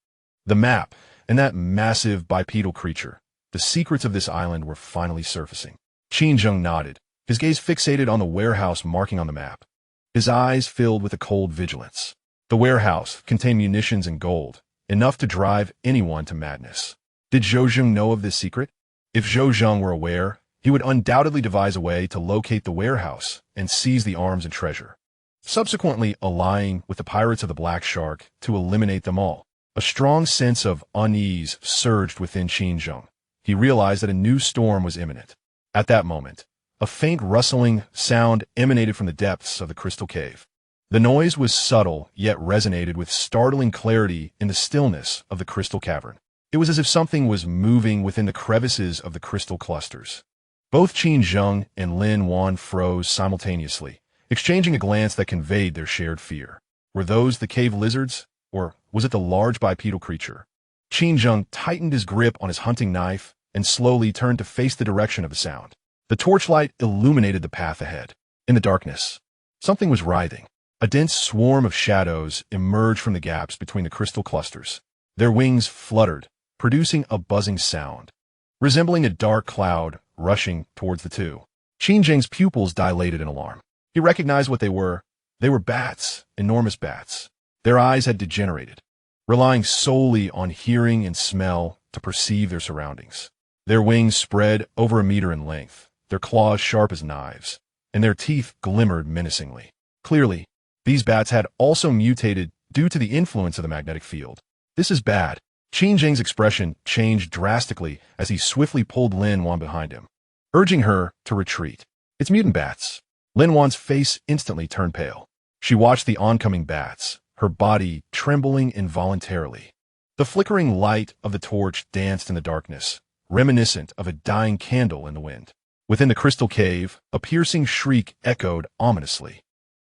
the map, and that massive bipedal creature. The secrets of this island were finally surfacing. Qin Zheng nodded, his gaze fixated on the warehouse marking on the map. His eyes filled with a cold vigilance. The warehouse contained munitions and gold, enough to drive anyone to madness. Did Zhou Zheng know of this secret? If Zhou Zheng were aware, he would undoubtedly devise a way to locate the warehouse and seize the arms and treasure, subsequently allying with the pirates of the Black Shark to eliminate them all. A strong sense of unease surged within Qin Zheng. He realized that a new storm was imminent. At that moment, a faint rustling sound emanated from the depths of the crystal cave. The noise was subtle, yet resonated with startling clarity in the stillness of the crystal cavern. It was as if something was moving within the crevices of the crystal clusters. Both Qin Zheng and Lin Wan froze simultaneously, exchanging a glance that conveyed their shared fear. Were those the cave lizards, or was it the large bipedal creature? Qin Zheng tightened his grip on his hunting knife and slowly turned to face the direction of the sound. The torchlight illuminated the path ahead. In the darkness, something was writhing. A dense swarm of shadows emerged from the gaps between the crystal clusters. Their wings fluttered, producing a buzzing sound, resembling a dark cloud rushing towards the two. Qin Zheng's pupils dilated in alarm. He recognized what they were. They were bats, enormous bats. Their eyes had degenerated, relying solely on hearing and smell to perceive their surroundings. Their wings spread over a meter in length, their claws sharp as knives, and their teeth glimmered menacingly. Clearly, these bats had also mutated due to the influence of the magnetic field. This is bad. Qin Zheng's expression changed drastically as he swiftly pulled Lin Wan behind him, urging her to retreat. It's mutant bats. Lin Wan's face instantly turned pale. She watched the oncoming bats, her body trembling involuntarily. The flickering light of the torch danced in the darkness, reminiscent of a dying candle in the wind. Within the crystal cave, a piercing shriek echoed ominously.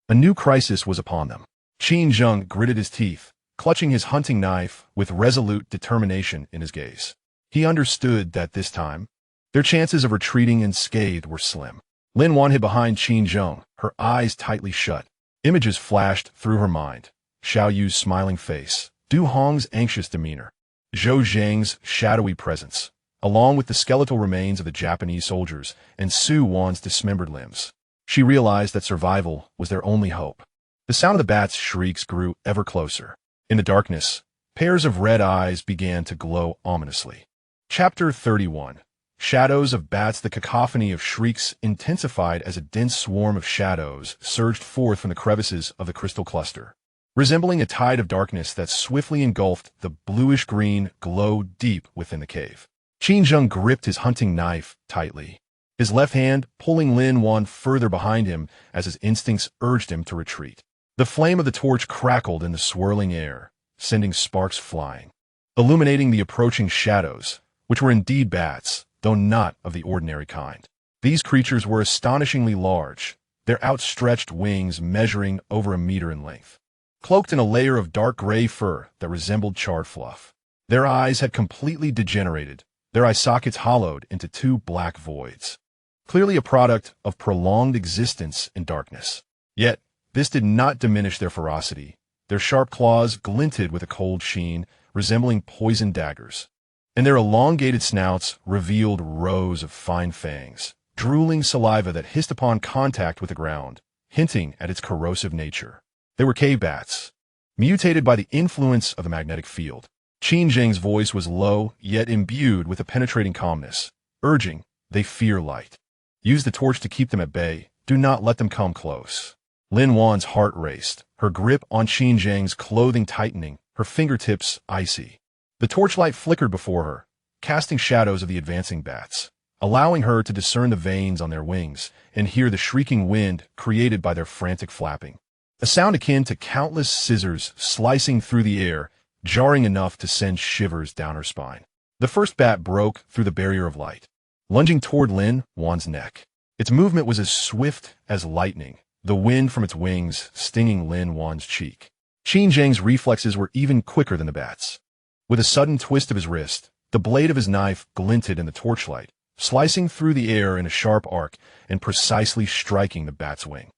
A new crisis was upon them. Qin Zheng gritted his teeth, clutching his hunting knife with resolute determination in his gaze. He understood that this time, their chances of retreating unscathed were slim. Lin Wan hid behind Qin Zheng, her eyes tightly shut. Images flashed through her mind. Xiao Yu's smiling face, Du Hong's anxious demeanor, Zhou Zhang's shadowy presence, along with the skeletal remains of the Japanese soldiers and Su Wan's dismembered limbs. She realized that survival was their only hope. The sound of the bats' shrieks grew ever closer. In the darkness, pairs of red eyes began to glow ominously. Chapter 31. Shadows of bats. The cacophony of shrieks intensified as a dense swarm of shadows surged forth from the crevices of the crystal cluster. Resembling a tide of darkness that swiftly engulfed the bluish-green glow deep within the cave. Qin Zheng gripped his hunting knife tightly, his left hand pulling Lin Wan further behind him as his instincts urged him to retreat. The flame of the torch crackled in the swirling air, sending sparks flying, illuminating the approaching shadows, which were indeed bats, though not of the ordinary kind. These creatures were astonishingly large, their outstretched wings measuring over 1 meter in length. Cloaked in a layer of dark gray fur that resembled charred fluff. Their eyes had completely degenerated, their eye sockets hollowed into 2 black voids. Clearly a product of prolonged existence in darkness. Yet, this did not diminish their ferocity. Their sharp claws glinted with a cold sheen, resembling poisoned daggers. And their elongated snouts revealed rows of fine fangs, drooling saliva that hissed upon contact with the ground, hinting at its corrosive nature. They were cave bats, mutated by the influence of the magnetic field. Qin Zheng's voice was low, yet imbued with a penetrating calmness, urging, "They fear light. Use the torch to keep them at bay. Do not let them come close." Lin Wan's heart raced, her grip on Qin Zheng's clothing tightening, her fingertips icy. The torchlight flickered before her, casting shadows of the advancing bats, allowing her to discern the veins on their wings and hear the shrieking wind created by their frantic flapping. A sound akin to countless scissors slicing through the air, jarring enough to send shivers down her spine. The first bat broke through the barrier of light, lunging toward Lin Wan's neck. Its movement was as swift as lightning, the wind from its wings stinging Lin Wan's cheek. Qin Zheng's reflexes were even quicker than the bat's. With a sudden twist of his wrist, the blade of his knife glinted in the torchlight, slicing through the air in a sharp arc and precisely striking the bat's wing.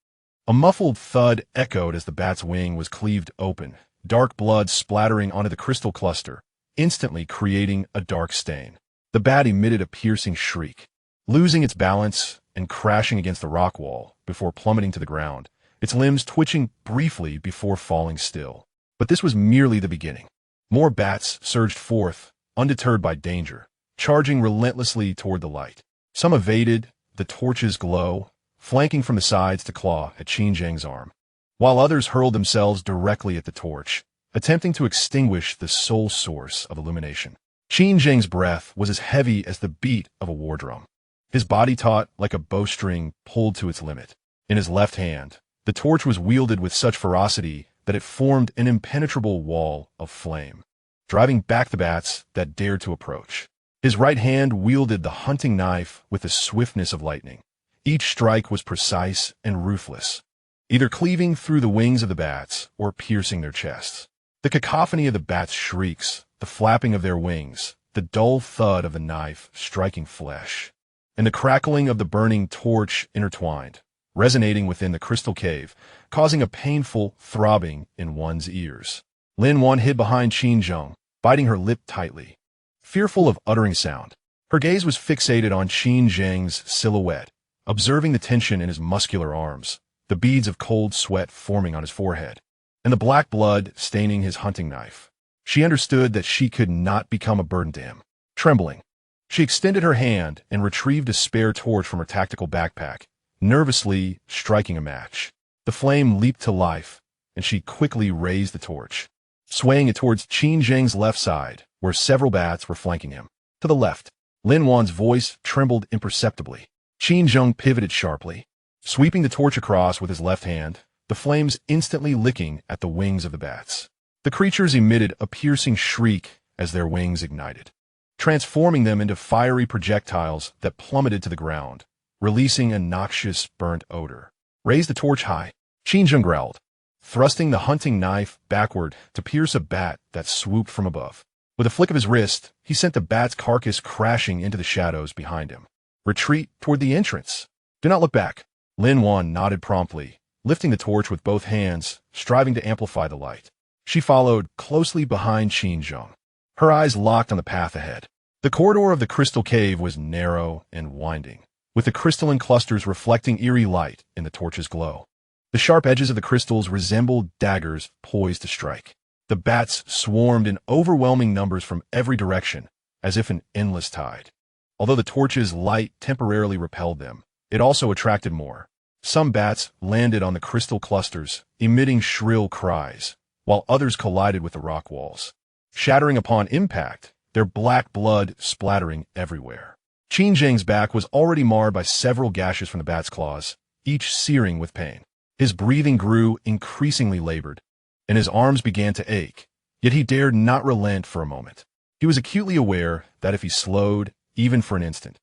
A muffled thud echoed as the bat's wing was cleaved open, dark blood splattering onto the crystal cluster, instantly creating a dark stain. The bat emitted a piercing shriek, losing its balance and crashing against the rock wall before plummeting to the ground, its limbs twitching briefly before falling still. But this was merely the beginning. More bats surged forth, undeterred by danger, charging relentlessly toward the light. Some evaded the torch's glow, flanking from the sides to claw at Qin Zheng's arm, while others hurled themselves directly at the torch, attempting to extinguish the sole source of illumination. Qin Zheng's breath was as heavy as the beat of a war drum, his body taut like a bowstring pulled to its limit. In his left hand, the torch was wielded with such ferocity that it formed an impenetrable wall of flame, driving back the bats that dared to approach. His right hand wielded the hunting knife with the swiftness of lightning. Each strike was precise and ruthless, either cleaving through the wings of the bats or piercing their chests. The cacophony of the bats' shrieks, the flapping of their wings, the dull thud of the knife striking flesh, and the crackling of the burning torch intertwined, resonating within the crystal cave, causing a painful throbbing in one's ears. Lin Wan hid behind Qin Zheng, biting her lip tightly, fearful of uttering sound. Her gaze was fixated on Qin Zheng's silhouette, observing the tension in his muscular arms, the beads of cold sweat forming on his forehead, and the black blood staining his hunting knife. She understood that she could not become a burden to him. Trembling, she extended her hand and retrieved a spare torch from her tactical backpack, nervously striking a match. The flame leaped to life, and she quickly raised the torch, swaying it towards Qin Zheng's left side, where several bats were flanking him. To the left, Lin Wan's voice trembled imperceptibly. Qin Zheng pivoted sharply, sweeping the torch across with his left hand, the flames instantly licking at the wings of the bats. The creatures emitted a piercing shriek as their wings ignited, transforming them into fiery projectiles that plummeted to the ground, releasing a noxious, burnt odor. Raise the torch high, Qinzheng growled, thrusting the hunting knife backward to pierce a bat that swooped from above. With a flick of his wrist, he sent the bat's carcass crashing into the shadows behind him. Retreat toward the entrance. Do not look back. Lin Wan nodded promptly, lifting the torch with both hands, striving to amplify the light. She followed closely behind Qinzheng, her eyes locked on the path ahead. The corridor of the crystal cave was narrow and winding, with the crystalline clusters reflecting eerie light in the torch's glow. The sharp edges of the crystals resembled daggers poised to strike. The bats swarmed in overwhelming numbers from every direction, as if an endless tide. Although the torch's light temporarily repelled them, it also attracted more. Some bats landed on the crystal clusters, emitting shrill cries, while others collided with the rock walls, shattering upon impact, their black blood splattering everywhere. Qinzheng's back was already marred by several gashes from the bat's claws, each searing with pain. His breathing grew increasingly labored, and his arms began to ache, yet he dared not relent for a moment. He was acutely aware that if he slowed, even for an instant,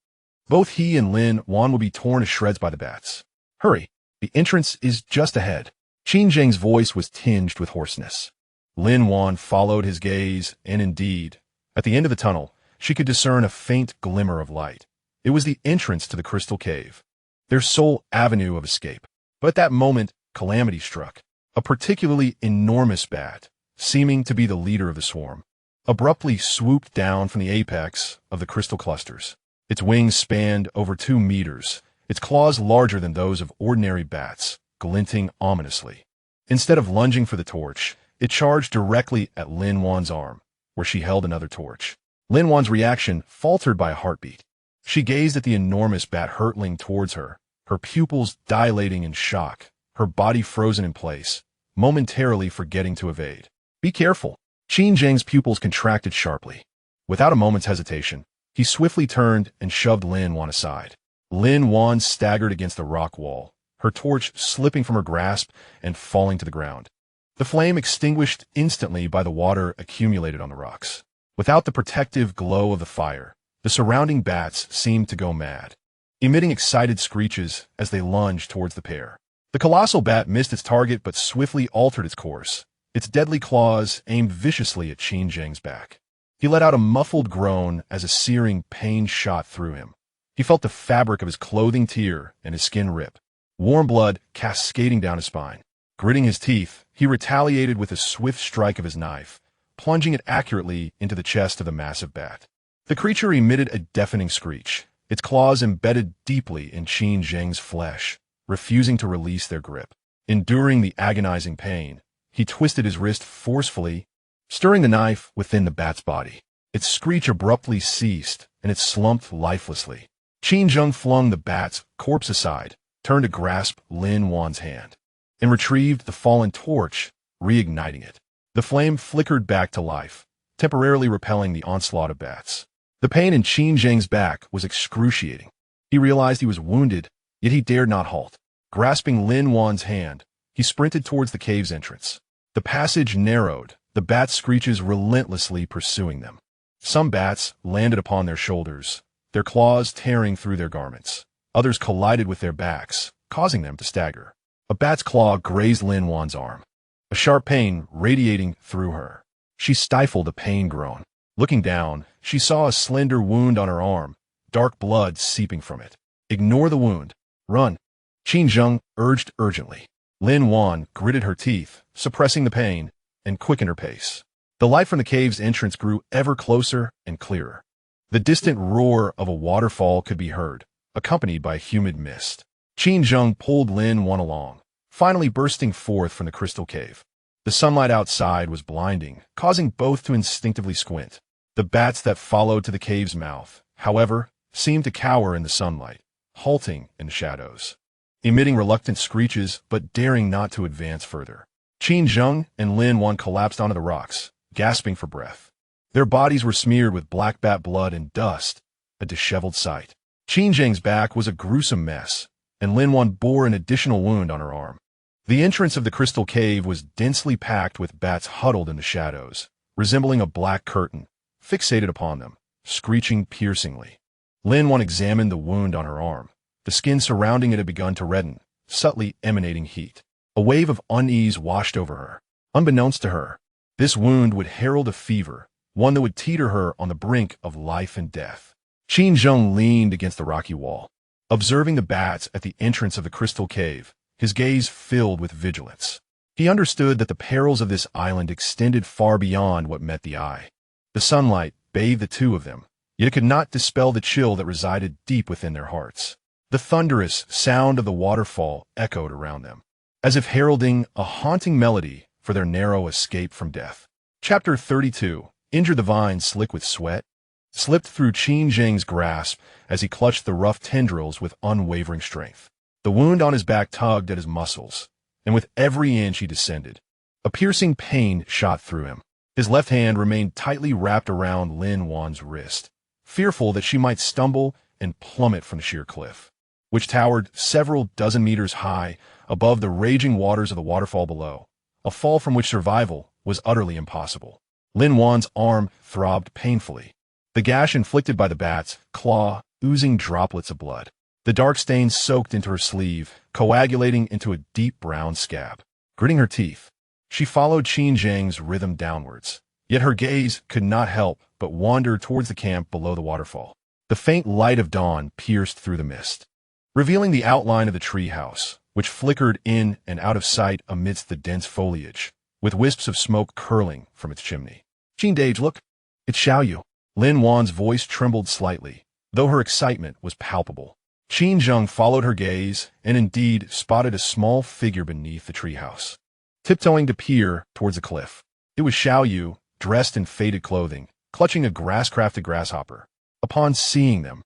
both he and Lin Wan would be torn to shreds by the bats. Hurry, the entrance is just ahead. Qinzheng's voice was tinged with hoarseness. Lin Wan followed his gaze, and indeed, at the end of the tunnel, she could discern a faint glimmer of light. It was the entrance to the crystal cave, their sole avenue of escape. But at that moment, calamity struck. A particularly enormous bat, seeming to be the leader of the swarm, abruptly swooped down from the apex of the crystal clusters. Its wings spanned over 2 meters, its claws larger than those of ordinary bats, glinting ominously. Instead of lunging for the torch, it charged directly at Lin Wan's arm, where she held another torch. Lin Wan's reaction faltered by a heartbeat. She gazed at the enormous bat hurtling towards her, her pupils dilating in shock, her body frozen in place, momentarily forgetting to evade. Be careful. Qinzheng's pupils contracted sharply. Without a moment's hesitation, he swiftly turned and shoved Lin Wan aside. Lin Wan staggered against the rock wall, her torch slipping from her grasp and falling to the ground. The flame extinguished instantly by the water accumulated on the rocks. Without the protective glow of the fire, the surrounding bats seemed to go mad, emitting excited screeches as they lunged towards the pair. The colossal bat missed its target but swiftly altered its course, its deadly claws aimed viciously at Qinzheng's back. He let out a muffled groan as a searing pain shot through him. He felt the fabric of his clothing tear and his skin rip, warm blood cascading down his spine. Gritting his teeth, he retaliated with a swift strike of his knife, plunging it accurately into the chest of the massive bat. The creature emitted a deafening screech, its claws embedded deeply in Qinzheng's flesh, refusing to release their grip. Enduring the agonizing pain, he twisted his wrist forcefully, stirring the knife within the bat's body. Its screech abruptly ceased, and it slumped lifelessly. Qinzheng flung the bat's corpse aside, turned to grasp Lin Wan's hand, and retrieved the fallen torch, reigniting it. The flame flickered back to life, temporarily repelling the onslaught of bats. The pain in Qinzheng's back was excruciating. He realized he was wounded, yet he dared not halt. Grasping Lin Wan's hand, he sprinted towards the cave's entrance. The passage narrowed, the bats' screeches relentlessly pursuing them. Some bats landed upon their shoulders, their claws tearing through their garments. Others collided with their backs, causing them to stagger. A bat's claw grazed Lin Wan's arm, a sharp pain radiating through her. She stifled a pain groan. Looking down, she saw a slender wound on her arm, dark blood seeping from it. Ignore the wound. Run. Qinzheng urged urgently. Lin Wan gritted her teeth, suppressing the pain, and quickened her pace. The light from the cave's entrance grew ever closer and clearer. The distant roar of a waterfall could be heard, accompanied by humid mist. Qinzheng pulled Lin Wan along, finally bursting forth from the crystal cave. The sunlight outside was blinding, causing both to instinctively squint. The bats that followed to the cave's mouth, however, seemed to cower in the sunlight, halting in the shadows, emitting reluctant screeches but daring not to advance further. Qinzheng and Lin Wan collapsed onto the rocks, gasping for breath. Their bodies were smeared with black bat blood and dust, a disheveled sight. Qinzheng's back was a gruesome mess, and Lin Wan bore an additional wound on her arm. The entrance of the crystal cave was densely packed with bats huddled in the shadows, resembling a black curtain, fixated upon them, screeching piercingly. Lin Wan examined the wound on her arm. The skin surrounding it had begun to redden, subtly emanating heat. A wave of unease washed over her. Unbeknownst to her, this wound would herald a fever, one that would teeter her on the brink of life and death. Qin Zheng leaned against the rocky wall, observing the bats at the entrance of the crystal cave, his gaze filled with vigilance. He understood that the perils of this island extended far beyond what met the eye. The sunlight bathed the two of them, yet it could not dispel the chill that resided deep within their hearts. The thunderous sound of the waterfall echoed around them, as if heralding a haunting melody for their narrow escape from death. Chapter 32. Injured. The vine, slick with sweat, slipped through Qin Zheng's grasp as he clutched the rough tendrils with unwavering strength. The wound on his back tugged at his muscles, and with every inch he descended, a piercing pain shot through him. His left hand remained tightly wrapped around Lin Wan's wrist, fearful that she might stumble and plummet from the sheer cliff, which towered several dozen meters high above the raging waters of the waterfall below, a fall from which survival was utterly impossible. Lin Wan's arm throbbed painfully, the gash inflicted by the bat's claw oozing droplets of blood. The dark stains soaked into her sleeve, coagulating into a deep brown scab. Gritting her teeth, she followed Qin Zheng's rhythm downwards, yet her gaze could not help but wander towards the camp below the waterfall. The faint light of dawn pierced through the mist, revealing the outline of the treehouse, which flickered in and out of sight amidst the dense foliage, with wisps of smoke curling from its chimney. Qin Dage, look, it's Xiaoyu. Lin Wan's voice trembled slightly, though her excitement was palpable. Qin Zheng followed her gaze and indeed spotted a small figure beneath the treehouse, tiptoeing to peer towards the cliff. It was Xiaoyu, dressed in faded clothing, clutching a grass-crafted grasshopper. Upon seeing them,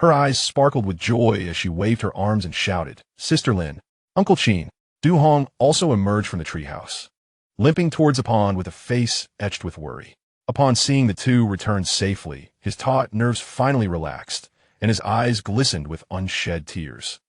her eyes sparkled with joy as she waved her arms and shouted, "Sister Lin, Uncle Qin." Du Hong also emerged from the treehouse, limping towards the pond with a face etched with worry. Upon seeing the two return safely, his taut nerves finally relaxed, and his eyes glistened with unshed tears.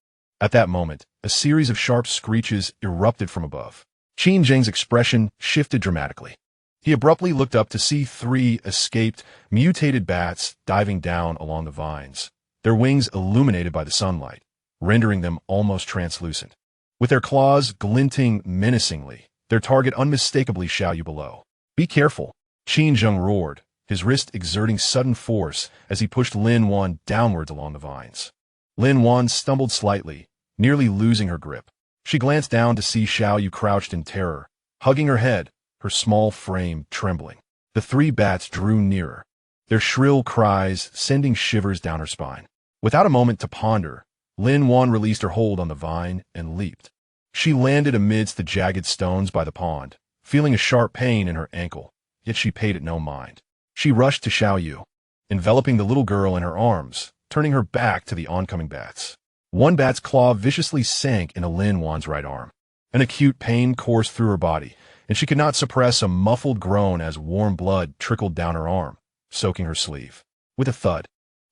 At that moment, a series of sharp screeches erupted from above. Qin Zheng's expression shifted dramatically. He abruptly looked up to see three escaped, mutated bats diving down along the vines, their wings illuminated by the sunlight, rendering them almost translucent. With their claws glinting menacingly, their target unmistakably Xiaoyu below. "Be careful," Qin Zheng roared, his wrist exerting sudden force as he pushed Lin Wan downwards along the vines. Lin Wan stumbled slightly, nearly losing her grip. She glanced down to see Xiaoyu crouched in terror, hugging her head, her small frame trembling. The three bats drew nearer, their shrill cries sending shivers down her spine. Without a moment to ponder, Lin Wan released her hold on the vine and leaped. She landed amidst the jagged stones by the pond, feeling a sharp pain in her ankle, yet she paid it no mind. She rushed to Xiaoyu, enveloping the little girl in her arms, turning her back to the oncoming bats. One bat's claw viciously sank into Lin Wan's right arm. An acute pain coursed through her body, and she could not suppress a muffled groan as warm blood trickled down her arm, soaking her sleeve. With a thud,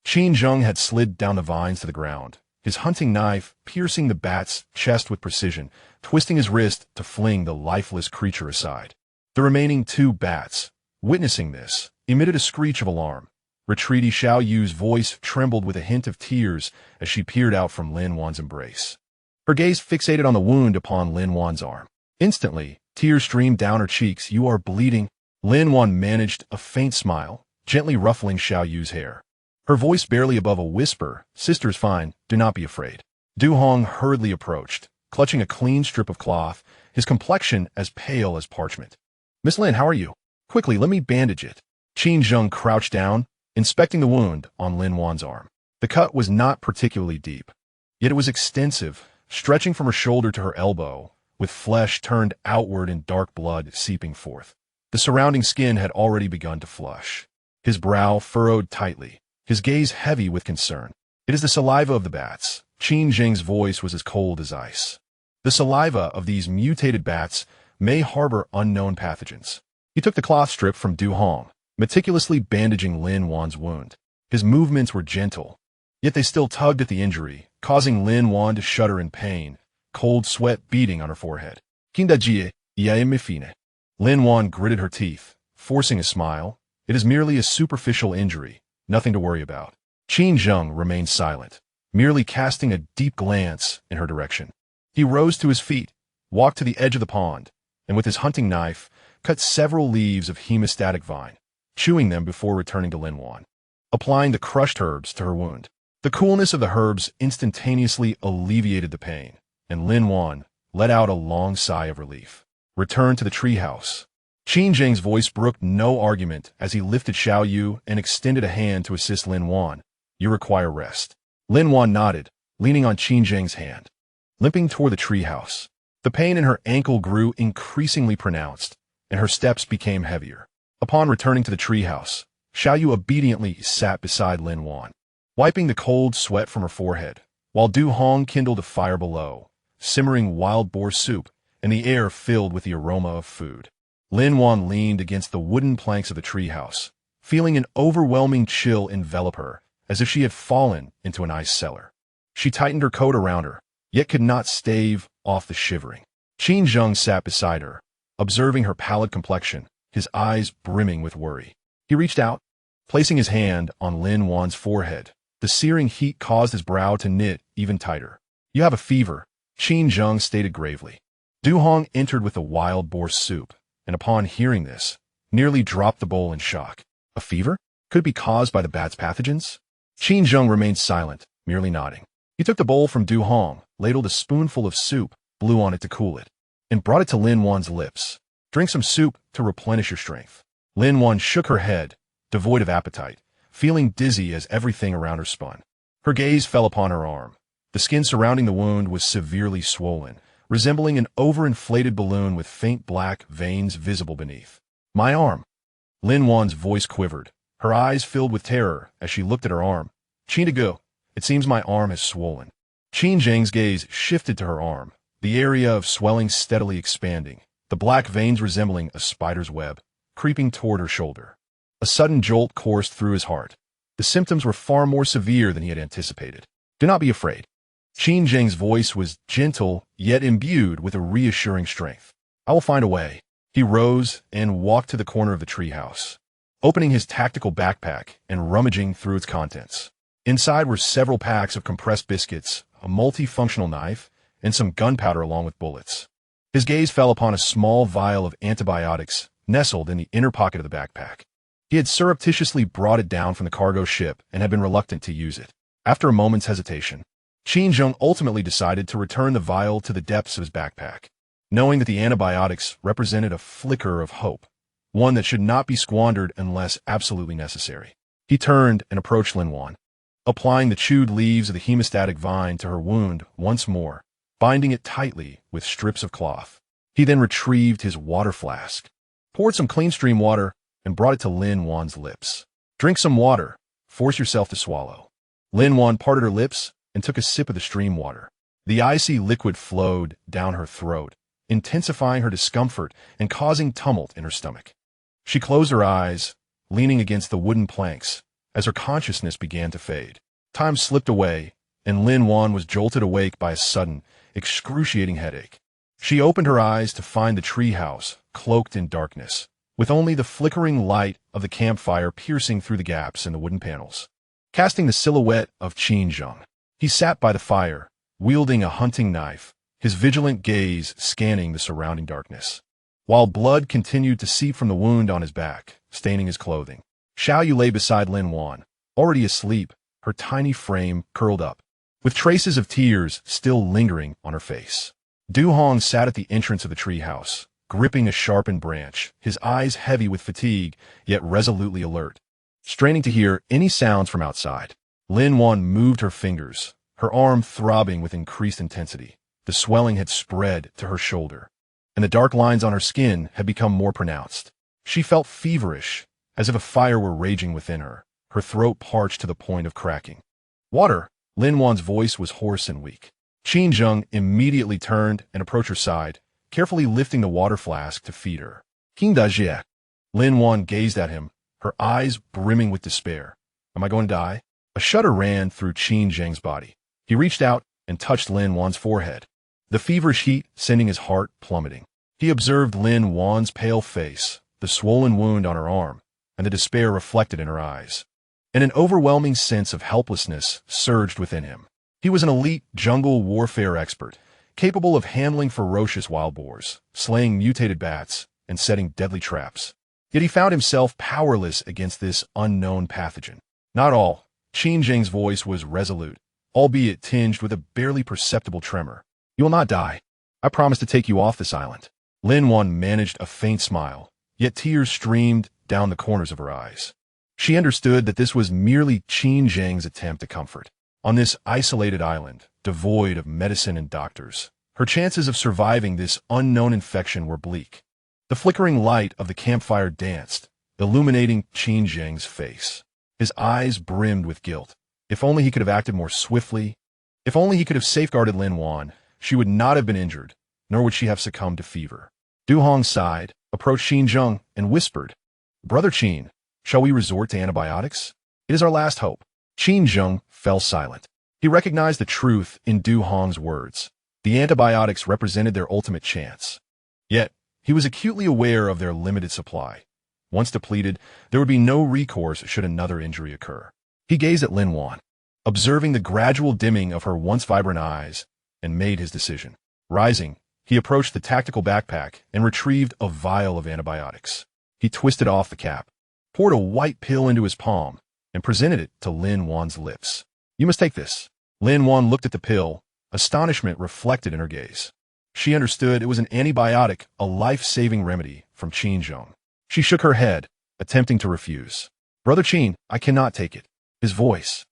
Qin Zheng had slid down the vines to the ground, his hunting knife piercing the bat's chest with precision, twisting his wrist to fling the lifeless creature aside. The remaining two bats, witnessing this, emitted a screech of alarm. Retreaty Xiaoyu's voice trembled with a hint of tears as she peered out from Lin Wan's embrace. Her gaze fixated on the wound upon Lin Wan's arm. Instantly, tears streamed down her cheeks. "You are bleeding." Lin Wan managed a faint smile, gently ruffling Xiaoyu's hair. Her voice barely above a whisper, "Sister's fine, do not be afraid." Du Hong hurriedly approached, clutching a clean strip of cloth, his complexion as pale as parchment. "Miss Lin, how are you? Quickly, let me bandage it." Qin Zheng crouched down, inspecting the wound on Lin Wan's arm. The cut was not particularly deep, yet it was extensive, stretching from her shoulder to her elbow, with flesh turned outward and dark blood seeping forth. The surrounding skin had already begun to flush. His brow furrowed tightly, his gaze heavy with concern. "It is the saliva of the bats." Qin Zheng's voice was as cold as ice. "The saliva of these mutated bats may harbor unknown pathogens." He took the cloth strip from Du Hong, meticulously bandaging Lin Wan's wound. His movements were gentle, yet they still tugged at the injury, causing Lin Wan to shudder in pain, cold sweat beading on her forehead. "Kindajie, yae mifine." Lin Wan gritted her teeth, forcing a smile. "It is merely a superficial injury, nothing to worry about." Qin Zheng remained silent, merely casting a deep glance in her direction. He rose to his feet, walked to the edge of the pond, and with his hunting knife, cut several leaves of hemostatic vine, chewing them before returning to Lin Wan, applying the crushed herbs to her wound. The coolness of the herbs instantaneously alleviated the pain, and Lin Wan let out a long sigh of relief. Return to the treehouse. Qin Zheng's voice brooked no argument as he lifted Xiao Yu and extended a hand to assist Lin Wan. You require rest. Lin Wan nodded, leaning on Qin Zheng's hand. Limping toward the treehouse, the pain in her ankle grew increasingly pronounced, and her steps became heavier. Upon returning to the treehouse, Xiao Yu obediently sat beside Lin Wan, wiping the cold sweat from her forehead, while Du Hong kindled a fire below, simmering wild boar soup, and the air filled with the aroma of food. Lin Wan leaned against the wooden planks of the treehouse, feeling an overwhelming chill envelop her, as if she had fallen into an ice cellar. She tightened her coat around her, yet could not stave off the shivering. Qin Zheng sat beside her, observing her pallid complexion, his eyes brimming with worry. He reached out, placing his hand on Lin Wan's forehead. The searing heat caused his brow to knit even tighter. You have a fever, Qin Zheng stated gravely. Du Hong entered with the wild boar soup, and upon hearing this, nearly dropped the bowl in shock. A fever? Could it be caused by the bat's pathogens? Qin Zheng remained silent, merely nodding. He took the bowl from Du Hong, ladled a spoonful of soup, blew on it to cool it, and brought it to Lin Wan's lips. Drink some soup to replenish your strength. Lin Wan shook her head, devoid of appetite, feeling dizzy as everything around her spun. Her gaze fell upon her arm. The skin surrounding the wound was severely swollen, resembling an overinflated balloon with faint black veins visible beneath. My arm. Lin Wan's voice quivered. Her eyes filled with terror as she looked at her arm. Qin, it seems my arm has swollen. Qin Zheng's gaze shifted to her arm, the area of swelling steadily expanding, the black veins resembling a spider's web, creeping toward her shoulder. A sudden jolt coursed through his heart. The symptoms were far more severe than he had anticipated. Do not be afraid. Qin Zheng's voice was gentle, yet imbued with a reassuring strength. I will find a way. He rose and walked to the corner of the treehouse, opening his tactical backpack and rummaging through its contents. Inside were several packs of compressed biscuits, a multifunctional knife, and some gunpowder along with bullets. His gaze fell upon a small vial of antibiotics nestled in the inner pocket of the backpack. He had surreptitiously brought it down from the cargo ship and had been reluctant to use it. After a moment's hesitation, Qin Zheng ultimately decided to return the vial to the depths of his backpack, knowing that the antibiotics represented a flicker of hope, one that should not be squandered unless absolutely necessary. He turned and approached Lin Wan, applying the chewed leaves of the hemostatic vine to her wound once more, binding it tightly with strips of cloth. He then retrieved his water flask, poured some clean stream water, and brought it to Lin Wan's lips. Drink some water. Force yourself to swallow. Lin Wan parted her lips and took a sip of the stream water. The icy liquid flowed down her throat, intensifying her discomfort and causing tumult in her stomach. She closed her eyes, leaning against the wooden planks, as her consciousness began to fade. Time slipped away, and Lin Wan was jolted awake by a sudden, excruciating headache. She opened her eyes to find the treehouse cloaked in darkness, with only the flickering light of the campfire piercing through the gaps in the wooden panels. Casting the silhouette of Qin Zheng, he sat by the fire, wielding a hunting knife, his vigilant gaze scanning the surrounding darkness. While blood continued to seep from the wound on his back, staining his clothing, Xiao Yu lay beside Lin Wan, already asleep, her tiny frame curled up, with traces of tears still lingering on her face. Du Hong sat at the entrance of the treehouse, gripping a sharpened branch, his eyes heavy with fatigue, yet resolutely alert, straining to hear any sounds from outside. Lin Wan moved her fingers, her arm throbbing with increased intensity. The swelling had spread to her shoulder, and the dark lines on her skin had become more pronounced. She felt feverish, as if a fire were raging within her, her throat parched to the point of cracking. Water! Lin Wan's voice was hoarse and weak. Qin Zheng immediately turned and approached her side, carefully lifting the water flask to feed her. King Dajie. Lin Wan gazed at him, her eyes brimming with despair. Am I going to die? A shudder ran through Qin Zheng's body. He reached out and touched Lin Wan's forehead, the feverish heat sending his heart plummeting. He observed Lin Wan's pale face, the swollen wound on her arm, and the despair reflected in her eyes. And an overwhelming sense of helplessness surged within him. He was an elite jungle warfare expert, capable of handling ferocious wild boars, slaying mutated bats, and setting deadly traps. Yet he found himself powerless against this unknown pathogen. Not all. Qin Zheng's voice was resolute, albeit tinged with a barely perceptible tremor. You will not die. I promise to take you off this island. Lin Wan managed a faint smile, yet tears streamed down the corners of her eyes. She understood that this was merely Qin Zheng's attempt at comfort. On this isolated island, devoid of medicine and doctors, her chances of surviving this unknown infection were bleak. The flickering light of the campfire danced, illuminating Qin Zheng's face. His eyes brimmed with guilt. If only he could have acted more swiftly. If only he could have safeguarded Lin Wan, she would not have been injured, nor would she have succumbed to fever. Du Hong sighed, approached Qin Zheng, and whispered, Brother Qin, shall we resort to antibiotics? It is our last hope. Qin Zheng fell silent. He recognized the truth in Du Hong's words. The antibiotics represented their ultimate chance. Yet, he was acutely aware of their limited supply. Once depleted, there would be no recourse should another injury occur. He gazed at Lin Wan, observing the gradual dimming of her once vibrant eyes, and made his decision. Rising, he approached the tactical backpack and retrieved a vial of antibiotics. He twisted off the cap, poured a white pill into his palm, and presented it to Lin Wan's lips. You must take this. Lin Wan looked at the pill, astonishment reflected in her gaze. She understood it was an antibiotic, a life-saving remedy from Qin Zheng. She shook her head, attempting to refuse. Brother Qin, I cannot take it. His voice,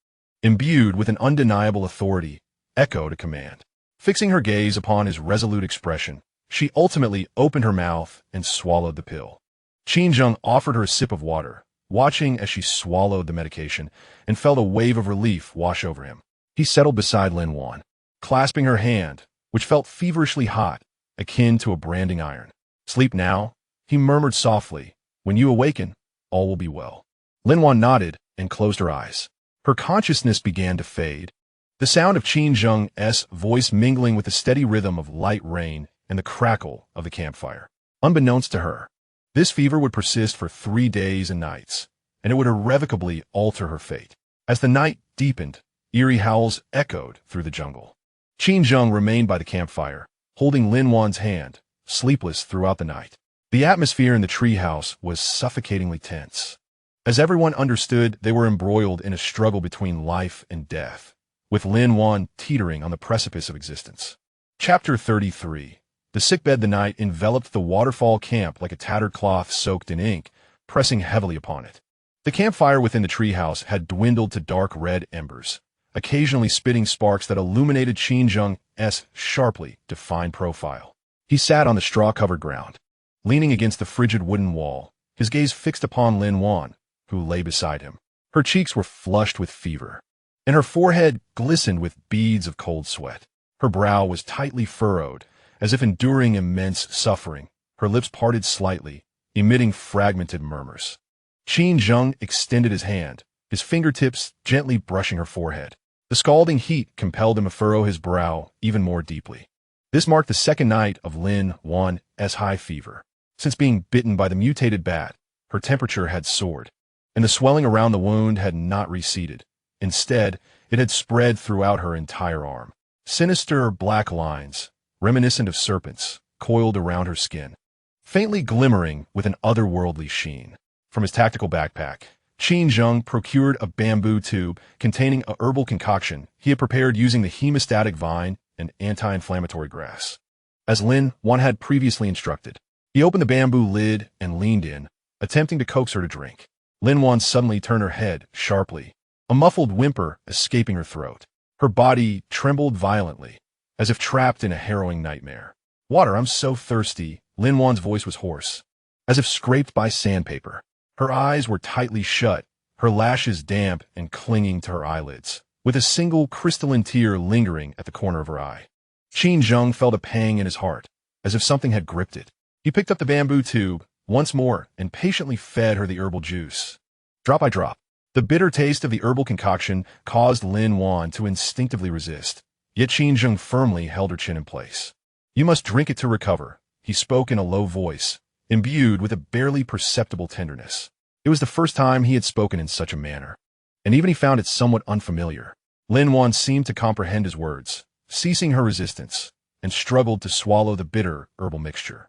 imbued with an undeniable authority, echoed a command. Fixing her gaze upon his resolute expression, she ultimately opened her mouth and swallowed the pill. Qin Zheng offered her a sip of water, watching as she swallowed the medication, and felt a wave of relief wash over him. He settled beside Lin Wan, clasping her hand, which felt feverishly hot, akin to a branding iron. Sleep now, he murmured softly. When you awaken, all will be well. Lin Wan nodded and closed her eyes. Her consciousness began to fade, the sound of Qin Zheng's voice mingling with the steady rhythm of light rain and the crackle of the campfire. Unbeknownst to her, this fever would persist for 3 days and nights, and it would irrevocably alter her fate. As the night deepened, eerie howls echoed through the jungle. Qin Zheng remained by the campfire, holding Lin Wan's hand, sleepless throughout the night. The atmosphere in the treehouse was suffocatingly tense. As everyone understood, they were embroiled in a struggle between life and death, with Lin Wan teetering on the precipice of existence. Chapter 33. The sickbed. The night enveloped the waterfall camp like a tattered cloth soaked in ink, pressing heavily upon it. The campfire within the treehouse had dwindled to dark red embers, occasionally spitting sparks that illuminated Qin Zheng's sharply defined profile. He sat on the straw-covered ground, leaning against the frigid wooden wall, his gaze fixed upon Lin Wan, who lay beside him. Her cheeks were flushed with fever, and her forehead glistened with beads of cold sweat. Her brow was tightly furrowed, as if enduring immense suffering. Her lips parted slightly, emitting fragmented murmurs. Qin Zheng extended his hand, his fingertips gently brushing her forehead. The scalding heat compelled him to furrow his brow even more deeply. This marked the second night of Lin Wan's high fever. Since being bitten by the mutated bat, her temperature had soared, and the swelling around the wound had not receded. Instead, it had spread throughout her entire arm. Sinister black lines, reminiscent of serpents, coiled around her skin, faintly glimmering with an otherworldly sheen. From his tactical backpack, Qin Zheng procured a bamboo tube containing a herbal concoction he had prepared using the hemostatic vine and anti-inflammatory grass. As Lin Wan had previously instructed, he opened the bamboo lid and leaned in, attempting to coax her to drink. Lin Wan suddenly turned her head sharply, a muffled whimper escaping her throat. Her body trembled violently, as if trapped in a harrowing nightmare. Water, I'm so thirsty. Lin Wan's voice was hoarse, as if scraped by sandpaper. Her eyes were tightly shut, her lashes damp and clinging to her eyelids, with a single crystalline tear lingering at the corner of her eye. Qin Zheng felt a pang in his heart, as if something had gripped it. He picked up the bamboo tube once more and patiently fed her the herbal juice. Drop by drop, the bitter taste of the herbal concoction caused Lin Wan to instinctively resist, yet Qin Zheng firmly held her chin in place. You must drink it to recover, he spoke in a low voice, imbued with a barely perceptible tenderness. It was the first time he had spoken in such a manner, and even he found it somewhat unfamiliar. Lin Wan seemed to comprehend his words, ceasing her resistance, and struggled to swallow the bitter herbal mixture.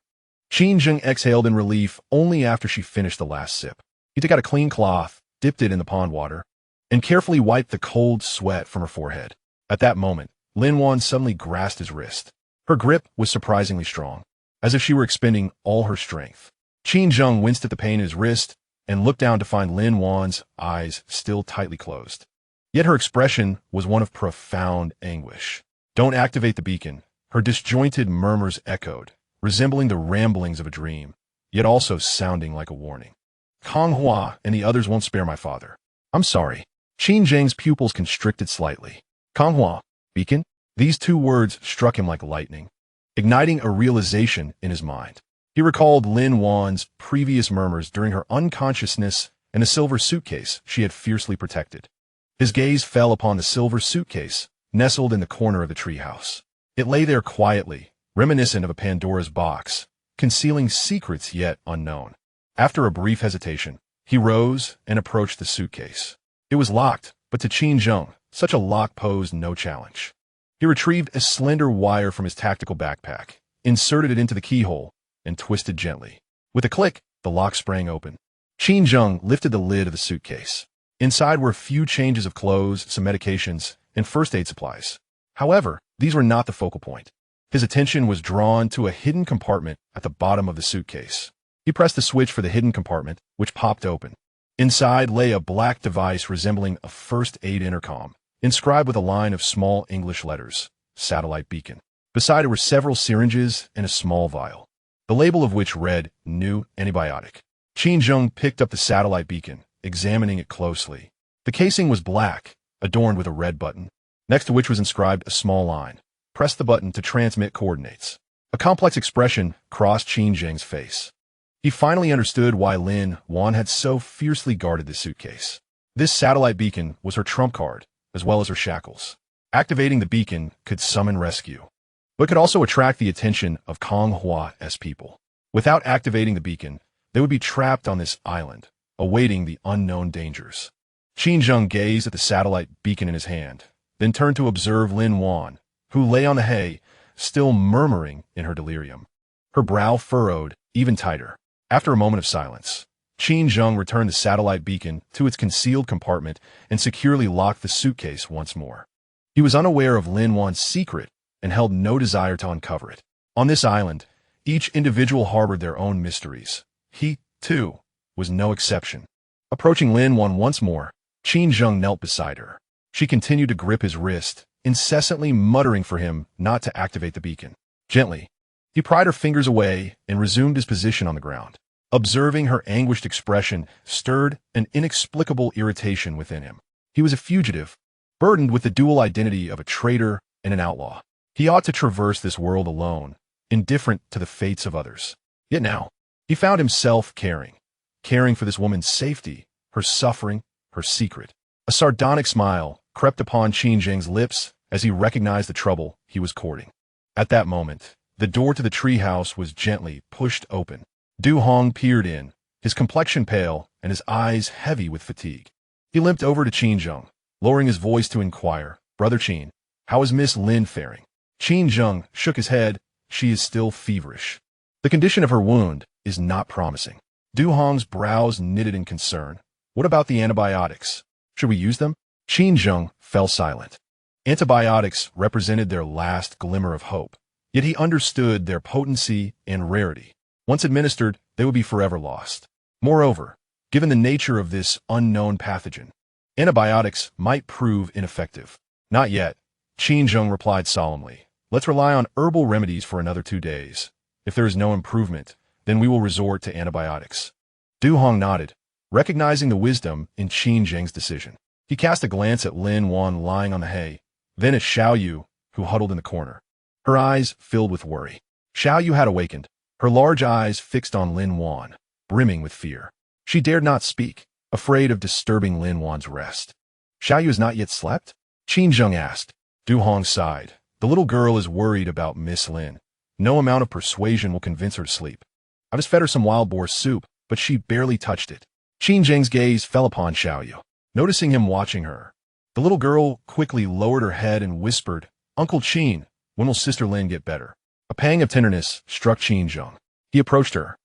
Qin Zheng exhaled in relief only after she finished the last sip. He took out a clean cloth, dipped it in the pond water, and carefully wiped the cold sweat from her forehead. At that moment, Lin Wan suddenly grasped his wrist. Her grip was surprisingly strong, as if she were expending all her strength. Qin Zheng winced at the pain in his wrist and looked down to find Lin Wan's eyes still tightly closed. Yet her expression was one of profound anguish. "Don't activate the beacon," her disjointed murmurs echoed, resembling the ramblings of a dream, yet also sounding like a warning. "Kang Hua and the others won't spare my father. I'm sorry." Qin Zheng's pupils constricted slightly. "Kang Hua, beacon?" These two words struck him like lightning, igniting a realization in his mind. He recalled Lin Wan's previous murmurs during her unconsciousness and the silver suitcase she had fiercely protected. His gaze fell upon the silver suitcase, nestled in the corner of the treehouse. It lay there quietly, reminiscent of a Pandora's box, concealing secrets yet unknown. After a brief hesitation, he rose and approached the suitcase. It was locked, but to Qin Zheng, such a lock posed no challenge. He retrieved a slender wire from his tactical backpack, inserted it into the keyhole, and twisted gently. With a click, the lock sprang open. Qin Zheng lifted the lid of the suitcase. Inside were a few changes of clothes, some medications, and first aid supplies. However, these were not the focal point. His attention was drawn to a hidden compartment at the bottom of the suitcase. He pressed the switch for the hidden compartment, which popped open. Inside lay a black device resembling a first aid intercom, inscribed with a line of small English letters, "Satellite Beacon." Beside it were several syringes and a small vial, the label of which read, "New Antibiotic." Qin Zheng picked up the satellite beacon, examining it closely. The casing was black, adorned with a red button, next to which was inscribed a small line. "Press the button to transmit coordinates." A complex expression crossed Qin Zheng's face. He finally understood why Lin Wan had so fiercely guarded the suitcase. This satellite beacon was her trump card, as well as her shackles. Activating the beacon could summon rescue, but could also attract the attention of Kang Hua's people. Without activating the beacon, they would be trapped on this island, awaiting the unknown dangers. Qin Zheng gazed at the satellite beacon in his hand, then turned to observe Lin Wan, who lay on the hay, still murmuring in her delirium. Her brow furrowed even tighter. After a moment of silence, Qin Zheng returned the satellite beacon to its concealed compartment and securely locked the suitcase once more. He was unaware of Lin Wan's secret and held no desire to uncover it. On this island, each individual harbored their own mysteries. He, too, was no exception. Approaching Lin Wan once more, Qin Zheng knelt beside her. She continued to grip his wrist, incessantly muttering for him not to activate the beacon. Gently, he pried her fingers away and resumed his position on the ground. Observing her anguished expression stirred an inexplicable irritation within him. He was a fugitive, burdened with the dual identity of a traitor and an outlaw. He ought to traverse this world alone, indifferent to the fates of others. Yet now, he found himself caring for this woman's safety, her suffering, her secret. A sardonic smile crept upon Qin Zheng's lips as he recognized the trouble he was courting. At that moment, the door to the treehouse was gently pushed open. Du Hong peered in, his complexion pale and his eyes heavy with fatigue. He limped over to Qin Zheng, lowering his voice to inquire, "Brother Qin, how is Miss Lin faring?" Qin Zheng shook his head. "She is still feverish. The condition of her wound is not promising." Du Hong's brows knitted in concern. "What about the antibiotics? Should we use them?" Qin Zheng fell silent. Antibiotics represented their last glimmer of hope, yet he understood their potency and rarity. Once administered, they would be forever lost. Moreover, given the nature of this unknown pathogen, antibiotics might prove ineffective. "Not yet," Qin Zheng replied solemnly. "Let's rely on herbal remedies for another 2 days. If there is no improvement, then we will resort to antibiotics." Du Hong nodded, recognizing the wisdom in Qin Zheng's decision. He cast a glance at Lin Wan lying on the hay, then at Xiao Yu, who huddled in the corner. Her eyes filled with worry. Xiao Yu had awakened, her large eyes fixed on Lin Wan, brimming with fear. She dared not speak, afraid of disturbing Lin Wan's rest. "Xiao Yu has not yet slept?" Qin Zheng asked. Du Hong sighed. "The little girl is worried about Miss Lin. No amount of persuasion will convince her to sleep. I just fed her some wild boar soup, but she barely touched it." Qin Zheng's gaze fell upon Xiao Yu. Noticing him watching her, The little girl quickly lowered her head and whispered, "Uncle Qin, when will Sister Lin get better?" A pang of tenderness struck Qin Zheng. He approached her,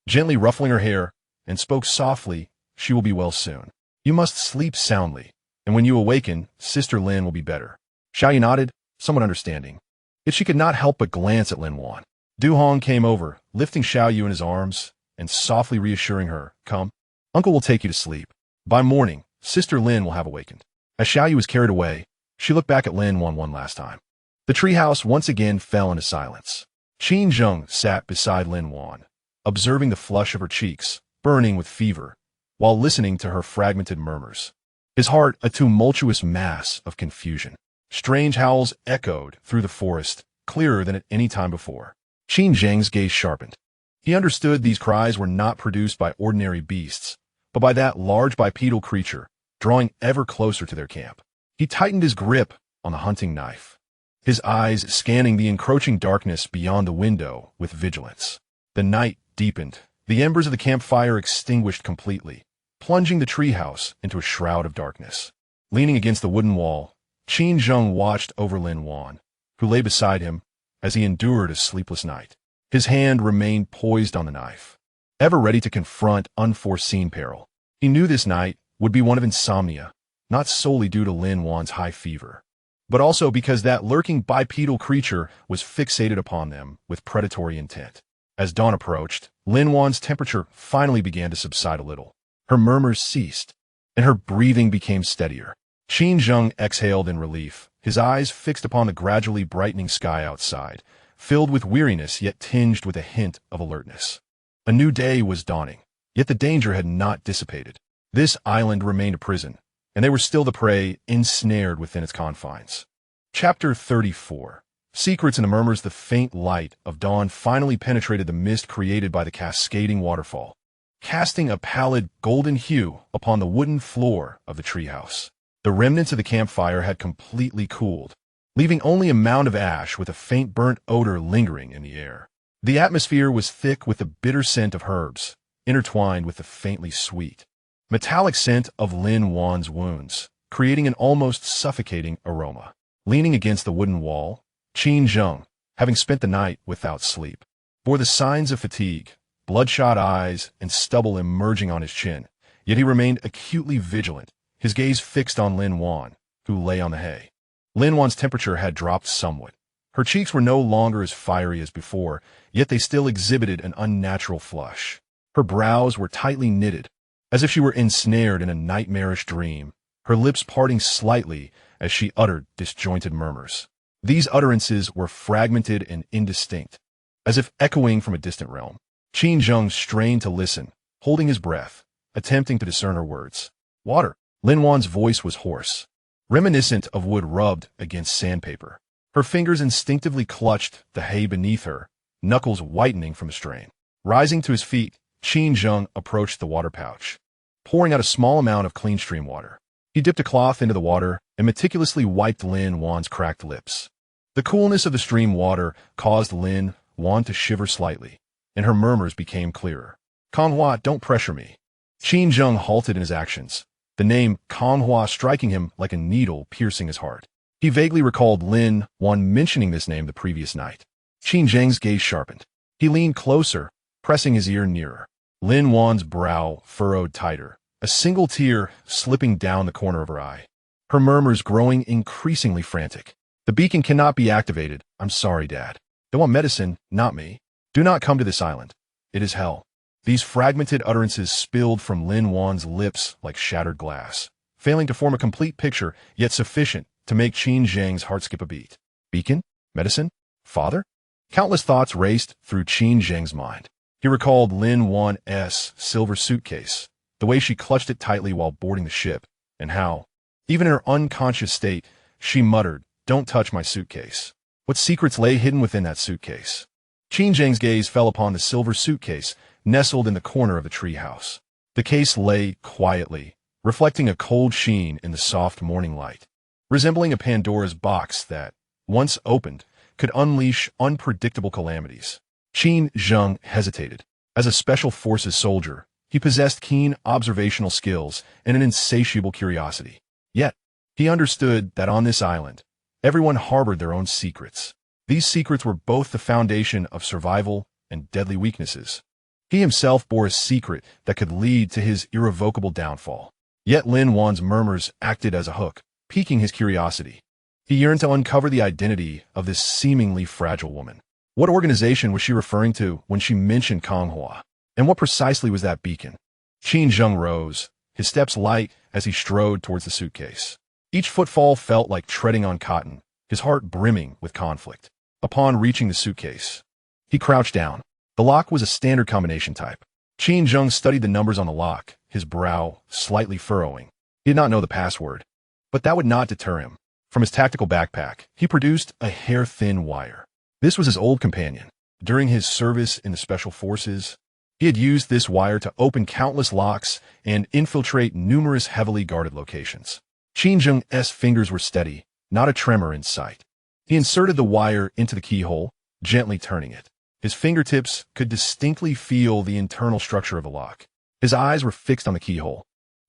gently ruffling her hair, and spoke softly, "She will be well soon. You must sleep soundly, and when you awaken, Sister Lin will be better." Xiaoyu nodded, somewhat understanding. Yet she could not help but glance at Lin Wan. Du Hong came over, lifting Xiaoyu in his arms, and softly reassuring her, "Come, Uncle will take you to sleep. By morning, Sister Lin will have awakened." As Xiaoyu was carried away, she looked back at Lin Wan one last time. The treehouse once again fell into silence. Qin Zheng sat beside Lin Wan, observing the flush of her cheeks, burning with fever, while listening to her fragmented murmurs. His heart a tumultuous mass of confusion. Strange howls echoed through the forest, clearer than at any time before. Qin Zheng's gaze sharpened. He understood these cries were not produced by ordinary beasts, but by that large bipedal creature, drawing ever closer to their camp. He tightened his grip on the hunting knife, his eyes scanning the encroaching darkness beyond the window with vigilance. The night deepened, the embers of the campfire extinguished completely, plunging the treehouse into a shroud of darkness. Leaning against the wooden wall, Qin Zheng watched over Lin Wan, who lay beside him as he endured a sleepless night. His hand remained poised on the knife, ever ready to confront unforeseen peril. He knew this night would be one of insomnia, not solely due to Lin Wan's high fever, but also because that lurking bipedal creature was fixated upon them with predatory intent. As dawn approached, Lin Wan's temperature finally began to subside a little. Her murmurs ceased, and her breathing became steadier. Qin Zheng exhaled in relief, his eyes fixed upon the gradually brightening sky outside, filled with weariness yet tinged with a hint of alertness. A new day was dawning, yet the danger had not dissipated. This island remained a prison, and they were still the prey ensnared within its confines. Chapter 34. Secrets in the murmurs. The faint light of dawn finally penetrated the mist created by the cascading waterfall, casting a pallid golden hue upon the wooden floor of the treehouse. The remnants of the campfire had completely cooled, leaving only a mound of ash with a faint burnt odor lingering in the air. The atmosphere was thick with the bitter scent of herbs, intertwined with the faintly sweet, metallic scent of Lin Wan's wounds, creating an almost suffocating aroma. Leaning against the wooden wall, Qin Zheng, having spent the night without sleep, bore the signs of fatigue, bloodshot eyes and stubble emerging on his chin, yet he remained acutely vigilant, his gaze fixed on Lin Wan, who lay on the hay. Lin Wan's temperature had dropped somewhat. Her cheeks were no longer as fiery as before, yet they still exhibited an unnatural flush. Her brows were tightly knitted, as if she were ensnared in a nightmarish dream, her lips parting slightly as she uttered disjointed murmurs. These utterances were fragmented and indistinct, as if echoing from a distant realm. Qin Zheng strained to listen, holding his breath, attempting to discern her words. "Water." Lin Wan's voice was hoarse, reminiscent of wood rubbed against sandpaper. Her fingers instinctively clutched the hay beneath her, knuckles whitening from the strain. Rising to his feet, Qin Zheng approached the water pouch, pouring out a small amount of clean stream water. He dipped a cloth into the water and meticulously wiped Lin Wan's cracked lips. The coolness of the stream water caused Lin Wan to shiver slightly, and her murmurs became clearer. "Konghua, don't pressure me." Qin Zheng halted in his actions, the name Konghua striking him like a needle piercing his heart. He vaguely recalled Lin Wan mentioning this name the previous night. Qin Zheng's gaze sharpened. He leaned closer, pressing his ear nearer. Lin Wan's brow furrowed tighter, a single tear slipping down the corner of her eye. Her murmurs growing increasingly frantic. "The beacon cannot be activated. I'm sorry, Dad. They want medicine, not me. Do not come to this island. It is hell." These fragmented utterances spilled from Lin Wan's lips like shattered glass, failing to form a complete picture, yet sufficient to make Qin Zheng's heart skip a beat. Beacon? Medicine? Father? Countless thoughts raced through Qin Zheng's mind. He recalled Lin Wan's silver suitcase, the way she clutched it tightly while boarding the ship, and how, even in her unconscious state, she muttered, "Don't touch my suitcase." What secrets lay hidden within that suitcase? Qin Zheng's gaze fell upon the silver suitcase nestled in the corner of the treehouse. The case lay quietly, reflecting a cold sheen in the soft morning light, resembling a Pandora's box that, once opened, could unleash unpredictable calamities. Qin Zheng hesitated. As a special forces soldier, he possessed keen observational skills and an insatiable curiosity. Yet, He understood that on this island, everyone harbored their own secrets. These secrets were both the foundation of survival and deadly weaknesses. He himself bore a secret that could lead to his irrevocable downfall. Yet Lin Wan's murmurs acted as a hook, piquing his curiosity. He yearned to uncover the identity of this seemingly fragile woman. What organization was she referring to when she mentioned Konghua? And what precisely was that beacon? Qin Zheng rose, his steps light as he strode towards the suitcase. Each footfall felt like treading on cotton, his heart brimming with conflict. Upon reaching the suitcase, he crouched down. The lock was a standard combination type. Qin Zheng studied the numbers on the lock, his brow slightly furrowing. He did not know the password, but that would not deter him. From his tactical backpack, he produced a hair-thin wire. This was his old companion. During his service in the Special Forces, he had used this wire to open countless locks and infiltrate numerous heavily guarded locations. Qin Zheng's fingers were steady, not a tremor in sight. He inserted the wire into the keyhole, gently turning it. His fingertips could distinctly feel the internal structure of the lock. His eyes were fixed on the keyhole,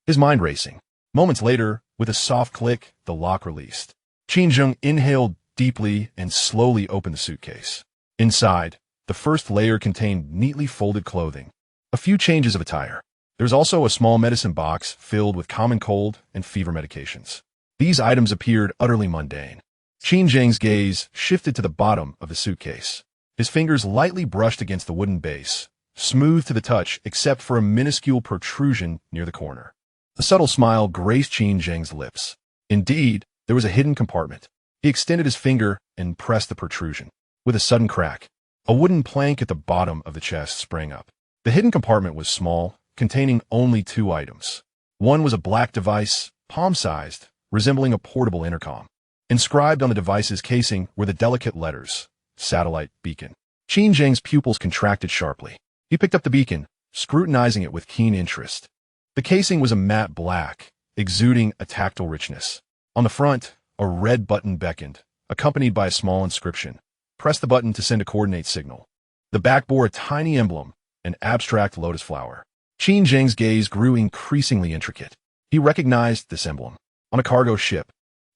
his mind racing. Moments later, with a soft click, the lock released. Qin Zheng inhaled deeply and slowly opened the suitcase. Inside, the first layer contained neatly folded clothing, a few changes of attire. There was also a small medicine box filled with common cold and fever medications. These items appeared utterly mundane. Qin Zheng's gaze shifted to the bottom of the suitcase. His fingers lightly brushed against the wooden base, smooth to the touch except for a minuscule protrusion near the corner. A subtle smile graced Qin Zheng's lips. Indeed, there was a hidden compartment. He extended his finger and pressed the protrusion. With a sudden crack, a wooden plank at the bottom of the chest sprang up. The hidden compartment was small, containing only 2 items. One was a black device, palm-sized, resembling a portable intercom. Inscribed on the device's casing were the delicate letters, Satellite Beacon. Qin Zheng's pupils contracted sharply. He picked up the beacon, scrutinizing it with keen interest. The casing was a matte black, exuding a tactile richness. On the front, a red button beckoned, accompanied by a small inscription. Press the button to send a coordinate signal. The back bore a tiny emblem, an abstract lotus flower. Qin Zheng's gaze grew increasingly intricate. He recognized this emblem. On a cargo ship,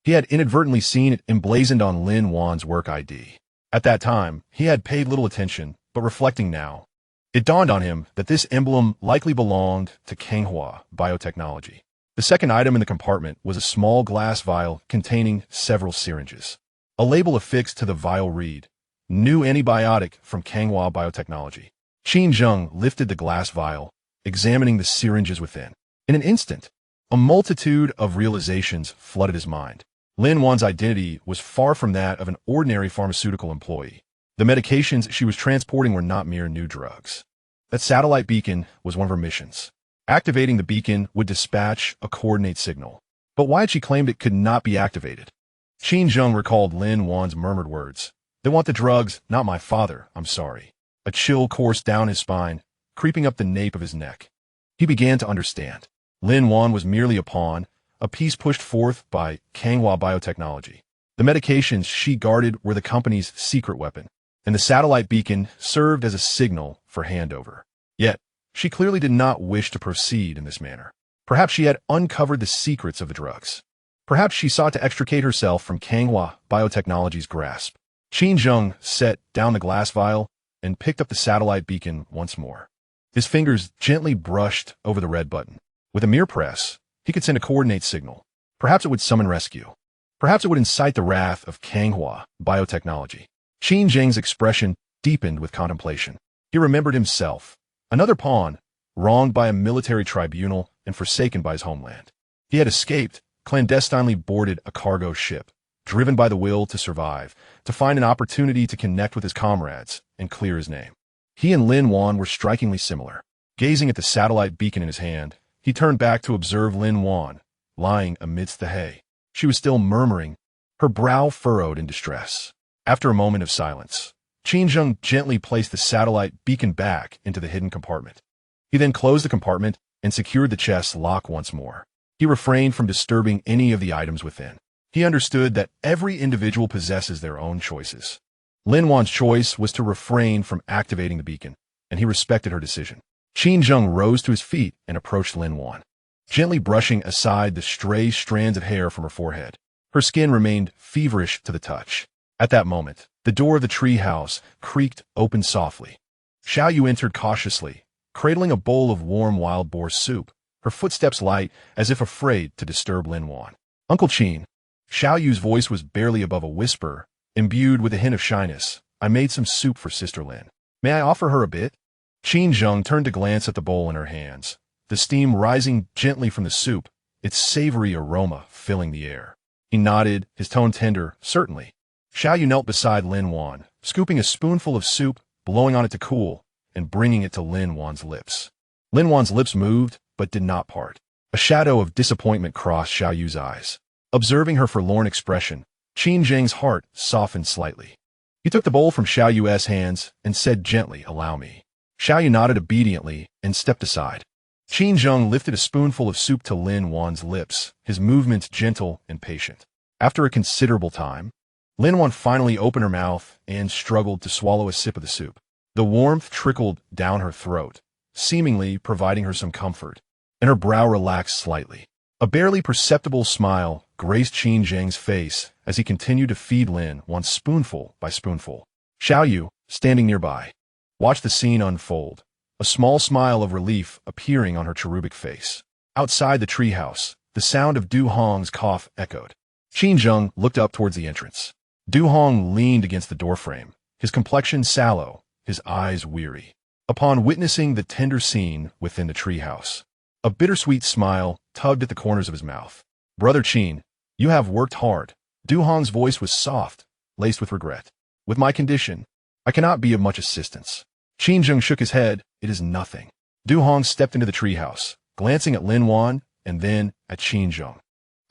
he had inadvertently seen it emblazoned on Lin Wan's work ID. At that time, he had paid little attention, but reflecting now, it dawned on him that this emblem likely belonged to Konghua biotechnology. The second item in the compartment was a small glass vial containing several syringes. A label affixed to the vial read, "New antibiotic from Konghua biotechnology." Qin Zheng lifted the glass vial, examining the syringes within. In an instant, a multitude of realizations flooded his mind. Lin Wan's identity was far from that of an ordinary pharmaceutical employee. The medications she was transporting were not mere new drugs. That satellite beacon was one of her missions. Activating the beacon would dispatch a coordinate signal. But why had she claimed it could not be activated? Qin Zheng recalled Lin Wan's murmured words. "They want the drugs, not my father, I'm sorry." A chill coursed down his spine, creeping up the nape of his neck. He began to understand. Lin Wan was merely a pawn, a piece pushed forth by Konghua biotechnology. The medications she guarded were the company's secret weapon, and the satellite beacon served as a signal for handover. Yet, she clearly did not wish to proceed in this manner. Perhaps she had uncovered the secrets of the drugs. Perhaps she sought to extricate herself from Konghua biotechnology's grasp. Qin Zheng set down the glass vial and picked up the satellite beacon once more. His fingers gently brushed over the red button. With a mere press, he could send a coordinate signal. Perhaps it would summon rescue. Perhaps it would incite the wrath of Konghua biotechnology. Qin Zheng's expression deepened with contemplation. He remembered himself, another pawn, wronged by a military tribunal and forsaken by his homeland. He had escaped, clandestinely boarded a cargo ship, driven by the will to survive, to find an opportunity to connect with his comrades and clear his name. He and Lin Wan were strikingly similar. Gazing at the satellite beacon in his hand, he turned back to observe Lin Wan, lying amidst the hay. She was still murmuring, her brow furrowed in distress. After a moment of silence, Qin Zheng gently placed the satellite beacon back into the hidden compartment. He then closed the compartment and secured the chest's lock once more. He refrained from disturbing any of the items within. He understood that every individual possesses their own choices. Lin Wan's choice was to refrain from activating the beacon, and he respected her decision. Qin Zheng rose to his feet and approached Lin Wan. gently brushing aside the stray strands of hair from her forehead. Her skin remained feverish to the touch. At that moment, the door of the tree house creaked open softly. Xiao Yu entered cautiously, cradling a bowl of warm wild boar soup, her footsteps light as if afraid to disturb Lin Wan. "Uncle Qin." Xiao Yu's voice was barely above a whisper, imbued with a hint of shyness. "I made some soup for Sister Lin. May I offer her a bit?" Qin Zheng turned to glance at the bowl in her hands, the steam rising gently from the soup, its savory aroma filling the air. He nodded, his tone tender, "Certainly." Xiao Yu knelt beside Lin Wan, scooping a spoonful of soup, blowing on it to cool, and bringing it to Lin Wan's lips. Lin Wan's lips moved, but did not part. A shadow of disappointment crossed Xiao Yu's eyes. Observing her forlorn expression, Qin Zheng's heart softened slightly. He took the bowl from Xiao Yu's hands and said gently, "Allow me." Xiao Yu nodded obediently and stepped aside. Qin Zheng lifted a spoonful of soup to Lin Wan's lips, his movements gentle and patient. After a considerable time, Lin Wan finally opened her mouth and struggled to swallow a sip of the soup. The warmth trickled down her throat, seemingly providing her some comfort, and her brow relaxed slightly. A barely perceptible smile graced Qin Zheng's face as he continued to feed Lin Wan spoonful by spoonful. Xiao Yu, standing nearby, watched the scene unfold, a small smile of relief appearing on her cherubic face. Outside the treehouse, the sound of Du Hong's cough echoed. Qin Zheng looked up towards the entrance. Du Hong leaned against the doorframe, his complexion sallow, his eyes weary. Upon witnessing the tender scene within the treehouse, a bittersweet smile tugged at the corners of his mouth. "Brother Qin, you have worked hard." Du Hong's voice was soft, laced with regret. "With my condition, I cannot be of much assistance." Qin Zheng shook his head. "It is nothing." Du Hong stepped into the treehouse, glancing at Lin Wan and then at Qin Zheng.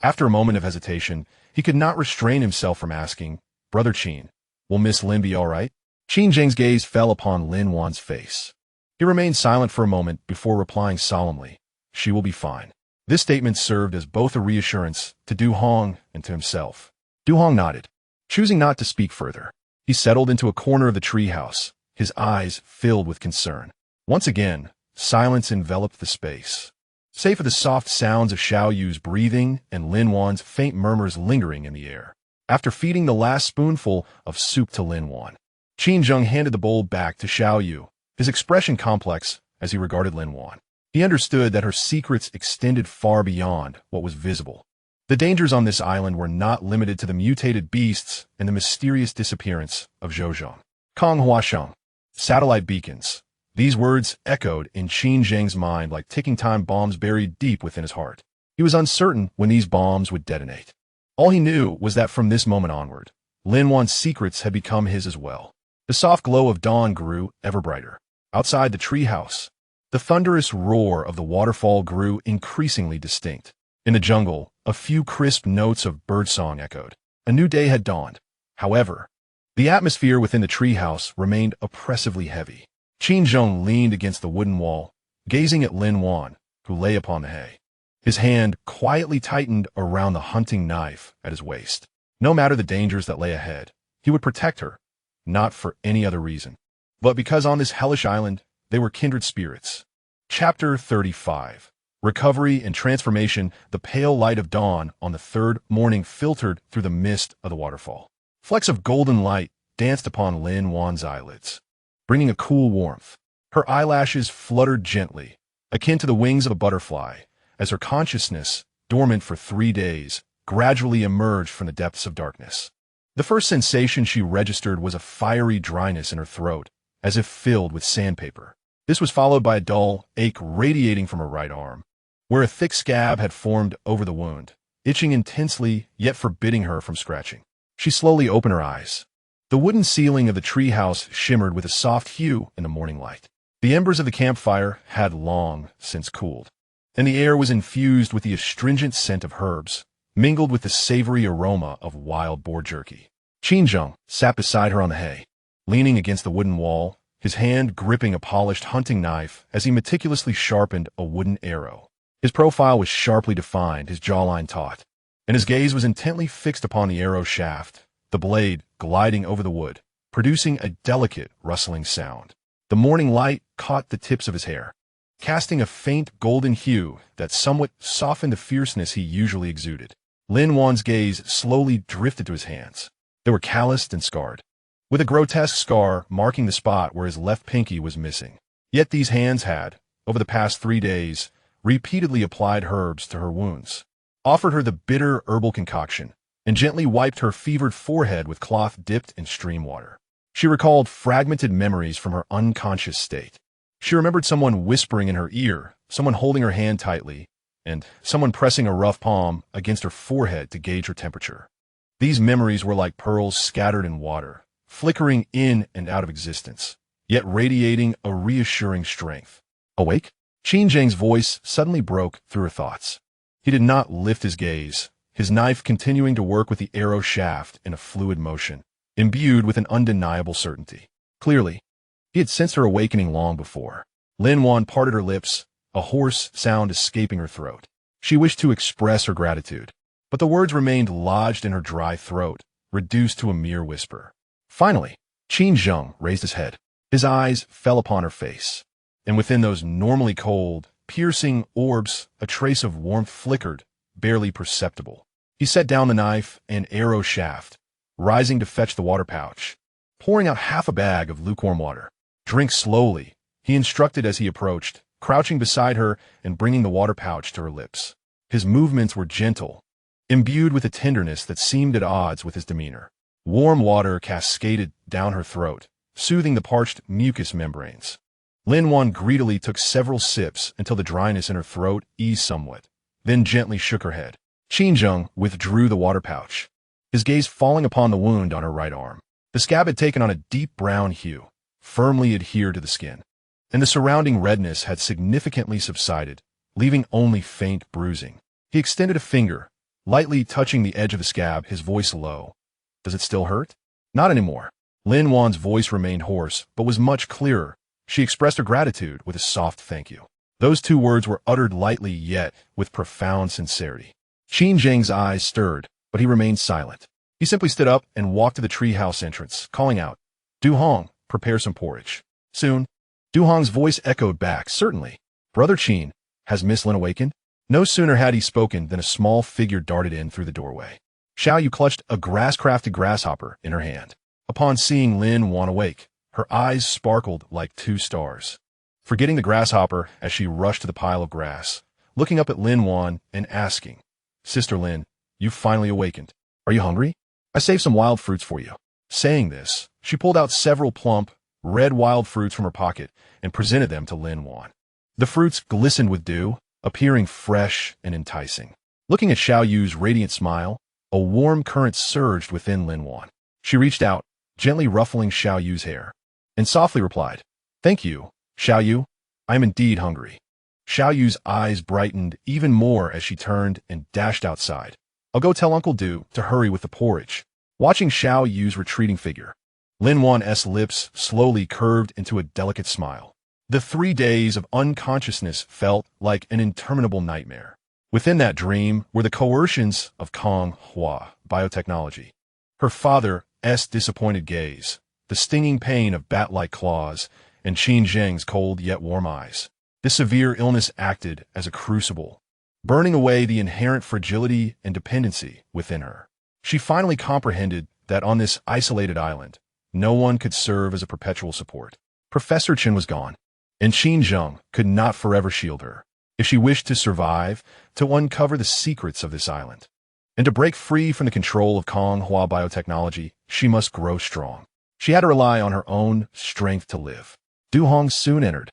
After a moment of hesitation, he could not restrain himself from asking, "Brother Qin, will Miss Lin be all right?" Qin Zheng's gaze fell upon Lin Wan's face. He remained silent for a moment before replying solemnly, "She will be fine." This statement served as both a reassurance to Du Hong and to himself. Du Hong nodded. Choosing not to speak further, he settled into a corner of the treehouse, his eyes filled with concern. Once again, silence enveloped the space, save for the soft sounds of Xiao Yu's breathing and Lin Wan's faint murmurs lingering in the air. After feeding the last spoonful of soup to Lin Wan, Qin Zheng handed the bowl back to Xiao Yu, his expression complex as he regarded Lin Wan. He understood that her secrets extended far beyond what was visible. The dangers on this island were not limited to the mutated beasts and the mysterious disappearance of Zhouzhong. Kong Huasheng. Satellite beacons. These words echoed in Qin Zheng's mind like ticking time bombs buried deep within his heart. He was uncertain when these bombs would detonate. All he knew was that from this moment onward, Lin Wan's secrets had become his as well. The soft glow of dawn grew ever brighter. Outside the treehouse, the thunderous roar of the waterfall grew increasingly distinct. In the jungle, a few crisp notes of birdsong echoed. A new day had dawned. However, the atmosphere within the treehouse remained oppressively heavy. Qin Zheng leaned against the wooden wall, gazing at Lin Wan, who lay upon the hay. His hand quietly tightened around the hunting knife at his waist. No matter the dangers that lay ahead, he would protect her, not for any other reason, but because on this hellish island, they were kindred spirits. Chapter 35. Recovery and Transformation. The pale light of dawn on the third morning filtered through the mist of the waterfall. Flecks of golden light danced upon Lin Wan's eyelids, bringing a cool warmth. Her eyelashes fluttered gently, akin to the wings of a butterfly, as her consciousness, dormant for 3 days, gradually emerged from the depths of darkness. The first sensation she registered was a fiery dryness in her throat, as if filled with sandpaper. This was followed by a dull ache radiating from her right arm, where a thick scab had formed over the wound, itching intensely yet forbidding her from scratching. She slowly opened her eyes. The wooden ceiling of the treehouse shimmered with a soft hue in the morning light. The embers of the campfire had long since cooled, and the air was infused with the astringent scent of herbs, mingled with the savory aroma of wild boar jerky. Qin Zheng sat beside her on the hay, leaning against the wooden wall, his hand gripping a polished hunting knife as he meticulously sharpened a wooden arrow. His profile was sharply defined, his jawline taut, and his gaze was intently fixed upon the arrow shaft, the blade gliding over the wood, producing a delicate rustling sound. The morning light caught the tips of his hair, casting a faint golden hue that somewhat softened the fierceness he usually exuded. Lin Wan's gaze slowly drifted to his hands. They were calloused and scarred, with a grotesque scar marking the spot where his left pinky was missing. Yet these hands had, over the past 3 days, repeatedly applied herbs to her wounds, offered her the bitter herbal concoction, and gently wiped her fevered forehead with cloth dipped in stream water. She recalled fragmented memories from her unconscious state. She remembered someone whispering in her ear, someone holding her hand tightly, and someone pressing a rough palm against her forehead to gauge her temperature. These memories were like pearls scattered in water, flickering in and out of existence, yet radiating a reassuring strength. Awake? Qin Zheng's voice suddenly broke through her thoughts. He did not lift his gaze, his knife continuing to work with the arrow shaft in a fluid motion, imbued with an undeniable certainty. Clearly, he had sensed her awakening long before. Lin Wan parted her lips, a hoarse sound escaping her throat. She wished to express her gratitude, but the words remained lodged in her dry throat, reduced to a mere whisper. Finally, Qin Zheng raised his head. His eyes fell upon her face, and within those normally cold, piercing orbs, a trace of warmth flickered, barely perceptible. He set down the knife and arrow shaft, rising to fetch the water pouch, pouring out half a bag of lukewarm water. Drink slowly, he instructed as he approached, crouching beside her and bringing the water pouch to her lips. His movements were gentle, imbued with a tenderness that seemed at odds with his demeanor. Warm water cascaded down her throat, soothing the parched mucous membranes. Lin Wan greedily took several sips until the dryness in her throat eased somewhat, then gently shook her head. Qin Zheng withdrew the water pouch, his gaze falling upon the wound on her right arm. The scab had taken on a deep brown hue, firmly adhered to the skin, and the surrounding redness had significantly subsided, leaving only faint bruising. He extended a finger, lightly touching the edge of the scab, his voice low. Does it still hurt? Not anymore. Lin Wan's voice remained hoarse, but was much clearer. She expressed her gratitude with a soft thank you. Those 2 words were uttered lightly yet with profound sincerity. Qin Zheng's eyes stirred, but he remained silent. He simply stood up and walked to the treehouse entrance, calling out, "Du Hong, prepare some porridge." Soon, Du Hong's voice echoed back, "Certainly. Brother Qin, has Miss Lin awakened?" No sooner had he spoken than a small figure darted in through the doorway. Xiao Yu clutched a grass-crafted grasshopper in her hand. Upon seeing Lin Wan awake, her eyes sparkled like 2 stars. Forgetting the grasshopper as she rushed to the pile of grass, looking up at Lin Wan and asking, "Sister Lin, you've finally awakened. Are you hungry? I saved some wild fruits for you." Saying this, she pulled out several plump, red wild fruits from her pocket and presented them to Lin Wan. The fruits glistened with dew, appearing fresh and enticing. Looking at Xiao Yu's radiant smile, a warm current surged within Lin Wan. She reached out, gently ruffling Xiao Yu's hair, and softly replied, "Thank you, Xiao Yu. I am indeed hungry." Xiao Yu's eyes brightened even more as she turned and dashed outside. "I'll go tell Uncle Du to hurry with the porridge." Watching Xiao Yu's retreating figure, Lin Wan's lips slowly curved into a delicate smile. The 3 days of unconsciousness felt like an interminable nightmare. Within that dream were the coercions of Kong Hua biotechnology, her father's disappointed gaze, the stinging pain of bat-like claws, and Qin Zheng's cold yet warm eyes. This severe illness acted as a crucible, burning away the inherent fragility and dependency within her. She finally comprehended that on this isolated island, no one could serve as a perpetual support. Professor Chen was gone, and Qin Zheng could not forever shield her. If she wished to survive, to uncover the secrets of this island, and to break free from the control of Kong Hua biotechnology, she must grow strong. She had to rely on her own strength to live. Du Hong soon entered,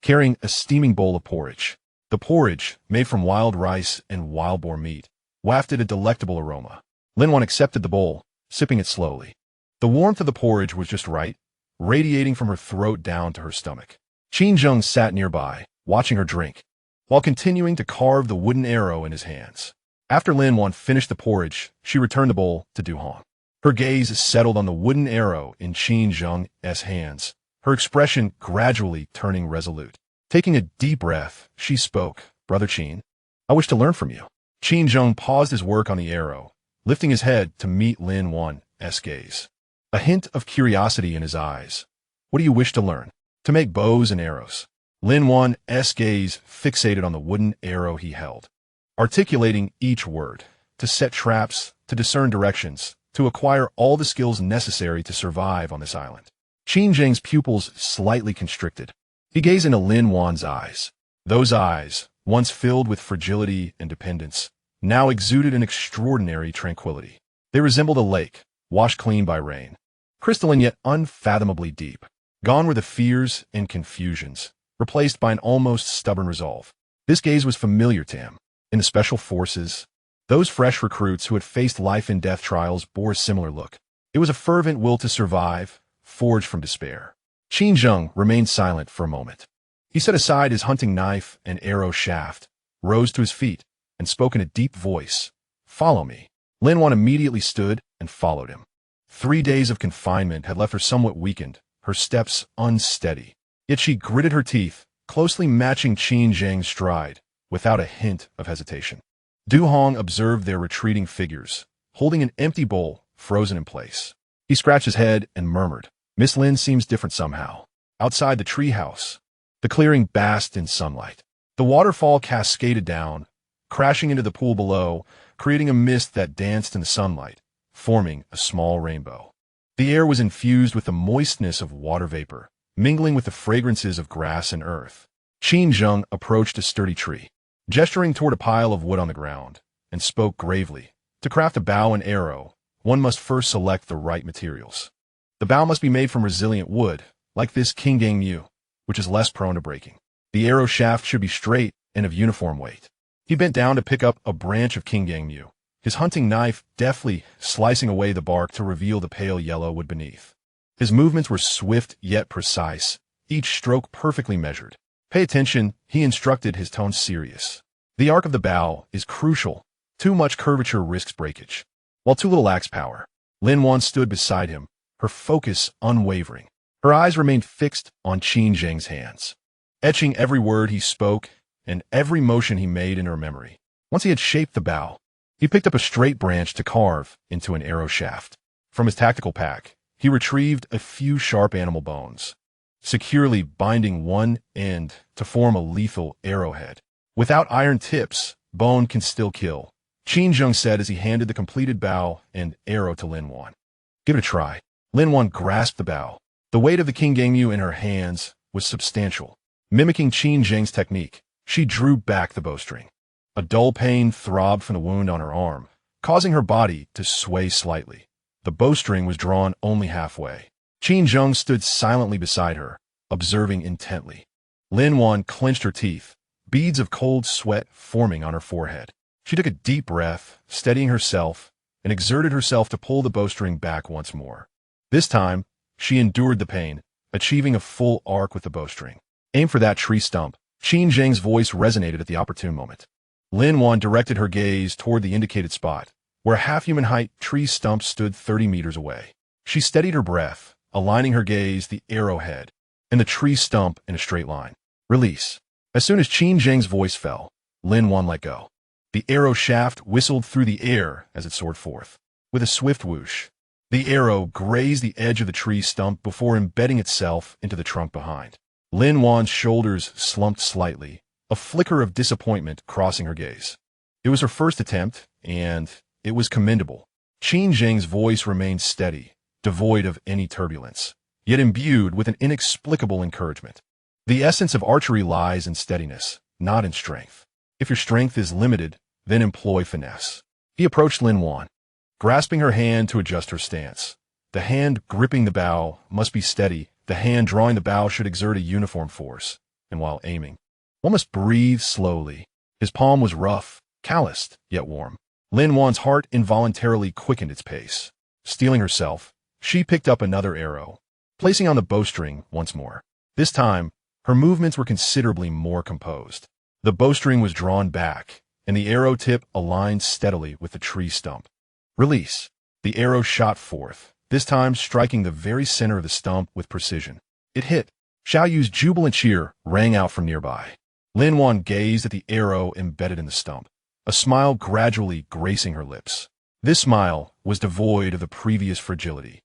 carrying a steaming bowl of porridge. The porridge, made from wild rice and wild boar meat, wafted a delectable aroma. Lin Wan accepted the bowl, sipping it slowly. The warmth of the porridge was just right, radiating from her throat down to her stomach. Qin Zheng sat nearby, watching her drink, while continuing to carve the wooden arrow in his hands. After Lin Wan finished the porridge, she returned the bowl to Du Hong. Her gaze settled on the wooden arrow in Qin Zheng's hands, her expression gradually turning resolute. Taking a deep breath, she spoke, "Brother Qin, I wish to learn from you." Qin Zheng paused his work on the arrow, lifting his head to meet Lin Wan's gaze. A hint of curiosity in his eyes. "What do you wish to learn?" "To make bows and arrows." Lin Wan's gaze fixated on the wooden arrow he held, articulating each word, to set traps, to discern directions, to acquire all the skills necessary to survive on this island. Qin Zheng's pupils slightly constricted. He gazed into Lin Wan's eyes. Those eyes, once filled with fragility and dependence, now exuded an extraordinary tranquility. They resembled a lake, washed clean by rain, crystalline yet unfathomably deep. Gone were the fears and confusions, replaced by an almost stubborn resolve. This gaze was familiar to him. In the special forces, those fresh recruits who had faced life-and-death trials bore a similar look. It was a fervent will to survive, forged from despair. Qin Zheng remained silent for a moment. He set aside his hunting knife and arrow shaft, rose to his feet, and spoke in a deep voice. "Follow me." Lin Wan immediately stood and followed him. 3 days of confinement had left her somewhat weakened, her steps unsteady. Yet she gritted her teeth, closely matching Qin Zheng's stride, without a hint of hesitation. Du Hong observed their retreating figures, holding an empty bowl, frozen in place. He scratched his head and murmured, "Miss Lin seems different somehow." Outside the treehouse, the clearing basked in sunlight. The waterfall cascaded down, crashing into the pool below, creating a mist that danced in the sunlight, forming a small rainbow. The air was infused with the moistness of water vapor, mingling with the fragrances of grass and earth. Qin Zheng approached a sturdy tree, gesturing toward a pile of wood on the ground, and spoke gravely. To craft a bow and arrow, one must first select the right materials. The bow must be made from resilient wood, like this Qinggang Mu, which is less prone to breaking. The arrow shaft should be straight and of uniform weight. He bent down to pick up a branch of Qinggang Mu, his hunting knife deftly slicing away the bark to reveal the pale yellow wood beneath. His movements were swift yet precise, each stroke perfectly measured. "Pay attention," he instructed, his tone serious. "The arc of the bow is crucial. Too much curvature risks breakage, while too little lacks power." Lin Wan stood beside him, her focus unwavering. Her eyes remained fixed on Qin Zheng's hands, etching every word he spoke and every motion he made in her memory. Once he had shaped the bow, he picked up a straight branch to carve into an arrow shaft. From his tactical pack, he retrieved a few sharp animal bones, securely binding one end to form a lethal arrowhead. "Without iron tips, bone can still kill," Qin Zheng said as he handed the completed bow and arrow to Lin Wan. "Give it a try." Lin Wan grasped the bow. The weight of the Qinggang Mu in her hands was substantial. Mimicking Qin Zheng's technique, she drew back the bowstring. A dull pain throbbed from the wound on her arm, causing her body to sway slightly. The bowstring was drawn only halfway. Qin Zheng stood silently beside her, observing intently. Lin Wan clenched her teeth, beads of cold sweat forming on her forehead. She took a deep breath, steadying herself, and exerted herself to pull the bowstring back once more. This time, she endured the pain, achieving a full arc with the bowstring. "Aim for that tree stump." Qin Zheng's voice resonated at the opportune moment. Lin Wan directed her gaze toward the indicated spot, where a half-human-height tree stump stood 30 meters away. She steadied her breath, aligning her gaze the arrowhead and the tree stump in a straight line. "Release." As soon as Qin Zheng's voice fell, Lin Wan let go. The arrow shaft whistled through the air as it soared forth. With a swift whoosh, the arrow grazed the edge of the tree stump before embedding itself into the trunk behind. Lin Wan's shoulders slumped slightly, a flicker of disappointment crossing her gaze. It was her first attempt, and it was commendable. Qin Zheng's voice remained steady, devoid of any turbulence, yet imbued with an inexplicable encouragement. The essence of archery lies in steadiness, not in strength. If your strength is limited, then employ finesse. He approached Lin Wan, grasping her hand to adjust her stance. The hand gripping the bow must be steady. The hand drawing the bow should exert a uniform force, and while aiming, one must breathe slowly. His palm was rough, calloused, yet warm. Lin Wan's heart involuntarily quickened its pace. Steeling herself, she picked up another arrow, placing on the bowstring once more. This time, her movements were considerably more composed. The bowstring was drawn back, and the arrow tip aligned steadily with the tree stump. "Release." The arrow shot forth, this time striking the very center of the stump with precision. It hit. Xiao Yu's jubilant cheer rang out from nearby. Lin Wan gazed at the arrow embedded in the stump, a smile gradually gracing her lips. This smile was devoid of the previous fragility,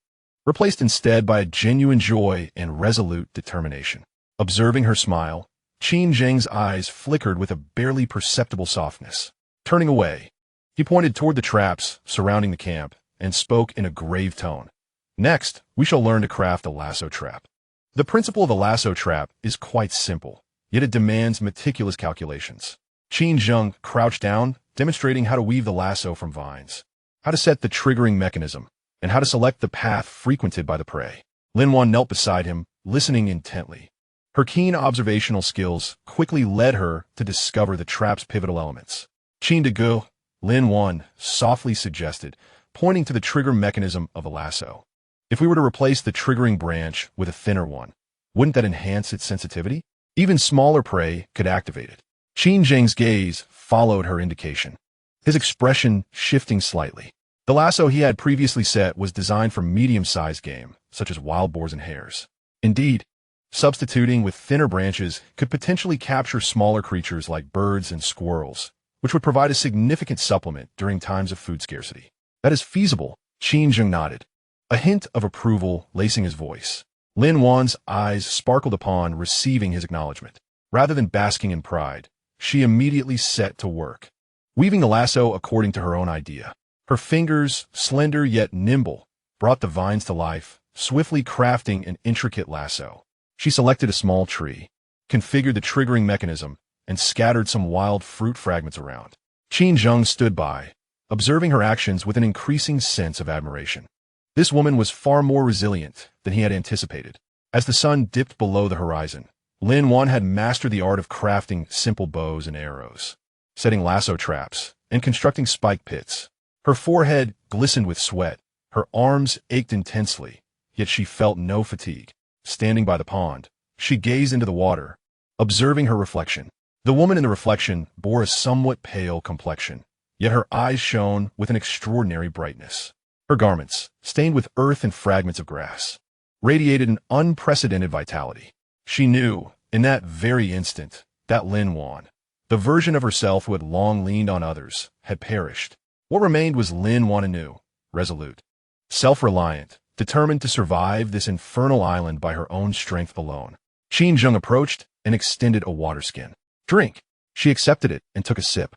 replaced instead by a genuine joy and resolute determination. Observing her smile, Qin Zheng's eyes flickered with a barely perceptible softness. Turning away, he pointed toward the traps surrounding the camp and spoke in a grave tone. Next, we shall learn to craft a lasso trap. The principle of a lasso trap is quite simple, yet it demands meticulous calculations. Qin Zheng crouched down, demonstrating how to weave the lasso from vines, how to set the triggering mechanism, and how to select the path frequented by the prey. Lin Wan knelt beside him, listening intently. Her keen observational skills quickly led her to discover the trap's pivotal elements. Qin de Gu, Lin Wan softly suggested, pointing to the trigger mechanism of a lasso. If we were to replace the triggering branch with a thinner one, wouldn't that enhance its sensitivity? Even smaller prey could activate it. Qin Zheng's gaze followed her indication, his expression shifting slightly. The lasso he had previously set was designed for medium-sized game, such as wild boars and hares. Indeed, substituting with thinner branches could potentially capture smaller creatures like birds and squirrels, which would provide a significant supplement during times of food scarcity. That is feasible, Qin Zheng nodded, a hint of approval lacing his voice. Lin Wan's eyes sparkled upon receiving his acknowledgement. Rather than basking in pride, she immediately set to work, weaving the lasso according to her own idea. Her fingers, slender yet nimble, brought the vines to life, swiftly crafting an intricate lasso. She selected a small tree, configured the triggering mechanism, and scattered some wild fruit fragments around. Qin Zheng stood by, observing her actions with an increasing sense of admiration. This woman was far more resilient than he had anticipated. As the sun dipped below the horizon, Lin Wan had mastered the art of crafting simple bows and arrows, setting lasso traps, and constructing spike pits. Her forehead glistened with sweat, her arms ached intensely, yet she felt no fatigue. Standing by the pond, she gazed into the water, observing her reflection. The woman in the reflection bore a somewhat pale complexion, yet her eyes shone with an extraordinary brightness. Her garments, stained with earth and fragments of grass, radiated an unprecedented vitality. She knew, in that very instant, that Lin Wan, the version of herself who had long leaned on others, had perished. What remained was Lin Wan anew, resolute, self-reliant, determined to survive this infernal island by her own strength alone. Qin Zheng approached and extended a water skin. Drink. She accepted it and took a sip.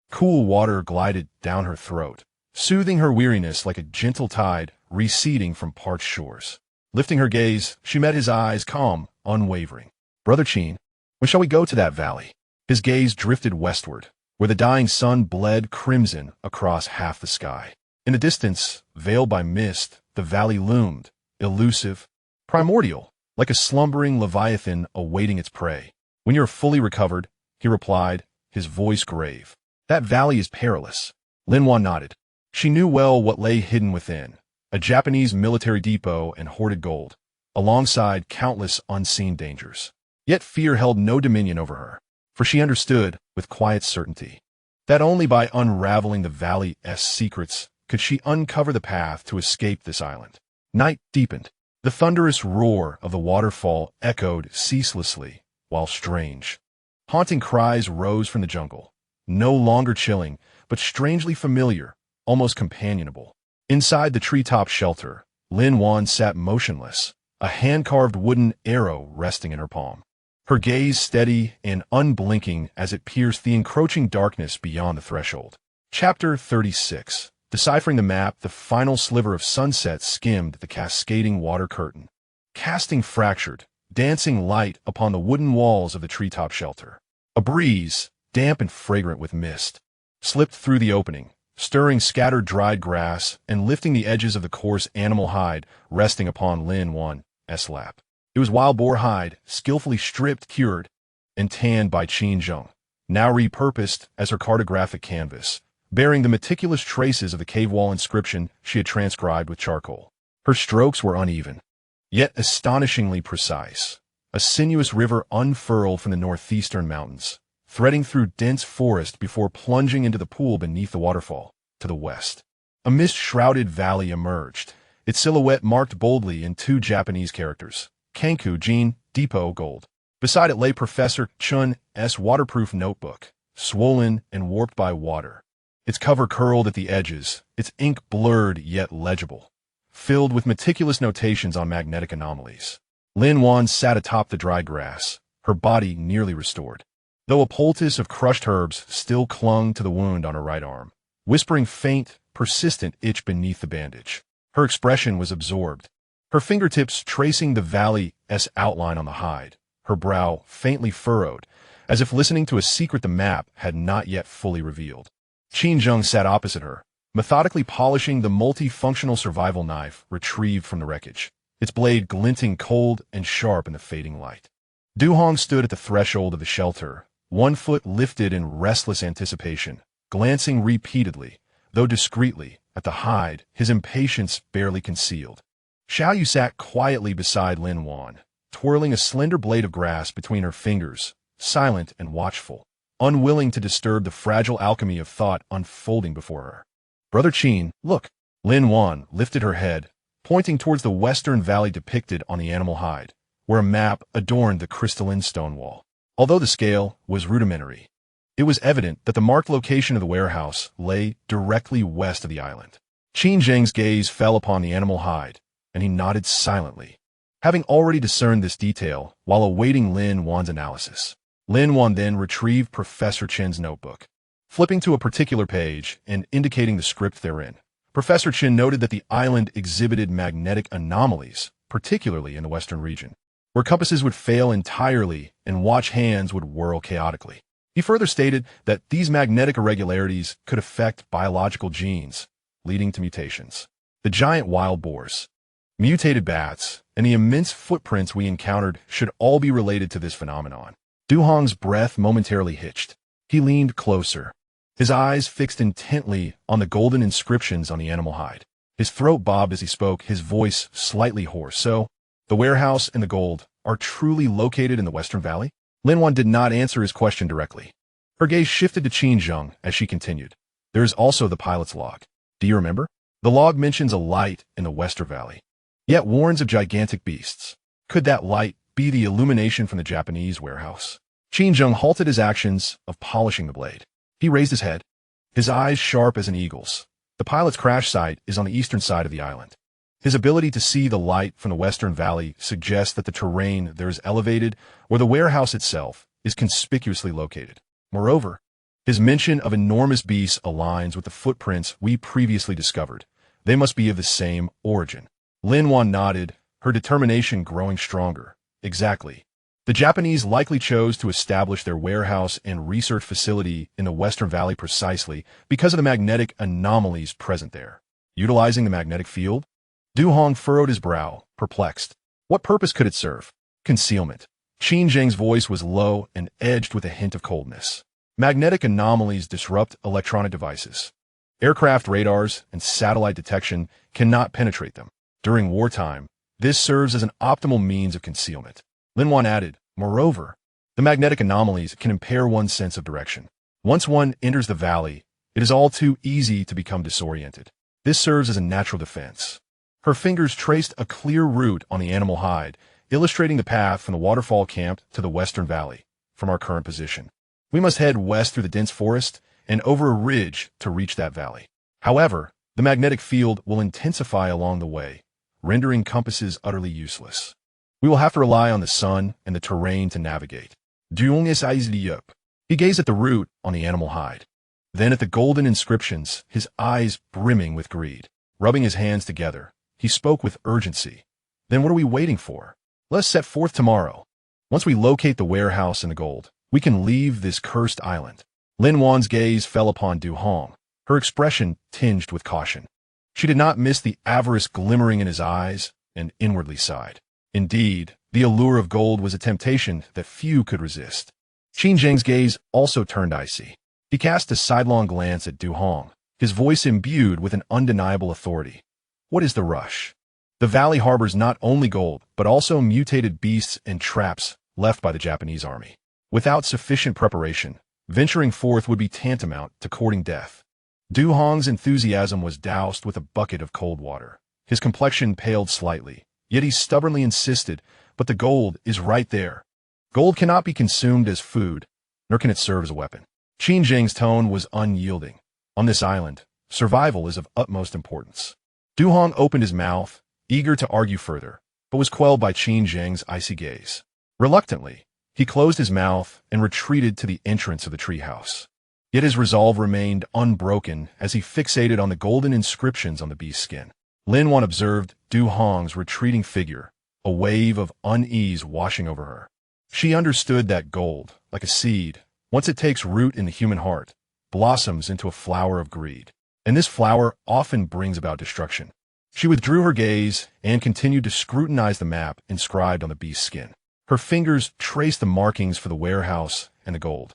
Cool water glided down her throat, soothing her weariness like a gentle tide receding from parched shores. Lifting her gaze, she met his eyes, calm, unwavering. Brother Qin, when shall we go to that valley? His gaze drifted westward, where the dying sun bled crimson across half the sky. In the distance, veiled by mist, the valley loomed, elusive, primordial, like a slumbering leviathan awaiting its prey. When you are fully recovered, he replied, his voice grave. That valley is perilous. Lin Wan nodded. She knew well what lay hidden within, a Japanese military depot and hoarded gold, alongside countless unseen dangers. Yet fear held no dominion over her, for she understood, with quiet certainty, that only by unraveling the valley's secrets could she uncover the path to escape this island. Night deepened. The thunderous roar of the waterfall echoed ceaselessly, while strange, haunting cries rose from the jungle, no longer chilling, but strangely familiar, almost companionable. Inside the treetop shelter, Lin Wan sat motionless, a hand-carved wooden arrow resting in her palm. Her gaze steady and unblinking as it pierced the encroaching darkness beyond the threshold. Chapter 36. Deciphering the map, the final sliver of sunset skimmed the cascading water curtain, casting fractured, dancing light upon the wooden walls of the treetop shelter. A breeze, damp and fragrant with mist, slipped through the opening, stirring scattered dried grass and lifting the edges of the coarse animal hide resting upon Lin Wan's lap. It was wild boar hide, skillfully stripped, cured, and tanned by Qin Zheng, now repurposed as her cartographic canvas, bearing the meticulous traces of the cave wall inscription she had transcribed with charcoal. Her strokes were uneven, yet astonishingly precise. A sinuous river unfurled from the northeastern mountains, threading through dense forest before plunging into the pool beneath the waterfall. To the west, a mist-shrouded valley emerged, its silhouette marked boldly in two Japanese characters, Kanku Jin, Depot Gold. Beside it lay Professor Chun's waterproof notebook, swollen and warped by water. Its cover curled at the edges, its ink blurred yet legible, filled with meticulous notations on magnetic anomalies. Lin Wan sat atop the dry grass, her body nearly restored, though a poultice of crushed herbs still clung to the wound on her right arm, whispering faint, persistent itch beneath the bandage. Her expression was absorbed, her fingertips tracing the valley's outline on the hide, her brow faintly furrowed, as if listening to a secret the map had not yet fully revealed. Qin Zheng sat opposite her, methodically polishing the multifunctional survival knife retrieved from the wreckage, its blade glinting cold and sharp in the fading light. Du Hong stood at the threshold of the shelter, one foot lifted in restless anticipation, glancing repeatedly, though discreetly, at the hide, his impatience barely concealed. Xiaoyu sat quietly beside Lin Wan, twirling a slender blade of grass between her fingers, silent and watchful, unwilling to disturb the fragile alchemy of thought unfolding before her. "Brother Qin, look." Lin Wan lifted her head, pointing towards the western valley depicted on the animal hide, where a map adorned the crystalline stone wall. Although the scale was rudimentary, it was evident that the marked location of the warehouse lay directly west of the island. Qin Zheng's gaze fell upon the animal hide, and he nodded silently, having already discerned this detail while awaiting Lin Wan's analysis. Lin Wan then retrieved Professor Chen's notebook. Flipping to a particular page and indicating the script therein, Professor Chen noted that the island exhibited magnetic anomalies, particularly in the western region, where compasses would fail entirely and watch hands would whirl chaotically. He further stated that these magnetic irregularities could affect biological genes, leading to mutations. The giant wild boars, mutated bats, and the immense footprints we encountered should all be related to this phenomenon. Du Hong's breath momentarily hitched. He leaned closer, his eyes fixed intently on the golden inscriptions on the animal hide. His throat bobbed as he spoke, his voice slightly hoarse. "So, the warehouse and the gold are truly located in the Western Valley?" Lin Wan did not answer his question directly. Her gaze shifted to Qin Zheng as she continued. "There is also the pilot's log. Do you remember? The log mentions a light in the Western Valley, yet warns of gigantic beasts. Could that light be the illumination from the Japanese warehouse?" Qin Zheng halted his actions of polishing the blade. He raised his head, his eyes sharp as an eagle's. The pilot's crash site is on the eastern side of the island. His ability to see the light from the Western Valley suggests that the terrain there is elevated, or the warehouse itself is conspicuously located. Moreover, his mention of enormous beasts aligns with the footprints we previously discovered. They must be of the same origin. Lin Wan nodded, her determination growing stronger. Exactly. The Japanese likely chose to establish their warehouse and research facility in the Western Valley precisely because of the magnetic anomalies present there. Utilizing the magnetic field? Du Hong furrowed his brow, perplexed. What purpose could it serve? Concealment. Qin Zheng's voice was low and edged with a hint of coldness. Magnetic anomalies disrupt electronic devices. Aircraft radars and satellite detection cannot penetrate them. During wartime, this serves as an optimal means of concealment. Lin Wan added, moreover, the magnetic anomalies can impair one's sense of direction. Once one enters the valley, it is all too easy to become disoriented. This serves as a natural defense. Her fingers traced a clear route on the animal hide, illustrating the path from the waterfall camp to the Western Valley, from our current position. We must head west through the dense forest and over a ridge to reach that valley. However, the magnetic field will intensify along the way, rendering compasses utterly useless. We will have to rely on the sun and the terrain to navigate. He gazed at the route on the animal hide, then at the golden inscriptions, his eyes brimming with greed. Rubbing his hands together, he spoke with urgency. Then what are we waiting for? Let us set forth tomorrow. Once we locate the warehouse and the gold, we can leave this cursed island. Lin Wan's gaze fell upon Du Hong, her expression tinged with caution. She did not miss the avarice glimmering in his eyes and inwardly sighed. Indeed, the allure of gold was a temptation that few could resist. Qin Zheng's gaze also turned icy. He cast a sidelong glance at Du Hong, his voice imbued with an undeniable authority. What is the rush? The valley harbors not only gold, but also mutated beasts and traps left by the Japanese army. Without sufficient preparation, venturing forth would be tantamount to courting death. Du Hong's enthusiasm was doused with a bucket of cold water. His complexion paled slightly, yet he stubbornly insisted, but the gold is right there. Gold cannot be consumed as food, nor can it serve as a weapon. Qin Zheng's tone was unyielding. On this island, survival is of utmost importance. Du Hong opened his mouth, eager to argue further, but was quelled by Qin Zheng's icy gaze. Reluctantly, He closed his mouth and retreated to the entrance of the treehouse. Yet his resolve remained unbroken as he fixated on the golden inscriptions on the beast's skin. Lin Wan observed Du Hong's retreating figure, a wave of unease washing over her. She understood that gold, like a seed, once it takes root in the human heart, blossoms into a flower of greed. And this flower often brings about destruction. She withdrew her gaze and continued to scrutinize the map inscribed on the beast's skin. Her fingers traced the markings for the warehouse and the gold,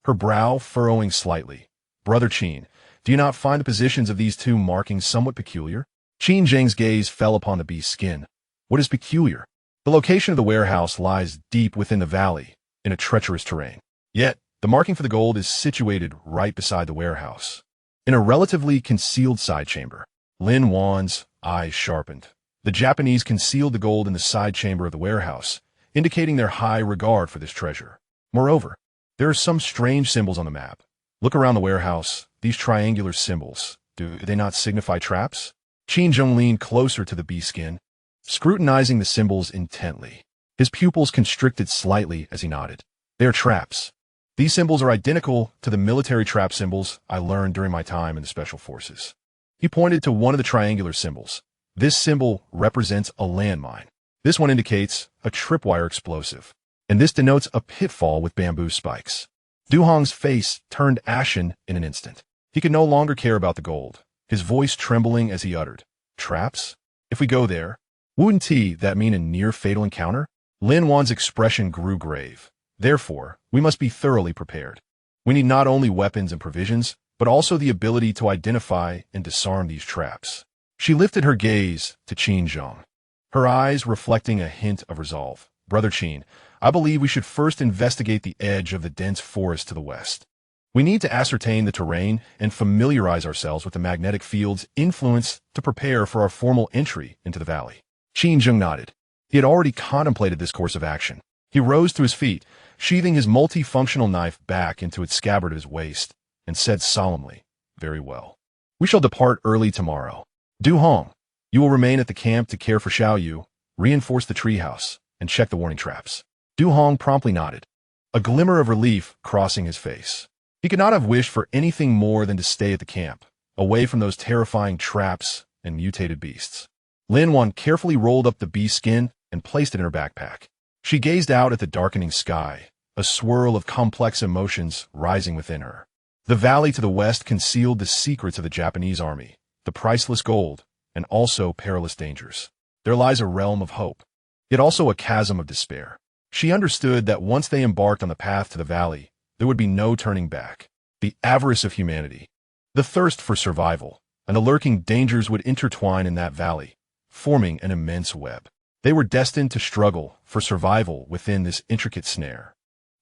her brow furrowing slightly. "Brother Qin, do you not find the positions of these two markings somewhat peculiar?" Qin Zheng's gaze fell upon the beast's skin. "What is peculiar?" "The location of the warehouse lies deep within the valley, in a treacherous terrain. Yet, the marking for the gold is situated right beside the warehouse, in a relatively concealed side chamber." Lin Wan's eyes sharpened. The Japanese concealed the gold in the side chamber of the warehouse, indicating their high regard for this treasure. Moreover, there are some strange symbols on the map. Look around the warehouse. These triangular symbols, do they not signify traps? Qin Zheng leaned closer to the beast's skin, scrutinizing the symbols intently. His pupils constricted slightly as he nodded. "They are traps. These symbols are identical to the military trap symbols I learned during my time in the Special Forces." He pointed to one of the triangular symbols. "This symbol represents a landmine. This one indicates a tripwire explosive, and this denotes a pitfall with bamboo spikes." Du Hong's face turned ashen in an instant. He could no longer care about the gold, his voice trembling as he uttered, "Traps? If we go there, wouldn't that mean a near-fatal encounter?" Lin Wan's expression grew grave. "Therefore, we must be thoroughly prepared. We need not only weapons and provisions, but also the ability to identify and disarm these traps." She lifted her gaze to Qin Zheng, her eyes reflecting a hint of resolve. "Brother Qin, I believe we should first investigate the edge of the dense forest to the west. We need to ascertain the terrain and familiarize ourselves with the magnetic field's influence to prepare for our formal entry into the valley." Qin Zheng nodded. He had already contemplated this course of action. He rose to his feet, sheathing his multifunctional knife back into its scabbard at his waist, and said solemnly, "Very well. We shall depart early tomorrow. Du Hong, you will remain at the camp to care for Xiao Yu, reinforce the treehouse, and check the warning traps." Du Hong promptly nodded, a glimmer of relief crossing his face. He could not have wished for anything more than to stay at the camp, away from those terrifying traps and mutated beasts. Lin Wan carefully rolled up the beast's skin and placed it in her backpack. She gazed out at the darkening sky, a swirl of complex emotions rising within her. The valley to the west concealed the secrets of the Japanese army, the priceless gold, and also perilous dangers. There lies a realm of hope, yet also a chasm of despair. She understood that once they embarked on the path to the valley, there would be no turning back. The avarice of humanity, the thirst for survival, and the lurking dangers would intertwine in that valley, forming an immense web. They were destined to struggle for survival within this intricate snare.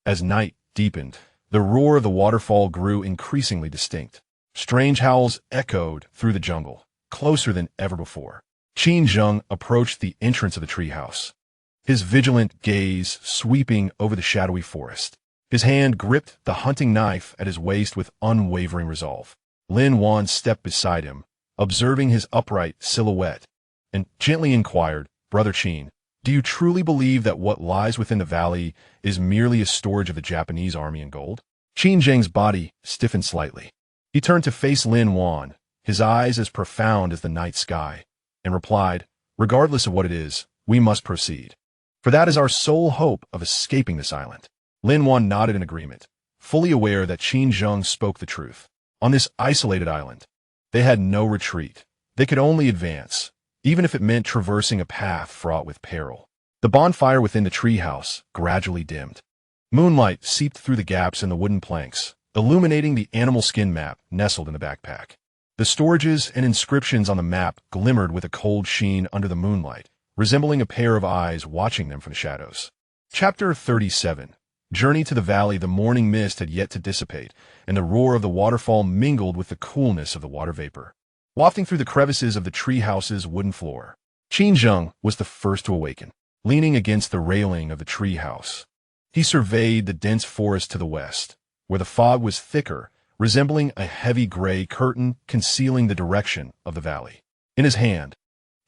As night deepened, the roar of the waterfall grew increasingly distinct. Strange howls echoed through the jungle, closer than ever before. Qin Zheng approached the entrance of the treehouse, his vigilant gaze sweeping over the shadowy forest. His hand gripped the hunting knife at his waist with unwavering resolve. Lin Wan stepped beside him, observing his upright silhouette, and gently inquired, "Brother Qin, do you truly believe that what lies within the valley is merely a storage of the Japanese army and gold?" Qin Zheng's body stiffened slightly. He turned to face Lin Wan, his eyes as profound as the night sky, and replied, "Regardless of what it is, we must proceed. For that is our sole hope of escaping this island." Lin Wan nodded in agreement, fully aware that Qin Zheng spoke the truth. On this isolated island, they had no retreat. They could only advance, even if it meant traversing a path fraught with peril. The bonfire within the treehouse gradually dimmed. Moonlight seeped through the gaps in the wooden planks, illuminating the animal skin map nestled in the backpack. The storages and inscriptions on the map glimmered with a cold sheen under the moonlight, resembling a pair of eyes watching them from the shadows. Chapter 37. Journey to the valley. The morning mist had yet to dissipate, and the roar of the waterfall mingled with the coolness of the water vapor, wafting through the crevices of the treehouse's wooden floor. Qin Zheng was the first to awaken, leaning against the railing of the treehouse. He surveyed the dense forest to the west, where the fog was thicker, resembling a heavy gray curtain concealing the direction of the valley. In his hand,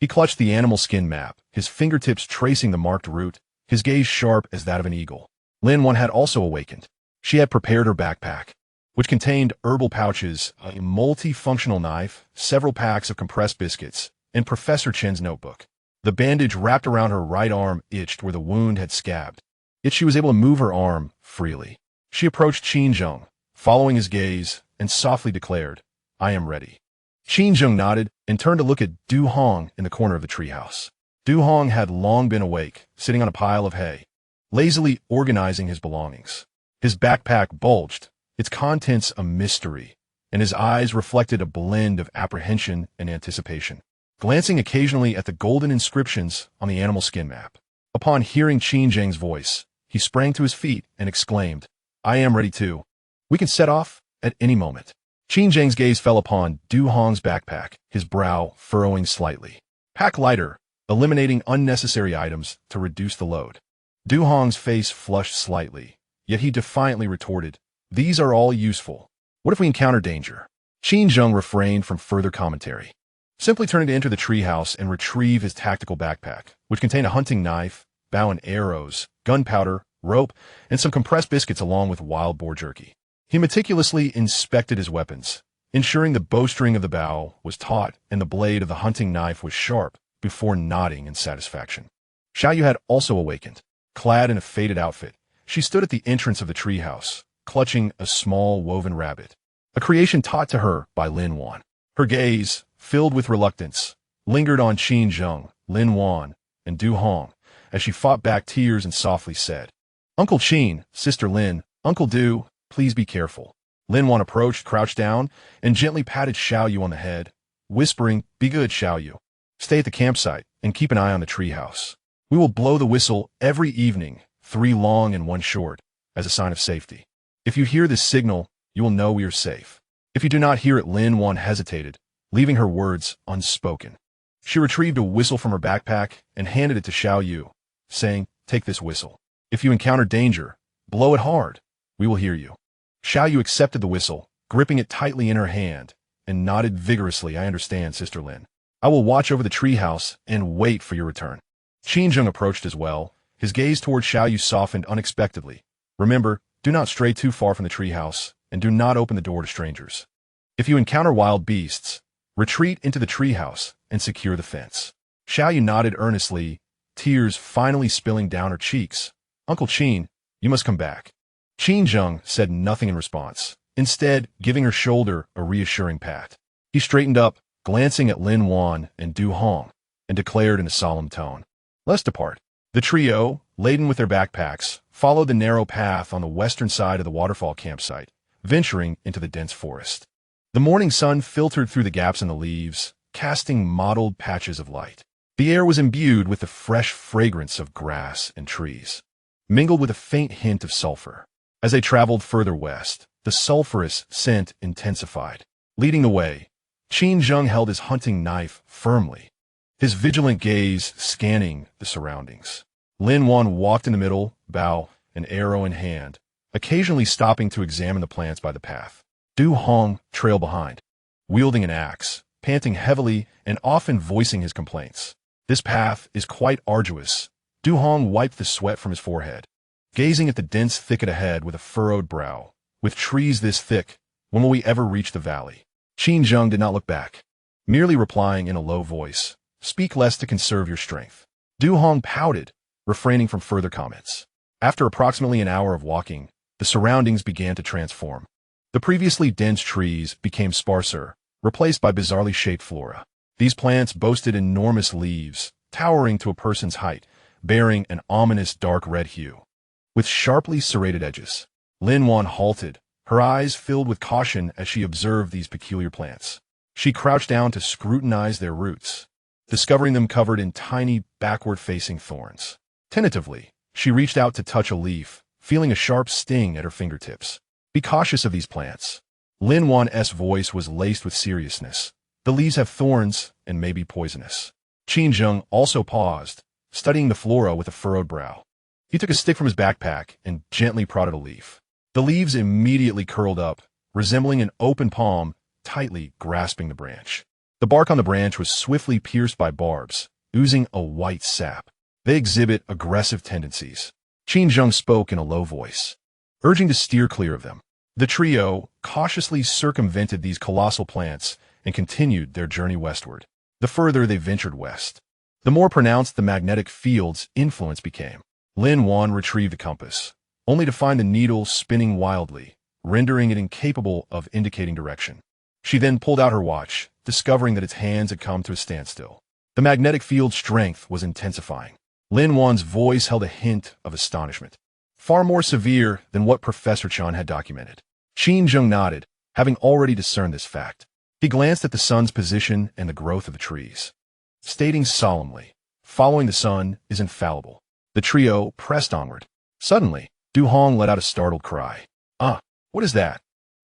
he clutched the animal skin map, his fingertips tracing the marked route, his gaze sharp as that of an eagle. Lin Wan had also awakened. She had prepared her backpack, which contained herbal pouches, a multifunctional knife, several packs of compressed biscuits, and Professor Chen's notebook. The bandage wrapped around her right arm itched where the wound had scabbed, yet she was able to move her arm freely. She approached Qin Zheng, following his gaze, and softly declared, "I am ready." Qin Zheng nodded and turned to look at Du Hong in the corner of the treehouse. Du Hong had long been awake, sitting on a pile of hay, lazily organizing his belongings. His backpack bulged, its contents a mystery, and his eyes reflected a blend of apprehension and anticipation, glancing occasionally at the golden inscriptions on the animal skin map. Upon hearing Qin Zheng's voice, he sprang to his feet and exclaimed, "I am ready too. We can set off at any moment." Qin Zheng's gaze fell upon Du Hong's backpack, his brow furrowing slightly. "Pack lighter, eliminating unnecessary items to reduce the load." Du Hong's face flushed slightly, yet he defiantly retorted, "These are all useful. What if we encounter danger?" Qin Zheng refrained from further commentary, simply turning to enter the treehouse and retrieve his tactical backpack, which contained a hunting knife, bow and arrows, gunpowder, rope, and some compressed biscuits along with wild boar jerky. He meticulously inspected his weapons, ensuring the bowstring of the bow was taut and the blade of the hunting knife was sharp, before nodding in satisfaction. Xiaoyu had also awakened. Clad in a faded outfit, she stood at the entrance of the treehouse, clutching a small woven rabbit, a creation taught to her by Lin Wan. Her gaze, filled with reluctance, lingered on Qin Zheng, Lin Wan, and Du Hong, as she fought back tears and softly said, "Uncle Qin, Sister Lin, Uncle Du, please be careful." Lin Wan approached, crouched down, and gently patted Xiaoyu on the head, whispering, "Be good, Xiaoyu. Stay at the campsite and keep an eye on the treehouse. We will blow the whistle every evening, 3 long and 1 short, as a sign of safety. If you hear this signal, you will know we are safe." If you do not hear it, Lin Wan hesitated, leaving her words unspoken. She retrieved a whistle from her backpack and handed it to Xiaoyu, saying, "Take this whistle. If you encounter danger, blow it hard. We will hear you." Xiaoyu accepted the whistle, gripping it tightly in her hand, and nodded vigorously. "I understand, Sister Lin. I will watch over the treehouse and wait for your return." Qin Zheng approached as well, his gaze toward Xiaoyu softened unexpectedly. "Remember, do not stray too far from the treehouse, and do not open the door to strangers. If you encounter wild beasts, retreat into the treehouse and secure the fence." Xiaoyu nodded earnestly, tears finally spilling down her cheeks. "Uncle Qin, you must come back." Qin Zheng said nothing in response, instead giving her shoulder a reassuring pat. He straightened up, glancing at Lin Wan and Du Hong, and declared in a solemn tone, "Let's depart." The trio, laden with their backpacks, followed the narrow path on the western side of the waterfall campsite, venturing into the dense forest. The morning sun filtered through the gaps in the leaves, casting mottled patches of light. The air was imbued with the fresh fragrance of grass and trees, mingled with a faint hint of sulfur. As they traveled further west, the sulphurous scent intensified. Leading the way, Qin Zheng held his hunting knife firmly, his vigilant gaze scanning the surroundings. Lin Wan walked in the middle, bow and arrow in hand, occasionally stopping to examine the plants by the path. Du Hong trailed behind, wielding an axe, panting heavily and often voicing his complaints. "This path is quite arduous." Du Hong wiped the sweat from his forehead, gazing at the dense thicket ahead with a furrowed brow. "With trees this thick, when will we ever reach the valley?" Qin Zheng did not look back, merely replying in a low voice, "Speak less to conserve your strength." Du Hong pouted, refraining from further comments. After approximately an hour of walking, the surroundings began to transform. The previously dense trees became sparser, replaced by bizarrely shaped flora. These plants boasted enormous leaves, towering to a person's height, bearing an ominous dark red hue, with sharply serrated edges. Lin Wan halted, her eyes filled with caution as she observed these peculiar plants. She crouched down to scrutinize their roots, discovering them covered in tiny, backward-facing thorns. Tentatively, she reached out to touch a leaf, feeling a sharp sting at her fingertips. "Be cautious of these plants." Lin Wan's voice was laced with seriousness. "The leaves have thorns and may be poisonous." Qin Zheng also paused, studying the flora with a furrowed brow. He took a stick from his backpack and gently prodded a leaf. The leaves immediately curled up, resembling an open palm, tightly grasping the branch. The bark on the branch was swiftly pierced by barbs, oozing a white sap. They exhibit aggressive tendencies. Qin Zheng spoke in a low voice, urging to steer clear of them. The trio cautiously circumvented these colossal plants and continued their journey westward. The further they ventured west, the more pronounced the magnetic field's influence became. Lin Wan retrieved the compass, only to find the needle spinning wildly, rendering it incapable of indicating direction. She then pulled out her watch, discovering that its hands had come to a standstill. The magnetic field's strength was intensifying. Lin Wan's voice held a hint of astonishment, far more severe than what Professor Chan had documented. Qin Zheng nodded, having already discerned this fact. He glanced at the sun's position and the growth of the trees, stating solemnly, "Following the sun is infallible." The trio pressed onward. Suddenly, Du Hong let out a startled cry. "Ah, what is that?"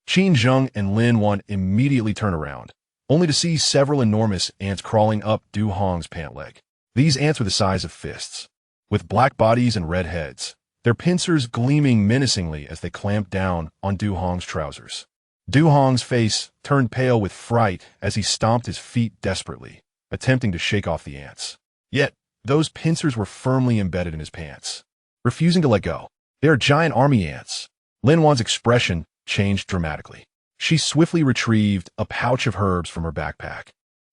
Qin Zheng and Lin Wan immediately turned around, only to see several enormous ants crawling up Du Hong's pant leg. These ants were the size of fists, with black bodies and red heads, their pincers gleaming menacingly as they clamped down on Du Hong's trousers. Du Hong's face turned pale with fright as he stomped his feet desperately, attempting to shake off the ants. Yet, those pincers were firmly embedded in his pants, refusing to let go. "They are giant army ants." Lin Wan's expression changed dramatically. She swiftly retrieved a pouch of herbs from her backpack,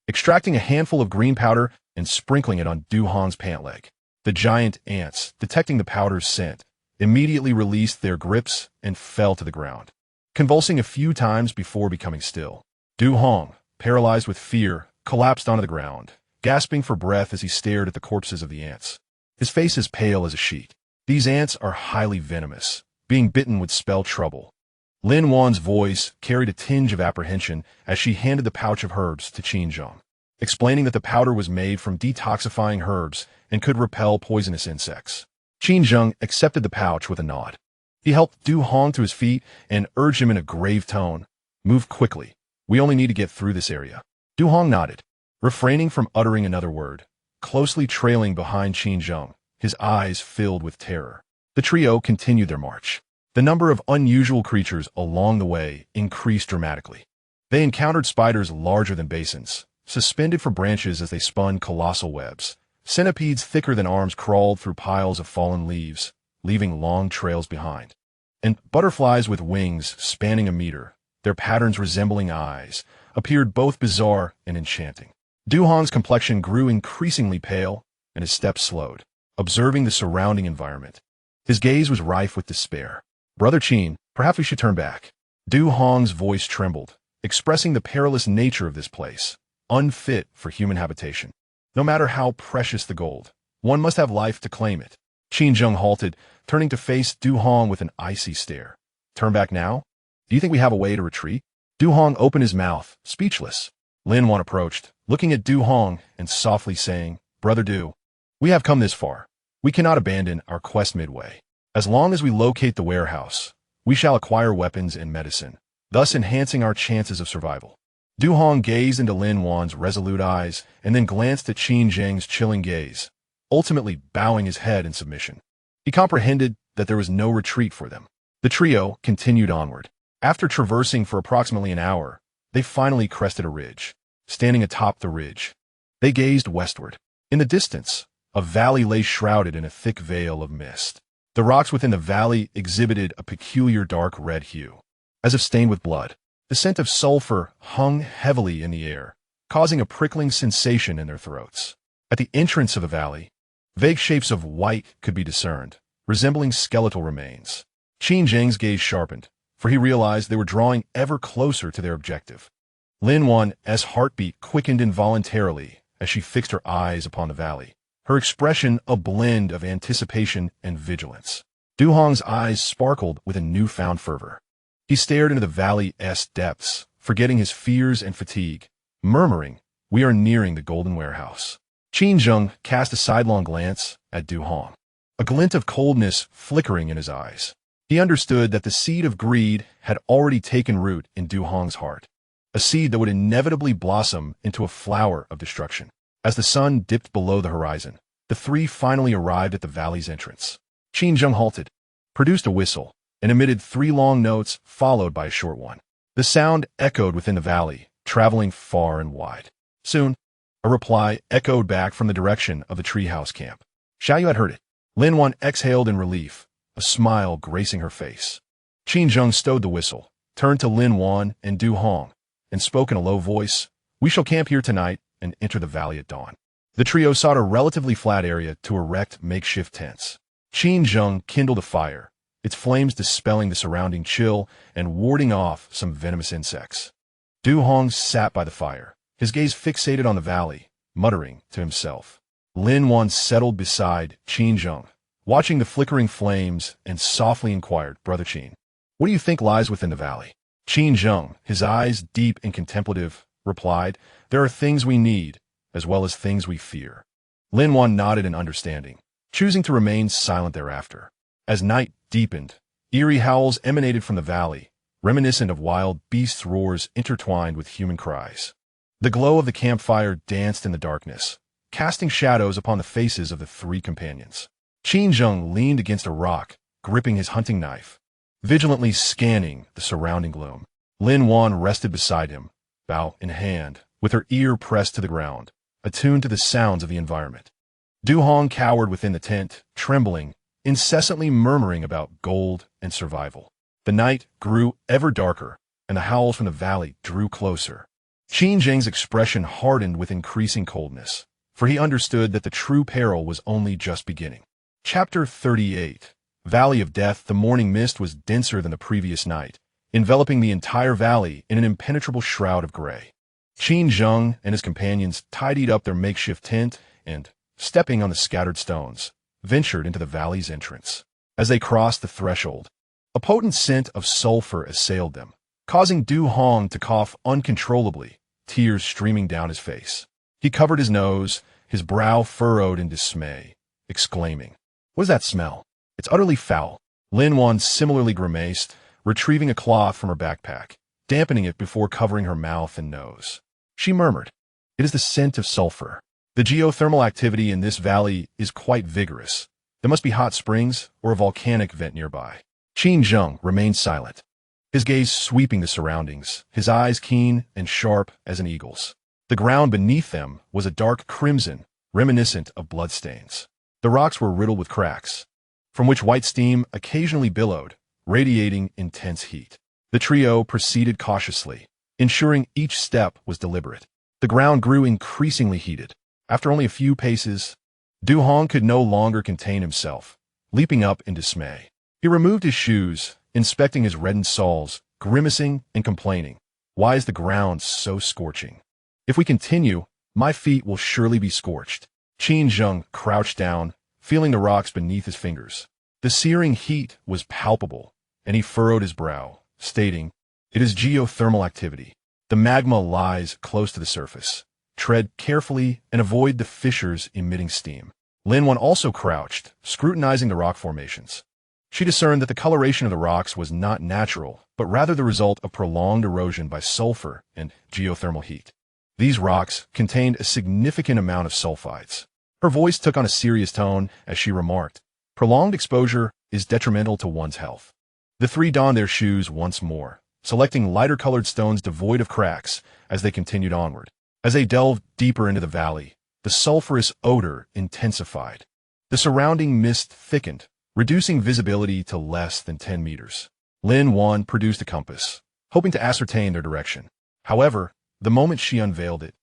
extracting a handful of green powder and sprinkling it on Du Hong's pant leg. The giant ants, detecting the powder's scent, immediately released their grips and fell to the ground, convulsing a few times before becoming still. Du Hong, paralyzed with fear, collapsed onto the ground, gasping for breath as he stared at the corpses of the ants. His face as pale as a sheet. These ants are highly venomous. Being bitten would spell trouble. Lin Wan's voice carried a tinge of apprehension as she handed the pouch of herbs to Qin Zheng, explaining that the powder was made from detoxifying herbs and could repel poisonous insects. Qin Zheng accepted the pouch with a nod. He helped Du Hong to his feet and urged him in a grave tone, "Move quickly. We only need to get through this area." Du Hong nodded, refraining from uttering another word, closely trailing behind Qin Zheng, his eyes filled with terror. The trio continued their march. The number of unusual creatures along the way increased dramatically. They encountered spiders larger than basins, suspended from branches as they spun colossal webs. Centipedes thicker than arms crawled through piles of fallen leaves, leaving long trails behind. And butterflies with wings spanning a meter, their patterns resembling eyes, appeared both bizarre and enchanting. Du Hong's complexion grew increasingly pale, and his steps slowed, observing the surrounding environment. His gaze was rife with despair. "Brother Qin, perhaps we should turn back." Du Hong's voice trembled, expressing the perilous nature of this place, unfit for human habitation. No matter how precious the gold, one must have life to claim it. Qin Zheng halted, turning to face Du Hong with an icy stare. "Turn back now? Do you think we have a way to retreat?" Du Hong opened his mouth, speechless. Lin Wan approached, looking at Du Hong and softly saying, "Brother Du, we have come this far. We cannot abandon our quest midway. As long as we locate the warehouse, we shall acquire weapons and medicine, thus enhancing our chances of survival." Du Hong gazed into Lin Wan's resolute eyes and then glanced at Qin Zheng's chilling gaze, ultimately bowing his head in submission. He comprehended that there was no retreat for them. The trio continued onward. After traversing for approximately an hour, they finally crested a ridge. Standing atop the ridge, they gazed westward. In the distance, a valley lay shrouded in a thick veil of mist. The rocks within the valley exhibited a peculiar dark red hue, as if stained with blood. The scent of sulfur hung heavily in the air, causing a prickling sensation in their throats. At the entrance of the valley, vague shapes of white could be discerned, resembling skeletal remains. Qin Zheng's gaze sharpened, for he realized they were drawing ever closer to their objective. Lin Wan's heartbeat quickened involuntarily as she fixed her eyes upon the valley, her expression a blend of anticipation and vigilance. Du Hong's eyes sparkled with a newfound fervor. He stared into the valley's depths, forgetting his fears and fatigue, murmuring, "We are nearing the golden warehouse." Qin Zheng cast a sidelong glance at Du Hong, a glint of coldness flickering in his eyes. He understood that the seed of greed had already taken root in Du Hong's heart, a seed that would inevitably blossom into a flower of destruction. As the sun dipped below the horizon, the three finally arrived at the valley's entrance. Qin Zheng halted, produced a whistle, and emitted 3 long notes followed by a short one. The sound echoed within the valley, traveling far and wide. Soon, a reply echoed back from the direction of the treehouse camp. Xiaoyu had heard it. Lin Wan exhaled in relief, a smile gracing her face. Qin Zheng stowed the whistle, turned to Lin Wan and Du Hong, and spoke in a low voice, "We shall camp here tonight and enter the valley at dawn." The trio sought a relatively flat area to erect makeshift tents. Qin Zheng kindled a fire, its flames dispelling the surrounding chill and warding off some venomous insects. Du Hong sat by the fire, his gaze fixated on the valley, muttering to himself. Lin Wan settled beside Qin Zheng, watching the flickering flames, and softly inquired, "Brother Qin, what do you think lies within the valley?" Qin Zheng, his eyes deep and contemplative, replied, "There are things we need, as well as things we fear." Lin Wan nodded in understanding, choosing to remain silent thereafter. As night deepened, eerie howls emanated from the valley, reminiscent of wild beasts' roars intertwined with human cries. The glow of the campfire danced in the darkness, casting shadows upon the faces of the three companions. Qin Zheng leaned against a rock, gripping his hunting knife, vigilantly scanning the surrounding gloom. Lin Wan rested beside him, bow in hand, with her ear pressed to the ground, attuned to the sounds of the environment. Du Hong cowered within the tent, trembling, incessantly murmuring about gold and survival. The night grew ever darker, and the howls from the valley drew closer. Qin Zheng's expression hardened with increasing coldness, for he understood that the true peril was only just beginning. Chapter 38. Valley of Death. The morning mist was denser than the previous night, enveloping the entire valley in an impenetrable shroud of gray. Qin Zheng and his companions tidied up their makeshift tent and, stepping on the scattered stones, ventured into the valley's entrance. As they crossed the threshold, a potent scent of sulfur assailed them, causing Du Hong to cough uncontrollably, tears streaming down his face. He covered his nose, his brow furrowed in dismay, exclaiming, "What is that smell? It's utterly foul." Lin Wan similarly grimaced, retrieving a cloth from her backpack, dampening it before covering her mouth and nose. She murmured, "It is the scent of sulfur. The geothermal activity in this valley is quite vigorous. There must be hot springs or a volcanic vent nearby." Qin Zheng remained silent, his gaze sweeping the surroundings, his eyes keen and sharp as an eagle's. The ground beneath them was a dark crimson, reminiscent of bloodstains. The rocks were riddled with cracks, from which white steam occasionally billowed, radiating intense heat. The trio proceeded cautiously, ensuring each step was deliberate. The ground grew increasingly heated. After only a few paces, Du Hong could no longer contain himself, leaping up in dismay. He removed his shoes, inspecting his reddened soles, grimacing and complaining, "Why is the ground so scorching? If we continue, my feet will surely be scorched." Qin Zheng crouched down, feeling the rocks beneath his fingers. The searing heat was palpable, and he furrowed his brow, stating, "It is geothermal activity. The magma lies close to the surface. Tread carefully and avoid the fissures emitting steam." Lin Wan also crouched, scrutinizing the rock formations. She discerned that the coloration of the rocks was not natural, but rather the result of prolonged erosion by sulfur and geothermal heat. These rocks contained a significant amount of sulfides. Her voice took on a serious tone as she remarked, "Prolonged exposure is detrimental to one's health." The three donned their shoes once more, selecting lighter-colored stones devoid of cracks as they continued onward. As they delved deeper into the valley, the sulfurous odor intensified. The surrounding mist thickened, reducing visibility to less than 10 meters. Lin Wan produced a compass, hoping to ascertain their direction. However, the moment she unveiled it,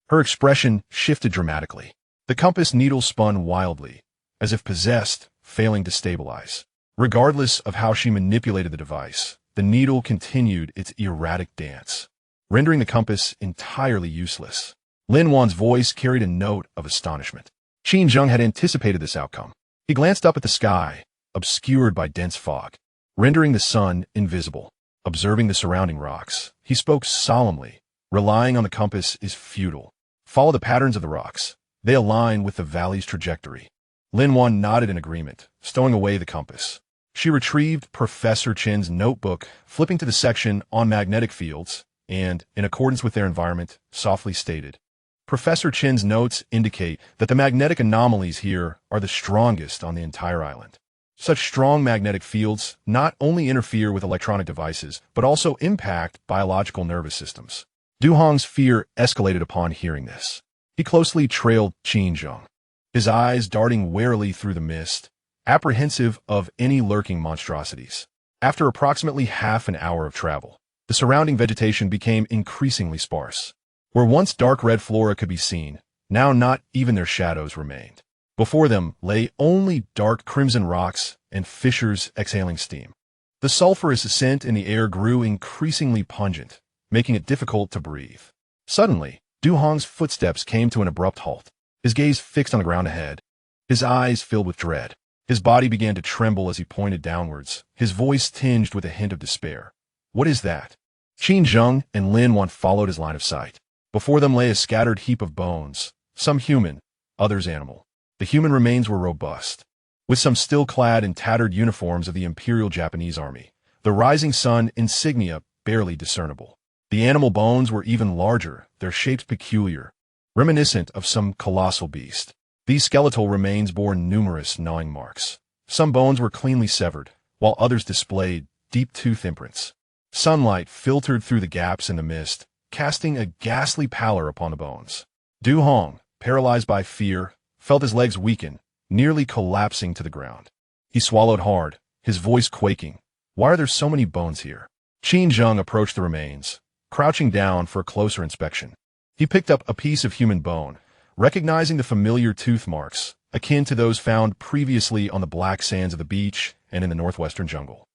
her expression shifted dramatically. The compass needle spun wildly, as if possessed, failing to stabilize. Regardless of how she manipulated the device, the needle continued its erratic dance, rendering the compass entirely useless. Lin Wan's voice carried a note of astonishment. Qin Zheng had anticipated this outcome. He glanced up at the sky, obscured by dense fog, rendering the sun invisible. Observing the surrounding rocks, he spoke solemnly, "Relying on the compass is futile. Follow the patterns of the rocks. They align with the valley's trajectory." Lin Wan nodded in agreement, stowing away the compass. She retrieved Professor Chen's notebook, flipping to the section on magnetic fields, and, in accordance with their environment, softly stated, "Professor Chen's notes indicate that the magnetic anomalies here are the strongest on the entire island. Such strong magnetic fields not only interfere with electronic devices, but also impact biological nervous systems." Du Hong's fear escalated upon hearing this. He closely trailed Qin Zheng, his eyes darting warily through the mist, apprehensive of any lurking monstrosities. After approximately half an hour of travel, the surrounding vegetation became increasingly sparse. Where once dark red flora could be seen, now not even their shadows remained. Before them lay only dark crimson rocks and fissures exhaling steam. The sulphurous scent in the air grew increasingly pungent, making it difficult to breathe. Suddenly, Du Hong's footsteps came to an abrupt halt, his gaze fixed on the ground ahead. His eyes filled with dread. His body began to tremble as he pointed downwards, his voice tinged with a hint of despair. "What is that?" Qin Zheng and Lin Wan followed his line of sight. Before them lay a scattered heap of bones, some human, others animal. The human remains were robust, with some still clad in tattered uniforms of the Imperial Japanese Army, the rising sun insignia barely discernible. The animal bones were even larger, their shapes peculiar, reminiscent of some colossal beast. These skeletal remains bore numerous gnawing marks. Some bones were cleanly severed, while others displayed deep tooth imprints. Sunlight filtered through the gaps in the mist, casting a ghastly pallor upon the bones. Du Hong, paralyzed by fear, felt his legs weaken, nearly collapsing to the ground. He swallowed hard, his voice quaking. "Why are there so many bones here?" Qin Zheng approached the remains, crouching down for a closer inspection. He picked up a piece of human bone, recognizing the familiar tooth marks, akin to those found previously on the black sands of the beach and in the northwestern jungle.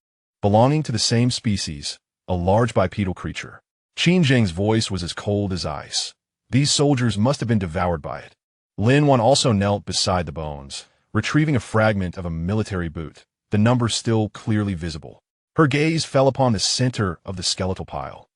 Belonging to the same species, a large bipedal creature. Qin Zheng's voice was as cold as ice. These soldiers must have been devoured by it. Lin Wan also knelt beside the bones, retrieving a fragment of a military boot, the number still clearly visible. Her gaze fell upon the center of the skeletal pile,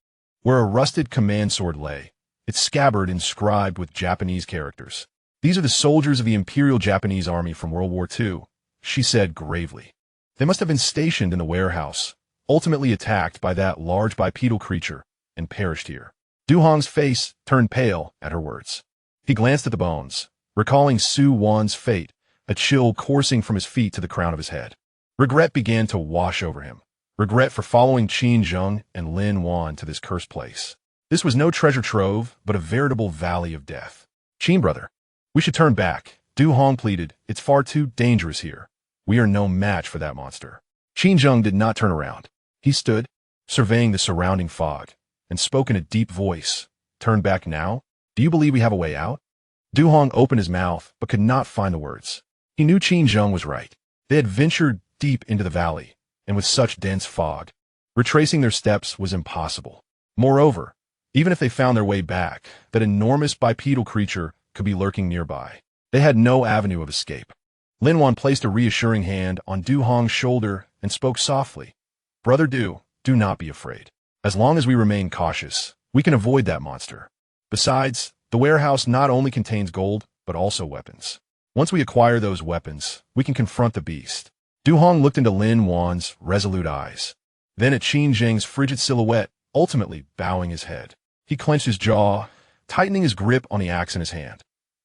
where a rusted command sword lay, its scabbard inscribed with Japanese characters. "These are the soldiers of the Imperial Japanese Army from World War II, she said gravely. They must have been stationed in the warehouse, ultimately attacked by that large bipedal creature, and perished here. Du Hong's face turned pale at her words. He glanced at the bones, recalling Su Wan's fate, a chill coursing from his feet to the crown of his head. Regret began to wash over him. Regret for following Qin Zheng and Lin Wan to this cursed place. This was no treasure trove, but a veritable valley of death. "Qin brother, we should turn back," Du Hong pleaded. "It's far too dangerous here. We are no match for that monster." Qin Zheng did not turn around. He stood, surveying the surrounding fog, and spoke in a deep voice. "Turn back now? Do you believe we have a way out?" Du Hong opened his mouth, but could not find the words. He knew Qin Zheng was right. They had ventured deep into the valley, and with such dense fog, retracing their steps was impossible. Moreover, even if they found their way back, that enormous bipedal creature could be lurking nearby. They had no avenue of escape. Lin Wan placed a reassuring hand on Du Hong's shoulder and spoke softly. "Brother Du, do not be afraid. As long as we remain cautious, we can avoid that monster. Besides, the warehouse not only contains gold, but also weapons. Once we acquire those weapons, we can confront the beast." Du Hong looked into Lin Wan's resolute eyes, then at Qin Zheng's frigid silhouette, ultimately bowing his head. He clenched his jaw, tightening his grip on the axe in his hand.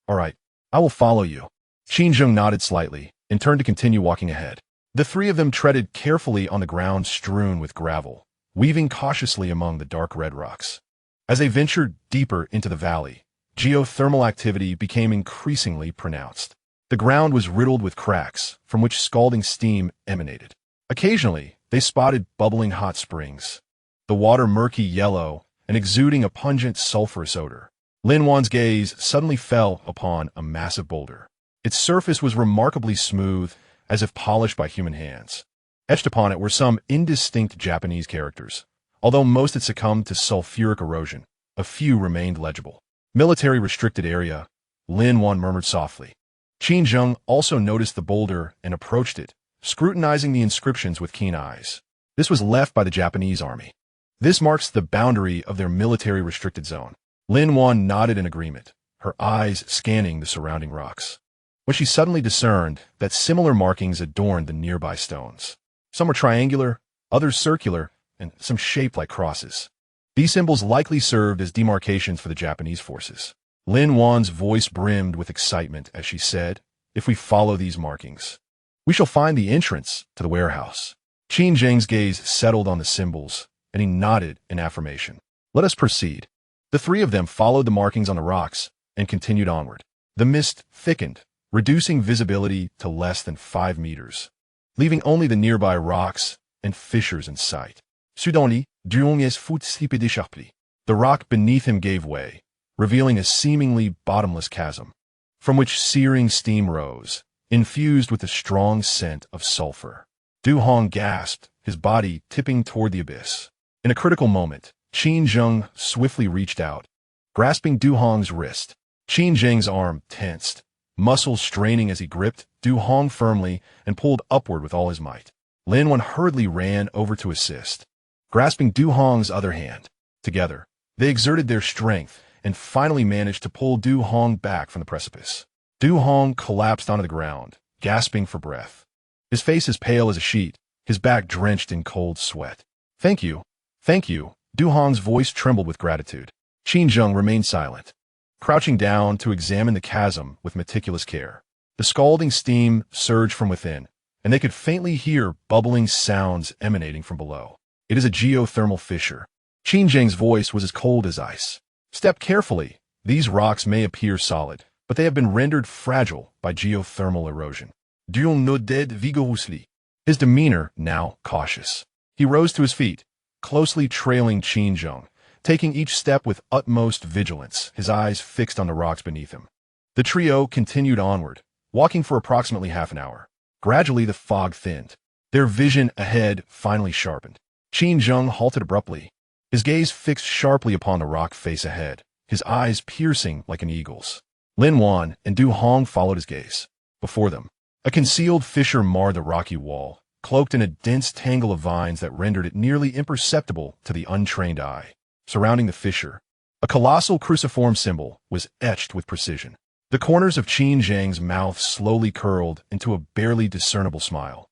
"All right, I will follow you." Qin Zheng nodded slightly and turned to continue walking ahead. The three of them treaded carefully on the ground strewn with gravel, weaving cautiously among the dark red rocks. As they ventured deeper into the valley, geothermal activity became increasingly pronounced. The ground was riddled with cracks, from which scalding steam emanated. Occasionally, they spotted bubbling hot springs, the water murky yellow and exuding a pungent sulphurous odor. Lin Wan's gaze suddenly fell upon a massive boulder. Its surface was remarkably smooth, as if polished by human hands. Etched upon it were some indistinct Japanese characters. Although most had succumbed to sulfuric erosion, a few remained legible. "Military restricted area," Lin Wan murmured softly. Qin Zheng also noticed the boulder and approached it, scrutinizing the inscriptions with keen eyes. This was left by the Japanese army. "This marks the boundary of their military restricted zone." Lin Wan nodded in agreement, her eyes scanning the surrounding rocks. When she suddenly discerned that similar markings adorned the nearby stones. Some were triangular, others circular, and some shaped like crosses. These symbols likely served as demarcations for the Japanese forces. Lin Wan's voice brimmed with excitement as she said, "If we follow these markings, we shall find the entrance to the warehouse." Qin Zheng's gaze settled on the symbols, and he nodded in affirmation. "Let us proceed." The three of them followed the markings on the rocks and continued onward. The mist thickened, reducing visibility to less than 5 meters, leaving only the nearby rocks and fissures in sight. Soudainly, Duong's foot slipped sharply. The rock beneath him gave way, revealing a seemingly bottomless chasm, from which searing steam rose, infused with a strong scent of sulfur. Du Hong gasped, his body tipping toward the abyss. In a critical moment, Qin Zheng swiftly reached out, grasping Du Hong's wrist. Qin Zheng's arm tensed, muscles straining as he gripped Du Hong firmly and pulled upward with all his might. Lin Wan hurriedly ran over to assist, grasping Du Hong's other hand. Together, they exerted their strength and finally managed to pull Du Hong back from the precipice. Du Hong collapsed onto the ground, gasping for breath. His face as pale as a sheet, his back drenched in cold sweat. Thank you. Thank you. Du Hong's voice trembled with gratitude. Qin Zheng remained silent, crouching down to examine the chasm with meticulous care. The scalding steam surged from within, and they could faintly hear bubbling sounds emanating from below. It is a geothermal fissure. Qin Zheng's voice was as cold as ice. Step carefully. These rocks may appear solid, but they have been rendered fragile by geothermal erosion. Duong nodded vigorously, his demeanor now cautious. He rose to his feet, closely trailing Qin Zheng, taking each step with utmost vigilance, his eyes fixed on the rocks beneath him. The trio continued onward, walking for approximately half an hour. Gradually the fog thinned. Their vision ahead finally sharpened. Qin Zheng halted abruptly, his gaze fixed sharply upon the rock face ahead, his eyes piercing like an eagle's. Lin Wan and Du Hong followed his gaze. Before them, a concealed fissure marred the rocky wall, cloaked in a dense tangle of vines that rendered it nearly imperceptible to the untrained eye. Surrounding the fissure, a colossal cruciform symbol was etched with precision. The corners of Qin Zheng's mouth slowly curled into a barely discernible smile,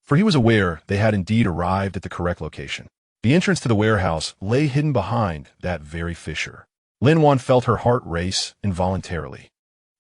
for he was aware they had indeed arrived at the correct location. The entrance to the warehouse lay hidden behind that very fissure. Lin Wan felt her heart race involuntarily,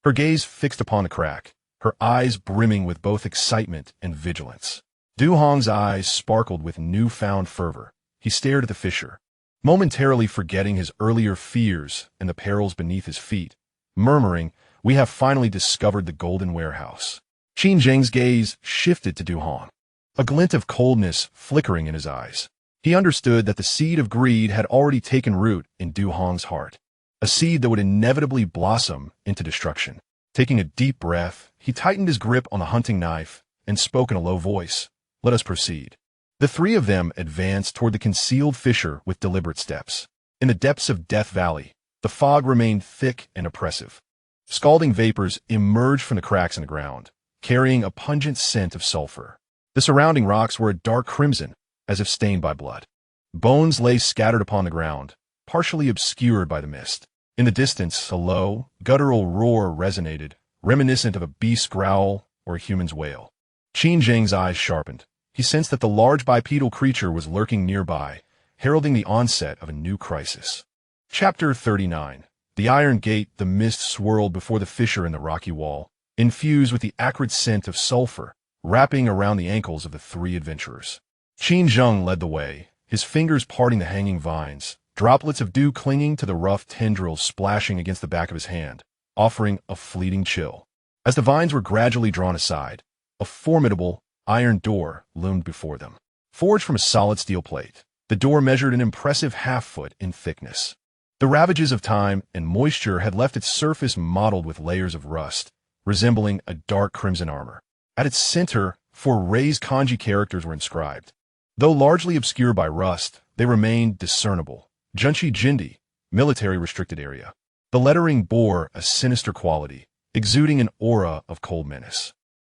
her gaze fixed upon the crack, her eyes brimming with both excitement and vigilance. Du Hong's eyes sparkled with newfound fervor. He stared at the fissure, momentarily forgetting his earlier fears and the perils beneath his feet, murmuring, "We have finally discovered the golden warehouse." Qin Zheng's gaze shifted to Du Hong, a glint of coldness flickering in his eyes. He understood that the seed of greed had already taken root in Du Hong's heart, a seed that would inevitably blossom into destruction. Taking a deep breath, he tightened his grip on the hunting knife and spoke in a low voice, "Let us proceed." The three of them advanced toward the concealed fissure with deliberate steps. In the depths of Death Valley, the fog remained thick and oppressive. Scalding vapors emerged from the cracks in the ground, carrying a pungent scent of sulfur. The surrounding rocks were a dark crimson, as if stained by blood. Bones lay scattered upon the ground, partially obscured by the mist. In the distance, a low, guttural roar resonated, reminiscent of a beast's growl or a human's wail. Qin Zheng's eyes sharpened. He sensed that the large bipedal creature was lurking nearby, heralding the onset of a new crisis. Chapter 39. The Iron Gate. The mist swirled before the fissure in the rocky wall, infused with the acrid scent of sulfur, wrapping around the ankles of the three adventurers. Qin Zheng led the way, his fingers parting the hanging vines, droplets of dew clinging to the rough tendrils splashing against the back of his hand, offering a fleeting chill. As the vines were gradually drawn aside, a formidable iron door loomed before them. Forged from a solid steel plate, the door measured an impressive half-foot in thickness. The ravages of time and moisture had left its surface mottled with layers of rust, resembling a dark crimson armor. At its center, 4 raised kanji characters were inscribed. Though largely obscured by rust, they remained discernible. Junshi Jindi, military restricted area. The lettering bore a sinister quality, exuding an aura of cold menace.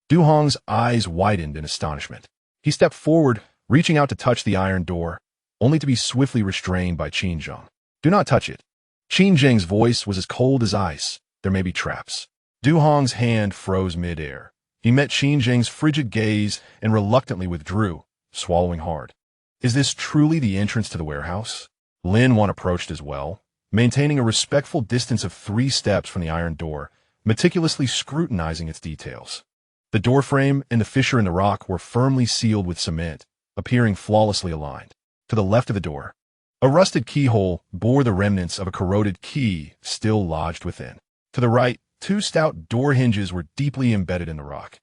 Du Hong's eyes widened in astonishment. He stepped forward, reaching out to touch the iron door, only to be swiftly restrained by Qin Zheng. "Do not touch it." Qin Zheng's voice was as cold as ice. "There may be traps." Du Hong's hand froze mid-air. He met Qin Zheng's frigid gaze and reluctantly withdrew, swallowing hard. Is this truly the entrance to the warehouse? Lin Wan approached as well, maintaining a respectful distance of 3 steps from the iron door, meticulously scrutinizing its details. The doorframe and the fissure in the rock were firmly sealed with cement, appearing flawlessly aligned. To the left of the door, a rusted keyhole bore the remnants of a corroded key still lodged within. To the right, Two stout door hinges were deeply embedded in the rock.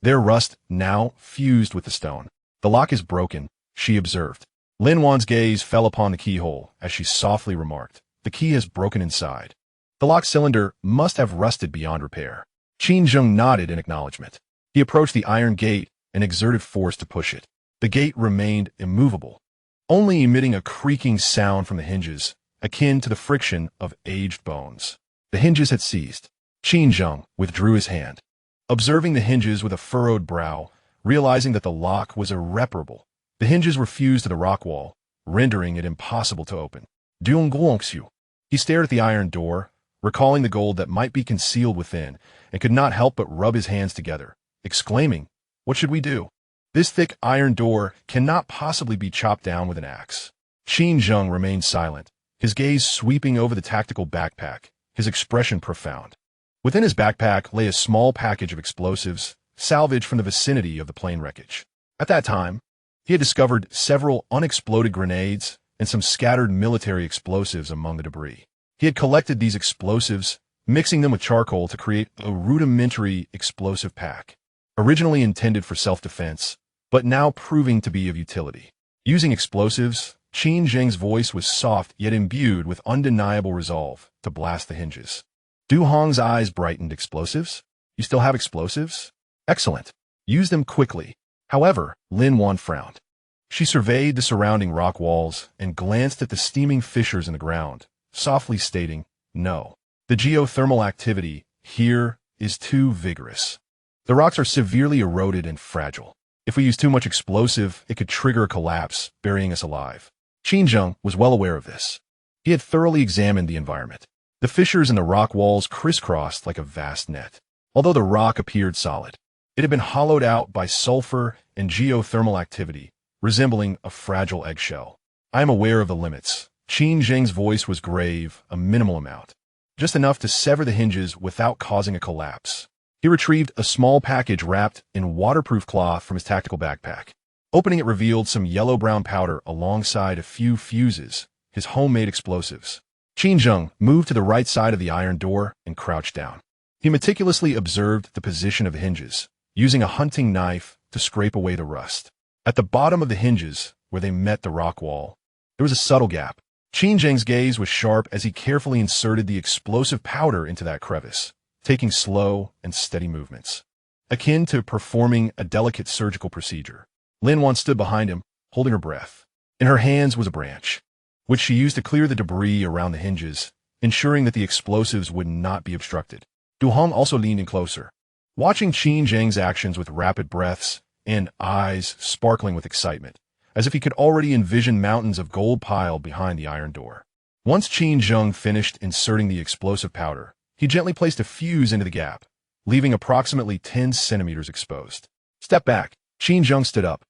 Their rust now fused with the stone. The lock is broken, she observed. Lin Wan's gaze fell upon the keyhole as she softly remarked, the key has broken inside. The lock cylinder must have rusted beyond repair. Qin Zheng nodded in acknowledgement. He approached the iron gate and exerted force to push it. The gate remained immovable, only emitting a creaking sound from the hinges, akin to the friction of aged bones. The hinges had seized. Qin Zheng withdrew his hand. Observing the hinges with a furrowed brow, realizing that the lock was irreparable, the hinges were fused to the rock wall, rendering it impossible to open. He stared at the iron door, recalling the gold that might be concealed within, and could not help but rub his hands together, exclaiming, "What should we do? This thick iron door cannot possibly be chopped down with an axe." Qin Zheng remained silent, his gaze sweeping over the tactical backpack, his expression profound. Within his backpack lay a small package of explosives, salvaged from the vicinity of the plane wreckage. At that time, he had discovered several unexploded grenades and some scattered military explosives among the debris. He had collected these explosives, mixing them with charcoal to create a rudimentary explosive pack, originally intended for self-defense, but now proving to be of utility. Using explosives, Qin Zheng's voice was soft yet imbued with undeniable resolve to blast the hinges. Du Hong's eyes brightened. Explosives? You still have explosives? Excellent. Use them quickly. However, Lin Wan frowned. She surveyed the surrounding rock walls and glanced at the steaming fissures in the ground, softly stating, "No. The geothermal activity here is too vigorous. The rocks are severely eroded and fragile. If we use too much explosive, it could trigger a collapse, burying us alive." Qin Zheng was well aware of this. He had thoroughly examined the environment. The fissures in the rock walls crisscrossed like a vast net. Although the rock appeared solid, it had been hollowed out by sulfur and geothermal activity, resembling a fragile eggshell. "I am aware of the limits." Qin Zheng's voice was grave, a minimal amount, just enough to sever the hinges without causing a collapse. He retrieved a small package wrapped in waterproof cloth from his tactical backpack. Opening it revealed some yellow-brown powder alongside a few fuses, his homemade explosives. Qin Zheng moved to the right side of the iron door and crouched down. He meticulously observed the position of the hinges, using a hunting knife to scrape away the rust. At the bottom of the hinges, where they met the rock wall, there was a subtle gap. Qin Zheng's gaze was sharp as he carefully inserted the explosive powder into that crevice, taking slow and steady movements, akin to performing a delicate surgical procedure. Lin Wan stood behind him, holding her breath. In her hands was a branch, which she used to clear the debris around the hinges, ensuring that the explosives would not be obstructed. Du Hong also leaned in closer, watching Qin Zheng's actions with rapid breaths and eyes sparkling with excitement, as if he could already envision mountains of gold piled behind the iron door. Once Qin Zheng finished inserting the explosive powder, he gently placed a fuse into the gap, leaving approximately 10 centimeters exposed. "Step back." Qin Zheng stood up,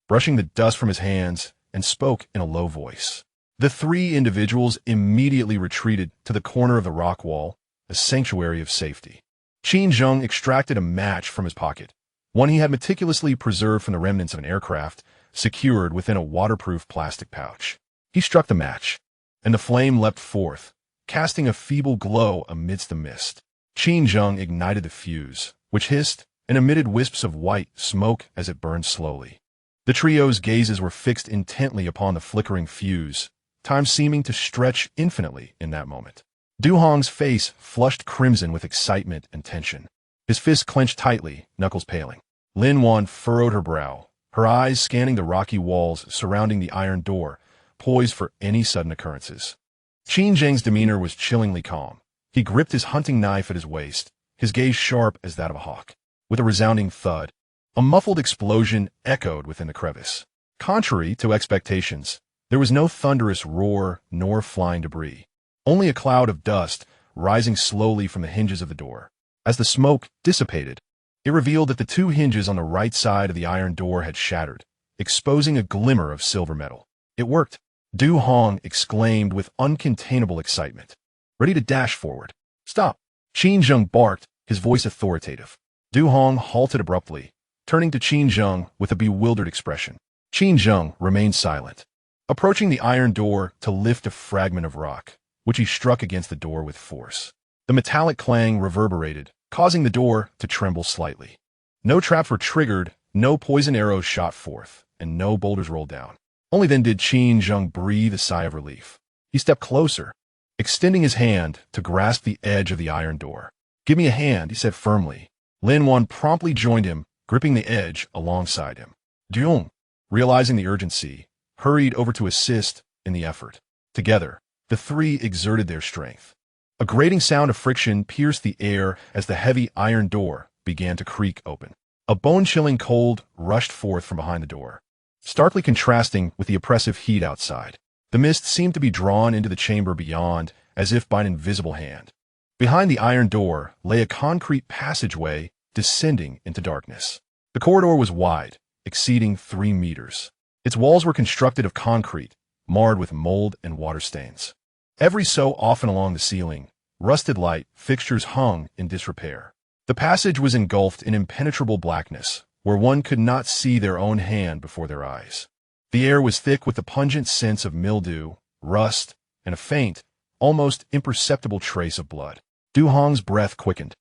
brushing the dust from his hands, and spoke in a low voice. The three individuals immediately retreated to the corner of the rock wall, a sanctuary of safety. Qin Zheng extracted a match from his pocket, one he had meticulously preserved from the remnants of an aircraft, secured within a waterproof plastic pouch. He struck the match, and the flame leapt forth, casting a feeble glow amidst the mist. Qin Zheng ignited the fuse, which hissed and emitted wisps of white smoke as it burned slowly. The trio's gazes were fixed intently upon the flickering fuse, time seeming to stretch infinitely in that moment. Du Hong's face flushed crimson with excitement and tension. His fists clenched tightly, knuckles paling. Lin Wan furrowed her brow, her eyes scanning the rocky walls surrounding the iron door, poised for any sudden occurrences. Qin Zheng's demeanor was chillingly calm. He gripped his hunting knife at his waist, his gaze sharp as that of a hawk. With a resounding thud, a muffled explosion echoed within the crevice. Contrary to expectations, there was no thunderous roar nor flying debris, only a cloud of dust rising slowly from the hinges of the door. As the smoke dissipated, it revealed that the two hinges on the right side of the iron door had shattered, exposing a glimmer of silver metal. "It worked!" Du Hong exclaimed with uncontainable excitement, ready to dash forward. "Stop!" Qin Zheng barked, his voice authoritative. Du Hong halted abruptly, turning to Qin Zheng with a bewildered expression. Qin Zheng remained silent, approaching the iron door to lift a fragment of rock, which he struck against the door with force. The metallic clang reverberated, causing the door to tremble slightly. No traps were triggered, no poison arrows shot forth, and no boulders rolled down. Only then did Qin Zheng breathe a sigh of relief. He stepped closer, extending his hand to grasp the edge of the iron door. "Give me a hand," he said firmly. Lin Wan promptly joined him, gripping the edge alongside him. Dung, realizing the urgency, hurried over to assist in the effort. Together, the three exerted their strength. A grating sound of friction pierced the air as the heavy iron door began to creak open. A bone-chilling cold rushed forth from behind the door, starkly contrasting with the oppressive heat outside. The mist seemed to be drawn into the chamber beyond, as if by an invisible hand. Behind the iron door lay a concrete passageway descending into darkness. The corridor was wide, exceeding 3 meters. Its walls were constructed of concrete, marred with mold and water stains. Every so often along the ceiling, rusted light fixtures hung in disrepair. The passage was engulfed in impenetrable blackness, where one could not see their own hand before their eyes. The air was thick with the pungent sense of mildew, rust, and a faint, almost imperceptible trace of blood. Du Hong's breath quickened,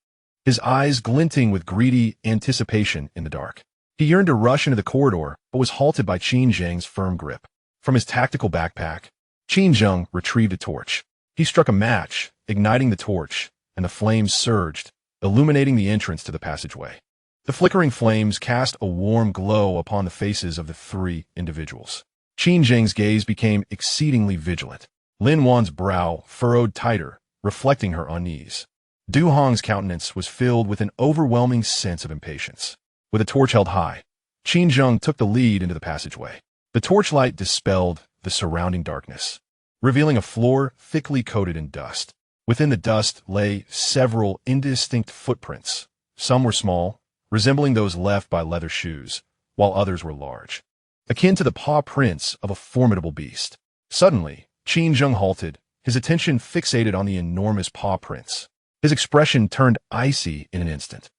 his eyes glinting with greedy anticipation in the dark. He yearned to rush into the corridor, but was halted by Qin Zheng's firm grip. From his tactical backpack, Qin Zheng retrieved a torch. He struck a match, igniting the torch, and the flames surged, illuminating the entrance to the passageway. The flickering flames cast a warm glow upon the faces of the three individuals. Qin Zheng's gaze became exceedingly vigilant. Lin Wan's brow furrowed tighter, reflecting her unease. Du Hong's countenance was filled with an overwhelming sense of impatience. With a torch held high, Qin Zheng took the lead into the passageway. The torchlight dispelled the surrounding darkness, revealing a floor thickly coated in dust. Within the dust lay several indistinct footprints. Some were small, resembling those left by leather shoes, while others were large, akin to the paw prints of a formidable beast. Suddenly, Qin Zheng halted, his attention fixated on the enormous paw prints. His expression turned icy in an instant.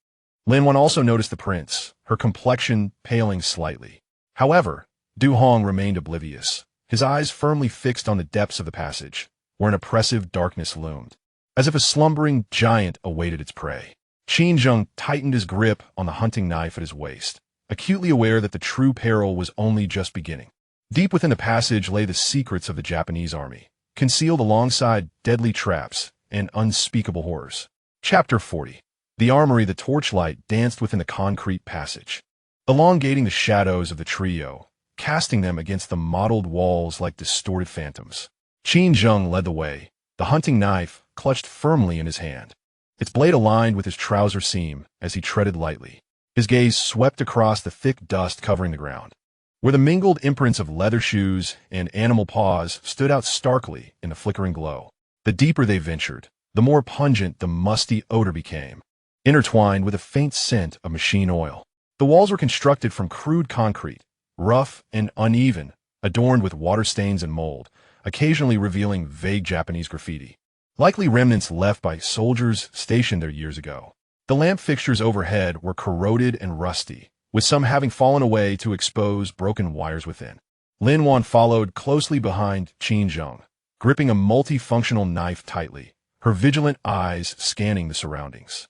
Lin Wan also noticed the prints, her complexion paling slightly. However, Du Hong remained oblivious, his eyes firmly fixed on the depths of the passage, where an oppressive darkness loomed, as if a slumbering giant awaited its prey. Qin Zheng tightened his grip on the hunting knife at his waist, acutely aware that the true peril was only just beginning. Deep within the passage lay the secrets of the Japanese army, concealed alongside deadly traps and unspeakable horrors. Chapter 40. The armory. The torchlight danced within the concrete passage, elongating the shadows of the trio, casting them against the mottled walls like distorted phantoms. Qin Zheng led the way, the hunting knife clutched firmly in his hand. Its blade aligned with his trouser seam as he treaded lightly. His gaze swept across the thick dust covering the ground, where the mingled imprints of leather shoes and animal paws stood out starkly in the flickering glow. The deeper they ventured, the more pungent the musty odor became, intertwined with a faint scent of machine oil. The walls were constructed from crude concrete, rough and uneven, adorned with water stains and mold, occasionally revealing vague Japanese graffiti, likely remnants left by soldiers stationed there years ago. The lamp fixtures overhead were corroded and rusty, with some having fallen away to expose broken wires within. Lin Wan followed closely behind Qin Zheng, gripping a multifunctional knife tightly, her vigilant eyes scanning the surroundings.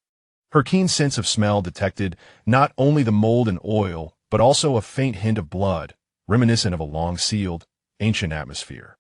Her keen sense of smell detected not only the mold and oil, but also a faint hint of blood, reminiscent of a long-sealed, ancient atmosphere.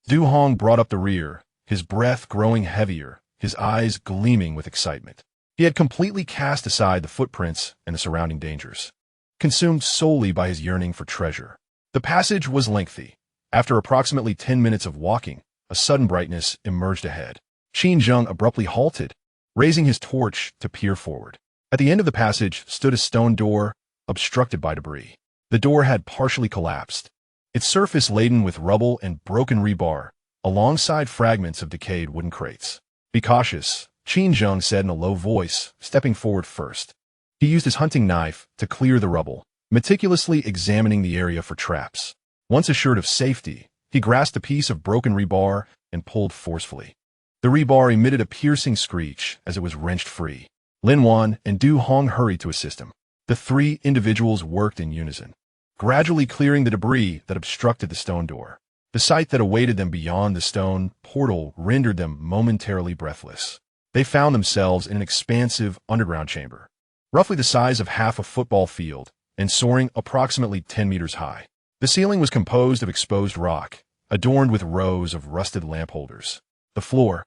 Du Hong brought up the rear, his breath growing heavier, his eyes gleaming with excitement. He had completely cast aside the footprints and the surrounding dangers, consumed solely by his yearning for treasure. The passage was lengthy. After approximately 10 minutes of walking, a sudden brightness emerged ahead. Qin Zheng abruptly halted, raising his torch to peer forward. At the end of the passage stood a stone door, obstructed by debris. The door had partially collapsed, its surface laden with rubble and broken rebar, alongside fragments of decayed wooden crates. "Be cautious," Qin Zheng said in a low voice, stepping forward first. He used his hunting knife to clear the rubble, meticulously examining the area for traps. Once assured of safety, he grasped a piece of broken rebar and pulled forcefully. The rebar emitted a piercing screech as it was wrenched free. Lin Wan and Du Hong hurried to assist him. The three individuals worked in unison, gradually clearing the debris that obstructed the stone door. The sight that awaited them beyond the stone portal rendered them momentarily breathless. they found themselves in an expansive underground chamber, roughly the size of half a football field and soaring approximately 10 meters high. The ceiling was composed of exposed rock, adorned with rows of rusted lamp holders. The floor,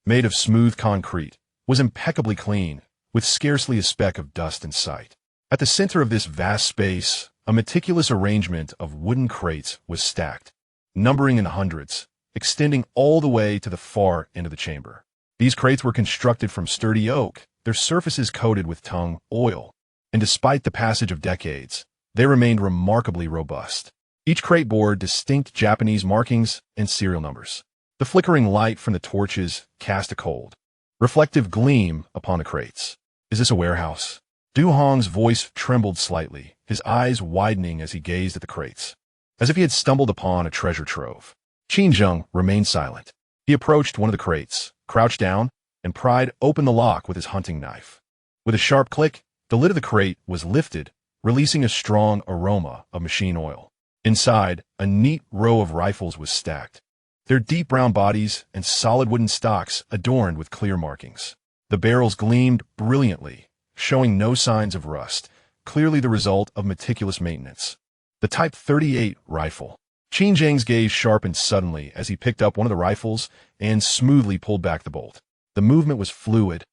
made of smooth concrete, was impeccably clean, with scarcely a speck of dust in sight. At the center of this vast space, a meticulous arrangement of wooden crates was stacked, numbering in the hundreds, extending all the way to the far end of the chamber. These crates were constructed from sturdy oak, their surfaces coated with tung oil, and despite the passage of decades, they remained remarkably robust. Each crate bore distinct Japanese markings and serial numbers. The flickering light from the torches cast a cold, reflective gleam upon the crates. "Is this a warehouse?" Du Hong's voice trembled slightly, his eyes widening as he gazed at the crates, as if he had stumbled upon a treasure trove. Qin Zheng remained silent. He approached one of the crates, crouched down, and pried open the lock with his hunting knife. With a sharp click, the lid of the crate was lifted, releasing a strong aroma of machine oil. Inside, a neat row of rifles was stacked, their deep brown bodies and solid wooden stocks adorned with clear markings. The barrels gleamed brilliantly, showing no signs of rust, clearly the result of meticulous maintenance. The Type 38 rifle. Qin Zheng's gaze sharpened suddenly as he picked up one of the rifles and smoothly pulled back the bolt. The movement was fluid,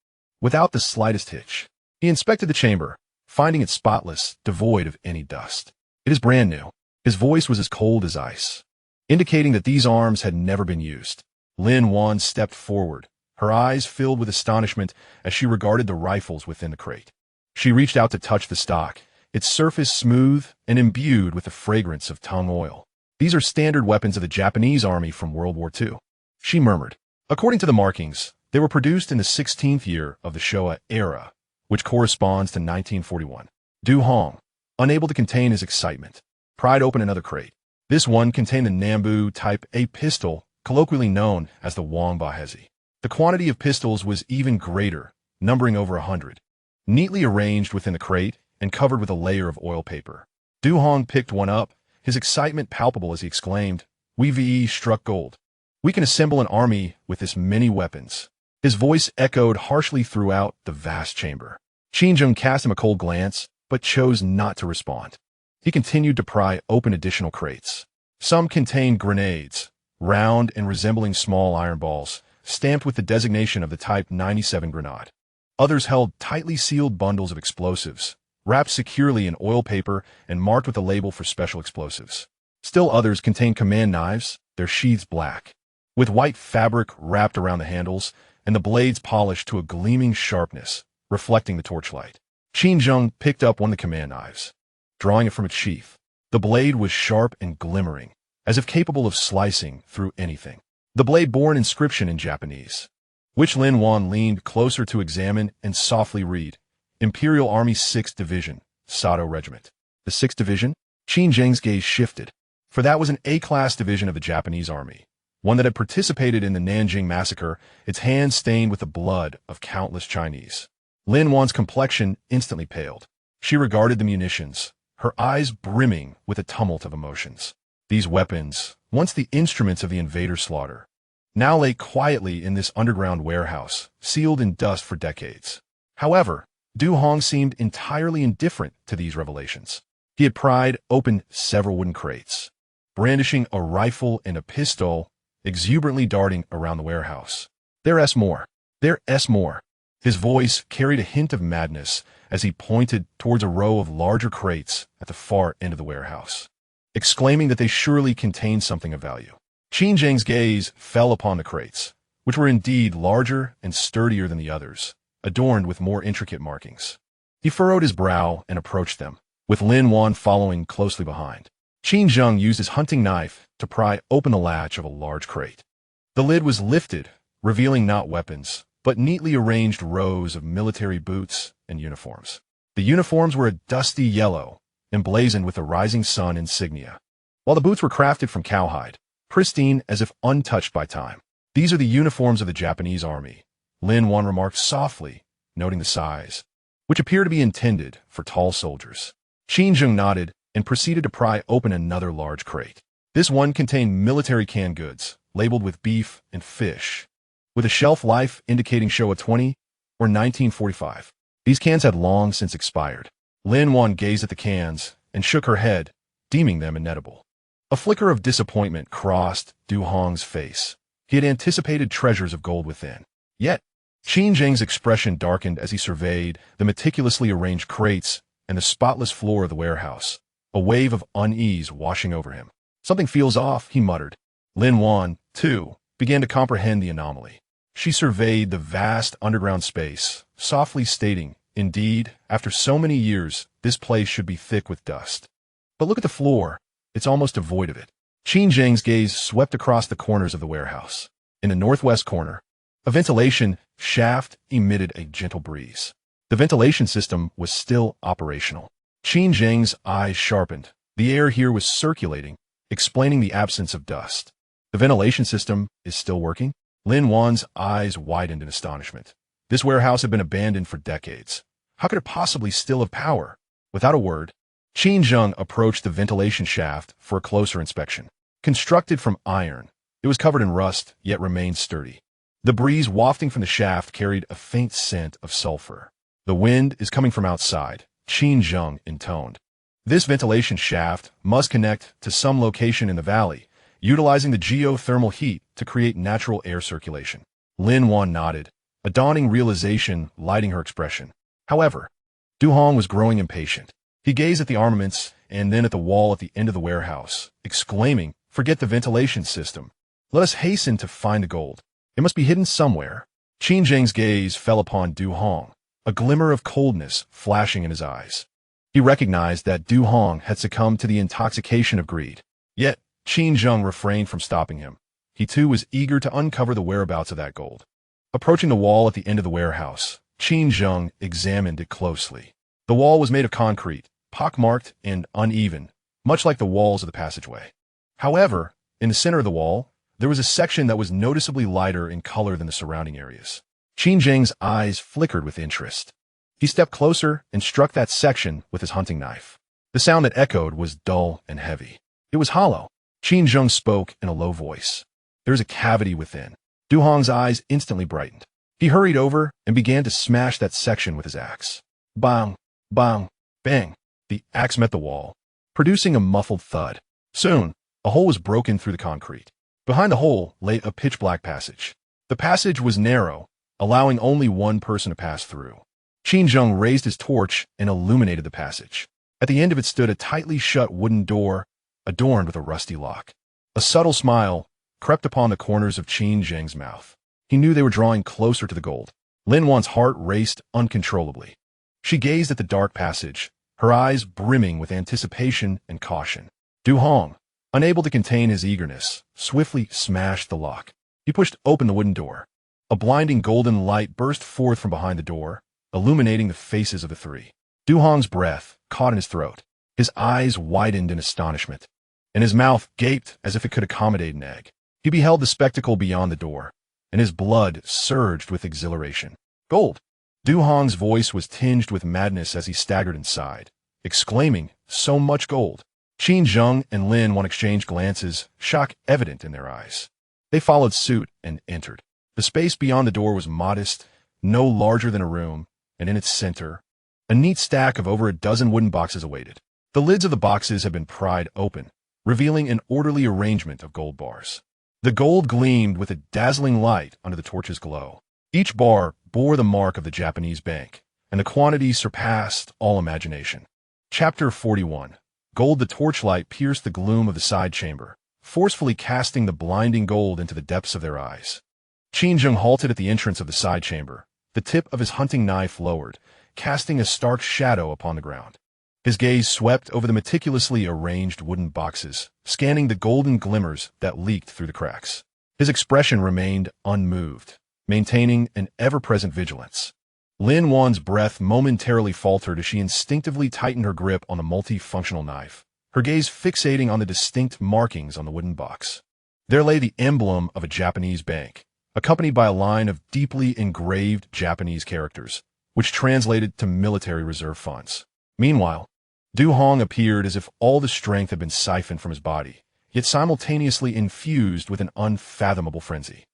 without the slightest hitch. He inspected the chamber, finding it spotless, devoid of any dust. "It is brand new." His voice was as cold as ice, indicating that these arms had never been used. Lin Wan stepped forward, her eyes filled with astonishment as she regarded the rifles within the crate. She reached out to touch the stock, its surface smooth and imbued with the fragrance of tung oil. "These are standard weapons of the Japanese army from World War II," she murmured. According to the markings, they were produced in the 16th year of the Showa era, which corresponds to 1941. Du Hong, unable to contain his excitement, pried open another crate. This one contained the Nambu Type A pistol, colloquially known as the Wang Bahezi. The quantity of pistols was even greater, numbering over 100, neatly arranged within the crate and covered with a layer of oil paper. Du Hong picked one up, his excitement palpable as he exclaimed, "WWII struck gold. We can assemble an army with this many weapons." His voice echoed harshly throughout the vast chamber. Qin Zheng cast him a cold glance, but chose not to respond. He continued to pry open additional crates. Some contained grenades, round and resembling small iron balls, stamped with the designation of the Type 97 grenade. Others held tightly sealed bundles of explosives, wrapped securely in oil paper and marked with a label for special explosives. Still others contained command knives, their sheaths black, with white fabric wrapped around the handles and the blades polished to a gleaming sharpness, reflecting the torchlight. Qin Zheng picked up one of the command knives, drawing it from its sheath. The blade was sharp and glimmering, as if capable of slicing through anything. The blade bore an inscription in Japanese, which Lin Wan leaned closer to examine and softly read, "Imperial Army 6th Division, Sato Regiment." The 6th Division? Qin Zheng's gaze shifted, for that was an A-class division of the Japanese Army, one that had participated in the Nanjing Massacre, its hands stained with the blood of countless Chinese. Lin Wan's complexion instantly paled. She regarded the munitions, her eyes brimming with a tumult of emotions. These weapons, once the instruments of the invader's slaughter, now lay quietly in this underground warehouse, sealed in dust for decades. However, Du Hong seemed entirely indifferent to these revelations. He had pried open several wooden crates, brandishing a rifle and a pistol, exuberantly darting around the warehouse. "There's more. There's more." His voice carried a hint of madness as he pointed towards a row of larger crates at the far end of the warehouse, exclaiming that they surely contained something of value. Qin Zheng's gaze fell upon the crates, which were indeed larger and sturdier than the others, adorned with more intricate markings. He furrowed his brow and approached them, with Lin Wan following closely behind. Qin Zheng used his hunting knife to pry open the latch of a large crate. The lid was lifted, revealing not weapons, but neatly arranged rows of military boots and uniforms. The uniforms were a dusty yellow, emblazoned with the rising sun insignia, while the boots were crafted from cowhide, pristine as if untouched by time. "These are the uniforms of the Japanese army," Lin Wan remarked softly, noting the size, which appeared to be intended for tall soldiers. Qin Zheng nodded and proceeded to pry open another large crate. This one contained military canned goods, labeled with beef and fish, with a shelf life indicating Showa 20 or 1945. These cans had long since expired. Lin Wan gazed at the cans and shook her head, deeming them inedible. A flicker of disappointment crossed Du Hong's face. He had anticipated treasures of gold within. Yet, Qin Zheng's expression darkened as he surveyed the meticulously arranged crates and the spotless floor of the warehouse, a wave of unease washing over him. Something feels off, he muttered. Lin Wan, too, began to comprehend the anomaly. She surveyed the vast underground space, softly stating, "Indeed, after so many years, this place should be thick with dust. But look at the floor. It's almost devoid of it." Qin Zheng's gaze swept across the corners of the warehouse. In the northwest corner, a ventilation shaft emitted a gentle breeze. The ventilation system was still operational. Qin Zheng's eyes sharpened. The air here was circulating, explaining the absence of dust. The ventilation system is still working? Lin Wan's eyes widened in astonishment. This warehouse had been abandoned for decades. How could it possibly still have power? Without a word, Qin Zheng approached the ventilation shaft for a closer inspection. Constructed from iron, it was covered in rust, yet remained sturdy. The breeze wafting from the shaft carried a faint scent of sulfur. "The wind is coming from outside," Qin Zheng intoned. "This ventilation shaft must connect to some location in the valley, utilizing the geothermal heat to create natural air circulation." Lin Wan nodded, a dawning realization lighting her expression. However, Du Hong was growing impatient. He gazed at the armaments and then at the wall at the end of the warehouse, exclaiming, "Forget the ventilation system. Let us hasten to find the gold. It must be hidden somewhere." Qin Zheng's gaze fell upon Du Hong, a glimmer of coldness flashing in his eyes. He recognized that Du Hong had succumbed to the intoxication of greed. Yet, Qin Zheng refrained from stopping him. He too was eager to uncover the whereabouts of that gold. Approaching the wall at the end of the warehouse, Qin Zheng examined it closely. The wall was made of concrete, pockmarked and uneven, much like the walls of the passageway. However, in the center of the wall, there was a section that was noticeably lighter in color than the surrounding areas. Qin Zheng's eyes flickered with interest. He stepped closer and struck that section with his hunting knife. The sound that echoed was dull and heavy. It was hollow. Qin Zheng spoke in a low voice. "There is a cavity within." Du Hong's eyes instantly brightened. He hurried over and began to smash that section with his axe. Bang, bang, bang. The axe met the wall, producing a muffled thud. Soon, a hole was broken through the concrete. Behind the hole lay a pitch-black passage. The passage was narrow, allowing only one person to pass through. Qin Zheng raised his torch and illuminated the passage. At the end of it stood a tightly shut wooden door, adorned with a rusty lock. A subtle smile crept upon the corners of Qin Zheng's mouth. He knew they were drawing closer to the gold. Lin Wan's heart raced uncontrollably. She gazed at the dark passage, her eyes brimming with anticipation and caution. Du Hong, unable to contain his eagerness, swiftly smashed the lock. He pushed open the wooden door. A blinding golden light burst forth from behind the door, illuminating the faces of the three. Du Hong's breath caught in his throat. His eyes widened in astonishment, and his mouth gaped as if it could accommodate an egg. He beheld the spectacle beyond the door, and his blood surged with exhilaration. "Gold!" Du Hong's voice was tinged with madness as he staggered inside, exclaiming, "So much gold!" Qin Zheng and Lin Wan exchanged glances, shock evident in their eyes. They followed suit and entered. The space beyond the door was modest, no larger than a room, and in its center, a neat stack of over a dozen wooden boxes awaited. The lids of the boxes had been pried open, revealing an orderly arrangement of gold bars. The gold gleamed with a dazzling light under the torch's glow. Each bar bore the mark of the Japanese bank, and the quantity surpassed all imagination. Chapter 41. Gold. The torchlight pierced the gloom of the side chamber, forcefully casting the blinding gold into the depths of their eyes. Qin Zheng halted at the entrance of the side chamber, the tip of his hunting knife lowered, casting a stark shadow upon the ground. His gaze swept over the meticulously arranged wooden boxes, scanning the golden glimmers that leaked through the cracks. His expression remained unmoved, maintaining an ever-present vigilance. Lin Wan's breath momentarily faltered as she instinctively tightened her grip on the multifunctional knife, her gaze fixating on the distinct markings on the wooden box. There lay the emblem of a Japanese bank, accompanied by a line of deeply engraved Japanese characters, which translated to military reserve funds. Meanwhile, Du Hong appeared as if all the strength had been siphoned from his body, yet simultaneously infused with an unfathomable frenzy.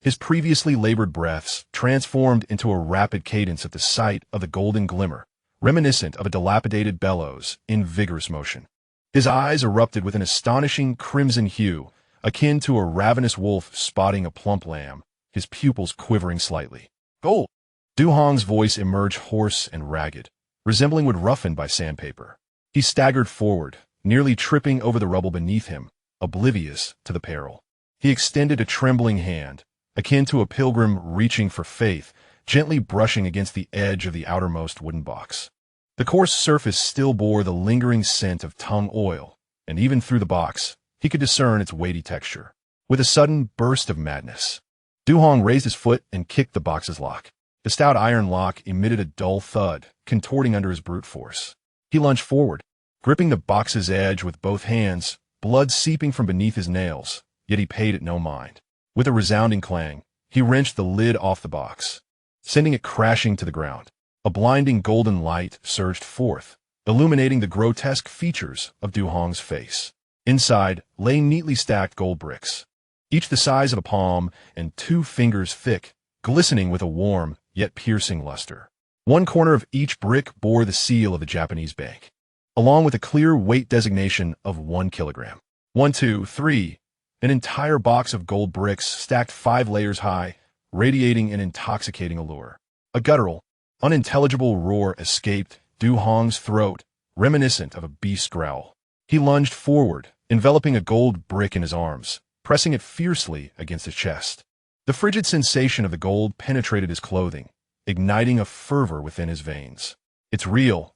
His previously labored breaths transformed into a rapid cadence at the sight of the golden glimmer, reminiscent of a dilapidated bellows in vigorous motion. His eyes erupted with an astonishing crimson hue, akin to a ravenous wolf spotting a plump lamb, his pupils quivering slightly. Gold! Du Hong's voice emerged hoarse and ragged, resembling wood roughened by sandpaper. He staggered forward, nearly tripping over the rubble beneath him, oblivious to the peril. He extended a trembling hand, akin to a pilgrim reaching for faith, gently brushing against the edge of the outermost wooden box. The coarse surface still bore the lingering scent of tung oil, and even through the box, he could discern its weighty texture. With a sudden burst of madness, Du Hong raised his foot and kicked the box's lock. The stout iron lock emitted a dull thud, contorting under his brute force. He lunged forward, gripping the box's edge with both hands, blood seeping from beneath his nails, yet he paid it no mind. With a resounding clang, he wrenched the lid off the box, sending it crashing to the ground. A blinding golden light surged forth, illuminating the grotesque features of Du Hong's face. Inside lay neatly stacked gold bricks, each the size of a palm and 2 fingers thick, glistening with a warm yet piercing luster. One corner of each brick bore the seal of the Japanese bank, along with a clear weight designation of 1 kilogram. 1, 2, 3. An entire box of gold bricks stacked 5 layers high, radiating an intoxicating allure. A guttural, unintelligible roar escaped Du Hong's throat, reminiscent of a beast's growl. He lunged forward, enveloping a gold brick in his arms, pressing it fiercely against his chest. The frigid sensation of the gold penetrated his clothing, igniting a fervor within his veins. It's real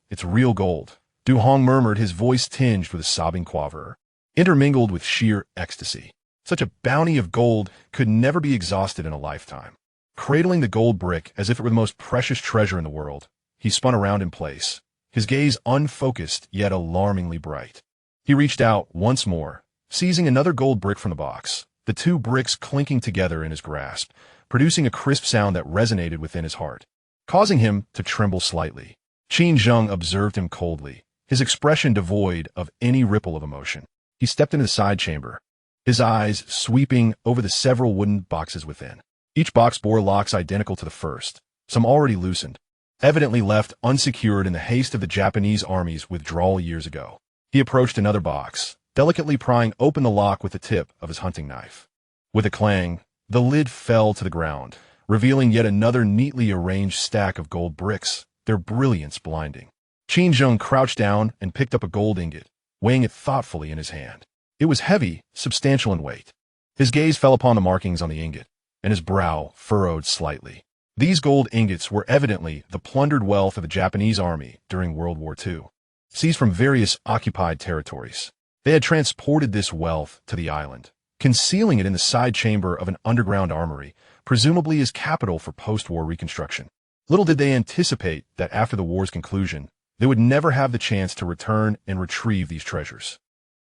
gold, Du Hong murmured, his voice tinged with a sobbing quaver, intermingled with sheer ecstasy. Such a bounty of gold could never be exhausted in a lifetime. Cradling the gold brick as if it were the most precious treasure in the world, he spun around in place, his gaze unfocused yet alarmingly bright. He reached out once more, seizing another gold brick from the box, the 2 bricks clinking together in his grasp, producing a crisp sound that resonated within his heart, causing him to tremble slightly. Qin Zheng observed him coldly, his expression devoid of any ripple of emotion. He stepped into the side chamber, his eyes sweeping over the several wooden boxes within. Each box bore locks identical to the first, some already loosened, evidently left unsecured in the haste of the Japanese army's withdrawal years ago. He approached another box, delicately prying open the lock with the tip of his hunting knife. With a clang, the lid fell to the ground, revealing yet another neatly arranged stack of gold bricks, their brilliance blinding. Qin Zheng crouched down and picked up a gold ingot, weighing it thoughtfully in his hand. It was heavy, substantial in weight. His gaze fell upon the markings on the ingot, and his brow furrowed slightly. These gold ingots were evidently the plundered wealth of the Japanese army during World War II, seized from various occupied territories. They had transported this wealth to the island, concealing it in the side chamber of an underground armory, presumably as capital for post-war reconstruction. Little did they anticipate that after the war's conclusion, they would never have the chance to return and retrieve these treasures.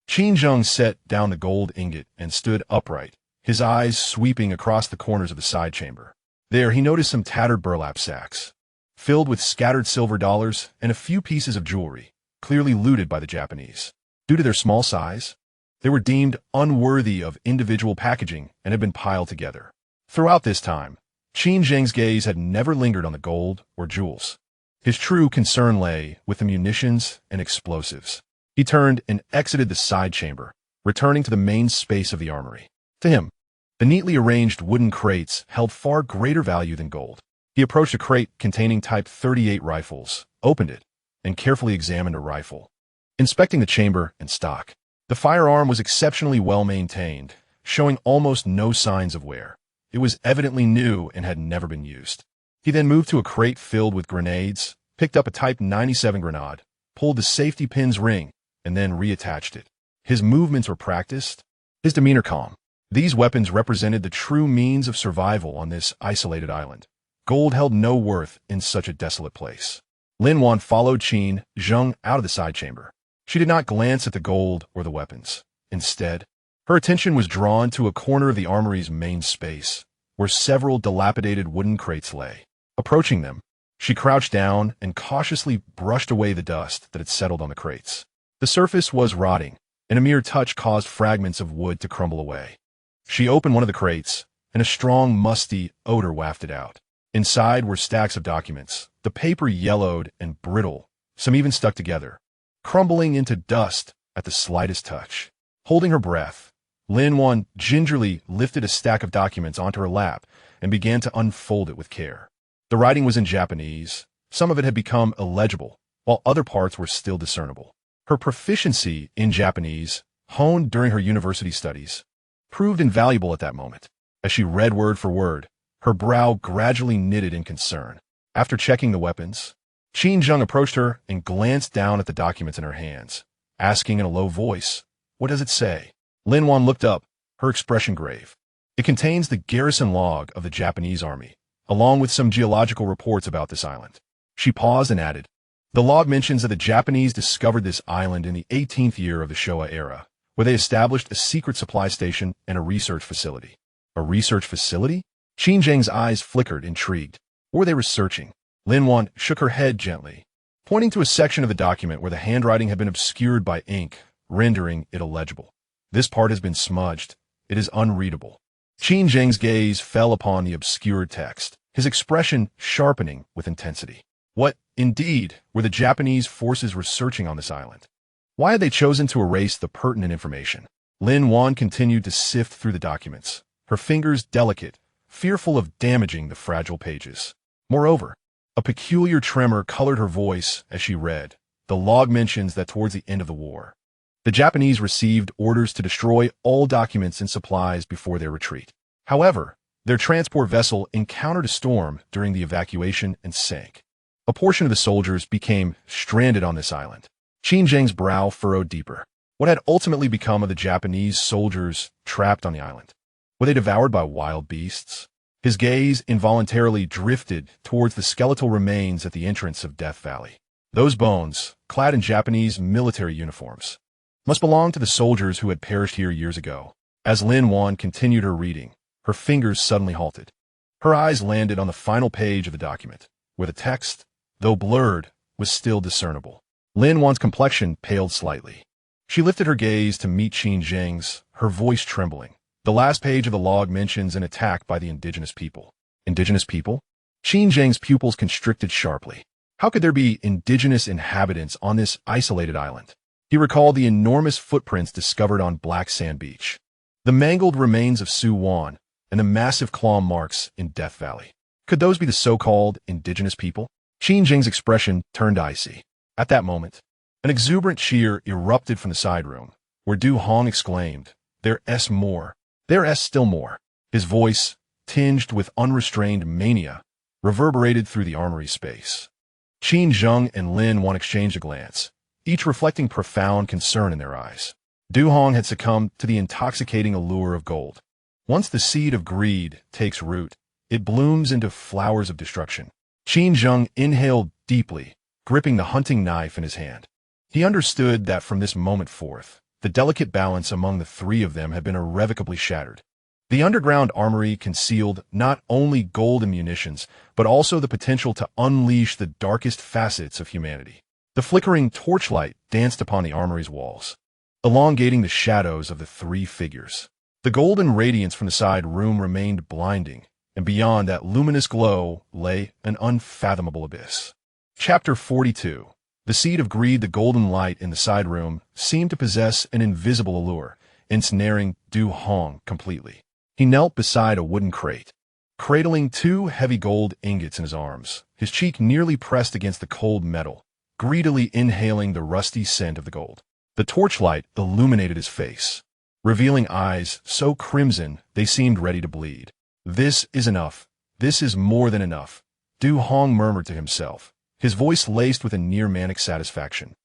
Qin Zheng set down the gold ingot and stood upright, his eyes sweeping across the corners of the side chamber. There he noticed some tattered burlap sacks, filled with scattered silver dollars and a few pieces of jewelry, clearly looted by the Japanese. Due to their small size, they were deemed unworthy of individual packaging and had been piled together. Throughout this time, Qin Zheng's gaze had never lingered on the gold or jewels. His true concern lay with the munitions and explosives. He turned and exited the side chamber, returning to the main space of the armory. To him, the neatly arranged wooden crates held far greater value than gold. He approached a crate containing Type 38 rifles, opened it, and carefully examined a rifle. Inspecting the chamber and stock, the firearm was exceptionally well maintained, showing almost no signs of wear. It was evidently new and had never been used. He then moved to a crate filled with grenades, picked up a Type 97 grenade, pulled the safety pin's ring, and then reattached it. His movements were practiced, his demeanor calm. These weapons represented the true means of survival on this isolated island. Gold held no worth in such a desolate place. Lin Wan followed Qin Zheng out of the side chamber. She did not glance at the gold or the weapons. Instead, her attention was drawn to a corner of the armory's main space, where several dilapidated wooden crates lay. Approaching them, she crouched down and cautiously brushed away the dust that had settled on the crates. The surface was rotting, and a mere touch caused fragments of wood to crumble away. She opened one of the crates and a strong, musty odor wafted out. Inside were stacks of documents, the paper yellowed and brittle, some even stuck together, crumbling into dust at the slightest touch. Holding her breath, Lin Wan gingerly lifted a stack of documents onto her lap and began to unfold it with care. The writing was in Japanese. Some of it had become illegible, while other parts were still discernible. Her proficiency in Japanese, honed during her university studies, proved invaluable at that moment. As she read word for word, her brow gradually knitted in concern. After checking the weapons, Qin Zheng approached her and glanced down at the documents in her hands, asking in a low voice, "What does it say?" Lin Wan looked up, her expression grave. "It contains the garrison log of the Japanese army, along with some geological reports about this island." She paused and added, "The log mentions that the Japanese discovered this island in the 18th year of the Showa era, where they established a secret supply station and a research facility." A research facility? Qin Zheng's eyes flickered, intrigued. What were they researching? Lin Wan shook her head gently, pointing to a section of the document where the handwriting had been obscured by ink, rendering it illegible. "This part has been smudged. It is unreadable." Qin Zheng's gaze fell upon the obscured text, his expression sharpening with intensity. What, indeed, were the Japanese forces researching on this island? Why had they chosen to erase the pertinent information? Lin Wan continued to sift through the documents, her fingers delicate, fearful of damaging the fragile pages. Moreover, a peculiar tremor colored her voice as she read. The log mentions that towards the end of the war, the Japanese received orders to destroy all documents and supplies before their retreat. However, their transport vessel encountered a storm during the evacuation and sank. A portion of the soldiers became stranded on this island. Qin Zheng's brow furrowed deeper. What had ultimately become of the Japanese soldiers trapped on the island? Were they devoured by wild beasts? His gaze involuntarily drifted towards the skeletal remains at the entrance of Death Valley. Those bones, clad in Japanese military uniforms, must belong to the soldiers who had perished here years ago. As Lin Wan continued her reading, her fingers suddenly halted. Her eyes landed on the final page of the document, where the text, though blurred, was still discernible. Lin Wan's complexion paled slightly. She lifted her gaze to meet Qin Zheng's, her voice trembling. The last page of the log mentions an attack by the indigenous people. Indigenous people? Qin Zheng's pupils constricted sharply. How could there be indigenous inhabitants on this isolated island? He recalled the enormous footprints discovered on Black Sand Beach, the mangled remains of Su Wan, and the massive claw marks in Death Valley. Could those be the so-called indigenous people? Qin Zheng's expression turned icy. At that moment, an exuberant cheer erupted from the side room, where Du Hong exclaimed, "There's more. There's still more." His voice, tinged with unrestrained mania, reverberated through the armory space. Qin Zheng and Lin Wan exchanged a glance, each reflecting profound concern in their eyes. Du Hong had succumbed to the intoxicating allure of gold. Once the seed of greed takes root, it blooms into flowers of destruction. Qin Zheng inhaled deeply, gripping the hunting knife in his hand. He understood that from this moment forth, the delicate balance among the three of them had been irrevocably shattered. The underground armory concealed not only gold and munitions, but also the potential to unleash the darkest facets of humanity. The flickering torchlight danced upon the armory's walls, elongating the shadows of the three figures. The golden radiance from the side room remained blinding, and beyond that luminous glow lay an unfathomable abyss. Chapter 42. The seed of greed. The golden light in the side room seemed to possess an invisible allure, ensnaring Du Hong completely. He knelt beside a wooden crate, cradling two heavy gold ingots in his arms, his cheek nearly pressed against the cold metal, greedily inhaling the rusty scent of the gold. The torchlight illuminated his face, revealing eyes so crimson they seemed ready to bleed. "This is enough. This is more than enough," Du Hong murmured to himself, his voice laced with a near-manic satisfaction.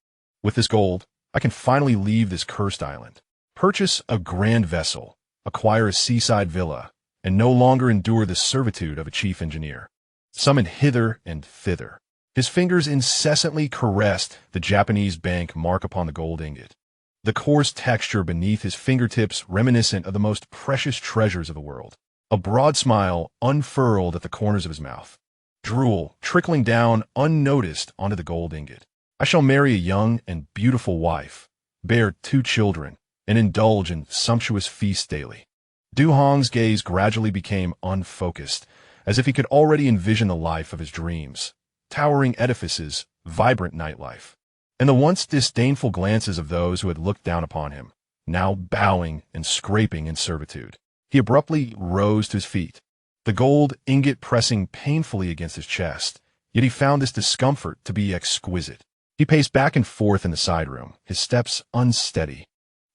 "With this gold, I can finally leave this cursed island, purchase a grand vessel, acquire a seaside villa, and no longer endure the servitude of a chief engineer." Summoned hither and thither, his fingers incessantly caressed the Japanese bank mark upon the gold ingot, the coarse texture beneath his fingertips reminiscent of the most precious treasures of the world. A broad smile unfurled at the corners of his mouth, drool trickling down unnoticed onto the gold ingot. "I shall marry a young and beautiful wife, bear 2 children, and indulge in sumptuous feasts daily." Du Hong's gaze gradually became unfocused, as if he could already envision the life of his dreams. Towering edifices, vibrant nightlife, and the once disdainful glances of those who had looked down upon him, now bowing and scraping in servitude. He abruptly rose to his feet, the gold ingot pressing painfully against his chest, yet he found this discomfort to be exquisite. He paced back and forth in the side room, his steps unsteady,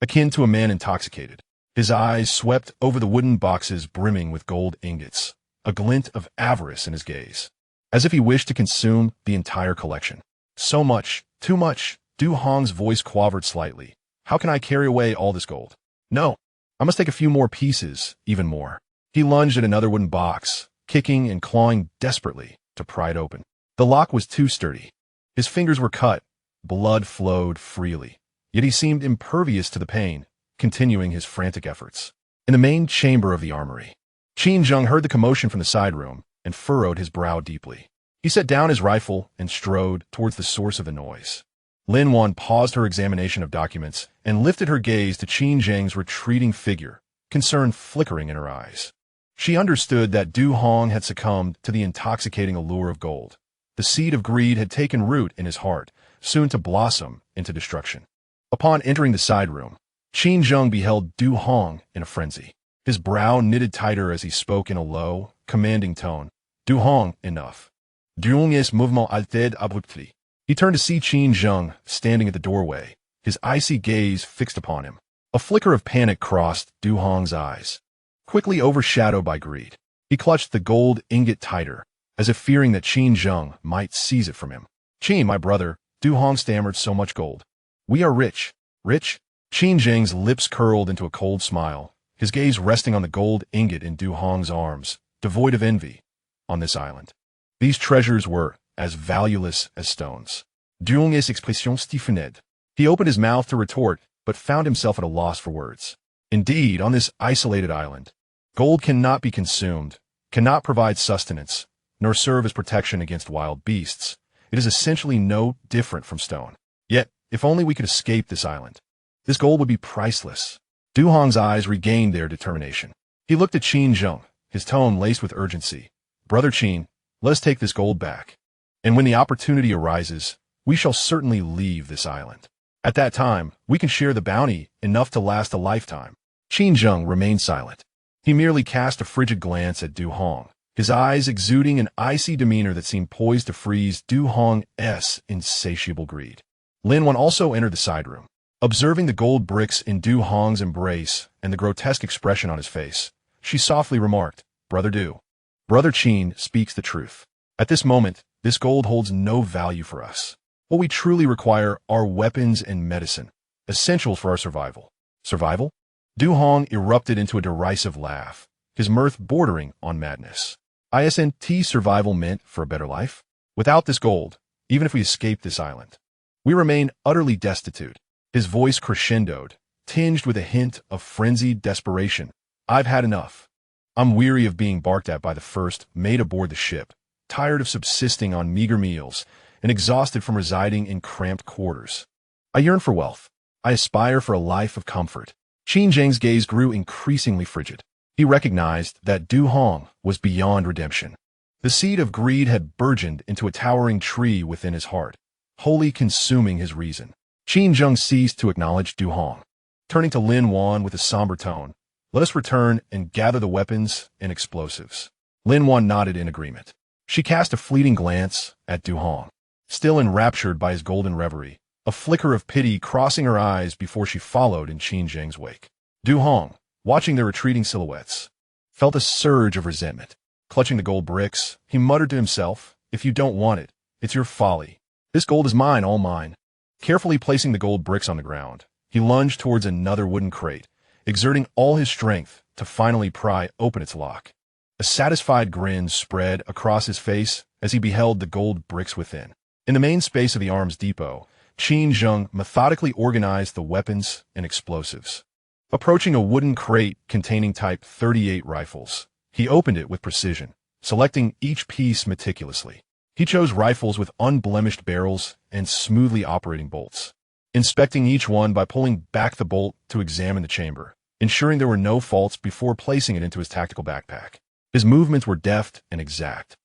akin to a man intoxicated. His eyes swept over the wooden boxes brimming with gold ingots, a glint of avarice in his gaze, as if he wished to consume the entire collection. So much, too much. Du Hong's voice quavered slightly. How can I carry away all this gold? No, I must take a few more pieces, even more. He lunged at another wooden box, kicking and clawing desperately to pry it open. The lock was too sturdy. His fingers were cut, blood flowed freely, yet he seemed impervious to the pain, continuing his frantic efforts. In the main chamber of the armory, Qin Zheng heard the commotion from the side room and furrowed his brow deeply. He set down his rifle and strode towards the source of the noise. Lin Wan paused her examination of documents and lifted her gaze to Qin Zheng's retreating figure, concern flickering in her eyes. She understood that Du Hong had succumbed to the intoxicating allure of gold. The seed of greed had taken root in his heart, soon to blossom into destruction. Upon entering the side room, Qin Zheng beheld Du Hong in a frenzy. His brow knitted tighter as he spoke in a low, commanding tone. Du Hong, enough. Durant mouvement altered abruptly. He turned to see Qin Zheng standing at the doorway, his icy gaze fixed upon him. A flicker of panic crossed Du Hong's eyes, quickly overshadowed by greed. He clutched the gold ingot tighter, as if fearing that Qin Zheng might seize it from him. Qin, my brother, Du Hong stammered, so much gold. We are rich. Rich? Qin Zheng's lips curled into a cold smile, his gaze resting on the gold ingot in Du Hong's arms, devoid of envy. On this island, these treasures were as valueless as stones. Durant les expressions stiffened. He opened his mouth to retort, but found himself at a loss for words. Indeed, on this isolated island, gold cannot be consumed, cannot provide sustenance, nor serve as protection against wild beasts. It is essentially no different from stone. Yet, if only we could escape this island, this gold would be priceless. Du Hong's eyes regained their determination. He looked at Qin Zheng, his tone laced with urgency. Brother Qin, let us take this gold back. And when the opportunity arises, we shall certainly leave this island. At that time, we can share the bounty enough to last a lifetime. Qin Zheng remained silent. He merely cast a frigid glance at Du Hong, his eyes exuding an icy demeanor that seemed poised to freeze Du Hong's insatiable greed. Lin Wan also entered the side room. Observing the gold bricks in Du Hong's embrace and the grotesque expression on his face, she softly remarked, Brother Du, Brother Qin speaks the truth. At this moment, this gold holds no value for us. What we truly require are weapons and medicine, essentials for our survival. Survival? Du Hong erupted into a derisive laugh, his mirth bordering on madness. Isn't survival meant for a better life? Without this gold, even if we escape this island, we remain utterly destitute. His voice crescendoed, tinged with a hint of frenzied desperation. I've had enough. I'm weary of being barked at by the first mate aboard the ship, tired of subsisting on meager meals, and exhausted from residing in cramped quarters. I yearn for wealth. I aspire for a life of comfort. Qin Zheng's gaze grew increasingly frigid. He recognized that Du Hong was beyond redemption. The seed of greed had burgeoned into a towering tree within his heart, wholly consuming his reason. Qin Zheng ceased to acknowledge Du Hong. Turning to Lin Wan with a somber tone, let us return and gather the weapons and explosives. Lin Wan nodded in agreement. She cast a fleeting glance at Du Hong, still enraptured by his golden reverie, a flicker of pity crossing her eyes before she followed in Qin Zheng's wake. Du Hong, watching their retreating silhouettes, felt a surge of resentment. Clutching the gold bricks, he muttered to himself, if you don't want it, it's your folly. This gold is mine, all mine. Carefully placing the gold bricks on the ground, he lunged towards another wooden crate, exerting all his strength to finally pry open its lock. A satisfied grin spread across his face as he beheld the gold bricks within. In the main space of the arms depot, Qin Zheng methodically organized the weapons and explosives. Approaching a wooden crate containing Type 38 rifles, he opened it with precision, selecting each piece meticulously. He chose rifles with unblemished barrels and smoothly operating bolts, inspecting each one by pulling back the bolt to examine the chamber. ensuring there were no faults before placing it into his tactical backpack. His movements were deft and exact,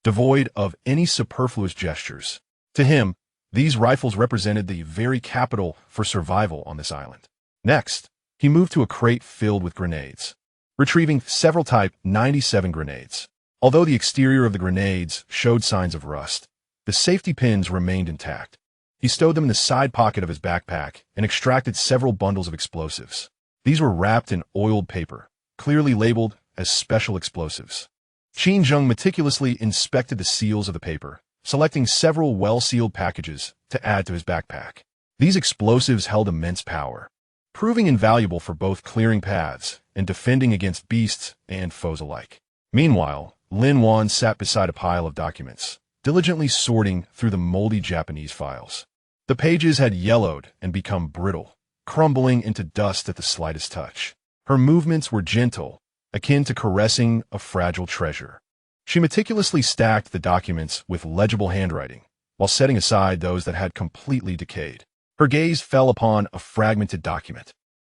devoid of any superfluous gestures. To him, these rifles represented the very capital for survival on this island. Next, he moved to a crate filled with grenades, retrieving several Type 97 grenades. Although the exterior of the grenades showed signs of rust, the safety pins remained intact. He stowed them in the side pocket of his backpack and extracted several bundles of explosives. These were wrapped in oiled paper, clearly labeled as special explosives. Qin Zheng meticulously inspected the seals of the paper, selecting several well-sealed packages to add to his backpack. These explosives held immense power, proving invaluable for both clearing paths and defending against beasts and foes alike. Meanwhile, Lin Wan sat beside a pile of documents, diligently sorting through the moldy Japanese files. The pages had yellowed and become brittle, crumbling into dust at the slightest touch. Her movements were gentle, akin to caressing a fragile treasure. She meticulously stacked the documents with legible handwriting, while setting aside those that had completely decayed. Her gaze fell upon a fragmented document,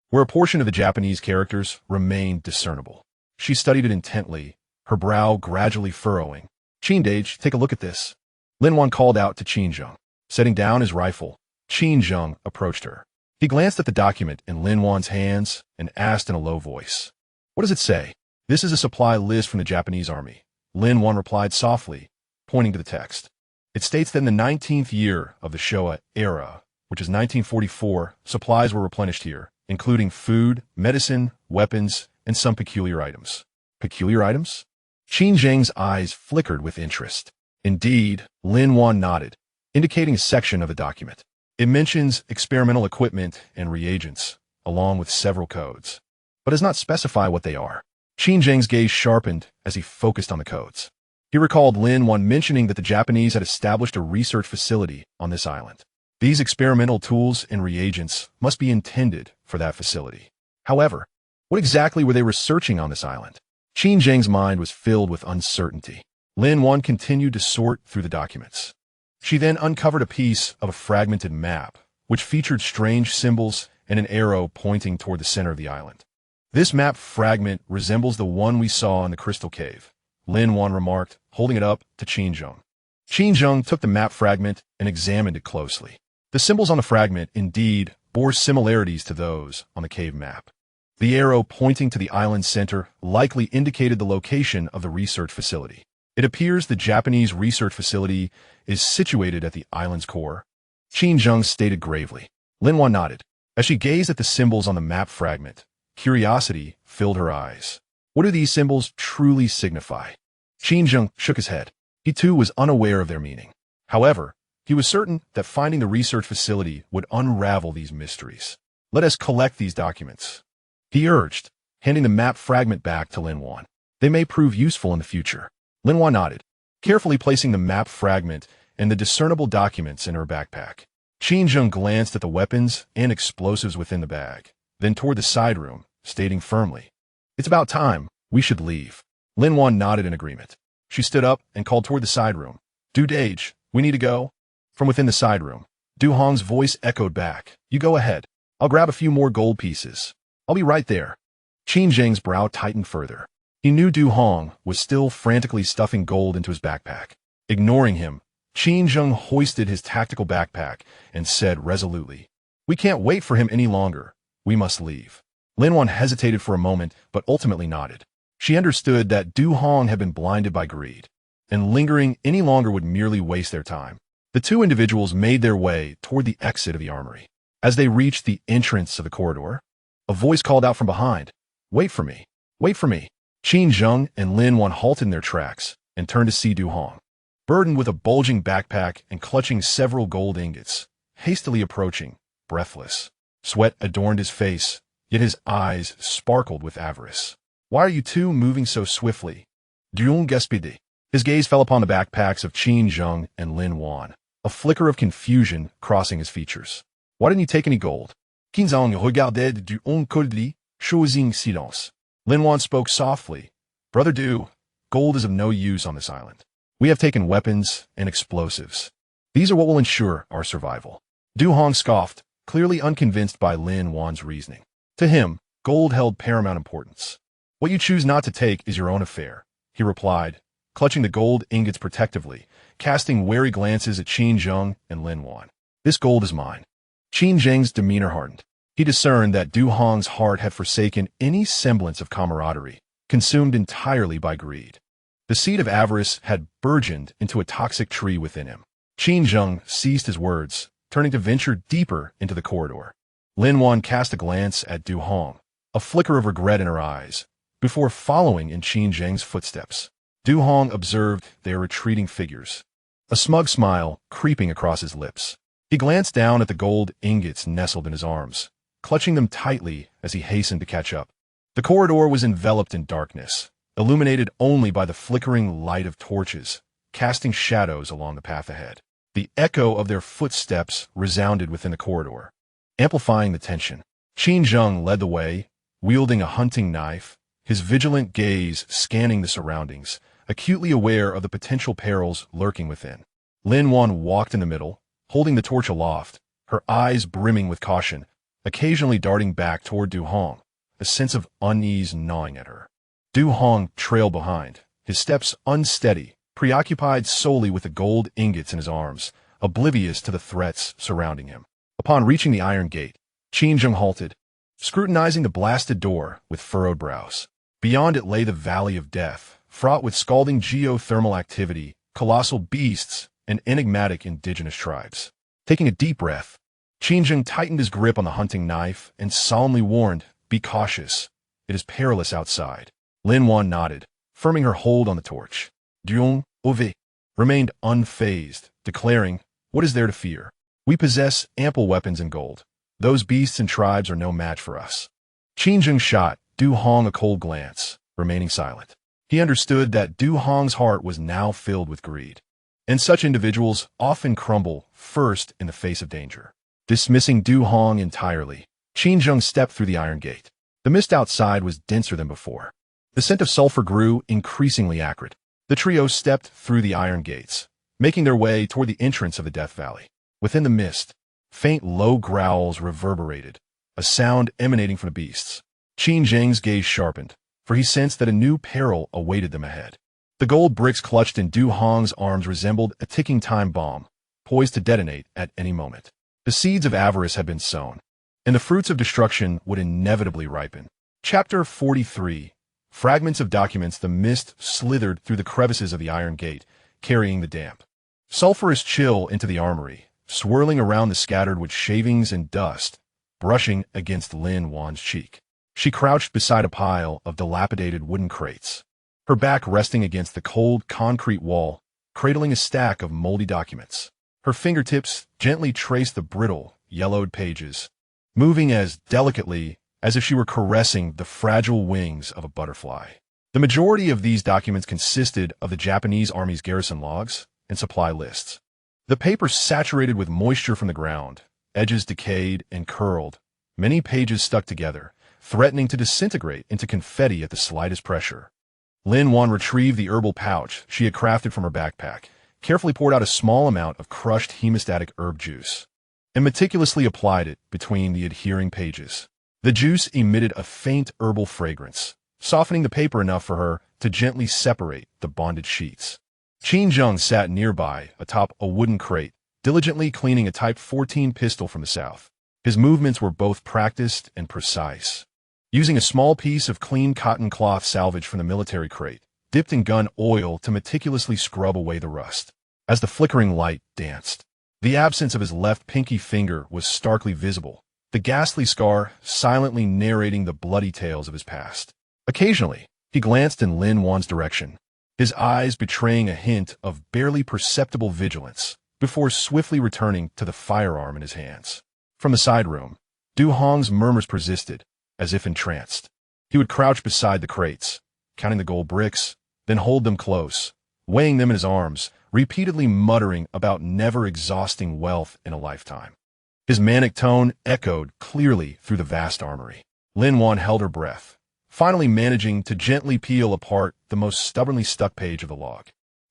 where a portion of the Japanese characters remained discernible. She studied it intently, her brow gradually furrowing. "Qin Dage, take a look at this." Lin Wan called out to Qin Zheng. Setting down his rifle, Qin Zheng approached her. He glanced at the document in Lin Wan's hands and asked in a low voice, "What does it say?" "This is a supply list from the Japanese army," Lin Wan replied softly, pointing to the text. "It states that in the 19th year of the Showa era, which is 1944, supplies were replenished here, including food, medicine, weapons, and some peculiar items." "Peculiar items?" Qin Zheng's eyes flickered with interest. "Indeed," Lin Wan nodded, indicating a section of the document. "It mentions experimental equipment and reagents, along with several codes, but does not specify what they are." Qin Zheng's gaze sharpened as he focused on the codes. He recalled Lin Wan mentioning that the Japanese had established a research facility on this island. These experimental tools and reagents must be intended for that facility. However, what exactly were they researching on this island? Qin Zheng's mind was filled with uncertainty. Lin Wan continued to sort through the documents. She then uncovered a piece of a fragmented map, which featured strange symbols and an arrow pointing toward the center of the island. "This map fragment resembles the one we saw in the Crystal Cave," Lin Wan remarked, holding it up to Qin Zheng. Qin Zheng took the map fragment and examined it closely. The symbols on the fragment indeed bore similarities to those on the cave map. The arrow pointing to the island's center likely indicated the location of the research facility. "It appears the Japanese research facility is situated at the island's core," Qin Zheng stated gravely. Lin Wan nodded. As she gazed at the symbols on the map fragment, curiosity filled her eyes. What do these symbols truly signify? Qin Zheng shook his head. He too was unaware of their meaning. However, he was certain that finding the research facility would unravel these mysteries. "Let us collect these documents," he urged, handing the map fragment back to Lin Wan. "They may prove useful in the future." Lin Wan nodded, carefully placing the map fragment and the discernible documents in her backpack. Qin Zheng glanced at the weapons and explosives within the bag, then toward the side room, stating firmly, "It's about time. We should leave." Lin Wan nodded in agreement. She stood up and called toward the side room. "Du Dage, we need to go." From within the side room, Du Hong's voice echoed back. "You go ahead. I'll grab a few more gold pieces. I'll be right there." Qin Zheng's brow tightened further. He knew Du Hong was still frantically stuffing gold into his backpack. Ignoring him, Qin Zheng hoisted his tactical backpack and said resolutely, "We can't wait for him any longer. We must leave." Lin Wan hesitated for a moment, but ultimately nodded. She understood that Du Hong had been blinded by greed, and lingering any longer would merely waste their time. The two individuals made their way toward the exit of the armory. As they reached the entrance of the corridor, a voice called out from behind, "Wait for me. Wait for me." Qin Zheng and Lin Wan halted in their tracks and turned to see Du Hong, burdened with a bulging backpack and clutching several gold ingots, hastily approaching, breathless. Sweat adorned his face, yet his eyes sparkled with avarice. "Why are you two moving so swiftly?" Duong gaspidi. His gaze fell upon the backpacks of Qin Zheng and Lin Wan, a flicker of confusion crossing his features. "Why didn't you take any gold?" Qin Zheng regardait Duong coldly, choosing silence. Lin Wan spoke softly. "Brother Du, gold is of no use on this island. We have taken weapons and explosives. These are what will ensure our survival." Du Hong scoffed, clearly unconvinced by Lin Wan's reasoning. To him, Gold held paramount importance. What you choose not to take is your own affair, he replied, clutching the gold ingots protectively, casting wary glances at Qin Zheng and Lin Wan. This gold is mine. Qin Zheng's demeanor hardened. He discerned that Du Hong's heart had forsaken any semblance of camaraderie, consumed entirely by greed. The seed of avarice had burgeoned into a toxic tree within him. Qin Zheng ceased his words, turning to venture deeper into the corridor. Lin Wan cast a glance at Du Hong, a flicker of regret in her eyes, before following in Qin Zheng's footsteps. Du Hong observed their retreating figures, a smug smile creeping across his lips. He glanced down at the gold ingots nestled in his arms, clutching them tightly as he hastened to catch up. The corridor was enveloped in darkness, illuminated only by the flickering light of torches, casting shadows along the path ahead. The echo of their footsteps resounded within the corridor, amplifying the tension. Qin Zheng led the way, wielding a hunting knife, his vigilant gaze scanning the surroundings, acutely aware of the potential perils lurking within. Lin Wan walked in the middle, holding the torch aloft, her eyes brimming with caution, occasionally darting back toward Du Hong, a sense of unease gnawing at her. Du Hong trailed behind, his steps unsteady, preoccupied solely with the gold ingots in his arms, oblivious to the threats surrounding him. Upon reaching the iron gate, Qin Zheng halted, scrutinizing the blasted door with furrowed brows. Beyond it lay the Valley of Death, fraught with scalding geothermal activity, colossal beasts, and enigmatic indigenous tribes. Taking a deep breath, Qin Zheng tightened his grip on the hunting knife and solemnly warned, "Be cautious. It is perilous outside." Lin Wan nodded, firming her hold on the torch. WWII remained unfazed, declaring, "What is there to fear? We possess ample weapons and gold. Those beasts and tribes are no match for us." Qin Zheng shot Du Hong a cold glance, remaining silent. He understood that Du Hong's heart was now filled with greed, and such individuals often crumble first in the face of danger. Dismissing Du Hong entirely, Qin Zheng stepped through the iron gate. The mist outside was denser than before. The scent of sulfur grew increasingly acrid. The trio stepped through the iron gates, making their way toward the entrance of the Death Valley. Within the mist, faint low growls reverberated, a sound emanating from the beasts. Qin Zheng's gaze sharpened, for he sensed that a new peril awaited them ahead. The gold bricks clutched in Du Hong's arms resembled a ticking time bomb, poised to detonate at any moment. The seeds of avarice had been sown, and the fruits of destruction would inevitably ripen. Chapter 43. Fragments of documents. The mist slithered through the crevices of the iron gate, carrying the damp, sulphurous chill into the armory, swirling around the scattered wood shavings and dust, brushing against Lin Wan's cheek. She crouched beside a pile of dilapidated wooden crates, her back resting against the cold concrete wall, cradling a stack of moldy documents. Her fingertips gently traced the brittle, yellowed pages, moving as delicately as if she were caressing the fragile wings of a butterfly. The majority of these documents consisted of the Japanese Army's garrison logs and supply lists. The paper saturated with moisture from the ground, edges decayed and curled, many pages stuck together, threatening to disintegrate into confetti at the slightest pressure. Lin Wan retrieved the herbal pouch she had crafted from her backpack, carefully poured out a small amount of crushed hemostatic herb juice, and meticulously applied it between the adhering pages. The juice emitted a faint herbal fragrance, softening the paper enough for her to gently separate the bonded sheets. Qin Zheng sat nearby atop a wooden crate, diligently cleaning a Type 14 pistol from the south. His movements were both practiced and precise. Using a small piece of clean cotton cloth salvaged from the military crate, dipped in gun oil to meticulously scrub away the rust. As the flickering light danced, the absence of his left pinky finger was starkly visible, the ghastly scar silently narrating the bloody tales of his past. Occasionally, he glanced in Lin Wan's direction, his eyes betraying a hint of barely perceptible vigilance, before swiftly returning to the firearm in his hands. From the side room, Du Hong's murmurs persisted, as if entranced. He would crouch beside the crates, counting the gold bricks, then hold them close, weighing them in his arms, repeatedly muttering about never-exhausting wealth in a lifetime. His manic tone echoed clearly through the vast armory. Lin Wan held her breath, finally managing to gently peel apart the most stubbornly stuck page of the log.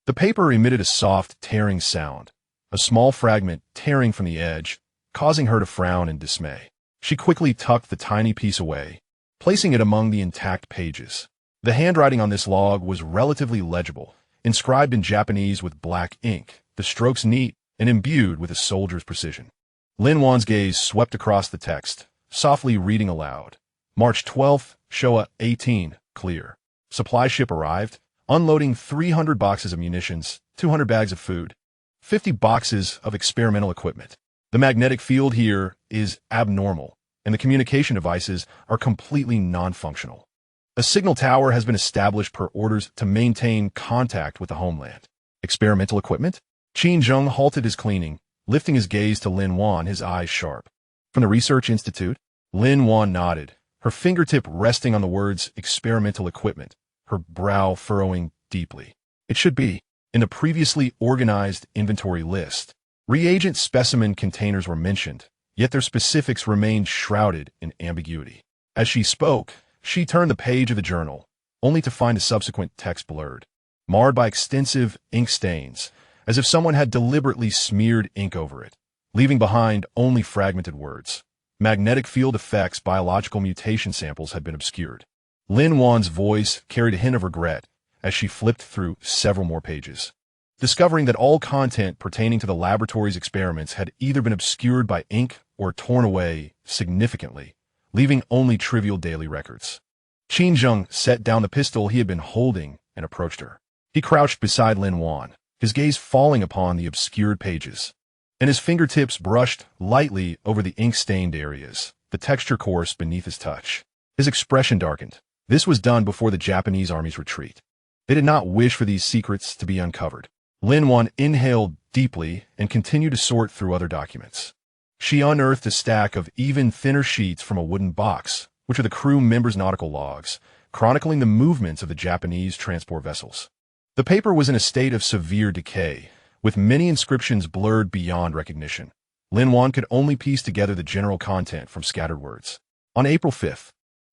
The paper emitted a soft, tearing sound, a small fragment tearing from the edge, causing her to frown in dismay. She quickly tucked the tiny piece away, placing it among the intact pages. The handwriting on this log was relatively legible, inscribed in Japanese with black ink, the strokes neat and imbued with a soldier's precision. Lin Wan's gaze swept across the text, softly reading aloud. March 12th, Showa 18, clear. Supply ship arrived, unloading 300 boxes of munitions, 200 bags of food, 50 boxes of experimental equipment. The magnetic field here is abnormal, and the communication devices are completely non-functional. A signal tower has been established per orders to maintain contact with the homeland. Experimental equipment? Qin Zheng halted his cleaning, lifting his gaze to Lin Wan, his eyes sharp. From the Research Institute? Lin Wan nodded, her fingertip resting on the words experimental equipment, her brow furrowing deeply. It should be. In the previously organized inventory list, reagent specimen containers were mentioned, yet their specifics remained shrouded in ambiguity. As she spoke, she turned the page of the journal, only to find a subsequent text blurred, marred by extensive ink stains, as if someone had deliberately smeared ink over it, leaving behind only fragmented words. Magnetic field effects biological mutation samples had been obscured. Lin Wan's voice carried a hint of regret as she flipped through several more pages, discovering that all content pertaining to the laboratory's experiments had either been obscured by ink or torn away significantly, leaving only trivial daily records. Qin Zheng set down the pistol he had been holding and approached her. He crouched beside Lin Wan, his gaze falling upon the obscured pages, and his fingertips brushed lightly over the ink-stained areas, the texture coarse beneath his touch. His expression darkened. This was done before the Japanese army's retreat. They did not wish for these secrets to be uncovered. Lin Wan inhaled deeply and continued to sort through other documents. She unearthed a stack of even thinner sheets from a wooden box, which are the crew members' nautical logs, chronicling the movements of the Japanese transport vessels. The paper was in a state of severe decay, with many inscriptions blurred beyond recognition. Lin Wan could only piece together the general content from scattered words. On April 5th,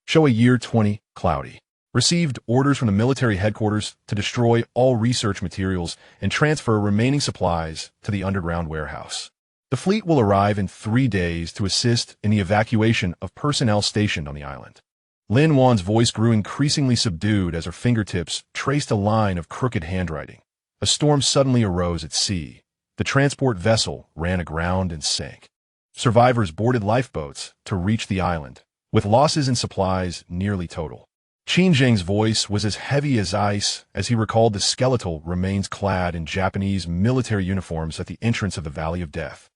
Showa year 20, cloudy. Received orders from the military headquarters to destroy all research materials and transfer remaining supplies to the underground warehouse. The fleet will arrive in 3 days to assist in the evacuation of personnel stationed on the island. Lin Wan's voice grew increasingly subdued as her fingertips traced a line of crooked handwriting. A storm suddenly arose at sea. The transport vessel ran aground and sank. Survivors boarded lifeboats to reach the island, with losses in supplies nearly total. Qin Zheng's voice was as heavy as ice as he recalled the skeletal remains clad in Japanese military uniforms at the entrance of the Valley of Death,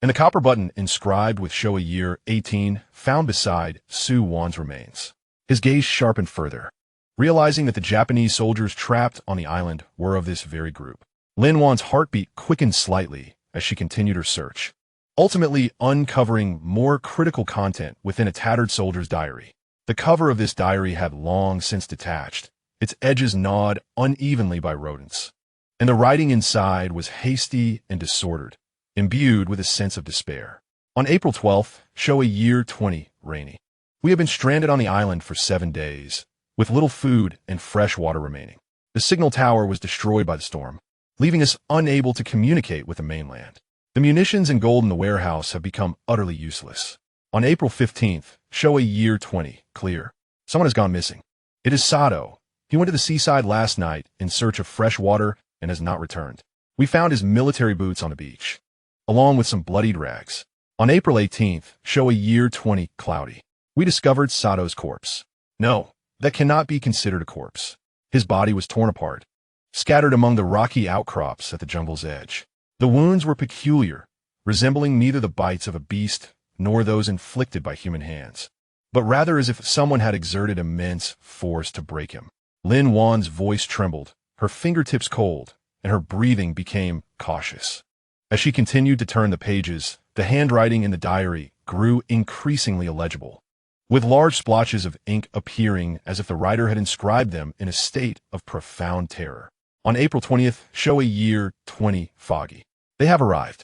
and the copper button inscribed with Showa year 18 found beside Su Wan's remains. His gaze sharpened further, realizing that the Japanese soldiers trapped on the island were of this very group. Lin Wan's heartbeat quickened slightly as she continued her search, ultimately uncovering more critical content within a tattered soldier's diary. The cover of this diary had long since detached, its edges gnawed unevenly by rodents, and the writing inside was hasty and disordered, imbued with a sense of despair. On April 12th, Showa year 20, rainy. We have been stranded on the island for 7 days, with little food and fresh water remaining. The signal tower was destroyed by the storm, leaving us unable to communicate with the mainland. The munitions and gold in the warehouse have become utterly useless. On April 15th, Showa year 20, clear. Someone has gone missing. It is Sato. He went to the seaside last night in search of fresh water and has not returned. We found his military boots on the beach, along with some bloodied rags. On April 18th, Showa year 20, cloudy. We discovered Sato's corpse. No, that cannot be considered a corpse. His body was torn apart, scattered among the rocky outcrops at the jungle's edge. The wounds were peculiar, resembling neither the bites of a beast nor those inflicted by human hands, but rather as if someone had exerted immense force to break him. Lin Wan's voice trembled, her fingertips cold, and her breathing became cautious. As she continued to turn the pages, the handwriting in the diary grew increasingly illegible, with large splotches of ink appearing as if the writer had inscribed them in a state of profound terror. On April 20th, Showa year 20, foggy. They have arrived.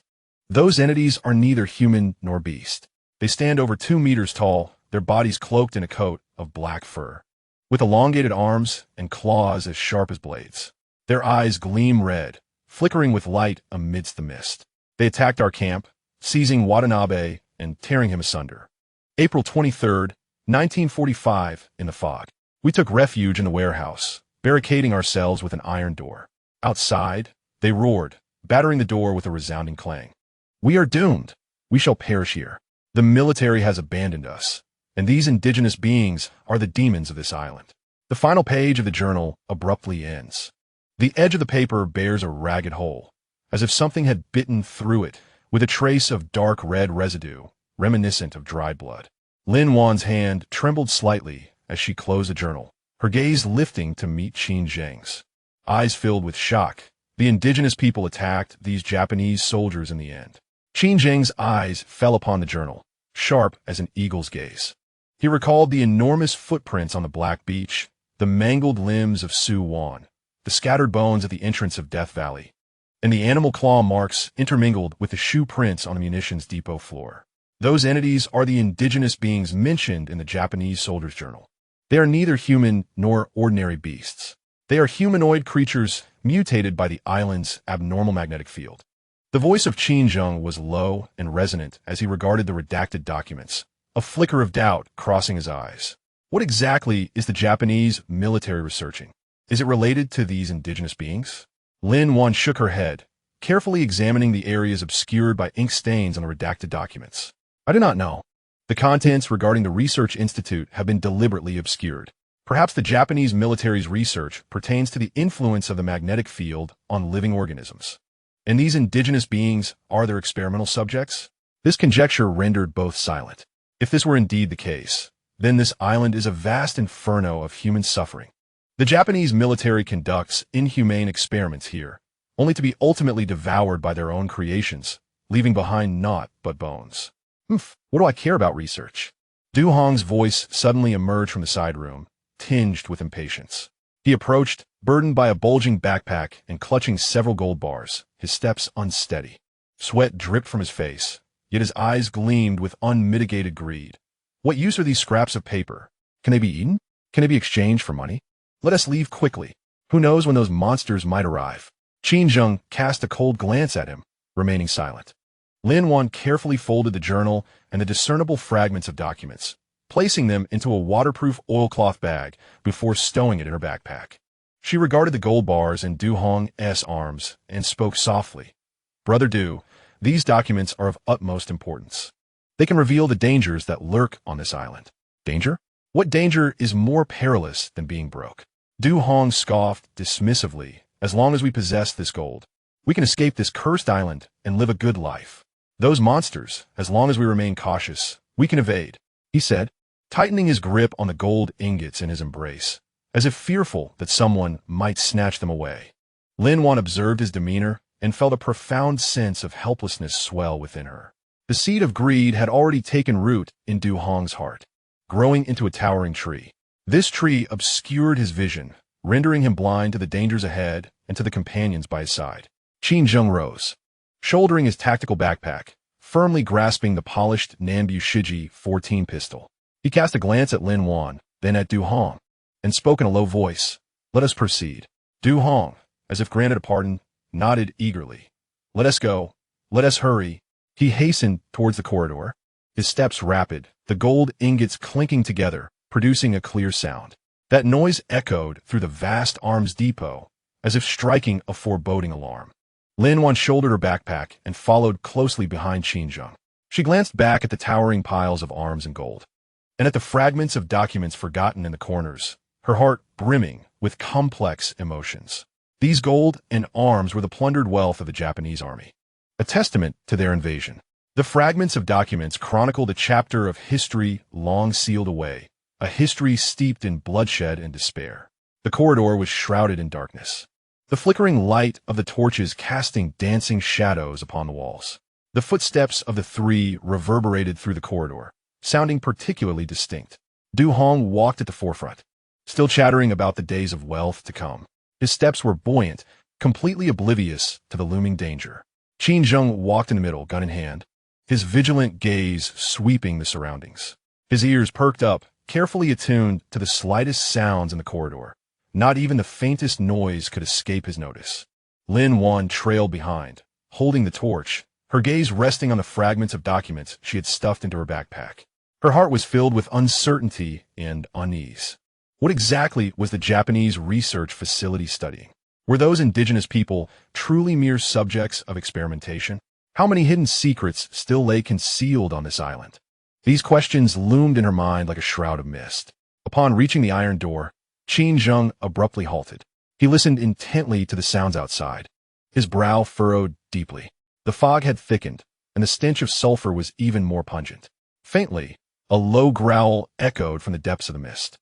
Those entities are neither human nor beast. They stand over 2 meters tall, their bodies cloaked in a coat of black fur, with elongated arms and claws as sharp as blades. Their eyes gleam red, flickering with light amidst the mist. They attacked our camp, seizing Watanabe and tearing him asunder. April 23rd, 1945, in the fog. We took refuge in the warehouse, barricading ourselves with an iron door. Outside, they roared, battering the door with a resounding clang. We are doomed. We shall perish here. The military has abandoned us, and these indigenous beings are the demons of this island. The final page of the journal abruptly ends. The edge of the paper bears a ragged hole, as if something had bitten through it, with a trace of dark red residue, reminiscent of dried blood. Lin Wan's hand trembled slightly as she closed the journal, her gaze lifting to meet Qin Zheng's. Eyes filled with shock, the indigenous people attacked these Japanese soldiers in the end. Qin Zheng's eyes fell upon the journal, sharp as an eagle's gaze. He recalled the enormous footprints on the black beach, the mangled limbs of Su Wan, the scattered bones at the entrance of Death Valley, and the animal claw marks intermingled with the shoe prints on the munitions depot floor. Those entities are the indigenous beings mentioned in the Japanese soldier's journal. They are neither human nor ordinary beasts. They are humanoid creatures mutated by the island's abnormal magnetic field. The voice of Qin Zheng was low and resonant as he regarded the redacted documents, a flicker of doubt crossing his eyes. What exactly is the Japanese military researching? Is it related to these indigenous beings? Lin Wan shook her head, carefully examining the areas obscured by ink stains on the redacted documents. I do not know. The contents regarding the Research Institute have been deliberately obscured. Perhaps the Japanese military's research pertains to the influence of the magnetic field on living organisms. And these indigenous beings are their experimental subjects? This conjecture rendered both silent. If this were indeed the case, then this island is a vast inferno of human suffering. The Japanese military conducts inhumane experiments here, only to be ultimately devoured by their own creations, leaving behind naught but bones. What do I care about research? Du Hong's voice suddenly emerged from the side room, tinged with impatience. He approached, burdened by a bulging backpack and clutching several gold bars, his steps unsteady. Sweat dripped from his face, yet his eyes gleamed with unmitigated greed. What use are these scraps of paper? Can they be eaten? Can they be exchanged for money? Let us leave quickly. Who knows when those monsters might arrive? Qin Zheng cast a cold glance at him, remaining silent. Lin Wan carefully folded the journal and the discernible fragments of documents, placing them into a waterproof oilcloth bag before stowing it in her backpack. She regarded the gold bars in Du Hong's arms and spoke softly. Brother Du, these documents are of utmost importance. They can reveal the dangers that lurk on this island. Danger? What danger is more perilous than being broke? Du Hong scoffed dismissively. As long as we possess this gold, we can escape this cursed island and live a good life. Those monsters, as long as we remain cautious, we can evade, he said, tightening his grip on the gold ingots in his embrace, as if fearful that someone might snatch them away. Lin Wan observed his demeanor and felt a profound sense of helplessness swell within her. The seed of greed had already taken root in Du Hong's heart, growing into a towering tree. This tree obscured his vision, rendering him blind to the dangers ahead and to the companions by his side. Qin Zheng rose, shouldering his tactical backpack, firmly grasping the polished Nanbu Shiji 14 pistol. He cast a glance at Lin Wan, then at Du Hong, and spoke in a low voice. Let us proceed. Du Hong, as if granted a pardon, nodded eagerly. Let us go. Let us hurry. He hastened towards the corridor, his steps rapid, the gold ingots clinking together, producing a clear sound. That noise echoed through the vast arms depot, as if striking a foreboding alarm. Lin Wan shouldered her backpack and followed closely behind Qin Zheng. She glanced back at the towering piles of arms and gold, and at the fragments of documents forgotten in the corners, her heart brimming with complex emotions. These gold and arms were the plundered wealth of the Japanese army, a testament to their invasion. The fragments of documents chronicled a chapter of history long sealed away, a history steeped in bloodshed and despair. The corridor was shrouded in darkness, the flickering light of the torches casting dancing shadows upon the walls. The footsteps of the three reverberated through the corridor, sounding particularly distinct. Du Hong walked at the forefront, still chattering about the days of wealth to come. His steps were buoyant, completely oblivious to the looming danger. Qin Zheng walked in the middle, gun in hand, his vigilant gaze sweeping the surroundings. His ears perked up, carefully attuned to the slightest sounds in the corridor. Not even the faintest noise could escape his notice. Lin Wan trailed behind, holding the torch, her gaze resting on the fragments of documents she had stuffed into her backpack. Her heart was filled with uncertainty and unease. What exactly was the Japanese research facility studying? Were those indigenous people truly mere subjects of experimentation? How many hidden secrets still lay concealed on this island? These questions loomed in her mind like a shroud of mist. Upon reaching the iron door, Qin Zheng abruptly halted. He listened intently to the sounds outside. His brow furrowed deeply. The fog had thickened, and the stench of sulfur was even more pungent. Faintly, a low growl echoed from the depths of the mist.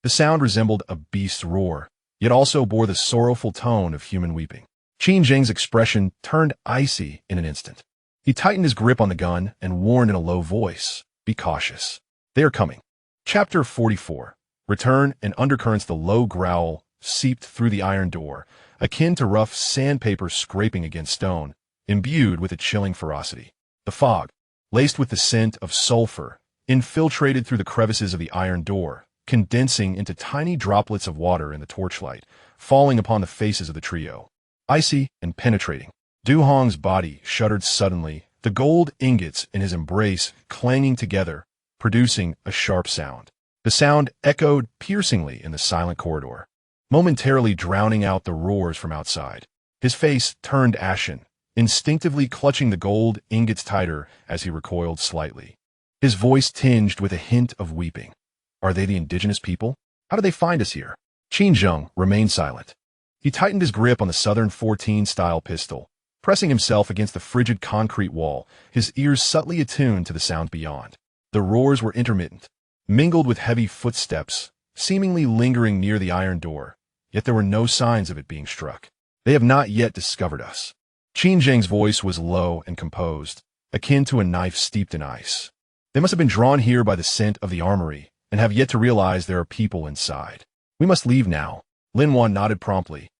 The sound resembled a beast's roar, yet also bore the sorrowful tone of human weeping. Qin Zheng's expression turned icy in an instant. He tightened his grip on the gun and warned in a low voice, "Be cautious. They are coming." Chapter 44. Return and undercurrents. The low growl seeped through the iron door, akin to rough sandpaper scraping against stone, imbued with a chilling ferocity. The fog, laced with the scent of sulfur, infiltrated through the crevices of the iron door, condensing into tiny droplets of water in the torchlight, falling upon the faces of the trio. Icy and penetrating. Du Hong's body shuddered suddenly, the gold ingots in his embrace clanging together, producing a sharp sound. The sound echoed piercingly in the silent corridor, momentarily drowning out the roars from outside. His face turned ashen, instinctively clutching the gold ingots tighter as he recoiled slightly. His voice tinged with a hint of weeping. "Are they the indigenous people? How did they find us here?" Qin Zheng remained silent. He tightened his grip on the Southern 14-style pistol, pressing himself against the frigid concrete wall, his ears subtly attuned to the sounds beyond. The roars were intermittent, mingled with heavy footsteps, seemingly lingering near the iron door, yet there were no signs of it being struck. "They have not yet discovered us." Qin Zheng's voice was low and composed, akin to a knife steeped in ice. "They must have been drawn here by the scent of the armory, and have yet to realize there are people inside. We must leave now." Lin Wan nodded promptly,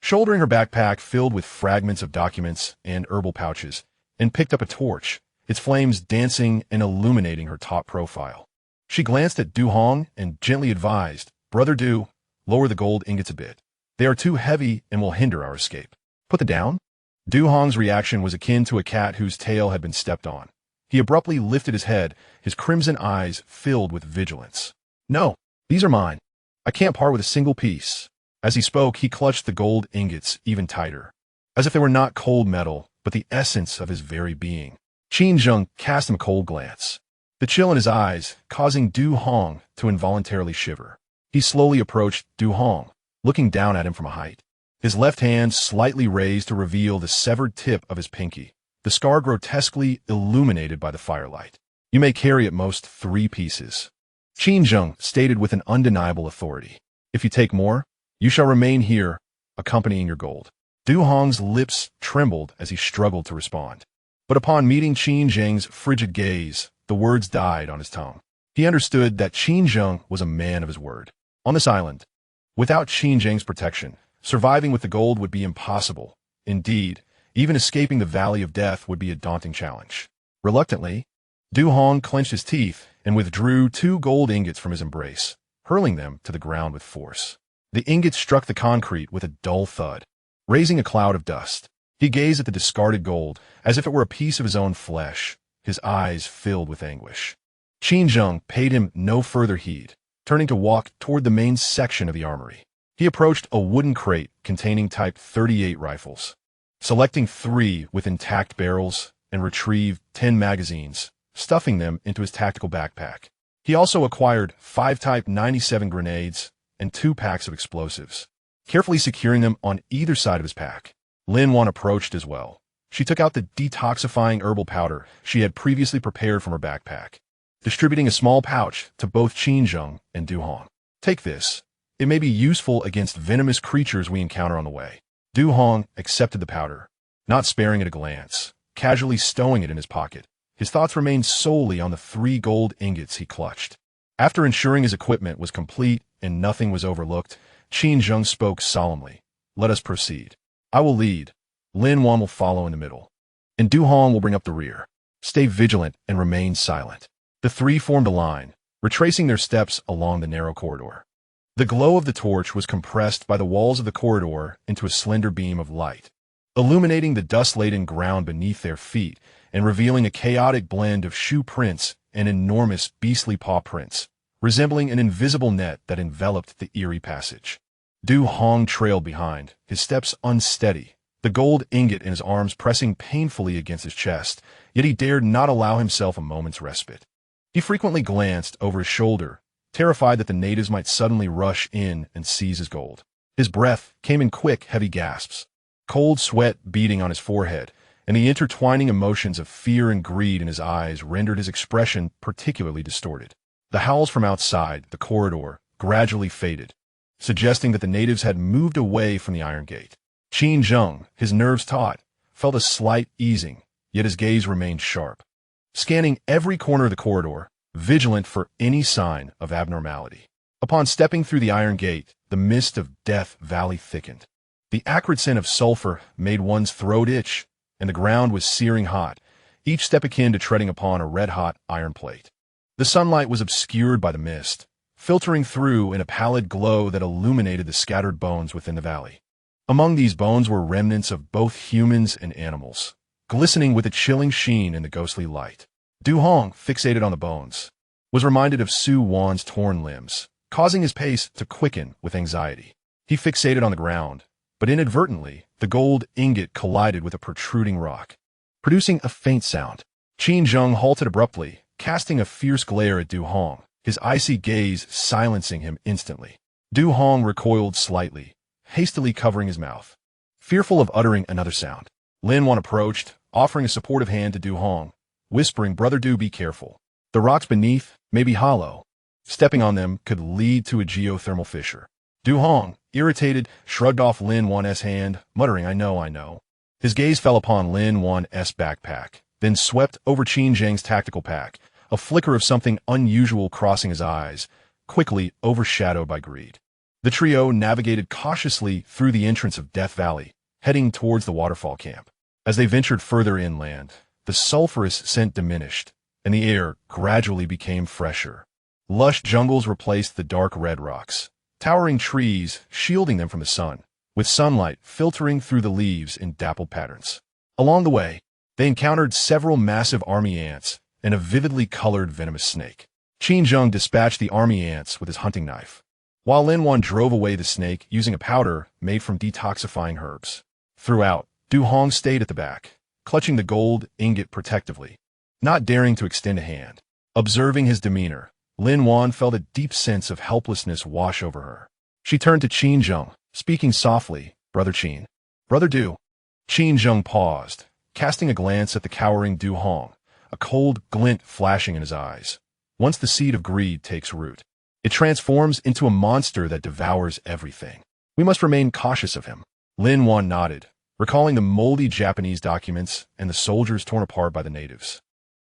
shouldering her backpack filled with fragments of documents and herbal pouches, and picked up a torch, its flames dancing and illuminating her top profile. She glanced at Du Hong and gently advised, "Brother Du, lower the gold ingots a bit. They are too heavy and will hinder our escape." "Put them down?" Du Hong's reaction was akin to a cat whose tail had been stepped on. He abruptly lifted his head, his crimson eyes filled with vigilance. "No, these are mine. I can't part with a single piece." As he spoke, he clutched the gold ingots even tighter, as if they were not cold metal, but the essence of his very being. Qin Zheng cast him a cold glance, the chill in his eyes causing Du Hong to involuntarily shiver. He slowly approached Du Hong, looking down at him from a height. His left hand slightly raised to reveal the severed tip of his pinky, the scar grotesquely illuminated by the firelight. "You may carry at most 3 pieces." Qin Zheng stated with an undeniable authority. "If you take more, you shall remain here, accompanying your gold." Du Hong's lips trembled as he struggled to respond. But upon meeting Qin Zheng's frigid gaze, the words died on his tongue. He understood that Qin Zheng was a man of his word. On this island, without Qin Zheng's protection, surviving with the gold would be impossible. Indeed, even escaping the Valley of Death would be a daunting challenge. Reluctantly, Du Hong clenched his teeth and withdrew 2 gold ingots from his embrace, hurling them to the ground with force. The ingots struck the concrete with a dull thud, raising a cloud of dust. He gazed at the discarded gold as if it were a piece of his own flesh, his eyes filled with anguish. Qin Zheng paid him no further heed, turning to walk toward the main section of the armory. He approached a wooden crate containing Type 38 rifles, selecting 3 with intact barrels, and retrieved 10 magazines, stuffing them into his tactical backpack. He also acquired 5 Type 97 grenades and 2 packs of explosives, carefully securing them on either side of his pack. Lin Wan approached as well. She took out the detoxifying herbal powder she had previously prepared from her backpack, distributing a small pouch to both Qin Zheng and Du Hong. "Take this. It may be useful against venomous creatures we encounter on the way." Du Hong accepted the powder, not sparing it a glance, casually stowing it in his pocket. His thoughts remained solely on the 3 gold ingots he clutched. After ensuring his equipment was complete and nothing was overlooked, Qin Zheng spoke solemnly. "Let us proceed. I will lead. Lin Wan will follow in the middle, and Du Hong will bring up the rear. Stay vigilant and remain silent." The 3 formed a line, retracing their steps along the narrow corridor. The glow of the torch was compressed by the walls of the corridor into a slender beam of light, illuminating the dust-laden ground beneath their feet and revealing a chaotic blend of shoe prints and enormous beastly paw prints, resembling an invisible net that enveloped the eerie passage. Du Hong trailed behind, his steps unsteady, the gold ingot in his arms pressing painfully against his chest, yet he dared not allow himself a moment's respite. He frequently glanced over his shoulder, terrified that the natives might suddenly rush in and seize his gold. His breath came in quick, heavy gasps, cold sweat beading on his forehead, and the intertwining emotions of fear and greed in his eyes rendered his expression particularly distorted. The howls from outside the corridor gradually faded, suggesting that the natives had moved away from the iron gate. Qin Zheng, his nerves taut, felt a slight easing, yet his gaze remained sharp, scanning every corner of the corridor, vigilant for any sign of abnormality. Upon stepping through the iron gate, the mist of Death Valley thickened. The acrid scent of sulfur made one's throat itch, and the ground was searing hot, each step akin to treading upon a red-hot iron plate. The sunlight was obscured by the mist, filtering through in a pallid glow that illuminated the scattered bones within the valley. Among these bones were remnants of both humans and animals, glistening with a chilling sheen in the ghostly light. Du Hong, fixated on the bones, was reminded of Su Wan's torn limbs, causing his pace to quicken with anxiety. He fixated on the ground, but inadvertently, the gold ingot collided with a protruding rock, producing a faint sound. Qin Zheng halted abruptly, casting a fierce glare at Du Hong, his icy gaze silencing him instantly. Du Hong recoiled slightly, hastily covering his mouth, fearful of uttering another sound. Lin Wan approached, offering a supportive hand to Du Hong, whispering, "Brother Du, be careful. The rocks beneath may be hollow. Stepping on them could lead to a geothermal fissure." Du Hong, irritated, shrugged off Lin Wan's hand, muttering, I know. His gaze fell upon Lin Wan's backpack, then swept over Qin Zheng's tactical pack, a flicker of something unusual crossing his eyes, quickly overshadowed by greed. The trio navigated cautiously through the entrance of Death Valley, heading towards the waterfall camp. As they ventured further inland, the sulphurous scent diminished, and the air gradually became fresher. Lush jungles replaced the dark red rocks, towering trees shielding them from the sun, with sunlight filtering through the leaves in dappled patterns. Along the way, they encountered several massive army ants and a vividly colored venomous snake. Qin Zheng dispatched the army ants with his hunting knife, while Lin Wan drove away the snake using a powder made from detoxifying herbs. Throughout, Du Hong stayed at the back, clutching the gold ingot protectively, not daring to extend a hand. Observing his demeanor, Lin Wan felt a deep sense of helplessness wash over her. She turned to Qin Zheng, speaking softly, "Brother Qin." "Brother Du." Qin Zheng paused, casting a glance at the cowering Du Hong, a cold glint flashing in his eyes. Once the seed of greed takes root, it transforms into a monster that devours everything. We must remain cautious of him. Lin Wan nodded, recalling the moldy Japanese documents and the soldiers torn apart by the natives.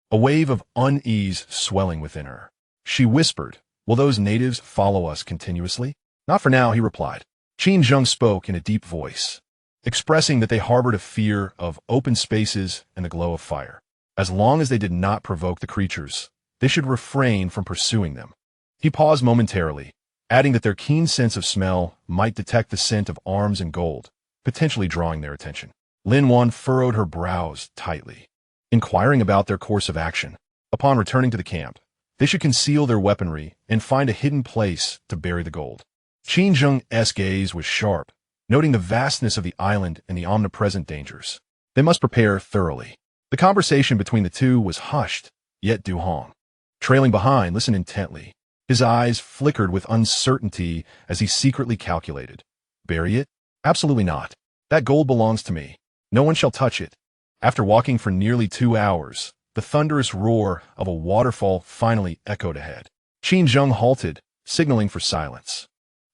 A wave of unease swelling within her. She whispered, "Will those natives follow us continuously?" "Not for now," he replied. Qin Zheng spoke in a deep voice, expressing that they harbored a fear of open spaces and the glow of fire. As long as they did not provoke the creatures, they should refrain from pursuing them. He paused momentarily, adding that their keen sense of smell might detect the scent of arms and gold, potentially drawing their attention. Lin Wan furrowed her brows tightly, inquiring about their course of action. Upon returning to the camp, they should conceal their weaponry and find a hidden place to bury the gold. Qin Zheng's gaze was sharp, noting the vastness of the island and the omnipresent dangers. They must prepare thoroughly. The conversation between the two was hushed, yet Du Hong, trailing behind, listened intently. His eyes flickered with uncertainty as he secretly calculated. "Bury it? Absolutely not. That gold belongs to me. No one shall touch it." After walking for nearly 2 hours, the thunderous roar of a waterfall finally echoed ahead. Qin Zheng halted, signaling for silence,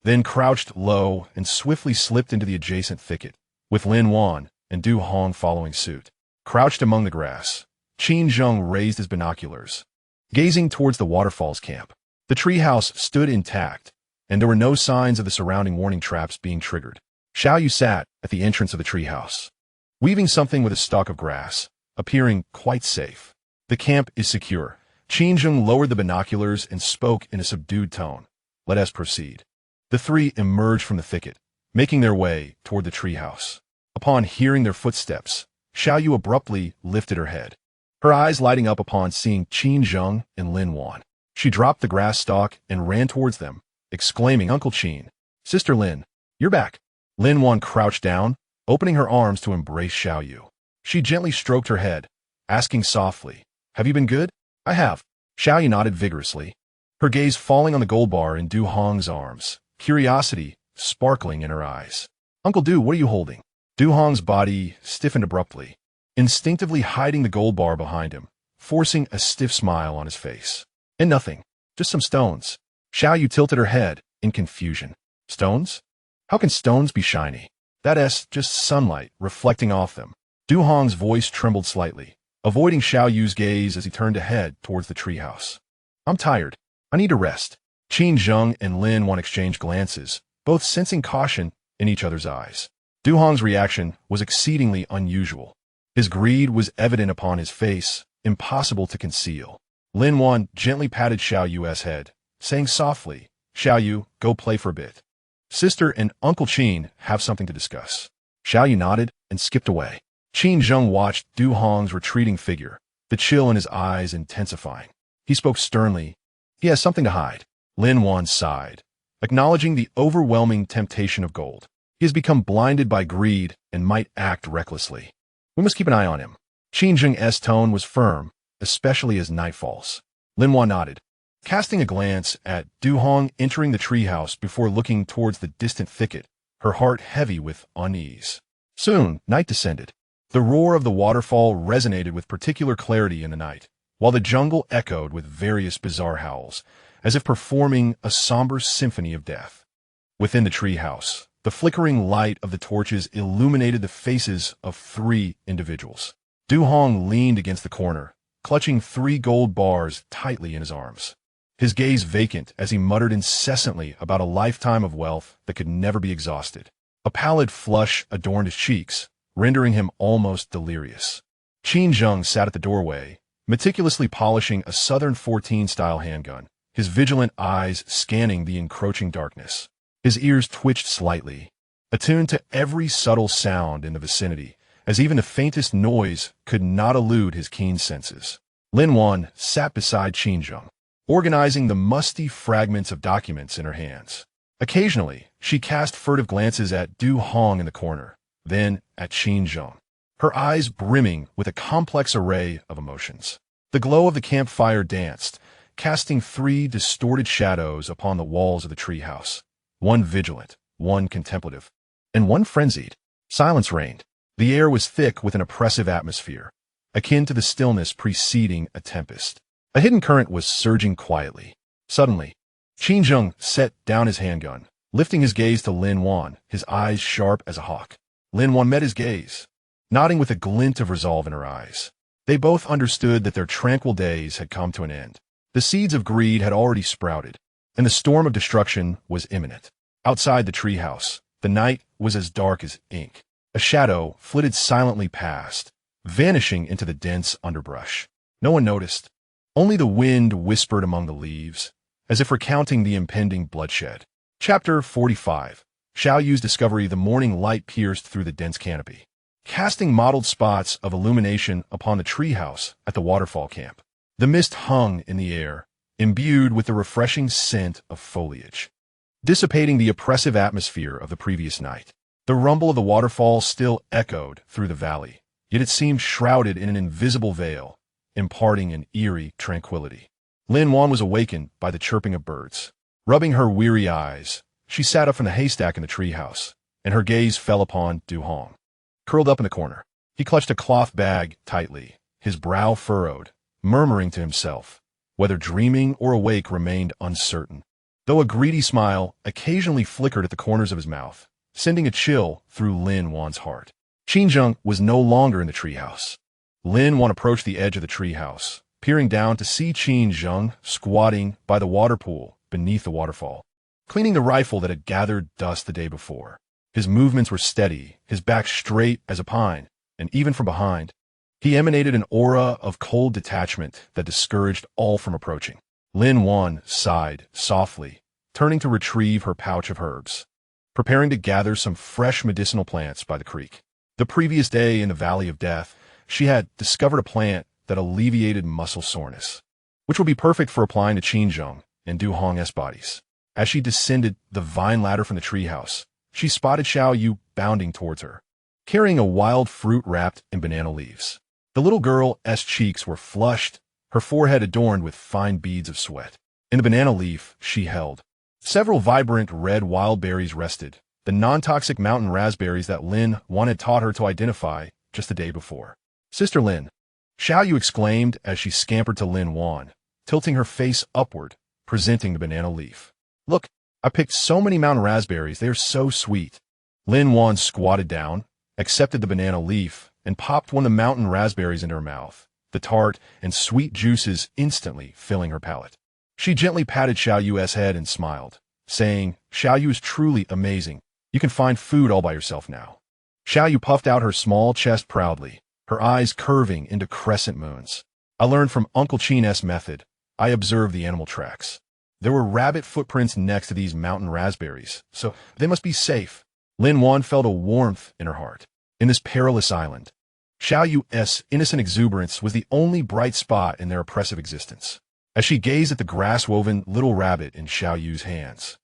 then crouched low and swiftly slipped into the adjacent thicket, with Lin Wan and Du Hong following suit. Crouched among the grass, Qin Zheng raised his binoculars, gazing towards the waterfall's camp. The treehouse stood intact, and there were no signs of the surrounding warning traps being triggered. Xiao Yu sat at the entrance of the treehouse, weaving something with a stalk of grass, appearing quite safe. "The camp is secure." Qin Zheng lowered the binoculars and spoke in a subdued tone. "Let us proceed." The three emerged from the thicket, making their way toward the treehouse. Upon hearing their footsteps, Xiao Yu abruptly lifted her head. her eyes lighting up upon seeing Qin Zheng and Lin Wan. She dropped the grass stalk and ran towards them, exclaiming, "Uncle Qin, Sister Lin, you're back." Lin Wan crouched down, opening her arms to embrace Xiao Yu. She gently stroked her head, asking softly, "Have you been good?" "I have." Xiao Yu nodded vigorously, her gaze falling on the gold bar in Du Hong's arms, curiosity sparkling in her eyes. "Uncle Du, what are you holding?" Du Hong's body stiffened abruptly, instinctively hiding the gold bar behind him, forcing a stiff smile on his face. "And nothing, just some stones." Xiao Yu tilted her head in confusion. "Stones? How can stones be shiny? That's just sunlight reflecting off them." Du Hong's voice trembled slightly, avoiding Xiao Yu's gaze as he turned to head towards the treehouse. "I'm tired. I need to rest." Qin Zheng and Lin Wan exchanged glances, both sensing caution in each other's eyes. Du Hong's reaction was exceedingly unusual. His greed was evident upon his face, impossible to conceal. Lin Wan gently patted Xiao Yu's head, saying softly, "Xiao Yu, go play for a bit. Sister and Uncle Qin have something to discuss." Xiao Yu nodded and skipped away. Qin Zheng watched Du Hong's retreating figure, the chill in his eyes intensifying. He spoke sternly. "He has something to hide." Lin Wan sighed, acknowledging the overwhelming temptation of gold. "He has become blinded by greed and might act recklessly. We must keep an eye on him." Qin Zheng's tone was firm, especially as night falls. Lin Wan nodded, casting a glance at Du Hong entering the treehouse before looking towards the distant thicket, her heart heavy with unease. Soon, night descended. The roar of the waterfall resonated with particular clarity in the night, while the jungle echoed with various bizarre howls, as if performing a somber symphony of death. Within the treehouse, the flickering light of the torches illuminated the faces of 3 individuals. Du Hong leaned against the corner, clutching 3 gold bars tightly in his arms, his gaze vacant as he muttered incessantly about a lifetime of wealth that could never be exhausted. A pallid flush adorned his cheeks, rendering him almost delirious. Qin Zheng sat at the doorway, meticulously polishing a Southern 14-style handgun, his vigilant eyes scanning the encroaching darkness. His ears twitched slightly, attuned to every subtle sound in the vicinity, as even the faintest noise could not elude his keen senses. Lin Wan sat beside Qin Zheng, organizing the musty fragments of documents in her hands. Occasionally, she cast furtive glances at Du Hong in the corner, then at Qin Zheng, her eyes brimming with a complex array of emotions. The glow of the campfire danced, casting 3 distorted shadows upon the walls of the treehouse, one vigilant, one contemplative, and one frenzied. Silence reigned. The air was thick with an oppressive atmosphere, akin to the stillness preceding a tempest. A hidden current was surging quietly. Suddenly, Qin Zheng set down his handgun, lifting his gaze to Lin Wan, his eyes sharp as a hawk. Lin Wan met his gaze, nodding with a glint of resolve in her eyes. They both understood that their tranquil days had come to an end. The seeds of greed had already sprouted, and the storm of destruction was imminent. Outside the treehouse, the night was as dark as ink. A shadow flitted silently past, vanishing into the dense underbrush. No one noticed. Only the wind whispered among the leaves, as if recounting the impending bloodshed. Chapter 45. Xiao Yu's discovery. The morning light pierced through the dense canopy, casting mottled spots of illumination upon the treehouse at the waterfall camp. The mist hung in the air, imbued with the refreshing scent of foliage, dissipating the oppressive atmosphere of the previous night. The rumble of the waterfall still echoed through the valley, yet it seemed shrouded in an invisible veil, imparting an eerie tranquility. Lin Wan was awakened by the chirping of birds. Rubbing her weary eyes, she sat up from the haystack in the treehouse, and her gaze fell upon Du Hong. Curled up in the corner, he clutched a cloth bag tightly, his brow furrowed, murmuring to himself. Whether dreaming or awake remained uncertain, though a greedy smile occasionally flickered at the corners of his mouth, sending a chill through Lin Wan's heart. Qin Zheng was no longer in the treehouse. Lin Wan approached the edge of the treehouse, peering down to see Qin Zheng squatting by the water pool beneath the waterfall, cleaning the rifle that had gathered dust the day before. His movements were steady, his back straight as a pine, and even from behind, he emanated an aura of cold detachment that discouraged all from approaching. Lin Wan sighed softly, turning to retrieve her pouch of herbs, preparing to gather some fresh medicinal plants by the creek. The previous day in the Valley of Death, she had discovered a plant that alleviated muscle soreness, which would be perfect for applying to Qinzheng and Du Hong's bodies. As she descended the vine ladder from the treehouse, she spotted Xiao Yu bounding towards her, carrying a wild fruit wrapped in banana leaves. The little girl's cheeks were flushed, her forehead adorned with fine beads of sweat. In the banana leaf she held several vibrant red wild berries rested, the non-toxic mountain raspberries that Lin Wan had taught her to identify just the day before. "Sister Lin," Xiao Yu exclaimed as she scampered to Lin Wan, tilting her face upward, presenting the banana leaf. "Look, I picked so many mountain raspberries, they are so sweet." Lin Wan squatted down, accepted the banana leaf, and popped one of the mountain raspberries into her mouth, the tart and sweet juices instantly filling her palate. She gently patted Xiao Yu's head and smiled, saying, "Xiao Yu is truly amazing. You can find food all by yourself now." Xiao Yu puffed out her small chest proudly, her eyes curving into crescent moons. "I learned from Uncle Qin's method. I observed the animal tracks. There were rabbit footprints next to these mountain raspberries, so they must be safe." Lin Wan felt a warmth in her heart. In this perilous island, Xiao Yu's innocent exuberance was the only bright spot in their oppressive existence. As she gazed at the grass-woven little rabbit in Xiao Yu's hands,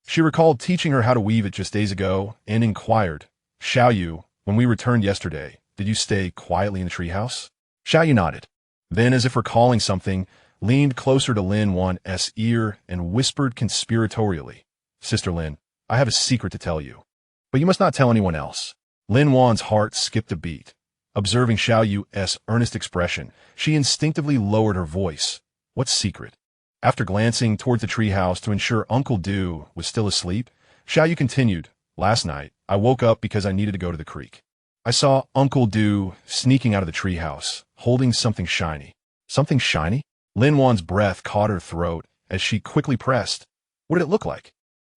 she recalled teaching her how to weave it just days ago and inquired, "Xiao Yu, when we returned yesterday, did you stay quietly in the treehouse?" Xiao Yu nodded. Then, as if recalling something, leaned closer to Lin Wan's ear and whispered conspiratorially, "Sister Lin, I have a secret to tell you, but you must not tell anyone else." Lin Wan's heart skipped a beat. Observing Xiao Yu's earnest expression, she instinctively lowered her voice. "What secret?" After glancing towards the treehouse to ensure Uncle Du was still asleep, Xiao Yu continued, "Last night, I woke up because I needed to go to the creek. I saw Uncle Du sneaking out of the treehouse, holding something shiny." "Something shiny?" Lin Wan's breath caught her throat as she quickly pressed. "What did it look like?"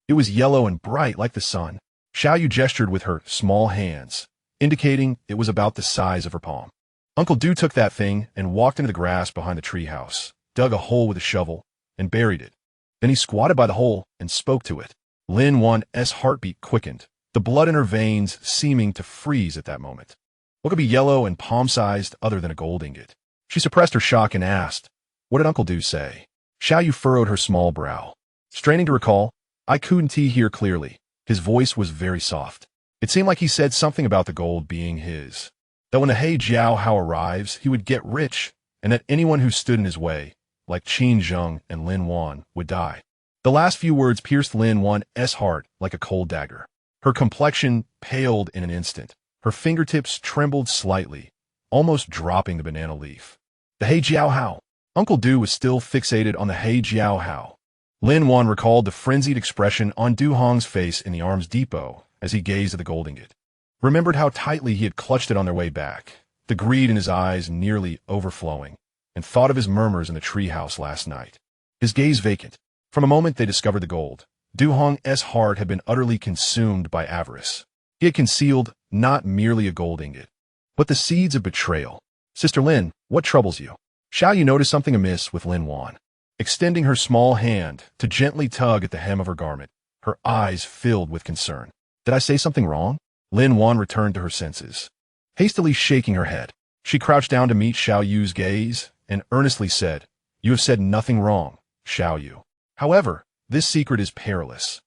"It was yellow and bright like the sun." Xiao Yu gestured with her small hands, indicating it was about the size of her palm. Uncle Du took that thing and walked into the grass behind the treehouse, dug a hole with a shovel, and buried it. Then he squatted by the hole and spoke to it. Lin Wan's heartbeat quickened, the blood in her veins seeming to freeze at that moment. What could be yellow and palm-sized other than a gold ingot? She suppressed her shock and asked, "What did Uncle Du say?" Xiao Yu furrowed her small brow. Straining to recall, "I couldn't hear clearly." His voice was very soft. It seemed like he said something about the gold being his, that when the He Jiao Hao arrives, he would get rich, and that anyone who stood in his way, like Qin Zheng and Lin Wan, would die. The last few words pierced Lin Wan's heart like a cold dagger. Her complexion paled in an instant. Her fingertips trembled slightly, almost dropping the banana leaf. The He Jiao Hao. Uncle Du was still fixated on the He Jiao Hao. Lin Wan recalled the frenzied expression on Du Hong's face in the arms depot as he gazed at the gold ingot. Remembered how tightly he had clutched it on their way back, the greed in his eyes nearly overflowing, and thought of his murmurs in the treehouse last night. His gaze vacant. From a moment they discovered the gold, Du Hong's heart had been utterly consumed by avarice. He had concealed not merely a gold ingot, but the seeds of betrayal. "Sister Lin, what troubles you?" Xiao Yu noticed something amiss with Lin Wan. Extending her small hand to gently tug at the hem of her garment, her eyes filled with concern. "Did I say something wrong?" Lin Wan returned to her senses. Hastily shaking her head, she crouched down to meet Xiao Yu's gaze and earnestly said, "You have said nothing wrong, Xiao Yu. However, this secret is perilous.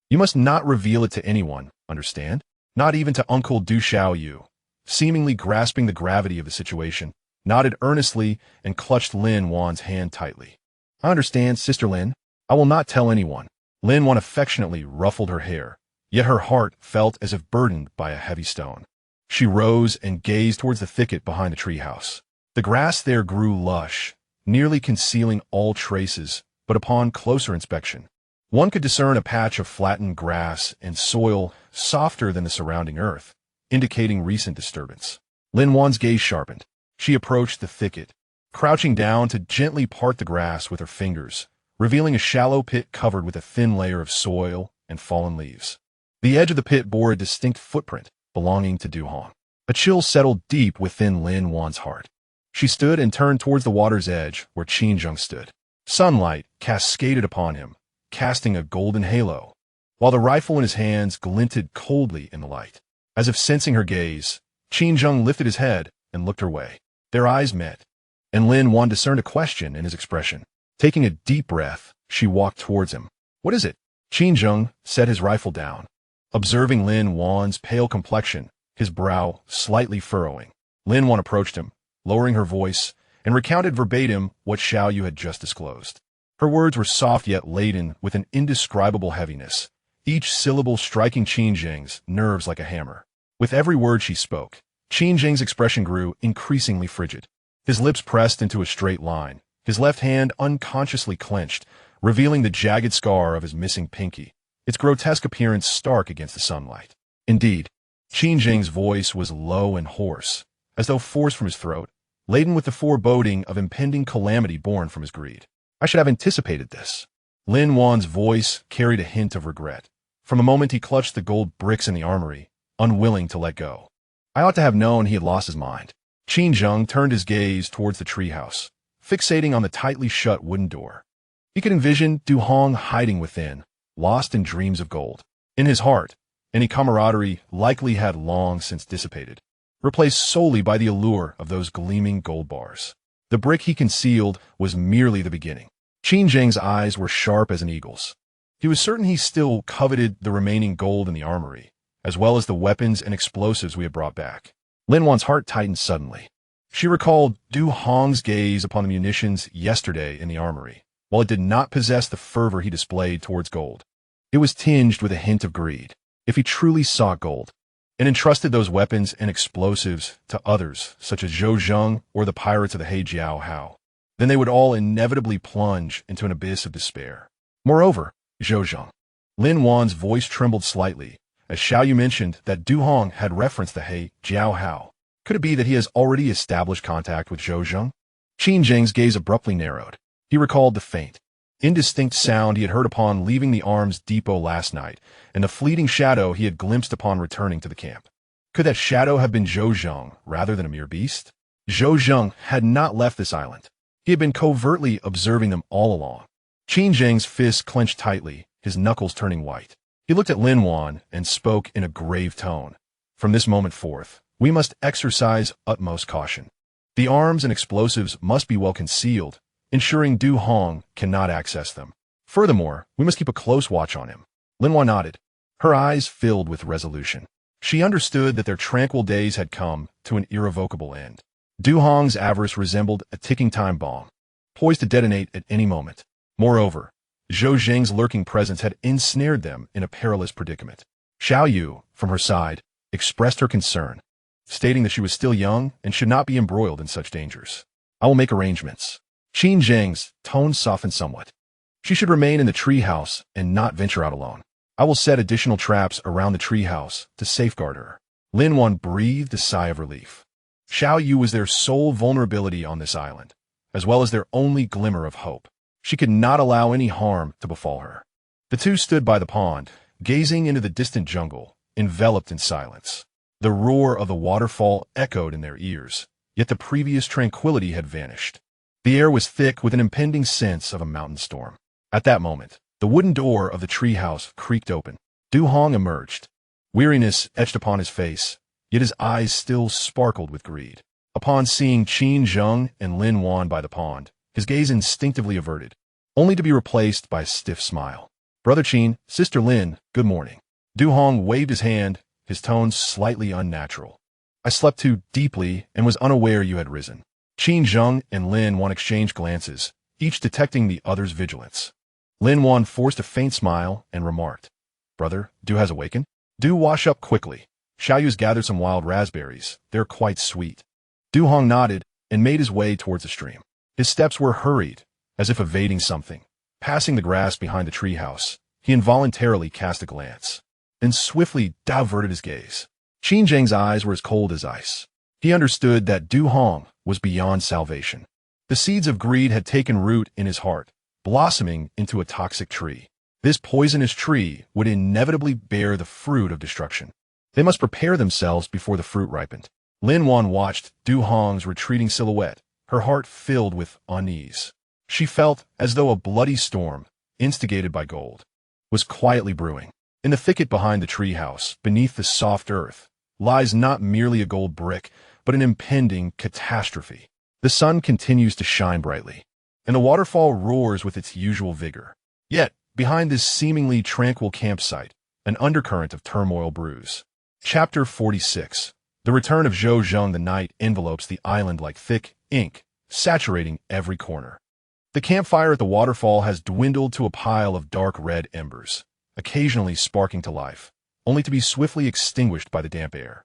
You must not reveal it to anyone, understand? Not even to Uncle Du." Xiao Yu, seemingly grasping the gravity of the situation, nodded earnestly and clutched Lin Wan's hand tightly. "I understand, Sister Lin. I will not tell anyone." Lin Wan affectionately ruffled her hair, yet her heart felt as if burdened by a heavy stone. She rose and gazed towards the thicket behind the treehouse. The grass there grew lush, nearly concealing all traces, but upon closer inspection, one could discern a patch of flattened grass and soil softer than the surrounding earth, indicating recent disturbance. Lin Wan's gaze sharpened. She approached the thicket, crouching down to gently part the grass with her fingers, revealing a shallow pit covered with a thin layer of soil and fallen leaves. The edge of the pit bore a distinct footprint belonging to Du Hong. A chill settled deep within Lin Wan's heart. She stood and turned towards the water's edge where Qinzheng stood. Sunlight cascaded upon him, casting a golden halo, while the rifle in his hands glinted coldly in the light. As if sensing her gaze, Qinzheng lifted his head and looked her way. Their eyes met. and Lin Wan discerned a question in his expression. Taking a deep breath, she walked towards him. "What is it?" Qin Zheng set his rifle down, observing Lin Wan's pale complexion, his brow slightly furrowing. Lin Wan approached him, lowering her voice, and recounted verbatim what Xiao Yu had just disclosed. Her words were soft yet laden with an indescribable heaviness, each syllable striking Qin Zheng's nerves like a hammer. With every word she spoke, Qin Zheng's expression grew increasingly frigid. His lips pressed into a straight line, his left hand unconsciously clenched, revealing the jagged scar of his missing pinky, its grotesque appearance stark against the sunlight. Indeed, Qin Zheng's voice was low and hoarse, as though forced from his throat, laden with the foreboding of impending calamity born from his greed. "I should have anticipated this." Lin Wan's voice carried a hint of regret. From the moment he clutched the gold bricks in the armory, unwilling to let go. "I ought to have known he had lost his mind." Qin Zheng turned his gaze towards the treehouse, fixating on the tightly shut wooden door. He could envision Du Hong hiding within, lost in dreams of gold. In his heart, any camaraderie likely had long since dissipated, replaced solely by the allure of those gleaming gold bars. The brick he concealed was merely the beginning. Qin Zheng's eyes were sharp as an eagle's. He was certain he still coveted the remaining gold in the armory, as well as the weapons and explosives we had brought back. Lin Wan's heart tightened suddenly. She recalled Du Hong's gaze upon the munitions yesterday in the armory. While it did not possess the fervor he displayed towards gold, it was tinged with a hint of greed. If he truly sought gold, and entrusted those weapons and explosives to others, such as Zhou Zheng or the pirates of the He Jiao Hao, then they would all inevitably plunge into an abyss of despair. Moreover, Zhou Zheng. Lin Wan's voice trembled slightly, as Xiao Yu mentioned that Du Hong had referenced the He Jiao Hao. Could it be that he has already established contact with Zhou Zheng? Qin Zheng's gaze abruptly narrowed. He recalled the faint, indistinct sound he had heard upon leaving the arms depot last night, and the fleeting shadow he had glimpsed upon returning to the camp. Could that shadow have been Zhou Zheng rather than a mere beast? Zhou Zheng had not left this island. He had been covertly observing them all along. Qin Zheng's fists clenched tightly, his knuckles turning white. He looked at Lin Wan and spoke in a grave tone. "From this moment forth, we must exercise utmost caution. The arms and explosives must be well concealed, ensuring Du Hong cannot access them. Furthermore, we must keep a close watch on him." Lin Wan nodded, her eyes filled with resolution. She understood that their tranquil days had come to an irrevocable end. Du Hong's avarice resembled a ticking time bomb, poised to detonate at any moment. Moreover, Zhou Zheng's lurking presence had ensnared them in a perilous predicament. Xiao Yu, from her side, expressed her concern, stating that she was still young and should not be embroiled in such dangers. "I will make arrangements." Qin Zheng's tone softened somewhat. She should remain in the treehouse and not venture out alone. "I will set additional traps around the treehouse to safeguard her." Lin Wan breathed a sigh of relief. Xiao Yu was their sole vulnerability on this island, as well as their only glimmer of hope. She could not allow any harm to befall her. The two stood by the pond, gazing into the distant jungle, enveloped in silence. The roar of the waterfall echoed in their ears, yet the previous tranquility had vanished. The air was thick with an impending sense of a mountain storm. At that moment, the wooden door of the treehouse creaked open. Du Hong emerged. Weariness etched upon his face, yet his eyes still sparkled with greed. Upon seeing Qin Zheng and Lin Wan by the pond, his gaze instinctively averted, only to be replaced by a stiff smile. "Brother Qin, Sister Lin, good morning." Du Hong waved his hand, his tone slightly unnatural. "I slept too deeply and was unaware you had risen." Qin Zheng and Lin Wan exchanged glances, each detecting the other's vigilance. Lin Wan forced a faint smile and remarked, "Brother, Du has awakened? Do wash up quickly. Xiao Yu's gathered some wild raspberries. They're quite sweet." Du Hong nodded and made his way towards the stream. His steps were hurried, as if evading something. Passing the grass behind the treehouse, he involuntarily cast a glance, then swiftly diverted his gaze. Qin Zheng's eyes were as cold as ice. He understood that Du Hong was beyond salvation. The seeds of greed had taken root in his heart, blossoming into a toxic tree. This poisonous tree would inevitably bear the fruit of destruction. They must prepare themselves before the fruit ripened. Lin Wan watched Du Hong's retreating silhouette, her heart filled with unease. She felt as though a bloody storm, instigated by gold, was quietly brewing. In the thicket behind the treehouse, beneath the soft earth, lies not merely a gold brick, but an impending catastrophe. The sun continues to shine brightly, and the waterfall roars with its usual vigor. Yet, behind this seemingly tranquil campsite, an undercurrent of turmoil brews. Chapter 46. The return of Zhou Zheng. The night envelopes the island like thick ink, saturating every corner. The campfire at the waterfall has dwindled to a pile of dark red embers, occasionally sparking to life, only to be swiftly extinguished by the damp air.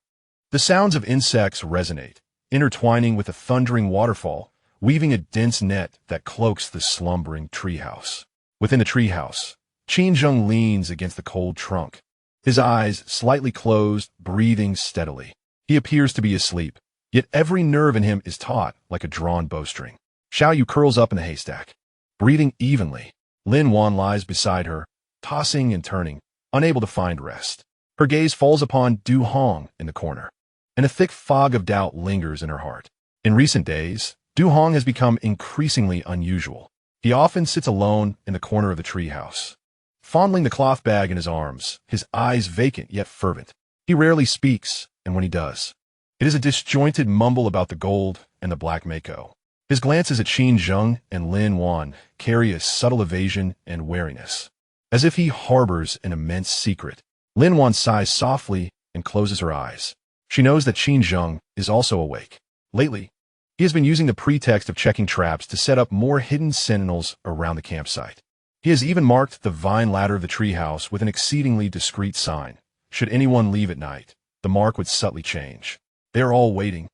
The sounds of insects resonate, intertwining with the thundering waterfall, weaving a dense net that cloaks the slumbering treehouse. Within the treehouse, Qin Zheng leans against the cold trunk, his eyes slightly closed, breathing steadily. He appears to be asleep, yet every nerve in him is taut like a drawn bowstring. Xiao Yu curls up in the haystack, breathing evenly. Lin Wan lies beside her, tossing and turning, unable to find rest. Her gaze falls upon Du Hong in the corner, and a thick fog of doubt lingers in her heart. In recent days, Du Hong has become increasingly unusual. He often sits alone in the corner of the treehouse, fondling the cloth bag in his arms, his eyes vacant yet fervent. He rarely speaks, and when he does, it is a disjointed mumble about the gold and the black mako. His glances at Qin Zheng and Lin Wan carry a subtle evasion and wariness, as if he harbors an immense secret. Lin Wan sighs softly and closes her eyes. She knows that Qin Zheng is also awake. Lately, he has been using the pretext of checking traps to set up more hidden sentinels around the campsite. He has even marked the vine ladder of the treehouse with an exceedingly discreet sign. Should anyone leave at night, the mark would subtly change. They are all waiting,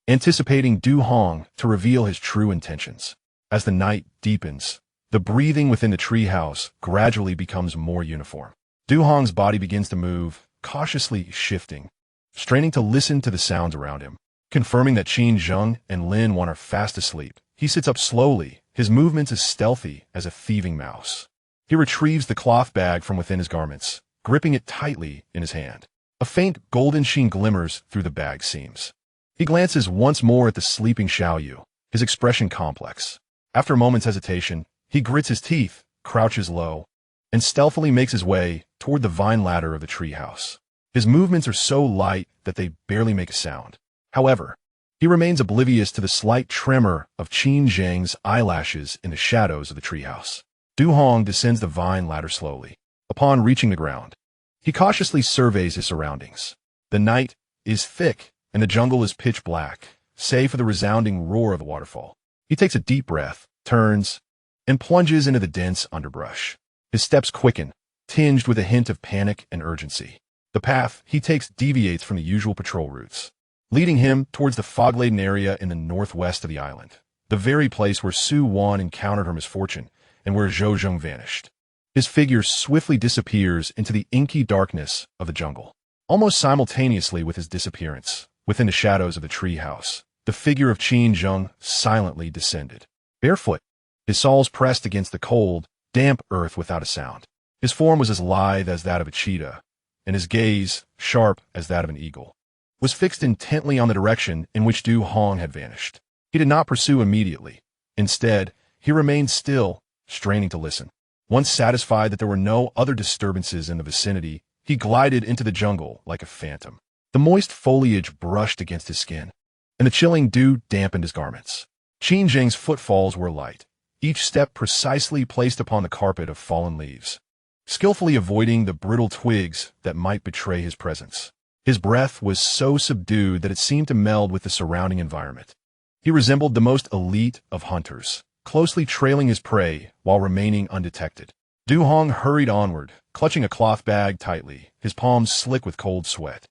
anticipating Du Hong to reveal his true intentions. As the night deepens, the breathing within the treehouse gradually becomes more uniform. Du Hong's body begins to move, cautiously shifting, straining to listen to the sounds around him. Confirming that Qin Zheng and Lin Wan are fast asleep, he sits up slowly, his movements as stealthy as a thieving mouse. He retrieves the cloth bag from within his garments, gripping it tightly in his hand. A faint golden sheen glimmers through the bag seams. He glances once more at the sleeping Xiao Yu, his expression complex. After a moment's hesitation, he grits his teeth, crouches low, and stealthily makes his way toward the vine ladder of the treehouse. His movements are so light that they barely make a sound. However, he remains oblivious to the slight tremor of Qin Zheng's eyelashes in the shadows of the treehouse. Du Hong descends the vine ladder slowly. Upon reaching the ground, he cautiously surveys his surroundings. The night is thick, and the jungle is pitch black, save for the resounding roar of the waterfall. He takes a deep breath, turns, and plunges into the dense underbrush. His steps quicken, tinged with a hint of panic and urgency. The path he takes deviates from the usual patrol routes, leading him towards the fog-laden area in the northwest of the island, the very place where Su Wan encountered her misfortune and where Zhou Zheng vanished. His figure swiftly disappears into the inky darkness of the jungle. Almost simultaneously with his disappearance, within the shadows of the treehouse, the figure of Qin Zheng silently descended. Barefoot, his soles pressed against the cold, damp earth without a sound. His form was as lithe as that of a cheetah, and his gaze, sharp as that of an eagle, was fixed intently on the direction in which Du Hong had vanished. He did not pursue immediately. Instead, he remained still, straining to listen. Once satisfied that there were no other disturbances in the vicinity, he glided into the jungle like a phantom. The moist foliage brushed against his skin, and the chilling dew dampened his garments. Qin Zheng's footfalls were light, each step precisely placed upon the carpet of fallen leaves, skillfully avoiding the brittle twigs that might betray his presence. His breath was so subdued that it seemed to meld with the surrounding environment. He resembled the most elite of hunters, closely trailing his prey while remaining undetected. Du Hong hurried onward, clutching a cloth bag tightly, his palms slick with cold sweat.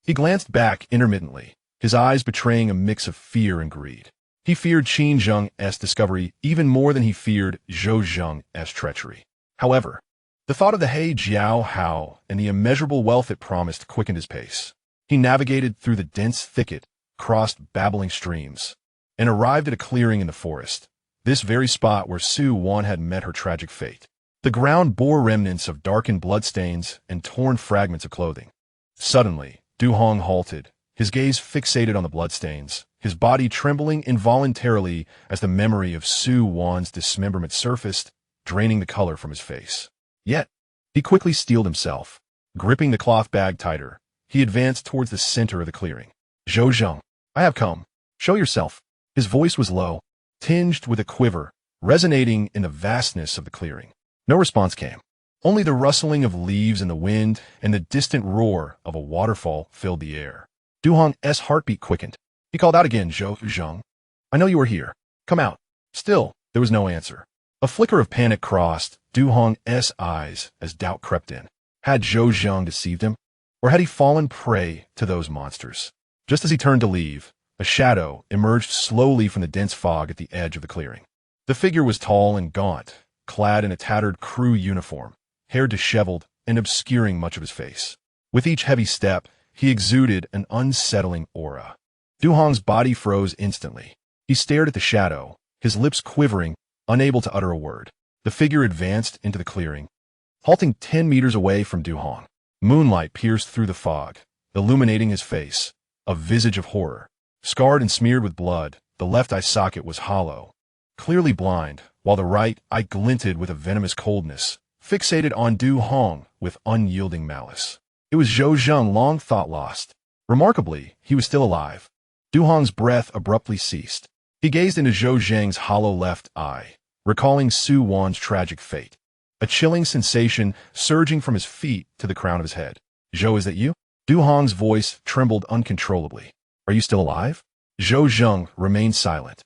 He glanced back intermittently, his eyes betraying a mix of fear and greed. He feared Qin Zheng's discovery even more than he feared Zhou Zheng's treachery. However, the thought of the He Jiao Hao and the immeasurable wealth it promised quickened his pace. He navigated through the dense thicket, crossed babbling streams, and arrived at a clearing in the forest, this very spot where Su Wan had met her tragic fate. The ground bore remnants of darkened bloodstains and torn fragments of clothing. Suddenly, Du Hong halted, his gaze fixated on the bloodstains, his body trembling involuntarily as the memory of Su Wan's dismemberment surfaced, draining the color from his face. Yet, he quickly steeled himself. Gripping the cloth bag tighter, he advanced towards the center of the clearing. "Zhou Zheng, I have come. Show yourself." His voice was low, tinged with a quiver, resonating in the vastness of the clearing. No response came. Only the rustling of leaves in the wind and the distant roar of a waterfall filled the air. Du Hong's heartbeat quickened. He called out again, "Zhou Zheng, I know you are here. Come out." Still, there was no answer. A flicker of panic crossed Du Hong's eyes as doubt crept in. Had Zhou Zheng deceived him? Or had he fallen prey to those monsters? Just as he turned to leave, a shadow emerged slowly from the dense fog at the edge of the clearing. The figure was tall and gaunt, clad in a tattered crew uniform, hair disheveled and obscuring much of his face. With each heavy step, he exuded an unsettling aura. Du Hong's body froze instantly. He stared at the shadow, his lips quivering, unable to utter a word. The figure advanced into the clearing, halting 10 meters away from Du Hong. Moonlight pierced through the fog, illuminating his face, a visage of horror. Scarred and smeared with blood, the left eye socket was hollow, clearly blind, while the right eye glinted with a venomous coldness, fixated on Du Hong with unyielding malice. It was Zhou Zheng, long thought lost. Remarkably, he was still alive. Du Hong's breath abruptly ceased. He gazed into Zhou Zheng's hollow left eye, recalling Su Wan's tragic fate. A chilling sensation surging from his feet to the crown of his head. "Zhou, is that you?" Du Hong's voice trembled uncontrollably. "Are you still alive?" Zhou Zheng remained silent,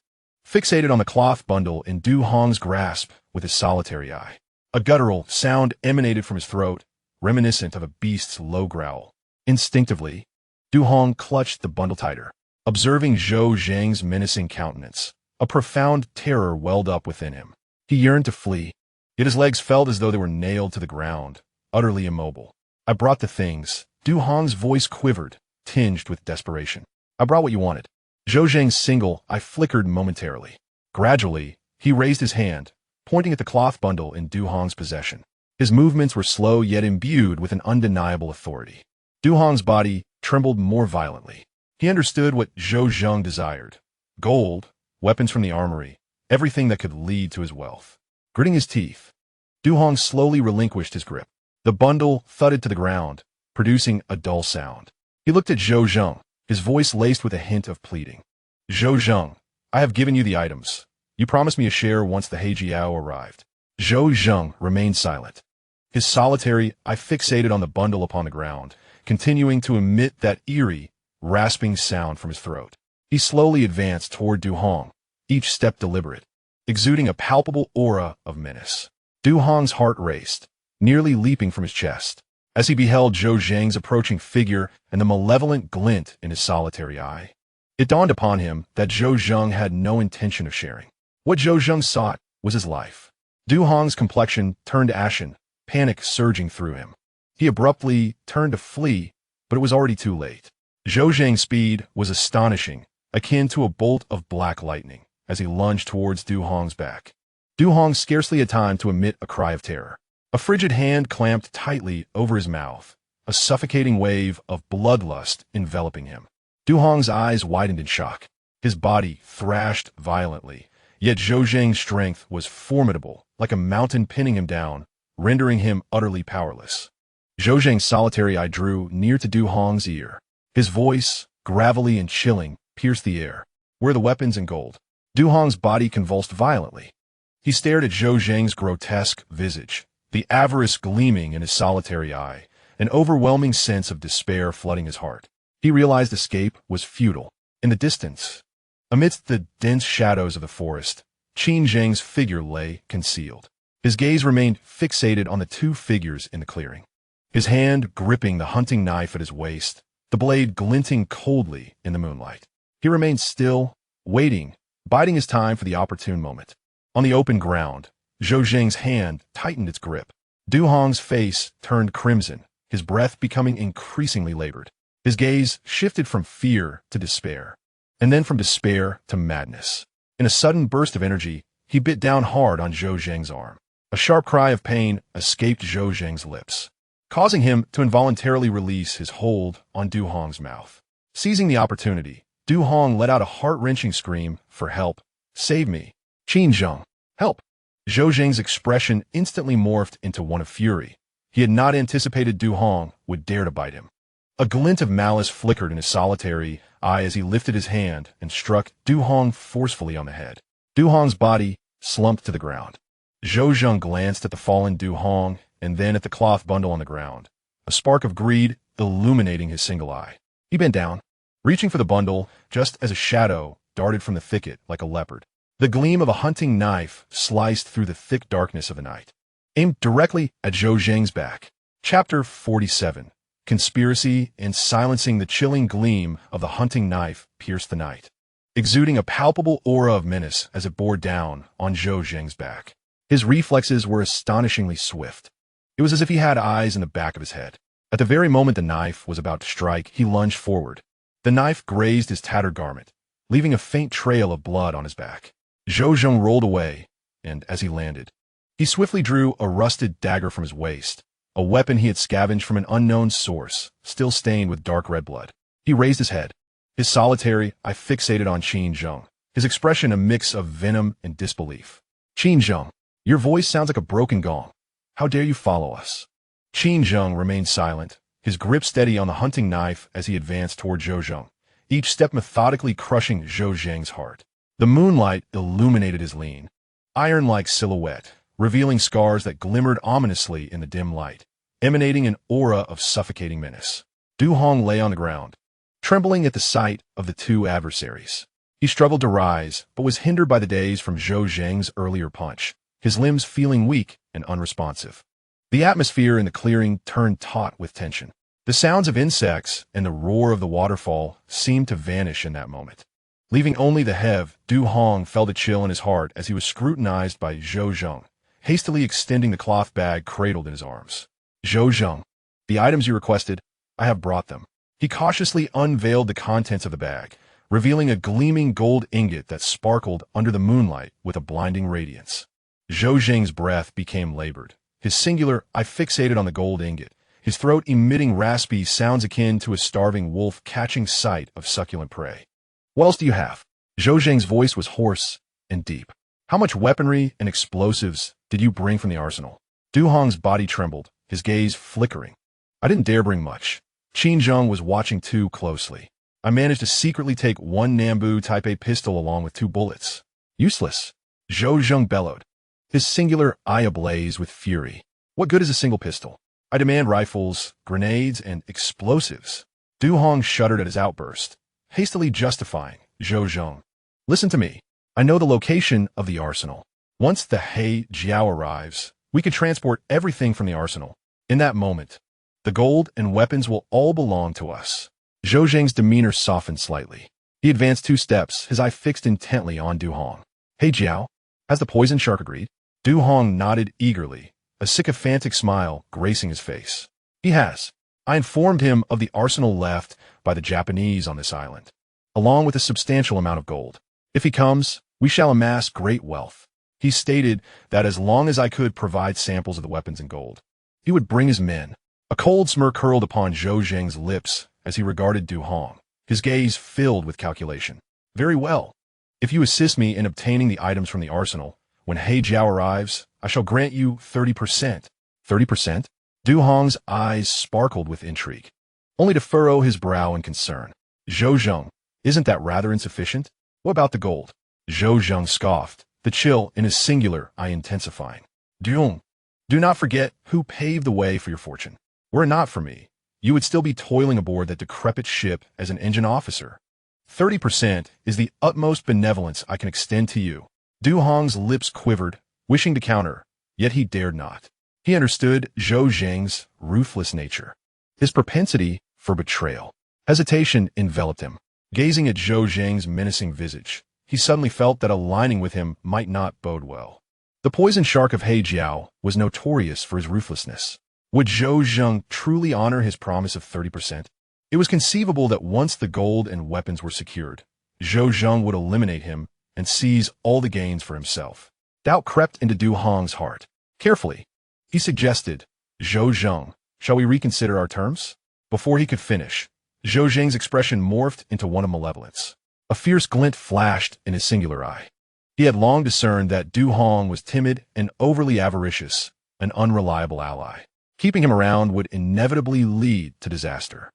fixated on the cloth bundle in Du Hong's grasp with his solitary eye. A guttural sound emanated from his throat, reminiscent of a beast's low growl. Instinctively, Du Hong clutched the bundle tighter. Observing Zhou Zheng's menacing countenance, a profound terror welled up within him. He yearned to flee, yet his legs felt as though they were nailed to the ground, utterly immobile. "I brought the things." Du Hong's voice quivered, tinged with desperation. "I brought what you wanted." Zhou Zheng's single eye flickered momentarily. Gradually, he raised his hand, pointing at the cloth bundle in Du Hong's possession. His movements were slow yet imbued with an undeniable authority. Du Hong's body trembled more violently. He understood what Zhou Zheng desired. Gold, weapons from the armory, everything that could lead to his wealth. Gritting his teeth, Du Hong slowly relinquished his grip. The bundle thudded to the ground, producing a dull sound. He looked at Zhou Zheng, his voice laced with a hint of pleading. "Zhou Zheng, I have given you the items. You promised me a share once the Hejiao arrived." Zhou Zheng remained silent. His solitary eye fixated on the bundle upon the ground, continuing to emit that eerie, rasping sound from his throat. He slowly advanced toward Du Hong, each step deliberate, exuding a palpable aura of menace. Du Hong's heart raced, nearly leaping from his chest, as he beheld Zhou Zheng's approaching figure and the malevolent glint in his solitary eye. It dawned upon him that Zhou Zheng had no intention of sharing. What Zhou Zheng sought was his life. Du Hong's complexion turned ashen, panic surging through him. He abruptly turned to flee, but it was already too late. Zhou Zheng's speed was astonishing, akin to a bolt of black lightning, as he lunged towards Du Hong's back. Du Hong scarcely had time to emit a cry of terror. A frigid hand clamped tightly over his mouth, a suffocating wave of bloodlust enveloping him. Du Hong's eyes widened in shock. His body thrashed violently, yet Zhou Zheng's strength was formidable, like a mountain pinning him down, rendering him utterly powerless. Zhou Zheng's solitary eye drew near to Du Hong's ear. His voice, gravelly and chilling, pierced the air. "Where are the weapons and gold?" Du Hong's body convulsed violently. He stared at Zhou Zheng's grotesque visage, the avarice gleaming in his solitary eye, an overwhelming sense of despair flooding his heart. He realized escape was futile. In the distance, amidst the dense shadows of the forest, Qin Zheng's figure lay concealed. His gaze remained fixated on the two figures in the clearing. His hand gripping the hunting knife at his waist, the blade glinting coldly in the moonlight. He remained still, waiting, biding his time for the opportune moment. On the open ground, Zhou Zheng's hand tightened its grip. Du Hong's face turned crimson, his breath becoming increasingly labored. His gaze shifted from fear to despair, and then from despair to madness. In a sudden burst of energy, he bit down hard on Zhou Zheng's arm. A sharp cry of pain escaped Zhou Zheng's lips, causing him to involuntarily release his hold on Du Hong's mouth. Seizing the opportunity, Du Hong let out a heart-wrenching scream for help. "Save me! Qin Zheng, help!" Zhou Zheng's expression instantly morphed into one of fury. He had not anticipated Du Hong would dare to bite him. A glint of malice flickered in his solitary eye as he lifted his hand and struck Du Hong forcefully on the head. Du Hong's body slumped to the ground. Zhou Zheng glanced at the fallen Du Hong and then at the cloth bundle on the ground, a spark of greed illuminating his single eye. He bent down, reaching for the bundle just as a shadow darted from the thicket like a leopard. The gleam of a hunting knife sliced through the thick darkness of the night, aimed directly at Zhou Zheng's back. Chapter 47. Conspiracy and silencing. The chilling gleam of the hunting knife pierced the night, exuding a palpable aura of menace as it bore down on Zhou Zheng's back. His reflexes were astonishingly swift. It was as if he had eyes in the back of his head. At the very moment the knife was about to strike, he lunged forward. The knife grazed his tattered garment, leaving a faint trail of blood on his back. Zhou Zheng rolled away, and as he landed, he swiftly drew a rusted dagger from his waist, a weapon he had scavenged from an unknown source, still stained with dark red blood. He raised his head, his solitary eye fixated on Qin Zheng, his expression a mix of venom and disbelief. Qin Zheng, your voice sounds like a broken gong. How dare you follow us? Qin Zheng remained silent, his grip steady on the hunting knife as he advanced toward Zhou Zheng, each step methodically crushing Zhou Zheng's heart. The moonlight illuminated his lean, iron-like silhouette, revealing scars that glimmered ominously in the dim light, emanating an aura of suffocating menace. Du Hong lay on the ground, trembling at the sight of the two adversaries. He struggled to rise, but was hindered by the daze from Zhou Zheng's earlier punch, his limbs feeling weak and unresponsive. The atmosphere in the clearing turned taut with tension. The sounds of insects and the roar of the waterfall seemed to vanish in that moment, leaving only the heave. Du Hong felt a chill in his heart as he was scrutinized by Zhou Zheng, hastily extending the cloth bag cradled in his arms. Zhou Zheng, the items you requested, I have brought them. He cautiously unveiled the contents of the bag, revealing a gleaming gold ingot that sparkled under the moonlight with a blinding radiance. Zhou Zheng's breath became labored, his singular eye fixated on the gold ingot, his throat emitting raspy sounds akin to a starving wolf catching sight of succulent prey. What else do you have? Zhou Zheng's voice was hoarse and deep. How much weaponry and explosives did you bring from the arsenal? Du Hong's body trembled, his gaze flickering. I didn't dare bring much. Qin Zheng was watching too closely. I managed to secretly take one Nambu Type A pistol along with 2 bullets. Useless. Zhou Zheng bellowed, his singular eye ablaze with fury. What good is a single pistol? I demand rifles, grenades, and explosives. Du Hong shuddered at his outburst, hastily justifying. Zhou Zheng, listen to me. I know the location of the arsenal. Once the He Jiao arrives, we can transport everything from the arsenal. In that moment, the gold and weapons will all belong to us. Zhou Zheng's demeanor softened slightly. He advanced 2 steps, his eye fixed intently on Du Hong. He Jiao, has the poison shark agreed? Du Hong nodded eagerly, a sycophantic smile gracing his face. He has. I informed him of the arsenal left by the Japanese on this island, along with a substantial amount of gold. If he comes, we shall amass great wealth. He stated that as long as I could provide samples of the weapons and gold, he would bring his men. A cold smirk curled upon Zhou Zheng's lips as he regarded Du Hong, his gaze filled with calculation. Very well. If you assist me in obtaining the items from the arsenal, when He Jiao arrives, I shall grant you 30%. 30%? Du Hong's eyes sparkled with intrigue, only to furrow his brow in concern. Zhou Zheng, isn't that rather insufficient? What about the gold? Zhou Zheng scoffed, the chill in his singular eye intensifying. Du, do not forget who paved the way for your fortune. Were it not for me, you would still be toiling aboard that decrepit ship as an engine officer. 30% is the utmost benevolence I can extend to you. Du Hong's lips quivered, wishing to counter, yet he dared not. He understood Zhou Zheng's ruthless nature, his propensity for betrayal. Hesitation enveloped him. Gazing at Zhou Zheng's menacing visage, he suddenly felt that aligning with him might not bode well. The poison shark of He Jiao was notorious for his ruthlessness. Would Zhou Zheng truly honor his promise of 30%? It was conceivable that once the gold and weapons were secured, Zhou Zheng would eliminate him and seize all the gains for himself. Doubt crept into Du Hong's heart. Carefully, he suggested, Zhou Zheng, shall we reconsider our terms? Before he could finish, Zhou Zheng's expression morphed into one of malevolence. A fierce glint flashed in his singular eye. He had long discerned that Du Hong was timid and overly avaricious, an unreliable ally. Keeping him around would inevitably lead to disaster.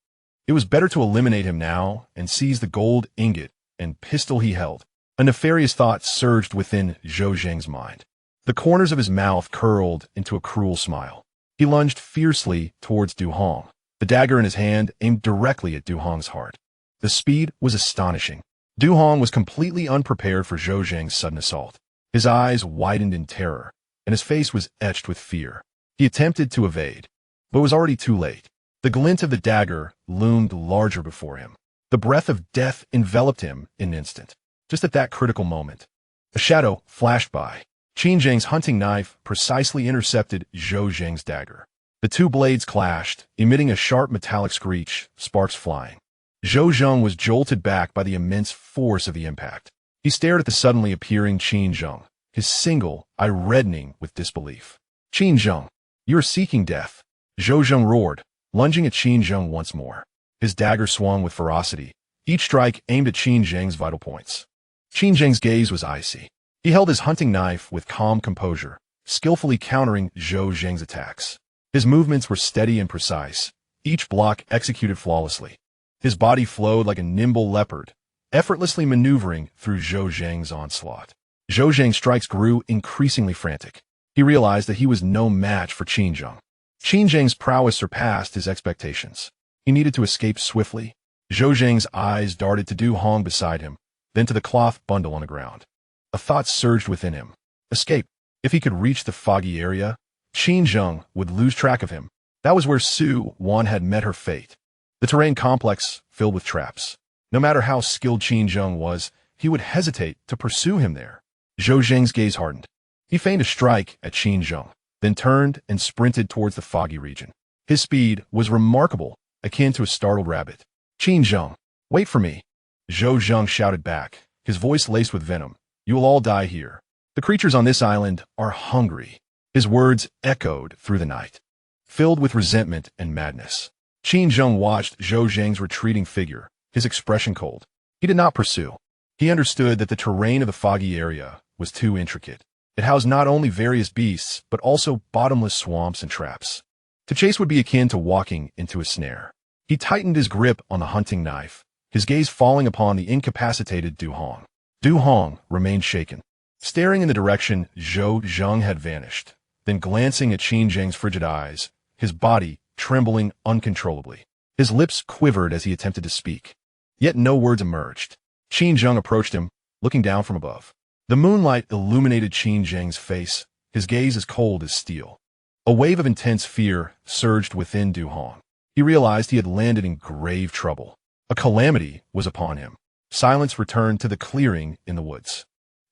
It was better to eliminate him now and seize the gold ingot and pistol he held. A nefarious thought surged within Zhou Zheng's mind. The corners of his mouth curled into a cruel smile. He lunged fiercely towards Du Hong, the dagger in his hand aimed directly at Du Hong's heart. The speed was astonishing. Du Hong was completely unprepared for Zhou Zheng's sudden assault. His eyes widened in terror, and his face was etched with fear. He attempted to evade, but was already too late. The glint of the dagger loomed larger before him. The breath of death enveloped him in an instant. Just at that critical moment, a shadow flashed by. Qin Zheng's hunting knife precisely intercepted Zhou Zheng's dagger. The two blades clashed, emitting a sharp metallic screech, sparks flying. Zhou Zheng was jolted back by the immense force of the impact. He stared at the suddenly appearing Qin Zheng, his single eye reddening with disbelief. Qin Zheng, you are seeking death. Zhou Zheng roared, lunging at Qin Zheng once more. His dagger swung with ferocity, each strike aimed at Qin Zheng's vital points. Qin Zheng's gaze was icy. He held his hunting knife with calm composure, skillfully countering Zhou Zheng's attacks. His movements were steady and precise, each block executed flawlessly. His body flowed like a nimble leopard, effortlessly maneuvering through Zhou Zheng's onslaught. Zhou Zheng's strikes grew increasingly frantic. He realized that he was no match for Qin Zheng. Qin Zheng's prowess surpassed his expectations. He needed to escape swiftly. Zhou Zheng's eyes darted to Du Hong beside him, then to the cloth bundle on the ground. A thought surged within him. Escape. If he could reach the foggy area, Qin Zheng would lose track of him. That was where Su Wan had met her fate. The terrain complex filled with traps. No matter how skilled Qin Zheng was, he would hesitate to pursue him there. Zhou Zheng's gaze hardened. He feigned a strike at Qin Zheng, then turned and sprinted towards the foggy region. His speed was remarkable, akin to a startled rabbit. Qin Zheng, wait for me. Zhou Zheng shouted back, his voice laced with venom. You will all die here. The creatures on this island are hungry. His words echoed through the night, filled with resentment and madness. Qin Zheng watched Zhou Zheng's retreating figure, his expression cold. He did not pursue. He understood that the terrain of the foggy area was too intricate. It housed not only various beasts, but also bottomless swamps and traps. To chase would be akin to walking into a snare. He tightened his grip on the hunting knife, his gaze falling upon the incapacitated Du Hong. Du Hong remained shaken, staring in the direction Zhou Zheng had vanished, then glancing at Qin Zheng's frigid eyes, his body trembling uncontrollably. His lips quivered as he attempted to speak, yet no words emerged. Qin Zheng approached him, looking down from above. The moonlight illuminated Qin Zheng's face, his gaze as cold as steel. A wave of intense fear surged within Du Hong. He realized he had landed in grave trouble. A calamity was upon him. Silence returned to the clearing in the woods.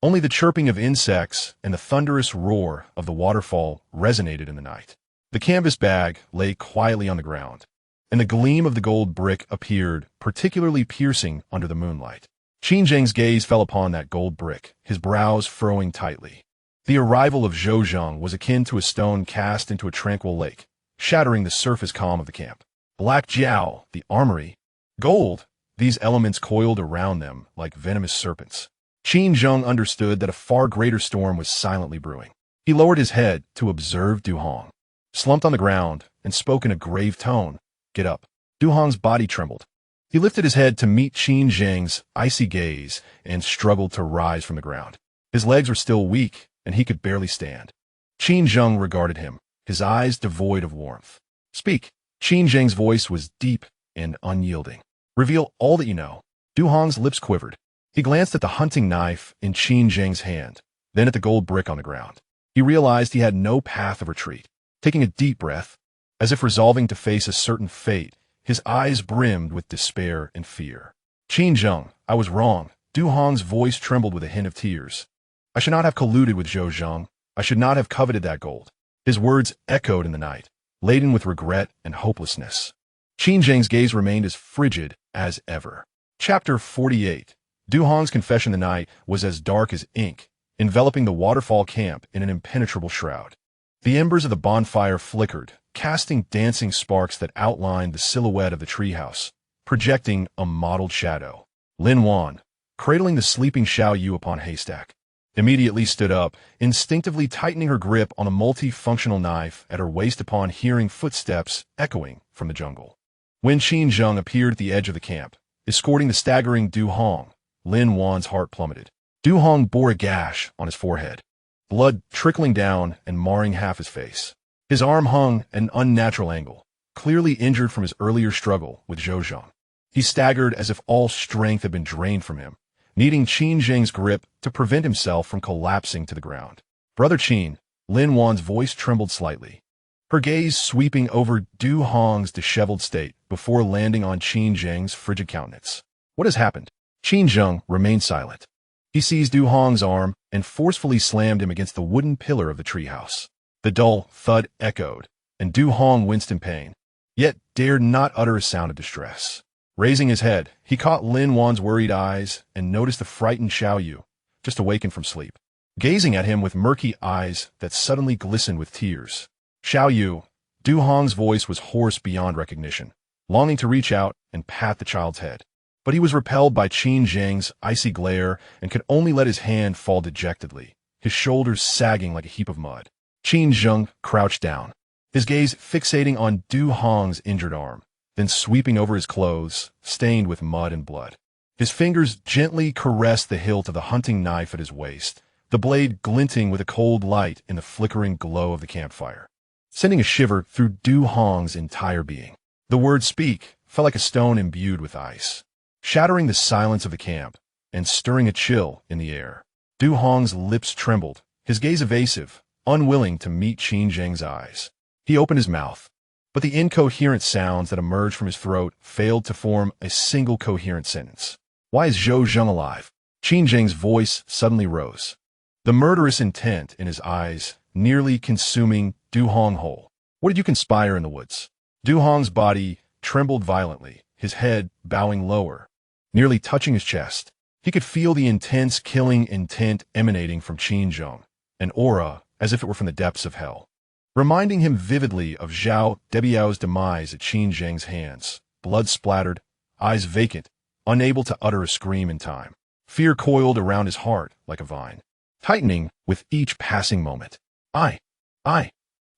Only the chirping of insects and the thunderous roar of the waterfall resonated in the night. The canvas bag lay quietly on the ground, and the gleam of the gold brick appeared particularly piercing under the moonlight. Qin Zheng's gaze fell upon that gold brick, his brows furrowing tightly. The arrival of Zhou Zheng was akin to a stone cast into a tranquil lake, shattering the surface calm of the camp. Black Jiao, the armory, gold, these elements coiled around them like venomous serpents. Qin Zheng understood that a far greater storm was silently brewing. He lowered his head to observe Du Hong, slumped on the ground, and spoke in a grave tone. Get up. Du Hong's body trembled. He lifted his head to meet Qin Zheng's icy gaze and struggled to rise from the ground. His legs were still weak, and he could barely stand. Qin Zheng regarded him, his eyes devoid of warmth. Speak. Qin Zheng's voice was deep and unyielding. Reveal all that you know. Du Hong's lips quivered. He glanced at the hunting knife in Qin Zheng's hand, then at the gold brick on the ground. He realized he had no path of retreat. Taking a deep breath, as if resolving to face a certain fate, his eyes brimmed with despair and fear. Qin Zheng, I was wrong. Du Hong's voice trembled with a hint of tears. I should not have colluded with Zhou Zheng. I should not have coveted that gold. His words echoed in the night, laden with regret and hopelessness. Qin Zheng's gaze remained as frigid as ever. Chapter 48. Du Hong's confession the night was as dark as ink, enveloping the waterfall camp in an impenetrable shroud. The embers of the bonfire flickered, casting dancing sparks that outlined the silhouette of the treehouse, projecting a mottled shadow. Lin Wan, cradling the sleeping Xiao Yu upon haystack, immediately stood up, instinctively tightening her grip on a multifunctional knife at her waist upon hearing footsteps echoing from the jungle. When Qin Zheng appeared at the edge of the camp, escorting the staggering Du Hong, Lin Wan's heart plummeted. Du Hong bore a gash on his forehead, blood trickling down and marring half his face. His arm hung at an unnatural angle, clearly injured from his earlier struggle with Zhou Zheng. He staggered as if all strength had been drained from him, needing Qin Zheng's grip to prevent himself from collapsing to the ground. "Brother Qin," Lin Wan's voice trembled slightly, her gaze sweeping over Du Hong's disheveled state before landing on Qin Zheng's frigid countenance. "What has happened?" Qin Zheng remained silent. He seized Du Hong's arm and forcefully slammed him against the wooden pillar of the treehouse. The dull thud echoed, and Du Hong winced in pain, yet dared not utter a sound of distress. Raising his head, he caught Lin Wan's worried eyes and noticed the frightened Xiao Yu, just awakened from sleep, gazing at him with murky eyes that suddenly glistened with tears. "Xiao Yu," Du Hong's voice was hoarse beyond recognition, longing to reach out and pat the child's head. But he was repelled by Qin Zheng's icy glare and could only let his hand fall dejectedly, his shoulders sagging like a heap of mud. Qin Zheng crouched down, his gaze fixating on Du Hong's injured arm, then sweeping over his clothes, stained with mud and blood. His fingers gently caressed the hilt of the hunting knife at his waist, the blade glinting with a cold light in the flickering glow of the campfire, sending a shiver through Du Hong's entire being. The word "speak" felt like a stone imbued with ice, shattering the silence of the camp and stirring a chill in the air. Du Hong's lips trembled, his gaze evasive, unwilling to meet Qin Zheng's eyes. He opened his mouth, but the incoherent sounds that emerged from his throat failed to form a single coherent sentence. "Why is Zhou Zheng alive?" Qin Zheng's voice suddenly rose, the murderous intent in his eyes nearly consuming Du Hong whole. "What did you conspire in the woods?" Du Hong's body trembled violently, his head bowing lower, nearly touching his chest. He could feel the intense killing intent emanating from Qin Zheng, an aura as if it were from the depths of hell, reminding him vividly of Zhao Debiao's demise at Qin Zheng's hands, blood-splattered, eyes vacant, unable to utter a scream in time. Fear coiled around his heart like a vine, tightening with each passing moment. I.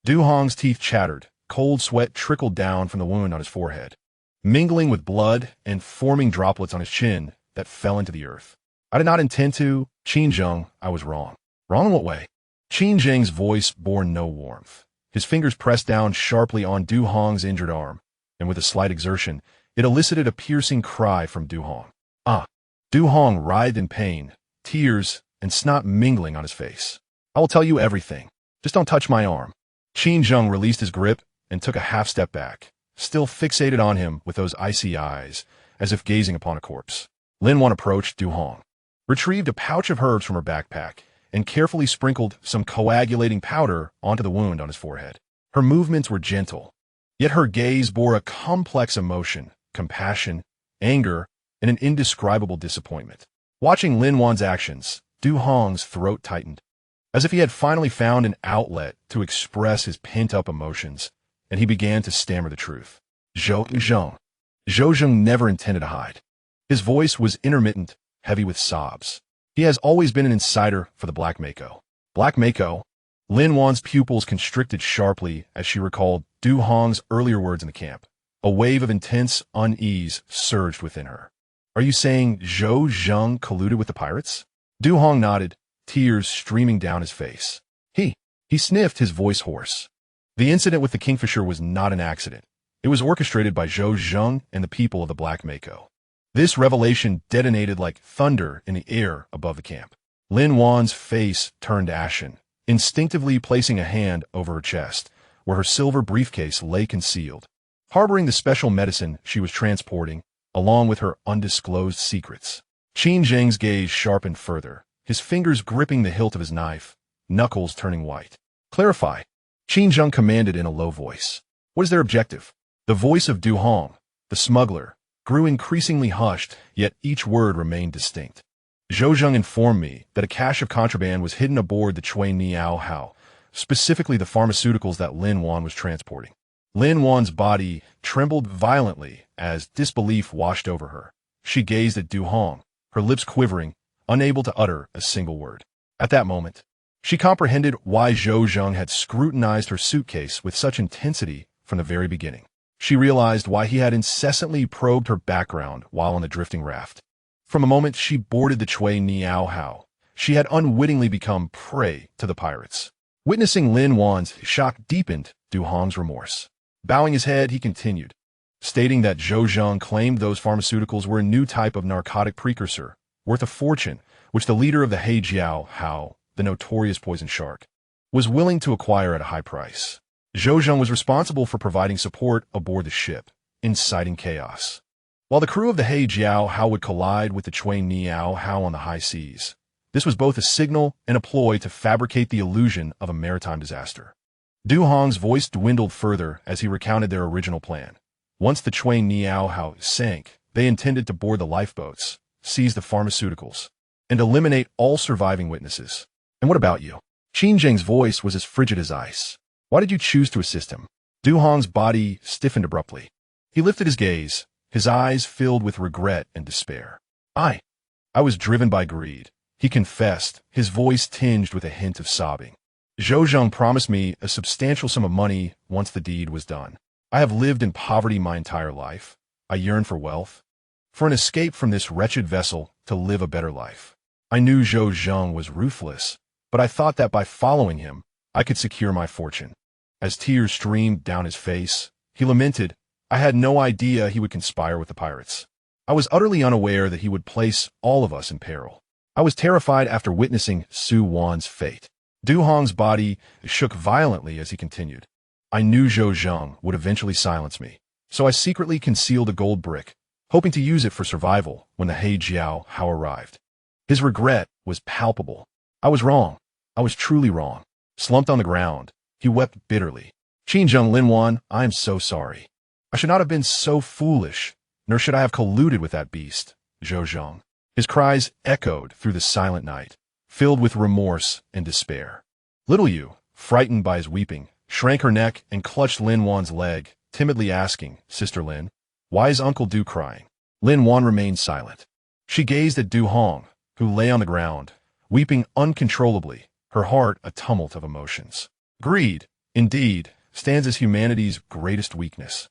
Du Hong's teeth chattered, cold sweat trickled down from the wound on his forehead, mingling with blood and forming droplets on his chin that fell into the earth. "I did not intend to, Qin Zheng, I was wrong." "Wrong in what way?" Qin Zheng's voice bore no warmth. His fingers pressed down sharply on Du Hong's injured arm, and with a slight exertion, it elicited a piercing cry from Du Hong. "Ah!" Du Hong writhed in pain, tears and snot mingling on his face. "I will tell you everything. Just don't touch my arm." Qin Zheng released his grip and took a half step back, still fixated on him with those icy eyes, as if gazing upon a corpse. Lin Wan approached Du Hong, retrieved a pouch of herbs from her backpack, and carefully sprinkled some coagulating powder onto the wound on his forehead. Her movements were gentle, yet her gaze bore a complex emotion, compassion, anger, and an indescribable disappointment. Watching Lin Wan's actions, Du Hong's throat tightened, as if he had finally found an outlet to express his pent-up emotions, and he began to stammer the truth. Zhou Zheng never intended to hide. His voice was intermittent, heavy with sobs. "He has always been an insider for the Black Mako." "Black Mako?" Lin Wan's pupils constricted sharply as she recalled Du Hong's earlier words in the camp. A wave of intense unease surged within her. "Are you saying Zhou Zheng colluded with the pirates?" Du Hong nodded, tears streaming down his face. He sniffed, his voice hoarse. "The incident with the Kingfisher was not an accident. It was orchestrated by Zhou Zheng and the people of the Black Mako." This revelation detonated like thunder in the air above the camp. Lin Wan's face turned ashen, instinctively placing a hand over her chest, where her silver briefcase lay concealed, harboring the special medicine she was transporting, along with her undisclosed secrets. Qin Zheng's gaze sharpened further, his fingers gripping the hilt of his knife, knuckles turning white. "Clarify," Qin Zheng commanded in a low voice. "What is their objective?" The voice of Du Hong, the smuggler, grew increasingly hushed, yet each word remained distinct. "Zhou Zheng informed me that a cache of contraband was hidden aboard the Chui Niao Hao, specifically the pharmaceuticals that Lin Wan was transporting." Lin Wan's body trembled violently as disbelief washed over her. She gazed at Du Hong, her lips quivering, unable to utter a single word. At that moment, she comprehended why Zhou Zheng had scrutinized her suitcase with such intensity from the very beginning. She realized why he had incessantly probed her background while on the drifting raft. From the moment she boarded the Chui Niao Hao, she had unwittingly become prey to the pirates. Witnessing Lin Wan's shock deepened Du Hong's remorse. Bowing his head, he continued, stating that Zhou Zheng claimed those pharmaceuticals were a new type of narcotic precursor, worth a fortune, which the leader of the Hejiao Hao, the notorious poison shark, was willing to acquire at a high price. Zhou Zheng was responsible for providing support aboard the ship, inciting chaos. While the crew of the Hejiao Hao would collide with the Chui Niao Hao on the high seas, this was both a signal and a ploy to fabricate the illusion of a maritime disaster. Du Hong's voice dwindled further as he recounted their original plan. Once the Chui Niao Hao sank, they intended to board the lifeboats, seize the pharmaceuticals, and eliminate all surviving witnesses. And what about you? Qin Zheng's voice was as frigid as ice. Why did you choose to assist him? Du Hong's body stiffened abruptly. He lifted his gaze, his eyes filled with regret and despair. I was driven by greed, he confessed, his voice tinged with a hint of sobbing. Zhou Zheng promised me a substantial sum of money once the deed was done. I have lived in poverty my entire life. I yearn for wealth, for an escape from this wretched vessel to live a better life. I knew Zhou Zheng was ruthless, but I thought that by following him, I could secure my fortune. As tears streamed down his face, he lamented, I had no idea he would conspire with the pirates. I was utterly unaware that he would place all of us in peril. I was terrified after witnessing Su Wan's fate. Du Hong's body shook violently as he continued. I knew Zhou Zheng would eventually silence me, so I secretly concealed a gold brick, hoping to use it for survival when the Hejiao Hao arrived. His regret was palpable. I was wrong. I was truly wrong. Slumped on the ground, he wept bitterly. Qin Zheng Linwan, I am so sorry. I should not have been so foolish, nor should I have colluded with that beast, Zhou Zheng. His cries echoed through the silent night, filled with remorse and despair. Little Yu, frightened by his weeping, shrank her neck and clutched Lin Wan's leg, timidly asking, Sister Lin, why is Uncle Du crying? Lin Wan remained silent. She gazed at Du Hong, who lay on the ground, weeping uncontrollably, her heart a tumult of emotions. Greed, indeed, stands as humanity's greatest weakness.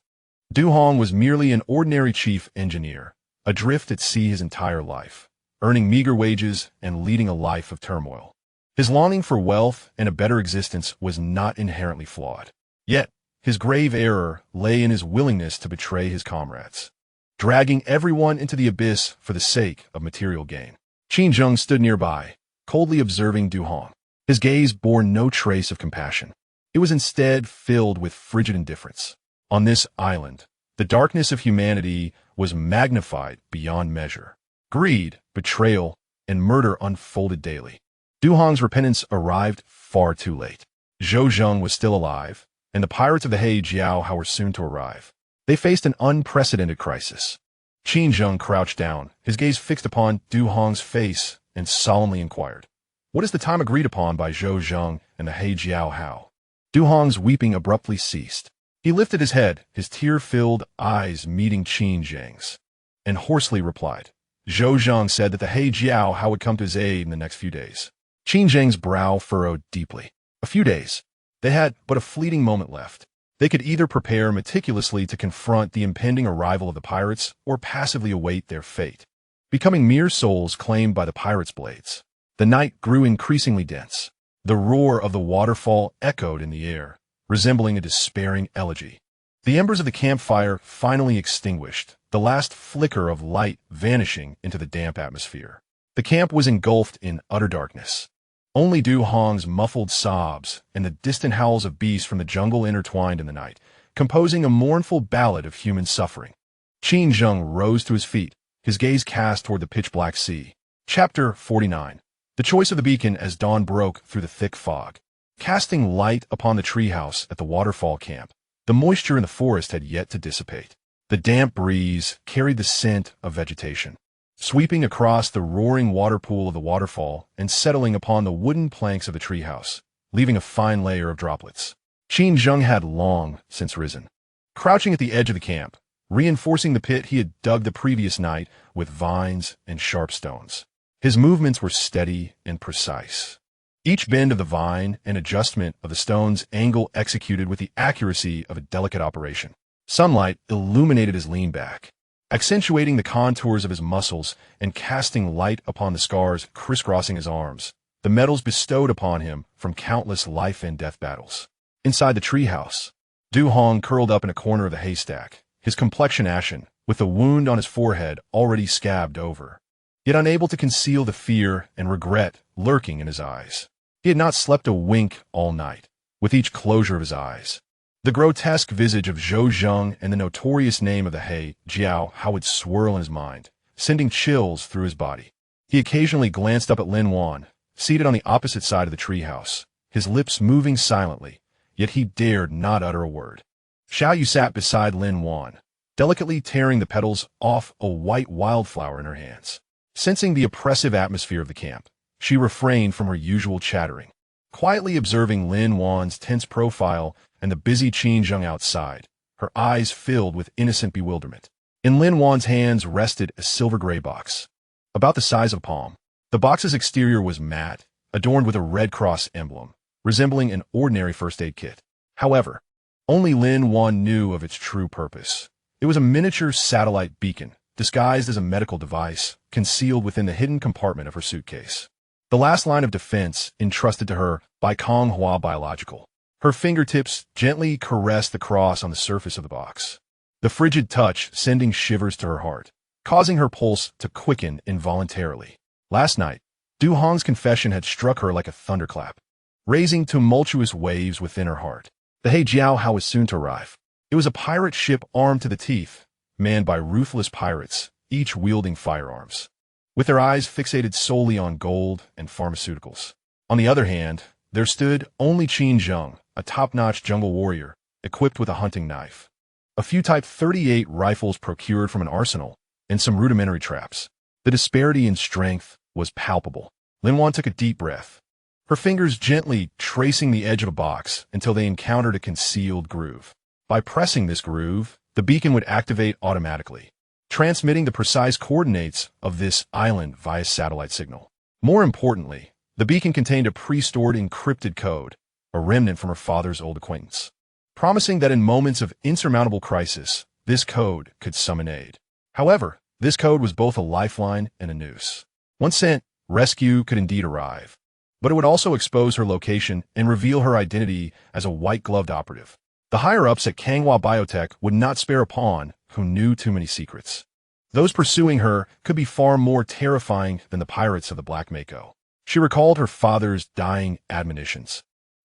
Du Hong was merely an ordinary chief engineer, adrift at sea his entire life, earning meager wages and leading a life of turmoil. His longing for wealth and a better existence was not inherently flawed. Yet, his grave error lay in his willingness to betray his comrades, dragging everyone into the abyss for the sake of material gain. Qin Zheng stood nearby, coldly observing Du Hong. His gaze bore no trace of compassion. It was instead filled with frigid indifference. On this island, the darkness of humanity was magnified beyond measure. Greed, betrayal, and murder unfolded daily. Du Hong's repentance arrived far too late. Zhou Zheng was still alive, and the pirates of the Hejiao Hao were soon to arrive. They faced an unprecedented crisis. Qin Zheng crouched down, his gaze fixed upon Du Hong's face, and solemnly inquired, What is the time agreed upon by Zhou Zheng and the Hejiao Hao? Du Hong's weeping abruptly ceased. He lifted his head, his tear-filled eyes meeting Qin Zheng's, and hoarsely replied, Zhou Zheng said that the Hejiao Hao would come to his aid in the next few days. Qin Zheng's brow furrowed deeply. A few days. They had but a fleeting moment left. They could either prepare meticulously to confront the impending arrival of the pirates or passively await their fate, becoming mere souls claimed by the pirates' blades. The night grew increasingly dense. The roar of the waterfall echoed in the air, resembling a despairing elegy. The embers of the campfire finally extinguished, the last flicker of light vanishing into the damp atmosphere. The camp was engulfed in utter darkness. Only Du Hong's muffled sobs and the distant howls of beasts from the jungle intertwined in the night, composing a mournful ballad of human suffering. Qin Zheng rose to his feet, his gaze cast toward the pitch-black sea. Chapter 49. The choice of the beacon as dawn broke through the thick fog, casting light upon the treehouse at the waterfall camp. The moisture in the forest had yet to dissipate. The damp breeze carried the scent of vegetation, sweeping across the roaring water pool of the waterfall and settling upon the wooden planks of the treehouse, leaving a fine layer of droplets. Qin Zheng had long since risen, crouching at the edge of the camp, reinforcing the pit he had dug the previous night with vines and sharp stones. His movements were steady and precise, each bend of the vine and adjustment of the stone's angle executed with the accuracy of a delicate operation. Sunlight illuminated his lean back, accentuating the contours of his muscles and casting light upon the scars crisscrossing his arms, the medals bestowed upon him from countless life and death battles. Inside the treehouse, Du Hong curled up in a corner of the haystack, his complexion ashen, with the wound on his forehead already scabbed over, yet unable to conceal the fear and regret lurking in his eyes. He had not slept a wink all night, with each closure of his eyes. The grotesque visage of Zhou Zheng and the notorious name of the He Jiao how would swirl in his mind, sending chills through his body. He occasionally glanced up at Lin Wan, seated on the opposite side of the treehouse, his lips moving silently, yet he dared not utter a word. Xiao Yu sat beside Lin Wan, delicately tearing the petals off a white wildflower in her hands. Sensing the oppressive atmosphere of the camp, she refrained from her usual chattering, quietly observing Lin Wan's tense profile and the busy Qin Zheng outside, her eyes filled with innocent bewilderment. In Lin Wan's hands rested a silver-gray box, about the size of a palm. The box's exterior was matte, adorned with a Red Cross emblem, resembling an ordinary first aid kit. However, only Lin Wan knew of its true purpose. It was a miniature satellite beacon, disguised as a medical device, concealed within the hidden compartment of her suitcase. The last line of defense entrusted to her by Konghua Biological. Her fingertips gently caressed the cross on the surface of the box, the frigid touch sending shivers to her heart, causing her pulse to quicken involuntarily. Last night, Du Hong's confession had struck her like a thunderclap, raising tumultuous waves within her heart. The He Jiao how was soon to arrive. It was a pirate ship armed to the teeth, manned by ruthless pirates, each wielding firearms, with their eyes fixated solely on gold and pharmaceuticals. On the other hand, there stood only Qin Zheng, a top-notch jungle warrior, equipped with a hunting knife, a few Type 38 rifles procured from an arsenal, and some rudimentary traps. The disparity in strength was palpable. Lin Wan took a deep breath, her fingers gently tracing the edge of a box until they encountered a concealed groove. By pressing this groove, the beacon would activate automatically, transmitting the precise coordinates of this island via satellite signal. More importantly, the beacon contained a pre-stored encrypted code, a remnant from her father's old acquaintance, promising that in moments of insurmountable crisis, this code could summon aid. However, this code was both a lifeline and a noose. Once sent, rescue could indeed arrive, but it would also expose her location and reveal her identity as a white-gloved operative. The higher-ups at Konghua Biotech would not spare a pawn who knew too many secrets. Those pursuing her could be far more terrifying than the pirates of the Black Mako. She recalled her father's dying admonitions,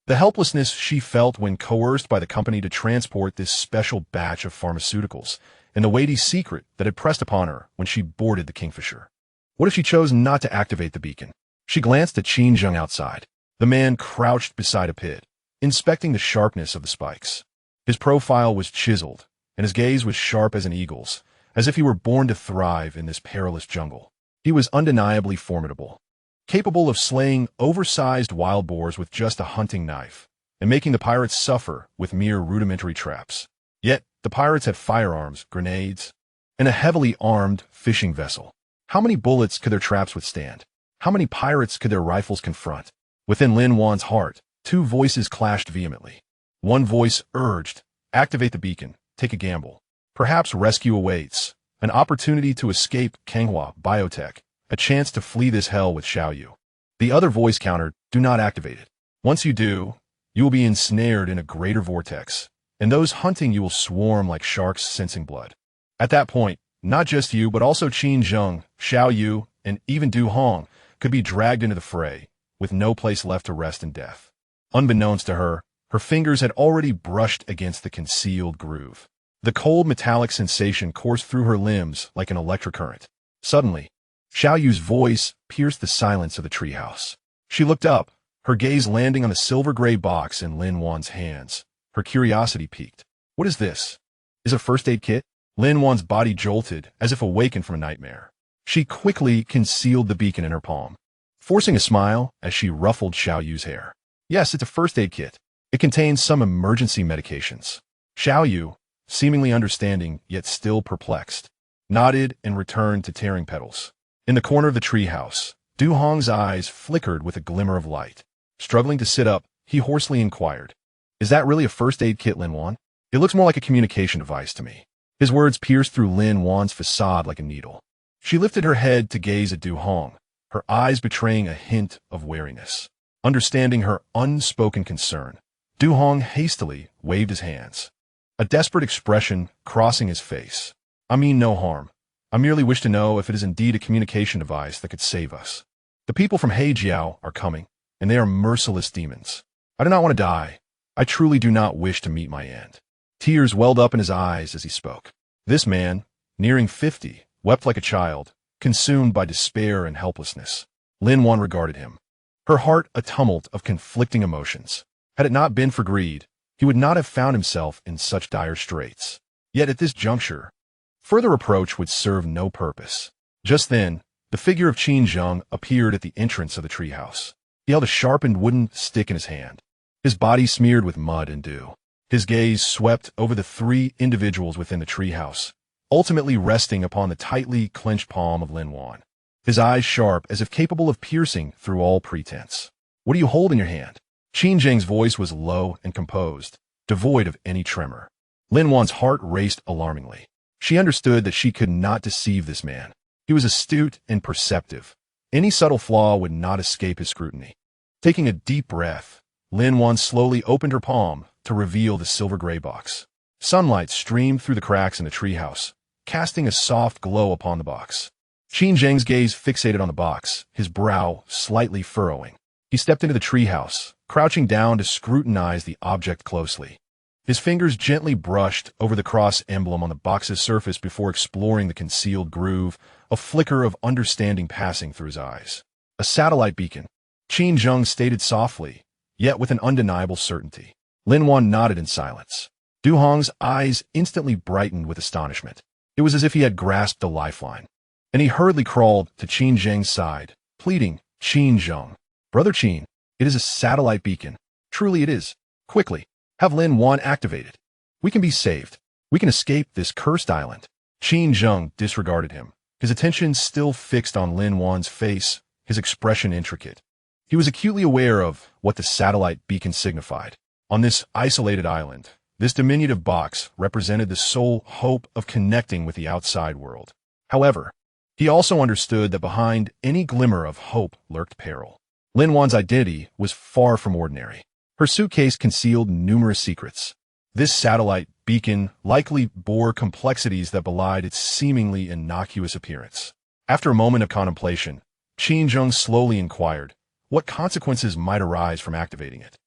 the helplessness she felt when coerced by the company to transport this special batch of pharmaceuticals, and the weighty secret that had pressed upon her when she boarded the Kingfisher. What if she chose not to activate the beacon? She glanced at Qin Zheng outside. The man crouched beside a pit, inspecting the sharpness of the spikes. His profile was chiseled, and his gaze was sharp as an eagle's, as if he were born to thrive in this perilous jungle. He was undeniably formidable, capable of slaying oversized wild boars with just a hunting knife, and making the pirates suffer with mere rudimentary traps. Yet, the pirates had firearms, grenades, and a heavily armed fishing vessel. How many bullets could their traps withstand? How many pirates could their rifles confront? Within Lin Wan's heart, two voices clashed vehemently. One voice urged, activate the beacon, take a gamble. Perhaps rescue awaits, an opportunity to escape Konghua Biotech, a chance to flee this hell with Xiao Yu. The other voice countered, do not activate it. Once you do, you will be ensnared in a greater vortex, and those hunting you will swarm like sharks sensing blood. At that point, not just you, but also Qin Zheng, Xiao Yu, and even Du Hong could be dragged into the fray, with no place left to rest in death. Unbeknownst to her, her fingers had already brushed against the concealed groove. The cold metallic sensation coursed through her limbs like an electric current. Suddenly, Xiao Yu's voice pierced the silence of the treehouse. She looked up, her gaze landing on the silver-gray box in Lin Wan's hands. Her curiosity piqued. What is this? Is it a first aid kit? Lin Wan's body jolted, as if awakened from a nightmare. She quickly concealed the beacon in her palm, forcing a smile as she ruffled Xiao Yu's hair. Yes, it's a first aid kit. It contains some emergency medications. Xiao Yu, seemingly understanding yet still perplexed, nodded and returned to tearing petals. In the corner of the treehouse, Du Hong's eyes flickered with a glimmer of light. Struggling to sit up, he hoarsely inquired, is that really a first aid kit, Lin Wan? It looks more like a communication device to me. His words pierced through Lin Wan's facade like a needle. She lifted her head to gaze at Du Hong, her eyes betraying a hint of wariness. Understanding her unspoken concern, Du Hong hastily waved his hands, a desperate expression crossing his face. I mean no harm. I merely wish to know if it is indeed a communication device that could save us. The people from Hejiao are coming, and they are merciless demons. I do not want to die. I truly do not wish to meet my end. Tears welled up in his eyes as he spoke. This man, nearing 50, wept like a child, consumed by despair and helplessness. Lin Wan regarded him, her heart a tumult of conflicting emotions. Had it not been for greed, he would not have found himself in such dire straits. Yet at this juncture, further approach would serve no purpose. Just then, the figure of Qin Zheng appeared at the entrance of the treehouse. He held a sharpened wooden stick in his hand, his body smeared with mud and dew. His gaze swept over the three individuals within the treehouse, ultimately resting upon the tightly clenched palm of Lin Wan, his eyes sharp as if capable of piercing through all pretense. What do you hold in your hand? Qin Zheng's voice was low and composed, devoid of any tremor. Lin Wan's heart raced alarmingly. She understood that she could not deceive this man. He was astute and perceptive. Any subtle flaw would not escape his scrutiny. Taking a deep breath, Lin Wan slowly opened her palm to reveal the silver-gray box. Sunlight streamed through the cracks in the treehouse, casting a soft glow upon the box. Qin Zheng's gaze fixated on the box, his brow slightly furrowing. He stepped into the treehouse, crouching down to scrutinize the object closely. His fingers gently brushed over the cross emblem on the box's surface before exploring the concealed groove, a flicker of understanding passing through his eyes. A satellite beacon, Qin Zheng stated softly, yet with an undeniable certainty. Lin Wan nodded in silence. Du Hong's eyes instantly brightened with astonishment. It was as if he had grasped a lifeline. And he hurriedly crawled to Qin Zheng's side, pleading, Qin Zheng. Brother Qin, it is a satellite beacon. Truly it is. Quickly, have Lin Wan activated. We can be saved. We can escape this cursed island. Qin Zheng disregarded him, his attention still fixed on Lin Wan's face, his expression intricate. He was acutely aware of what the satellite beacon signified. On this isolated island, this diminutive box represented the sole hope of connecting with the outside world. However, he also understood that behind any glimmer of hope lurked peril. Lin Wan's identity was far from ordinary. Her suitcase concealed numerous secrets. This satellite beacon likely bore complexities that belied its seemingly innocuous appearance. After a moment of contemplation, Qin Zheng slowly inquired what consequences might arise from activating it.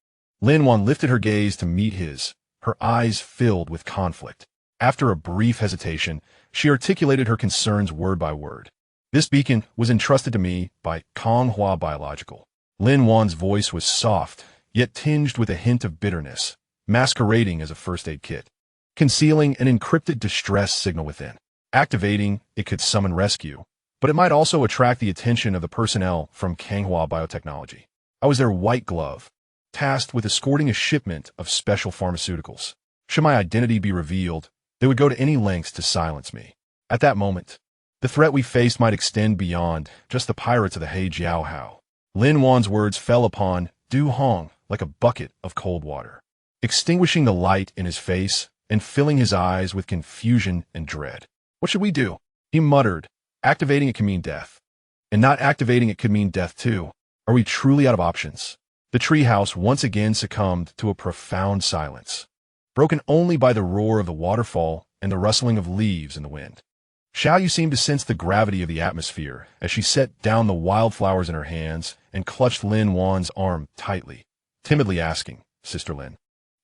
Lin Wan lifted her gaze to meet his, her eyes filled with conflict. After a brief hesitation, she articulated her concerns word by word. This beacon was entrusted to me by Konghua Biological. Lin Wan's voice was soft, yet tinged with a hint of bitterness, masquerading as a first aid kit, concealing an encrypted distress signal within. Activating it could summon rescue, but it might also attract the attention of the personnel from Konghua Biotechnology. I was their white glove, tasked with escorting a shipment of special pharmaceuticals. Should my identity be revealed, they would go to any lengths to silence me. At that moment, the threat we faced might extend beyond just the pirates of the Hejiao. Lin Wan's words fell upon Du Hong like a bucket of cold water, extinguishing the light in his face and filling his eyes with confusion and dread. What should we do? He muttered. Activating it could mean death. And not activating it could mean death too. Are we truly out of options? The treehouse once again succumbed to a profound silence, broken only by the roar of the waterfall and the rustling of leaves in the wind. Xiaoyu seemed to sense the gravity of the atmosphere as she set down the wildflowers in her hands and clutched Lin Wan's arm tightly, timidly asking, Sister Lin,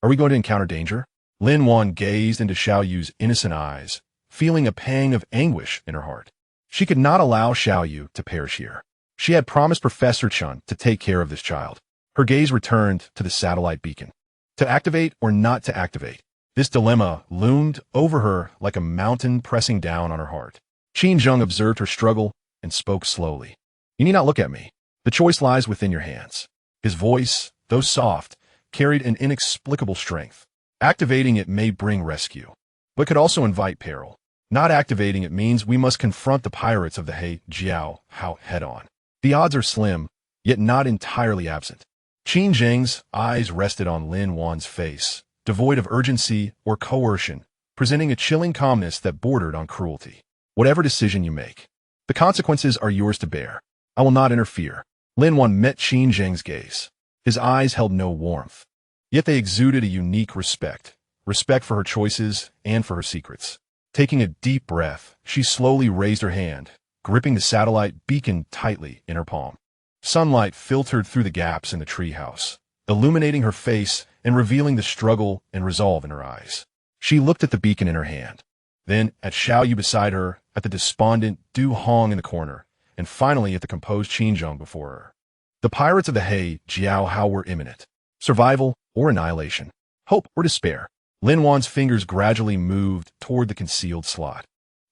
are we going to encounter danger? Lin Wan gazed into Xiaoyu's innocent eyes, feeling a pang of anguish in her heart. She could not allow Xiaoyu to perish here. She had promised Professor Chun to take care of this child. Her gaze returned to the satellite beacon. To activate or not to activate? This dilemma loomed over her like a mountain pressing down on her heart. Qin Zheng observed her struggle and spoke slowly. You need not look at me. The choice lies within your hands. His voice, though soft, carried an inexplicable strength. Activating it may bring rescue, but could also invite peril. Not activating it means we must confront the pirates of the Hejiao head-on. The odds are slim, yet not entirely absent. Qin Zheng's eyes rested on Lin Wan's face, devoid of urgency or coercion, presenting a chilling calmness that bordered on cruelty. Whatever decision you make, the consequences are yours to bear. I will not interfere. Lin Wan met Qin Zheng's gaze. His eyes held no warmth, yet they exuded a unique respect for her choices and for her secrets. Taking a deep breath, she slowly raised her hand, gripping the satellite beacon tightly in her palm. Sunlight filtered through the gaps in the treehouse, illuminating her face and revealing the struggle and resolve in her eyes. She looked at the beacon in her hand, then at Xiao Yu beside her, at the despondent Du Hong in the corner, and finally at the composed Qin Zheng before her. The pirates of the He Jiao Hao were imminent. Survival or annihilation, hope or despair. Lin Wan's fingers gradually moved toward the concealed slot.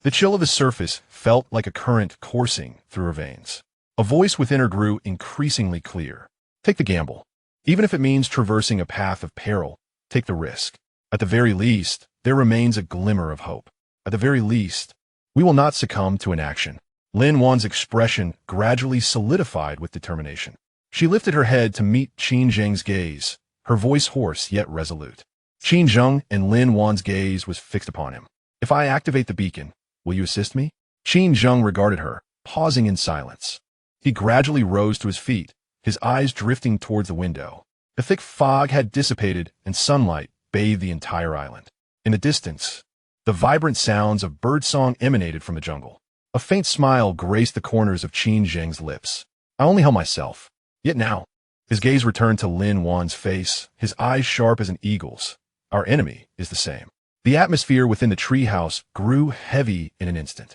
The chill of the surface felt like a current coursing through her veins. A voice within her grew increasingly clear. Take the gamble. Even if it means traversing a path of peril, take the risk. At the very least, there remains a glimmer of hope. At the very least, we will not succumb to inaction. Lin Wan's expression gradually solidified with determination. She lifted her head to meet Qin Zheng's gaze, her voice hoarse yet resolute. Qin Zheng and Lin Wan's gaze was fixed upon him. If I activate the beacon, will you assist me? Qin Zheng regarded her, pausing in silence. He gradually rose to his feet, his eyes drifting towards the window. The thick fog had dissipated and sunlight bathed the entire island. In the distance, the vibrant sounds of birdsong emanated from the jungle. A faint smile graced the corners of Qin Zheng's lips. I only help myself. Yet now, his gaze returned to Lin Wan's face, his eyes sharp as an eagle's. Our enemy is the same. The atmosphere within the treehouse grew heavy in an instant.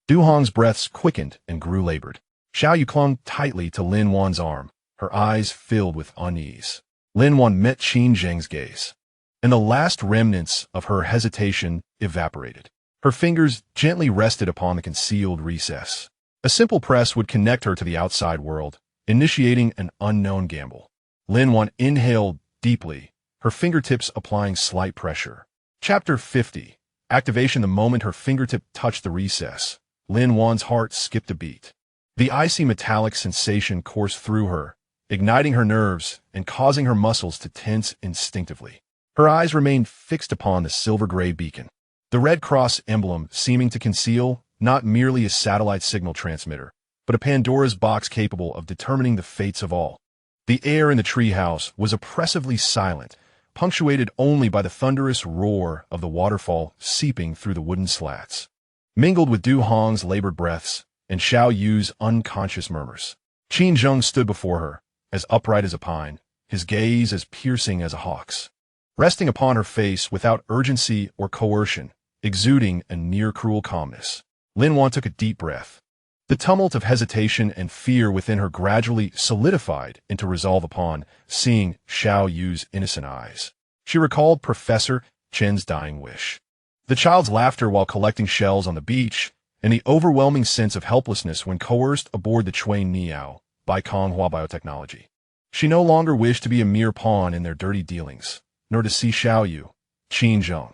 Du Hong's breaths quickened and grew labored. Xiao Yu clung tightly to Lin Wan's arm, her eyes filled with unease. Lin Wan met Qin Zheng's gaze, and the last remnants of her hesitation evaporated. Her fingers gently rested upon the concealed recess. A simple press would connect her to the outside world, initiating an unknown gamble. Lin Wan inhaled deeply, her fingertips applying slight pressure. Chapter 50. Activation. The moment her fingertip touched the recess, Lin Wan's heart skipped a beat. The icy metallic sensation coursed through her, igniting her nerves and causing her muscles to tense instinctively. Her eyes remained fixed upon the silver-gray beacon, the Red Cross emblem seeming to conceal not merely a satellite signal transmitter, but a Pandora's box capable of determining the fates of all. The air in the treehouse was oppressively silent, punctuated only by the thunderous roar of the waterfall seeping through the wooden slats, mingled with Du Hong's labored breaths and Xiao Yu's unconscious murmurs. Qin Zheng stood before her, as upright as a pine, his gaze as piercing as a hawk's, resting upon her face without urgency or coercion, exuding a near-cruel calmness. Lin Wan took a deep breath. The tumult of hesitation and fear within her gradually solidified into resolve upon seeing Xiao Yu's innocent eyes. She recalled Professor Chen's dying wish, the child's laughter while collecting shells on the beach, and the overwhelming sense of helplessness when coerced aboard the Chui Niao by Konghua Biotechnology. She no longer wished to be a mere pawn in their dirty dealings, nor to see Xiao Yu, Qin Zheng,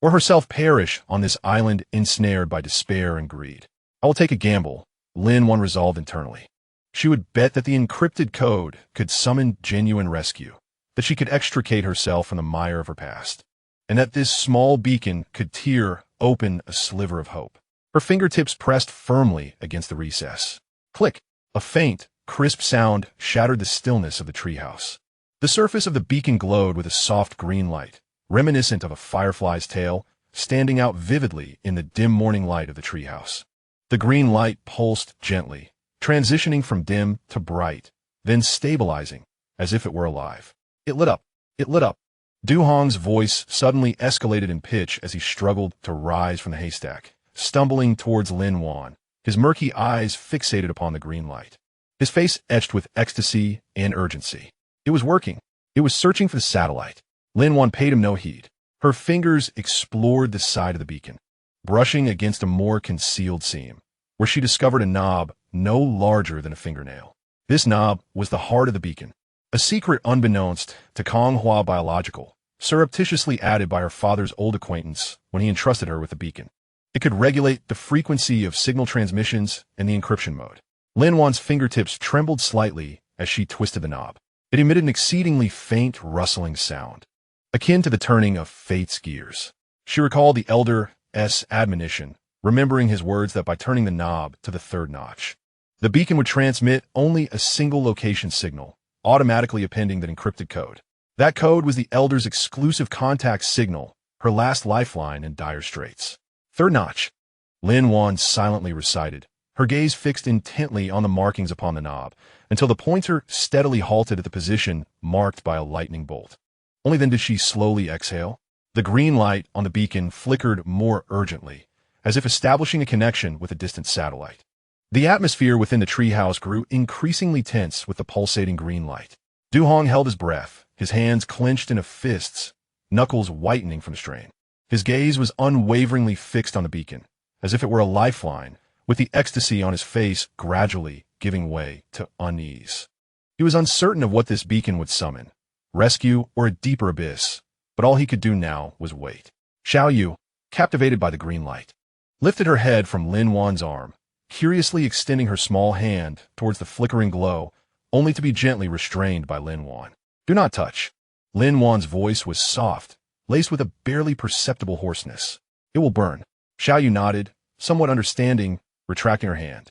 or herself perish on this island ensnared by despair and greed. I will take a gamble, Lin Wan resolved internally. She would bet that the encrypted code could summon genuine rescue, that she could extricate herself from the mire of her past, and that this small beacon could tear open a sliver of hope. Her fingertips pressed firmly against the recess. Click! A faint, crisp sound shattered the stillness of the treehouse. The surface of the beacon glowed with a soft green light, reminiscent of a firefly's tail, standing out vividly in the dim morning light of the treehouse. The green light pulsed gently, transitioning from dim to bright, then stabilizing, as if it were alive. It lit up. It lit up. Du Hong's voice suddenly escalated in pitch as he struggled to rise from the haystack, stumbling towards Lin Wan, his murky eyes fixated upon the green light. His face etched with ecstasy and urgency. It was working. It was searching for the satellite. Lin Wan paid him no heed. Her fingers explored the side of the beacon, brushing against a more concealed seam, where she discovered a knob no larger than a fingernail. This knob was the heart of the beacon, a secret unbeknownst to Konghua Biological, surreptitiously added by her father's old acquaintance when he entrusted her with the beacon. It could regulate the frequency of signal transmissions and the encryption mode. Lin Wan's fingertips trembled slightly as she twisted the knob. It emitted an exceedingly faint rustling sound. akin to the turning of fate's gears. She recalled the elder's admonition, remembering his words that by turning the knob to the third notch, the beacon would transmit only a single location signal, automatically appending the encrypted code. That code was the elder's exclusive contact signal, her last lifeline in dire straits. Third notch, Lin Wan silently recited, her gaze fixed intently on the markings upon the knob, until the pointer steadily halted at the position marked by a lightning bolt. Only then did she slowly exhale. The green light on the beacon flickered more urgently, as if establishing a connection with a distant satellite. The atmosphere within the treehouse grew increasingly tense with the pulsating green light. Du Hong held his breath, his hands clenched into fists, knuckles whitening from the strain. His gaze was unwaveringly fixed on the beacon, as if it were a lifeline, with the ecstasy on his face gradually giving way to unease. He was uncertain of what this beacon would summon, rescue or a deeper abyss, but all he could do now was wait. Xiao Yu, captivated by the green light, lifted her head from Lin Wan's arm, curiously extending her small hand towards the flickering glow, only to be gently restrained by Lin Wan. Do not touch. Lin Wan's voice was soft, laced with a barely perceptible hoarseness. It will burn. Xiao Yu nodded, somewhat understanding, retracting her hand.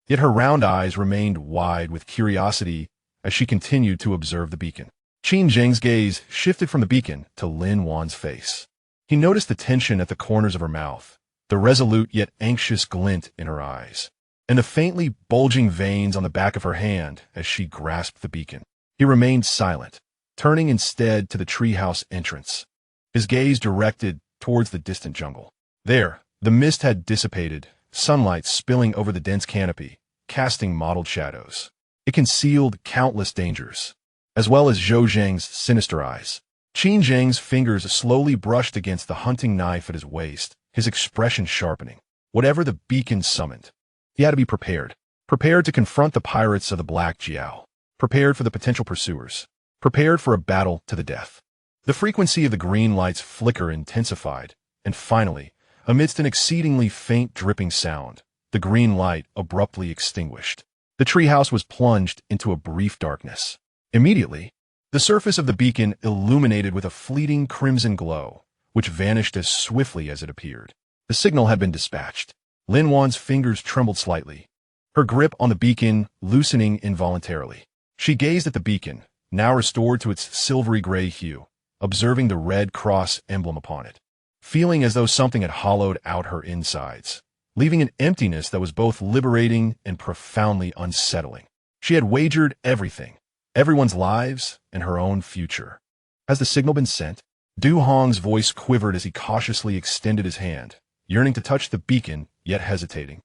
Yet her round eyes remained wide with curiosity as she continued to observe the beacon. Qin Zheng's gaze shifted from the beacon to Lin Wan's face. He noticed the tension at the corners of her mouth, the resolute yet anxious glint in her eyes, and the faintly bulging veins on the back of her hand as she grasped the beacon. He remained silent, turning instead to the treehouse entrance, his gaze directed towards the distant jungle. There, the mist had dissipated, sunlight spilling over the dense canopy, casting mottled shadows. It concealed countless dangers, as well as Zhou Zheng's sinister eyes. Qin Zheng's fingers slowly brushed against the hunting knife at his waist, his expression sharpening. Whatever the beacon summoned, he had to be prepared. Prepared to confront the pirates of the Black Jiao. Prepared for the potential pursuers. Prepared for a battle to the death. The frequency of the green light's flicker intensified, and finally, amidst an exceedingly faint dripping sound, the green light abruptly extinguished. The treehouse was plunged into a brief darkness. Immediately, the surface of the beacon illuminated with a fleeting crimson glow, which vanished as swiftly as it appeared. The signal had been dispatched. Lin Wan's fingers trembled slightly, her grip on the beacon loosening involuntarily. She gazed at the beacon, now restored to its silvery gray hue, observing the red cross emblem upon it, feeling as though something had hollowed out her insides, leaving an emptiness that was both liberating and profoundly unsettling. She had wagered everything, everyone's lives and her own future. Has the signal been sent? Du Hong's voice quivered as he cautiously extended his hand, yearning to touch the beacon, yet hesitating,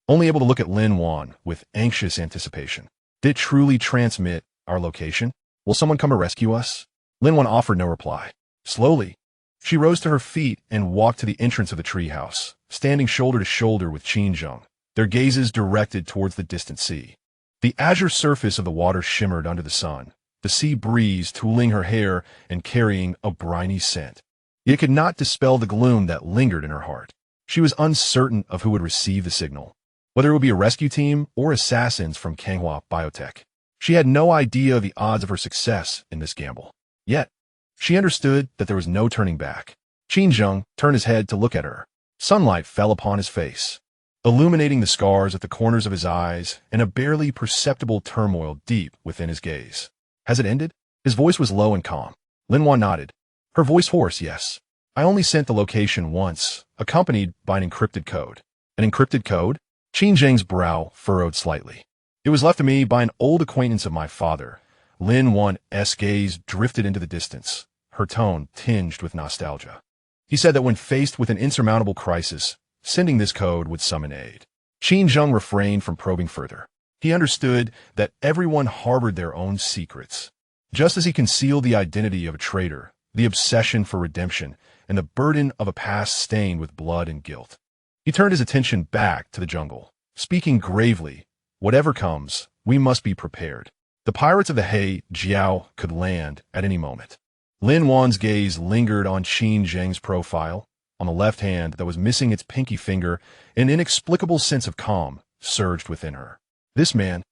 only able to look at Lin Wan with anxious anticipation. Did it truly transmit our location? Will someone come to rescue us? Lin Wan offered no reply. Slowly, she rose to her feet and walked to the entrance of the treehouse, standing shoulder to shoulder with Qin Zheng, their gazes directed towards the distant sea. The azure surface of the water shimmered under the sun, the sea breeze tooling her hair and carrying a briny scent. Yet it could not dispel the gloom that lingered in her heart. She was uncertain of who would receive the signal, whether it would be a rescue team or assassins from Kenghua Biotech. She had no idea of the odds of her success in this gamble. Yet, she understood that there was no turning back. Qin Zheng turned his head to look at her. Sunlight fell upon his face, illuminating the scars at the corners of his eyes and a barely perceptible turmoil deep within his gaze. Has it ended? His voice was low and calm. Lin Wan nodded, her voice hoarse. Yes. I only sent the location once, accompanied by an encrypted code. An encrypted code? Qin Zheng's brow furrowed slightly. It was left to me by an old acquaintance of my father. Lin Wan's gaze drifted into the distance, her tone tinged with nostalgia. He said that when faced with an insurmountable crisis, sending this code would summon aid. Qin Zheng refrained from probing further. He understood that everyone harbored their own secrets. Just as he concealed the identity of a traitor, the obsession for redemption, and the burden of a past stained with blood and guilt. He turned his attention back to the jungle, speaking gravely, whatever comes, we must be prepared. The pirates of the He Jiao could land at any moment. Lin Wan's gaze lingered on Qin Zheng's profile. On the left hand that was missing its pinky finger, an inexplicable sense of calm surged within her. This man,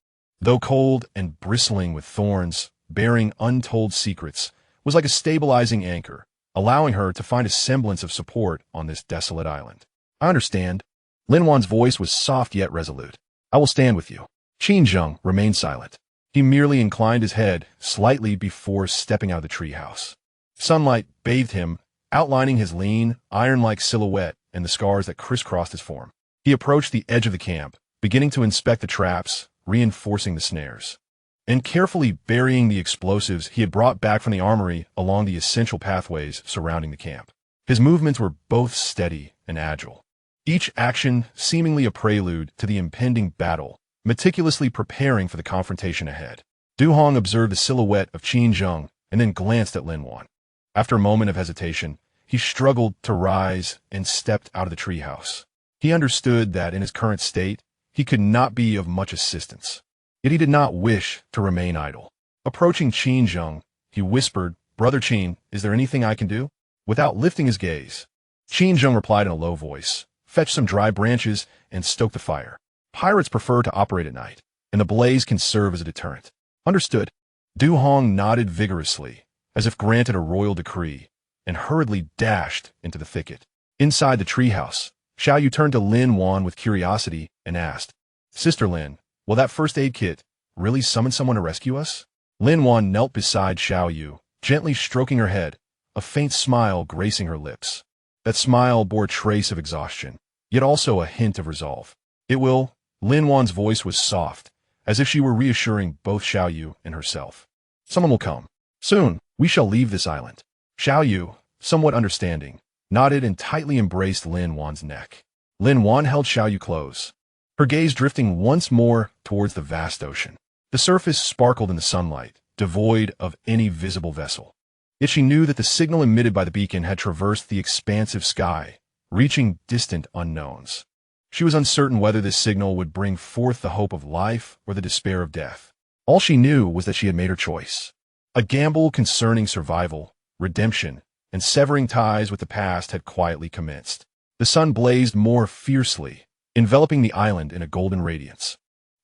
though cold and bristling with thorns, bearing untold secrets, was like a stabilizing anchor, allowing her to find a semblance of support on this desolate island. I understand. Lin Wan's voice was soft yet resolute. I will stand with you. Qin Zheng remained silent. He merely inclined his head slightly before stepping out of the treehouse. Sunlight bathed him, outlining his lean, iron-like silhouette and the scars that crisscrossed his form. He approached the edge of the camp, beginning to inspect the traps, reinforcing the snares, and carefully burying the explosives he had brought back from the armory along the essential pathways surrounding the camp. His movements were both steady and agile, each action seemingly a prelude to the impending battle, meticulously preparing for the confrontation ahead. Du Hong observed the silhouette of Qin Zheng and then glanced at Lin Wan. After a moment of hesitation, he struggled to rise and stepped out of the treehouse. He understood that in his current state, he could not be of much assistance. Yet he did not wish to remain idle. Approaching Qin Zheng, he whispered, "Brother Qin, is there anything I can do?" Without lifting his gaze, Qin Zheng replied in a low voice, "Fetch some dry branches and stoke the fire. Pirates prefer to operate at night, and the blaze can serve as a deterrent." Understood. Du Hong nodded vigorously, as if granted a royal decree, and hurriedly dashed into the thicket. Inside the treehouse, Xiao Yu turned to Lin Wan with curiosity and asked, "Sister Lin, will that first aid kit really summon someone to rescue us?" Lin Wan knelt beside Xiao Yu, gently stroking her head, a faint smile gracing her lips. That smile bore a trace of exhaustion, yet also a hint of resolve. "It will." Lin Wan's voice was soft, as if she were reassuring both Xiao Yu and herself. "Someone will come. Soon, we shall leave this island." Xiao Yu, somewhat understanding, nodded and tightly embraced Lin Wan's neck. Lin Wan held Xiao Yu close, her gaze drifting once more towards the vast ocean. The surface sparkled in the sunlight, devoid of any visible vessel. Yet she knew that the signal emitted by the beacon had traversed the expansive sky, reaching distant unknowns. She was uncertain whether this signal would bring forth the hope of life or the despair of death. All she knew was that she had made her choice. A gamble concerning survival, redemption, and severing ties with the past had quietly commenced. The sun blazed more fiercely, enveloping the island in a golden radiance.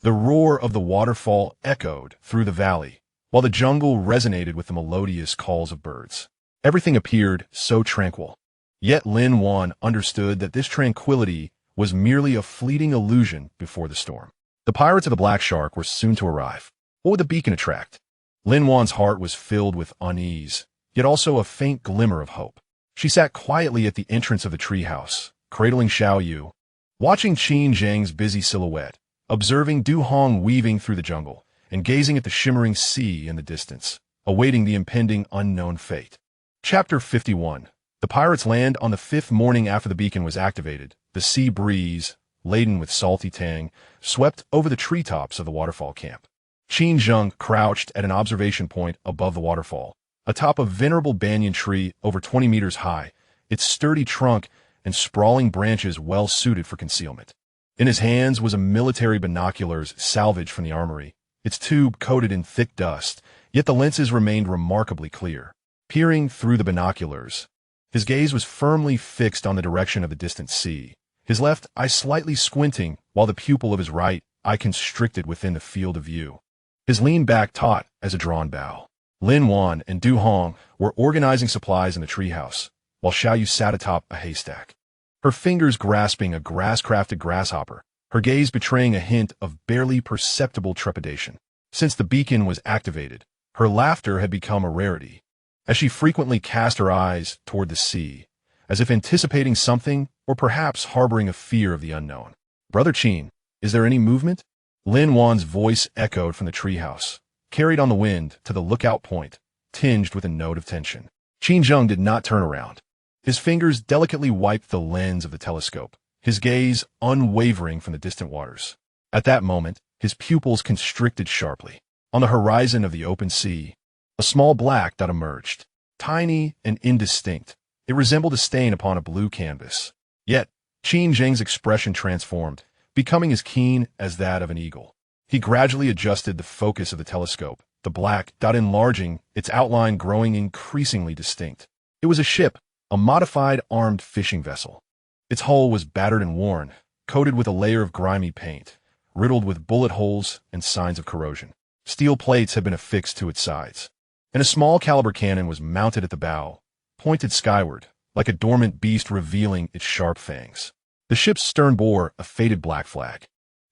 The roar of the waterfall echoed through the valley, while the jungle resonated with the melodious calls of birds. Everything appeared so tranquil. Yet Lin Wan understood that this tranquility was merely a fleeting illusion before the storm. The pirates of the Black Shark were soon to arrive. What would the beacon attract? Lin Wan's heart was filled with unease, yet also a faint glimmer of hope. She sat quietly at the entrance of the treehouse, cradling Xiao Yu, watching Qin Zheng's busy silhouette, observing Du Hong weaving through the jungle, and gazing at the shimmering sea in the distance, awaiting the impending unknown fate. Chapter 51. The pirates land on the fifth morning after the beacon was activated. The sea breeze, laden with salty tang, swept over the treetops of the waterfall camp. Qin Zheng crouched at an observation point above the waterfall, atop a venerable banyan tree over 20 meters high, its sturdy trunk and sprawling branches well suited for concealment. In his hands was a military binoculars salvaged from the armory, its tube coated in thick dust, yet the lenses remained remarkably clear. Peering through the binoculars, his gaze was firmly fixed on the direction of the distant sea, his left eye slightly squinting while the pupil of his right eye constricted within the field of view. His lean back taut as a drawn bow. Lin Wan and Du Hong were organizing supplies in the treehouse, while Xiao Yu sat atop a haystack, her fingers grasping a grass-crafted grasshopper, her gaze betraying a hint of barely perceptible trepidation. Since the beacon was activated, her laughter had become a rarity, as she frequently cast her eyes toward the sea, as if anticipating something or perhaps harboring a fear of the unknown. "Brother Qin, is there any movement?" Lin Wan's voice echoed from the treehouse, carried on the wind to the lookout point, tinged with a note of tension. Qin Zheng did not turn around. His fingers delicately wiped the lens of the telescope, his gaze unwavering from the distant waters. At that moment, his pupils constricted sharply. On the horizon of the open sea, a small black dot emerged, tiny and indistinct. It resembled a stain upon a blue canvas. Yet, Qin Zheng's expression transformed, becoming as keen as that of an eagle. He gradually adjusted the focus of the telescope, the black dot enlarging, its outline growing increasingly distinct. It was a ship, a modified armed fishing vessel. Its hull was battered and worn, coated with a layer of grimy paint, riddled with bullet holes and signs of corrosion. Steel plates had been affixed to its sides, and a small caliber cannon was mounted at the bow, pointed skyward, like a dormant beast revealing its sharp fangs. The ship's stern bore a faded black flag.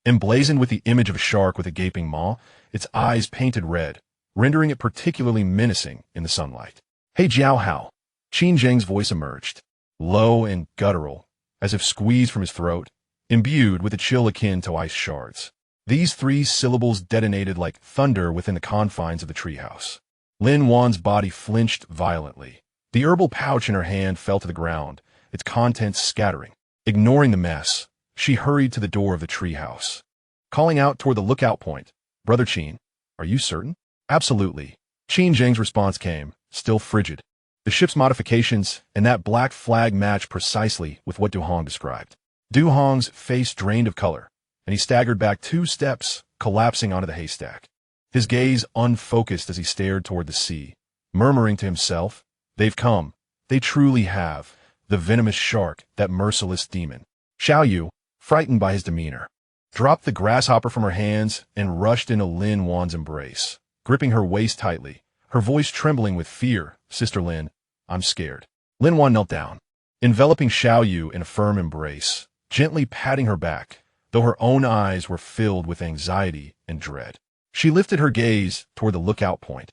Emblazoned with the image of a shark with a gaping maw, its eyes painted red, rendering it particularly menacing in the sunlight. "Hey Jiao Hao." Qin Zheng's voice emerged, low and guttural, as if squeezed from his throat, imbued with a chill akin to ice shards. These 3 syllables detonated like thunder within the confines of the treehouse. Lin Wan's body flinched violently. The herbal pouch in her hand fell to the ground, its contents scattering. Ignoring the mess, she hurried to the door of the treehouse. Calling out toward the lookout point, "Brother Qin, are you certain?" "Absolutely." Qin Zheng's response came, still frigid. The ship's modifications and that black flag matched precisely with what Du Hong described. Du Hong's face drained of color, and he staggered back 2 steps, collapsing onto the haystack. His gaze unfocused as he stared toward the sea, murmuring to himself, "They've come. They truly have. The venomous shark, that merciless demon." Xiao Yu, frightened by his demeanor, dropped the grasshopper from her hands and rushed into Lin Wan's embrace, gripping her waist tightly, her voice trembling with fear. "Sister Lin, I'm scared." Lin Wan knelt down, enveloping Xiao Yu in a firm embrace, gently patting her back, though her own eyes were filled with anxiety and dread. She lifted her gaze toward the lookout point,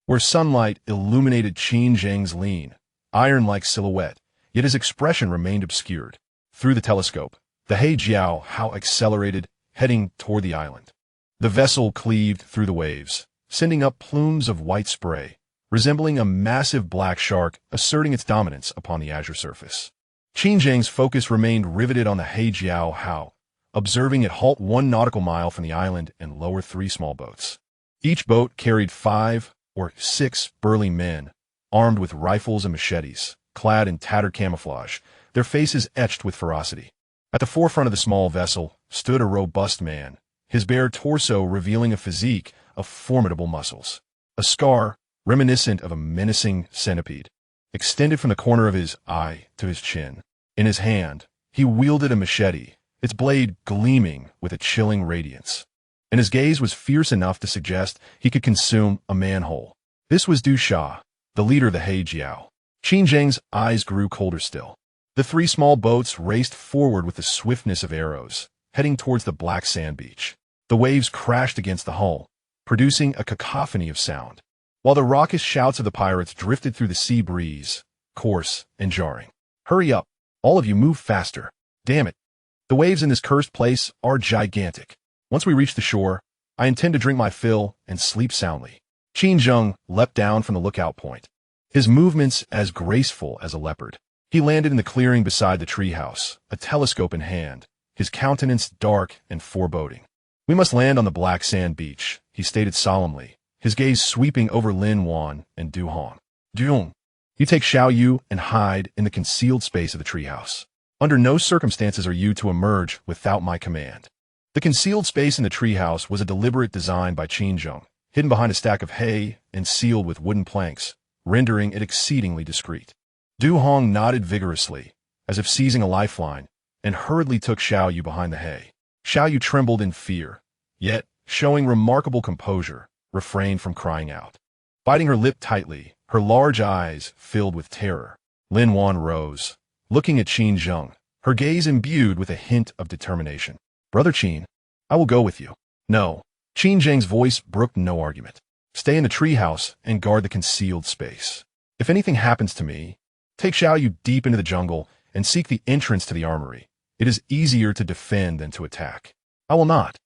where sunlight illuminated Qin Zheng's lean, iron-like silhouette, yet his expression remained obscured. Through the telescope, the He Jiao Hao accelerated, heading toward the island. The vessel cleaved through the waves, sending up plumes of white spray, resembling a massive black shark asserting its dominance upon the azure surface. Qin Zheng's focus remained riveted on the He Jiao Hao, observing it halt 1 nautical mile from the island and lower 3 small boats. Each boat carried 5 or 6 burly men, armed with rifles and machetes, clad in tattered camouflage, their faces etched with ferocity. At the forefront of the small vessel stood a robust man, his bare torso revealing a physique of formidable muscles. A scar, reminiscent of a menacing centipede, extended from the corner of his eye to his chin. In his hand, he wielded a machete, its blade gleaming with a chilling radiance. And his gaze was fierce enough to suggest he could consume a man whole. This was Du Sha, the leader of the He Jiao. Qin Zheng's eyes grew colder still. The 3 small boats raced forward with the swiftness of arrows, heading towards the black sand beach. The waves crashed against the hull, producing a cacophony of sound, while the raucous shouts of the pirates drifted through the sea breeze, coarse and jarring. "Hurry up! All of you move faster! Damn it! The waves in this cursed place are gigantic. Once we reach the shore, I intend to drink my fill and sleep soundly." Qin Zheng leapt down from the lookout point, his movements as graceful as a leopard. He landed in the clearing beside the treehouse, a telescope in hand, his countenance dark and foreboding. "We must land on the black sand beach," he stated solemnly, his gaze sweeping over Lin Wan and Du Hong. "Dung, you take Xiao Yu and hide in the concealed space of the treehouse. Under no circumstances are you to emerge without my command." The concealed space in the treehouse was a deliberate design by Qin Zheng, hidden behind a stack of hay and sealed with wooden planks, rendering it exceedingly discreet. Du Hong nodded vigorously, as if seizing a lifeline, and hurriedly took Xiao Yu behind the hay. Xiao Yu trembled in fear, yet, showing remarkable composure, refrained from crying out. Biting her lip tightly, her large eyes filled with terror, Lin Wan rose, looking at Qin Zheng, her gaze imbued with a hint of determination. "Brother Qin, I will go with you." "No." Qin Zheng's voice brooked no argument. "Stay in the treehouse and guard the concealed space. If anything happens to me, take Xiao Yu deep into the jungle and seek the entrance to the armory. It is easier to defend than to attack." "I will not."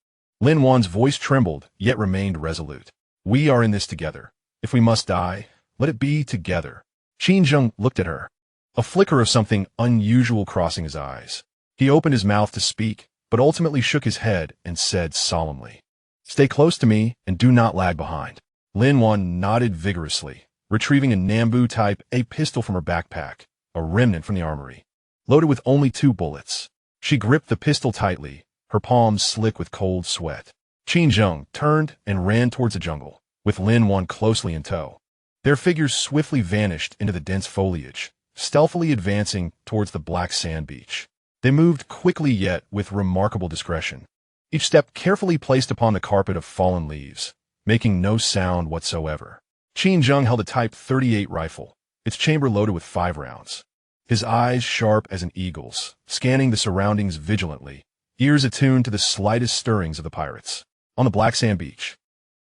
Lin Wan's voice trembled, yet remained resolute. "We are in this together. If we must die, let it be together." Qin Zheng looked at her, a flicker of something unusual crossing his eyes. He opened his mouth to speak, but ultimately shook his head and said solemnly, "Stay close to me and do not lag behind." Lin Wan nodded vigorously, retrieving a Nambu-type A pistol from her backpack, a remnant from the armory, loaded with only 2 bullets. She gripped the pistol tightly, her palms slick with cold sweat. Qin Zheng turned and ran towards the jungle, with Lin Wan closely in tow. Their figures swiftly vanished into the dense foliage, stealthily advancing towards the black sand beach. They moved quickly yet with remarkable discretion, each step carefully placed upon the carpet of fallen leaves, making no sound whatsoever. Qin Zheng held a Type 38 rifle, its chamber loaded with 5 rounds. His eyes sharp as an eagle's, scanning the surroundings vigilantly, ears attuned to the slightest stirrings of the pirates. On the black sand beach,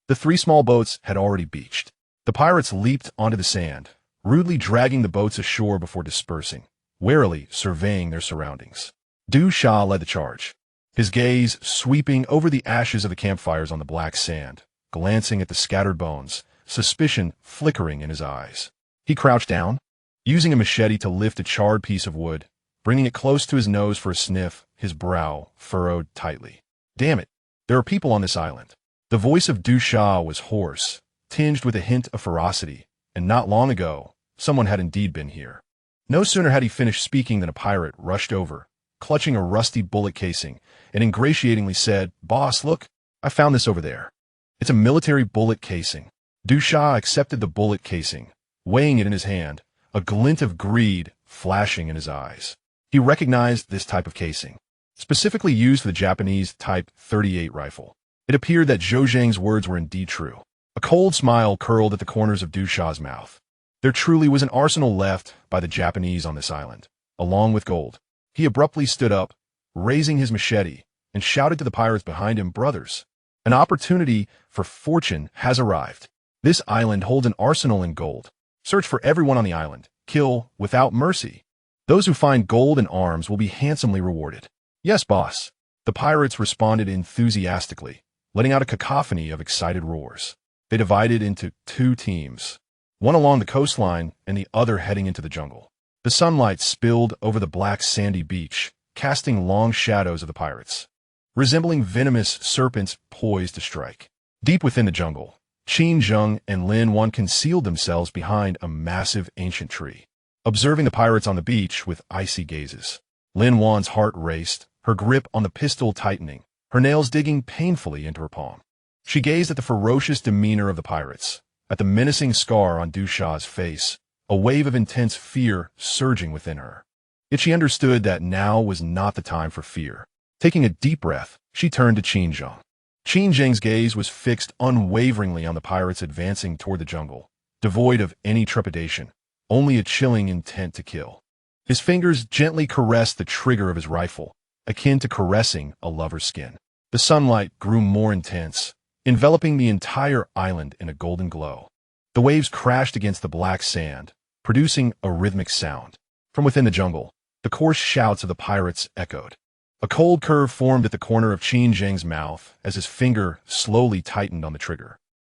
the 3 small boats had already beached. The pirates leaped onto the sand, rudely dragging the boats ashore before dispersing, warily surveying their surroundings. Du Sha led the charge, his gaze sweeping over the ashes of the campfires on the black sand, glancing at the scattered bones, suspicion flickering in his eyes. He crouched down, using a machete to lift a charred piece of wood, bringing it close to his nose for a sniff, his brow furrowed tightly. Damn it, there are people on this island. The voice of Du Sha was hoarse, tinged with a hint of ferocity, and not long ago, someone had indeed been here. No sooner had he finished speaking than a pirate rushed over, clutching a rusty bullet casing, and ingratiatingly said, "Boss, look, I found this over there. It's a military bullet casing." Du Sha accepted the bullet casing, weighing it in his hand, a glint of greed flashing in his eyes. He recognized this type of casing, specifically used for the Japanese Type 38 rifle. It appeared that Zhou Zhang's words were indeed true. A cold smile curled at the corners of Du Sha's mouth. There truly was an arsenal left by the Japanese on this island, along with gold. He abruptly stood up, raising his machete, and shouted to the pirates behind him, "Brothers, an opportunity for fortune has arrived. This island holds an arsenal in gold. Search for everyone on the island. Kill without mercy. Those who find gold and arms will be handsomely rewarded." "Yes, boss," the pirates responded enthusiastically, letting out a cacophony of excited roars. They divided into 2 teams, one along the coastline and the other heading into the jungle. The sunlight spilled over the black sandy beach, casting long shadows of the pirates, resembling venomous serpents poised to strike. Deep within the jungle, Qin Zheng and Lin Wan concealed themselves behind a massive ancient tree, observing the pirates on the beach with icy gazes. Lin Wan's heart raced, her grip on the pistol tightening, her nails digging painfully into her palm. She gazed at the ferocious demeanor of the pirates, at the menacing scar on Du Sha's face, a wave of intense fear surging within her. Yet she understood that now was not the time for fear. Taking a deep breath, she turned to Qin Zheng. Qin Zheng's gaze was fixed unwaveringly on the pirates advancing toward the jungle, devoid of any trepidation, only a chilling intent to kill. His fingers gently caressed the trigger of his rifle, akin to caressing a lover's skin. The sunlight grew more intense, enveloping the entire island in a golden glow. The waves crashed against the black sand, producing a rhythmic sound. From within the jungle, the coarse shouts of the pirates echoed. A cold curve formed at the corner of Qin Zheng's mouth as his finger slowly tightened on the trigger.